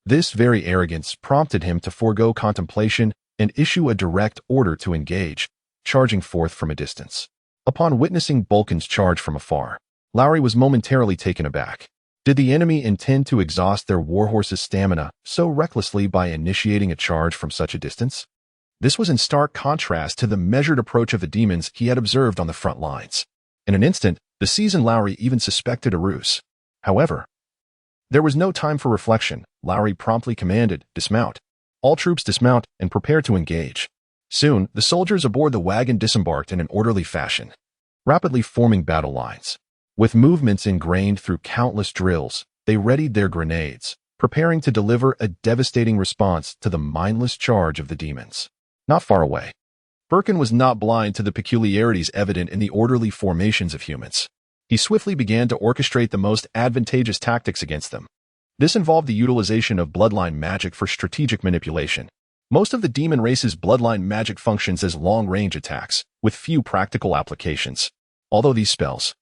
This very arrogance prompted him to forego contemplation and issue a direct order to engage, charging forth from a distance. Upon witnessing Bulkin's charge from afar, Lowry was momentarily taken aback. Did the enemy intend to exhaust their warhorse's stamina so recklessly by initiating a charge from such a distance? This was in stark contrast to the measured approach of the demons he had observed on the front lines. In an instant, the seasoned Lowry even suspected a ruse. However, there was no time for reflection. Lowry promptly commanded, "Dismount. All troops dismount and prepare to engage." Soon, the soldiers aboard the wagon disembarked in an orderly fashion, rapidly forming battle lines. With movements ingrained through countless drills, they readied their grenades, preparing to deliver a devastating response to the mindless charge of the demons. Not far away, Birkin was not blind to the peculiarities evident in the orderly formations of humans. He swiftly began to orchestrate the most advantageous tactics against them. This involved the utilization of bloodline magic for strategic manipulation. Most of the demon race's bloodline magic functions as long-range attacks, with few practical applications. Although these spells,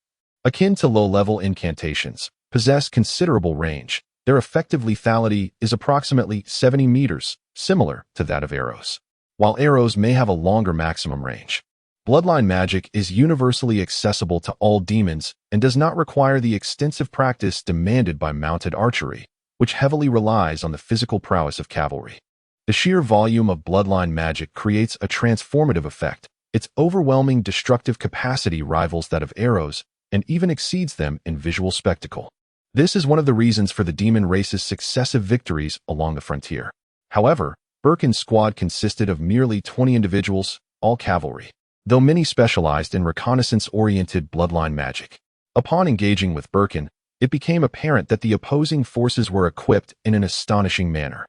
akin to low-level incantations, possess considerable range, their effective lethality is approximately 70 meters, similar to that of arrows. While arrows may have a longer maximum range, bloodline magic is universally accessible to all demons and does not require the extensive practice demanded by mounted archery, which heavily relies on the physical prowess of cavalry. The sheer volume of bloodline magic creates a transformative effect. Its overwhelming destructive capacity rivals that of arrows and even exceeds them in visual spectacle. This is one of the reasons for the demon race's successive victories along the frontier. However, Birkin's squad consisted of merely 20 individuals, all cavalry, though many specialized in reconnaissance-oriented bloodline magic. Upon engaging with Birkin, it became apparent that the opposing forces were equipped in an astonishing manner.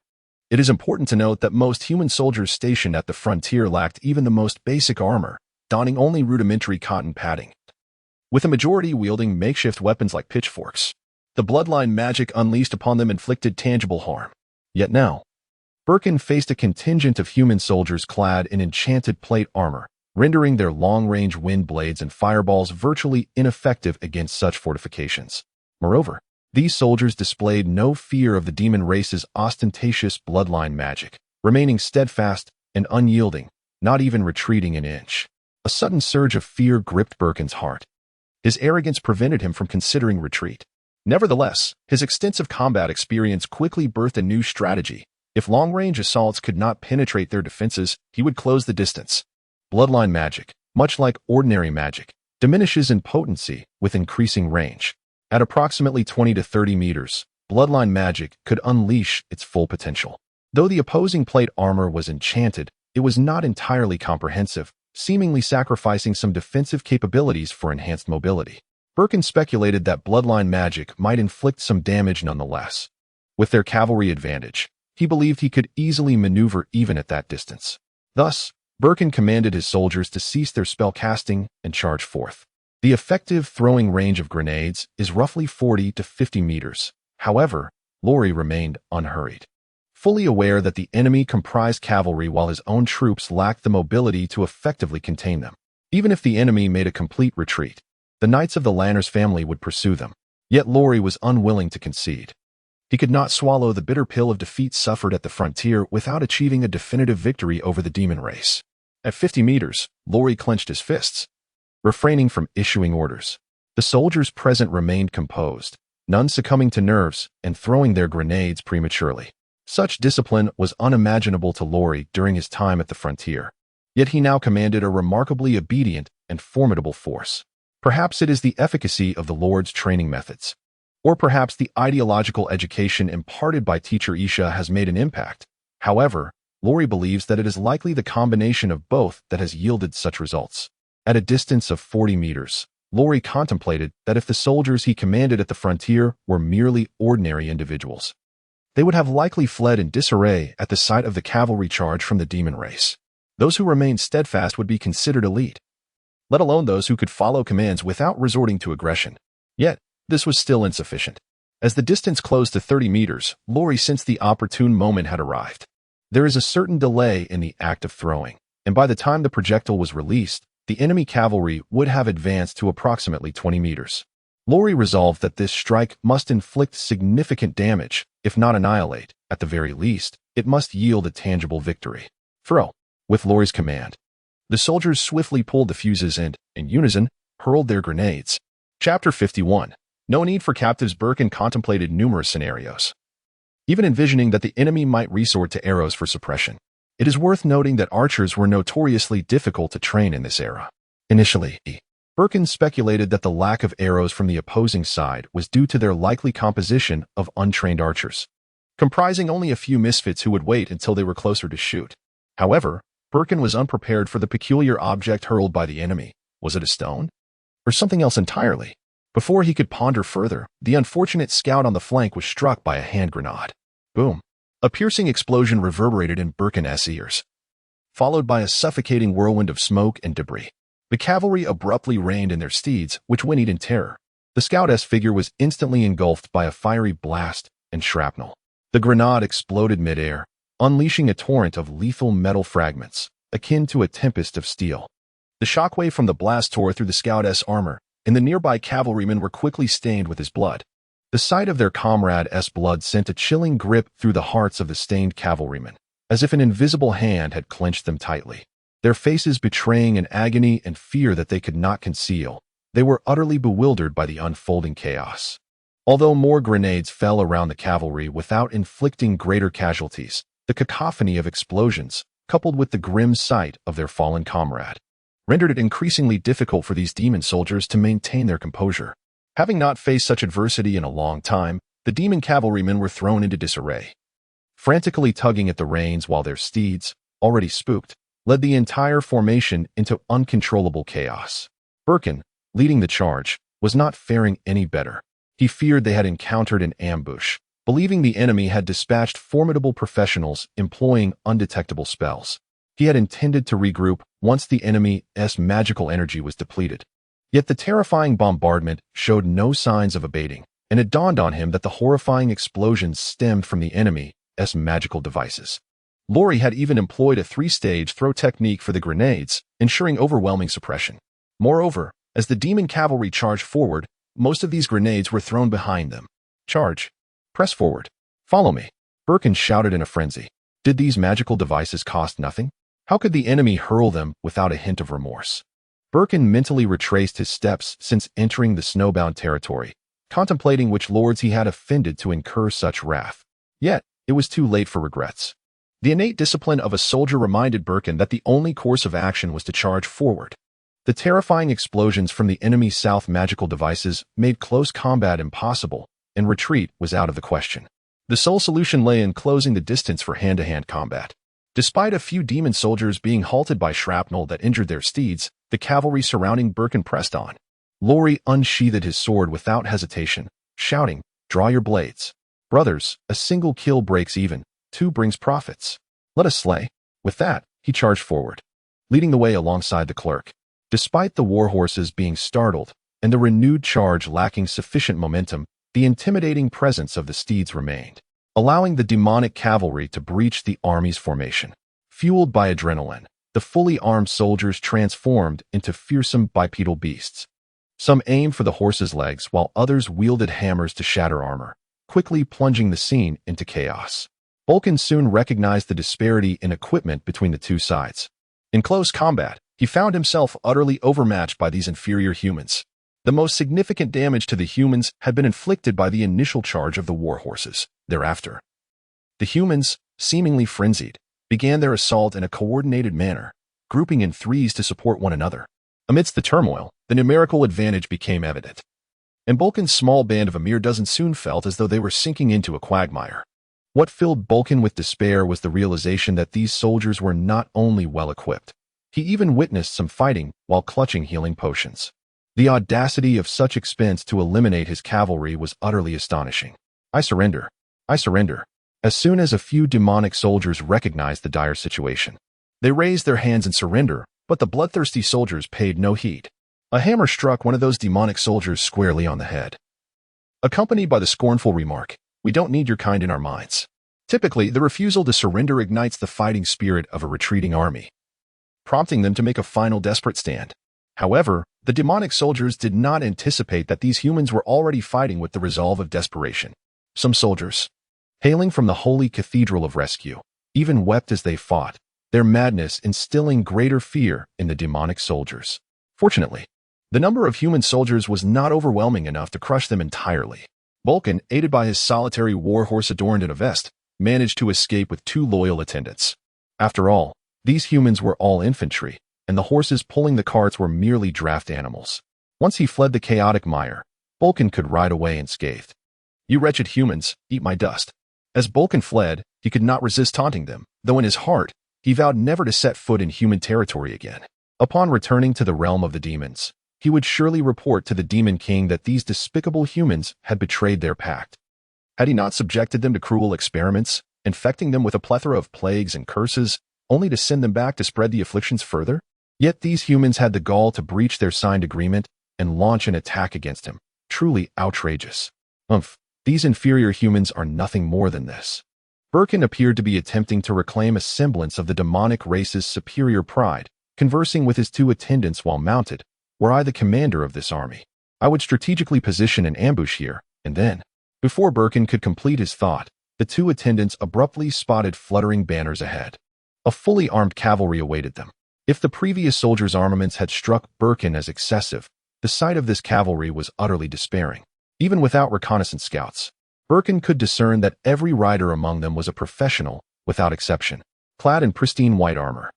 It is important to note that most human soldiers stationed at the frontier lacked even the most basic armor, donning only rudimentary cotton padding, with a majority wielding makeshift weapons like pitchforks. The bloodline magic unleashed upon them inflicted tangible harm. Yet now, Birkin faced a contingent of human soldiers clad in enchanted plate armor, rendering their long-range wind blades and fireballs virtually ineffective against such fortifications. Moreover, these soldiers displayed no fear of the demon race's ostentatious bloodline magic, remaining steadfast and unyielding, not even retreating an inch. A sudden surge of fear gripped Birkin's heart. His arrogance prevented him from considering retreat. Nevertheless, his extensive combat experience quickly birthed a new strategy. If long-range assaults could not penetrate their defenses, he would close the distance. Bloodline magic, much like ordinary magic, diminishes in potency with increasing range. At approximately 20 to 30 meters, bloodline magic could unleash its full potential. Though the opposing plate armor was enchanted, it was not entirely comprehensive, seemingly sacrificing some defensive capabilities for enhanced mobility. Birkin speculated that bloodline magic might inflict some damage nonetheless. With their cavalry advantage, he believed he could easily maneuver even at that distance. Thus, Birkin commanded his soldiers to cease their spell casting and charge forth. The effective throwing range of grenades is roughly 40 to 50 meters. However, Lowry remained unhurried, fully aware that the enemy comprised cavalry while his own troops lacked the mobility to effectively contain them. Even if the enemy made a complete retreat, the Knights of the Lanners family would pursue them. Yet Lowry was unwilling to concede. He could not swallow the bitter pill of defeat suffered at the frontier without achieving a definitive victory over the demon race. At 50 meters, Lowry clenched his fists, refraining from issuing orders. The soldiers present remained composed, none succumbing to nerves and throwing their grenades prematurely. Such discipline was unimaginable to Lowry during his time at the frontier. Yet he now commanded a remarkably obedient and formidable force. Perhaps it is the efficacy of the Lord's training methods, or perhaps the ideological education imparted by teacher Isha has made an impact. However, Lowry believes that it is likely the combination of both that has yielded such results. At a distance of 40 meters, Lowry contemplated that if the soldiers he commanded at the frontier were merely ordinary individuals, they would have likely fled in disarray at the sight of the cavalry charge from the demon race. Those who remained steadfast would be considered elite, let alone those who could follow commands without resorting to aggression. Yet, this was still insufficient. As the distance closed to 30 meters, Lowry sensed the opportune moment had arrived. There is a certain delay in the act of throwing, and by the time the projectile was released, the enemy cavalry would have advanced to approximately 20 meters. Lowry resolved that this strike must inflict significant damage, if not annihilate. At the very least, it must yield a tangible victory. Throw. With Lowry's command, the soldiers swiftly pulled the fuses and, in unison, hurled their grenades. Chapter 51. No need for captives. Birkin contemplated numerous scenarios, even envisioning that the enemy might resort to arrows for suppression. It is worth noting that archers were notoriously difficult to train in this era. Initially, Birkin speculated that the lack of arrows from the opposing side was due to their likely composition of untrained archers, comprising only a few misfits who would wait until they were closer to shoot. However, Birkin was unprepared for the peculiar object hurled by the enemy. Was it a stone? Or something else entirely? Before he could ponder further, the unfortunate scout on the flank was struck by a hand grenade. Boom! A piercing explosion reverberated in Birkin's ears, followed by a suffocating whirlwind of smoke and debris. The cavalry abruptly reined in their steeds, which whinnied in terror. The scout's figure was instantly engulfed by a fiery blast and shrapnel. The grenade exploded midair, unleashing a torrent of lethal metal fragments, akin to a tempest of steel. The shockwave from the blast tore through the scout's armor, and the nearby cavalrymen were quickly stained with his blood. The sight of their comrade's blood sent a chilling grip through the hearts of the stained cavalrymen, as if an invisible hand had clenched them tightly. Their faces betraying an agony and fear that they could not conceal, they were utterly bewildered by the unfolding chaos. Although more grenades fell around the cavalry without inflicting greater casualties, the cacophony of explosions, coupled with the grim sight of their fallen comrade, rendered it increasingly difficult for these demon soldiers to maintain their composure. Having not faced such adversity in a long time, the demon cavalrymen were thrown into disarray, frantically tugging at the reins while their steeds, already spooked, led the entire formation into uncontrollable chaos. Birkin, leading the charge, was not faring any better. He feared they had encountered an ambush, believing the enemy had dispatched formidable professionals employing undetectable spells. He had intended to regroup once the enemy's magical energy was depleted. Yet the terrifying bombardment showed no signs of abating, and it dawned on him that the horrifying explosions stemmed from the enemy's magical devices. Laurie had even employed a three-stage throw technique for the grenades, ensuring overwhelming suppression. Moreover, as the demon cavalry charged forward, most of these grenades were thrown behind them. Charge! Press forward! Follow me! Birkin shouted in a frenzy. Did these magical devices cost nothing? How could the enemy hurl them without a hint of remorse? Birkin mentally retraced his steps since entering the snowbound territory, contemplating which lords he had offended to incur such wrath. Yet, it was too late for regrets. The innate discipline of a soldier reminded Birkin that the only course of action was to charge forward. The terrifying explosions from the enemy's south magical devices made close combat impossible, and retreat was out of the question. The sole solution lay in closing the distance for hand-to-hand combat. Despite a few demon soldiers being halted by shrapnel that injured their steeds, the cavalry surrounding Birkin pressed on. Laurie unsheathed his sword without hesitation, shouting, "Draw your blades. Brothers, a single kill breaks even, two brings profits. Let us slay." With that, he charged forward, leading the way alongside the clerk. Despite the war horses being startled and the renewed charge lacking sufficient momentum, the intimidating presence of the steeds remained, allowing the demonic cavalry to breach the army's formation. Fueled by adrenaline, the fully armed soldiers transformed into fearsome bipedal beasts. Some aimed for the horses' legs while others wielded hammers to shatter armor, quickly plunging the scene into chaos. Bulkin soon recognized the disparity in equipment between the two sides. In close combat, he found himself utterly overmatched by these inferior humans. The most significant damage to the humans had been inflicted by the initial charge of the war horses. Thereafter, the humans, seemingly frenzied, began their assault in a coordinated manner, grouping in threes to support one another. Amidst the turmoil, the numerical advantage became evident, and Bulkin's small band of a mere dozen soon felt as though they were sinking into a quagmire. What filled Bulkin with despair was the realization that these soldiers were not only well-equipped. He even witnessed some fighting while clutching healing potions. The audacity of such expense to eliminate his cavalry was utterly astonishing. "I surrender. I surrender." As soon as a few demonic soldiers recognized the dire situation, they raised their hands in surrender, but the bloodthirsty soldiers paid no heed. A hammer struck one of those demonic soldiers squarely on the head, accompanied by the scornful remark, "We don't need your kind in our minds." Typically, the refusal to surrender ignites the fighting spirit of a retreating army, prompting them to make a final desperate stand. However, the demonic soldiers did not anticipate that these humans were already fighting with the resolve of desperation. Some soldiers, hailing from the holy cathedral of rescue, even wept as they fought, their madness instilling greater fear in the demonic soldiers. Fortunately, The number of human soldiers was not overwhelming enough to crush them entirely. Vulcan, aided by his solitary warhorse adorned in a vest, managed to escape with 2 loyal attendants. After all, these humans were all infantry, and the horses pulling the carts were merely draft animals. Once he fled the chaotic mire, Vulcan could ride away unscathed. "You wretched humans, eat my dust." As Vulcan fled, he could not resist taunting them, though in his heart, he vowed never to set foot in human territory again. Upon returning to the realm of the demons, he would surely report to the Demon King that these despicable humans had betrayed their pact. Had he not subjected them to cruel experiments, infecting them with a plethora of plagues and curses, only to send them back to spread the afflictions further? Yet these humans had the gall to breach their signed agreement and launch an attack against him. Truly outrageous. These inferior humans are nothing more than this. Birkin appeared to be attempting to reclaim a semblance of the demonic race's superior pride, conversing with his 2 attendants while mounted. "Were I the commander of this army, I would strategically position an ambush here, and then..." Before Birkin could complete his thought, the 2 attendants abruptly spotted fluttering banners ahead. A fully armed cavalry awaited them. If the previous soldiers' armaments had struck Birkin as excessive, the sight of this cavalry was utterly despairing. Even without reconnaissance scouts, Birkin could discern that every rider among them was a professional, without exception, clad in pristine white armor.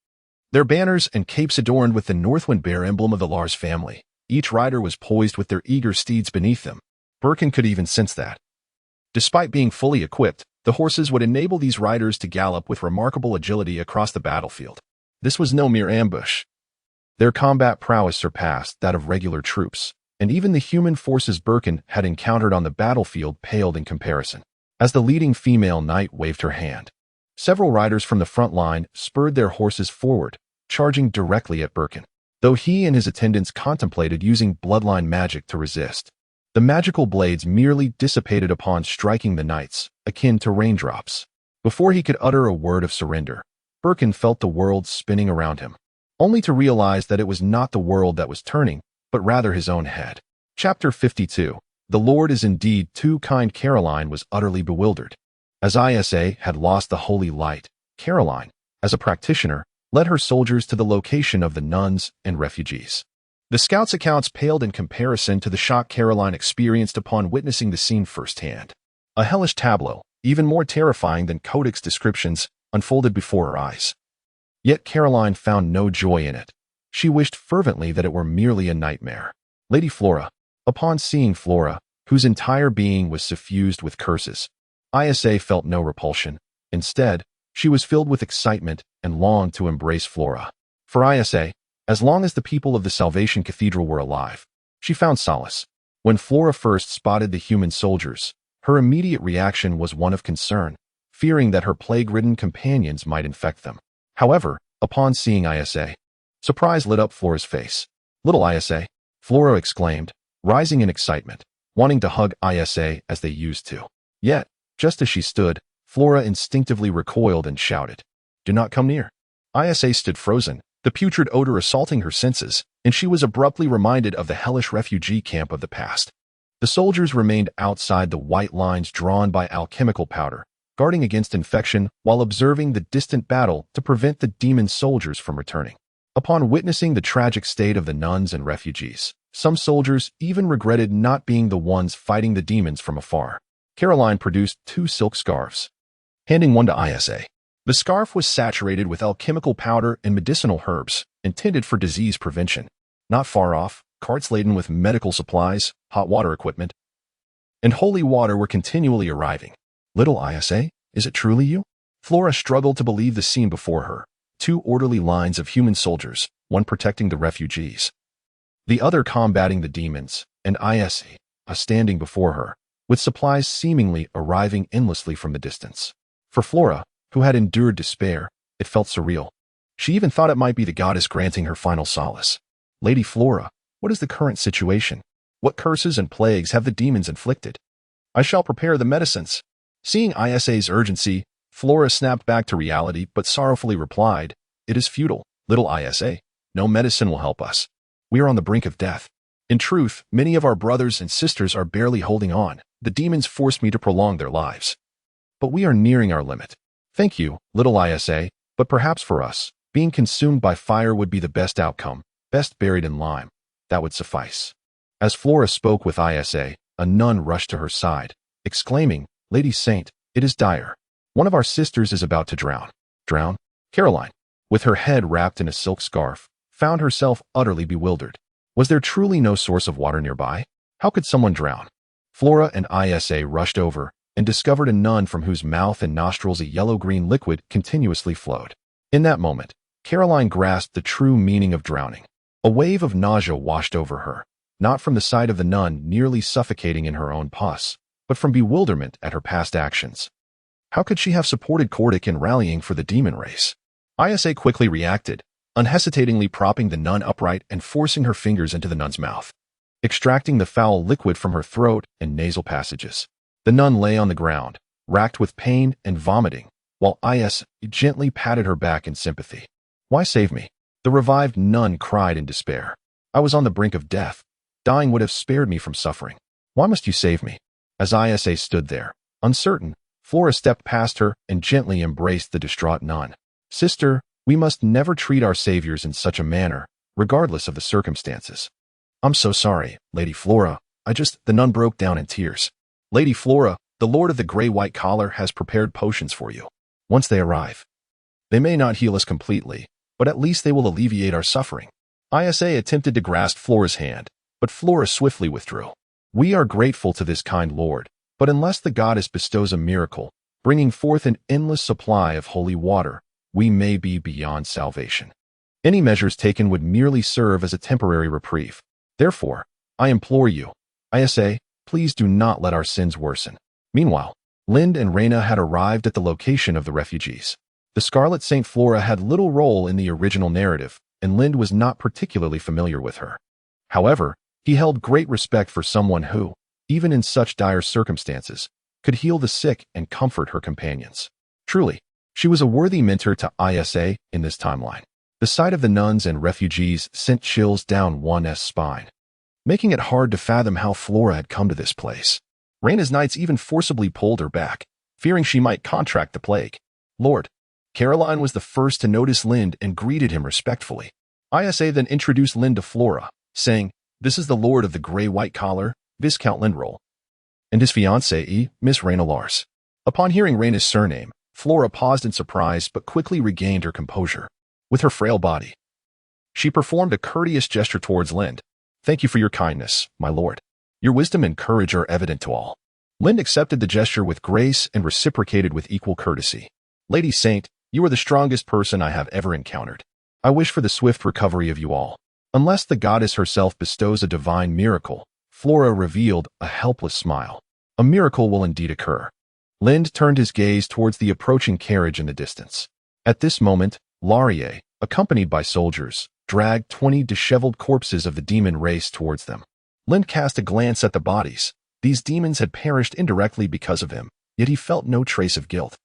Their banners and capes adorned with the Northwind bear emblem of the Lars family. Each rider was poised with their eager steeds beneath them. Birkin could even sense that. Despite being fully equipped, the horses would enable these riders to gallop with remarkable agility across the battlefield. This was no mere ambush. Their combat prowess surpassed that of regular troops, and even the human forces Birkin had encountered on the battlefield paled in comparison. As the leading female knight waved her hand, several riders from the front line spurred their horses forward, charging directly at Birkin. Though he and his attendants contemplated using bloodline magic to resist, the magical blades merely dissipated upon striking the knights, akin to raindrops. Before he could utter a word of surrender, Birkin felt the world spinning around him, only to realize that it was not the world that was turning, but rather his own head. Chapter 52. The Lord is indeed too kind. Caroline was utterly bewildered. As Isa had lost the holy light, Caroline, as a practitioner, led her soldiers to the location of the nuns and refugees. The scouts' accounts paled in comparison to the shock Caroline experienced upon witnessing the scene firsthand. A hellish tableau, even more terrifying than Codex descriptions, unfolded before her eyes. Yet Caroline found no joy in it. She wished fervently that it were merely a nightmare. Lady Flora, upon seeing Flora, whose entire being was suffused with curses, Isa felt no repulsion. Instead, she was filled with excitement and longed to embrace Flora. For Isa, as long as the people of the Salvation Cathedral were alive, she found solace. When Flora first spotted the human soldiers, her immediate reaction was one of concern, fearing that her plague-ridden companions might infect them. However, upon seeing Isa, surprise lit up Flora's face. "Little Isa," Flora exclaimed, rising in excitement, wanting to hug Isa as they used to. Yet, just as she stood, Flora instinctively recoiled and shouted, "Do not come near." Isa stood frozen, the putrid odor assaulting her senses, and she was abruptly reminded of the hellish refugee camp of the past. The soldiers remained outside the white lines drawn by alchemical powder, guarding against infection while observing the distant battle to prevent the demon soldiers from returning. Upon witnessing the tragic state of the nuns and refugees, some soldiers even regretted not being the ones fighting the demons from afar. Caroline produced 2 silk scarves, handing one to Isa. The scarf was saturated with alchemical powder and medicinal herbs, intended for disease prevention. Not far off, carts laden with medical supplies, hot water equipment, and holy water were continually arriving. "Little Isa, is it truly you?" Flora struggled to believe the scene before her. 2 orderly lines of human soldiers, one protecting the refugees, the other combating the demons, and Isa, standing before her, with supplies seemingly arriving endlessly from the distance. For Flora, who had endured despair, it felt surreal. She even thought it might be the goddess granting her final solace. "Lady Flora, what is the current situation? What curses and plagues have the demons inflicted?" "I shall prepare the medicines." Seeing Isa's urgency, Flora snapped back to reality but sorrowfully replied, "It is futile, little Isa. No medicine will help us. We are on the brink of death. In truth, many of our brothers and sisters are barely holding on. The demons forced me to prolong their lives. But we are nearing our limit. Thank you, little Isa, but perhaps for us, being consumed by fire would be the best outcome, best buried in lime. that would suffice. As Flora spoke with Isa, a nun rushed to her side, exclaiming, "Lady Saint, it is dire. One of our sisters is about to drown." Drown? Caroline, with her head wrapped in a silk scarf, found herself utterly bewildered. Was there truly no source of water nearby? How could someone drown? Flora and Isa rushed over and discovered a nun from whose mouth and nostrils a yellow-green liquid continuously flowed. In that moment, Caroline grasped the true meaning of drowning. A wave of nausea washed over her, not from the sight of the nun nearly suffocating in her own pus, but from bewilderment at her past actions. How could she have supported Cordic in rallying for the demon race? Isa quickly reacted, unhesitatingly propping the nun upright and forcing her fingers into the nun's mouth, extracting the foul liquid from her throat and nasal passages. The nun lay on the ground, racked with pain and vomiting, while Isa gently patted her back in sympathy. "Why save me?" the revived nun cried in despair. "I was on the brink of death. Dying would have spared me from suffering. Why must you save me?" As Isa stood there, uncertain, Flora stepped past her and gently embraced the distraught nun. "Sister, we must never treat our saviors in such a manner, regardless of the circumstances." "I'm so sorry, Lady Flora. The nun broke down in tears. "Lady Flora, the Lord of the Gray-White Collar has prepared potions for you. Once they arrive, they may not heal us completely, but at least they will alleviate our suffering." Isa attempted to grasp Flora's hand, but Flora swiftly withdrew. "We are grateful to this kind Lord, but unless the goddess bestows a miracle, bringing forth an endless supply of holy water, we may be beyond salvation. Any measures taken would merely serve as a temporary reprieve. Therefore, I implore you, Isa, please do not let our sins worsen." Meanwhile, Lind and Reyna had arrived at the location of the refugees. The Scarlet Saint Flora had little role in the original narrative, and Lind was not particularly familiar with her. However, he held great respect for someone who, even in such dire circumstances, could heal the sick and comfort her companions. Truly, she was a worthy mentor to Isa in this timeline. The sight of the nuns and refugees sent chills down one's spine, making it hard to fathom how Flora had come to this place. Reyna's knights even forcibly pulled her back, fearing she might contract the plague. "Lord." Caroline was the first to notice Lind and greeted him respectfully. Isa then introduced Lind to Flora, saying, "This is the Lord of the Gray-White Collar, Viscount Lindroll, and his fiancée, Miss Reyna Lars." Upon hearing Reyna's surname, Flora paused in surprise but quickly regained her composure. With her frail body, she performed a courteous gesture towards Lind. "Thank you for your kindness, my lord. Your wisdom and courage are evident to all." Lind accepted the gesture with grace and reciprocated with equal courtesy. "Lady Saint, you are the strongest person I have ever encountered. I wish for the swift recovery of you all. Unless the goddess herself bestows a divine miracle," Flora revealed a helpless smile. "A miracle will indeed occur." Lind turned his gaze towards the approaching carriage in the distance. At this moment, Laurier, accompanied by soldiers, dragged 20 disheveled corpses of the demon race towards them. Lind cast a glance at the bodies. These demons had perished indirectly because of him, yet he felt no trace of guilt.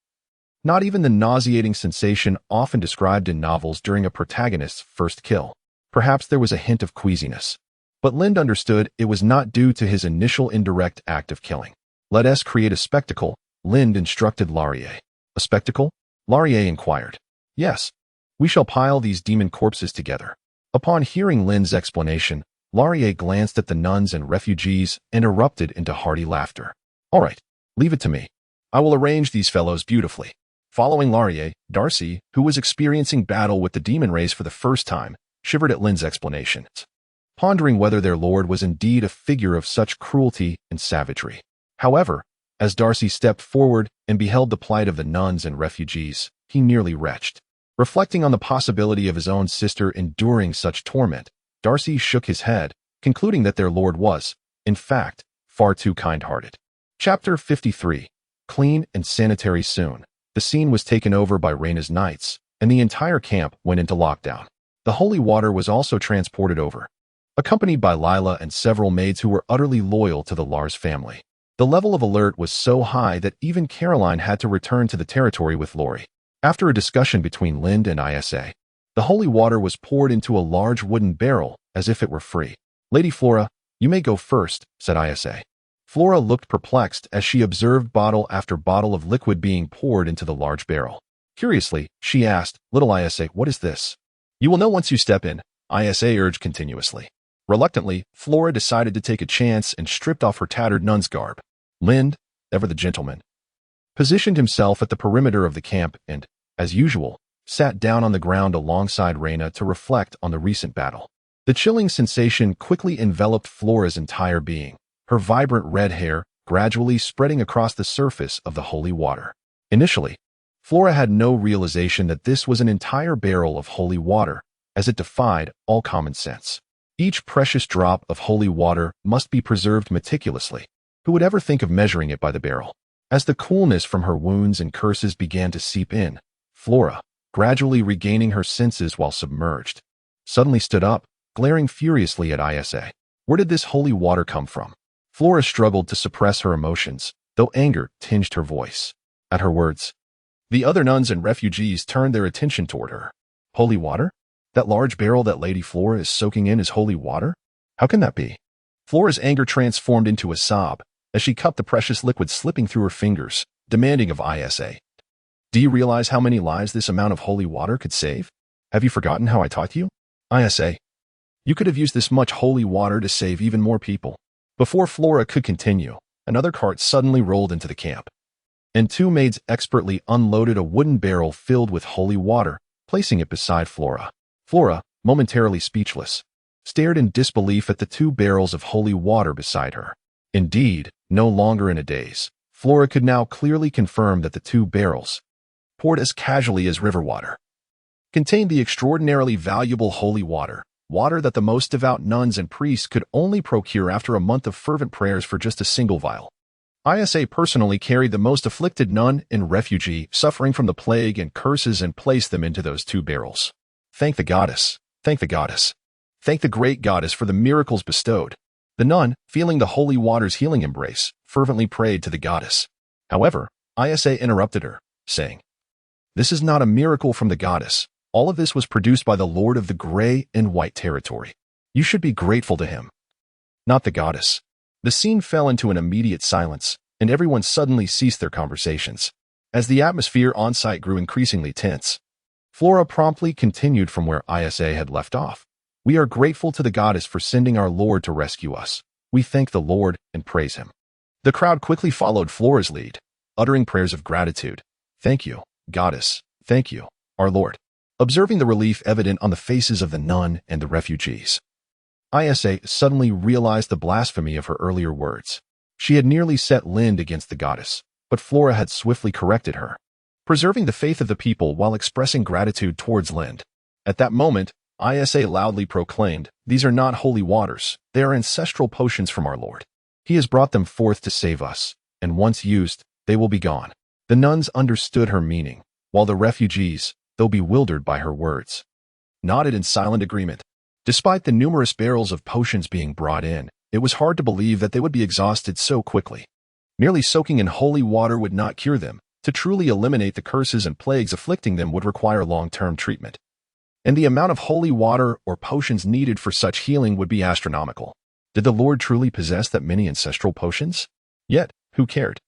Not even the nauseating sensation often described in novels during a protagonist's first kill. Perhaps there was a hint of queasiness. But Lind understood it was not due to his initial indirect act of killing. "Let us create a spectacle," Lind instructed Laurier. "A spectacle?" Laurier inquired. "Yes. We shall pile these demon corpses together." Upon hearing Lind's explanation, Laurier glanced at the nuns and refugees and erupted into hearty laughter. "All right, leave it to me. I will arrange these fellows beautifully." Following Laurier, Darcy, who was experiencing battle with the demon race for the first time, shivered at Lind's explanations, pondering whether their lord was indeed a figure of such cruelty and savagery. However, as Darcy stepped forward and beheld the plight of the nuns and refugees, he nearly retched. Reflecting on the possibility of his own sister enduring such torment, Darcy shook his head, concluding that their lord was, in fact, far too kind-hearted. Chapter 53. Clean and sanitary soon. The scene was taken over by Reyna's knights, and the entire camp went into lockdown. The holy water was also transported over, accompanied by Lila and several maids who were utterly loyal to the Lars family. The level of alert was so high that even Caroline had to return to the territory with Laurie. After a discussion between Lind and Isa, the holy water was poured into a large wooden barrel as if it were free. "Lady Flora, you may go first," said Isa. Flora looked perplexed as she observed bottle after bottle of liquid being poured into the large barrel. Curiously, she asked, "Little Isa, what is this?" "You will know once you step in," Isa urged continuously. Reluctantly, Flora decided to take a chance and stripped off her tattered nun's garb. Lind, ever the gentleman, positioned himself at the perimeter of the camp and, as usual, sat down on the ground alongside Reyna to reflect on the recent battle. The chilling sensation quickly enveloped Flora's entire being, her vibrant red hair gradually spreading across the surface of the holy water. Initially, Flora had no realization that this was an entire barrel of holy water, as it defied all common sense. Each precious drop of holy water must be preserved meticulously. Who would ever think of measuring it by the barrel? As the coolness from her wounds and curses began to seep in, Flora, gradually regaining her senses while submerged, suddenly stood up, glaring furiously at Isa. Where did this holy water come from? Flora struggled to suppress her emotions, though anger tinged her voice. At her words, the other nuns and refugees turned their attention toward her. Holy water? That large barrel that Lady Flora is soaking in is holy water? How can that be? Flora's anger transformed into a sob as she cupped the precious liquid slipping through her fingers, demanding of Isa. Do you realize how many lives this amount of holy water could save? Have you forgotten how I taught you? Isa, you could have used this much holy water to save even more people. Before Flora could continue, another cart suddenly rolled into the camp, and two maids expertly unloaded a wooden barrel filled with holy water, placing it beside Flora. Flora, momentarily speechless, stared in disbelief at the two barrels of holy water beside her. Indeed, no longer in a daze, Flora could now clearly confirm that the two barrels, poured as casually as river water, contained the extraordinarily valuable holy water, water that the most devout nuns and priests could only procure after a month of fervent prayers for just a single vial. Isa personally carried the most afflicted nun and refugee suffering from the plague and curses and placed them into those two barrels. Thank the goddess, thank the goddess, thank the great goddess for the miracles bestowed. The nun, feeling the holy water's healing embrace, fervently prayed to the goddess. However, Isa interrupted her, saying, "This is not a miracle from the goddess. All of this was produced by the Lord of the Gray and White territory. You should be grateful to him, not the goddess." The scene fell into an immediate silence, and everyone suddenly ceased their conversations. As the atmosphere on site grew increasingly tense, Flora promptly continued from where Isa had left off. "We are grateful to the goddess for sending our Lord to rescue us. We thank the Lord and praise him." The crowd quickly followed Flora's lead, uttering prayers of gratitude. "Thank you, goddess. Thank you, our Lord." Observing the relief evident on the faces of the nun and the refugees, Isa suddenly realized the blasphemy of her earlier words. She had nearly set Lind against the goddess, but Flora had swiftly corrected her, preserving the faith of the people while expressing gratitude towards Lind. At that moment, Isa loudly proclaimed, "These are not holy waters, they are ancestral potions from our Lord. He has brought them forth to save us, and once used, they will be gone." The nuns understood her meaning, while the refugees, though bewildered by her words, nodded in silent agreement. Despite the numerous barrels of potions being brought in, it was hard to believe that they would be exhausted so quickly. Merely soaking in holy water would not cure them. To truly eliminate the curses and plagues afflicting them would require long-term treatment. And the amount of holy water or potions needed for such healing would be astronomical. Did the Lord truly possess that many ancestral potions? Yet, who cared?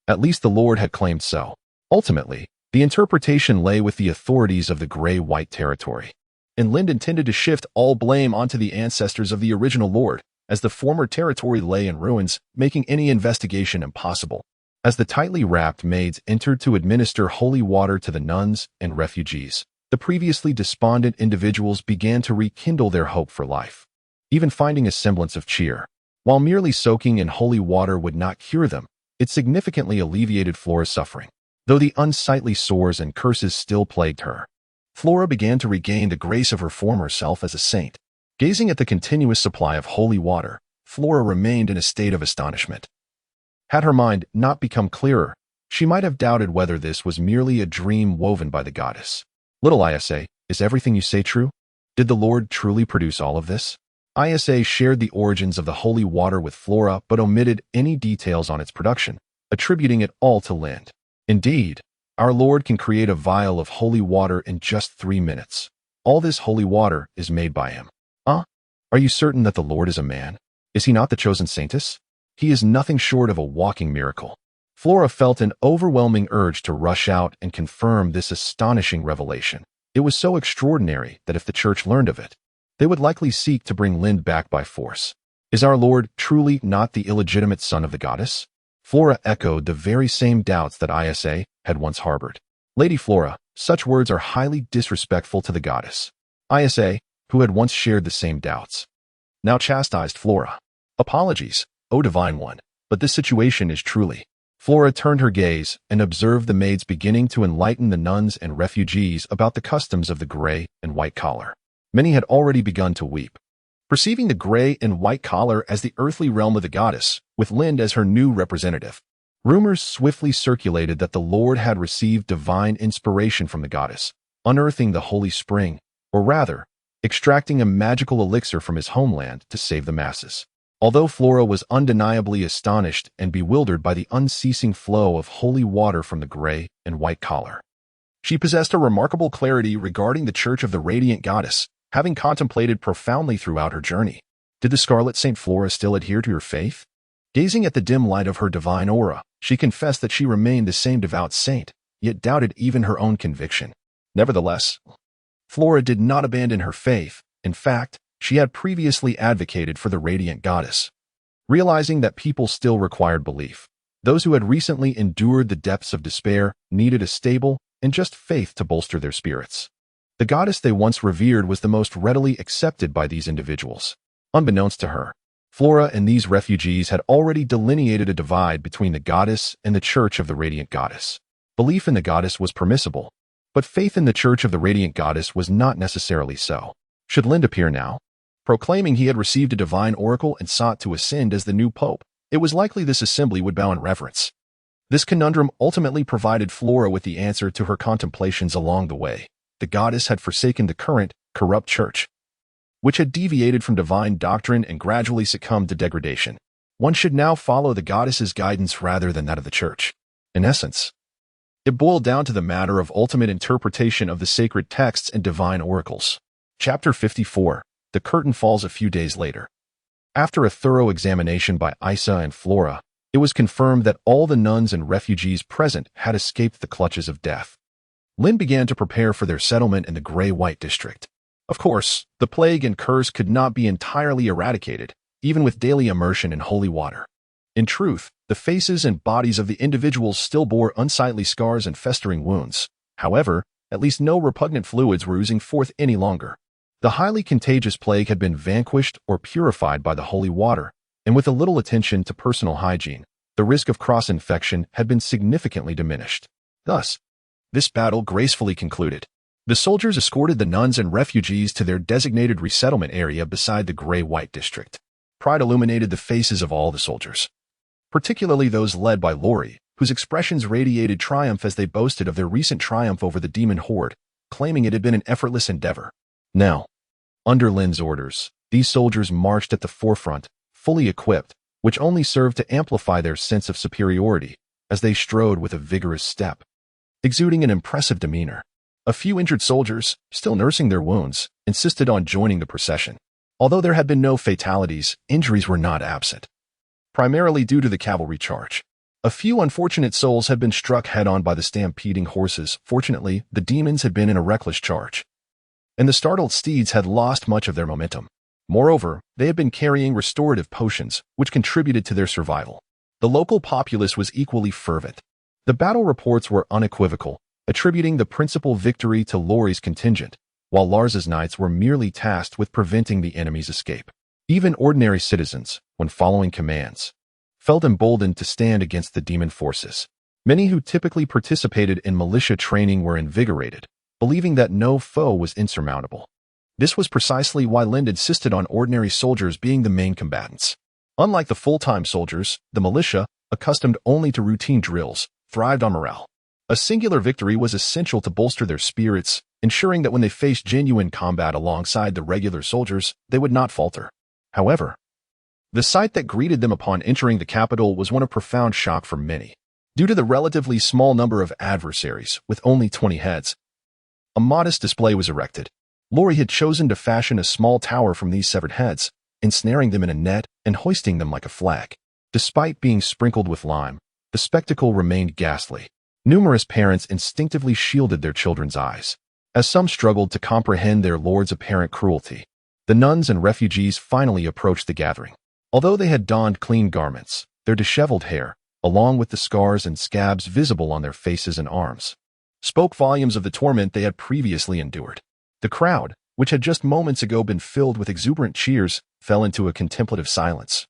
At least the Lord had claimed so. Ultimately, the interpretation lay with the authorities of the Gray-White territory, and Lind intended to shift all blame onto the ancestors of the original Lord, as the former territory lay in ruins, making any investigation impossible. As the tightly wrapped maids entered to administer holy water to the nuns and refugees, the previously despondent individuals began to rekindle their hope for life, even finding a semblance of cheer. While merely soaking in holy water would not cure them, it significantly alleviated Flora's suffering. Though the unsightly sores and curses still plagued her, Flora began to regain the grace of her former self as a saint. Gazing at the continuous supply of holy water, Flora remained in a state of astonishment. Had her mind not become clearer, she might have doubted whether this was merely a dream woven by the goddess. "Little Isa, is everything you say true? Did the Lord truly produce all of this?" Isa shared the origins of the holy water with Flora but omitted any details on its production, attributing it all to Lind. "Indeed, our Lord can create a vial of holy water in just 3 minutes. All this holy water is made by him." Are you certain that the Lord is a man? Is he not the chosen saintess? He is nothing short of a walking miracle. Flora felt an overwhelming urge to rush out and confirm this astonishing revelation. It was so extraordinary that if the church learned of it, They would likely seek to bring Lind back by force. Is our Lord truly not the illegitimate son of the goddess? Flora echoed the very same doubts that Isa had once harbored. Lady Flora, such words are highly disrespectful to the goddess. Isa, who had once shared the same doubts, now chastised Flora. Apologies, O divine one, but this situation is truly. Flora turned her gaze and observed the maids beginning to enlighten the nuns and refugees about the customs of the gray and white collar. Many had already begun to weep. Perceiving the gray and white collar as the earthly realm of the goddess, with Lind as her new representative, rumors swiftly circulated that the Lord had received divine inspiration from the goddess, unearthing the holy spring, or rather, extracting a magical elixir from his homeland to save the masses. Although Flora was undeniably astonished and bewildered by the unceasing flow of holy water from the gray and white collar, she possessed a remarkable clarity regarding the Church of the Radiant Goddess, having contemplated profoundly throughout her journey. Did the Scarlet Saint Flora still adhere to her faith? Gazing at the dim light of her divine aura, she confessed that she remained the same devout saint, yet doubted even her own conviction. Nevertheless, Flora did not abandon her faith. In fact, she had previously advocated for the Radiant Goddess. Realizing that people still required belief, those who had recently endured the depths of despair needed a stable and just faith to bolster their spirits. The goddess they once revered was the most readily accepted by these individuals. Unbeknownst to her, Flora and these refugees had already delineated a divide between the goddess and the Church of the Radiant Goddess. Belief in the goddess was permissible, but faith in the Church of the Radiant Goddess was not necessarily so. Should Lind appear now, proclaiming he had received a divine oracle and sought to ascend as the new pope, it was likely this assembly would bow in reverence. This conundrum ultimately provided Flora with the answer to her contemplations along the way. The goddess had forsaken the current, corrupt church, which had deviated from divine doctrine and gradually succumbed to degradation. One should now follow the goddess's guidance rather than that of the church. In essence, it boiled down to the matter of ultimate interpretation of the sacred texts and divine oracles. Chapter 54. The curtain falls a few days later. After a thorough examination by Isa and Flora, it was confirmed that all the nuns and refugees present had escaped the clutches of death. Lind began to prepare for their settlement in the gray-white district. Of course, the plague and curse could not be entirely eradicated, even with daily immersion in holy water. In truth, the faces and bodies of the individuals still bore unsightly scars and festering wounds. However, at least no repugnant fluids were oozing forth any longer. The highly contagious plague had been vanquished or purified by the holy water, and with a little attention to personal hygiene, the risk of cross-infection had been significantly diminished. Thus, this battle gracefully concluded. The soldiers escorted the nuns and refugees to their designated resettlement area beside the gray-white district. Pride illuminated the faces of all the soldiers, particularly those led by Lori, whose expressions radiated triumph as they boasted of their recent triumph over the demon horde, claiming it had been an effortless endeavor. Now, under Lind's orders, these soldiers marched at the forefront, fully equipped, which only served to amplify their sense of superiority as they strode with a vigorous step, exuding an impressive demeanor. A few injured soldiers, still nursing their wounds, insisted on joining the procession. Although there had been no fatalities, injuries were not absent, primarily due to the cavalry charge. A few unfortunate souls had been struck head-on by the stampeding horses. Fortunately, the demons had been in a reckless charge, and the startled steeds had lost much of their momentum. Moreover, they had been carrying restorative potions, which contributed to their survival. The local populace was equally fervent. The battle reports were unequivocal, attributing the principal victory to Lori's contingent, while Lars's knights were merely tasked with preventing the enemy's escape. Even ordinary citizens, when following commands, felt emboldened to stand against the demon forces. Many who typically participated in militia training were invigorated, believing that no foe was insurmountable. This was precisely why Lind insisted on ordinary soldiers being the main combatants. Unlike the full-time soldiers, the militia, accustomed only to routine drills, thrived on morale. A singular victory was essential to bolster their spirits, ensuring that when they faced genuine combat alongside the regular soldiers, they would not falter. However, the sight that greeted them upon entering the capital was one of profound shock for many. Due to the relatively small number of adversaries, with only 20 heads, a modest display was erected. Lori had chosen to fashion a small tower from these severed heads, ensnaring them in a net and hoisting them like a flag. Despite being sprinkled with lime, the spectacle remained ghastly. Numerous parents instinctively shielded their children's eyes, as some struggled to comprehend their lord's apparent cruelty. The nuns and refugees finally approached the gathering. Although they had donned clean garments, their disheveled hair, along with the scars and scabs visible on their faces and arms, spoke volumes of the torment they had previously endured. The crowd, which had just moments ago been filled with exuberant cheers, fell into a contemplative silence,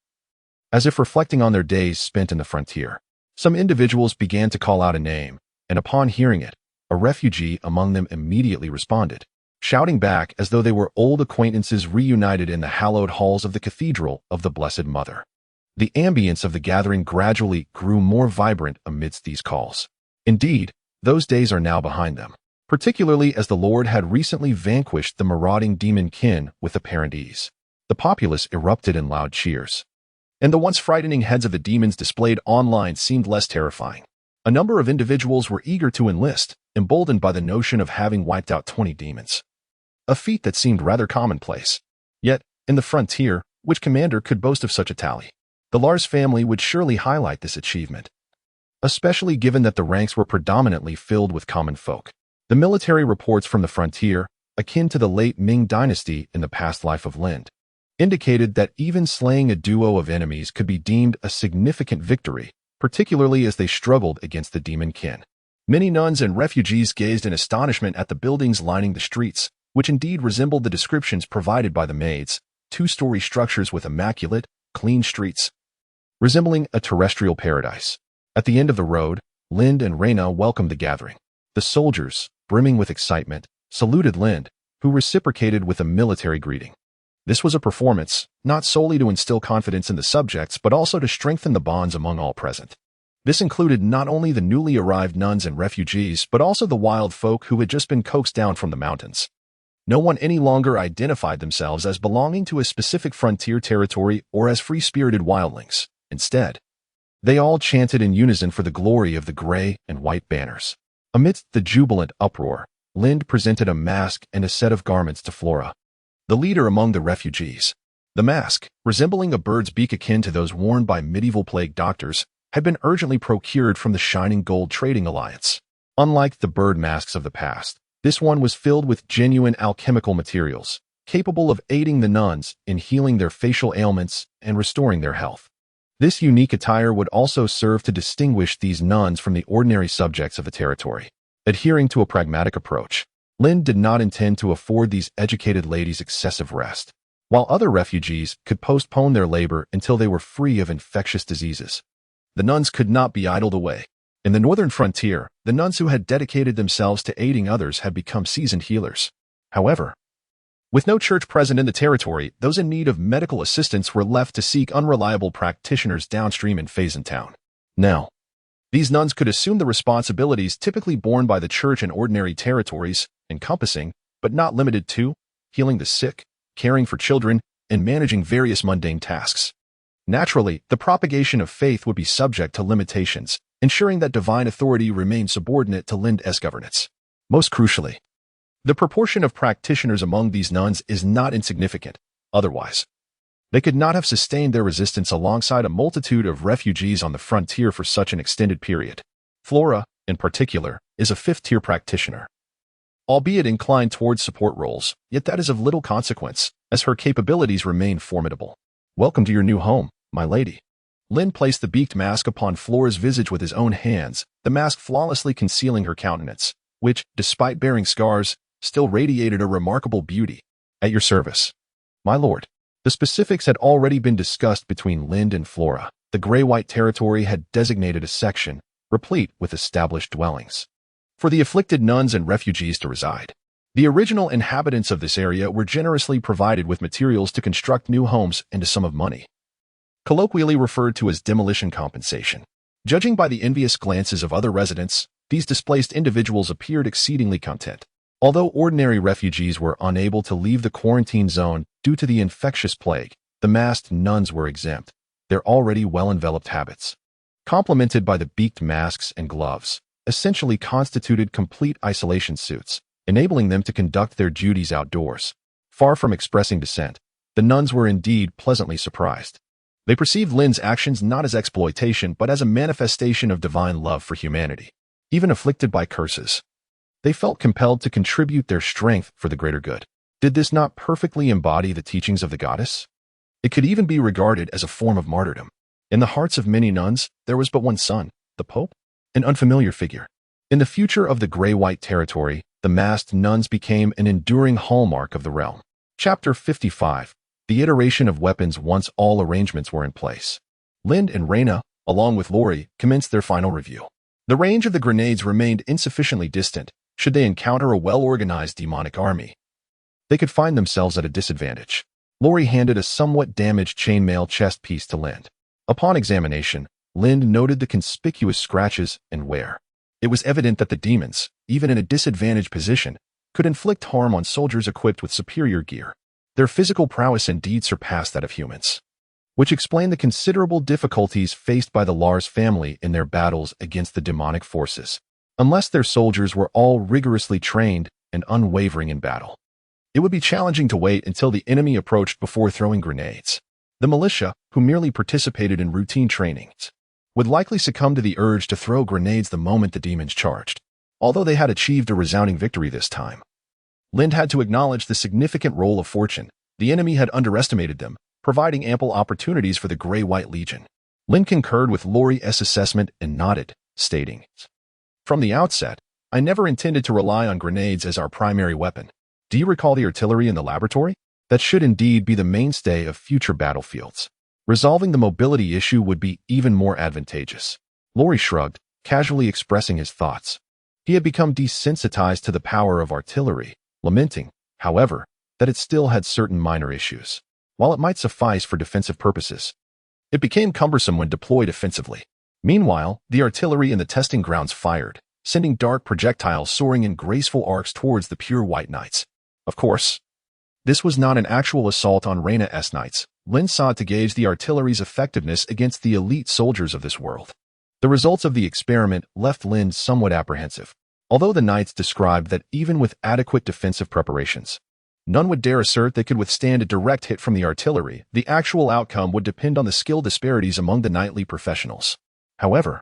as if reflecting on their days spent in the frontier. Some individuals began to call out a name, and upon hearing it, a refugee among them immediately responded, shouting back as though they were old acquaintances reunited in the hallowed halls of the Cathedral of the Blessed Mother. The ambience of the gathering gradually grew more vibrant amidst these calls. Indeed, those days are now behind them, particularly as the Lord had recently vanquished the marauding demon kin with apparent ease. The populace erupted in loud cheers, and the once frightening heads of the demons displayed online seemed less terrifying. A number of individuals were eager to enlist, emboldened by the notion of having wiped out 20 demons. A feat that seemed rather commonplace. Yet, in the frontier, which commander could boast of such a tally? The Lars family would surely highlight this achievement, especially given that the ranks were predominantly filled with common folk. The military reports from the frontier, akin to the late Ming dynasty in the past life of Lind, indicated that even slaying a duo of enemies could be deemed a significant victory, particularly as they struggled against the demon kin. Many nuns and refugees gazed in astonishment at the buildings lining the streets, which indeed resembled the descriptions provided by the maids, two-story structures with immaculate, clean streets, resembling a terrestrial paradise. At the end of the road, Lind and Reyna welcomed the gathering. The soldiers, brimming with excitement, saluted Lind, who reciprocated with a military greeting. This was a performance, not solely to instill confidence in the subjects, but also to strengthen the bonds among all present. This included not only the newly arrived nuns and refugees, but also the wild folk who had just been coaxed down from the mountains. No one any longer identified themselves as belonging to a specific frontier territory or as free-spirited wildlings. Instead, they all chanted in unison for the glory of the gray and white banners. Amidst the jubilant uproar, Lind presented a mask and a set of garments to Flora, the leader among the refugees. The mask, resembling a bird's beak akin to those worn by medieval plague doctors, had been urgently procured from the Shining Gold Trading Alliance. Unlike the bird masks of the past, this one was filled with genuine alchemical materials, capable of aiding the nuns in healing their facial ailments and restoring their health. This unique attire would also serve to distinguish these nuns from the ordinary subjects of the territory. Adhering to a pragmatic approach, Lind did not intend to afford these educated ladies excessive rest, while other refugees could postpone their labor until they were free of infectious diseases. The nuns could not be idled away. In the northern frontier, the nuns who had dedicated themselves to aiding others had become seasoned healers. However, with no church present in the territory, those in need of medical assistance were left to seek unreliable practitioners downstream in Fazentown. Now, these nuns could assume the responsibilities typically borne by the church in ordinary territories, encompassing, but not limited to, healing the sick, caring for children, and managing various mundane tasks. Naturally, the propagation of faith would be subject to limitations, ensuring that divine authority remained subordinate to Lind-esque governance. Most crucially, the proportion of practitioners among these nuns is not insignificant. Otherwise, they could not have sustained their resistance alongside a multitude of refugees on the frontier for such an extended period. Flora, in particular, is a fifth-tier practitioner, albeit inclined towards support roles, yet that is of little consequence, as her capabilities remain formidable. Welcome to your new home, my lady. Lind placed the beaked mask upon Flora's visage with his own hands, the mask flawlessly concealing her countenance, which, despite bearing scars, still radiated a remarkable beauty. At your service, my lord. The specifics had already been discussed between Lind and Flora. The gray-white territory had designated a section, replete with established dwellings, for the afflicted nuns and refugees to reside. The original inhabitants of this area were generously provided with materials to construct new homes and a sum of money, colloquially referred to as demolition compensation. Judging by the envious glances of other residents, these displaced individuals appeared exceedingly content. Although ordinary refugees were unable to leave the quarantine zone due to the infectious plague, the masked nuns were exempt, their already well-enveloped habits, complemented by the beaked masks and gloves, essentially constituted complete isolation suits, enabling them to conduct their duties outdoors. Far from expressing dissent, the nuns were indeed pleasantly surprised. They perceived Lind's actions not as exploitation but as a manifestation of divine love for humanity. Even afflicted by curses, they felt compelled to contribute their strength for the greater good. Did this not perfectly embody the teachings of the goddess? It could even be regarded as a form of martyrdom. In the hearts of many nuns, there was but one son, the Pope, an unfamiliar figure. In the future of the gray-white territory, the masked nuns became an enduring hallmark of the realm. Chapter 55. The iteration of weapons once all arrangements were in place. Lind and Reyna, along with Lori, commenced their final review. The range of the grenades remained insufficiently distant should they encounter a well-organized demonic army. They could find themselves at a disadvantage. Lori handed a somewhat damaged chainmail chest piece to Lind. Upon examination, Lind noted the conspicuous scratches and wear. It was evident that the demons, even in a disadvantaged position, could inflict harm on soldiers equipped with superior gear. Their physical prowess indeed surpassed that of humans, which explained the considerable difficulties faced by the Lars family in their battles against the demonic forces. Unless their soldiers were all rigorously trained and unwavering in battle, it would be challenging to wait until the enemy approached before throwing grenades. The militia, who merely participated in routine trainings, would likely succumb to the urge to throw grenades the moment the demons charged. Although they had achieved a resounding victory this time, Lind had to acknowledge the significant role of fortune. The enemy had underestimated them, providing ample opportunities for the Gray-White Legion. Lind concurred with Lori's assessment and nodded, stating, "From the outset, I never intended to rely on grenades as our primary weapon. Do you recall the artillery in the laboratory? That should indeed be the mainstay of future battlefields. Resolving the mobility issue would be even more advantageous." Lori shrugged, casually expressing his thoughts. He had become desensitized to the power of artillery, lamenting, however, that it still had certain minor issues. While it might suffice for defensive purposes, it became cumbersome when deployed offensively. Meanwhile, the artillery in the testing grounds fired, sending dark projectiles soaring in graceful arcs towards the pure white knights. Of course, this was not an actual assault on Reyna's knights. Lind sought to gauge the artillery's effectiveness against the elite soldiers of this world. The results of the experiment left Lind somewhat apprehensive. Although the knights described that even with adequate defensive preparations, none would dare assert they could withstand a direct hit from the artillery, the actual outcome would depend on the skill disparities among the knightly professionals. However,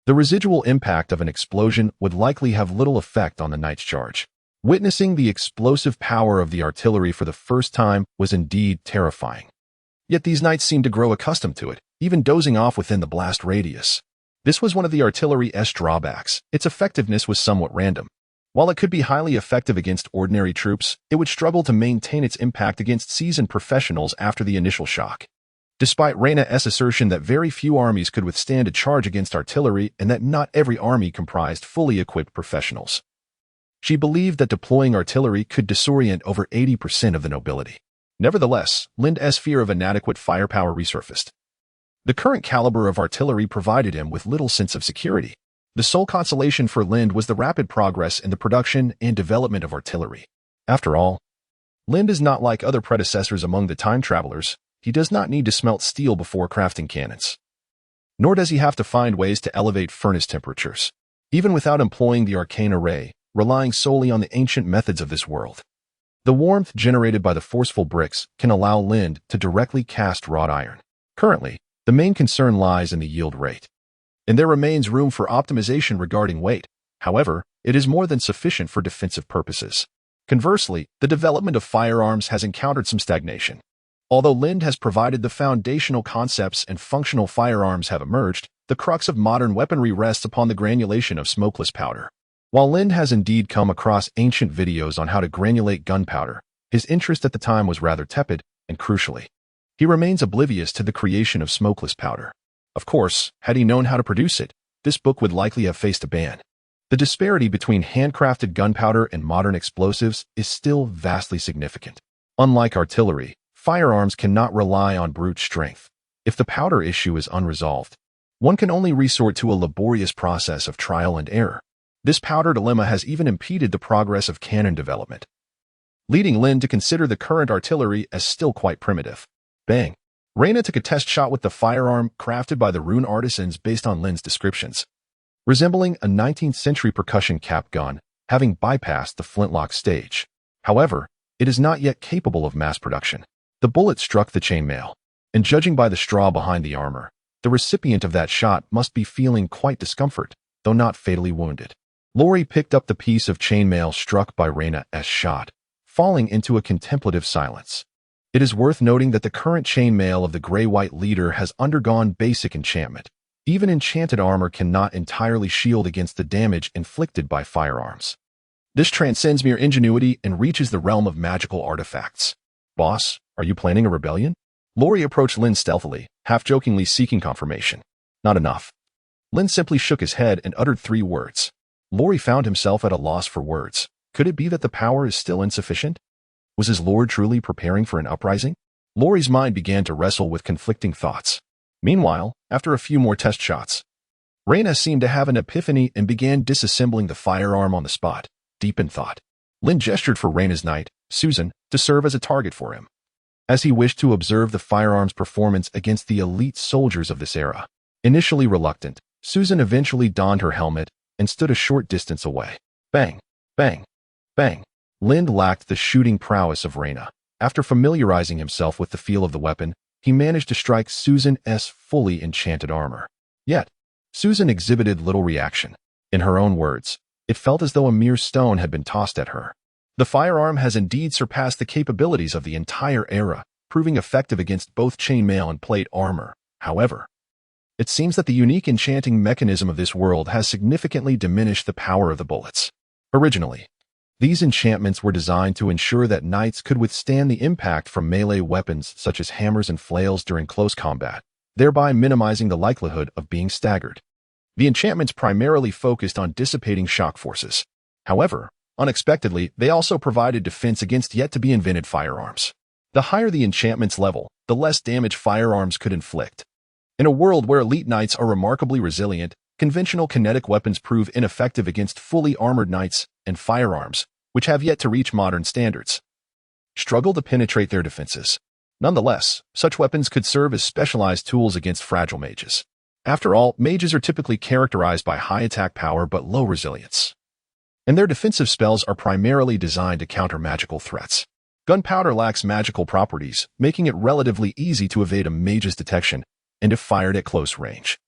the residual impact of an explosion would likely have little effect on the knight's charge. Witnessing the explosive power of the artillery for the first time was indeed terrifying. Yet these knights seemed to grow accustomed to it, even dozing off within the blast radius. This was one of the artillery's drawbacks. Its effectiveness was somewhat random. While it could be highly effective against ordinary troops, it would struggle to maintain its impact against seasoned professionals after the initial shock. Despite Reyna's assertion that very few armies could withstand a charge against artillery and that not every army comprised fully equipped professionals, she believed that deploying artillery could disorient over 80% of the nobility. Nevertheless, Lind's fear of inadequate firepower resurfaced. The current caliber of artillery provided him with little sense of security. The sole consolation for Lind was the rapid progress in the production and development of artillery. After all, Lind is not like other predecessors among the time travelers. He does not need to smelt steel before crafting cannons. Nor does he have to find ways to elevate furnace temperatures, even without employing the arcane array, relying solely on the ancient methods of this world. The warmth generated by the forceful bricks can allow Lind to directly cast wrought iron. Currently, the main concern lies in the yield rate, and there remains room for optimization regarding weight. However, it is more than sufficient for defensive purposes. Conversely, the development of firearms has encountered some stagnation. Although Lind has provided the foundational concepts and functional firearms have emerged, the crux of modern weaponry rests upon the granulation of smokeless powder. While Lind has indeed come across ancient videos on how to granulate gunpowder, his interest at the time was rather tepid, and crucially, he remains oblivious to the creation of smokeless powder. Of course, had he known how to produce it, this book would likely have faced a ban. The disparity between handcrafted gunpowder and modern explosives is still vastly significant. Unlike artillery, firearms cannot rely on brute strength. If the powder issue is unresolved, one can only resort to a laborious process of trial and error. This powder dilemma has even impeded the progress of cannon development, leading Lind to consider the current artillery as still quite primitive. Bang! Reyna took a test shot with the firearm crafted by the rune artisans based on Lind's descriptions, resembling a 19th century percussion cap gun, having bypassed the flintlock stage. However, it is not yet capable of mass production. The bullet struck the chainmail, and judging by the straw behind the armor, the recipient of that shot must be feeling quite discomfort, though not fatally wounded. Lori picked up the piece of chainmail struck by Reyna's shot, falling into a contemplative silence. It is worth noting that the current chainmail of the gray-white leader has undergone basic enchantment. Even enchanted armor cannot entirely shield against the damage inflicted by firearms. This transcends mere ingenuity and reaches the realm of magical artifacts. Boss, are you planning a rebellion? Lori approached Lynn stealthily, half-jokingly seeking confirmation. Not enough. Lynn simply shook his head and uttered 3 words. Lori found himself at a loss for words. Could it be that the power is still insufficient? Was his lord truly preparing for an uprising? Lori's mind began to wrestle with conflicting thoughts. Meanwhile, after a few more test shots, Reyna seemed to have an epiphany and began disassembling the firearm on the spot, deep in thought. Lynn gestured for Reyna's knight, Susan, to serve as a target for him, as he wished to observe the firearm's performance against the elite soldiers of this era. Initially reluctant, Susan eventually donned her helmet and stood a short distance away. Bang, bang, bang. Lynn lacked the shooting prowess of Reyna. After familiarizing himself with the feel of the weapon, he managed to strike Susan's fully enchanted armor. Yet, Susan exhibited little reaction. In her own words, it felt as though a mere stone had been tossed at her. The firearm has indeed surpassed the capabilities of the entire era, proving effective against both chainmail and plate armor. However, it seems that the unique enchanting mechanism of this world has significantly diminished the power of the bullets. Originally, these enchantments were designed to ensure that knights could withstand the impact from melee weapons such as hammers and flails during close combat, thereby minimizing the likelihood of being staggered. The enchantments primarily focused on dissipating shock forces. However, unexpectedly, they also provided defense against yet-to-be-invented firearms. The higher the enchantment's level, the less damage firearms could inflict. In a world where elite knights are remarkably resilient, conventional kinetic weapons prove ineffective against fully armored knights, and firearms, which have yet to reach modern standards, struggle to penetrate their defenses. Nonetheless, such weapons could serve as specialized tools against fragile mages. After all, mages are typically characterized by high attack power but low resilience, and their defensive spells are primarily designed to counter magical threats. Gunpowder lacks magical properties, making it relatively easy to evade a mage's detection, and if fired at close range,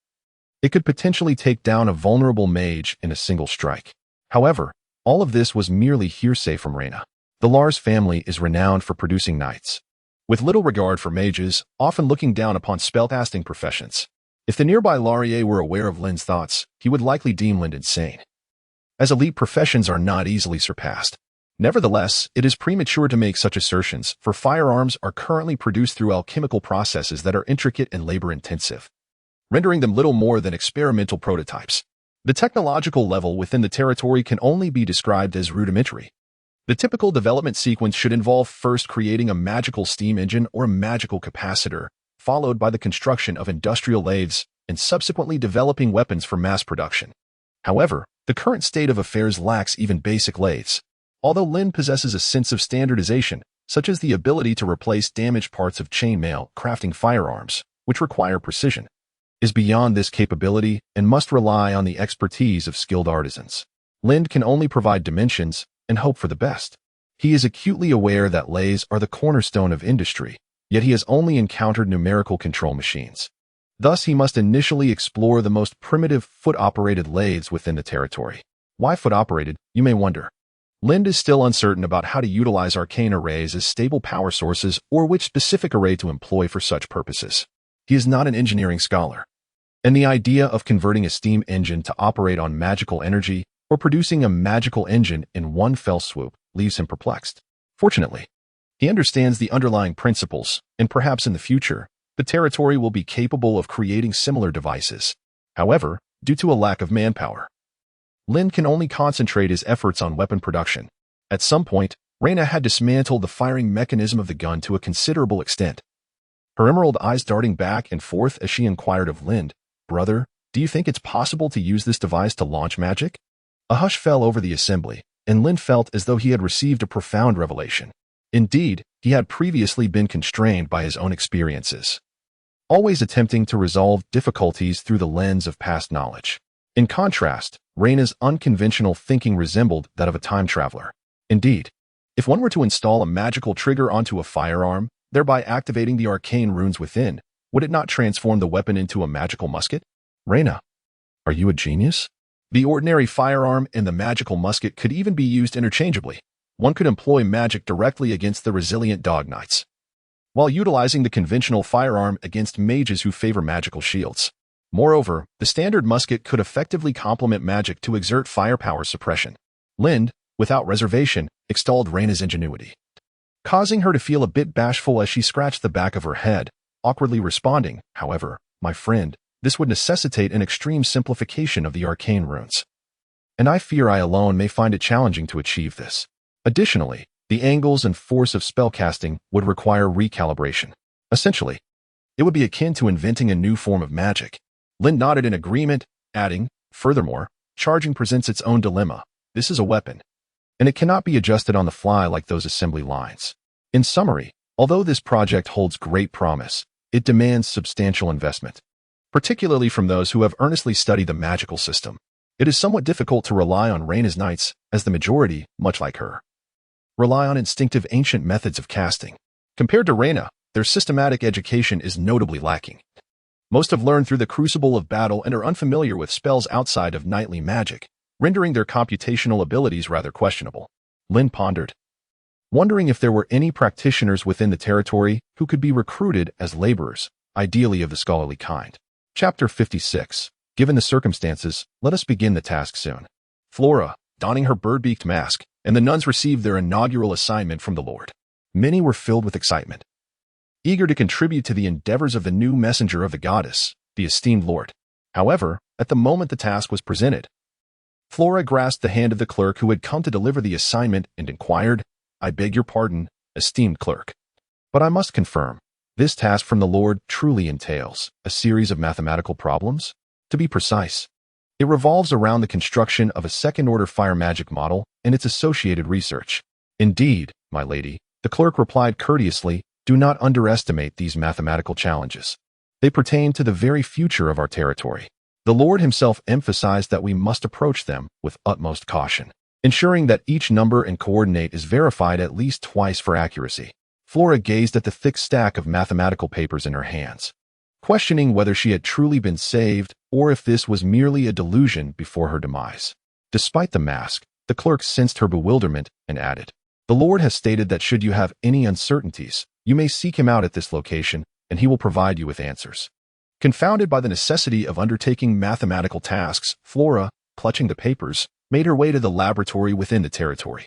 it could potentially take down a vulnerable mage in a single strike. However, all of this was merely hearsay from Reyna. The Lars family is renowned for producing knights, with little regard for mages, often looking down upon spellcasting professions. If the nearby Laurier were aware of Lynn's thoughts, he would likely deem Lynn insane, as elite professions are not easily surpassed. Nevertheless, it is premature to make such assertions, for firearms are currently produced through alchemical processes that are intricate and labor-intensive, rendering them little more than experimental prototypes. The technological level within the territory can only be described as rudimentary. The typical development sequence should involve first creating a magical steam engine or a magical capacitor, followed by the construction of industrial lathes, and subsequently developing weapons for mass production. However, the current state of affairs lacks even basic lathes. Although Lynn possesses a sense of standardization, such as the ability to replace damaged parts of chainmail, crafting firearms, which require precision, is beyond this capability and must rely on the expertise of skilled artisans. Lynn can only provide dimensions and hope for the best. He is acutely aware that lathes are the cornerstone of industry, yet he has only encountered numerical control machines. Thus, he must initially explore the most primitive foot-operated lathes within the territory. Why foot-operated, you may wonder. Lynn is still uncertain about how to utilize arcane arrays as stable power sources or which specific array to employ for such purposes. He is not an engineering scholar, and the idea of converting a steam engine to operate on magical energy or producing a magical engine in one fell swoop leaves him perplexed. Fortunately, he understands the underlying principles, and perhaps in the future, the territory will be capable of creating similar devices. However, due to a lack of manpower, Lynn can only concentrate his efforts on weapon production. At some point, Reyna had dismantled the firing mechanism of the gun to a considerable extent, her emerald eyes darting back and forth as she inquired of Lynn, "Brother, do you think it's possible to use this device to launch magic?" A hush fell over the assembly, and Lynn felt as though he had received a profound revelation. Indeed, he had previously been constrained by his own experiences, always attempting to resolve difficulties through the lens of past knowledge. In contrast, Reyna's unconventional thinking resembled that of a time traveler. Indeed, if one were to install a magical trigger onto a firearm, thereby activating the arcane runes within, would it not transform the weapon into a magical musket? Reyna, are you a genius? The ordinary firearm and the magical musket could even be used interchangeably. one could employ magic directly against the resilient dog knights, while utilizing the conventional firearm against mages who favor magical shields. Moreover, the standard musket could effectively complement magic to exert firepower suppression. Lind, without reservation, extolled Reyna's ingenuity, causing her to feel a bit bashful as she scratched the back of her head, awkwardly responding, "However, my friend, this would necessitate an extreme simplification of the arcane runes, and I fear I alone may find it challenging to achieve this. Additionally, the angles and force of spellcasting would require recalibration. Essentially, it would be akin to inventing a new form of magic." Lind nodded in agreement, adding, "Furthermore, charging presents its own dilemma. This is a weapon, and it cannot be adjusted on the fly like those assembly lines. In summary, although this project holds great promise, it demands substantial investment, particularly from those who have earnestly studied the magical system. It is somewhat difficult to rely on Reyna's knights, as the majority, much like her, rely on instinctive ancient methods of casting. Compared to Reyna, their systematic education is notably lacking. Most have learned through the crucible of battle and are unfamiliar with spells outside of knightly magic, rendering their computational abilities rather questionable." Lind pondered, wondering if there were any practitioners within the territory who could be recruited as laborers, ideally of the scholarly kind. Chapter 56. Given the circumstances, let us begin the task soon. Flora, donning her bird-beaked mask, and the nuns received their inaugural assignment from the Lord. Many were filled with excitement, eager to contribute to the endeavors of the new messenger of the goddess, the esteemed Lord. However, at the moment the task was presented, Flora grasped the hand of the clerk who had come to deliver the assignment and inquired, "I beg your pardon, esteemed clerk, but I must confirm, this task from the Lord truly entails a series of mathematical problems? To be precise, it revolves around the construction of a second-order fire magic model and its associated research." "Indeed, my lady," the clerk replied courteously, "do not underestimate these mathematical challenges. They pertain to the very future of our territory. The Lord himself emphasized that we must approach them with utmost caution, ensuring that each number and coordinate is verified at least twice for accuracy." Flora gazed at the thick stack of mathematical papers in her hands, questioning whether she had truly been saved or if this was merely a delusion before her demise. Despite the mask, the clerk sensed her bewilderment and added, "The Lord has stated that should you have any uncertainties, you may seek him out at this location, and he will provide you with answers." Confounded by the necessity of undertaking mathematical tasks, Flora, clutching the papers, made her way to the laboratory within the territory.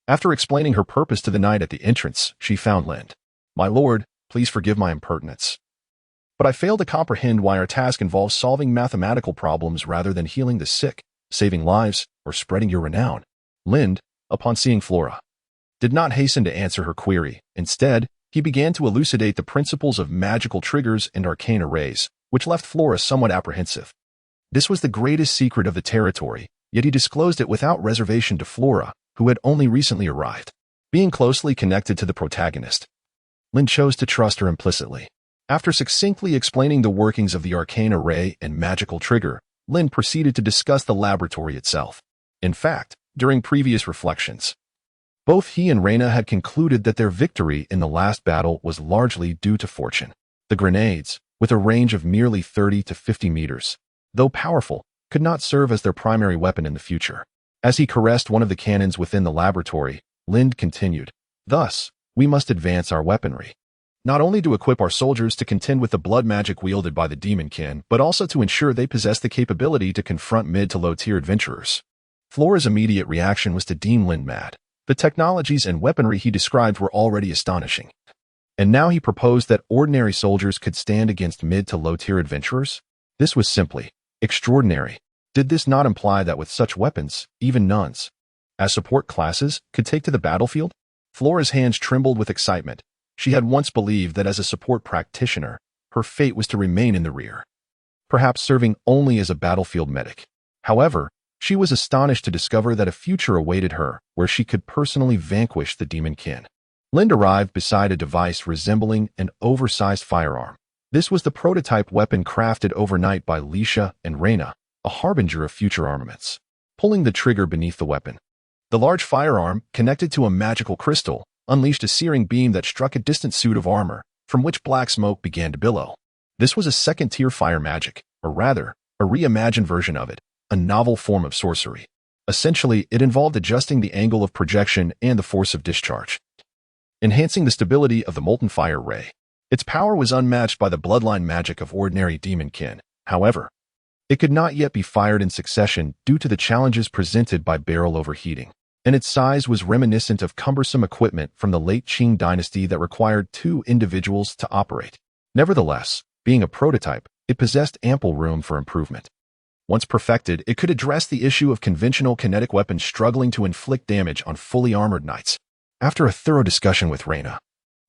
After explaining her purpose to the knight at the entrance, she found Lind. "My lord, please forgive my impertinence, but I fail to comprehend why our task involves solving mathematical problems rather than healing the sick, saving lives, or spreading your renown." Lind, upon seeing Flora, did not hasten to answer her query. Instead, he began to elucidate the principles of magical triggers and arcane arrays, which left Flora somewhat apprehensive. This was the greatest secret of the territory, yet he disclosed it without reservation to Flora, who had only recently arrived. Being closely connected to the protagonist, Lind chose to trust her implicitly. After succinctly explaining the workings of the arcane array and magical trigger, Lind proceeded to discuss the laboratory itself. In fact, during previous reflections, both he and Reyna had concluded that their victory in the last battle was largely due to fortune. The grenades, with a range of merely 30 to 50 meters, though powerful, could not serve as their primary weapon in the future. As he caressed one of the cannons within the laboratory, Lind continued, "Thus, we must advance our weaponry, not only to equip our soldiers to contend with the blood magic wielded by the demonkin, but also to ensure they possess the capability to confront mid to low-tier adventurers." Flora's immediate reaction was to deem Lind mad. The technologies and weaponry he described were already astonishing, and now he proposed that ordinary soldiers could stand against mid to low-tier adventurers? This was simply extraordinary. Did this not imply that with such weapons, even nuns, as support classes, could take to the battlefield? Flora's hands trembled with excitement. She had once believed that as a support practitioner, her fate was to remain in the rear, perhaps serving only as a battlefield medic. However, she was astonished to discover that a future awaited her where she could personally vanquish the demonkin. Lind arrived beside a device resembling an oversized firearm. This was the prototype weapon crafted overnight by Lisha and Reyna, a harbinger of future armaments. Pulling the trigger beneath the weapon, the large firearm, connected to a magical crystal, unleashed a searing beam that struck a distant suit of armor, from which black smoke began to billow. This was a second-tier fire magic, or rather, a reimagined version of it, a novel form of sorcery. Essentially, it involved adjusting the angle of projection and the force of discharge, enhancing the stability of the molten fire ray. Its power was unmatched by the bloodline magic of ordinary demonkin. However, it could not yet be fired in succession due to the challenges presented by barrel overheating, and its size was reminiscent of cumbersome equipment from the late Qing dynasty that required 2 individuals to operate. Nevertheless, being a prototype, it possessed ample room for improvement. Once perfected, it could address the issue of conventional kinetic weapons struggling to inflict damage on fully armored knights. After a thorough discussion with Reyna,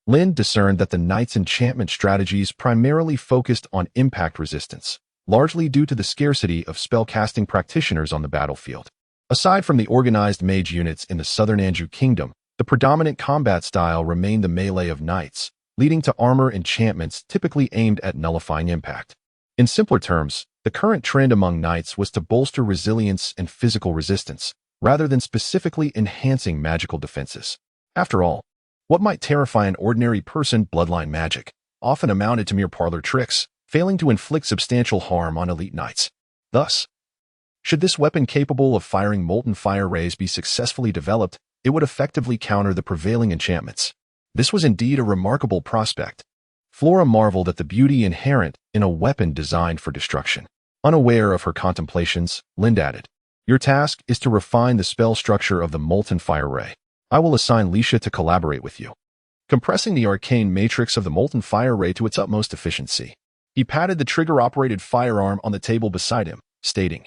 Lin discerned that the knight's enchantment strategies primarily focused on impact resistance, largely due to the scarcity of spellcasting practitioners on the battlefield. Aside from the organized mage units in the southern Anjou kingdom, the predominant combat style remained the melee of knights, leading to armor enchantments typically aimed at nullifying impact. In simpler terms, the current trend among knights was to bolster resilience and physical resistance, rather than specifically enhancing magical defenses. After all, what might terrify an ordinary person, bloodline magic, often amounted to mere parlor tricks, failing to inflict substantial harm on elite knights. Thus, should this weapon capable of firing molten fire rays be successfully developed, it would effectively counter the prevailing enchantments. This was indeed a remarkable prospect. Flora marveled at the beauty inherent in a weapon designed for destruction. Unaware of her contemplations, Lind added, "Your task is to refine the spell structure of the molten fire ray. I will assign Lisha to collaborate with you, compressing the arcane matrix of the molten fire ray to its utmost efficiency." He patted the trigger-operated firearm on the table beside him, stating,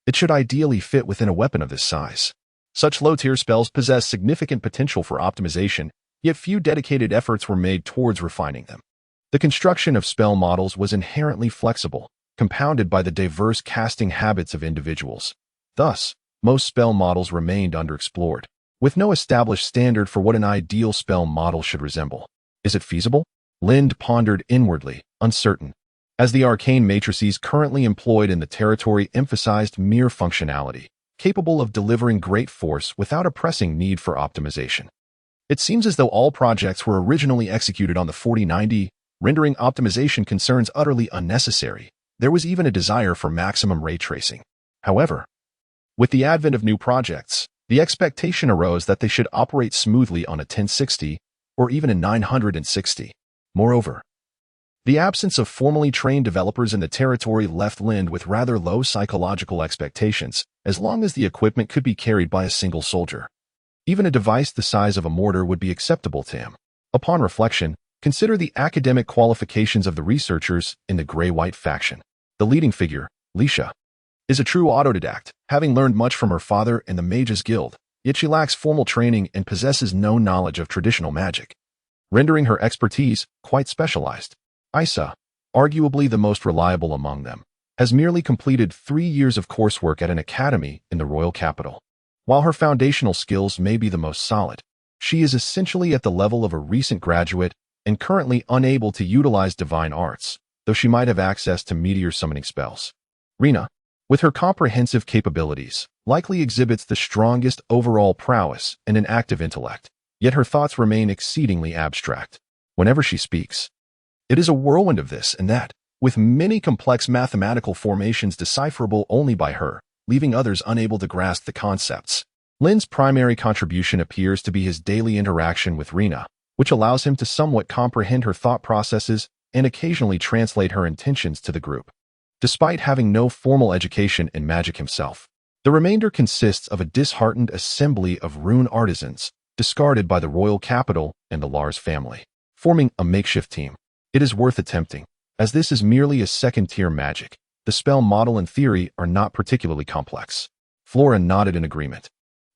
"It should ideally fit within a weapon of this size. Such low-tier spells possess significant potential for optimization, yet few dedicated efforts were made towards refining them." The construction of spell models was inherently flexible, compounded by the diverse casting habits of individuals. Thus, most spell models remained underexplored, with no established standard for what an ideal spell model should resemble. Is it feasible? Lind pondered inwardly, uncertain, as the arcane matrices currently employed in the territory emphasized mere functionality, capable of delivering great force without a pressing need for optimization. It seems as though all projects were originally executed on the 4090, rendering optimization concerns utterly unnecessary. There was even a desire for maximum ray tracing. However, with the advent of new projects, the expectation arose that they should operate smoothly on a 1060 or even a 960. Moreover, the absence of formally trained developers in the territory left Lind with rather low psychological expectations, as long as the equipment could be carried by a single soldier. Even a device the size of a mortar would be acceptable to him. Upon reflection, consider the academic qualifications of the researchers in the gray-white faction. The leading figure, Lisha, is a true autodidact, having learned much from her father and the Mages Guild, yet she lacks formal training and possesses no knowledge of traditional magic, rendering her expertise quite specialized. Isa, arguably the most reliable among them, has merely completed 3 years of coursework at an academy in the royal capital. While her foundational skills may be the most solid, she is essentially at the level of a recent graduate and currently unable to utilize divine arts, though she might have access to meteor summoning spells. Rena, with her comprehensive capabilities, likely exhibits the strongest overall prowess and an active intellect, yet her thoughts remain exceedingly abstract. Whenever she speaks, it is a whirlwind of this and that, with many complex mathematical formations decipherable only by her, leaving others unable to grasp the concepts. Lin's primary contribution appears to be his daily interaction with Rena, which allows him to somewhat comprehend her thought processes and occasionally translate her intentions to the group. Despite having no formal education in magic himself, the remainder consists of a disheartened assembly of rune artisans, discarded by the royal capital and the Lars family, forming a makeshift team. It is worth attempting, as this is merely a second-tier magic. The spell model and theory are not particularly complex. Flora nodded in agreement.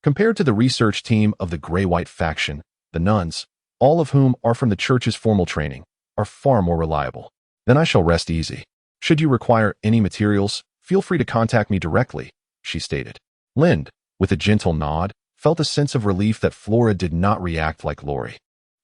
Compared to the research team of the gray-white faction, the nuns, all of whom are from the church's formal training, are far more reliable. Then I shall rest easy. Should you require any materials, feel free to contact me directly, she stated. Lind, with a gentle nod, felt a sense of relief that Flora did not react like Lori,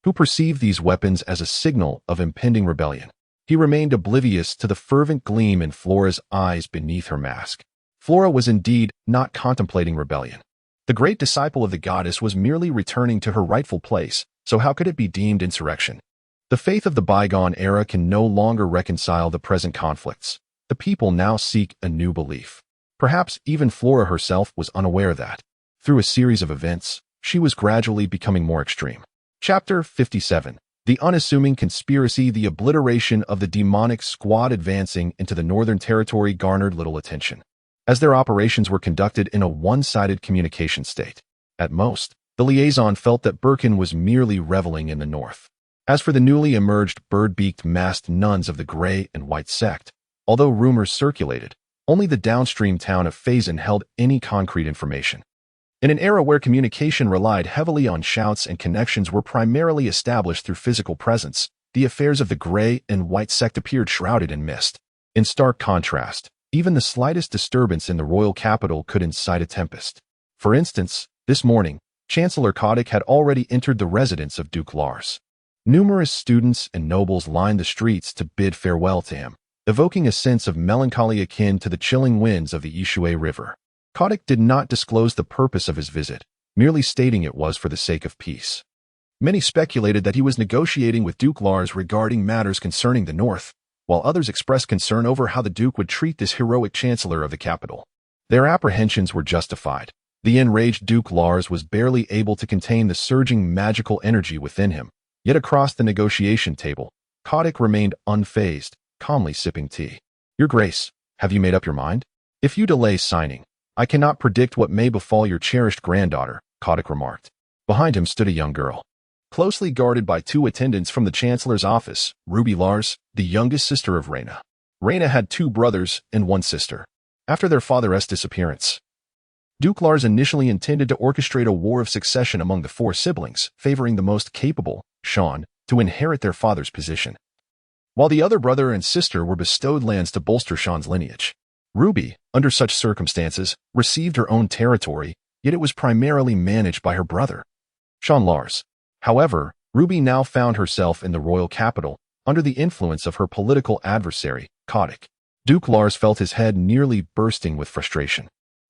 who perceived these weapons as a signal of impending rebellion. He remained oblivious to the fervent gleam in Flora's eyes beneath her mask. Flora was indeed not contemplating rebellion. The great disciple of the goddess was merely returning to her rightful place, so how could it be deemed insurrection? The faith of the bygone era can no longer reconcile the present conflicts. The people now seek a new belief. Perhaps even Flora herself was unaware that, through a series of events, she was gradually becoming more extreme. Chapter 57. The unassuming conspiracy. The obliteration of the demonic squad advancing into the Northern Territory garnered little attention, as their operations were conducted in a one-sided communication state. At most, the liaison felt that Birkin was merely reveling in the North. As for the newly emerged bird-beaked masked nuns of the Grey and White sect, although rumors circulated, only the downstream town of Fazen held any concrete information. In an era where communication relied heavily on shouts and connections were primarily established through physical presence, the affairs of the Grey and White sect appeared shrouded in mist. In stark contrast, even the slightest disturbance in the royal capital could incite a tempest. For instance, this morning, Chancellor Kotick had already entered the residence of Duke Lars. Numerous students and nobles lined the streets to bid farewell to him, evoking a sense of melancholy akin to the chilling winds of the Ishue River. Kotick did not disclose the purpose of his visit, merely stating it was for the sake of peace. Many speculated that he was negotiating with Duke Lars regarding matters concerning the North, while others expressed concern over how the Duke would treat this heroic chancellor of the capital. Their apprehensions were justified. The enraged Duke Lars was barely able to contain the surging magical energy within him, yet across the negotiation table, Kotick remained unfazed, calmly sipping tea. "Your Grace, have you made up your mind? If you delay signing, I cannot predict what may befall your cherished granddaughter," Kotick remarked. Behind him stood a young girl, closely guarded by two attendants from the Chancellor's office, Ruby Lars, the youngest sister of Reyna. Reyna had two brothers and one sister. After their father's disappearance, Duke Lars initially intended to orchestrate a war of succession among the four siblings, favoring the most capable, Sean, to inherit their father's position, while the other brother and sister were bestowed lands to bolster Sean's lineage. Ruby, under such circumstances, received her own territory, yet it was primarily managed by her brother, Sean Lars. However, Ruby now found herself in the royal capital, under the influence of her political adversary, Kotick. Duke Lars felt his head nearly bursting with frustration.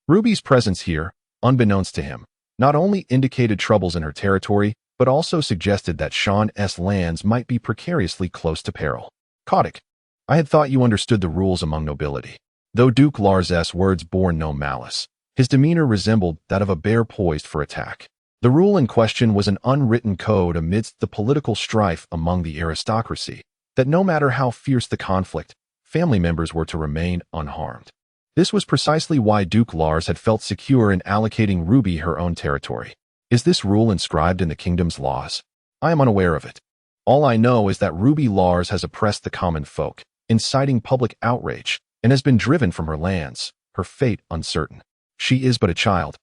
Ruby's presence here, unbeknownst to him, not only indicated troubles in her territory, but also suggested that Sean's lands might be precariously close to peril. "Kotick, I had thought you understood the rules among nobility." Though Duke Lars's words bore no malice, his demeanor resembled that of a bear poised for attack. The rule in question was an unwritten code amidst the political strife among the aristocracy, that no matter how fierce the conflict, family members were to remain unharmed. This was precisely why Duke Lars had felt secure in allocating Ruby her own territory. Is this rule inscribed in the kingdom's laws? I am unaware of it. All I know is that Ruby Lars has oppressed the common folk, inciting public outrage, and has been driven from her lands, her fate uncertain. She is but a child,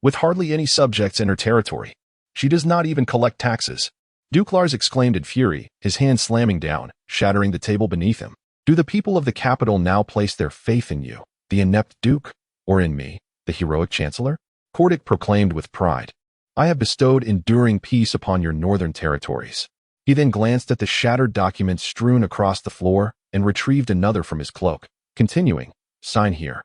with hardly any subjects in her territory. She does not even collect taxes. Duke Lars exclaimed in fury, his hand slamming down, shattering the table beneath him. Do the people of the capital now place their faith in you, the inept Duke, or in me, the heroic Chancellor? Kotick proclaimed with pride. I have bestowed enduring peace upon your northern territories. He then glanced at the shattered documents strewn across the floor and retrieved another from his cloak, continuing, sign here.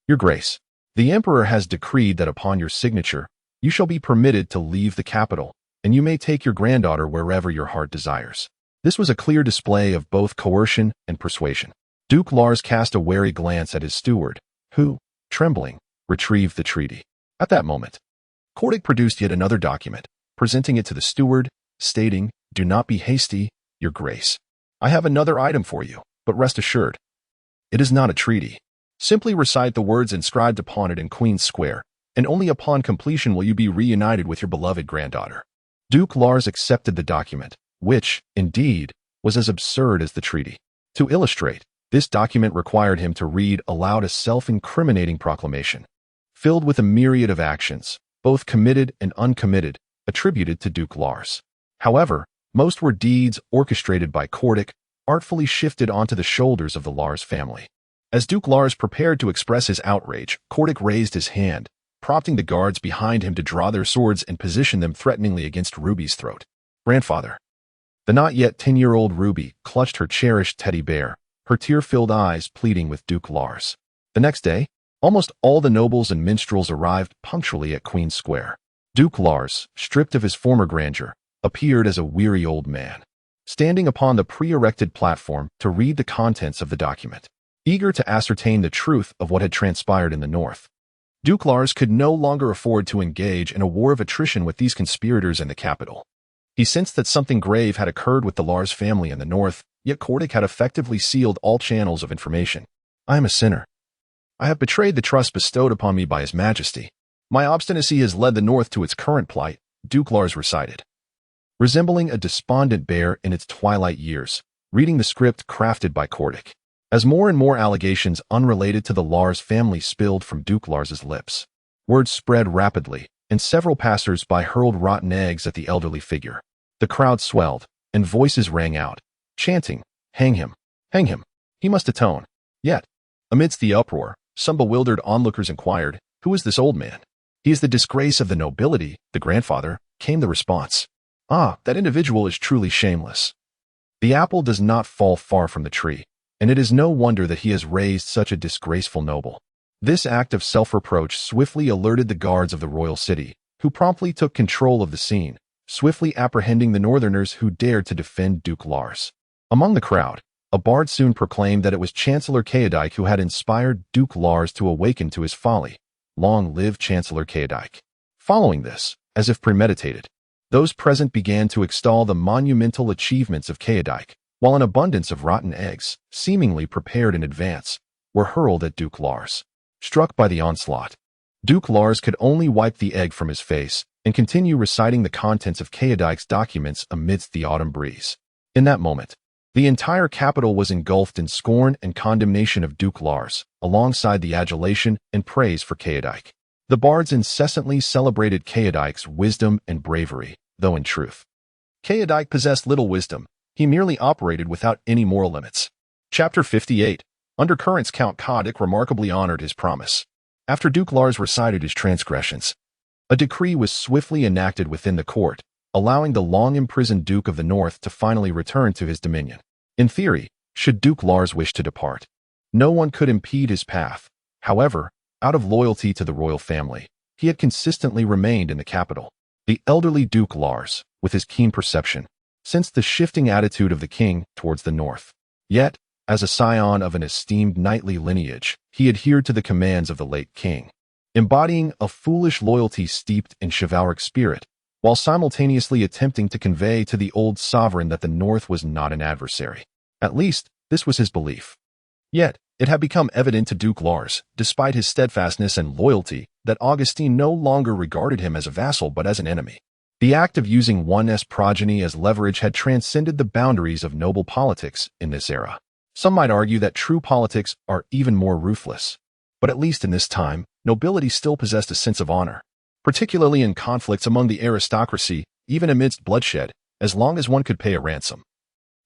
Your Grace, the Emperor has decreed that upon your signature, you shall be permitted to leave the capital, and you may take your granddaughter wherever your heart desires. This was a clear display of both coercion and persuasion. Duke Lars cast a wary glance at his steward, who, trembling, retrieved the treaty. At that moment, Kotick produced yet another document, presenting it to the steward, stating, do not be hasty, Your Grace. I have another item for you, but rest assured, it is not a treaty. Simply recite the words inscribed upon it in Queen's Square, and only upon completion will you be reunited with your beloved granddaughter. Duke Lars accepted the document, which, indeed, was as absurd as the treaty. To illustrate, this document required him to read aloud a self-incriminating proclamation, filled with a myriad of actions, both committed and uncommitted, attributed to Duke Lars. However, most were deeds orchestrated by Kotick, artfully shifted onto the shoulders of the Lars family. As Duke Lars prepared to express his outrage, Kotick raised his hand, prompting the guards behind him to draw their swords and position them threateningly against Ruby's throat. Grandfather. The not yet 10-year-old Ruby clutched her cherished teddy bear, her tear-filled eyes pleading with Duke Lars. The next day, almost all the nobles and minstrels arrived punctually at Queen's Square. Duke Lars, stripped of his former grandeur, appeared as a weary old man, standing upon the pre-erected platform to read the contents of the document. eager to ascertain the truth of what had transpired in the north. Duke Lars could no longer afford to engage in a war of attrition with these conspirators in the capital. He sensed that something grave had occurred with the Lars family in the north, yet Cordic had effectively sealed all channels of information. I am a sinner. I have betrayed the trust bestowed upon me by His Majesty. My obstinacy has led the north to its current plight, Duke Lars recited. Resembling a despondent bear in its twilight years, reading the script crafted by Cordic. As more and more allegations unrelated to the Lars family spilled from Duke Lars's lips, word spread rapidly, and several passers-by hurled rotten eggs at the elderly figure. The crowd swelled, and voices rang out, chanting, "Hang him! Hang him! He must atone." Yet, amidst the uproar, some bewildered onlookers inquired, "Who is this old man?" "He is the disgrace of the nobility, the grandfather," came the response. "Ah, that individual is truly shameless." The apple does not fall far from the tree, and it is no wonder that he has raised such a disgraceful noble. This act of self-reproach swiftly alerted the guards of the royal city, who promptly took control of the scene, swiftly apprehending the northerners who dared to defend Duke Lars. Among the crowd, a bard soon proclaimed that it was Chancellor Ceadike who had inspired Duke Lars to awaken to his folly. Long live Chancellor Ceadike. Following this, as if premeditated, those present began to extol the monumental achievements of Ceadike, while an abundance of rotten eggs, seemingly prepared in advance, were hurled at Duke Lars. Struck by the onslaught, Duke Lars could only wipe the egg from his face and continue reciting the contents of Ceadike's documents amidst the autumn breeze. In that moment, the entire capital was engulfed in scorn and condemnation of Duke Lars, alongside the adulation and praise for Ceadike. The bards incessantly celebrated Ceadike's wisdom and bravery, though in truth, Ceadike possessed little wisdom. He merely operated without any moral limits. Chapter 58. Undercurrents. Count Ceadike remarkably honored his promise. After Duke Lars recited his transgressions, a decree was swiftly enacted within the court, allowing the long-imprisoned Duke of the North to finally return to his dominion. In theory, should Duke Lars wish to depart, no one could impede his path. However, out of loyalty to the royal family, he had consistently remained in the capital. The elderly Duke Lars, with his keen perception, sensed the shifting attitude of the king towards the north. Yet, as a scion of an esteemed knightly lineage, he adhered to the commands of the late king, embodying a foolish loyalty steeped in chivalric spirit, while simultaneously attempting to convey to the old sovereign that the north was not an adversary. At least, this was his belief. Yet, it had become evident to Duke Lars, despite his steadfastness and loyalty, that Augustine no longer regarded him as a vassal but as an enemy. The act of using one's progeny as leverage had transcended the boundaries of noble politics in this era. Some might argue that true politics are even more ruthless. But at least in this time, nobility still possessed a sense of honor, particularly in conflicts among the aristocracy, even amidst bloodshed, as long as one could pay a ransom.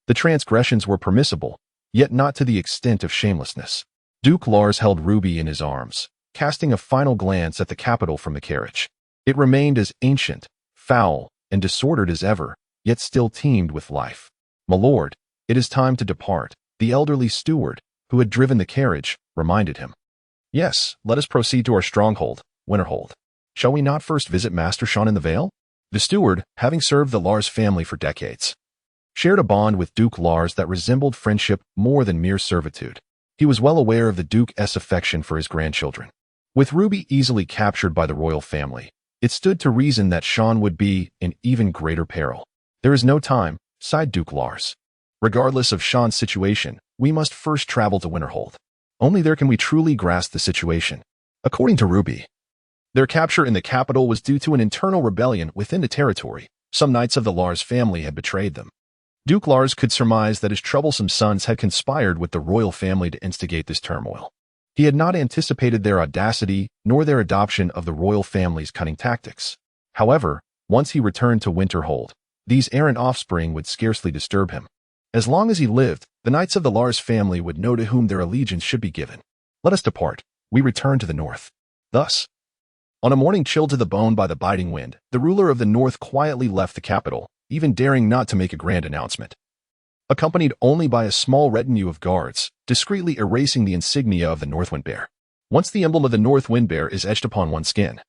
The transgressions were permissible, yet not to the extent of shamelessness. Duke Lars held Ruby in his arms, casting a final glance at the capital from the carriage. It remained as ancient, foul, and disordered as ever, yet still teemed with life. "My lord, it is time to depart," the elderly steward, who had driven the carriage, reminded him. "Yes, let us proceed to our stronghold, Winterhold. Shall we not first visit Master Sean in the Vale?" The steward, having served the Lars family for decades, shared a bond with Duke Lars that resembled friendship more than mere servitude. He was well aware of the Duke's affection for his grandchildren. With Ruby easily captured by the royal family, it stood to reason that Sean would be in even greater peril. "There is no time," sighed Duke Lars. "Regardless of Sean's situation, we must first travel to Winterhold. Only there can we truly grasp the situation." According to Ruby, their capture in the capital was due to an internal rebellion within the territory. Some knights of the Lars family had betrayed them. Duke Lars could surmise that his troublesome sons had conspired with the royal family to instigate this turmoil. He had not anticipated their audacity nor their adoption of the royal family's cunning tactics. However, once he returned to Winterhold, these errant offspring would scarcely disturb him. As long as he lived, the knights of the Lars family would know to whom their allegiance should be given. "Let us depart. We return to the north." Thus, on a morning chilled to the bone by the biting wind, the ruler of the north quietly left the capital, even daring not to make a grand announcement. Accompanied only by a small retinue of guards, discreetly erasing the insignia of the Northwind Bear. Once the emblem of the Northwind Bear is etched upon one's skin,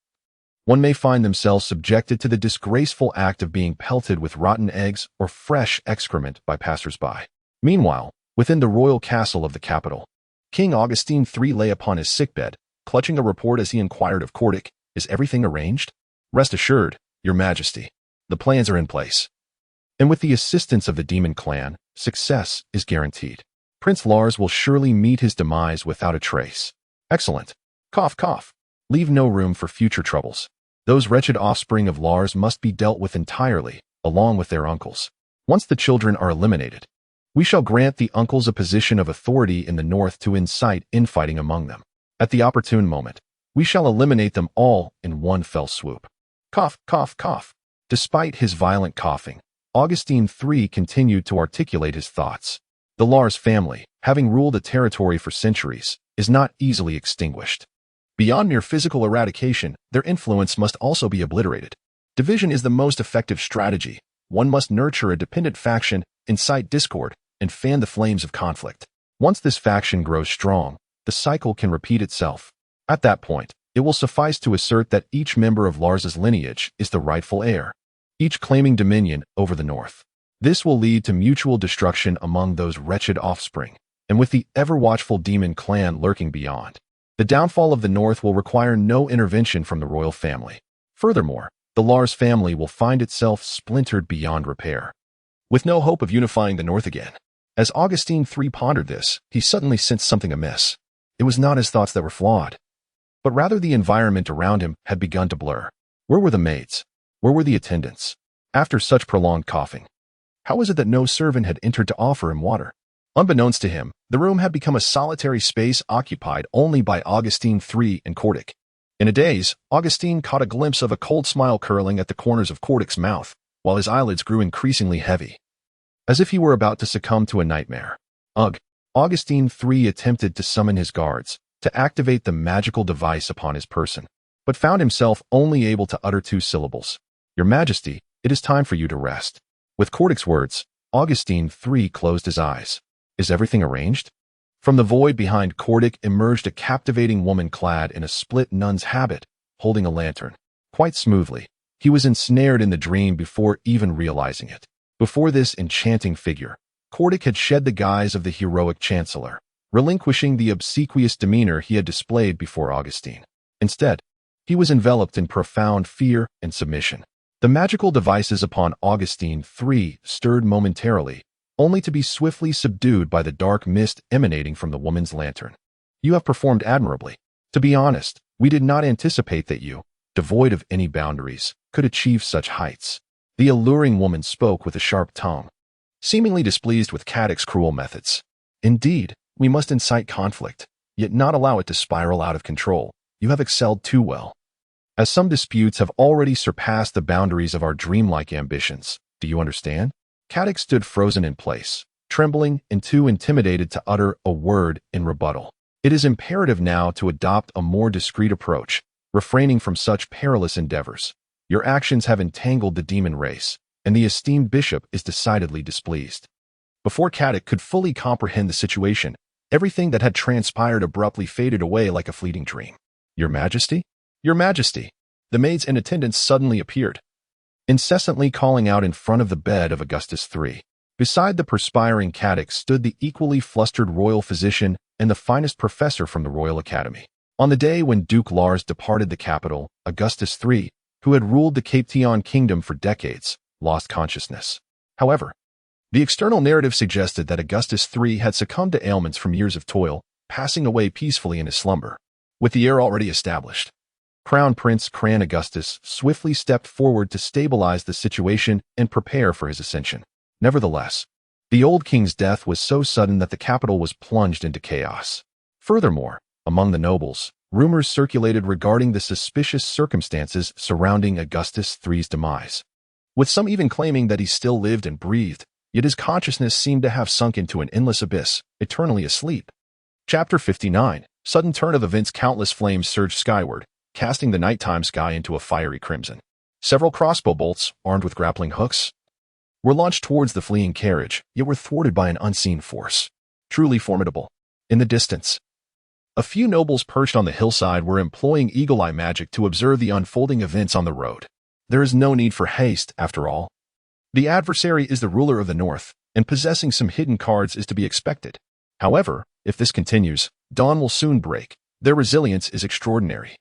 one may find themselves subjected to the disgraceful act of being pelted with rotten eggs or fresh excrement by passers-by. Meanwhile, within the royal castle of the capital, King Augustine III lay upon his sickbed, clutching a report as he inquired of Cordic, "Is everything arranged?" "Rest assured, Your Majesty. The plans are in place. And with the assistance of the demon clan, success is guaranteed. Prince Lars will surely meet his demise without a trace." "Excellent. Cough, cough. Leave no room for future troubles. Those wretched offspring of Lars must be dealt with entirely, along with their uncles. Once the children are eliminated, we shall grant the uncles a position of authority in the north to incite infighting among them. At the opportune moment, we shall eliminate them all in one fell swoop." Cough, cough, cough. Despite his violent coughing, Augustine III continued to articulate his thoughts. The Lars family, having ruled a territory for centuries, is not easily extinguished. Beyond mere physical eradication, their influence must also be obliterated. Division is the most effective strategy. One must nurture a dependent faction, incite discord, and fan the flames of conflict. Once this faction grows strong, the cycle can repeat itself. At that point, it will suffice to assert that each member of Lars's lineage is the rightful heir, each claiming dominion over the north. This will lead to mutual destruction among those wretched offspring, and with the ever-watchful demon clan lurking beyond, the downfall of the north will require no intervention from the royal family. Furthermore, the Lars family will find itself splintered beyond repair, with no hope of unifying the north again. As Augustine III pondered this, he suddenly sensed something amiss. It was not his thoughts that were flawed, but rather the environment around him had begun to blur. Where were the maids? Where were the attendants? After such prolonged coughing, how was it that no servant had entered to offer him water? Unbeknownst to him, the room had become a solitary space occupied only by Augustine III and Cordic. In a daze, Augustine caught a glimpse of a cold smile curling at the corners of Cordic's mouth, while his eyelids grew increasingly heavy, as if he were about to succumb to a nightmare. Ugh! Augustine III attempted to summon his guards, to activate the magical device upon his person, but found himself only able to utter two syllables. "Your Majesty, it is time for you to rest." With Cordic's words, Augustine III closed his eyes. "Is everything arranged?" From the void behind Cordic emerged a captivating woman clad in a split nun's habit, holding a lantern. Quite smoothly, he was ensnared in the dream before even realizing it. Before this enchanting figure, Cordic had shed the guise of the heroic chancellor, relinquishing the obsequious demeanor he had displayed before Augustine. Instead, he was enveloped in profound fear and submission. The magical devices upon Augustine III stirred momentarily, only to be swiftly subdued by the dark mist emanating from the woman's lantern. "You have performed admirably. To be honest, we did not anticipate that you, devoid of any boundaries, could achieve such heights." The alluring woman spoke with a sharp tongue, seemingly displeased with Cadic's cruel methods. "Indeed, we must incite conflict, yet not allow it to spiral out of control. You have excelled too well. As some disputes have already surpassed the boundaries of our dreamlike ambitions. Do you understand?" Cadic stood frozen in place, trembling and too intimidated to utter a word in rebuttal. "It is imperative now to adopt a more discreet approach, refraining from such perilous endeavors. Your actions have entangled the demon race, and the esteemed bishop is decidedly displeased." Before Cadic could fully comprehend the situation, everything that had transpired abruptly faded away like a fleeting dream. "Your Majesty? Your Majesty!" The maids in attendance suddenly appeared, incessantly calling out in front of the bed of Augustus III. Beside the perspiring Cadic stood the equally flustered royal physician and the finest professor from the Royal Academy. On the day when Duke Lars departed the capital, Augustus III, who had ruled the Capetian kingdom for decades, lost consciousness. However, the external narrative suggested that Augustus III had succumbed to ailments from years of toil, passing away peacefully in his slumber. With the heir already established, Crown Prince Cran Augustus swiftly stepped forward to stabilize the situation and prepare for his ascension. Nevertheless, the old king's death was so sudden that the capital was plunged into chaos. Furthermore, among the nobles, rumors circulated regarding the suspicious circumstances surrounding Augustus III's demise, with some even claiming that he still lived and breathed, yet his consciousness seemed to have sunk into an endless abyss, eternally asleep. Chapter 59. Sudden turn of events. Countless flames surged skyward, casting the nighttime sky into a fiery crimson. Several crossbow bolts, armed with grappling hooks, were launched towards the fleeing carriage, yet were thwarted by an unseen force. Truly formidable. In the distance, a few nobles perched on the hillside were employing eagle-eye magic to observe the unfolding events on the road. There is no need for haste, after all. The adversary is the ruler of the north, and possessing some hidden cards is to be expected. However, if this continues, Dawn will soon break. Their resilience is extraordinary.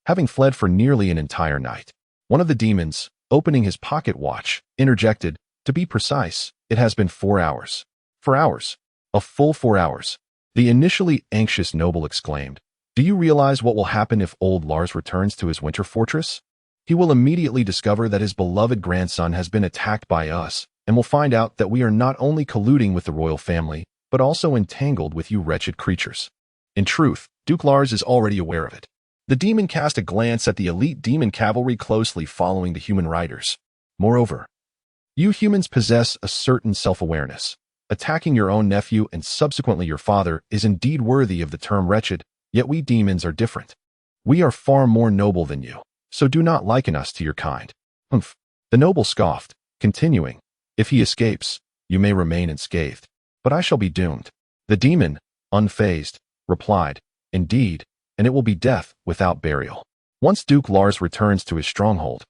Having fled for nearly an entire night, one of the demons, opening his pocket watch, interjected, "To be precise, it has been 4 hours." 4 hours. A full 4 hours. The initially anxious noble exclaimed, "Do you realize what will happen if old Lars returns to his winter fortress? He will immediately discover that his beloved grandson has been attacked by us, and will find out that we are not only colluding with the royal family, but also entangled with you wretched creatures." In truth, Duke Lars is already aware of it. The demon cast a glance at the elite demon cavalry closely following the human riders. Moreover, you humans possess a certain self-awareness. Attacking your own nephew and subsequently your father is indeed worthy of the term wretched, yet we demons are different. We are far more noble than you, so do not liken us to your kind. Humph. The noble scoffed, continuing, "If he escapes, you may remain unscathed, but I shall be doomed." The demon, unfazed, replied, "Indeed, and it will be death without burial." Once Duke Lars returns to his stronghold,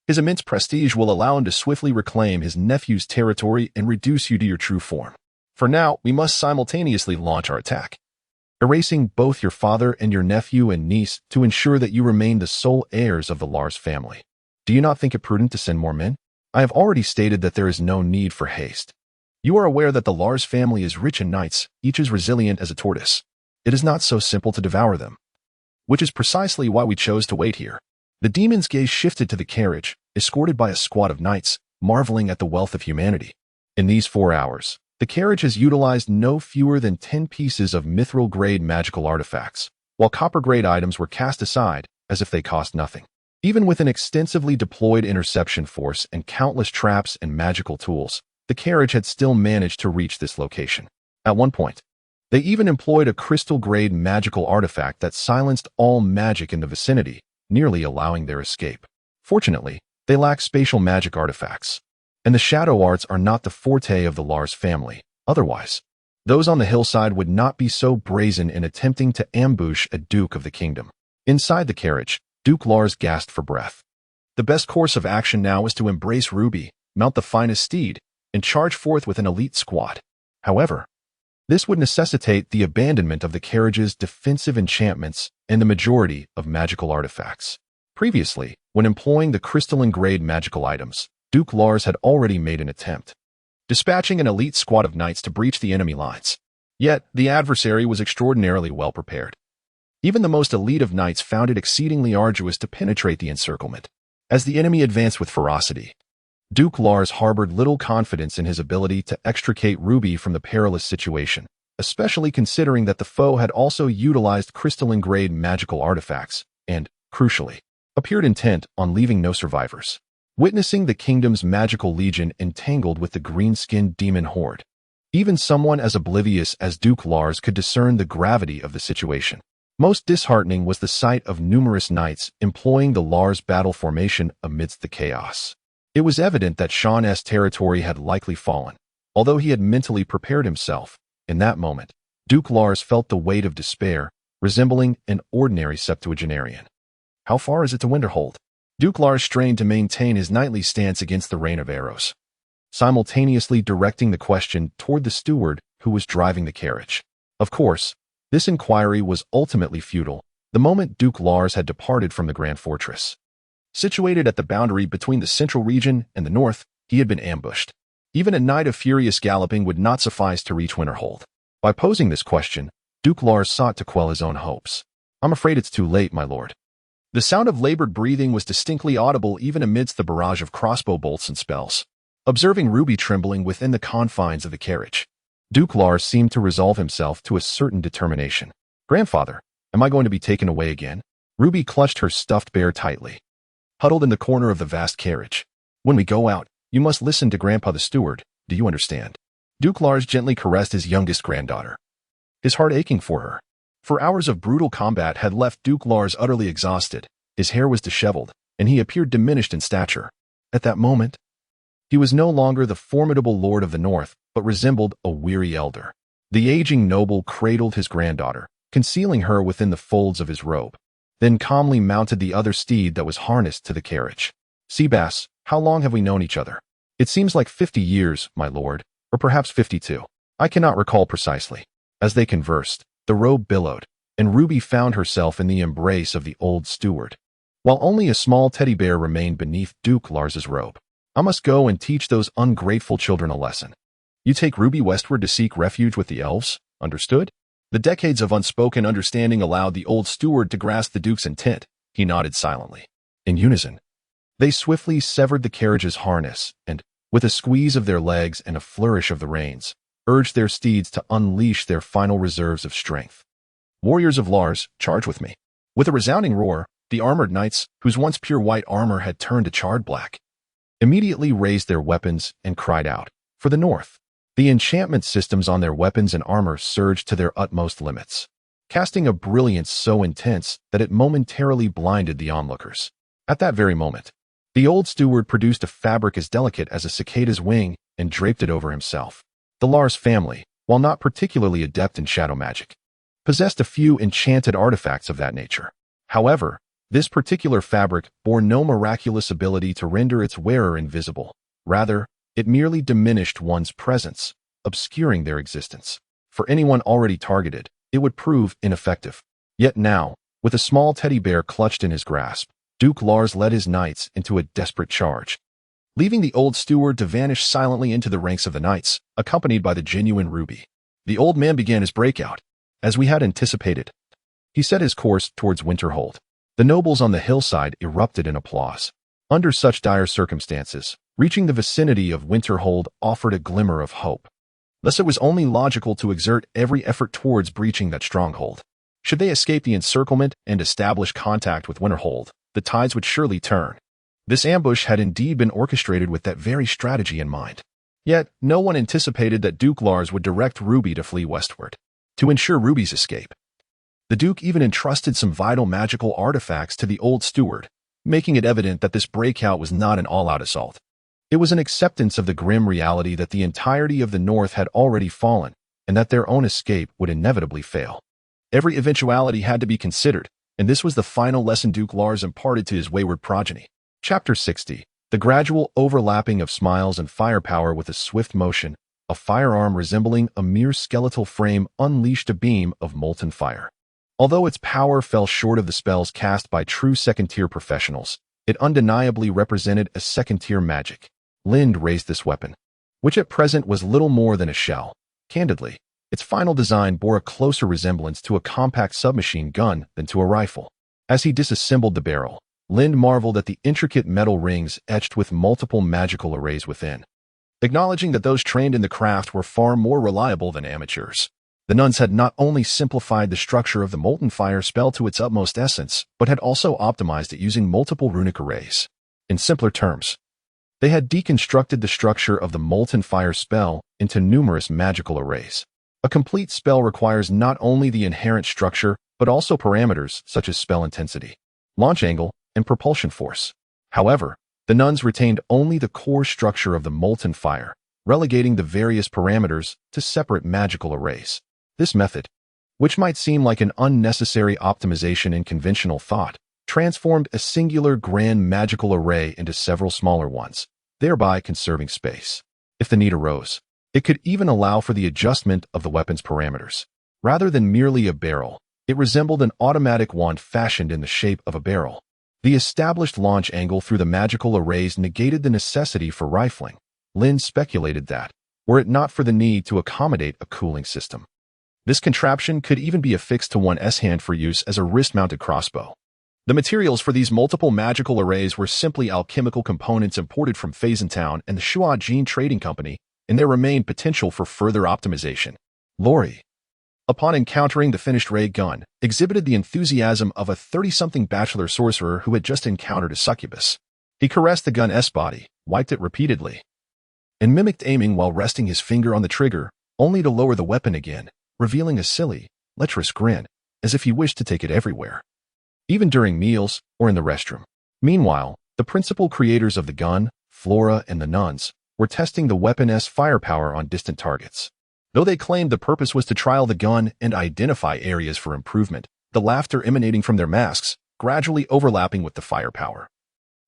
his immense prestige will allow him to swiftly reclaim his nephew's territory and reduce you to your true form. For now, we must simultaneously launch our attack, erasing both your father and your nephew and niece to ensure that you remain the sole heirs of the Lars family. Do you not think it prudent to send more men? I have already stated that there is no need for haste. You are aware that the Lars family is rich in knights, each as resilient as a tortoise. It is not so simple to devour them, which is precisely why we chose to wait here. The demon's gaze shifted to the carriage, escorted by a squad of knights, marveling at the wealth of humanity. In these 4 hours, the carriage has utilized no fewer than 10 pieces of mithril-grade magical artifacts, while copper-grade items were cast aside as if they cost nothing. Even with an extensively deployed interception force and countless traps and magical tools, the carriage had still managed to reach this location. At one point, they even employed a crystal-grade magical artifact that silenced all magic in the vicinity, nearly allowing their escape. Fortunately, they lack spatial magic artifacts, and the shadow arts are not the forte of the Lars family. Otherwise, those on the hillside would not be so brazen in attempting to ambush a Duke of the Kingdom. Inside the carriage, Duke Lars gasped for breath. The best course of action now was to embrace Ruby, mount the finest steed, and charge forth with an elite squad. However, this would necessitate the abandonment of the carriage's defensive enchantments and the majority of magical artifacts. Previously, when employing the crystalline-grade magical items, Duke Lars had already made an attempt, dispatching an elite squad of knights to breach the enemy lines. Yet, the adversary was extraordinarily well prepared. Even the most elite of knights found it exceedingly arduous to penetrate the encirclement. As the enemy advanced with ferocity, Duke Lars harbored little confidence in his ability to extricate Ruby from the perilous situation, especially considering that the foe had also utilized crystalline-grade magical artifacts and, crucially, appeared intent on leaving no survivors. Witnessing the kingdom's magical legion entangled with the green-skinned demon horde, even someone as oblivious as Duke Lars could discern the gravity of the situation. Most disheartening was the sight of numerous knights employing the Lars battle formation amidst the chaos. It was evident that Sean's territory had likely fallen. Although he had mentally prepared himself, in that moment, Duke Lars felt the weight of despair, resembling an ordinary septuagenarian. How far is it to Winterhold? Duke Lars strained to maintain his knightly stance against the rain of arrows, simultaneously directing the question toward the steward who was driving the carriage. Of course, this inquiry was ultimately futile the moment Duke Lars had departed from the Grand Fortress. Situated at the boundary between the central region and the north, he had been ambushed. Even a night of furious galloping would not suffice to reach Winterhold. By posing this question, Duke Lars sought to quell his own hopes. "I'm afraid it's too late, my lord." The sound of labored breathing was distinctly audible even amidst the barrage of crossbow bolts and spells. Observing Ruby trembling within the confines of the carriage, Duke Lars seemed to resolve himself to a certain determination. "Grandfather, am I going to be taken away again?" Ruby clutched her stuffed bear tightly, huddled in the corner of the vast carriage. "When we go out, you must listen to Grandpa the steward, do you understand?" Duke Lars gently caressed his youngest granddaughter, his heart aching for her. For hours of brutal combat had left Duke Lars utterly exhausted, his hair was disheveled, and he appeared diminished in stature. At that moment, he was no longer the formidable lord of the north, but resembled a weary elder. The aging noble cradled his granddaughter, concealing her within the folds of his robe, then calmly mounted the other steed that was harnessed to the carriage. "Seabass, how long have we known each other?" "It seems like 50 years, my lord, or perhaps 52. I cannot recall precisely." As they conversed, The robe billowed, and Ruby found herself in the embrace of the old steward. While only a small teddy bear remained beneath Duke Lars's robe. I must go and teach those ungrateful children a lesson. You take Ruby westward to seek refuge with the elves, understood? The decades of unspoken understanding allowed the old steward to grasp the Duke's intent. He nodded silently. In unison, they swiftly severed the carriage's harness and, with a squeeze of their legs and a flourish of the reins, urged their steeds to unleash their final reserves of strength. Warriors of Lars, charge with me. With a resounding roar, the armored knights, whose once pure white armor had turned to charred black, immediately raised their weapons and cried out, for the north. The enchantment systems on their weapons and armor surged to their utmost limits, casting a brilliance so intense that it momentarily blinded the onlookers. At that very moment, the old steward produced a fabric as delicate as a cicada's wing and draped it over himself. The Lars family, while not particularly adept in shadow magic, possessed a few enchanted artifacts of that nature. However, this particular fabric bore no miraculous ability to render its wearer invisible. Rather, it merely diminished one's presence, obscuring their existence. For anyone already targeted, it would prove ineffective. Yet now, with a small teddy bear clutched in his grasp, Duke Lars led his knights into a desperate charge, leaving the old steward to vanish silently into the ranks of the knights, accompanied by the genuine Ruby. The old man began his breakout. As we had anticipated, he set his course towards Winterhold. The nobles on the hillside erupted in applause. Under such dire circumstances, reaching the vicinity of Winterhold offered a glimmer of hope. Thus it was only logical to exert every effort towards breaching that stronghold. Should they escape the encirclement and establish contact with Winterhold, the tides would surely turn. This ambush had indeed been orchestrated with that very strategy in mind. Yet, no one anticipated that Duke Lars would direct Ruby to flee westward. To ensure Ruby's escape, the Duke even entrusted some vital magical artifacts to the old steward, making it evident that this breakout was not an all-out assault. It was an acceptance of the grim reality that the entirety of the North had already fallen, and that their own escape would inevitably fail. Every eventuality had to be considered, and this was the final lesson Duke Lars imparted to his wayward progeny. Chapter 60. The gradual overlapping of smiles and firepower with a swift motion, a firearm resembling a mere skeletal frame unleashed a beam of molten fire. Although its power fell short of the spells cast by true second-tier professionals, it undeniably represented a second-tier magic. Lind raised this weapon, which at present was little more than a shell. Candidly, its final design bore a closer resemblance to a compact submachine gun than to a rifle. As he disassembled the barrel, Lind marveled at the intricate metal rings etched with multiple magical arrays within, acknowledging that those trained in the craft were far more reliable than amateurs. The nuns had not only simplified the structure of the molten fire spell to its utmost essence, but had also optimized it using multiple runic arrays. In simpler terms, they had deconstructed the structure of the molten fire spell into numerous magical arrays. A complete spell requires not only the inherent structure, but also parameters such as spell intensity, launch angle, and propulsion force. However, the nuns retained only the core structure of the molten fire, relegating the various parameters to separate magical arrays. This method, which might seem like an unnecessary optimization in conventional thought, transformed a singular grand magical array into several smaller ones, thereby conserving space. If the need arose, it could even allow for the adjustment of the weapon's parameters. Rather than merely a barrel, it resembled an automatic wand fashioned in the shape of a barrel. The established launch angle through the magical arrays negated the necessity for rifling. Lin speculated that, were it not for the need to accommodate a cooling system, this contraption could even be affixed to one's hand for use as a wrist-mounted crossbow. The materials for these multiple magical arrays were simply alchemical components imported from Phazontown and the Shuajin Trading Company, and there remained potential for further optimization. Lori, upon encountering the finished ray gun, exhibited the enthusiasm of a 30-something bachelor sorcerer who had just encountered a succubus. He caressed the gun's body, wiped it repeatedly, and mimicked aiming while resting his finger on the trigger, only to lower the weapon again, revealing a silly, lecherous grin, as if he wished to take it everywhere, even during meals or in the restroom. Meanwhile, the principal creators of the gun, Flora and the nuns, were testing the weapon's firepower on distant targets. Though they claimed the purpose was to trial the gun and identify areas for improvement, the laughter emanating from their masks, gradually overlapping with the firepower,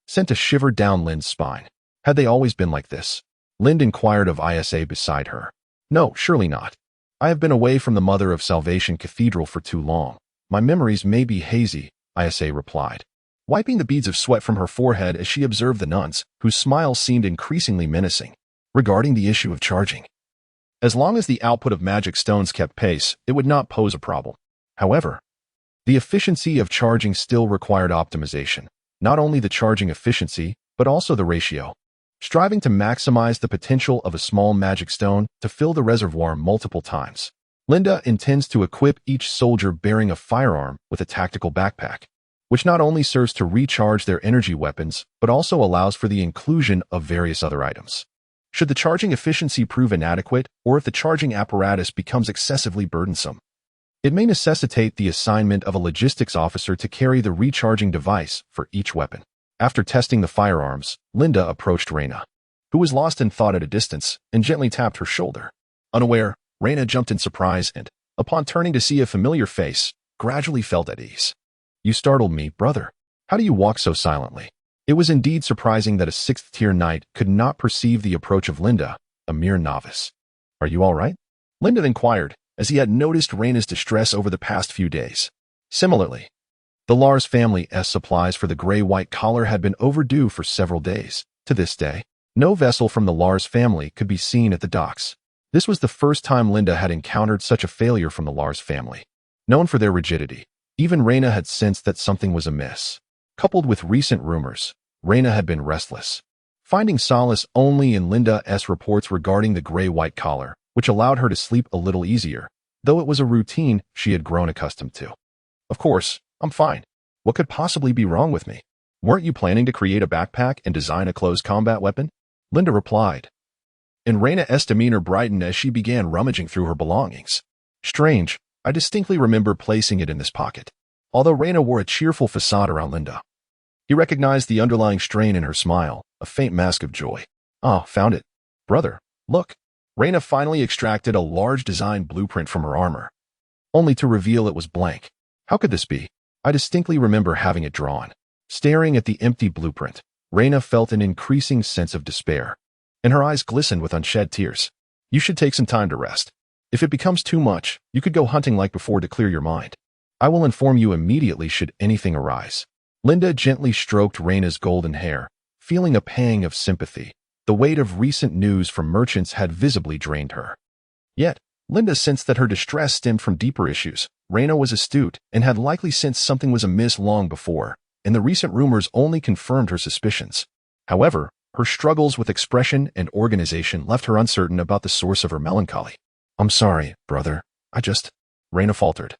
sent a shiver down Lind's spine. Had they always been like this? Lind inquired of Isa beside her. No, surely not. I have been away from the Mother of Salvation Cathedral for too long. My memories may be hazy, Isa replied, wiping the beads of sweat from her forehead as she observed the nuns, whose smiles seemed increasingly menacing. Regarding the issue of charging, as long as the output of magic stones kept pace, it would not pose a problem. However, the efficiency of charging still required optimization, not only the charging efficiency, but also the ratio. Striving to maximize the potential of a small magic stone to fill the reservoir multiple times. Linda intends to equip each soldier bearing a firearm with a tactical backpack, which not only serves to recharge their energy weapons, but also allows for the inclusion of various other items. Should the charging efficiency prove inadequate, or if the charging apparatus becomes excessively burdensome, it may necessitate the assignment of a logistics officer to carry the recharging device for each weapon. After testing the firearms, Linda approached Reyna, who was lost in thought at a distance, and gently tapped her shoulder. Unaware, Reyna jumped in surprise and, upon turning to see a familiar face, gradually felt at ease. "You startled me, brother. How do you walk so silently?" It was indeed surprising that a 6th-tier knight could not perceive the approach of Linda, a mere novice. "Are you all right?" Linda inquired, as he had noticed Reyna's distress over the past few days. Similarly, the Lars family's supplies for the gray-white collar had been overdue for several days. To this day, no vessel from the Lars family could be seen at the docks. This was the first time Linda had encountered such a failure from the Lars family. Known for their rigidity, even Reyna had sensed that something was amiss. Coupled with recent rumors, Reyna had been restless, finding solace only in Linda's reports regarding the gray-white collar, which allowed her to sleep a little easier, though it was a routine she had grown accustomed to. "Of course, I'm fine. What could possibly be wrong with me? Weren't you planning to create a backpack and design a close combat weapon?" Linda replied, and Reyna's demeanor brightened as she began rummaging through her belongings. "Strange, I distinctly remember placing it in this pocket." Although Reyna wore a cheerful facade around Linda, he recognized the underlying strain in her smile, a faint mask of joy. "Ah, found it. Brother, look." Reyna finally extracted a large design blueprint from her armor, only to reveal it was blank. "How could this be? I distinctly remember having it drawn." Staring at the empty blueprint, Reyna felt an increasing sense of despair, and her eyes glistened with unshed tears. "You should take some time to rest. If it becomes too much, you could go hunting like before to clear your mind. I will inform you immediately should anything arise." Linda gently stroked Reyna's golden hair, feeling a pang of sympathy. The weight of recent news from merchants had visibly drained her. Yet, Linda sensed that her distress stemmed from deeper issues. Reyna was astute and had likely sensed something was amiss long before, and the recent rumors only confirmed her suspicions. However, her struggles with expression and organization left her uncertain about the source of her melancholy. "I'm sorry, brother. Reyna faltered,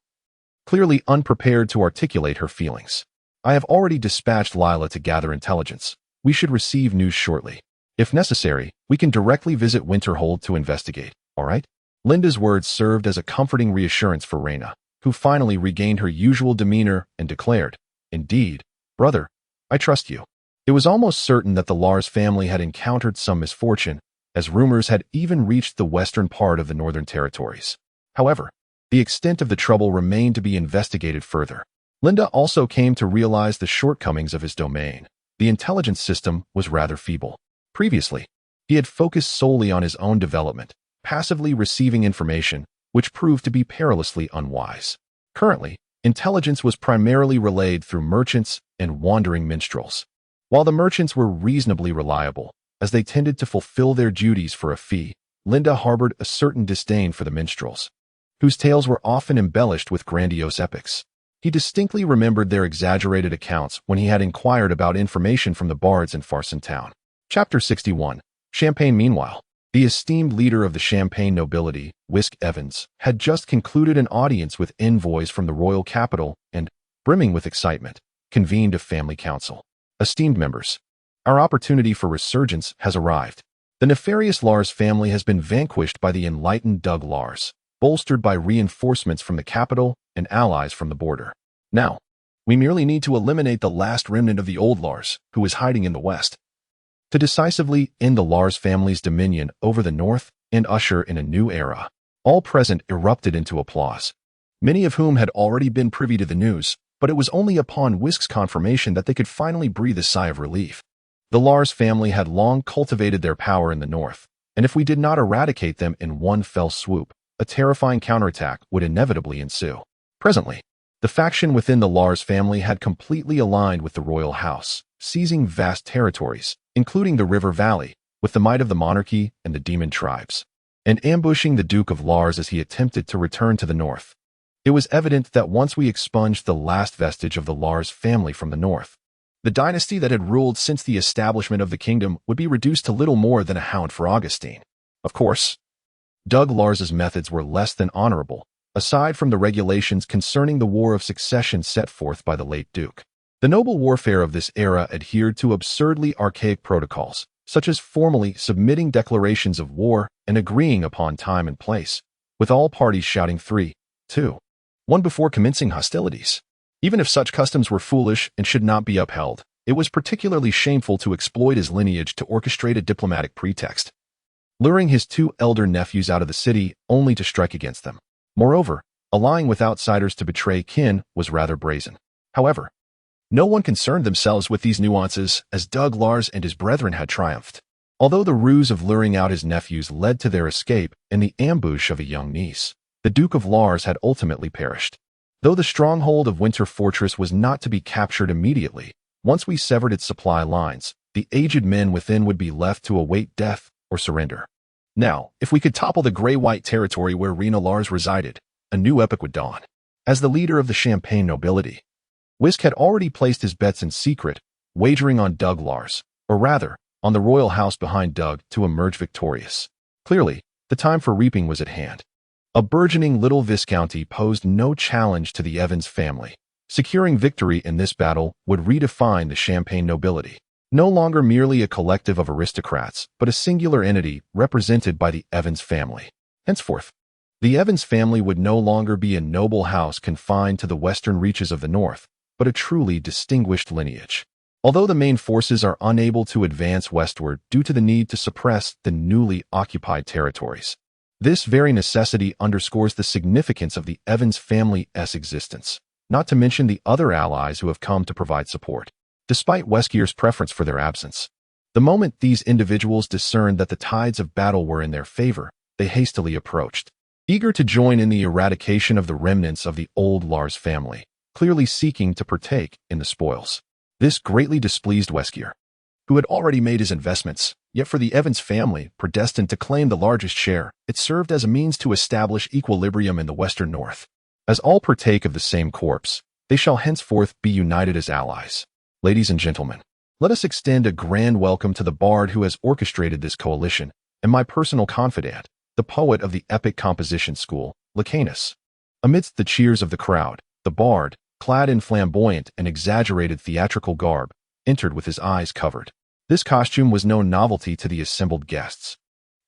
clearly unprepared to articulate her feelings. "I have already dispatched Lila to gather intelligence. We should receive news shortly. If necessary, we can directly visit Winterhold to investigate, all right?" Linda's words served as a comforting reassurance for Reyna, who finally regained her usual demeanor and declared, "Indeed, brother, I trust you." It was almost certain that the Lars family had encountered some misfortune, as rumors had even reached the western part of the Northern Territories. However, the extent of the trouble remained to be investigated further. Linda also came to realize the shortcomings of his domain. The intelligence system was rather feeble. Previously, he had focused solely on his own development, passively receiving information, which proved to be perilously unwise. Currently, intelligence was primarily relayed through merchants and wandering minstrels. While the merchants were reasonably reliable, as they tended to fulfill their duties for a fee, Linda harbored a certain disdain for the minstrels, whose tales were often embellished with grandiose epics. He distinctly remembered their exaggerated accounts when he had inquired about information from the bards in Farson Town. Chapter 61. Champagne. Meanwhile, the esteemed leader of the Champagne nobility, Whisk Evans, had just concluded an audience with envoys from the royal capital and, brimming with excitement, convened a family council. "Esteemed members, our opportunity for resurgence has arrived. The nefarious Lars family has been vanquished by the enlightened Doug Lars, bolstered by reinforcements from the capital and allies from the border. Now, we merely need to eliminate the last remnant of the old Lars, who is hiding in the west, to decisively end the Lars family's dominion over the north and usher in a new era." All present erupted into applause, many of whom had already been privy to the news, but it was only upon Whisk's confirmation that they could finally breathe a sigh of relief. The Lars family had long cultivated their power in the north, and if we did not eradicate them in one fell swoop, a terrifying counterattack would inevitably ensue. Presently, the faction within the Lars family had completely aligned with the royal house, seizing vast territories, including the river valley, with the might of the monarchy and the demon tribes, and ambushing the Duke of Lars as he attempted to return to the north. It was evident that once we expunged the last vestige of the Lars family from the north, the dynasty that had ruled since the establishment of the kingdom would be reduced to little more than a hound for Augustine. Of course, Doug Lars's methods were less than honorable, aside from the regulations concerning the war of succession set forth by the late Duke. The noble warfare of this era adhered to absurdly archaic protocols, such as formally submitting declarations of war and agreeing upon time and place, with all parties shouting 3, 2, 1 before commencing hostilities. Even if such customs were foolish and should not be upheld, it was particularly shameful to exploit his lineage to orchestrate a diplomatic pretext, luring his 2 elder nephews out of the city only to strike against them. Moreover, allying with outsiders to betray kin was rather brazen. However, no one concerned themselves with these nuances as Doug Lars and his brethren had triumphed. Although the ruse of luring out his nephews led to their escape and the ambush of a young niece, the Duke of Lars had ultimately perished. Though the stronghold of Winter Fortress was not to be captured immediately, once we severed its supply lines, the aged men within would be left to await death or surrender. Now, if we could topple the gray-white territory where Rena Lars resided, a new epoch would dawn. As the leader of the Champagne nobility, Wisk had already placed his bets in secret, wagering on Doug Lars, or rather, on the royal house behind Doug to emerge victorious. Clearly, the time for reaping was at hand. A burgeoning little viscounty posed no challenge to the Evans family. Securing victory in this battle would redefine the Champagne nobility. No longer merely a collective of aristocrats, but a singular entity represented by the Evans family. Henceforth, the Evans family would no longer be a noble house confined to the western reaches of the north, but a truly distinguished lineage. Although the main forces are unable to advance westward due to the need to suppress the newly occupied territories, this very necessity underscores the significance of the Evans family's existence, not to mention the other allies who have come to provide support. Despite Weskier's preference for their absence, the moment these individuals discerned that the tides of battle were in their favor, they hastily approached, eager to join in the eradication of the remnants of the old Lars family, clearly seeking to partake in the spoils. This greatly displeased Weskier, who had already made his investments. Yet for the Evans family, predestined to claim the largest share, it served as a means to establish equilibrium in the western north. As all partake of the same corpse, they shall henceforth be united as allies. Ladies and gentlemen, let us extend a grand welcome to the bard who has orchestrated this coalition, and my personal confidant, the poet of the epic composition school, Licanus. Amidst the cheers of the crowd, the bard, clad in flamboyant and exaggerated theatrical garb, entered with his eyes covered. This costume was no novelty to the assembled guests.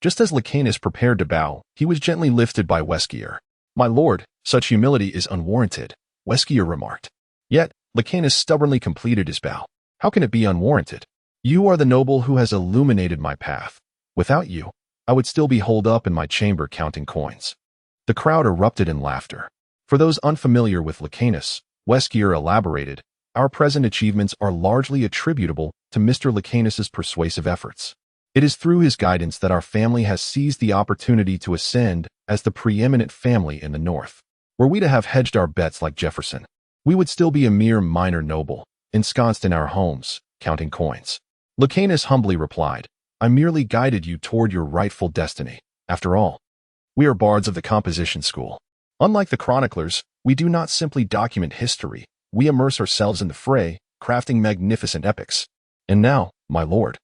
Just as Licanus prepared to bow, he was gently lifted by Weskier. "My lord, such humility is unwarranted," Weskier remarked. Yet, Licanus stubbornly completed his bow. "How can it be unwarranted? You are the noble who has illuminated my path. Without you, I would still be holed up in my chamber counting coins." The crowd erupted in laughter. For those unfamiliar with Licanus, Weskier elaborated, "Our present achievements are largely attributable to Mr. Licanus's persuasive efforts. It is through his guidance that our family has seized the opportunity to ascend as the preeminent family in the north. Were we to have hedged our bets like Jefferson, we would still be a mere minor noble, ensconced in our homes, counting coins." Licanus humbly replied, "I merely guided you toward your rightful destiny. After all, we are bards of the composition school. Unlike the chroniclers, we do not simply document history, we immerse ourselves in the fray, crafting magnificent epics. And now, my lord,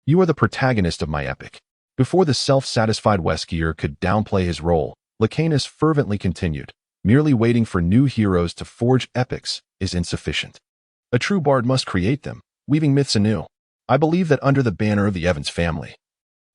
you are the protagonist of my epic." Before the self-satisfied Weskier could downplay his role, Licanus fervently continued, "Merely waiting for new heroes to forge epics is insufficient. A true bard must create them, weaving myths anew. I believe that under the banner of the Evans family,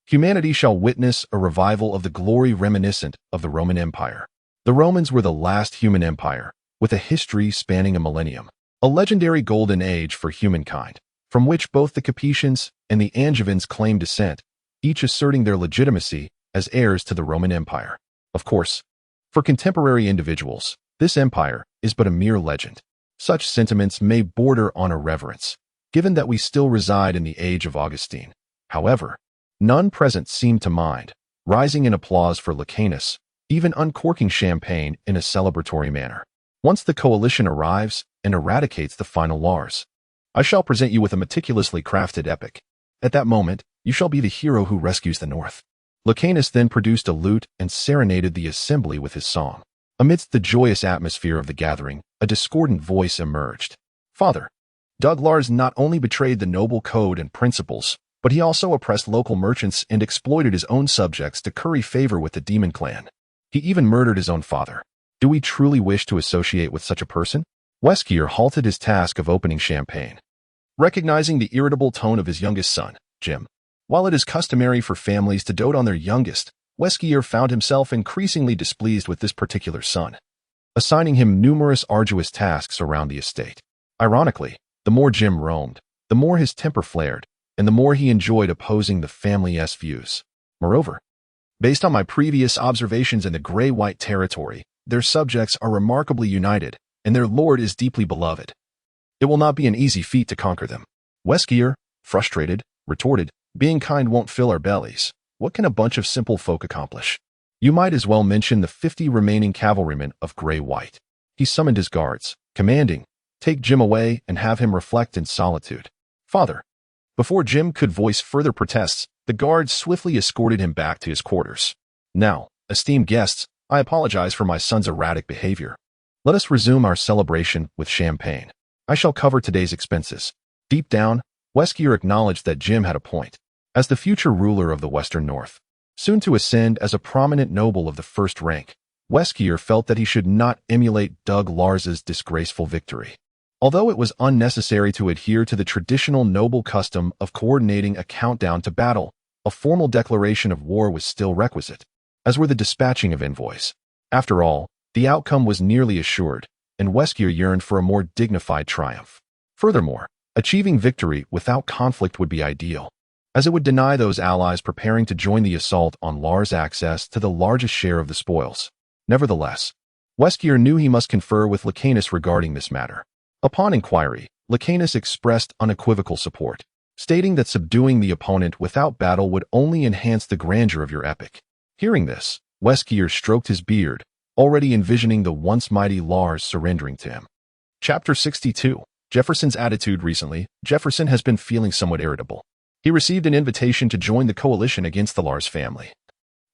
humanity shall witness a revival of the glory reminiscent of the Roman Empire. The Romans were the last human empire, with a history spanning a millennium, a legendary golden age for humankind, from which both the Capetians and the Angevins claim descent, each asserting their legitimacy as heirs to the Roman Empire. Of course, for contemporary individuals, this empire is but a mere legend. Such sentiments may border on irreverence, given that we still reside in the age of Augustine. However, none present seemed to mind. Rising in applause for Licanus, even uncorking champagne in a celebratory manner. Once the coalition arrives and eradicates the final Lars, I shall present you with a meticulously crafted epic. At that moment, you shall be the hero who rescues the North. Lucanus then produced a lute and serenaded the assembly with his song. Amidst the joyous atmosphere of the gathering, a discordant voice emerged. Father, Doug Lars not only betrayed the noble code and principles, but he also oppressed local merchants and exploited his own subjects to curry favor with the demon clan. He even murdered his own father. Do we truly wish to associate with such a person? Weskier halted his task of opening champagne. Recognizing the irritable tone of his youngest son, Jim. While it is customary for families to dote on their youngest, Weskier found himself increasingly displeased with this particular son, assigning him numerous arduous tasks around the estate. Ironically, the more Jim roamed, the more his temper flared, and the more he enjoyed opposing the family's views. Moreover, based on my previous observations in the gray-white territory, their subjects are remarkably united, and their lord is deeply beloved. It will not be an easy feat to conquer them. Weskier, frustrated, retorted, being kind won't fill our bellies. What can a bunch of simple folk accomplish? You might as well mention the 50 remaining cavalrymen of gray-white. He summoned his guards, commanding, take Jim away and have him reflect in solitude. Father. Before Jim could voice further protests, the guards swiftly escorted him back to his quarters. Now, esteemed guests, I apologize for my son's erratic behavior. Let us resume our celebration with champagne. I shall cover today's expenses. Deep down, Weskier acknowledged that Jim had a point. As the future ruler of the Western North, soon to ascend as a prominent noble of the first rank, Weskier felt that he should not emulate Doug Lars's disgraceful victory. Although it was unnecessary to adhere to the traditional noble custom of coordinating a countdown to battle, a formal declaration of war was still requisite, as were the dispatching of envoys. After all, the outcome was nearly assured, and Weskier yearned for a more dignified triumph. Furthermore, achieving victory without conflict would be ideal, as it would deny those allies preparing to join the assault on Lars access to the largest share of the spoils. Nevertheless, Weskier knew he must confer with Lucanus regarding this matter. Upon inquiry, Lucanus expressed unequivocal support, stating that subduing the opponent without battle would only enhance the grandeur of your epic. Hearing this, Weskier stroked his beard, already envisioning the once mighty Lars surrendering to him. Chapter 62. Jefferson's attitude. Recently, Jefferson has been feeling somewhat irritable. He received an invitation to join the coalition against the Lars family.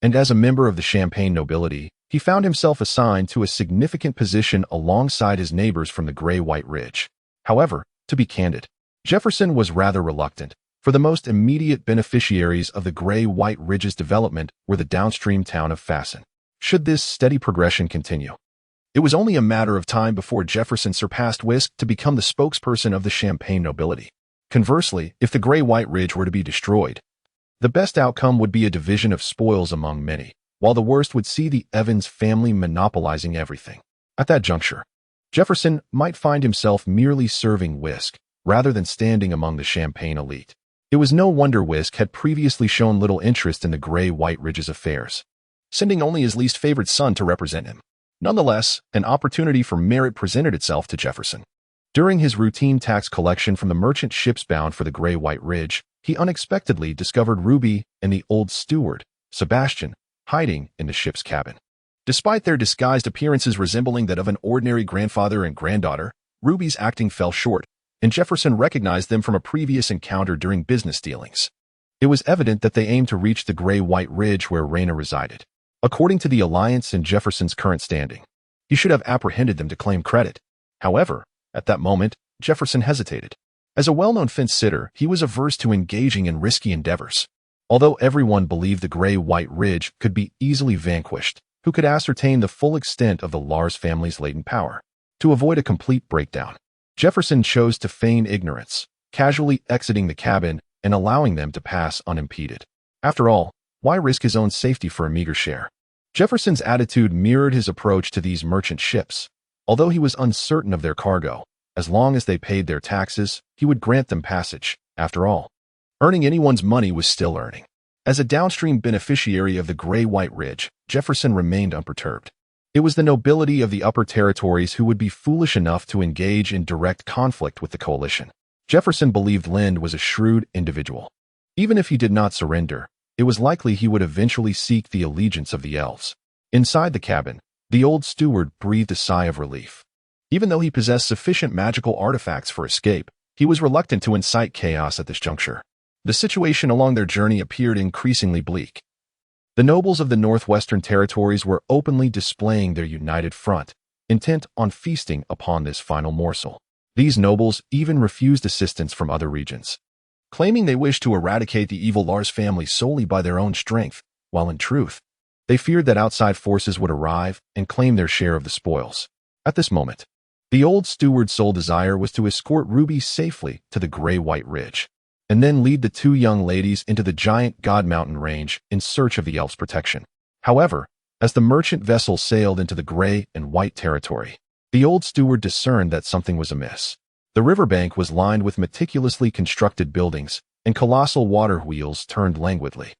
And as a member of the Champagne nobility, he found himself assigned to a significant position alongside his neighbors from the Gray-White Ridge. However, to be candid, Jefferson was rather reluctant, for the most immediate beneficiaries of the Gray-White Ridge's development were the downstream town of Fassen. Should this steady progression continue, it was only a matter of time before Jefferson surpassed Whisk to become the spokesperson of the Champagne nobility. Conversely, if the Gray-White Ridge were to be destroyed, the best outcome would be a division of spoils among many, while the worst would see the Evans family monopolizing everything. At that juncture, Jefferson might find himself merely serving Whisk, rather than standing among the Champagne elite. It was no wonder Whisk had previously shown little interest in the Gray-White Ridge's affairs, sending only his least favored son to represent him. Nonetheless, an opportunity for merit presented itself to Jefferson. During his routine tax collection from the merchant ships bound for the Gray-White Ridge, he unexpectedly discovered Ruby and the old steward, Sebastian, hiding in the ship's cabin. Despite their disguised appearances resembling that of an ordinary grandfather and granddaughter, Ruby's acting fell short, and Jefferson recognized them from a previous encounter during business dealings. It was evident that they aimed to reach the Gray-White Ridge where Raina resided. According to the alliance and Jefferson's current standing, he should have apprehended them to claim credit. However, at that moment, Jefferson hesitated. As a well-known fence-sitter, he was averse to engaging in risky endeavors. Although everyone believed the Gray-White Ridge could be easily vanquished, who could ascertain the full extent of the Lars family's latent power? To avoid a complete breakdown, Jefferson chose to feign ignorance, casually exiting the cabin and allowing them to pass unimpeded. After all, why risk his own safety for a meager share? Jefferson's attitude mirrored his approach to these merchant ships. Although he was uncertain of their cargo, as long as they paid their taxes, he would grant them passage. After all, earning anyone's money was still earning. As a downstream beneficiary of the Gray-White Ridge, Jefferson remained unperturbed. It was the nobility of the upper territories who would be foolish enough to engage in direct conflict with the coalition. Jefferson believed Lind was a shrewd individual. Even if he did not surrender, it was likely he would eventually seek the allegiance of the elves. Inside the cabin, the old steward breathed a sigh of relief. Even though he possessed sufficient magical artifacts for escape, he was reluctant to incite chaos at this juncture. The situation along their journey appeared increasingly bleak. The nobles of the northwestern territories were openly displaying their united front, intent on feasting upon this final morsel. These nobles even refused assistance from other regions, claiming they wished to eradicate the evil Lars family solely by their own strength, while in truth, they feared that outside forces would arrive and claim their share of the spoils. At this moment, the old steward's sole desire was to escort Ruby safely to the Gray-White Ridge, and then lead the two young ladies into the giant God Mountain range in search of the elf's protection. However, as the merchant vessel sailed into the Gray and White territory, the old steward discerned that something was amiss. The riverbank was lined with meticulously constructed buildings, and colossal water wheels turned languidly.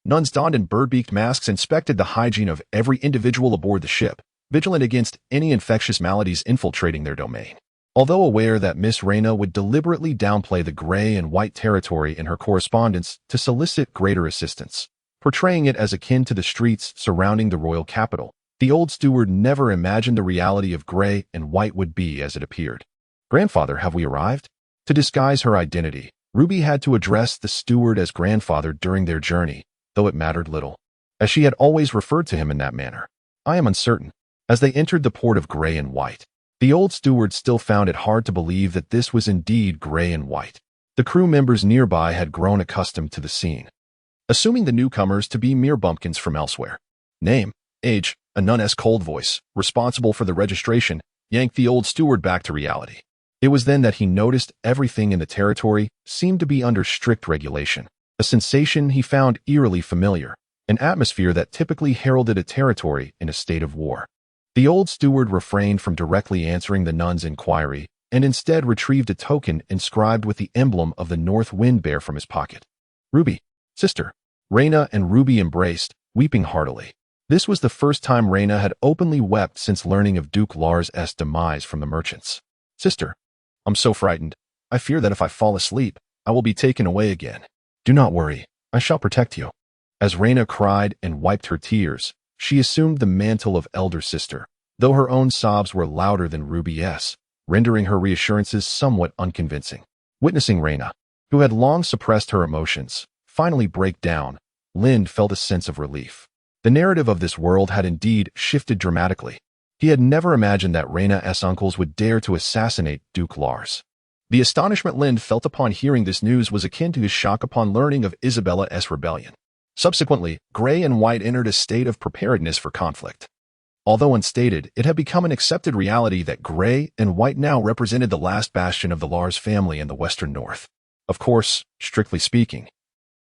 Nuns donned in bird-beaked masks inspected the hygiene of every individual aboard the ship, vigilant against any infectious maladies infiltrating their domain. Although aware that Miss Reyna would deliberately downplay the Gray and White territory in her correspondence to solicit greater assistance, portraying it as akin to the streets surrounding the royal capital, the old steward never imagined the reality of Gray and White would be as it appeared. "Grandfather, have we arrived?" To disguise her identity, Ruby had to address the steward as grandfather during their journey, though it mattered little, as she had always referred to him in that manner. "I am uncertain." As they entered the port of Gray and White, the old steward still found it hard to believe that this was indeed Gray and White. The crew members nearby had grown accustomed to the scene, assuming the newcomers to be mere bumpkins from elsewhere. Name, age, a nun's cold voice, responsible for the registration, yanked the old steward back to reality. It was then that he noticed everything in the territory seemed to be under strict regulation, a sensation he found eerily familiar, an atmosphere that typically heralded a territory in a state of war. The old steward refrained from directly answering the nun's inquiry and instead retrieved a token inscribed with the emblem of the North Wind Bear from his pocket. "Ruby, sister." Reyna and Ruby embraced, weeping heartily. This was the first time Reyna had openly wept since learning of Duke Lars' demise from the merchants. "Sister, I'm so frightened. I fear that if I fall asleep, I will be taken away again." "Do not worry. I shall protect you." As Reyna cried and wiped her tears, she assumed the mantle of elder sister, though her own sobs were louder than Ruby's, rendering her reassurances somewhat unconvincing. Witnessing Reyna, who had long suppressed her emotions, finally break down, Lind felt a sense of relief. The narrative of this world had indeed shifted dramatically. He had never imagined that Reyna's uncles would dare to assassinate Duke Lars. The astonishment Lind felt upon hearing this news was akin to his shock upon learning of Isabella's rebellion. Subsequently, Gray and White entered a state of preparedness for conflict. Although unstated, it had become an accepted reality that Gray and White now represented the last bastion of the Lars family in the western north. Of course, strictly speaking,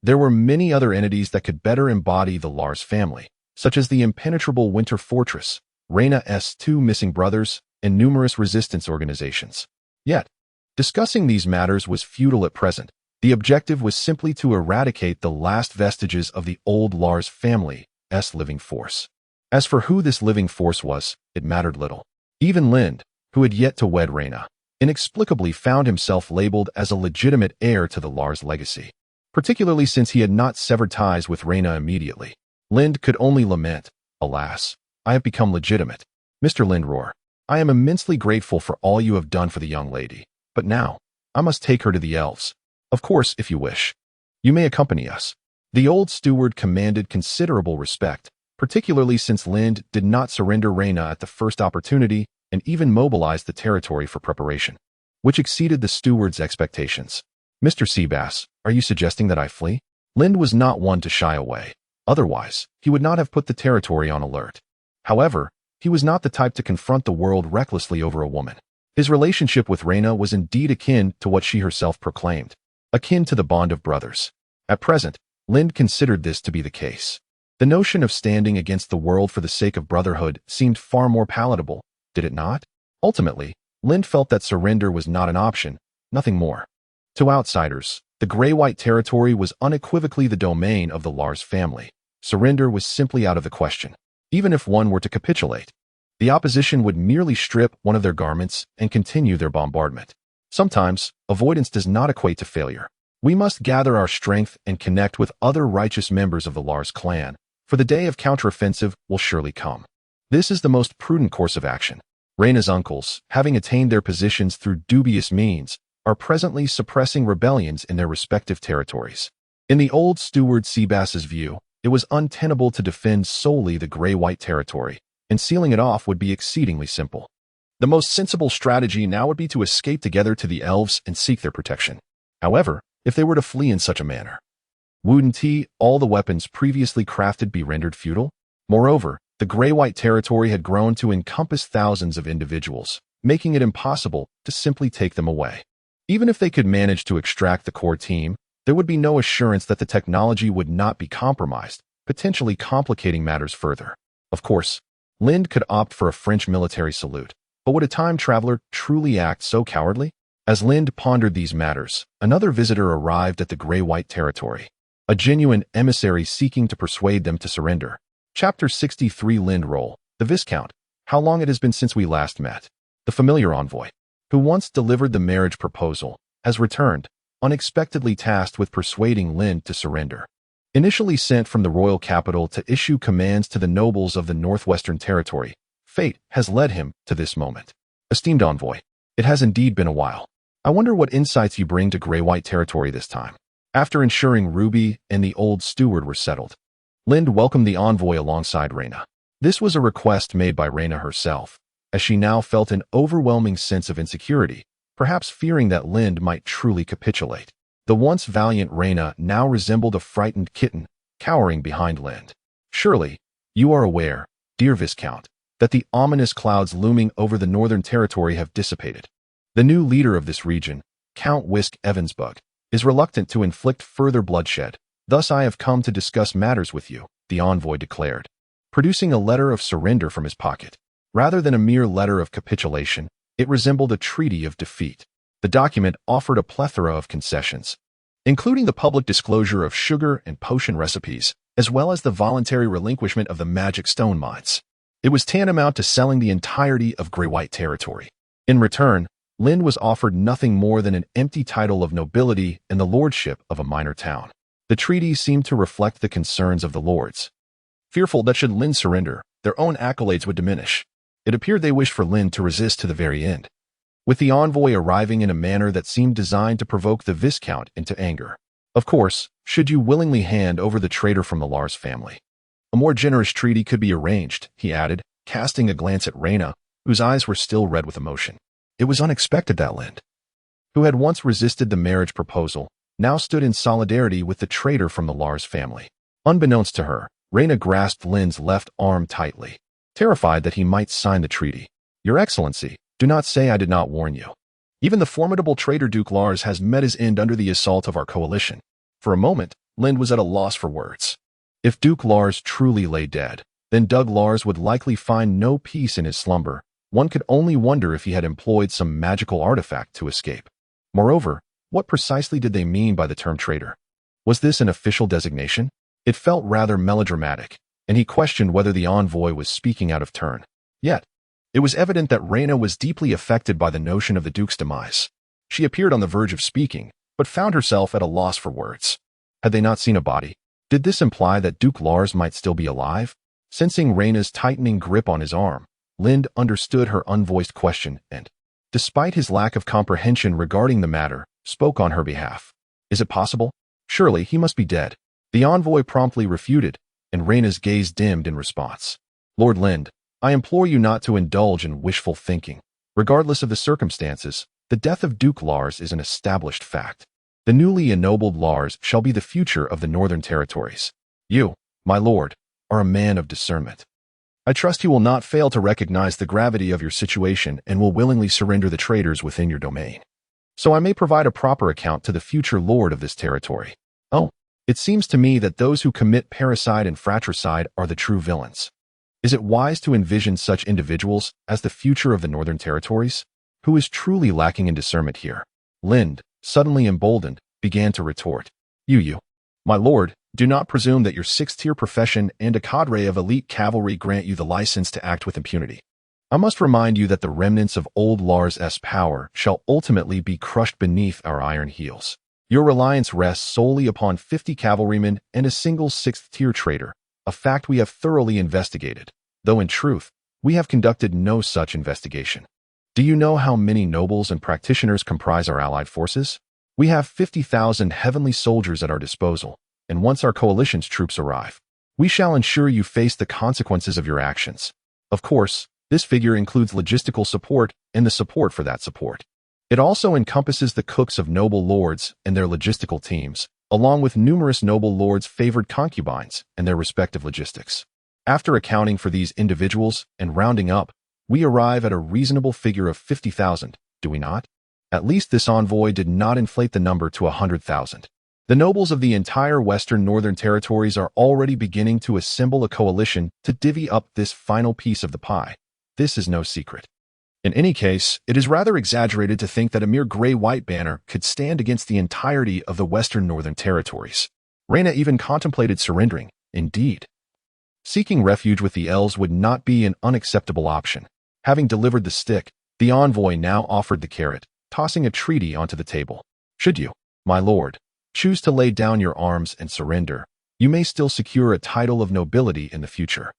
there were many other entities that could better embody the Lars family, such as the impenetrable Winter Fortress, Reyna's two missing brothers, and numerous resistance organizations. Yet, discussing these matters was futile at present. The objective was simply to eradicate the last vestiges of the old Lars family's living force. As for who this living force was, it mattered little. Even Lind, who had yet to wed Reyna, inexplicably found himself labeled as a legitimate heir to the Lars legacy, particularly since he had not severed ties with Reyna immediately. Lind could only lament, "Alas, I have become legitimate. Mr. Lindroar, I am immensely grateful for all you have done for the young lady, but now, I must take her to the elves. Of course, if you wish, you may accompany us." The old steward commanded considerable respect, particularly since Lind did not surrender Reyna at the first opportunity and even mobilized the territory for preparation, which exceeded the steward's expectations. "Mr. Seabass, are you suggesting that I flee?" Lind was not one to shy away. Otherwise, he would not have put the territory on alert. However, he was not the type to confront the world recklessly over a woman. His relationship with Reyna was indeed akin to what she herself proclaimed, akin to the bond of brothers. At present, Lind considered this to be the case. The notion of standing against the world for the sake of brotherhood seemed far more palatable, did it not? Ultimately, Lind felt that surrender was not an option, nothing more. To outsiders, the Gray-White territory was unequivocally the domain of the Lars family. Surrender was simply out of the question. Even if one were to capitulate, the opposition would merely strip one of their garments and continue their bombardment. Sometimes, avoidance does not equate to failure. We must gather our strength and connect with other righteous members of the Lars clan, for the day of counteroffensive will surely come. This is the most prudent course of action. Reyna's uncles, having attained their positions through dubious means, are presently suppressing rebellions in their respective territories. In the old steward Seabass's view, it was untenable to defend solely the gray-white territory, and sealing it off would be exceedingly simple. The most sensible strategy now would be to escape together to the elves and seek their protection. However, if they were to flee in such a manner, wouldn't all the weapons previously crafted be rendered futile? Moreover, the gray-white territory had grown to encompass thousands of individuals, making it impossible to simply take them away. Even if they could manage to extract the core team, there would be no assurance that the technology would not be compromised, potentially complicating matters further. Of course, Lind could opt for a French military salute, but would a time traveler truly act so cowardly? As Lind pondered these matters, another visitor arrived at the gray-white territory, a genuine emissary seeking to persuade them to surrender. Chapter 63 Lind Roll, the Viscount. How long it has been since we last met. The familiar envoy, who once delivered the marriage proposal, has returned, unexpectedly tasked with persuading Lind to surrender. Initially sent from the royal capital to issue commands to the nobles of the Northwestern Territory, fate has led him to this moment. Esteemed envoy, it has indeed been a while. I wonder what insights you bring to gray-white territory this time. After ensuring Ruby and the old steward were settled, Lind welcomed the envoy alongside Reyna. This was a request made by Reyna herself, as she now felt an overwhelming sense of insecurity, perhaps fearing that Lind might truly capitulate. The once valiant Reyna now resembled a frightened kitten, cowering behind Lind. Surely, you are aware, dear Viscount, that the ominous clouds looming over the Northern Territory have dissipated. The new leader of this region, Count Whisk Evansbug, is reluctant to inflict further bloodshed. Thus I have come to discuss matters with you, the envoy declared, producing a letter of surrender from his pocket. Rather than a mere letter of capitulation, it resembled a treaty of defeat. The document offered a plethora of concessions, including the public disclosure of sugar and potion recipes, as well as the voluntary relinquishment of the magic stone mines. It was tantamount to selling the entirety of gray-white territory. In return, Lind was offered nothing more than an empty title of nobility and the lordship of a minor town. The treaty seemed to reflect the concerns of the lords, fearful that should Lind surrender, their own accolades would diminish. It appeared they wished for Lind to resist to the very end, with the envoy arriving in a manner that seemed designed to provoke the Viscount into anger. Of course, should you willingly hand over the traitor from the Lars family, a more generous treaty could be arranged, he added, casting a glance at Reyna, whose eyes were still red with emotion. It was unexpected that Lind, who had once resisted the marriage proposal, now stood in solidarity with the traitor from the Lars family. Unbeknownst to her, Reyna grasped Lind's left arm tightly, terrified that he might sign the treaty. Your Excellency, do not say I did not warn you. Even the formidable traitor Duke Lars has met his end under the assault of our coalition. For a moment, Lind was at a loss for words. If Duke Lars truly lay dead, then Doug Lars would likely find no peace in his slumber. One could only wonder if he had employed some magical artifact to escape. Moreover, what precisely did they mean by the term traitor? Was this an official designation? It felt rather melodramatic, and he questioned whether the envoy was speaking out of turn. Yet, it was evident that Reyna was deeply affected by the notion of the Duke's demise. She appeared on the verge of speaking, but found herself at a loss for words. Had they not seen a body? Did this imply that Duke Lars might still be alive? Sensing Reyna's tightening grip on his arm, Lind understood her unvoiced question and, despite his lack of comprehension regarding the matter, spoke on her behalf. Is it possible? Surely he must be dead. The envoy promptly refuted, and Reyna's gaze dimmed in response. Lord Lind, I implore you not to indulge in wishful thinking. Regardless of the circumstances, the death of Duke Lars is an established fact. The newly ennobled Lars shall be the future of the Northern Territories. You, my lord, are a man of discernment. I trust you will not fail to recognize the gravity of your situation and will willingly surrender the traitors within your domain, so I may provide a proper account to the future lord of this territory. Oh, it seems to me that those who commit parricide and fratricide are the true villains. Is it wise to envision such individuals as the future of the Northern Territories? Who is truly lacking in discernment here? Lind, suddenly emboldened, began to retort. You, my lord, do not presume that your sixth-tier profession and a cadre of elite cavalry grant you the license to act with impunity. I must remind you that the remnants of old Lars' power shall ultimately be crushed beneath our iron heels. Your reliance rests solely upon 50 cavalrymen and a single sixth-tier traitor, a fact we have thoroughly investigated, though in truth, we have conducted no such investigation. Do you know how many nobles and practitioners comprise our allied forces? We have 50,000 heavenly soldiers at our disposal, and once our coalition's troops arrive, we shall ensure you face the consequences of your actions. Of course, this figure includes logistical support and the support for that support. It also encompasses the cooks of noble lords and their logistical teams, along with numerous noble lords' favored concubines and their respective logistics. After accounting for these individuals and rounding up, we arrive at a reasonable figure of 50,000, do we not? At least this envoy did not inflate the number to 100,000. The nobles of the entire western northern territories are already beginning to assemble a coalition to divvy up this final piece of the pie. This is no secret. In any case, it is rather exaggerated to think that a mere gray-white banner could stand against the entirety of the western northern territories. Reyna even contemplated surrendering. Indeed, seeking refuge with the elves would not be an unacceptable option. Having delivered the stick, the envoy now offered the carrot, tossing a treaty onto the table. Should you, my lord, choose to lay down your arms and surrender, you may still secure a title of nobility in the future.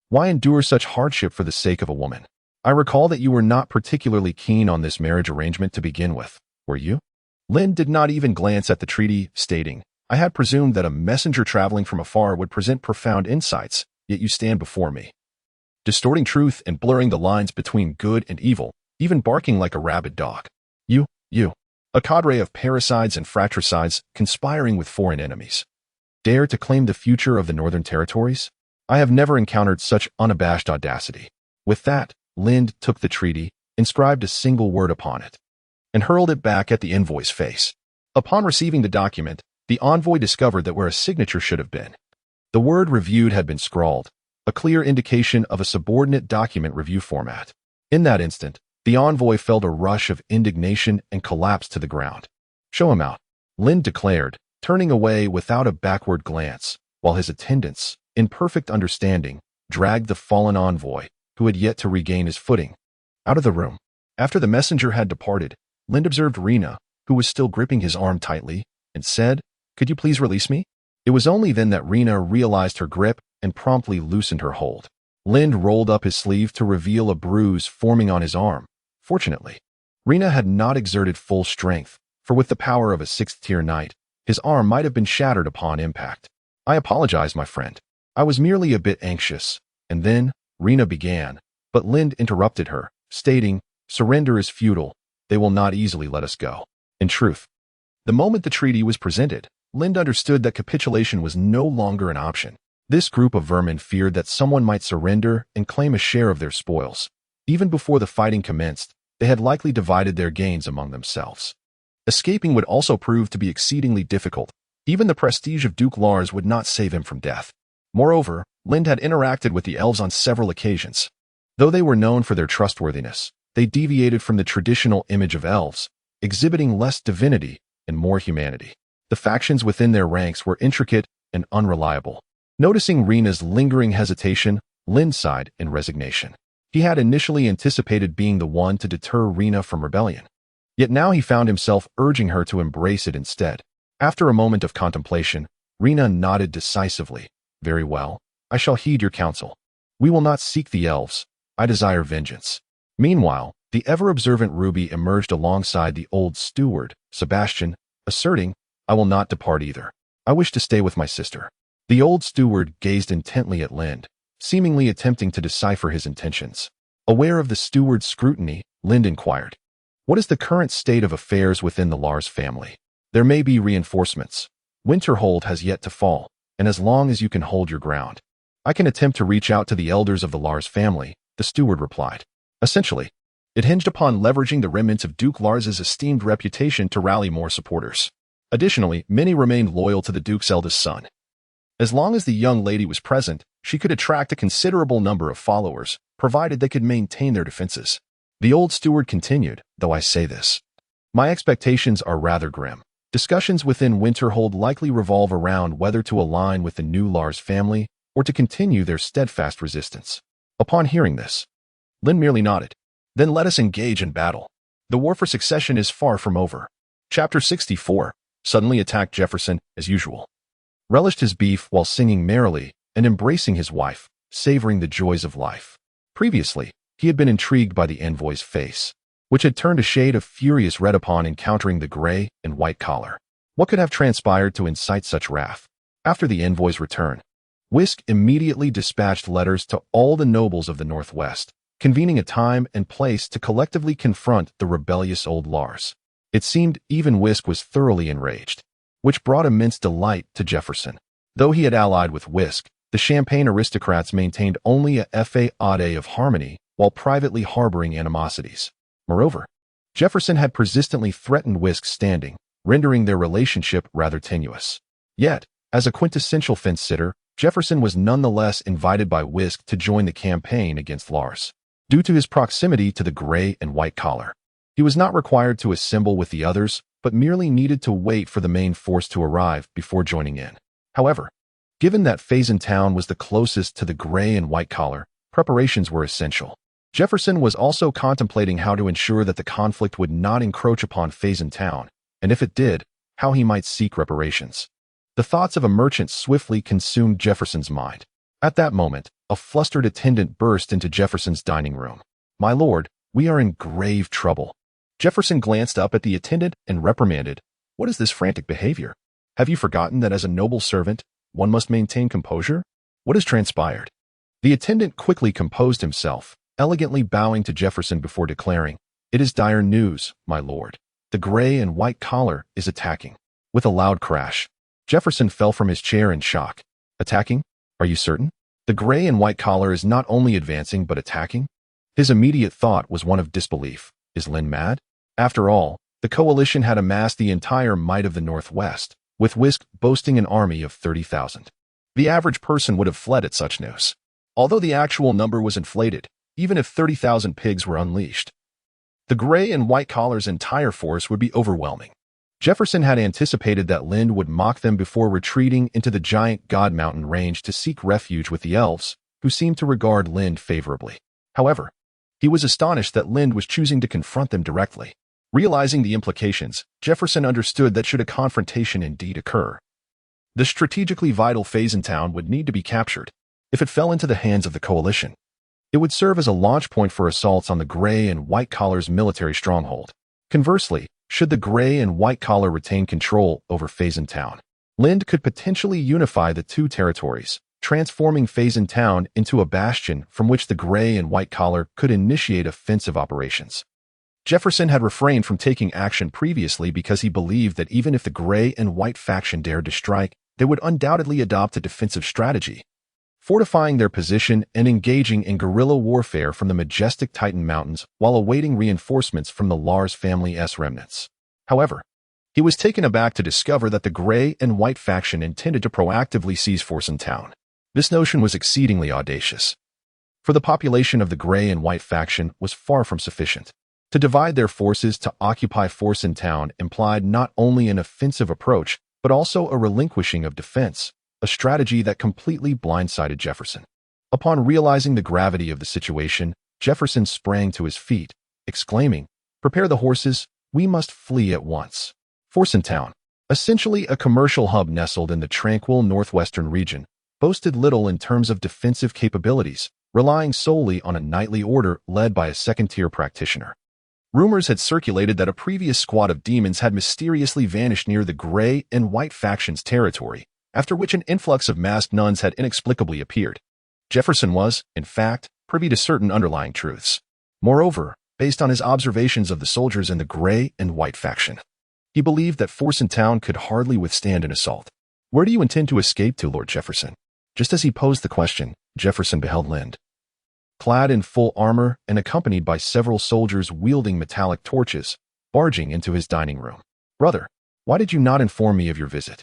Why endure such hardship for the sake of a woman? I recall that you were not particularly keen on this marriage arrangement to begin with, were you? Lynn did not even glance at the treaty, stating, I had presumed that a messenger traveling from afar would present profound insights, yet you stand before me, distorting truth and blurring the lines between good and evil, even barking like a rabid dog. You, a cadre of parricides and fratricides conspiring with foreign enemies, dare to claim the future of the northern territories? I have never encountered such unabashed audacity. With that, Lind took the treaty, inscribed a single word upon it, and hurled it back at the envoy's face. Upon receiving the document, the envoy discovered that where a signature should have been, the word reviewed had been scrawled, a clear indication of a subordinate document review format. In that instant, the envoy felt a rush of indignation and collapsed to the ground. Show him out, Lind declared, turning away without a backward glance, while his attendants, in perfect understanding, dragged the fallen envoy, who had yet to regain his footing, out of the room. After the messenger had departed, Lind observed Rena, who was still gripping his arm tightly, and said, Could you please release me? It was only then that Rena realized her grip and promptly loosened her hold. Lind rolled up his sleeve to reveal a bruise forming on his arm. Fortunately, Rena had not exerted full strength, for with the power of a sixth-tier knight, his arm might have been shattered upon impact. I apologize, my friend. I was merely a bit anxious. And then, Rena began, but Lind interrupted her, stating, Surrender is futile. They will not easily let us go. In truth, the moment the treaty was presented, Lind understood that capitulation was no longer an option. This group of vermin feared that someone might surrender and claim a share of their spoils. Even before the fighting commenced, they had likely divided their gains among themselves. Escaping would also prove to be exceedingly difficult. Even the prestige of Duke Lars would not save him from death. Moreover, Lind had interacted with the elves on several occasions. Though they were known for their trustworthiness, they deviated from the traditional image of elves, exhibiting less divinity and more humanity. The factions within their ranks were intricate and unreliable. Noticing Rena's lingering hesitation, Lind sighed in resignation. He had initially anticipated being the one to deter Rena from rebellion. Yet now he found himself urging her to embrace it instead. After a moment of contemplation, Rena nodded decisively. Very well, I shall heed your counsel. We will not seek the elves. I desire vengeance. Meanwhile, the ever-observant Ruby emerged alongside the old steward, Sebastian, asserting, I will not depart either. I wish to stay with my sister. The old steward gazed intently at Lind, seemingly attempting to decipher his intentions. Aware of the steward's scrutiny, Lind inquired, What is the current state of affairs within the Lars family? There may be reinforcements. Winterhold has yet to fall, and as long as you can hold your ground, I can attempt to reach out to the elders of the Lars family, the steward replied. Essentially, it hinged upon leveraging the remnants of Duke Lars's esteemed reputation to rally more supporters. Additionally, many remained loyal to the Duke's eldest son. As long as the young lady was present, she could attract a considerable number of followers, provided they could maintain their defenses. The old steward continued, though I say this, my expectations are rather grim. Discussions within Winterhold likely revolve around whether to align with the new Lars family or to continue their steadfast resistance. Upon hearing this, Lind merely nodded. Then let us engage in battle. The war for succession is far from over. Chapter 64. Suddenly attacked Jefferson, as usual. Relished his beef while singing merrily, and embracing his wife, savoring the joys of life. Previously, he had been intrigued by the envoy's face, which had turned a shade of furious red upon encountering the gray and white collar. What could have transpired to incite such wrath? After the envoy's return, Wrest immediately dispatched letters to all the nobles of the Northwest, convening a time and place to collectively confront the rebellious old Lars. It seemed even Wrest was thoroughly enraged, which brought immense delight to Jefferson. Though he had allied with Wrest, the Champagne aristocrats maintained only a facade of harmony while privately harboring animosities. Moreover, Jefferson had persistently threatened Wrest's standing, rendering their relationship rather tenuous. Yet, as a quintessential fence-sitter, Jefferson was nonetheless invited by Wrest to join the campaign against Lars. Due to his proximity to the gray and white collar, he was not required to assemble with the others, but merely needed to wait for the main force to arrive before joining in. However, given that Town was the closest to the gray and white collar, preparations were essential. Jefferson was also contemplating how to ensure that the conflict would not encroach upon Town, and if it did, how he might seek reparations. The thoughts of a merchant swiftly consumed Jefferson's mind. At that moment, a flustered attendant burst into Jefferson's dining room. "My lord, we are in grave trouble." Jefferson glanced up at the attendant and reprimanded, "What is this frantic behavior? Have you forgotten that as a noble servant, one must maintain composure? What has transpired?" The attendant quickly composed himself, elegantly bowing to Jefferson before declaring, "It is dire news, my lord. The gray and white collar is attacking." With a loud crash, Jefferson fell from his chair in shock. "Attacking? Are you certain? The gray and white collar is not only advancing but attacking?" His immediate thought was one of disbelief. Is Lynn mad? After all, the coalition had amassed the entire might of the Northwest, with Wrest boasting an army of 30,000. The average person would have fled at such news. Although the actual number was inflated, even if 30,000 pigs were unleashed, the gray and white collar's entire force would be overwhelming. Jefferson had anticipated that Lynn would mock them before retreating into the giant God Mountain range to seek refuge with the elves, who seemed to regard Lynn favorably. However, he was astonished that Lynn was choosing to confront them directly. Realizing the implications, Jefferson understood that should a confrontation indeed occur, the strategically vital Town would need to be captured. If it fell into the hands of the coalition, it would serve as a launch point for assaults on the gray and white collar's military stronghold. Conversely, should the gray and white collar retain control over Town, Lynn could potentially unify the two territories, transforming Town into a bastion from which the gray and white collar could initiate offensive operations. Jefferson had refrained from taking action previously because he believed that even if the gray and white faction dared to strike, they would undoubtedly adopt a defensive strategy, fortifying their position and engaging in guerrilla warfare from the majestic Titan Mountains while awaiting reinforcements from the Lars family's remnants. However, he was taken aback to discover that the gray and white faction intended to proactively seize Town. This notion was exceedingly audacious, for the population of the gray and white faction was far from sufficient. To divide their forces to occupy Town implied not only an offensive approach, but also a relinquishing of defense, a strategy that completely blindsided Jefferson. Upon realizing the gravity of the situation, Jefferson sprang to his feet, exclaiming, "Prepare the horses, we must flee at once." Town, essentially a commercial hub nestled in the tranquil northwestern region, boasted little in terms of defensive capabilities, relying solely on a nightly order led by a second-tier practitioner. Rumors had circulated that a previous squad of demons had mysteriously vanished near the gray and white faction's territory, after which an influx of masked nuns had inexplicably appeared. Jefferson was, in fact, privy to certain underlying truths. Moreover, based on his observations of the soldiers in the gray and white faction, he believed that Town could hardly withstand an assault. "Where do you intend to escape to, Lord Jefferson?" Just as he posed the question, Jefferson beheld Lynn, clad in full armor and accompanied by several soldiers wielding metallic torches, barging into his dining room. "Brother, why did you not inform me of your visit?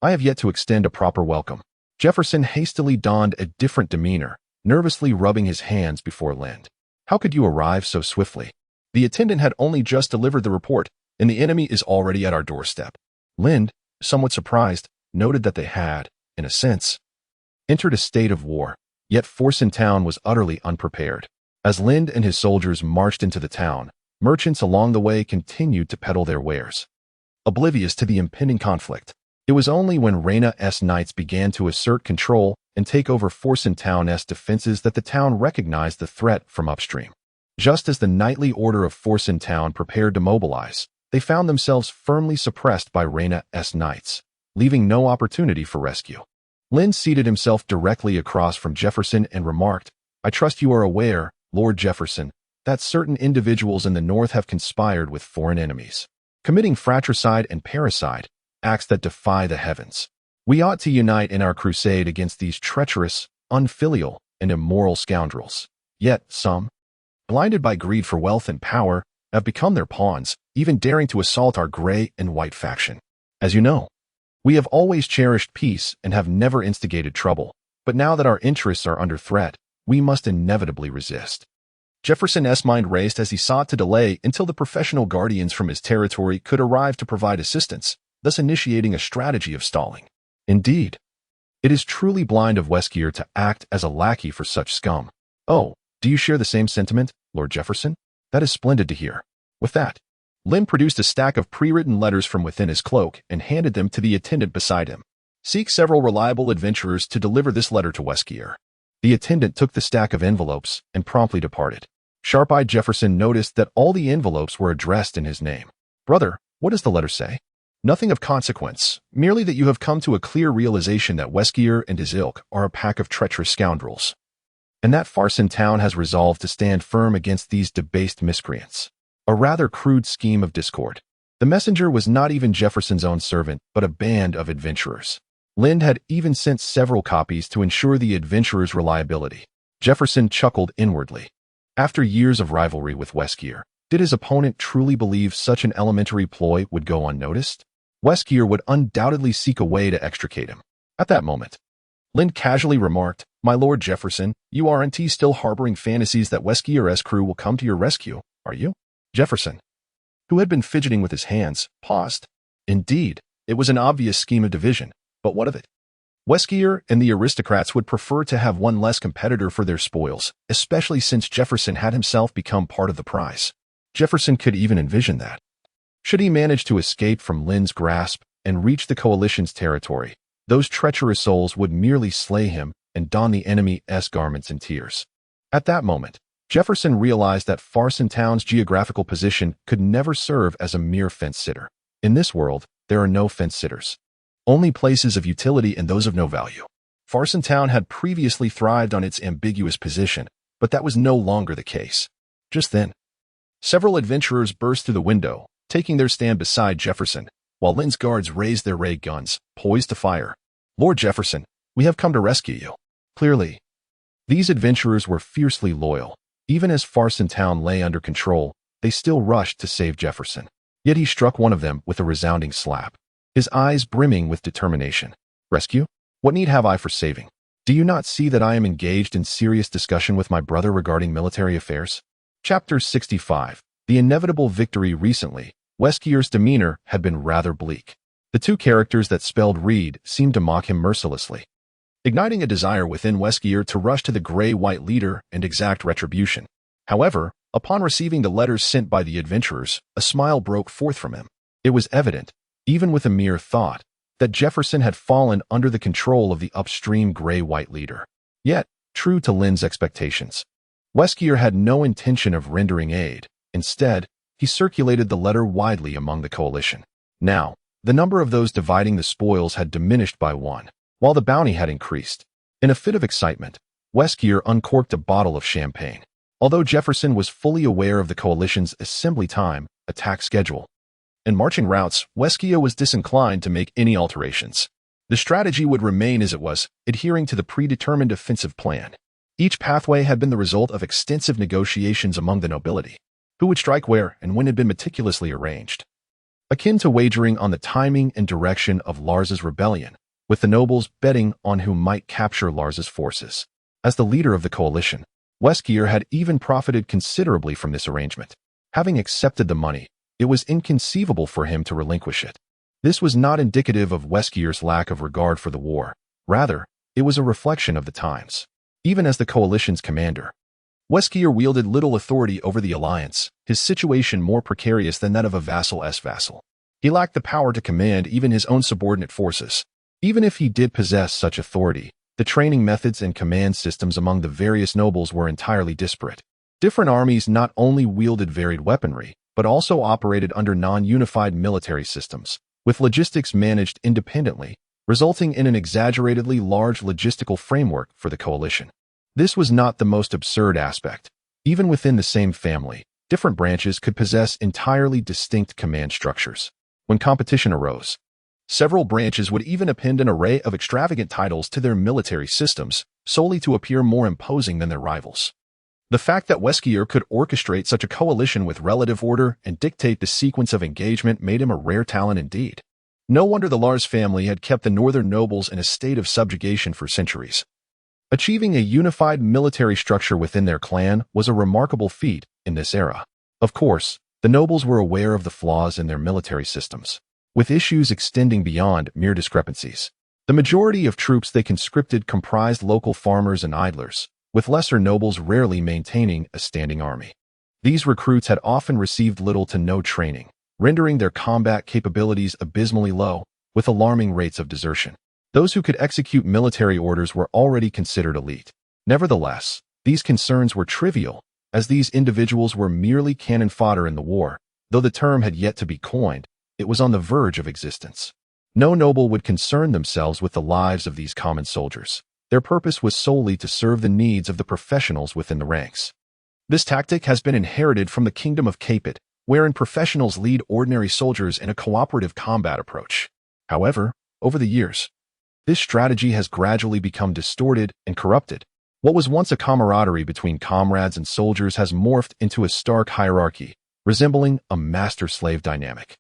I have yet to extend a proper welcome." Jefferson hastily donned a different demeanor, nervously rubbing his hands before Lynn. "How could you arrive so swiftly? The attendant had only just delivered the report, and the enemy is already at our doorstep." Lynn, somewhat surprised, noted that they had, in a sense, entered a state of war. Yet Town was utterly unprepared. As Lynn and his soldiers marched into the town, merchants along the way continued to peddle their wares, oblivious to the impending conflict. It was only when Reina's knights began to assert control and take over Forsen Town's defenses that the town recognized the threat from upstream. Just as the knightly order of Forsen Town prepared to mobilize, they found themselves firmly suppressed by Reyna's knights, leaving no opportunity for rescue. Lynn seated himself directly across from Jefferson and remarked, "I trust you are aware, Lord Jefferson, that certain individuals in the North have conspired with foreign enemies, committing fratricide and parricide, acts that defy the heavens. We ought to unite in our crusade against these treacherous, unfilial, and immoral scoundrels. Yet some, blinded by greed for wealth and power, have become their pawns, even daring to assault our gray and white faction. As you know, we have always cherished peace and have never instigated trouble, but now that our interests are under threat, we must inevitably resist." Jefferson's mind raced as he sought to delay until the professional guardians from his territory could arrive to provide assistance, thus initiating a strategy of stalling. Indeed, it is truly blind of Westgear to act as a lackey for such scum. "Oh, do you share the same sentiment, Lord Jefferson? That is splendid to hear." With that, Lynn produced a stack of pre-written letters from within his cloak and handed them to the attendant beside him. "Seek several reliable adventurers to deliver this letter to Westgear." The attendant took the stack of envelopes and promptly departed. Sharp-eyed Jefferson noticed that all the envelopes were addressed in his name. "Brother, what does the letter say?" "Nothing of consequence, merely that you have come to a clear realization that Westgear and his ilk are a pack of treacherous scoundrels, and that Forsen Town has resolved to stand firm against these debased miscreants. A rather crude scheme of discord." The messenger was not even Jefferson's own servant, but a band of adventurers. Lind had even sent several copies to ensure the adventurers' reliability. Jefferson chuckled inwardly. After years of rivalry with Westgear, did his opponent truly believe such an elementary ploy would go unnoticed? Westgear would undoubtedly seek a way to extricate him. At that moment, Lind casually remarked, "My Lord Jefferson, you aren't still harboring fantasies that Westgear's crew will come to your rescue, are you?" Jefferson, who had been fidgeting with his hands, paused. Indeed, it was an obvious scheme of division, but what of it? Westgear and the aristocrats would prefer to have one less competitor for their spoils, especially since Jefferson had himself become part of the prize. Jefferson could even envision that, should he manage to escape from Lynn's grasp and reach the coalition's territory, those treacherous souls would merely slay him and don the enemy's garments in tears. At that moment, Jefferson realized that Forsen Town's geographical position could never serve as a mere fence-sitter. In this world, there are no fence-sitters, only places of utility and those of no value. Forsen Town had previously thrived on its ambiguous position, but that was no longer the case. Just then, several adventurers burst through the window, taking their stand beside Jefferson, while Lynn's guards raised their ray guns, poised to fire. "Lord Jefferson, we have come to rescue you." Clearly, these adventurers were fiercely loyal. Even as Forsen Town lay under control, they still rushed to save Jefferson. Yet he struck one of them with a resounding slap, his eyes brimming with determination. "Rescue? What need have I for saving? Do you not see that I am engaged in serious discussion with my brother regarding military affairs?" Chapter 65. The inevitable victory. Recently, Westgear's demeanor had been rather bleak. The two characters that spelled Reed seemed to mock him mercilessly, igniting a desire within Westgear to rush to the gray-white leader and exact retribution. However, upon receiving the letters sent by the adventurers, a smile broke forth from him. It was evident, even with a mere thought, that Jefferson had fallen under the control of the upstream gray-white leader. Yet, true to Lynn's expectations, Westgear had no intention of rendering aid. Instead, he circulated the letter widely among the coalition. Now, the number of those dividing the spoils had diminished by one, while the bounty had increased. In a fit of excitement, Westgear uncorked a bottle of champagne. Although Jefferson was fully aware of the coalition's assembly time, attack schedule, and marching routes, Westgear was disinclined to make any alterations. The strategy would remain as it was, adhering to the predetermined offensive plan. Each pathway had been the result of extensive negotiations among the nobility, who would strike where and when had been meticulously arranged, akin to wagering on the timing and direction of Lars's rebellion, with the nobles betting on who might capture Lars's forces. As the leader of the coalition, Westgear had even profited considerably from this arrangement. Having accepted the money, it was inconceivable for him to relinquish it. This was not indicative of Westgear's lack of regard for the war. Rather, it was a reflection of the times. Even as the coalition's commander, Westgear wielded little authority over the alliance, his situation more precarious than that of a vassal's vassal. He lacked the power to command even his own subordinate forces. Even if he did possess such authority, The training methods and command systems among the various nobles were entirely disparate. Different armies not only wielded varied weaponry, but also operated under non-unified military systems, with logistics managed independently, resulting in an exaggeratedly large logistical framework for the coalition. This was not the most absurd aspect. Even within the same family, different branches could possess entirely distinct command structures. When competition arose, several branches would even append an array of extravagant titles to their military systems, solely to appear more imposing than their rivals. The fact that Wrest could orchestrate such a coalition with relative order and dictate the sequence of engagement made him a rare talent indeed. No wonder the Lars family had kept the northern nobles in a state of subjugation for centuries. Achieving a unified military structure within their clan was a remarkable feat in this era. Of course, the nobles were aware of the flaws in their military systems, with issues extending beyond mere discrepancies. The majority of troops they conscripted comprised local farmers and idlers, with lesser nobles rarely maintaining a standing army. These recruits had often received little to no training, rendering their combat capabilities abysmally low, with alarming rates of desertion. Those who could execute military orders were already considered elite. Nevertheless, these concerns were trivial, as these individuals were merely cannon fodder in the war. Though the term had yet to be coined, it was on the verge of existence. No noble would concern themselves with the lives of these common soldiers. Their purpose was solely to serve the needs of the professionals within the ranks. This tactic has been inherited from the Kingdom of Capet, wherein professionals lead ordinary soldiers in a cooperative combat approach. However, over the years, this strategy has gradually become distorted and corrupted. What was once a camaraderie between comrades and soldiers has morphed into a stark hierarchy, resembling a master-slave dynamic.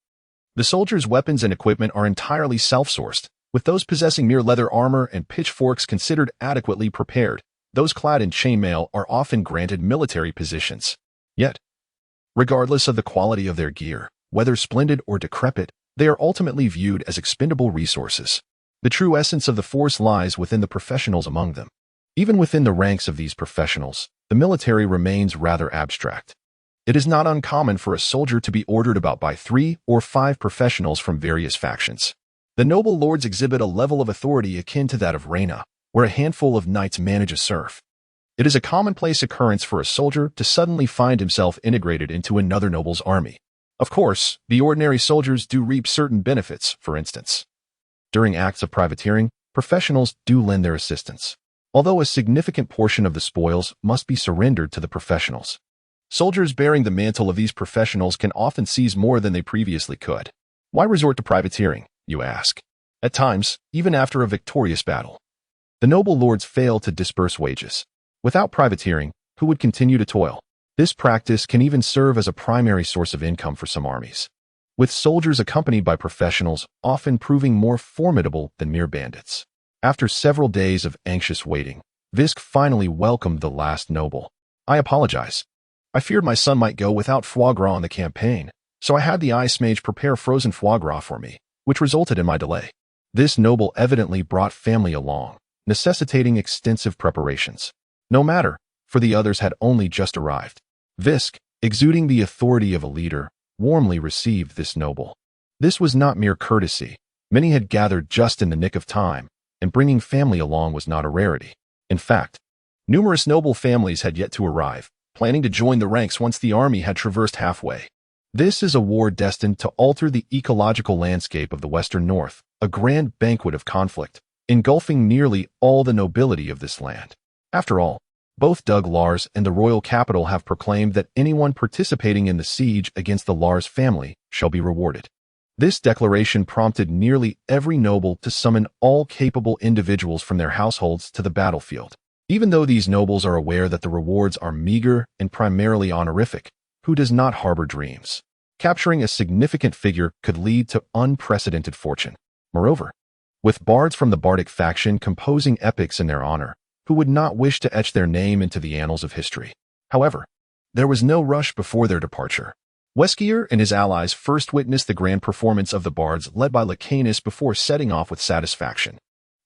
The soldiers' weapons and equipment are entirely self-sourced, with those possessing mere leather armor and pitchforks considered adequately prepared. Those clad in chainmail are often granted military positions. Yet, regardless of the quality of their gear, whether splendid or decrepit, they are ultimately viewed as expendable resources. The true essence of the force lies within the professionals among them. Even within the ranks of these professionals, the military remains rather abstract. It is not uncommon for a soldier to be ordered about by 3 or 5 professionals from various factions. The noble lords exhibit a level of authority akin to that of Reyna, where a handful of knights manage a serf. It is a commonplace occurrence for a soldier to suddenly find himself integrated into another noble's army. Of course, the ordinary soldiers do reap certain benefits. For instance, during acts of privateering, professionals do lend their assistance, although a significant portion of the spoils must be surrendered to the professionals. Soldiers bearing the mantle of these professionals can often seize more than they previously could. Why resort to privateering, you ask? At times, even after a victorious battle, the noble lords fail to disburse wages. Without privateering, who would continue to toil? This practice can even serve as a primary source of income for some armies, with soldiers accompanied by professionals often proving more formidable than mere bandits. After several days of anxious waiting, Visk finally welcomed the last noble. I apologize. I feared my son might go without foie gras on the campaign, so I had the ice mage prepare frozen foie gras for me, which resulted in my delay. This noble evidently brought family along, necessitating extensive preparations. No matter, for the others had only just arrived. Visk, exuding the authority of a leader, warmly received this noble. This was not mere courtesy. Many had gathered just in the nick of time, and bringing family along was not a rarity. In fact, numerous noble families had yet to arrive, planning to join the ranks once the army had traversed halfway. This is a war destined to alter the ecological landscape of the Western North, a grand banquet of conflict, engulfing nearly all the nobility of this land. After all, both Doug Lars and the royal capital have proclaimed that anyone participating in the siege against the Lars family shall be rewarded. This declaration prompted nearly every noble to summon all capable individuals from their households to the battlefield. Even though these nobles are aware that the rewards are meager and primarily honorific, who does not harbor dreams? Capturing a significant figure could lead to unprecedented fortune. Moreover, with bards from the bardic faction composing epics in their honor, who would not wish to etch their name into the annals of history? However, there was no rush before their departure. Wrest and his allies first witnessed the grand performance of the bards led by Lacanus before setting off with satisfaction.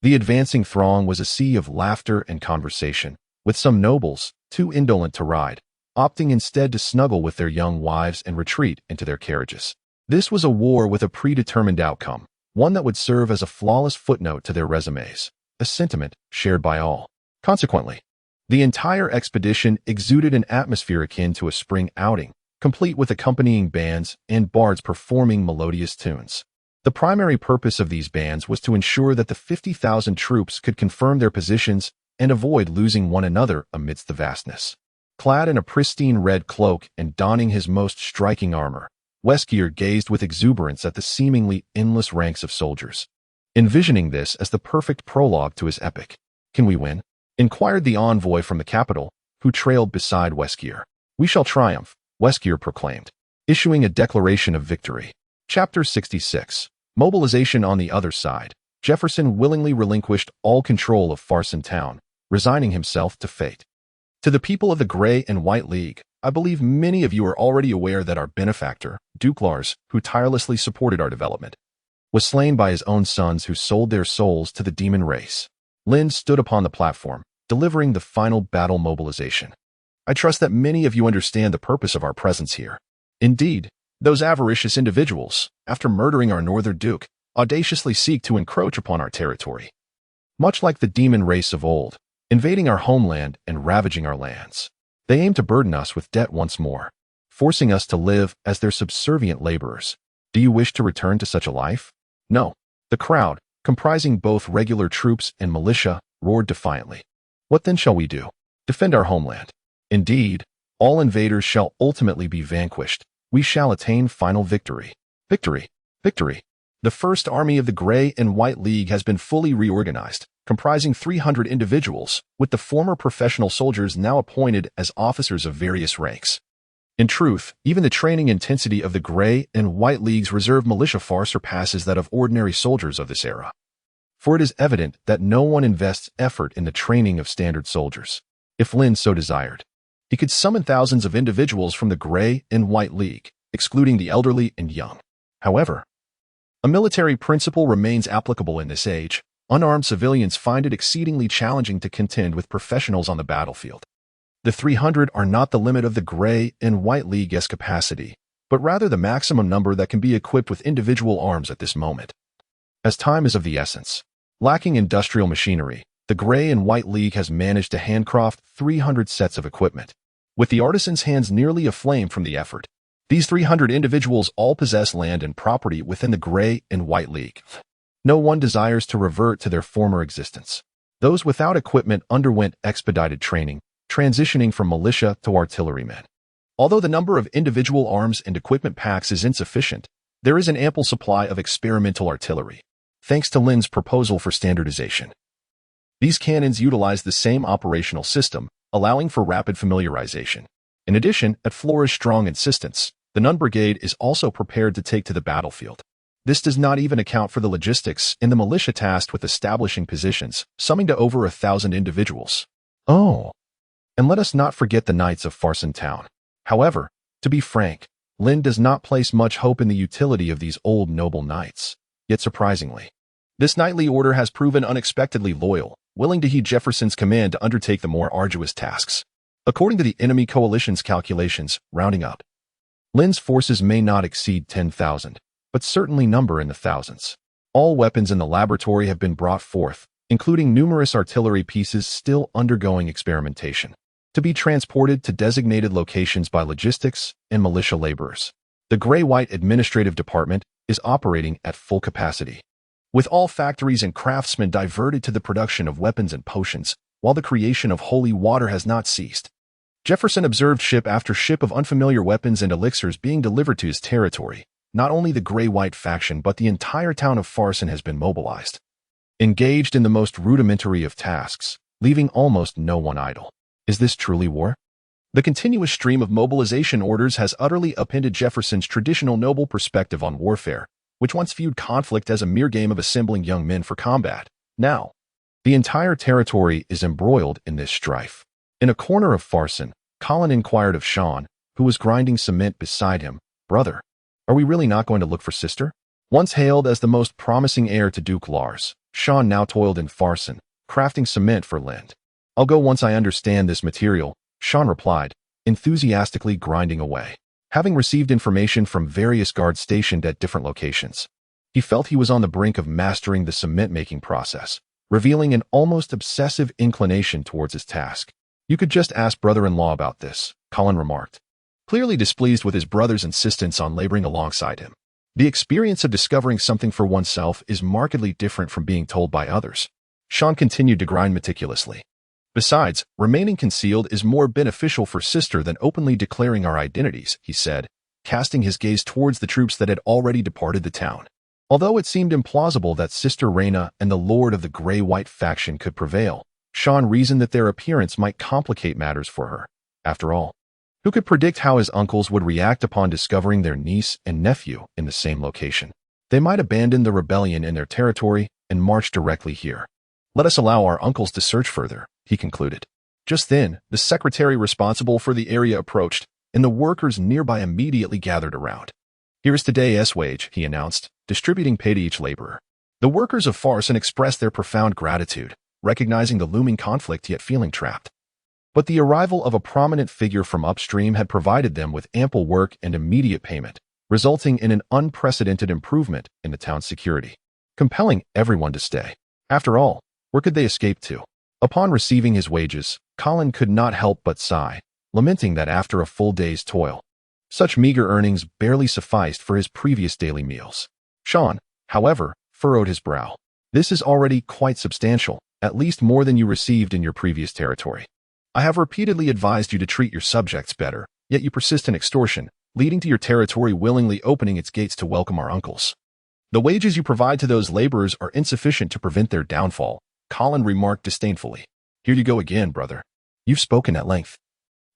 The advancing throng was a sea of laughter and conversation, with some nobles, too indolent to ride, opting instead to snuggle with their young wives and retreat into their carriages. This was a war with a predetermined outcome, one that would serve as a flawless footnote to their resumes. a sentiment shared by all. Consequently, the entire expedition exuded an atmosphere akin to a spring outing, complete with accompanying bands and bards performing melodious tunes. The primary purpose of these bands was to ensure that the 50,000 troops could confirm their positions and avoid losing one another amidst the vastness. Clad in a pristine red cloak and donning his most striking armor, Wrest gazed with exuberance at the seemingly endless ranks of soldiers, envisioning this as the perfect prologue to his epic. "Can we win?" inquired the envoy from the capital, who trailed beside Wrest. "We shall triumph," Wrest proclaimed, issuing a declaration of victory. Chapter 66. Mobilization. On the other side, Jefferson willingly relinquished all control of Farson town, resigning himself to fate. To the people of the Gray and White League, I believe many of you are already aware that our benefactor, Duke Lars, who tirelessly supported our development, was slain by his own sons who sold their souls to the demon race. Lind stood upon the platform, delivering the final battle mobilization. I trust that many of you understand the purpose of our presence here. Indeed, those avaricious individuals, after murdering our northern duke, audaciously seek to encroach upon our territory. Much like the demon race of old, invading our homeland and ravaging our lands, they aim to burden us with debt once more, forcing us to live as their subservient laborers. Do you wish to return to such a life? No. The crowd, comprising both regular troops and militia, roared defiantly. What then shall we do? Defend our homeland. Indeed, all invaders shall ultimately be vanquished. We shall attain final victory. Victory! Victory! The First Army of the Gray and White League has been fully reorganized, comprising 300 individuals, with the former professional soldiers now appointed as officers of various ranks. In truth, even the training intensity of the Gray and White League's reserve militia far surpasses that of ordinary soldiers of this era. For it is evident that no one invests effort in the training of standard soldiers. If Lind so desired, he could summon thousands of individuals from the Gray and White League, excluding the elderly and young. However, a military principle remains applicable in this age. Unarmed civilians find it exceedingly challenging to contend with professionals on the battlefield. The 300 are not the limit of the Gray and White League's capacity, but rather the maximum number that can be equipped with individual arms at this moment. As time is of the essence, lacking industrial machinery, the Gray and White League has managed to handcraft 300 sets of equipment. With the artisans' hands nearly aflame from the effort, these 300 individuals all possess land and property within the Gray and White League. No one desires to revert to their former existence. Those without equipment underwent expedited training, transitioning from militia to artillerymen. Although the number of individual arms and equipment packs is insufficient, there is an ample supply of experimental artillery, thanks to Lind's proposal for standardization. These cannons utilize the same operational system, allowing for rapid familiarization. In addition, at Flora's strong insistence, the Nun Brigade is also prepared to take to the battlefield. This does not even account for the logistics and the militia tasked with establishing positions, summing to over 1,000 individuals. Oh, and let us not forget the Knights of Farson Town. However, to be frank, Lind does not place much hope in the utility of these old noble knights. Yet surprisingly, this knightly order has proven unexpectedly loyal, willing to heed Jefferson's command to undertake the more arduous tasks. According to the enemy coalition's calculations, rounding up, Lind's forces may not exceed 10,000, but certainly number in the thousands. All weapons in the laboratory have been brought forth, including numerous artillery pieces still undergoing experimentation, to be transported to designated locations by logistics and militia laborers. The Gray-White Administrative Department is operating at full capacity, with all factories and craftsmen diverted to the production of weapons and potions, while the creation of holy water has not ceased. Jefferson observed ship after ship of unfamiliar weapons and elixirs being delivered to his territory. Not only the Gray-White faction but the entire town of Farson has been mobilized, engaged in the most rudimentary of tasks, leaving almost no one idle. Is this truly war? The continuous stream of mobilization orders has utterly upended Jefferson's traditional noble perspective on warfare, which once viewed conflict as a mere game of assembling young men for combat. Now, the entire territory is embroiled in this strife. In a corner of Farson, Colin inquired of Sean, who was grinding cement beside him, "Brother, are we really not going to look for sister?" Once hailed as the most promising heir to Duke Lars, Sean now toiled in Farson, crafting cement for Lind. "I'll go once I understand this material," Sean replied, enthusiastically grinding away. Having received information from various guards stationed at different locations, he felt he was on the brink of mastering the cement-making process, revealing an almost obsessive inclination towards his task. "You could just ask brother-in-law about this," Colin remarked, clearly displeased with his brother's insistence on laboring alongside him. The experience of discovering something for oneself is markedly different from being told by others. Sean continued to grind meticulously. "Besides, remaining concealed is more beneficial for sister than openly declaring our identities," he said, casting his gaze towards the troops that had already departed the town. Although it seemed implausible that Sister Reyna and the Lord of the Grey-White faction could prevail, Sean reasoned that their appearance might complicate matters for her. After all, who could predict how his uncles would react upon discovering their niece and nephew in the same location? They might abandon the rebellion in their territory and march directly here. "Let us allow our uncles to search further," he concluded. Just then, the secretary responsible for the area approached, and the workers nearby immediately gathered around. "Here is today's wage," he announced, distributing pay to each laborer. The workers of Farson expressed their profound gratitude, recognizing the looming conflict yet feeling trapped. But the arrival of a prominent figure from upstream had provided them with ample work and immediate payment, resulting in an unprecedented improvement in the town's security, compelling everyone to stay. After all, where could they escape to? Upon receiving his wages, Colin could not help but sigh, lamenting that after a full day's toil, such meager earnings barely sufficed for his previous daily meals. Sean, however, furrowed his brow. "This is already quite substantial, at least more than you received in your previous territory. I have repeatedly advised you to treat your subjects better, yet you persist in extortion, leading to your territory willingly opening its gates to welcome our uncles. The wages you provide to those laborers are insufficient to prevent their downfall," Colin remarked disdainfully. "Here you go again, brother. You've spoken at length.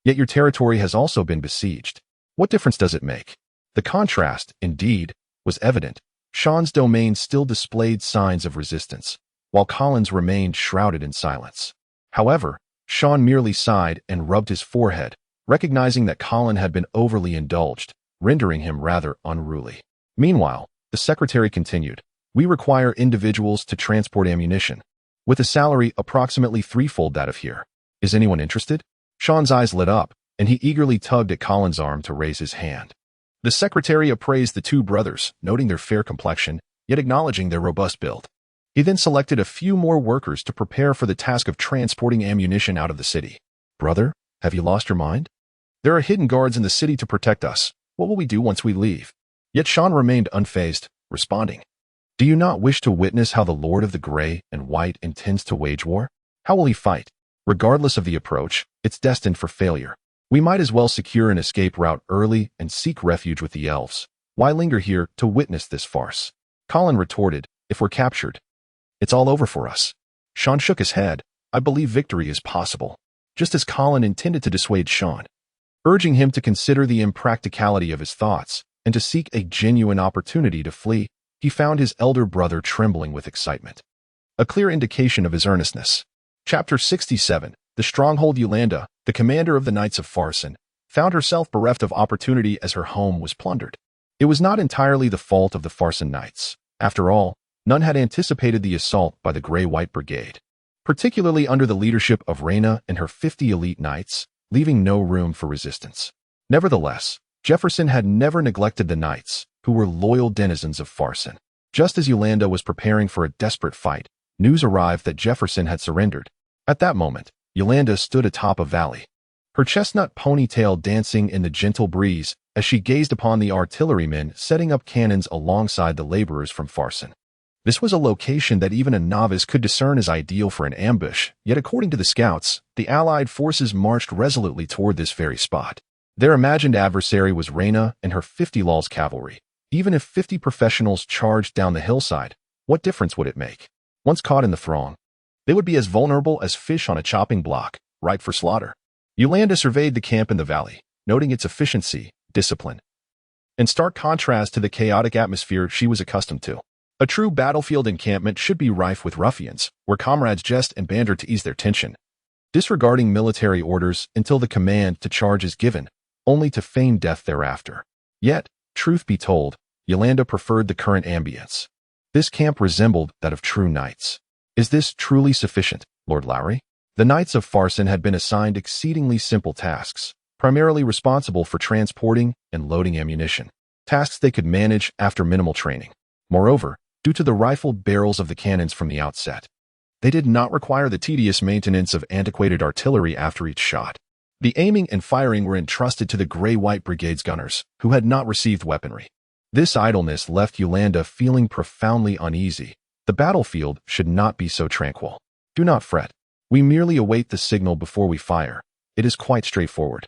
Yet your territory has also been besieged. What difference does it make?" The contrast, indeed, was evident. Sean's domain still displayed signs of resistance, while Colin's remained shrouded in silence. However, Sean merely sighed and rubbed his forehead, recognizing that Colin had been overly indulged, rendering him rather unruly. Meanwhile, the secretary continued, "We require individuals to transport ammunition, with a salary approximately threefold that of here. Is anyone interested?" Sean's eyes lit up, and he eagerly tugged at Colin's arm to raise his hand. The secretary appraised the two brothers, noting their fair complexion, yet acknowledging their robust build. He then selected a few more workers to prepare for the task of transporting ammunition out of the city. "Brother, have you lost your mind? There are hidden guards in the city to protect us. What will we do once we leave?" Yet Sean remained unfazed, responding, "Do you not wish to witness how the Lord of the Grey and White intends to wage war? How will he fight? Regardless of the approach, it's destined for failure. We might as well secure an escape route early and seek refuge with the elves. Why linger here to witness this farce?" Colin retorted, "If we're captured, it's all over for us." Sean shook his head. "I believe victory is possible," just as Colin intended to dissuade Sean, urging him to consider the impracticality of his thoughts and to seek a genuine opportunity to flee. He found his elder brother trembling with excitement, a clear indication of his earnestness. Chapter 67. The stronghold. Yolanda, the commander of the Knights of Farson, found herself bereft of opportunity as her home was plundered. It was not entirely the fault of the Farson Knights. After all, none had anticipated the assault by the Grey-White Brigade, particularly under the leadership of Reyna and her 50 elite knights, leaving no room for resistance. Nevertheless, Jefferson had never neglected the knights, who were loyal denizens of Farson. Just as Yolanda was preparing for a desperate fight, news arrived that Jefferson had surrendered. At that moment, Yolanda stood atop a valley, her chestnut ponytail dancing in the gentle breeze as she gazed upon the artillerymen setting up cannons alongside the laborers from Farson. This was a location that even a novice could discern as ideal for an ambush, yet according to the scouts, the Allied forces marched resolutely toward this very spot. Their imagined adversary was Reyna and her 50 Law's cavalry. Even if 50 professionals charged down the hillside, what difference would it make? Once caught in the throng, they would be as vulnerable as fish on a chopping block, ripe for slaughter. Yolanda surveyed the camp in the valley, noting its efficiency, discipline, in stark contrast to the chaotic atmosphere she was accustomed to. A true battlefield encampment should be rife with ruffians, where comrades jest and banter to ease their tension, disregarding military orders until the command to charge is given, only to feign death thereafter. Yet, truth be told, Yolanda preferred the current ambience. This camp resembled that of true knights. Is this truly sufficient, Lord Lowry? The Knights of Farson had been assigned exceedingly simple tasks, primarily responsible for transporting and loading ammunition, tasks they could manage after minimal training. Moreover, due to the rifled barrels of the cannons from the outset, They did not require the tedious maintenance of antiquated artillery after each shot. The aiming and firing were entrusted to the Grey-White Brigade's gunners, who had not received weaponry. This idleness left Yolanda feeling profoundly uneasy. The battlefield should not be so tranquil. Do not fret. We merely await the signal before we fire. It is quite straightforward.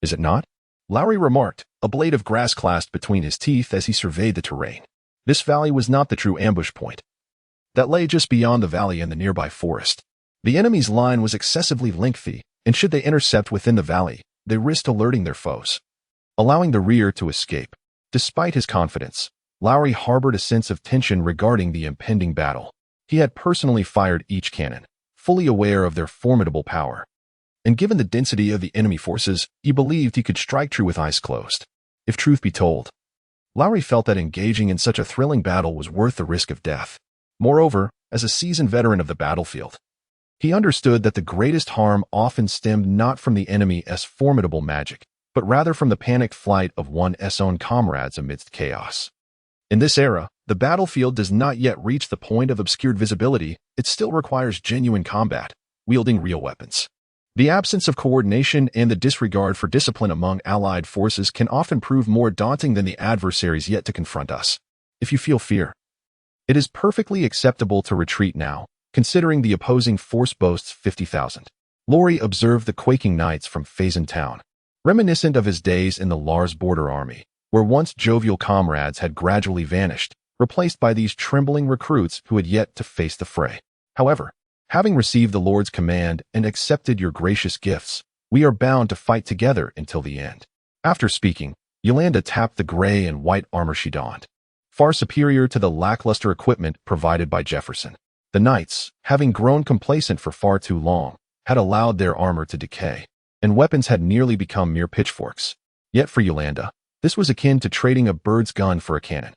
Is it not? Lowry remarked, a blade of grass clasped between his teeth as he surveyed the terrain. This valley was not the true ambush point. That lay just beyond the valley and the nearby forest. The enemy's line was excessively lengthy, and should they intercept within the valley, they risked alerting their foes, allowing the rear to escape. Despite his confidence, Lowry harbored a sense of tension regarding the impending battle. He had personally fired each cannon, fully aware of their formidable power. And given the density of the enemy forces, he believed he could strike true with eyes closed. If truth be told, Lowry felt that engaging in such a thrilling battle was worth the risk of death. Moreover, as a seasoned veteran of the battlefield, he understood that the greatest harm often stemmed not from the enemy's formidable magic, but rather from the panicked flight of one's own comrades amidst chaos. In this era, the battlefield does not yet reach the point of obscured visibility. It still requires genuine combat, wielding real weapons. The absence of coordination and the disregard for discipline among allied forces can often prove more daunting than the adversaries yet to confront us. If you feel fear, it is perfectly acceptable to retreat now, considering the opposing force boasts 50,000. Lowry observed the quaking knights from Phazon Town, reminiscent of his days in the Lars Border Army, where once jovial comrades had gradually vanished, replaced by these trembling recruits who had yet to face the fray. However, having received the Lord's command and accepted your gracious gifts, we are bound to fight together until the end. After speaking, Yolanda tapped the gray and white armor she donned, far superior to the lackluster equipment provided by Jefferson. The knights, having grown complacent for far too long, had allowed their armor to decay, and weapons had nearly become mere pitchforks. Yet for Yolanda, this was akin to trading a bird's gun for a cannon.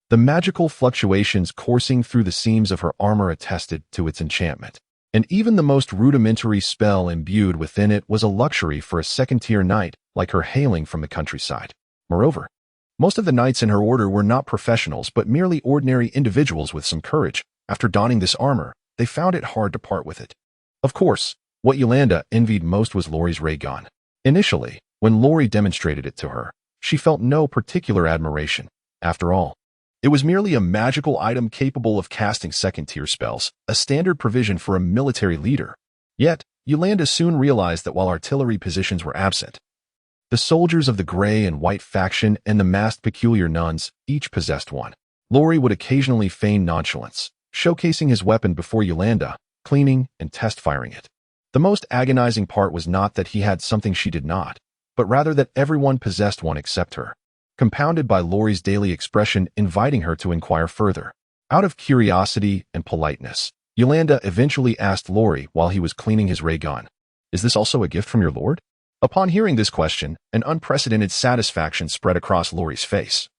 The magical fluctuations coursing through the seams of her armor attested to its enchantment, and even the most rudimentary spell imbued within it was a luxury for a second-tier knight like her hailing from the countryside. Moreover, most of the knights in her order were not professionals but merely ordinary individuals with some courage. After donning this armor, they found it hard to part with it. Of course, what Yolanda envied most was Lowry's ray gun. Initially, when Lowry demonstrated it to her, she felt no particular admiration. After all, it was merely a magical item capable of casting second-tier spells, a standard provision for a military leader. Yet, Yolanda soon realized that while artillery positions were absent, the soldiers of the gray and white faction and the masked peculiar nuns each possessed one. Lowry would occasionally feign nonchalance, showcasing his weapon before Yolanda, cleaning and test-firing it. The most agonizing part was not that he had something she did not, but rather that everyone possessed one except her, compounded by Lowry's daily expression inviting her to inquire further. Out of curiosity and politeness, Yolanda eventually asked Lowry while he was cleaning his ray gun, "Is this also a gift from your lord?" Upon hearing this question, an unprecedented satisfaction spread across Lowry's face,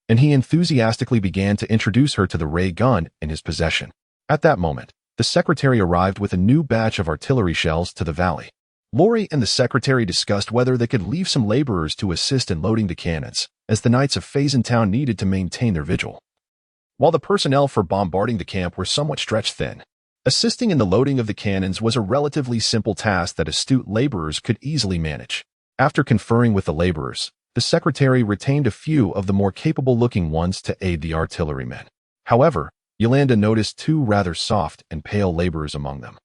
and he enthusiastically began to introduce her to the ray gun in his possession. At that moment, the secretary arrived with a new batch of artillery shells to the valley. Lowry and the secretary discussed whether they could leave some laborers to assist in loading the cannons, as the knights of Phazon Town needed to maintain their vigil, while the personnel for bombarding the camp were somewhat stretched thin. Assisting in the loading of the cannons was a relatively simple task that astute laborers could easily manage. After conferring with the laborers, the secretary retained a few of the more capable-looking ones to aid the artillerymen. However, Yolanda noticed two rather soft and pale laborers among them.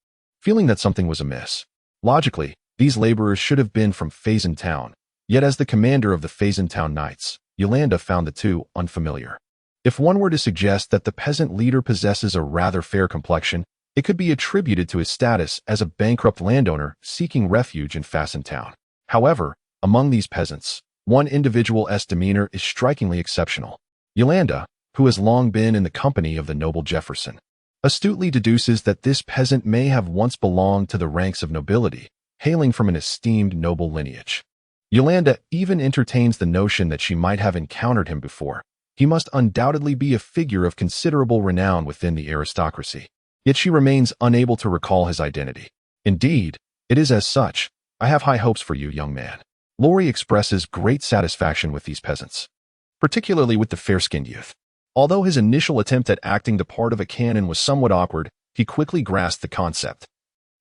Feeling that something was amiss, logically, these laborers should have been from Phazon Town, yet as the commander of the Phazon Town Knights, Yolanda found the two unfamiliar. If one were to suggest that the peasant leader possesses a rather fair complexion, it could be attributed to his status as a bankrupt landowner seeking refuge in Phazon Town. However, among these peasants, one individual's demeanor is strikingly exceptional. Yolanda, who has long been in the company of the noble Jefferson, astutely deduces that this peasant may have once belonged to the ranks of nobility, hailing from an esteemed noble lineage. Yolanda even entertains the notion that she might have encountered him before. He must undoubtedly be a figure of considerable renown within the aristocracy. Yet she remains unable to recall his identity. Indeed, it is as such. I have high hopes for you, young man. Lowry expresses great satisfaction with these peasants, particularly with the fair-skinned youth. Although his initial attempt at acting the part of a canon was somewhat awkward, he quickly grasped the concept,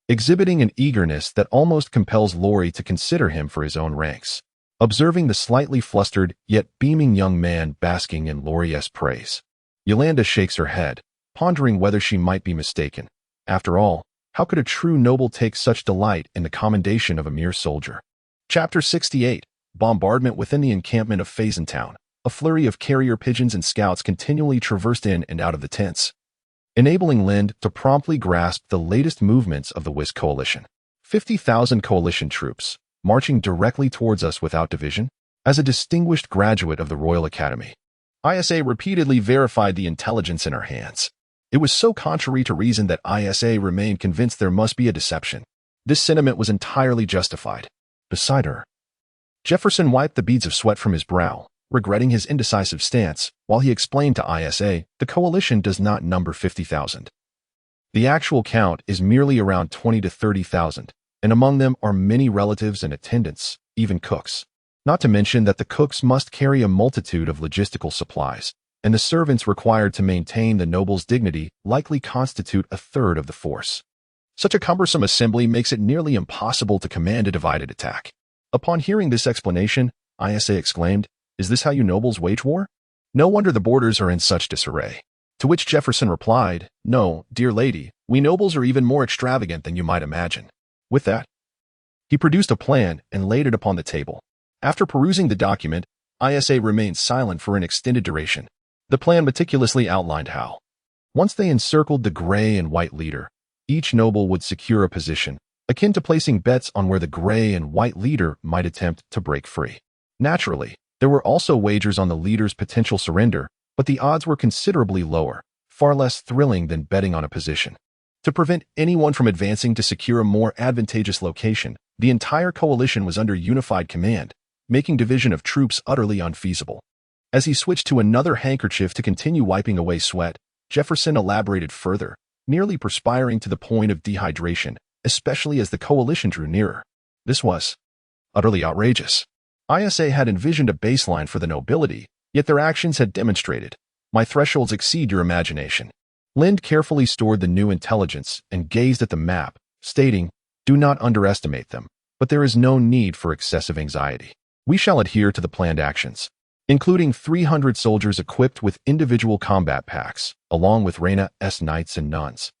exhibiting an eagerness that almost compels Lori to consider him for his own ranks. Observing the slightly flustered yet beaming young man basking in Lori's praise, Yolanda shakes her head, pondering whether she might be mistaken. After all, how could a true noble take such delight in the commendation of a mere soldier? Chapter 68. Bombardment within the encampment of Fazentown. A flurry of carrier pigeons and scouts continually traversed in and out of the tents, enabling Lind to promptly grasp the latest movements of the Wist coalition. 50,000 coalition troops, marching directly towards us without division? As a distinguished graduate of the Royal Academy, ISA repeatedly verified the intelligence in her hands. It was so contrary to reason that ISA remained convinced there must be a deception. This sentiment was entirely justified. Beside her, Jefferson wiped the beads of sweat from his brow, regretting his indecisive stance, while he explained to ISA, the coalition does not number 50,000. The actual count is merely around 20 to 30,000, and among them are many relatives and attendants, even cooks. Not to mention that the cooks must carry a multitude of logistical supplies, and the servants required to maintain the noble's dignity likely constitute a third of the force. Such a cumbersome assembly makes it nearly impossible to command a divided attack. Upon hearing this explanation, ISA exclaimed, "Is this how you nobles wage war? No wonder the borders are in such disarray." To which Jefferson replied, "No, dear lady, we nobles are even more extravagant than you might imagine." With that, he produced a plan and laid it upon the table. After perusing the document, ISA remained silent for an extended duration. The plan meticulously outlined how, once they encircled the gray and white leader, each noble would secure a position, akin to placing bets on where the gray and white leader might attempt to break free. Naturally, there were also wagers on the leader's potential surrender, but the odds were considerably lower, far less thrilling than betting on a position. To prevent anyone from advancing to secure a more advantageous location, the entire coalition was under unified command, making division of troops utterly unfeasible. As he switched to another handkerchief to continue wiping away sweat, Jefferson elaborated further, nearly perspiring to the point of dehydration, especially as the coalition drew nearer. This was utterly outrageous. ISA had envisioned a baseline for the nobility, yet their actions had demonstrated, "My thresholds exceed your imagination." Lind carefully stored the new intelligence and gazed at the map, stating, "Do not underestimate them, but there is no need for excessive anxiety. We shall adhere to the planned actions, including 300 soldiers equipped with individual combat packs, along with Reina's knights and nuns.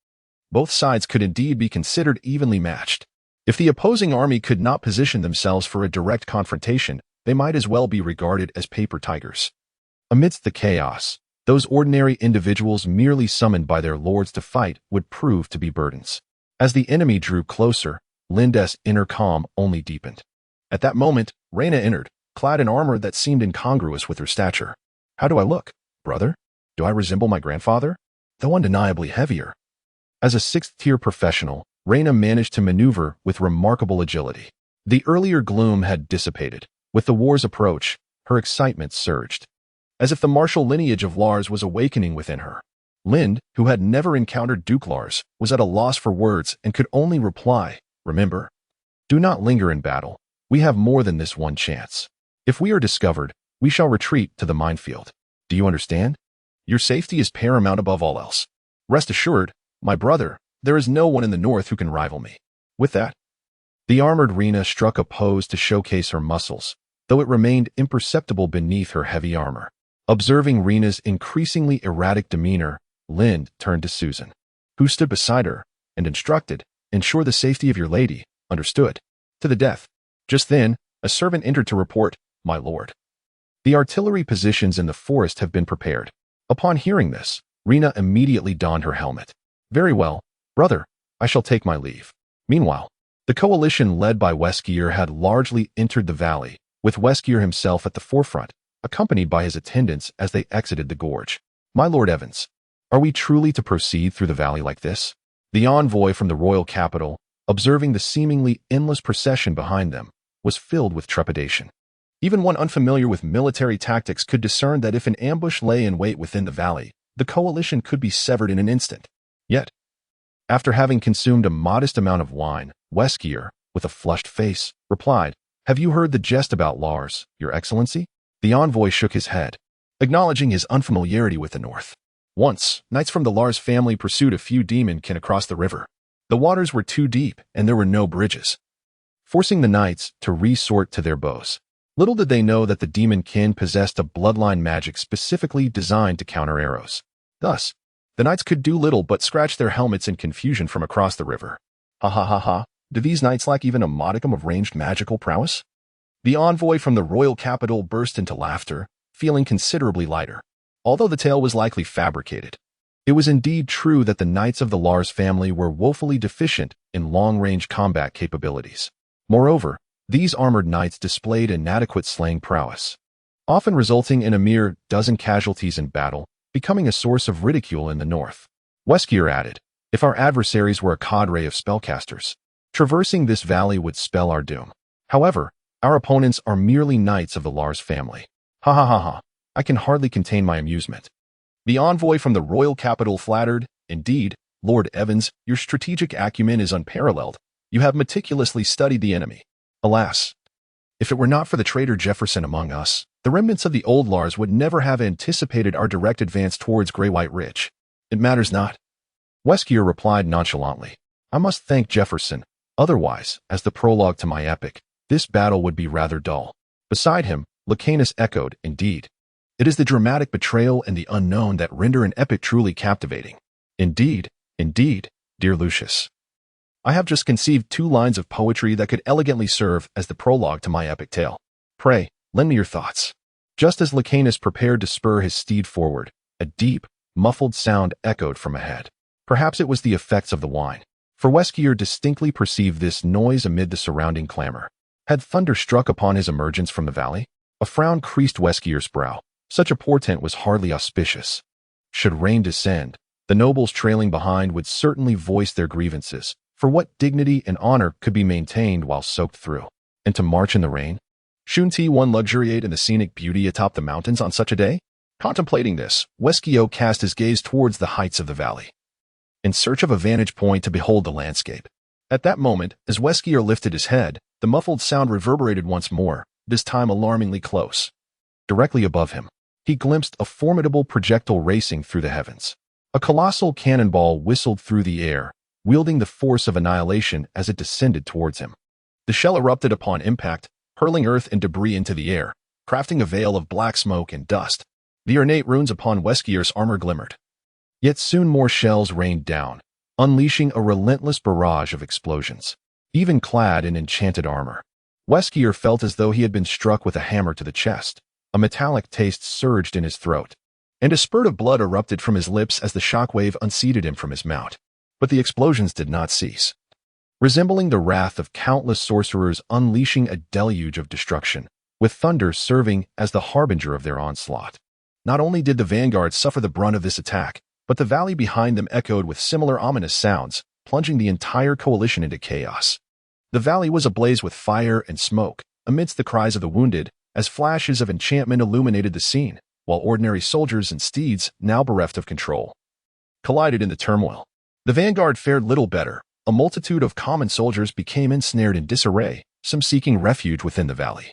Both sides could indeed be considered evenly matched. If the opposing army could not position themselves for a direct confrontation, they might as well be regarded as paper tigers." Amidst the chaos, those ordinary individuals merely summoned by their lords to fight would prove to be burdens. As the enemy drew closer, Lind's inner calm only deepened. At that moment, Reina entered, clad in armor that seemed incongruous with her stature. "How do I look, brother? Do I resemble my grandfather? Though undeniably heavier." As a sixth-tier professional, Reina managed to maneuver with remarkable agility. The earlier gloom had dissipated. With the war's approach, her excitement surged, as if the martial lineage of Lars was awakening within her. Lind, who had never encountered Duke Lars, was at a loss for words and could only reply, "Remember, do not linger in battle. We have more than this one chance. If we are discovered, we shall retreat to the minefield. Do you understand? Your safety is paramount above all else. Rest assured, my brother, there is no one in the north who can rival me." With that, the armored Reina struck a pose to showcase her muscles, though it remained imperceptible beneath her heavy armor. Observing Reina's increasingly erratic demeanor, Lind turned to Susan, who stood beside her, and instructed, "Ensure the safety of your lady, understood? To the death." Just then, a servant entered to report, "My lord, the artillery positions in the forest have been prepared." Upon hearing this, Reina immediately donned her helmet. "Very well, brother, I shall take my leave." Meanwhile, the coalition led by Weskier had largely entered the valley, with Weskier himself at the forefront, accompanied by his attendants as they exited the gorge. "My lord Evans, are we truly to proceed through the valley like this?" The envoy from the royal capital, observing the seemingly endless procession behind them, was filled with trepidation. Even one unfamiliar with military tactics could discern that if an ambush lay in wait within the valley, the coalition could be severed in an instant. Yet, after having consumed a modest amount of wine, Weskier, with a flushed face, replied, "Have you heard the jest about Lars, your excellency?" The envoy shook his head, acknowledging his unfamiliarity with the north. Once, knights from the Lars family pursued a few demonkin across the river. The waters were too deep, and there were no bridges, forcing the knights to resort to their bows. Little did they know that the demonkin possessed a bloodline magic specifically designed to counter arrows. Thus, the knights could do little but scratch their helmets in confusion from across the river. Ha ha ha ha, do these knights lack even a modicum of ranged magical prowess? The envoy from the royal capital burst into laughter, feeling considerably lighter. Although the tale was likely fabricated, it was indeed true that the knights of the Lars family were woefully deficient in long-range combat capabilities. Moreover, these armored knights displayed inadequate slaying prowess, often resulting in a mere dozen casualties in battle, becoming a source of ridicule in the north. Weskier added, if our adversaries were a cadre of spellcasters, traversing this valley would spell our doom. However, our opponents are merely knights of the Lars family. Ha ha ha ha, I can hardly contain my amusement. The envoy from the royal capital flattered, indeed, Lord Evans, your strategic acumen is unparalleled. You have meticulously studied the enemy. Alas, if it were not for the traitor Jefferson among us, the remnants of the old Lars would never have anticipated our direct advance towards Grey-White Ridge. It matters not. Weskier replied nonchalantly, I must thank Jefferson. Otherwise, as the prologue to my epic, this battle would be rather dull. Beside him, Licanus echoed, indeed. It is the dramatic betrayal and the unknown that render an epic truly captivating. Indeed, dear Lucius. I have just conceived 2 lines of poetry that could elegantly serve as the prologue to my epic tale. Pray, lend me your thoughts. Just as Licanus prepared to spur his steed forward, a deep, muffled sound echoed from ahead. Perhaps it was the effects of the wine, for Weskier distinctly perceived this noise amid the surrounding clamor. Had thunder struck upon his emergence from the valley? A frown creased Weskier's brow. Such a portent was hardly auspicious. Should rain descend, the nobles trailing behind would certainly voice their grievances, for what dignity and honor could be maintained while soaked through? And to march in the rain? Shouldn't one luxuriate in the scenic beauty atop the mountains on such a day? Contemplating this, Weskier cast his gaze towards the heights of the valley, in search of a vantage point to behold the landscape. At that moment, as Weskier lifted his head, the muffled sound reverberated once more, this time alarmingly close. Directly above him, he glimpsed a formidable projectile racing through the heavens. A colossal cannonball whistled through the air, wielding the force of annihilation as it descended towards him. The shell erupted upon impact, hurling earth and debris into the air, crafting a veil of black smoke and dust. The ornate runes upon Weskier's armor glimmered. Yet soon more shells rained down, unleashing a relentless barrage of explosions. Even clad in enchanted armor, Weskier felt as though he had been struck with a hammer to the chest. A metallic taste surged in his throat, and a spurt of blood erupted from his lips as the shockwave unseated him from his mount. But the explosions did not cease, resembling the wrath of countless sorcerers unleashing a deluge of destruction, with thunder serving as the harbinger of their onslaught. Not only did the vanguard suffer the brunt of this attack, but the valley behind them echoed with similar ominous sounds, plunging the entire coalition into chaos. The valley was ablaze with fire and smoke, amidst the cries of the wounded, as flashes of enchantment illuminated the scene, while ordinary soldiers and steeds, now bereft of control, collided in the turmoil. The vanguard fared little better. A multitude of common soldiers became ensnared in disarray, some seeking refuge within the valley,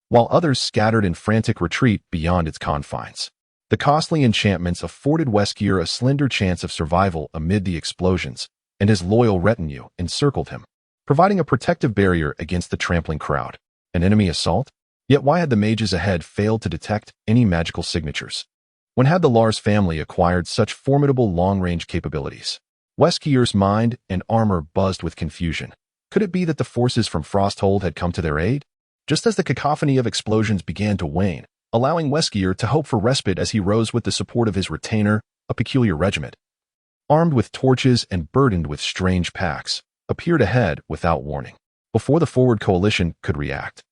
while others scattered in frantic retreat beyond its confines. The costly enchantments afforded Weskier a slender chance of survival amid the explosions, and his loyal retinue encircled him, providing a protective barrier against the trampling crowd. An enemy assault? Yet why had the mages ahead failed to detect any magical signatures? When had the Lars family acquired such formidable long-range capabilities? Weskier's mind and armor buzzed with confusion. Could it be that the forces from Frosthold had come to their aid? Just as the cacophony of explosions began to wane, allowing Weskier to hope for respite as he rose with the support of his retainer, a peculiar regiment, armed with torches and burdened with strange packs, appeared ahead without warning. Before the forward coalition could react,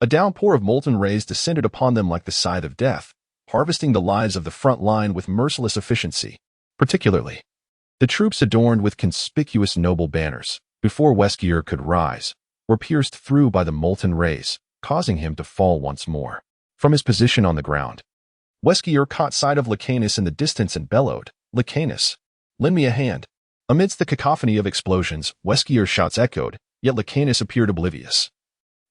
a downpour of molten rays descended upon them like the scythe of death, harvesting the lives of the front line with merciless efficiency. Particularly, the troops adorned with conspicuous noble banners, before Weskier could rise, were pierced through by the molten rays, causing him to fall once more. From his position on the ground, Weskier caught sight of Licanus in the distance and bellowed, "Licanus, lend me a hand." Amidst the cacophony of explosions, Weskier's shouts echoed, yet Licanus appeared oblivious,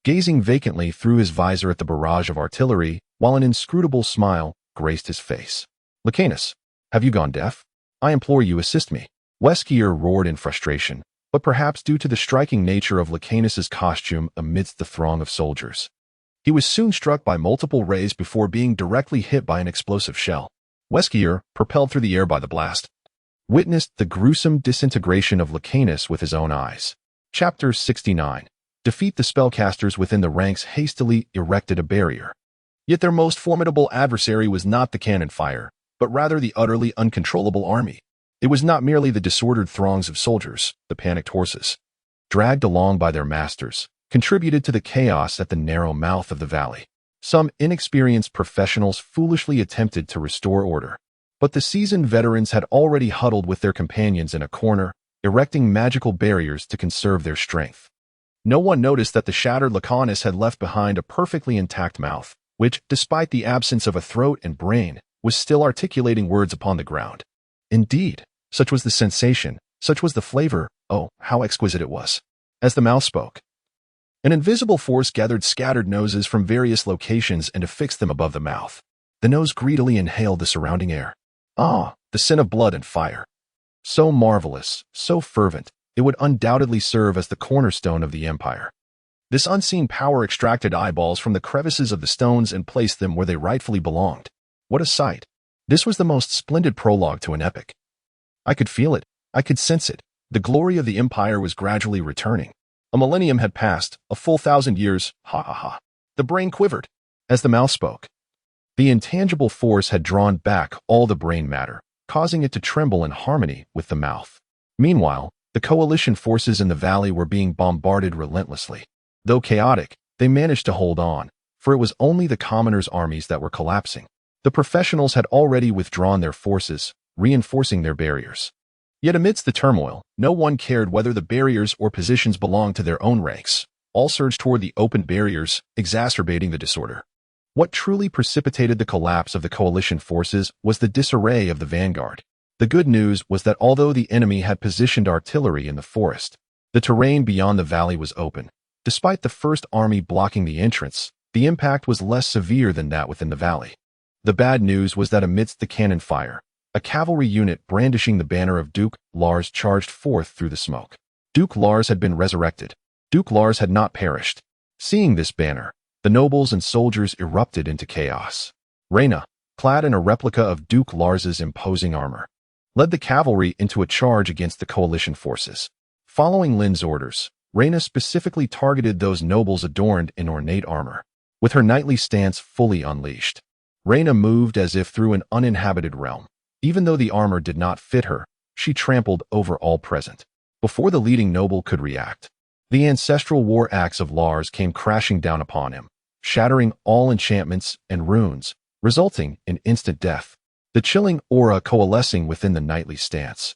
gazing vacantly through his visor at the barrage of artillery, while an inscrutable smile graced his face. "Licanus, Have you gone deaf? I implore you, assist me. Weskier roared in frustration, but perhaps due to the striking nature of Lacanus's costume amidst the throng of soldiers. He was soon struck by multiple rays before being directly hit by an explosive shell. Weskier, propelled through the air by the blast, witnessed the gruesome disintegration of Lacanus with his own eyes. Chapter 69. Defeat the spellcasters within the ranks hastily erected a barrier. Yet their most formidable adversary was not the cannon fire, but rather the utterly uncontrollable army. It was not merely the disordered throngs of soldiers, the panicked horses, dragged along by their masters, contributed to the chaos at the narrow mouth of the valley. Some inexperienced professionals foolishly attempted to restore order, but the seasoned veterans had already huddled with their companions in a corner, erecting magical barriers to conserve their strength. No one noticed that the shattered Lacanus had left behind a perfectly intact mouth, which, despite the absence of a throat and brain, was still articulating words upon the ground. Indeed, such was the sensation, such was the flavor, oh, how exquisite it was. As the mouth spoke, an invisible force gathered scattered noses from various locations and affixed them above the mouth. The nose greedily inhaled the surrounding air. Ah, the scent of blood and fire. So marvelous, so fervent, it would undoubtedly serve as the cornerstone of the empire. This unseen power extracted eyeballs from the crevices of the stones and placed them where they rightfully belonged. What a sight! This was the most splendid prologue to an epic. I could feel it. I could sense it. The glory of the empire was gradually returning. A millennium had passed, a full 1,000 years, ha ha ha. The brain quivered as the mouth spoke. The intangible force had drawn back all the brain matter, causing it to tremble in harmony with the mouth. Meanwhile, the coalition forces in the valley were being bombarded relentlessly. Though chaotic, they managed to hold on, for it was only the commoners' armies that were collapsing. The professionals had already withdrawn their forces, reinforcing their barriers. Yet amidst the turmoil, no one cared whether the barriers or positions belonged to their own ranks. All surged toward the open barriers, exacerbating the disorder. What truly precipitated the collapse of the coalition forces was the disarray of the vanguard. The good news was that although the enemy had positioned artillery in the forest, the terrain beyond the valley was open. Despite the first army blocking the entrance, the impact was less severe than that within the valley. The bad news was that amidst the cannon fire, a cavalry unit brandishing the banner of Duke Lars charged forth through the smoke. Duke Lars had been resurrected. Duke Lars had not perished. Seeing this banner, the nobles and soldiers erupted into chaos. Reyna, clad in a replica of Duke Lars's imposing armor, led the cavalry into a charge against the coalition forces. Following Lin's orders, Reyna specifically targeted those nobles adorned in ornate armor. With her knightly stance fully unleashed, Reyna moved as if through an uninhabited realm. Even though the armor did not fit her, she trampled over all present. Before the leading noble could react, the ancestral war axe of Lars came crashing down upon him, shattering all enchantments and runes, resulting in instant death. The chilling aura coalescing within the knightly stance,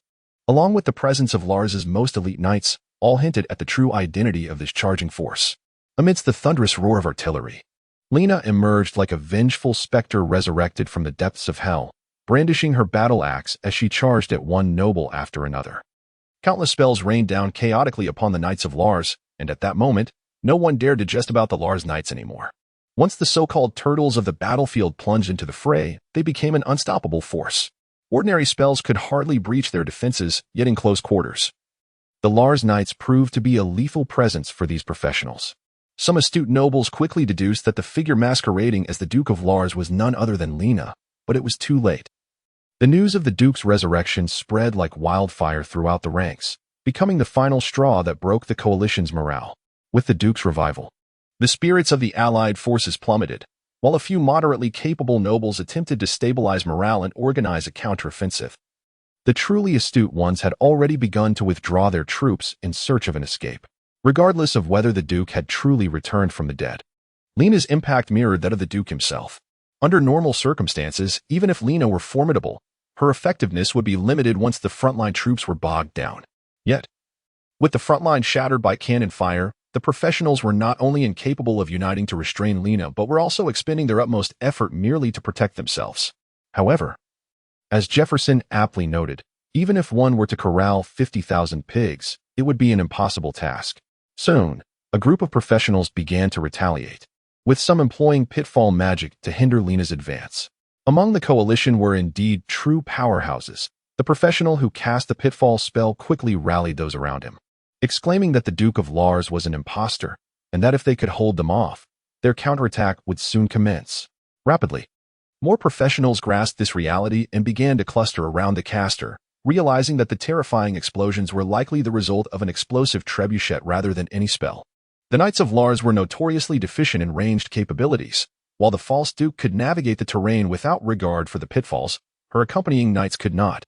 along with the presence of Lars's most elite knights, all hinted at the true identity of this charging force. Amidst the thunderous roar of artillery, Lena emerged like a vengeful specter resurrected from the depths of hell, brandishing her battle axe as she charged at one noble after another. Countless spells rained down chaotically upon the Knights of Lars, and at that moment, no one dared to jest about the Lars Knights anymore. Once the so-called turtles of the battlefield plunged into the fray, they became an unstoppable force. Ordinary spells could hardly breach their defenses, yet in close quarters, the Lars Knights proved to be a lethal presence for these professionals. Some astute nobles quickly deduced that the figure masquerading as the Duke of Lars was none other than Lena, but it was too late. The news of the Duke's resurrection spread like wildfire throughout the ranks, becoming the final straw that broke the coalition's morale. With the Duke's revival, the spirits of the allied forces plummeted, while a few moderately capable nobles attempted to stabilize morale and organize a counteroffensive. The truly astute ones had already begun to withdraw their troops in search of an escape. Regardless of whether the Duke had truly returned from the dead, Lena's impact mirrored that of the Duke himself. Under normal circumstances, even if Lena were formidable, her effectiveness would be limited once the frontline troops were bogged down. Yet, with the frontline shattered by cannon fire, the professionals were not only incapable of uniting to restrain Lena, but were also expending their utmost effort merely to protect themselves. However, as Jefferson aptly noted, even if one were to corral 50,000 pigs, it would be an impossible task. Soon, a group of professionals began to retaliate, with some employing pitfall magic to hinder Lena's advance. Among the coalition were indeed true powerhouses. The professional who cast the pitfall spell quickly rallied those around him, exclaiming that the Duke of Lars was an impostor, and that if they could hold them off, their counterattack would soon commence. Rapidly, more professionals grasped this reality and began to cluster around the caster, realizing that the terrifying explosions were likely the result of an explosive trebuchet rather than any spell. The Knights of Lars were notoriously deficient in ranged capabilities. While the false Duke could navigate the terrain without regard for the pitfalls, her accompanying knights could not.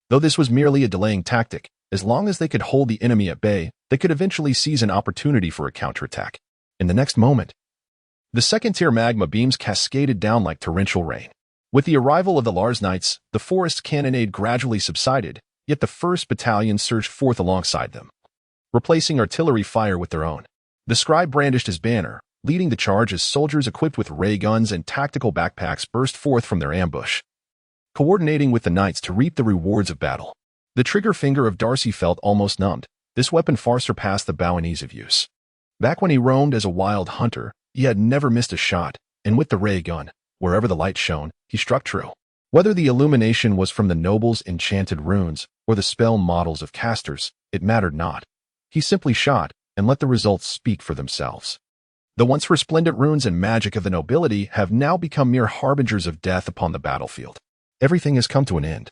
Though this was merely a delaying tactic, as long as they could hold the enemy at bay, they could eventually seize an opportunity for a counterattack. In the next moment, the second-tier magma beams cascaded down like torrential rain. With the arrival of the Lars Knights, the forest cannonade gradually subsided, yet the 1st Battalion surged forth alongside them, replacing artillery fire with their own. The scribe brandished his banner, leading the charge as soldiers equipped with ray guns and tactical backpacks burst forth from their ambush, coordinating with the knights to reap the rewards of battle. The trigger finger of Darcy felt almost numbed. This weapon far surpassed the bow in ease of use. Back when he roamed as a wild hunter, he had never missed a shot, and with the ray gun, wherever the light shone, he struck true. Whether the illumination was from the nobles' enchanted runes or the spell models of casters, it mattered not. He simply shot and let the results speak for themselves. The once resplendent runes and magic of the nobility have now become mere harbingers of death upon the battlefield. Everything has come to an end.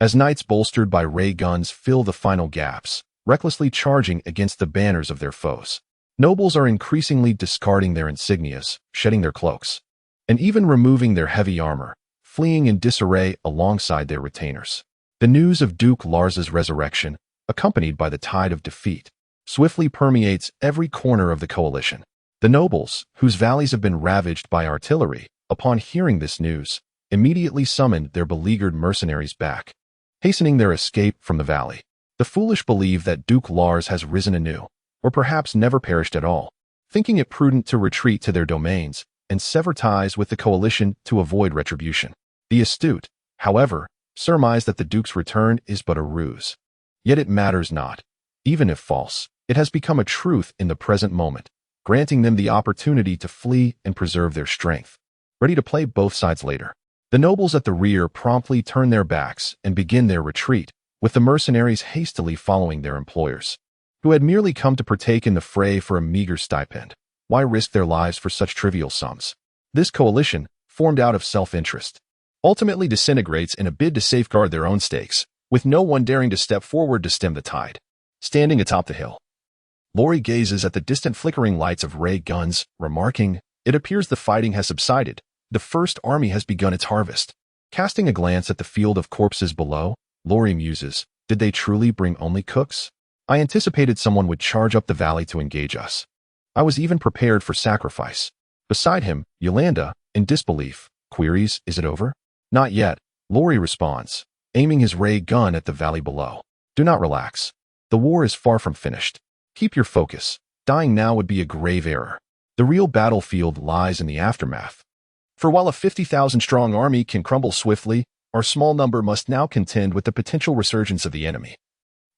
As knights bolstered by ray guns fill the final gaps, recklessly charging against the banners of their foes, nobles are increasingly discarding their insignias, shedding their cloaks, and even removing their heavy armor, fleeing in disarray alongside their retainers. The news of Duke Lars's resurrection, accompanied by the tide of defeat, swiftly permeates every corner of the coalition. The nobles, whose valleys have been ravaged by artillery, upon hearing this news, immediately summoned their beleaguered mercenaries back, hastening their escape from the valley. The foolish believe that Duke Lars has risen anew, or perhaps never perished at all, thinking it prudent to retreat to their domains and sever ties with the coalition to avoid retribution. The astute, however, surmise that the Duke's return is but a ruse. Yet it matters not. Even if false, it has become a truth in the present moment, granting them the opportunity to flee and preserve their strength, ready to play both sides later. The nobles at the rear promptly turn their backs and begin their retreat, with the mercenaries hastily following their employers, who had merely come to partake in the fray for a meager stipend. Why risk their lives for such trivial sums? This coalition, formed out of self-interest, ultimately disintegrates in a bid to safeguard their own stakes, with no one daring to step forward to stem the tide. Standing atop the hill, Laurie gazes at the distant flickering lights of ray guns, remarking, "It appears the fighting has subsided. The first army has begun its harvest." Casting a glance at the field of corpses below, Laurie muses, "Did they truly bring only cooks? I anticipated someone would charge up the valley to engage us. I was even prepared for sacrifice." Beside him, Yolanda, in disbelief, queries, "Is it over?" "Not yet," Laurie responds, aiming his ray gun at the valley below. "Do not relax. The war is far from finished. Keep your focus. Dying now would be a grave error. The real battlefield lies in the aftermath. For while a 50,000-strong army can crumble swiftly, our small number must now contend with the potential resurgence of the enemy,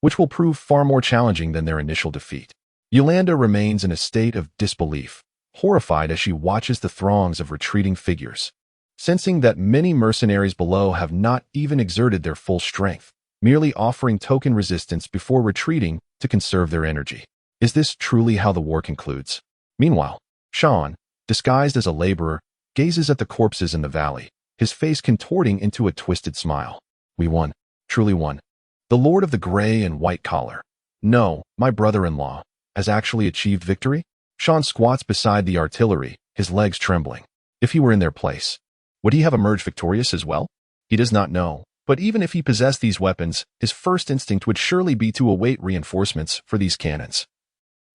which will prove far more challenging than their initial defeat." Yolanda remains in a state of disbelief, horrified as she watches the throngs of retreating figures, sensing that many mercenaries below have not even exerted their full strength, merely offering token resistance before retreating to conserve their energy. Is this truly how the war concludes? Meanwhile, Sean, disguised as a laborer, gazes at the corpses in the valley, his face contorting into a twisted smile. "We won, truly won. The Lord of the Gray and White Collar, no, my brother-in-law, has actually achieved victory?" Sean squats beside the artillery, his legs trembling. If he were in their place, would he have emerged victorious as well? He does not know, but even if he possessed these weapons, his first instinct would surely be to await reinforcements for these cannons,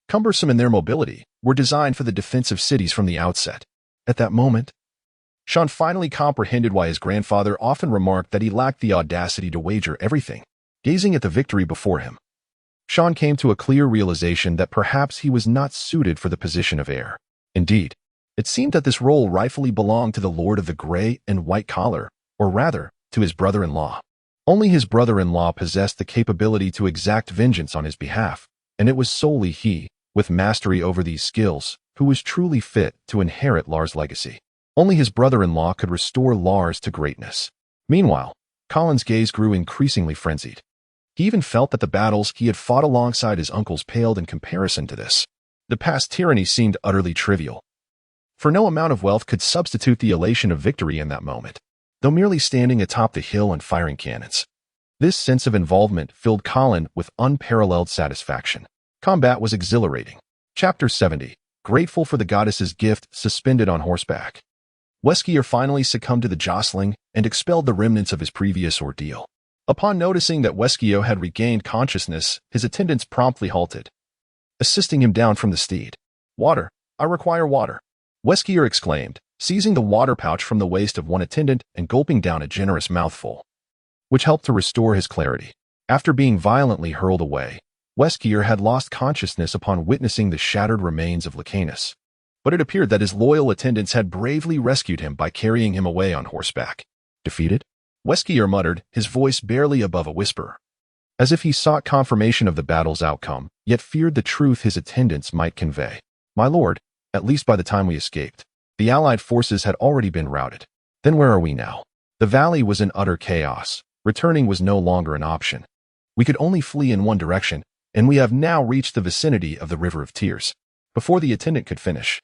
cumbersome in their mobility, were designed for the defense of cities from the outset. At that moment, Sean finally comprehended why his grandfather often remarked that he lacked the audacity to wager everything. Gazing at the victory before him, Sean came to a clear realization that perhaps he was not suited for the position of heir. Indeed, it seemed that this role rightfully belonged to the Lord of the Gray and White Collar, or rather, to his brother-in-law. Only his brother-in-law possessed the capability to exact vengeance on his behalf, and it was solely he, with mastery over these skills, who was truly fit to inherit Lars' legacy. Only his brother-in-law could restore Lars to greatness. Meanwhile, Colin's gaze grew increasingly frenzied. He even felt that the battles he had fought alongside his uncles paled in comparison to this. The past tyranny seemed utterly trivial. For no amount of wealth could substitute the elation of victory in that moment, though merely standing atop the hill and firing cannons. This sense of involvement filled Colin with unparalleled satisfaction. Combat was exhilarating. Chapter 70. Grateful for the goddess's gift, suspended on horseback. Weskier finally succumbed to the jostling and expelled the remnants of his previous ordeal. Upon noticing that Weskier had regained consciousness, his attendants promptly halted, assisting him down from the steed. "Water. I require water," Weskier exclaimed, seizing the water pouch from the waist of one attendant and gulping down a generous mouthful, which helped to restore his clarity. After being violently hurled away, Weskier had lost consciousness upon witnessing the shattered remains of Licanus. But it appeared that his loyal attendants had bravely rescued him by carrying him away on horseback. Defeated? Weskier muttered, his voice barely above a whisper, as if he sought confirmation of the battle's outcome, yet feared the truth his attendants might convey. "My lord, at least by the time we escaped, the Allied forces had already been routed. Then where are we now?" The valley was in utter chaos. Returning was no longer an option. We could only flee in one direction, and we have now reached the vicinity of the River of Tears. Before the attendant could finish,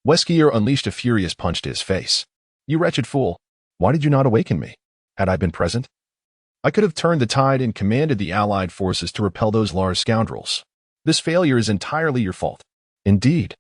Weskier unleashed a furious punch to his face. "You wretched fool! Why did you not awaken me? Had I been present, I could have turned the tide and commanded the Allied forces to repel those Lars scoundrels. This failure is entirely your fault. Indeed,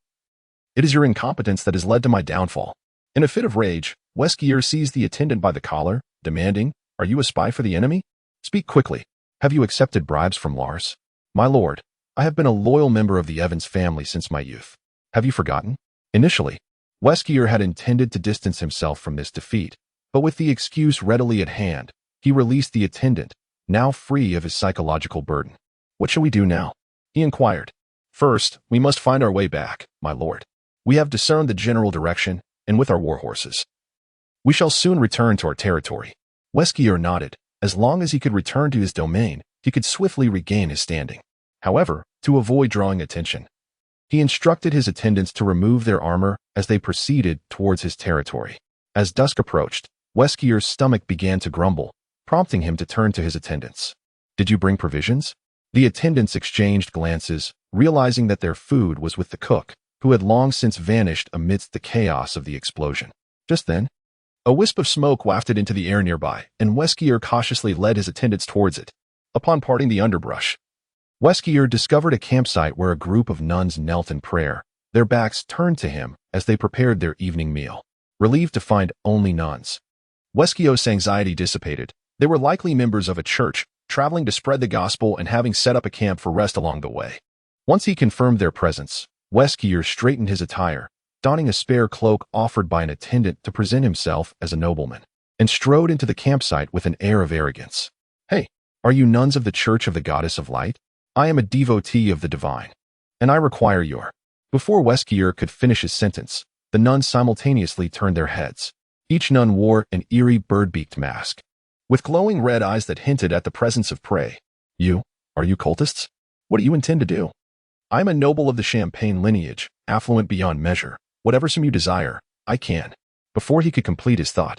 it is your incompetence that has led to my downfall." In a fit of rage, Weskier seized the attendant by the collar, demanding, "Are you a spy for the enemy? Speak quickly. Have you accepted bribes from Lars?" "My lord, I have been a loyal member of the Evans family since my youth. Have you forgotten?" Initially, Weskier had intended to distance himself from this defeat, but with the excuse readily at hand, he released the attendant, now free of his psychological burden. "What shall we do now?" he inquired. "First, we must find our way back, my lord. We have discerned the general direction, and with our war horses, we shall soon return to our territory." Weskier nodded. As long as he could return to his domain, he could swiftly regain his standing. However, to avoid drawing attention, he instructed his attendants to remove their armor as they proceeded towards his territory. As dusk approached, Weskier's stomach began to grumble, prompting him to turn to his attendants. "Did you bring provisions?" The attendants exchanged glances, realizing that their food was with the cook, who had long since vanished amidst the chaos of the explosion. Just then, a wisp of smoke wafted into the air nearby, and Weskier cautiously led his attendants towards it. Upon parting the underbrush, Weskier discovered a campsite where a group of nuns knelt in prayer, their backs turned to him as they prepared their evening meal. Relieved to find only nuns, Weskier's anxiety dissipated. They were likely members of a church, traveling to spread the gospel and having set up a camp for rest along the way. Once he confirmed their presence, Weskier straightened his attire, donning a spare cloak offered by an attendant to present himself as a nobleman, and strode into the campsite with an air of arrogance. "Hey, are you nuns of the Church of the Goddess of Light? I am a devotee of the divine, and I require your—" Before Weskier could finish his sentence, the nuns simultaneously turned their heads. Each nun wore an eerie bird-beaked mask, with glowing red eyes that hinted at the presence of prey. Are you cultists? What do you intend to do?" "I am a noble of the Champagne lineage, affluent beyond measure. Whatever sum you desire, I can." Before he could complete his thought,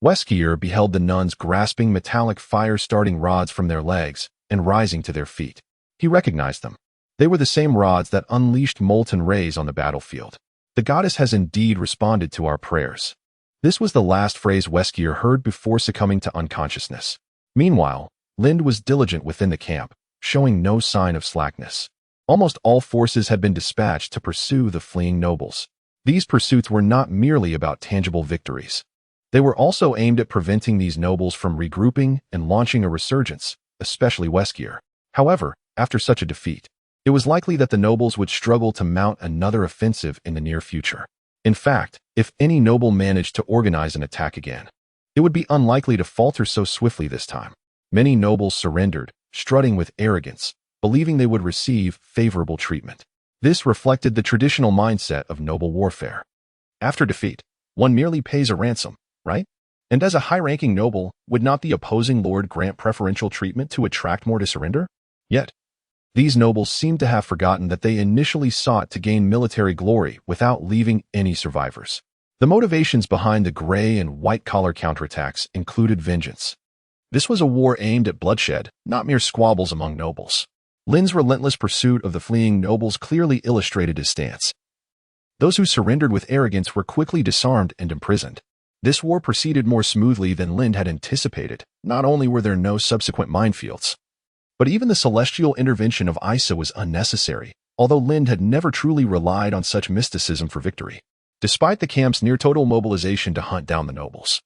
Weskier beheld the nuns grasping metallic fire-starting rods from their legs and rising to their feet. He recognized them. They were the same rods that unleashed molten rays on the battlefield. "The goddess has indeed responded to our prayers." This was the last phrase Weskier heard before succumbing to unconsciousness. Meanwhile, Lind was diligent within the camp, showing no sign of slackness. Almost all forces had been dispatched to pursue the fleeing nobles. These pursuits were not merely about tangible victories. They were also aimed at preventing these nobles from regrouping and launching a resurgence, especially Weskier. However, after such a defeat, it was likely that the nobles would struggle to mount another offensive in the near future. In fact, if any noble managed to organize an attack again, it would be unlikely to falter so swiftly this time. Many nobles surrendered, strutting with arrogance, believing they would receive favorable treatment. This reflected the traditional mindset of noble warfare. After defeat, one merely pays a ransom, right? And as a high-ranking noble, would not the opposing lord grant preferential treatment to attract more to surrender? Yet, these nobles seemed to have forgotten that they initially sought to gain military glory without leaving any survivors. The motivations behind the gray and white-collar counterattacks included vengeance. This was a war aimed at bloodshed, not mere squabbles among nobles. Lin's relentless pursuit of the fleeing nobles clearly illustrated his stance. Those who surrendered with arrogance were quickly disarmed and imprisoned. This war proceeded more smoothly than Lind had anticipated. Not only were there no subsequent minefields, but even the celestial intervention of Isa was unnecessary, although Lind had never truly relied on such mysticism for victory. Despite the camp's near-total mobilization to hunt down the nobles,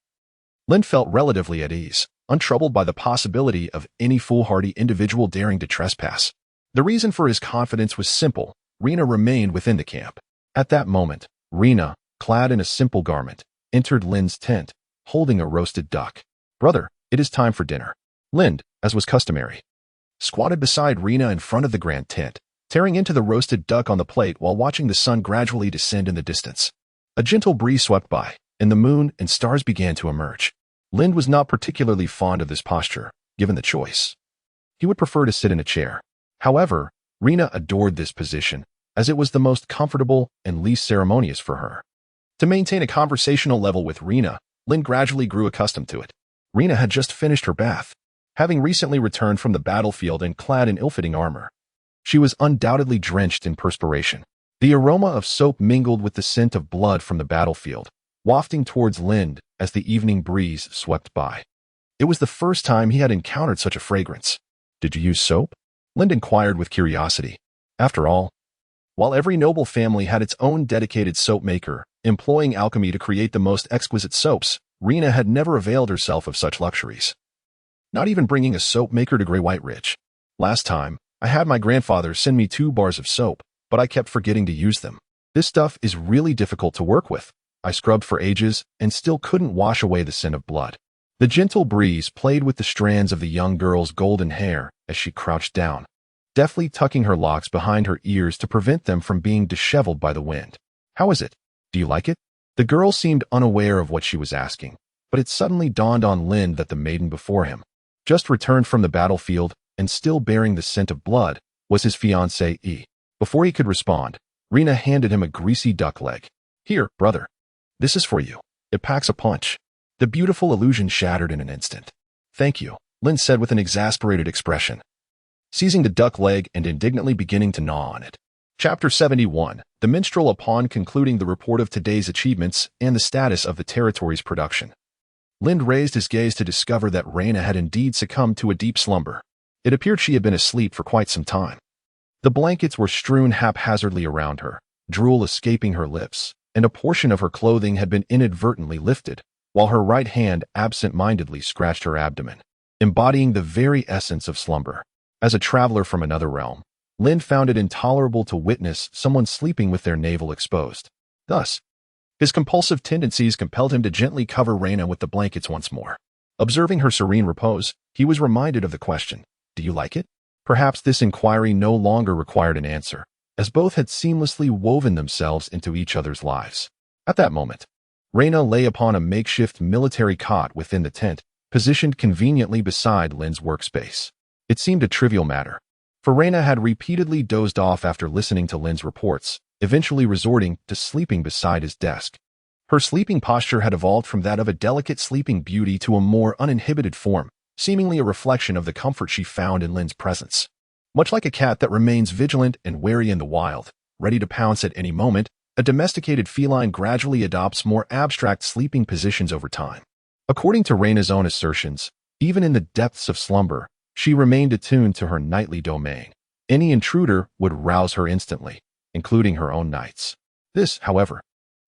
Lind felt relatively at ease, untroubled by the possibility of any foolhardy individual daring to trespass. The reason for his confidence was simple. Rena remained within the camp. At that moment, Rena, clad in a simple garment, entered Lind's tent, holding a roasted duck. "Brother, it is time for dinner." Lind, as was customary, squatted beside Rena in front of the grand tent, tearing into the roasted duck on the plate while watching the sun gradually descend in the distance. A gentle breeze swept by, and the moon and stars began to emerge. Lind was not particularly fond of this posture, given the choice. He would prefer to sit in a chair. However, Rena adored this position, as it was the most comfortable and least ceremonious for her. To maintain a conversational level with Rena, Lind gradually grew accustomed to it. Rena had just finished her bath, having recently returned from the battlefield and clad in ill-fitting armor. She was undoubtedly drenched in perspiration. The aroma of soap mingled with the scent of blood from the battlefield, wafting towards Lind as the evening breeze swept by. It was the first time he had encountered such a fragrance. "Did you use soap?" Lind inquired with curiosity. After all, while every noble family had its own dedicated soap maker, employing alchemy to create the most exquisite soaps, Rena had never availed herself of such luxuries. Not even bringing a soap maker to Grey White Ridge. "Last time, I had my grandfather send me 2 bars of soap, but I kept forgetting to use them. This stuff is really difficult to work with. I scrubbed for ages and still couldn't wash away the scent of blood." The gentle breeze played with the strands of the young girl's golden hair as she crouched down, deftly tucking her locks behind her ears to prevent them from being disheveled by the wind. "How is it? Do you like it?" The girl seemed unaware of what she was asking, but it suddenly dawned on Lind that the maiden before him, just returned from the battlefield and still bearing the scent of blood, was his fiancée. Before he could respond, Rena handed him a greasy duck leg. "Here, brother. This is for you. It packs a punch." The beautiful illusion shattered in an instant. "Thank you," Lind said with an exasperated expression, seizing the duck leg and indignantly beginning to gnaw on it. Chapter 71. The minstrel upon concluding the report of today's achievements and the status of the territory's production. Lind raised his gaze to discover that Rena had indeed succumbed to a deep slumber. It appeared she had been asleep for quite some time. The blankets were strewn haphazardly around her, drool escaping her lips, and a portion of her clothing had been inadvertently lifted, while her right hand absent-mindedly scratched her abdomen, embodying the very essence of slumber. As a traveler from another realm, Lind found it intolerable to witness someone sleeping with their navel exposed. Thus, his compulsive tendencies compelled him to gently cover Rena with the blankets once more. Observing her serene repose, he was reminded of the question, "Do you like it?" Perhaps this inquiry no longer required an answer, as both had seamlessly woven themselves into each other's lives. At that moment, Rena lay upon a makeshift military cot within the tent, positioned conveniently beside Lind's workspace. It seemed a trivial matter, for Rena had repeatedly dozed off after listening to Lind's reports, eventually resorting to sleeping beside his desk. Her sleeping posture had evolved from that of a delicate sleeping beauty to a more uninhibited form, seemingly a reflection of the comfort she found in Lind's presence. Much like a cat that remains vigilant and wary in the wild, ready to pounce at any moment, a domesticated feline gradually adopts more abstract sleeping positions over time. According to Rena's own assertions, even in the depths of slumber, she remained attuned to her nightly domain. Any intruder would rouse her instantly, including her own knights. This, however,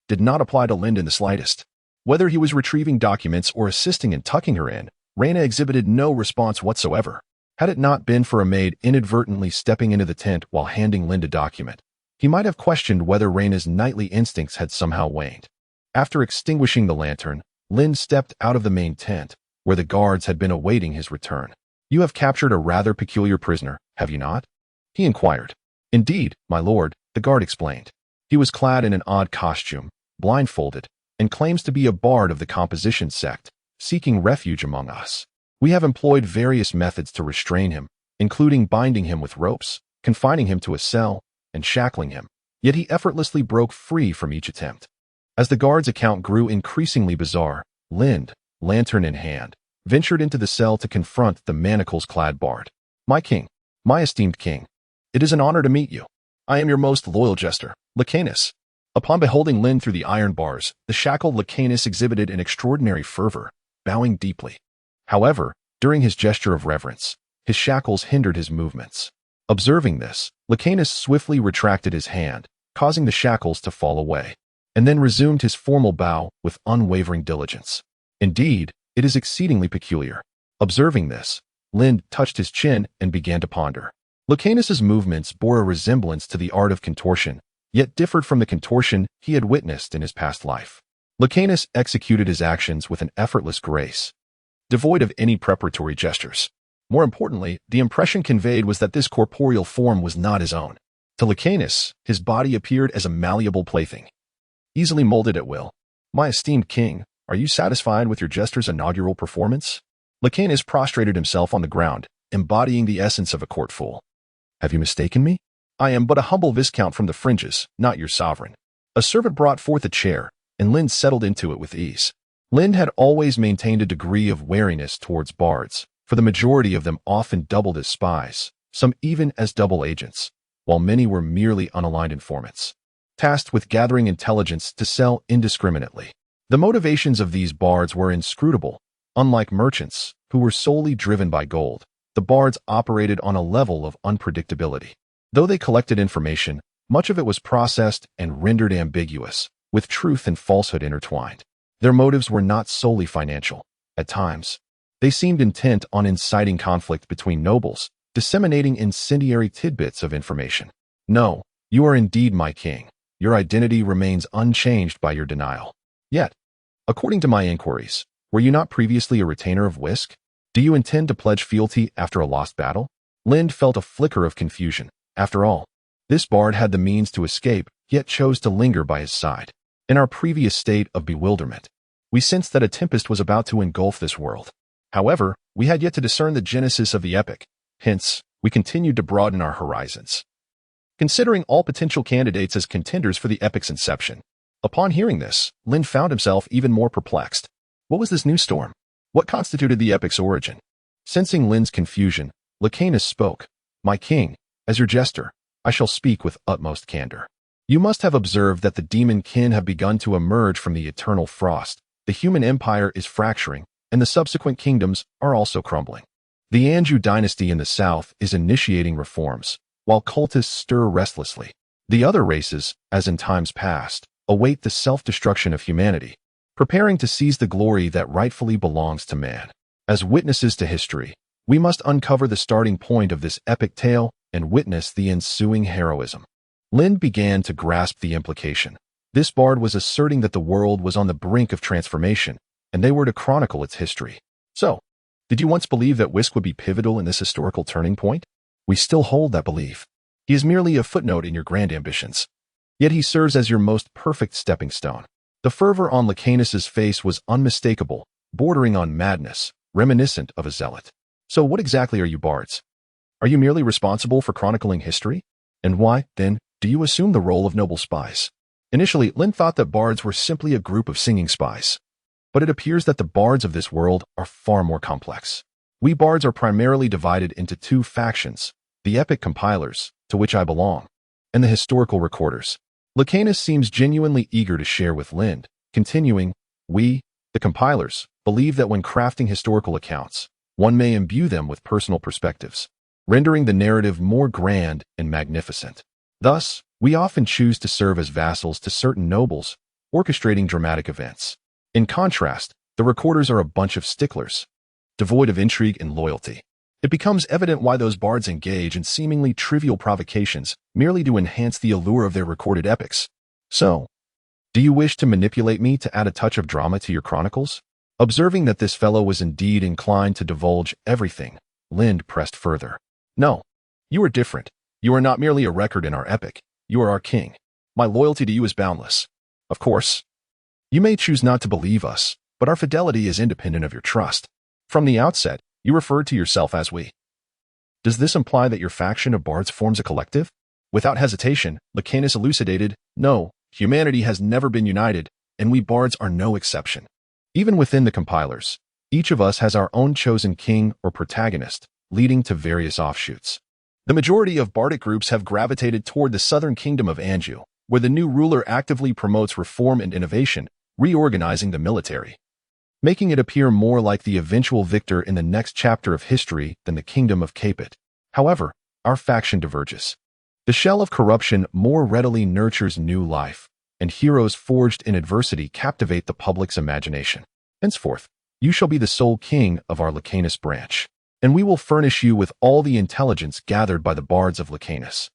did not apply to Lind in the slightest. Whether he was retrieving documents or assisting in tucking her in, Rena exhibited no response whatsoever. Had it not been for a maid inadvertently stepping into the tent while handing Lind a document, he might have questioned whether Rena's nightly instincts had somehow waned. After extinguishing the lantern, Lind stepped out of the main tent, where the guards had been awaiting his return. "You have captured a rather peculiar prisoner, have you not?" he inquired. "Indeed, my lord," the guard explained. "He was clad in an odd costume, blindfolded, and claims to be a bard of the composition sect, seeking refuge among us. We have employed various methods to restrain him, including binding him with ropes, confining him to a cell, and shackling him, yet he effortlessly broke free from each attempt." As the guard's account grew increasingly bizarre, Lind, lantern in hand, ventured into the cell to confront the manacles-clad bard. "My king, my esteemed king, it is an honor to meet you. I am your most loyal jester, Licanus." Upon beholding Lind through the iron bars, the shackled Licanus exhibited an extraordinary fervor, bowing deeply. However, during his gesture of reverence, his shackles hindered his movements. Observing this, Licanus swiftly retracted his hand, causing the shackles to fall away, and then resumed his formal bow with unwavering diligence. Indeed, it is exceedingly peculiar. Observing this, Lind touched his chin and began to ponder. Licanus's movements bore a resemblance to the art of contortion, yet differed from the contortion he had witnessed in his past life. Licanus executed his actions with an effortless grace, devoid of any preparatory gestures. More importantly, the impression conveyed was that this corporeal form was not his own. To Licanus, his body appeared as a malleable plaything, easily molded at will. "My esteemed king, are you satisfied with your jester's inaugural performance?" Licanus prostrated himself on the ground, embodying the essence of a court fool. "Have you mistaken me? I am but a humble viscount from the fringes, not your sovereign." A servant brought forth a chair, and Lind settled into it with ease. Lind had always maintained a degree of wariness towards bards, for the majority of them often doubled as spies, some even as double agents, while many were merely unaligned informants, tasked with gathering intelligence to sell indiscriminately. The motivations of these bards were inscrutable. Unlike merchants, who were solely driven by gold, the bards operated on a level of unpredictability. Though they collected information, much of it was processed and rendered ambiguous, with truth and falsehood intertwined. Their motives were not solely financial. At times, they seemed intent on inciting conflict between nobles, disseminating incendiary tidbits of information. "No, you are indeed my king. Your identity remains unchanged by your denial. Yet, according to my inquiries, were you not previously a retainer of Whisk? Do you intend to pledge fealty after a lost battle?" Lind felt a flicker of confusion. After all, this bard had the means to escape, yet chose to linger by his side. In our previous state of bewilderment, we sensed that a tempest was about to engulf this world. However, we had yet to discern the genesis of the epic. Hence, we continued to broaden our horizons, considering all potential candidates as contenders for the epic's inception. Upon hearing this, Lind found himself even more perplexed. What was this new storm? What constituted the epic's origin? Sensing Lind's confusion, Licanus spoke. "My king, as your jester, I shall speak with utmost candor. You must have observed that the demon kin have begun to emerge from the eternal frost. The human empire is fracturing, and the subsequent kingdoms are also crumbling. The Anjou dynasty in the south is initiating reforms, while cultists stir restlessly. The other races, as in times past, await the self-destruction of humanity, preparing to seize the glory that rightfully belongs to man. As witnesses to history, we must uncover the starting point of this epic tale and witness the ensuing heroism." Lind began to grasp the implication. This bard was asserting that the world was on the brink of transformation, and they were to chronicle its history. "So, did you once believe that Whisk would be pivotal in this historical turning point?" "We still hold that belief. He is merely a footnote in your grand ambitions. Yet he serves as your most perfect stepping stone." The fervor on Licanus's face was unmistakable, bordering on madness, reminiscent of a zealot. "So what exactly are you bards? Are you merely responsible for chronicling history? And why, then, do you assume the role of noble spies?" Initially, Lind thought that bards were simply a group of singing spies. But it appears that the bards of this world are far more complex. We bards are primarily divided into two factions: the epic compilers, to which I belong, and the historical recorders. Licanus seems genuinely eager to share with Lind, continuing, "We, the compilers, believe that when crafting historical accounts, one may imbue them with personal perspectives, rendering the narrative more grand and magnificent. Thus, we often choose to serve as vassals to certain nobles, orchestrating dramatic events. In contrast, the recorders are a bunch of sticklers, devoid of intrigue and loyalty. It becomes evident why those bards engage in seemingly trivial provocations merely to enhance the allure of their recorded epics. So, do you wish to manipulate me to add a touch of drama to your chronicles?" Observing that this fellow was indeed inclined to divulge everything, Lind pressed further. "No, you are different. You are not merely a record in our epic. You are our king. My loyalty to you is boundless. Of course, you may choose not to believe us, but our fidelity is independent of your trust. From the outset, you referred to yourself as we. Does this imply that your faction of bards forms a collective?" Without hesitation, Licanus elucidated, "No, humanity has never been united. and we bards are no exception. Even within the compilers, each of us has our own chosen king or protagonist, leading to various offshoots. The majority of bardic groups have gravitated toward the southern kingdom of Anjou, where the new ruler actively promotes reform and innovation, reorganizing the military, making it appear more like the eventual victor in the next chapter of history than the kingdom of Capet. However, our faction diverges. The shell of corruption more readily nurtures new life, and heroes forged in adversity captivate the public's imagination. Henceforth, you shall be the sole king of our Lacanus branch, and we will furnish you with all the intelligence gathered by the bards of Lacanus.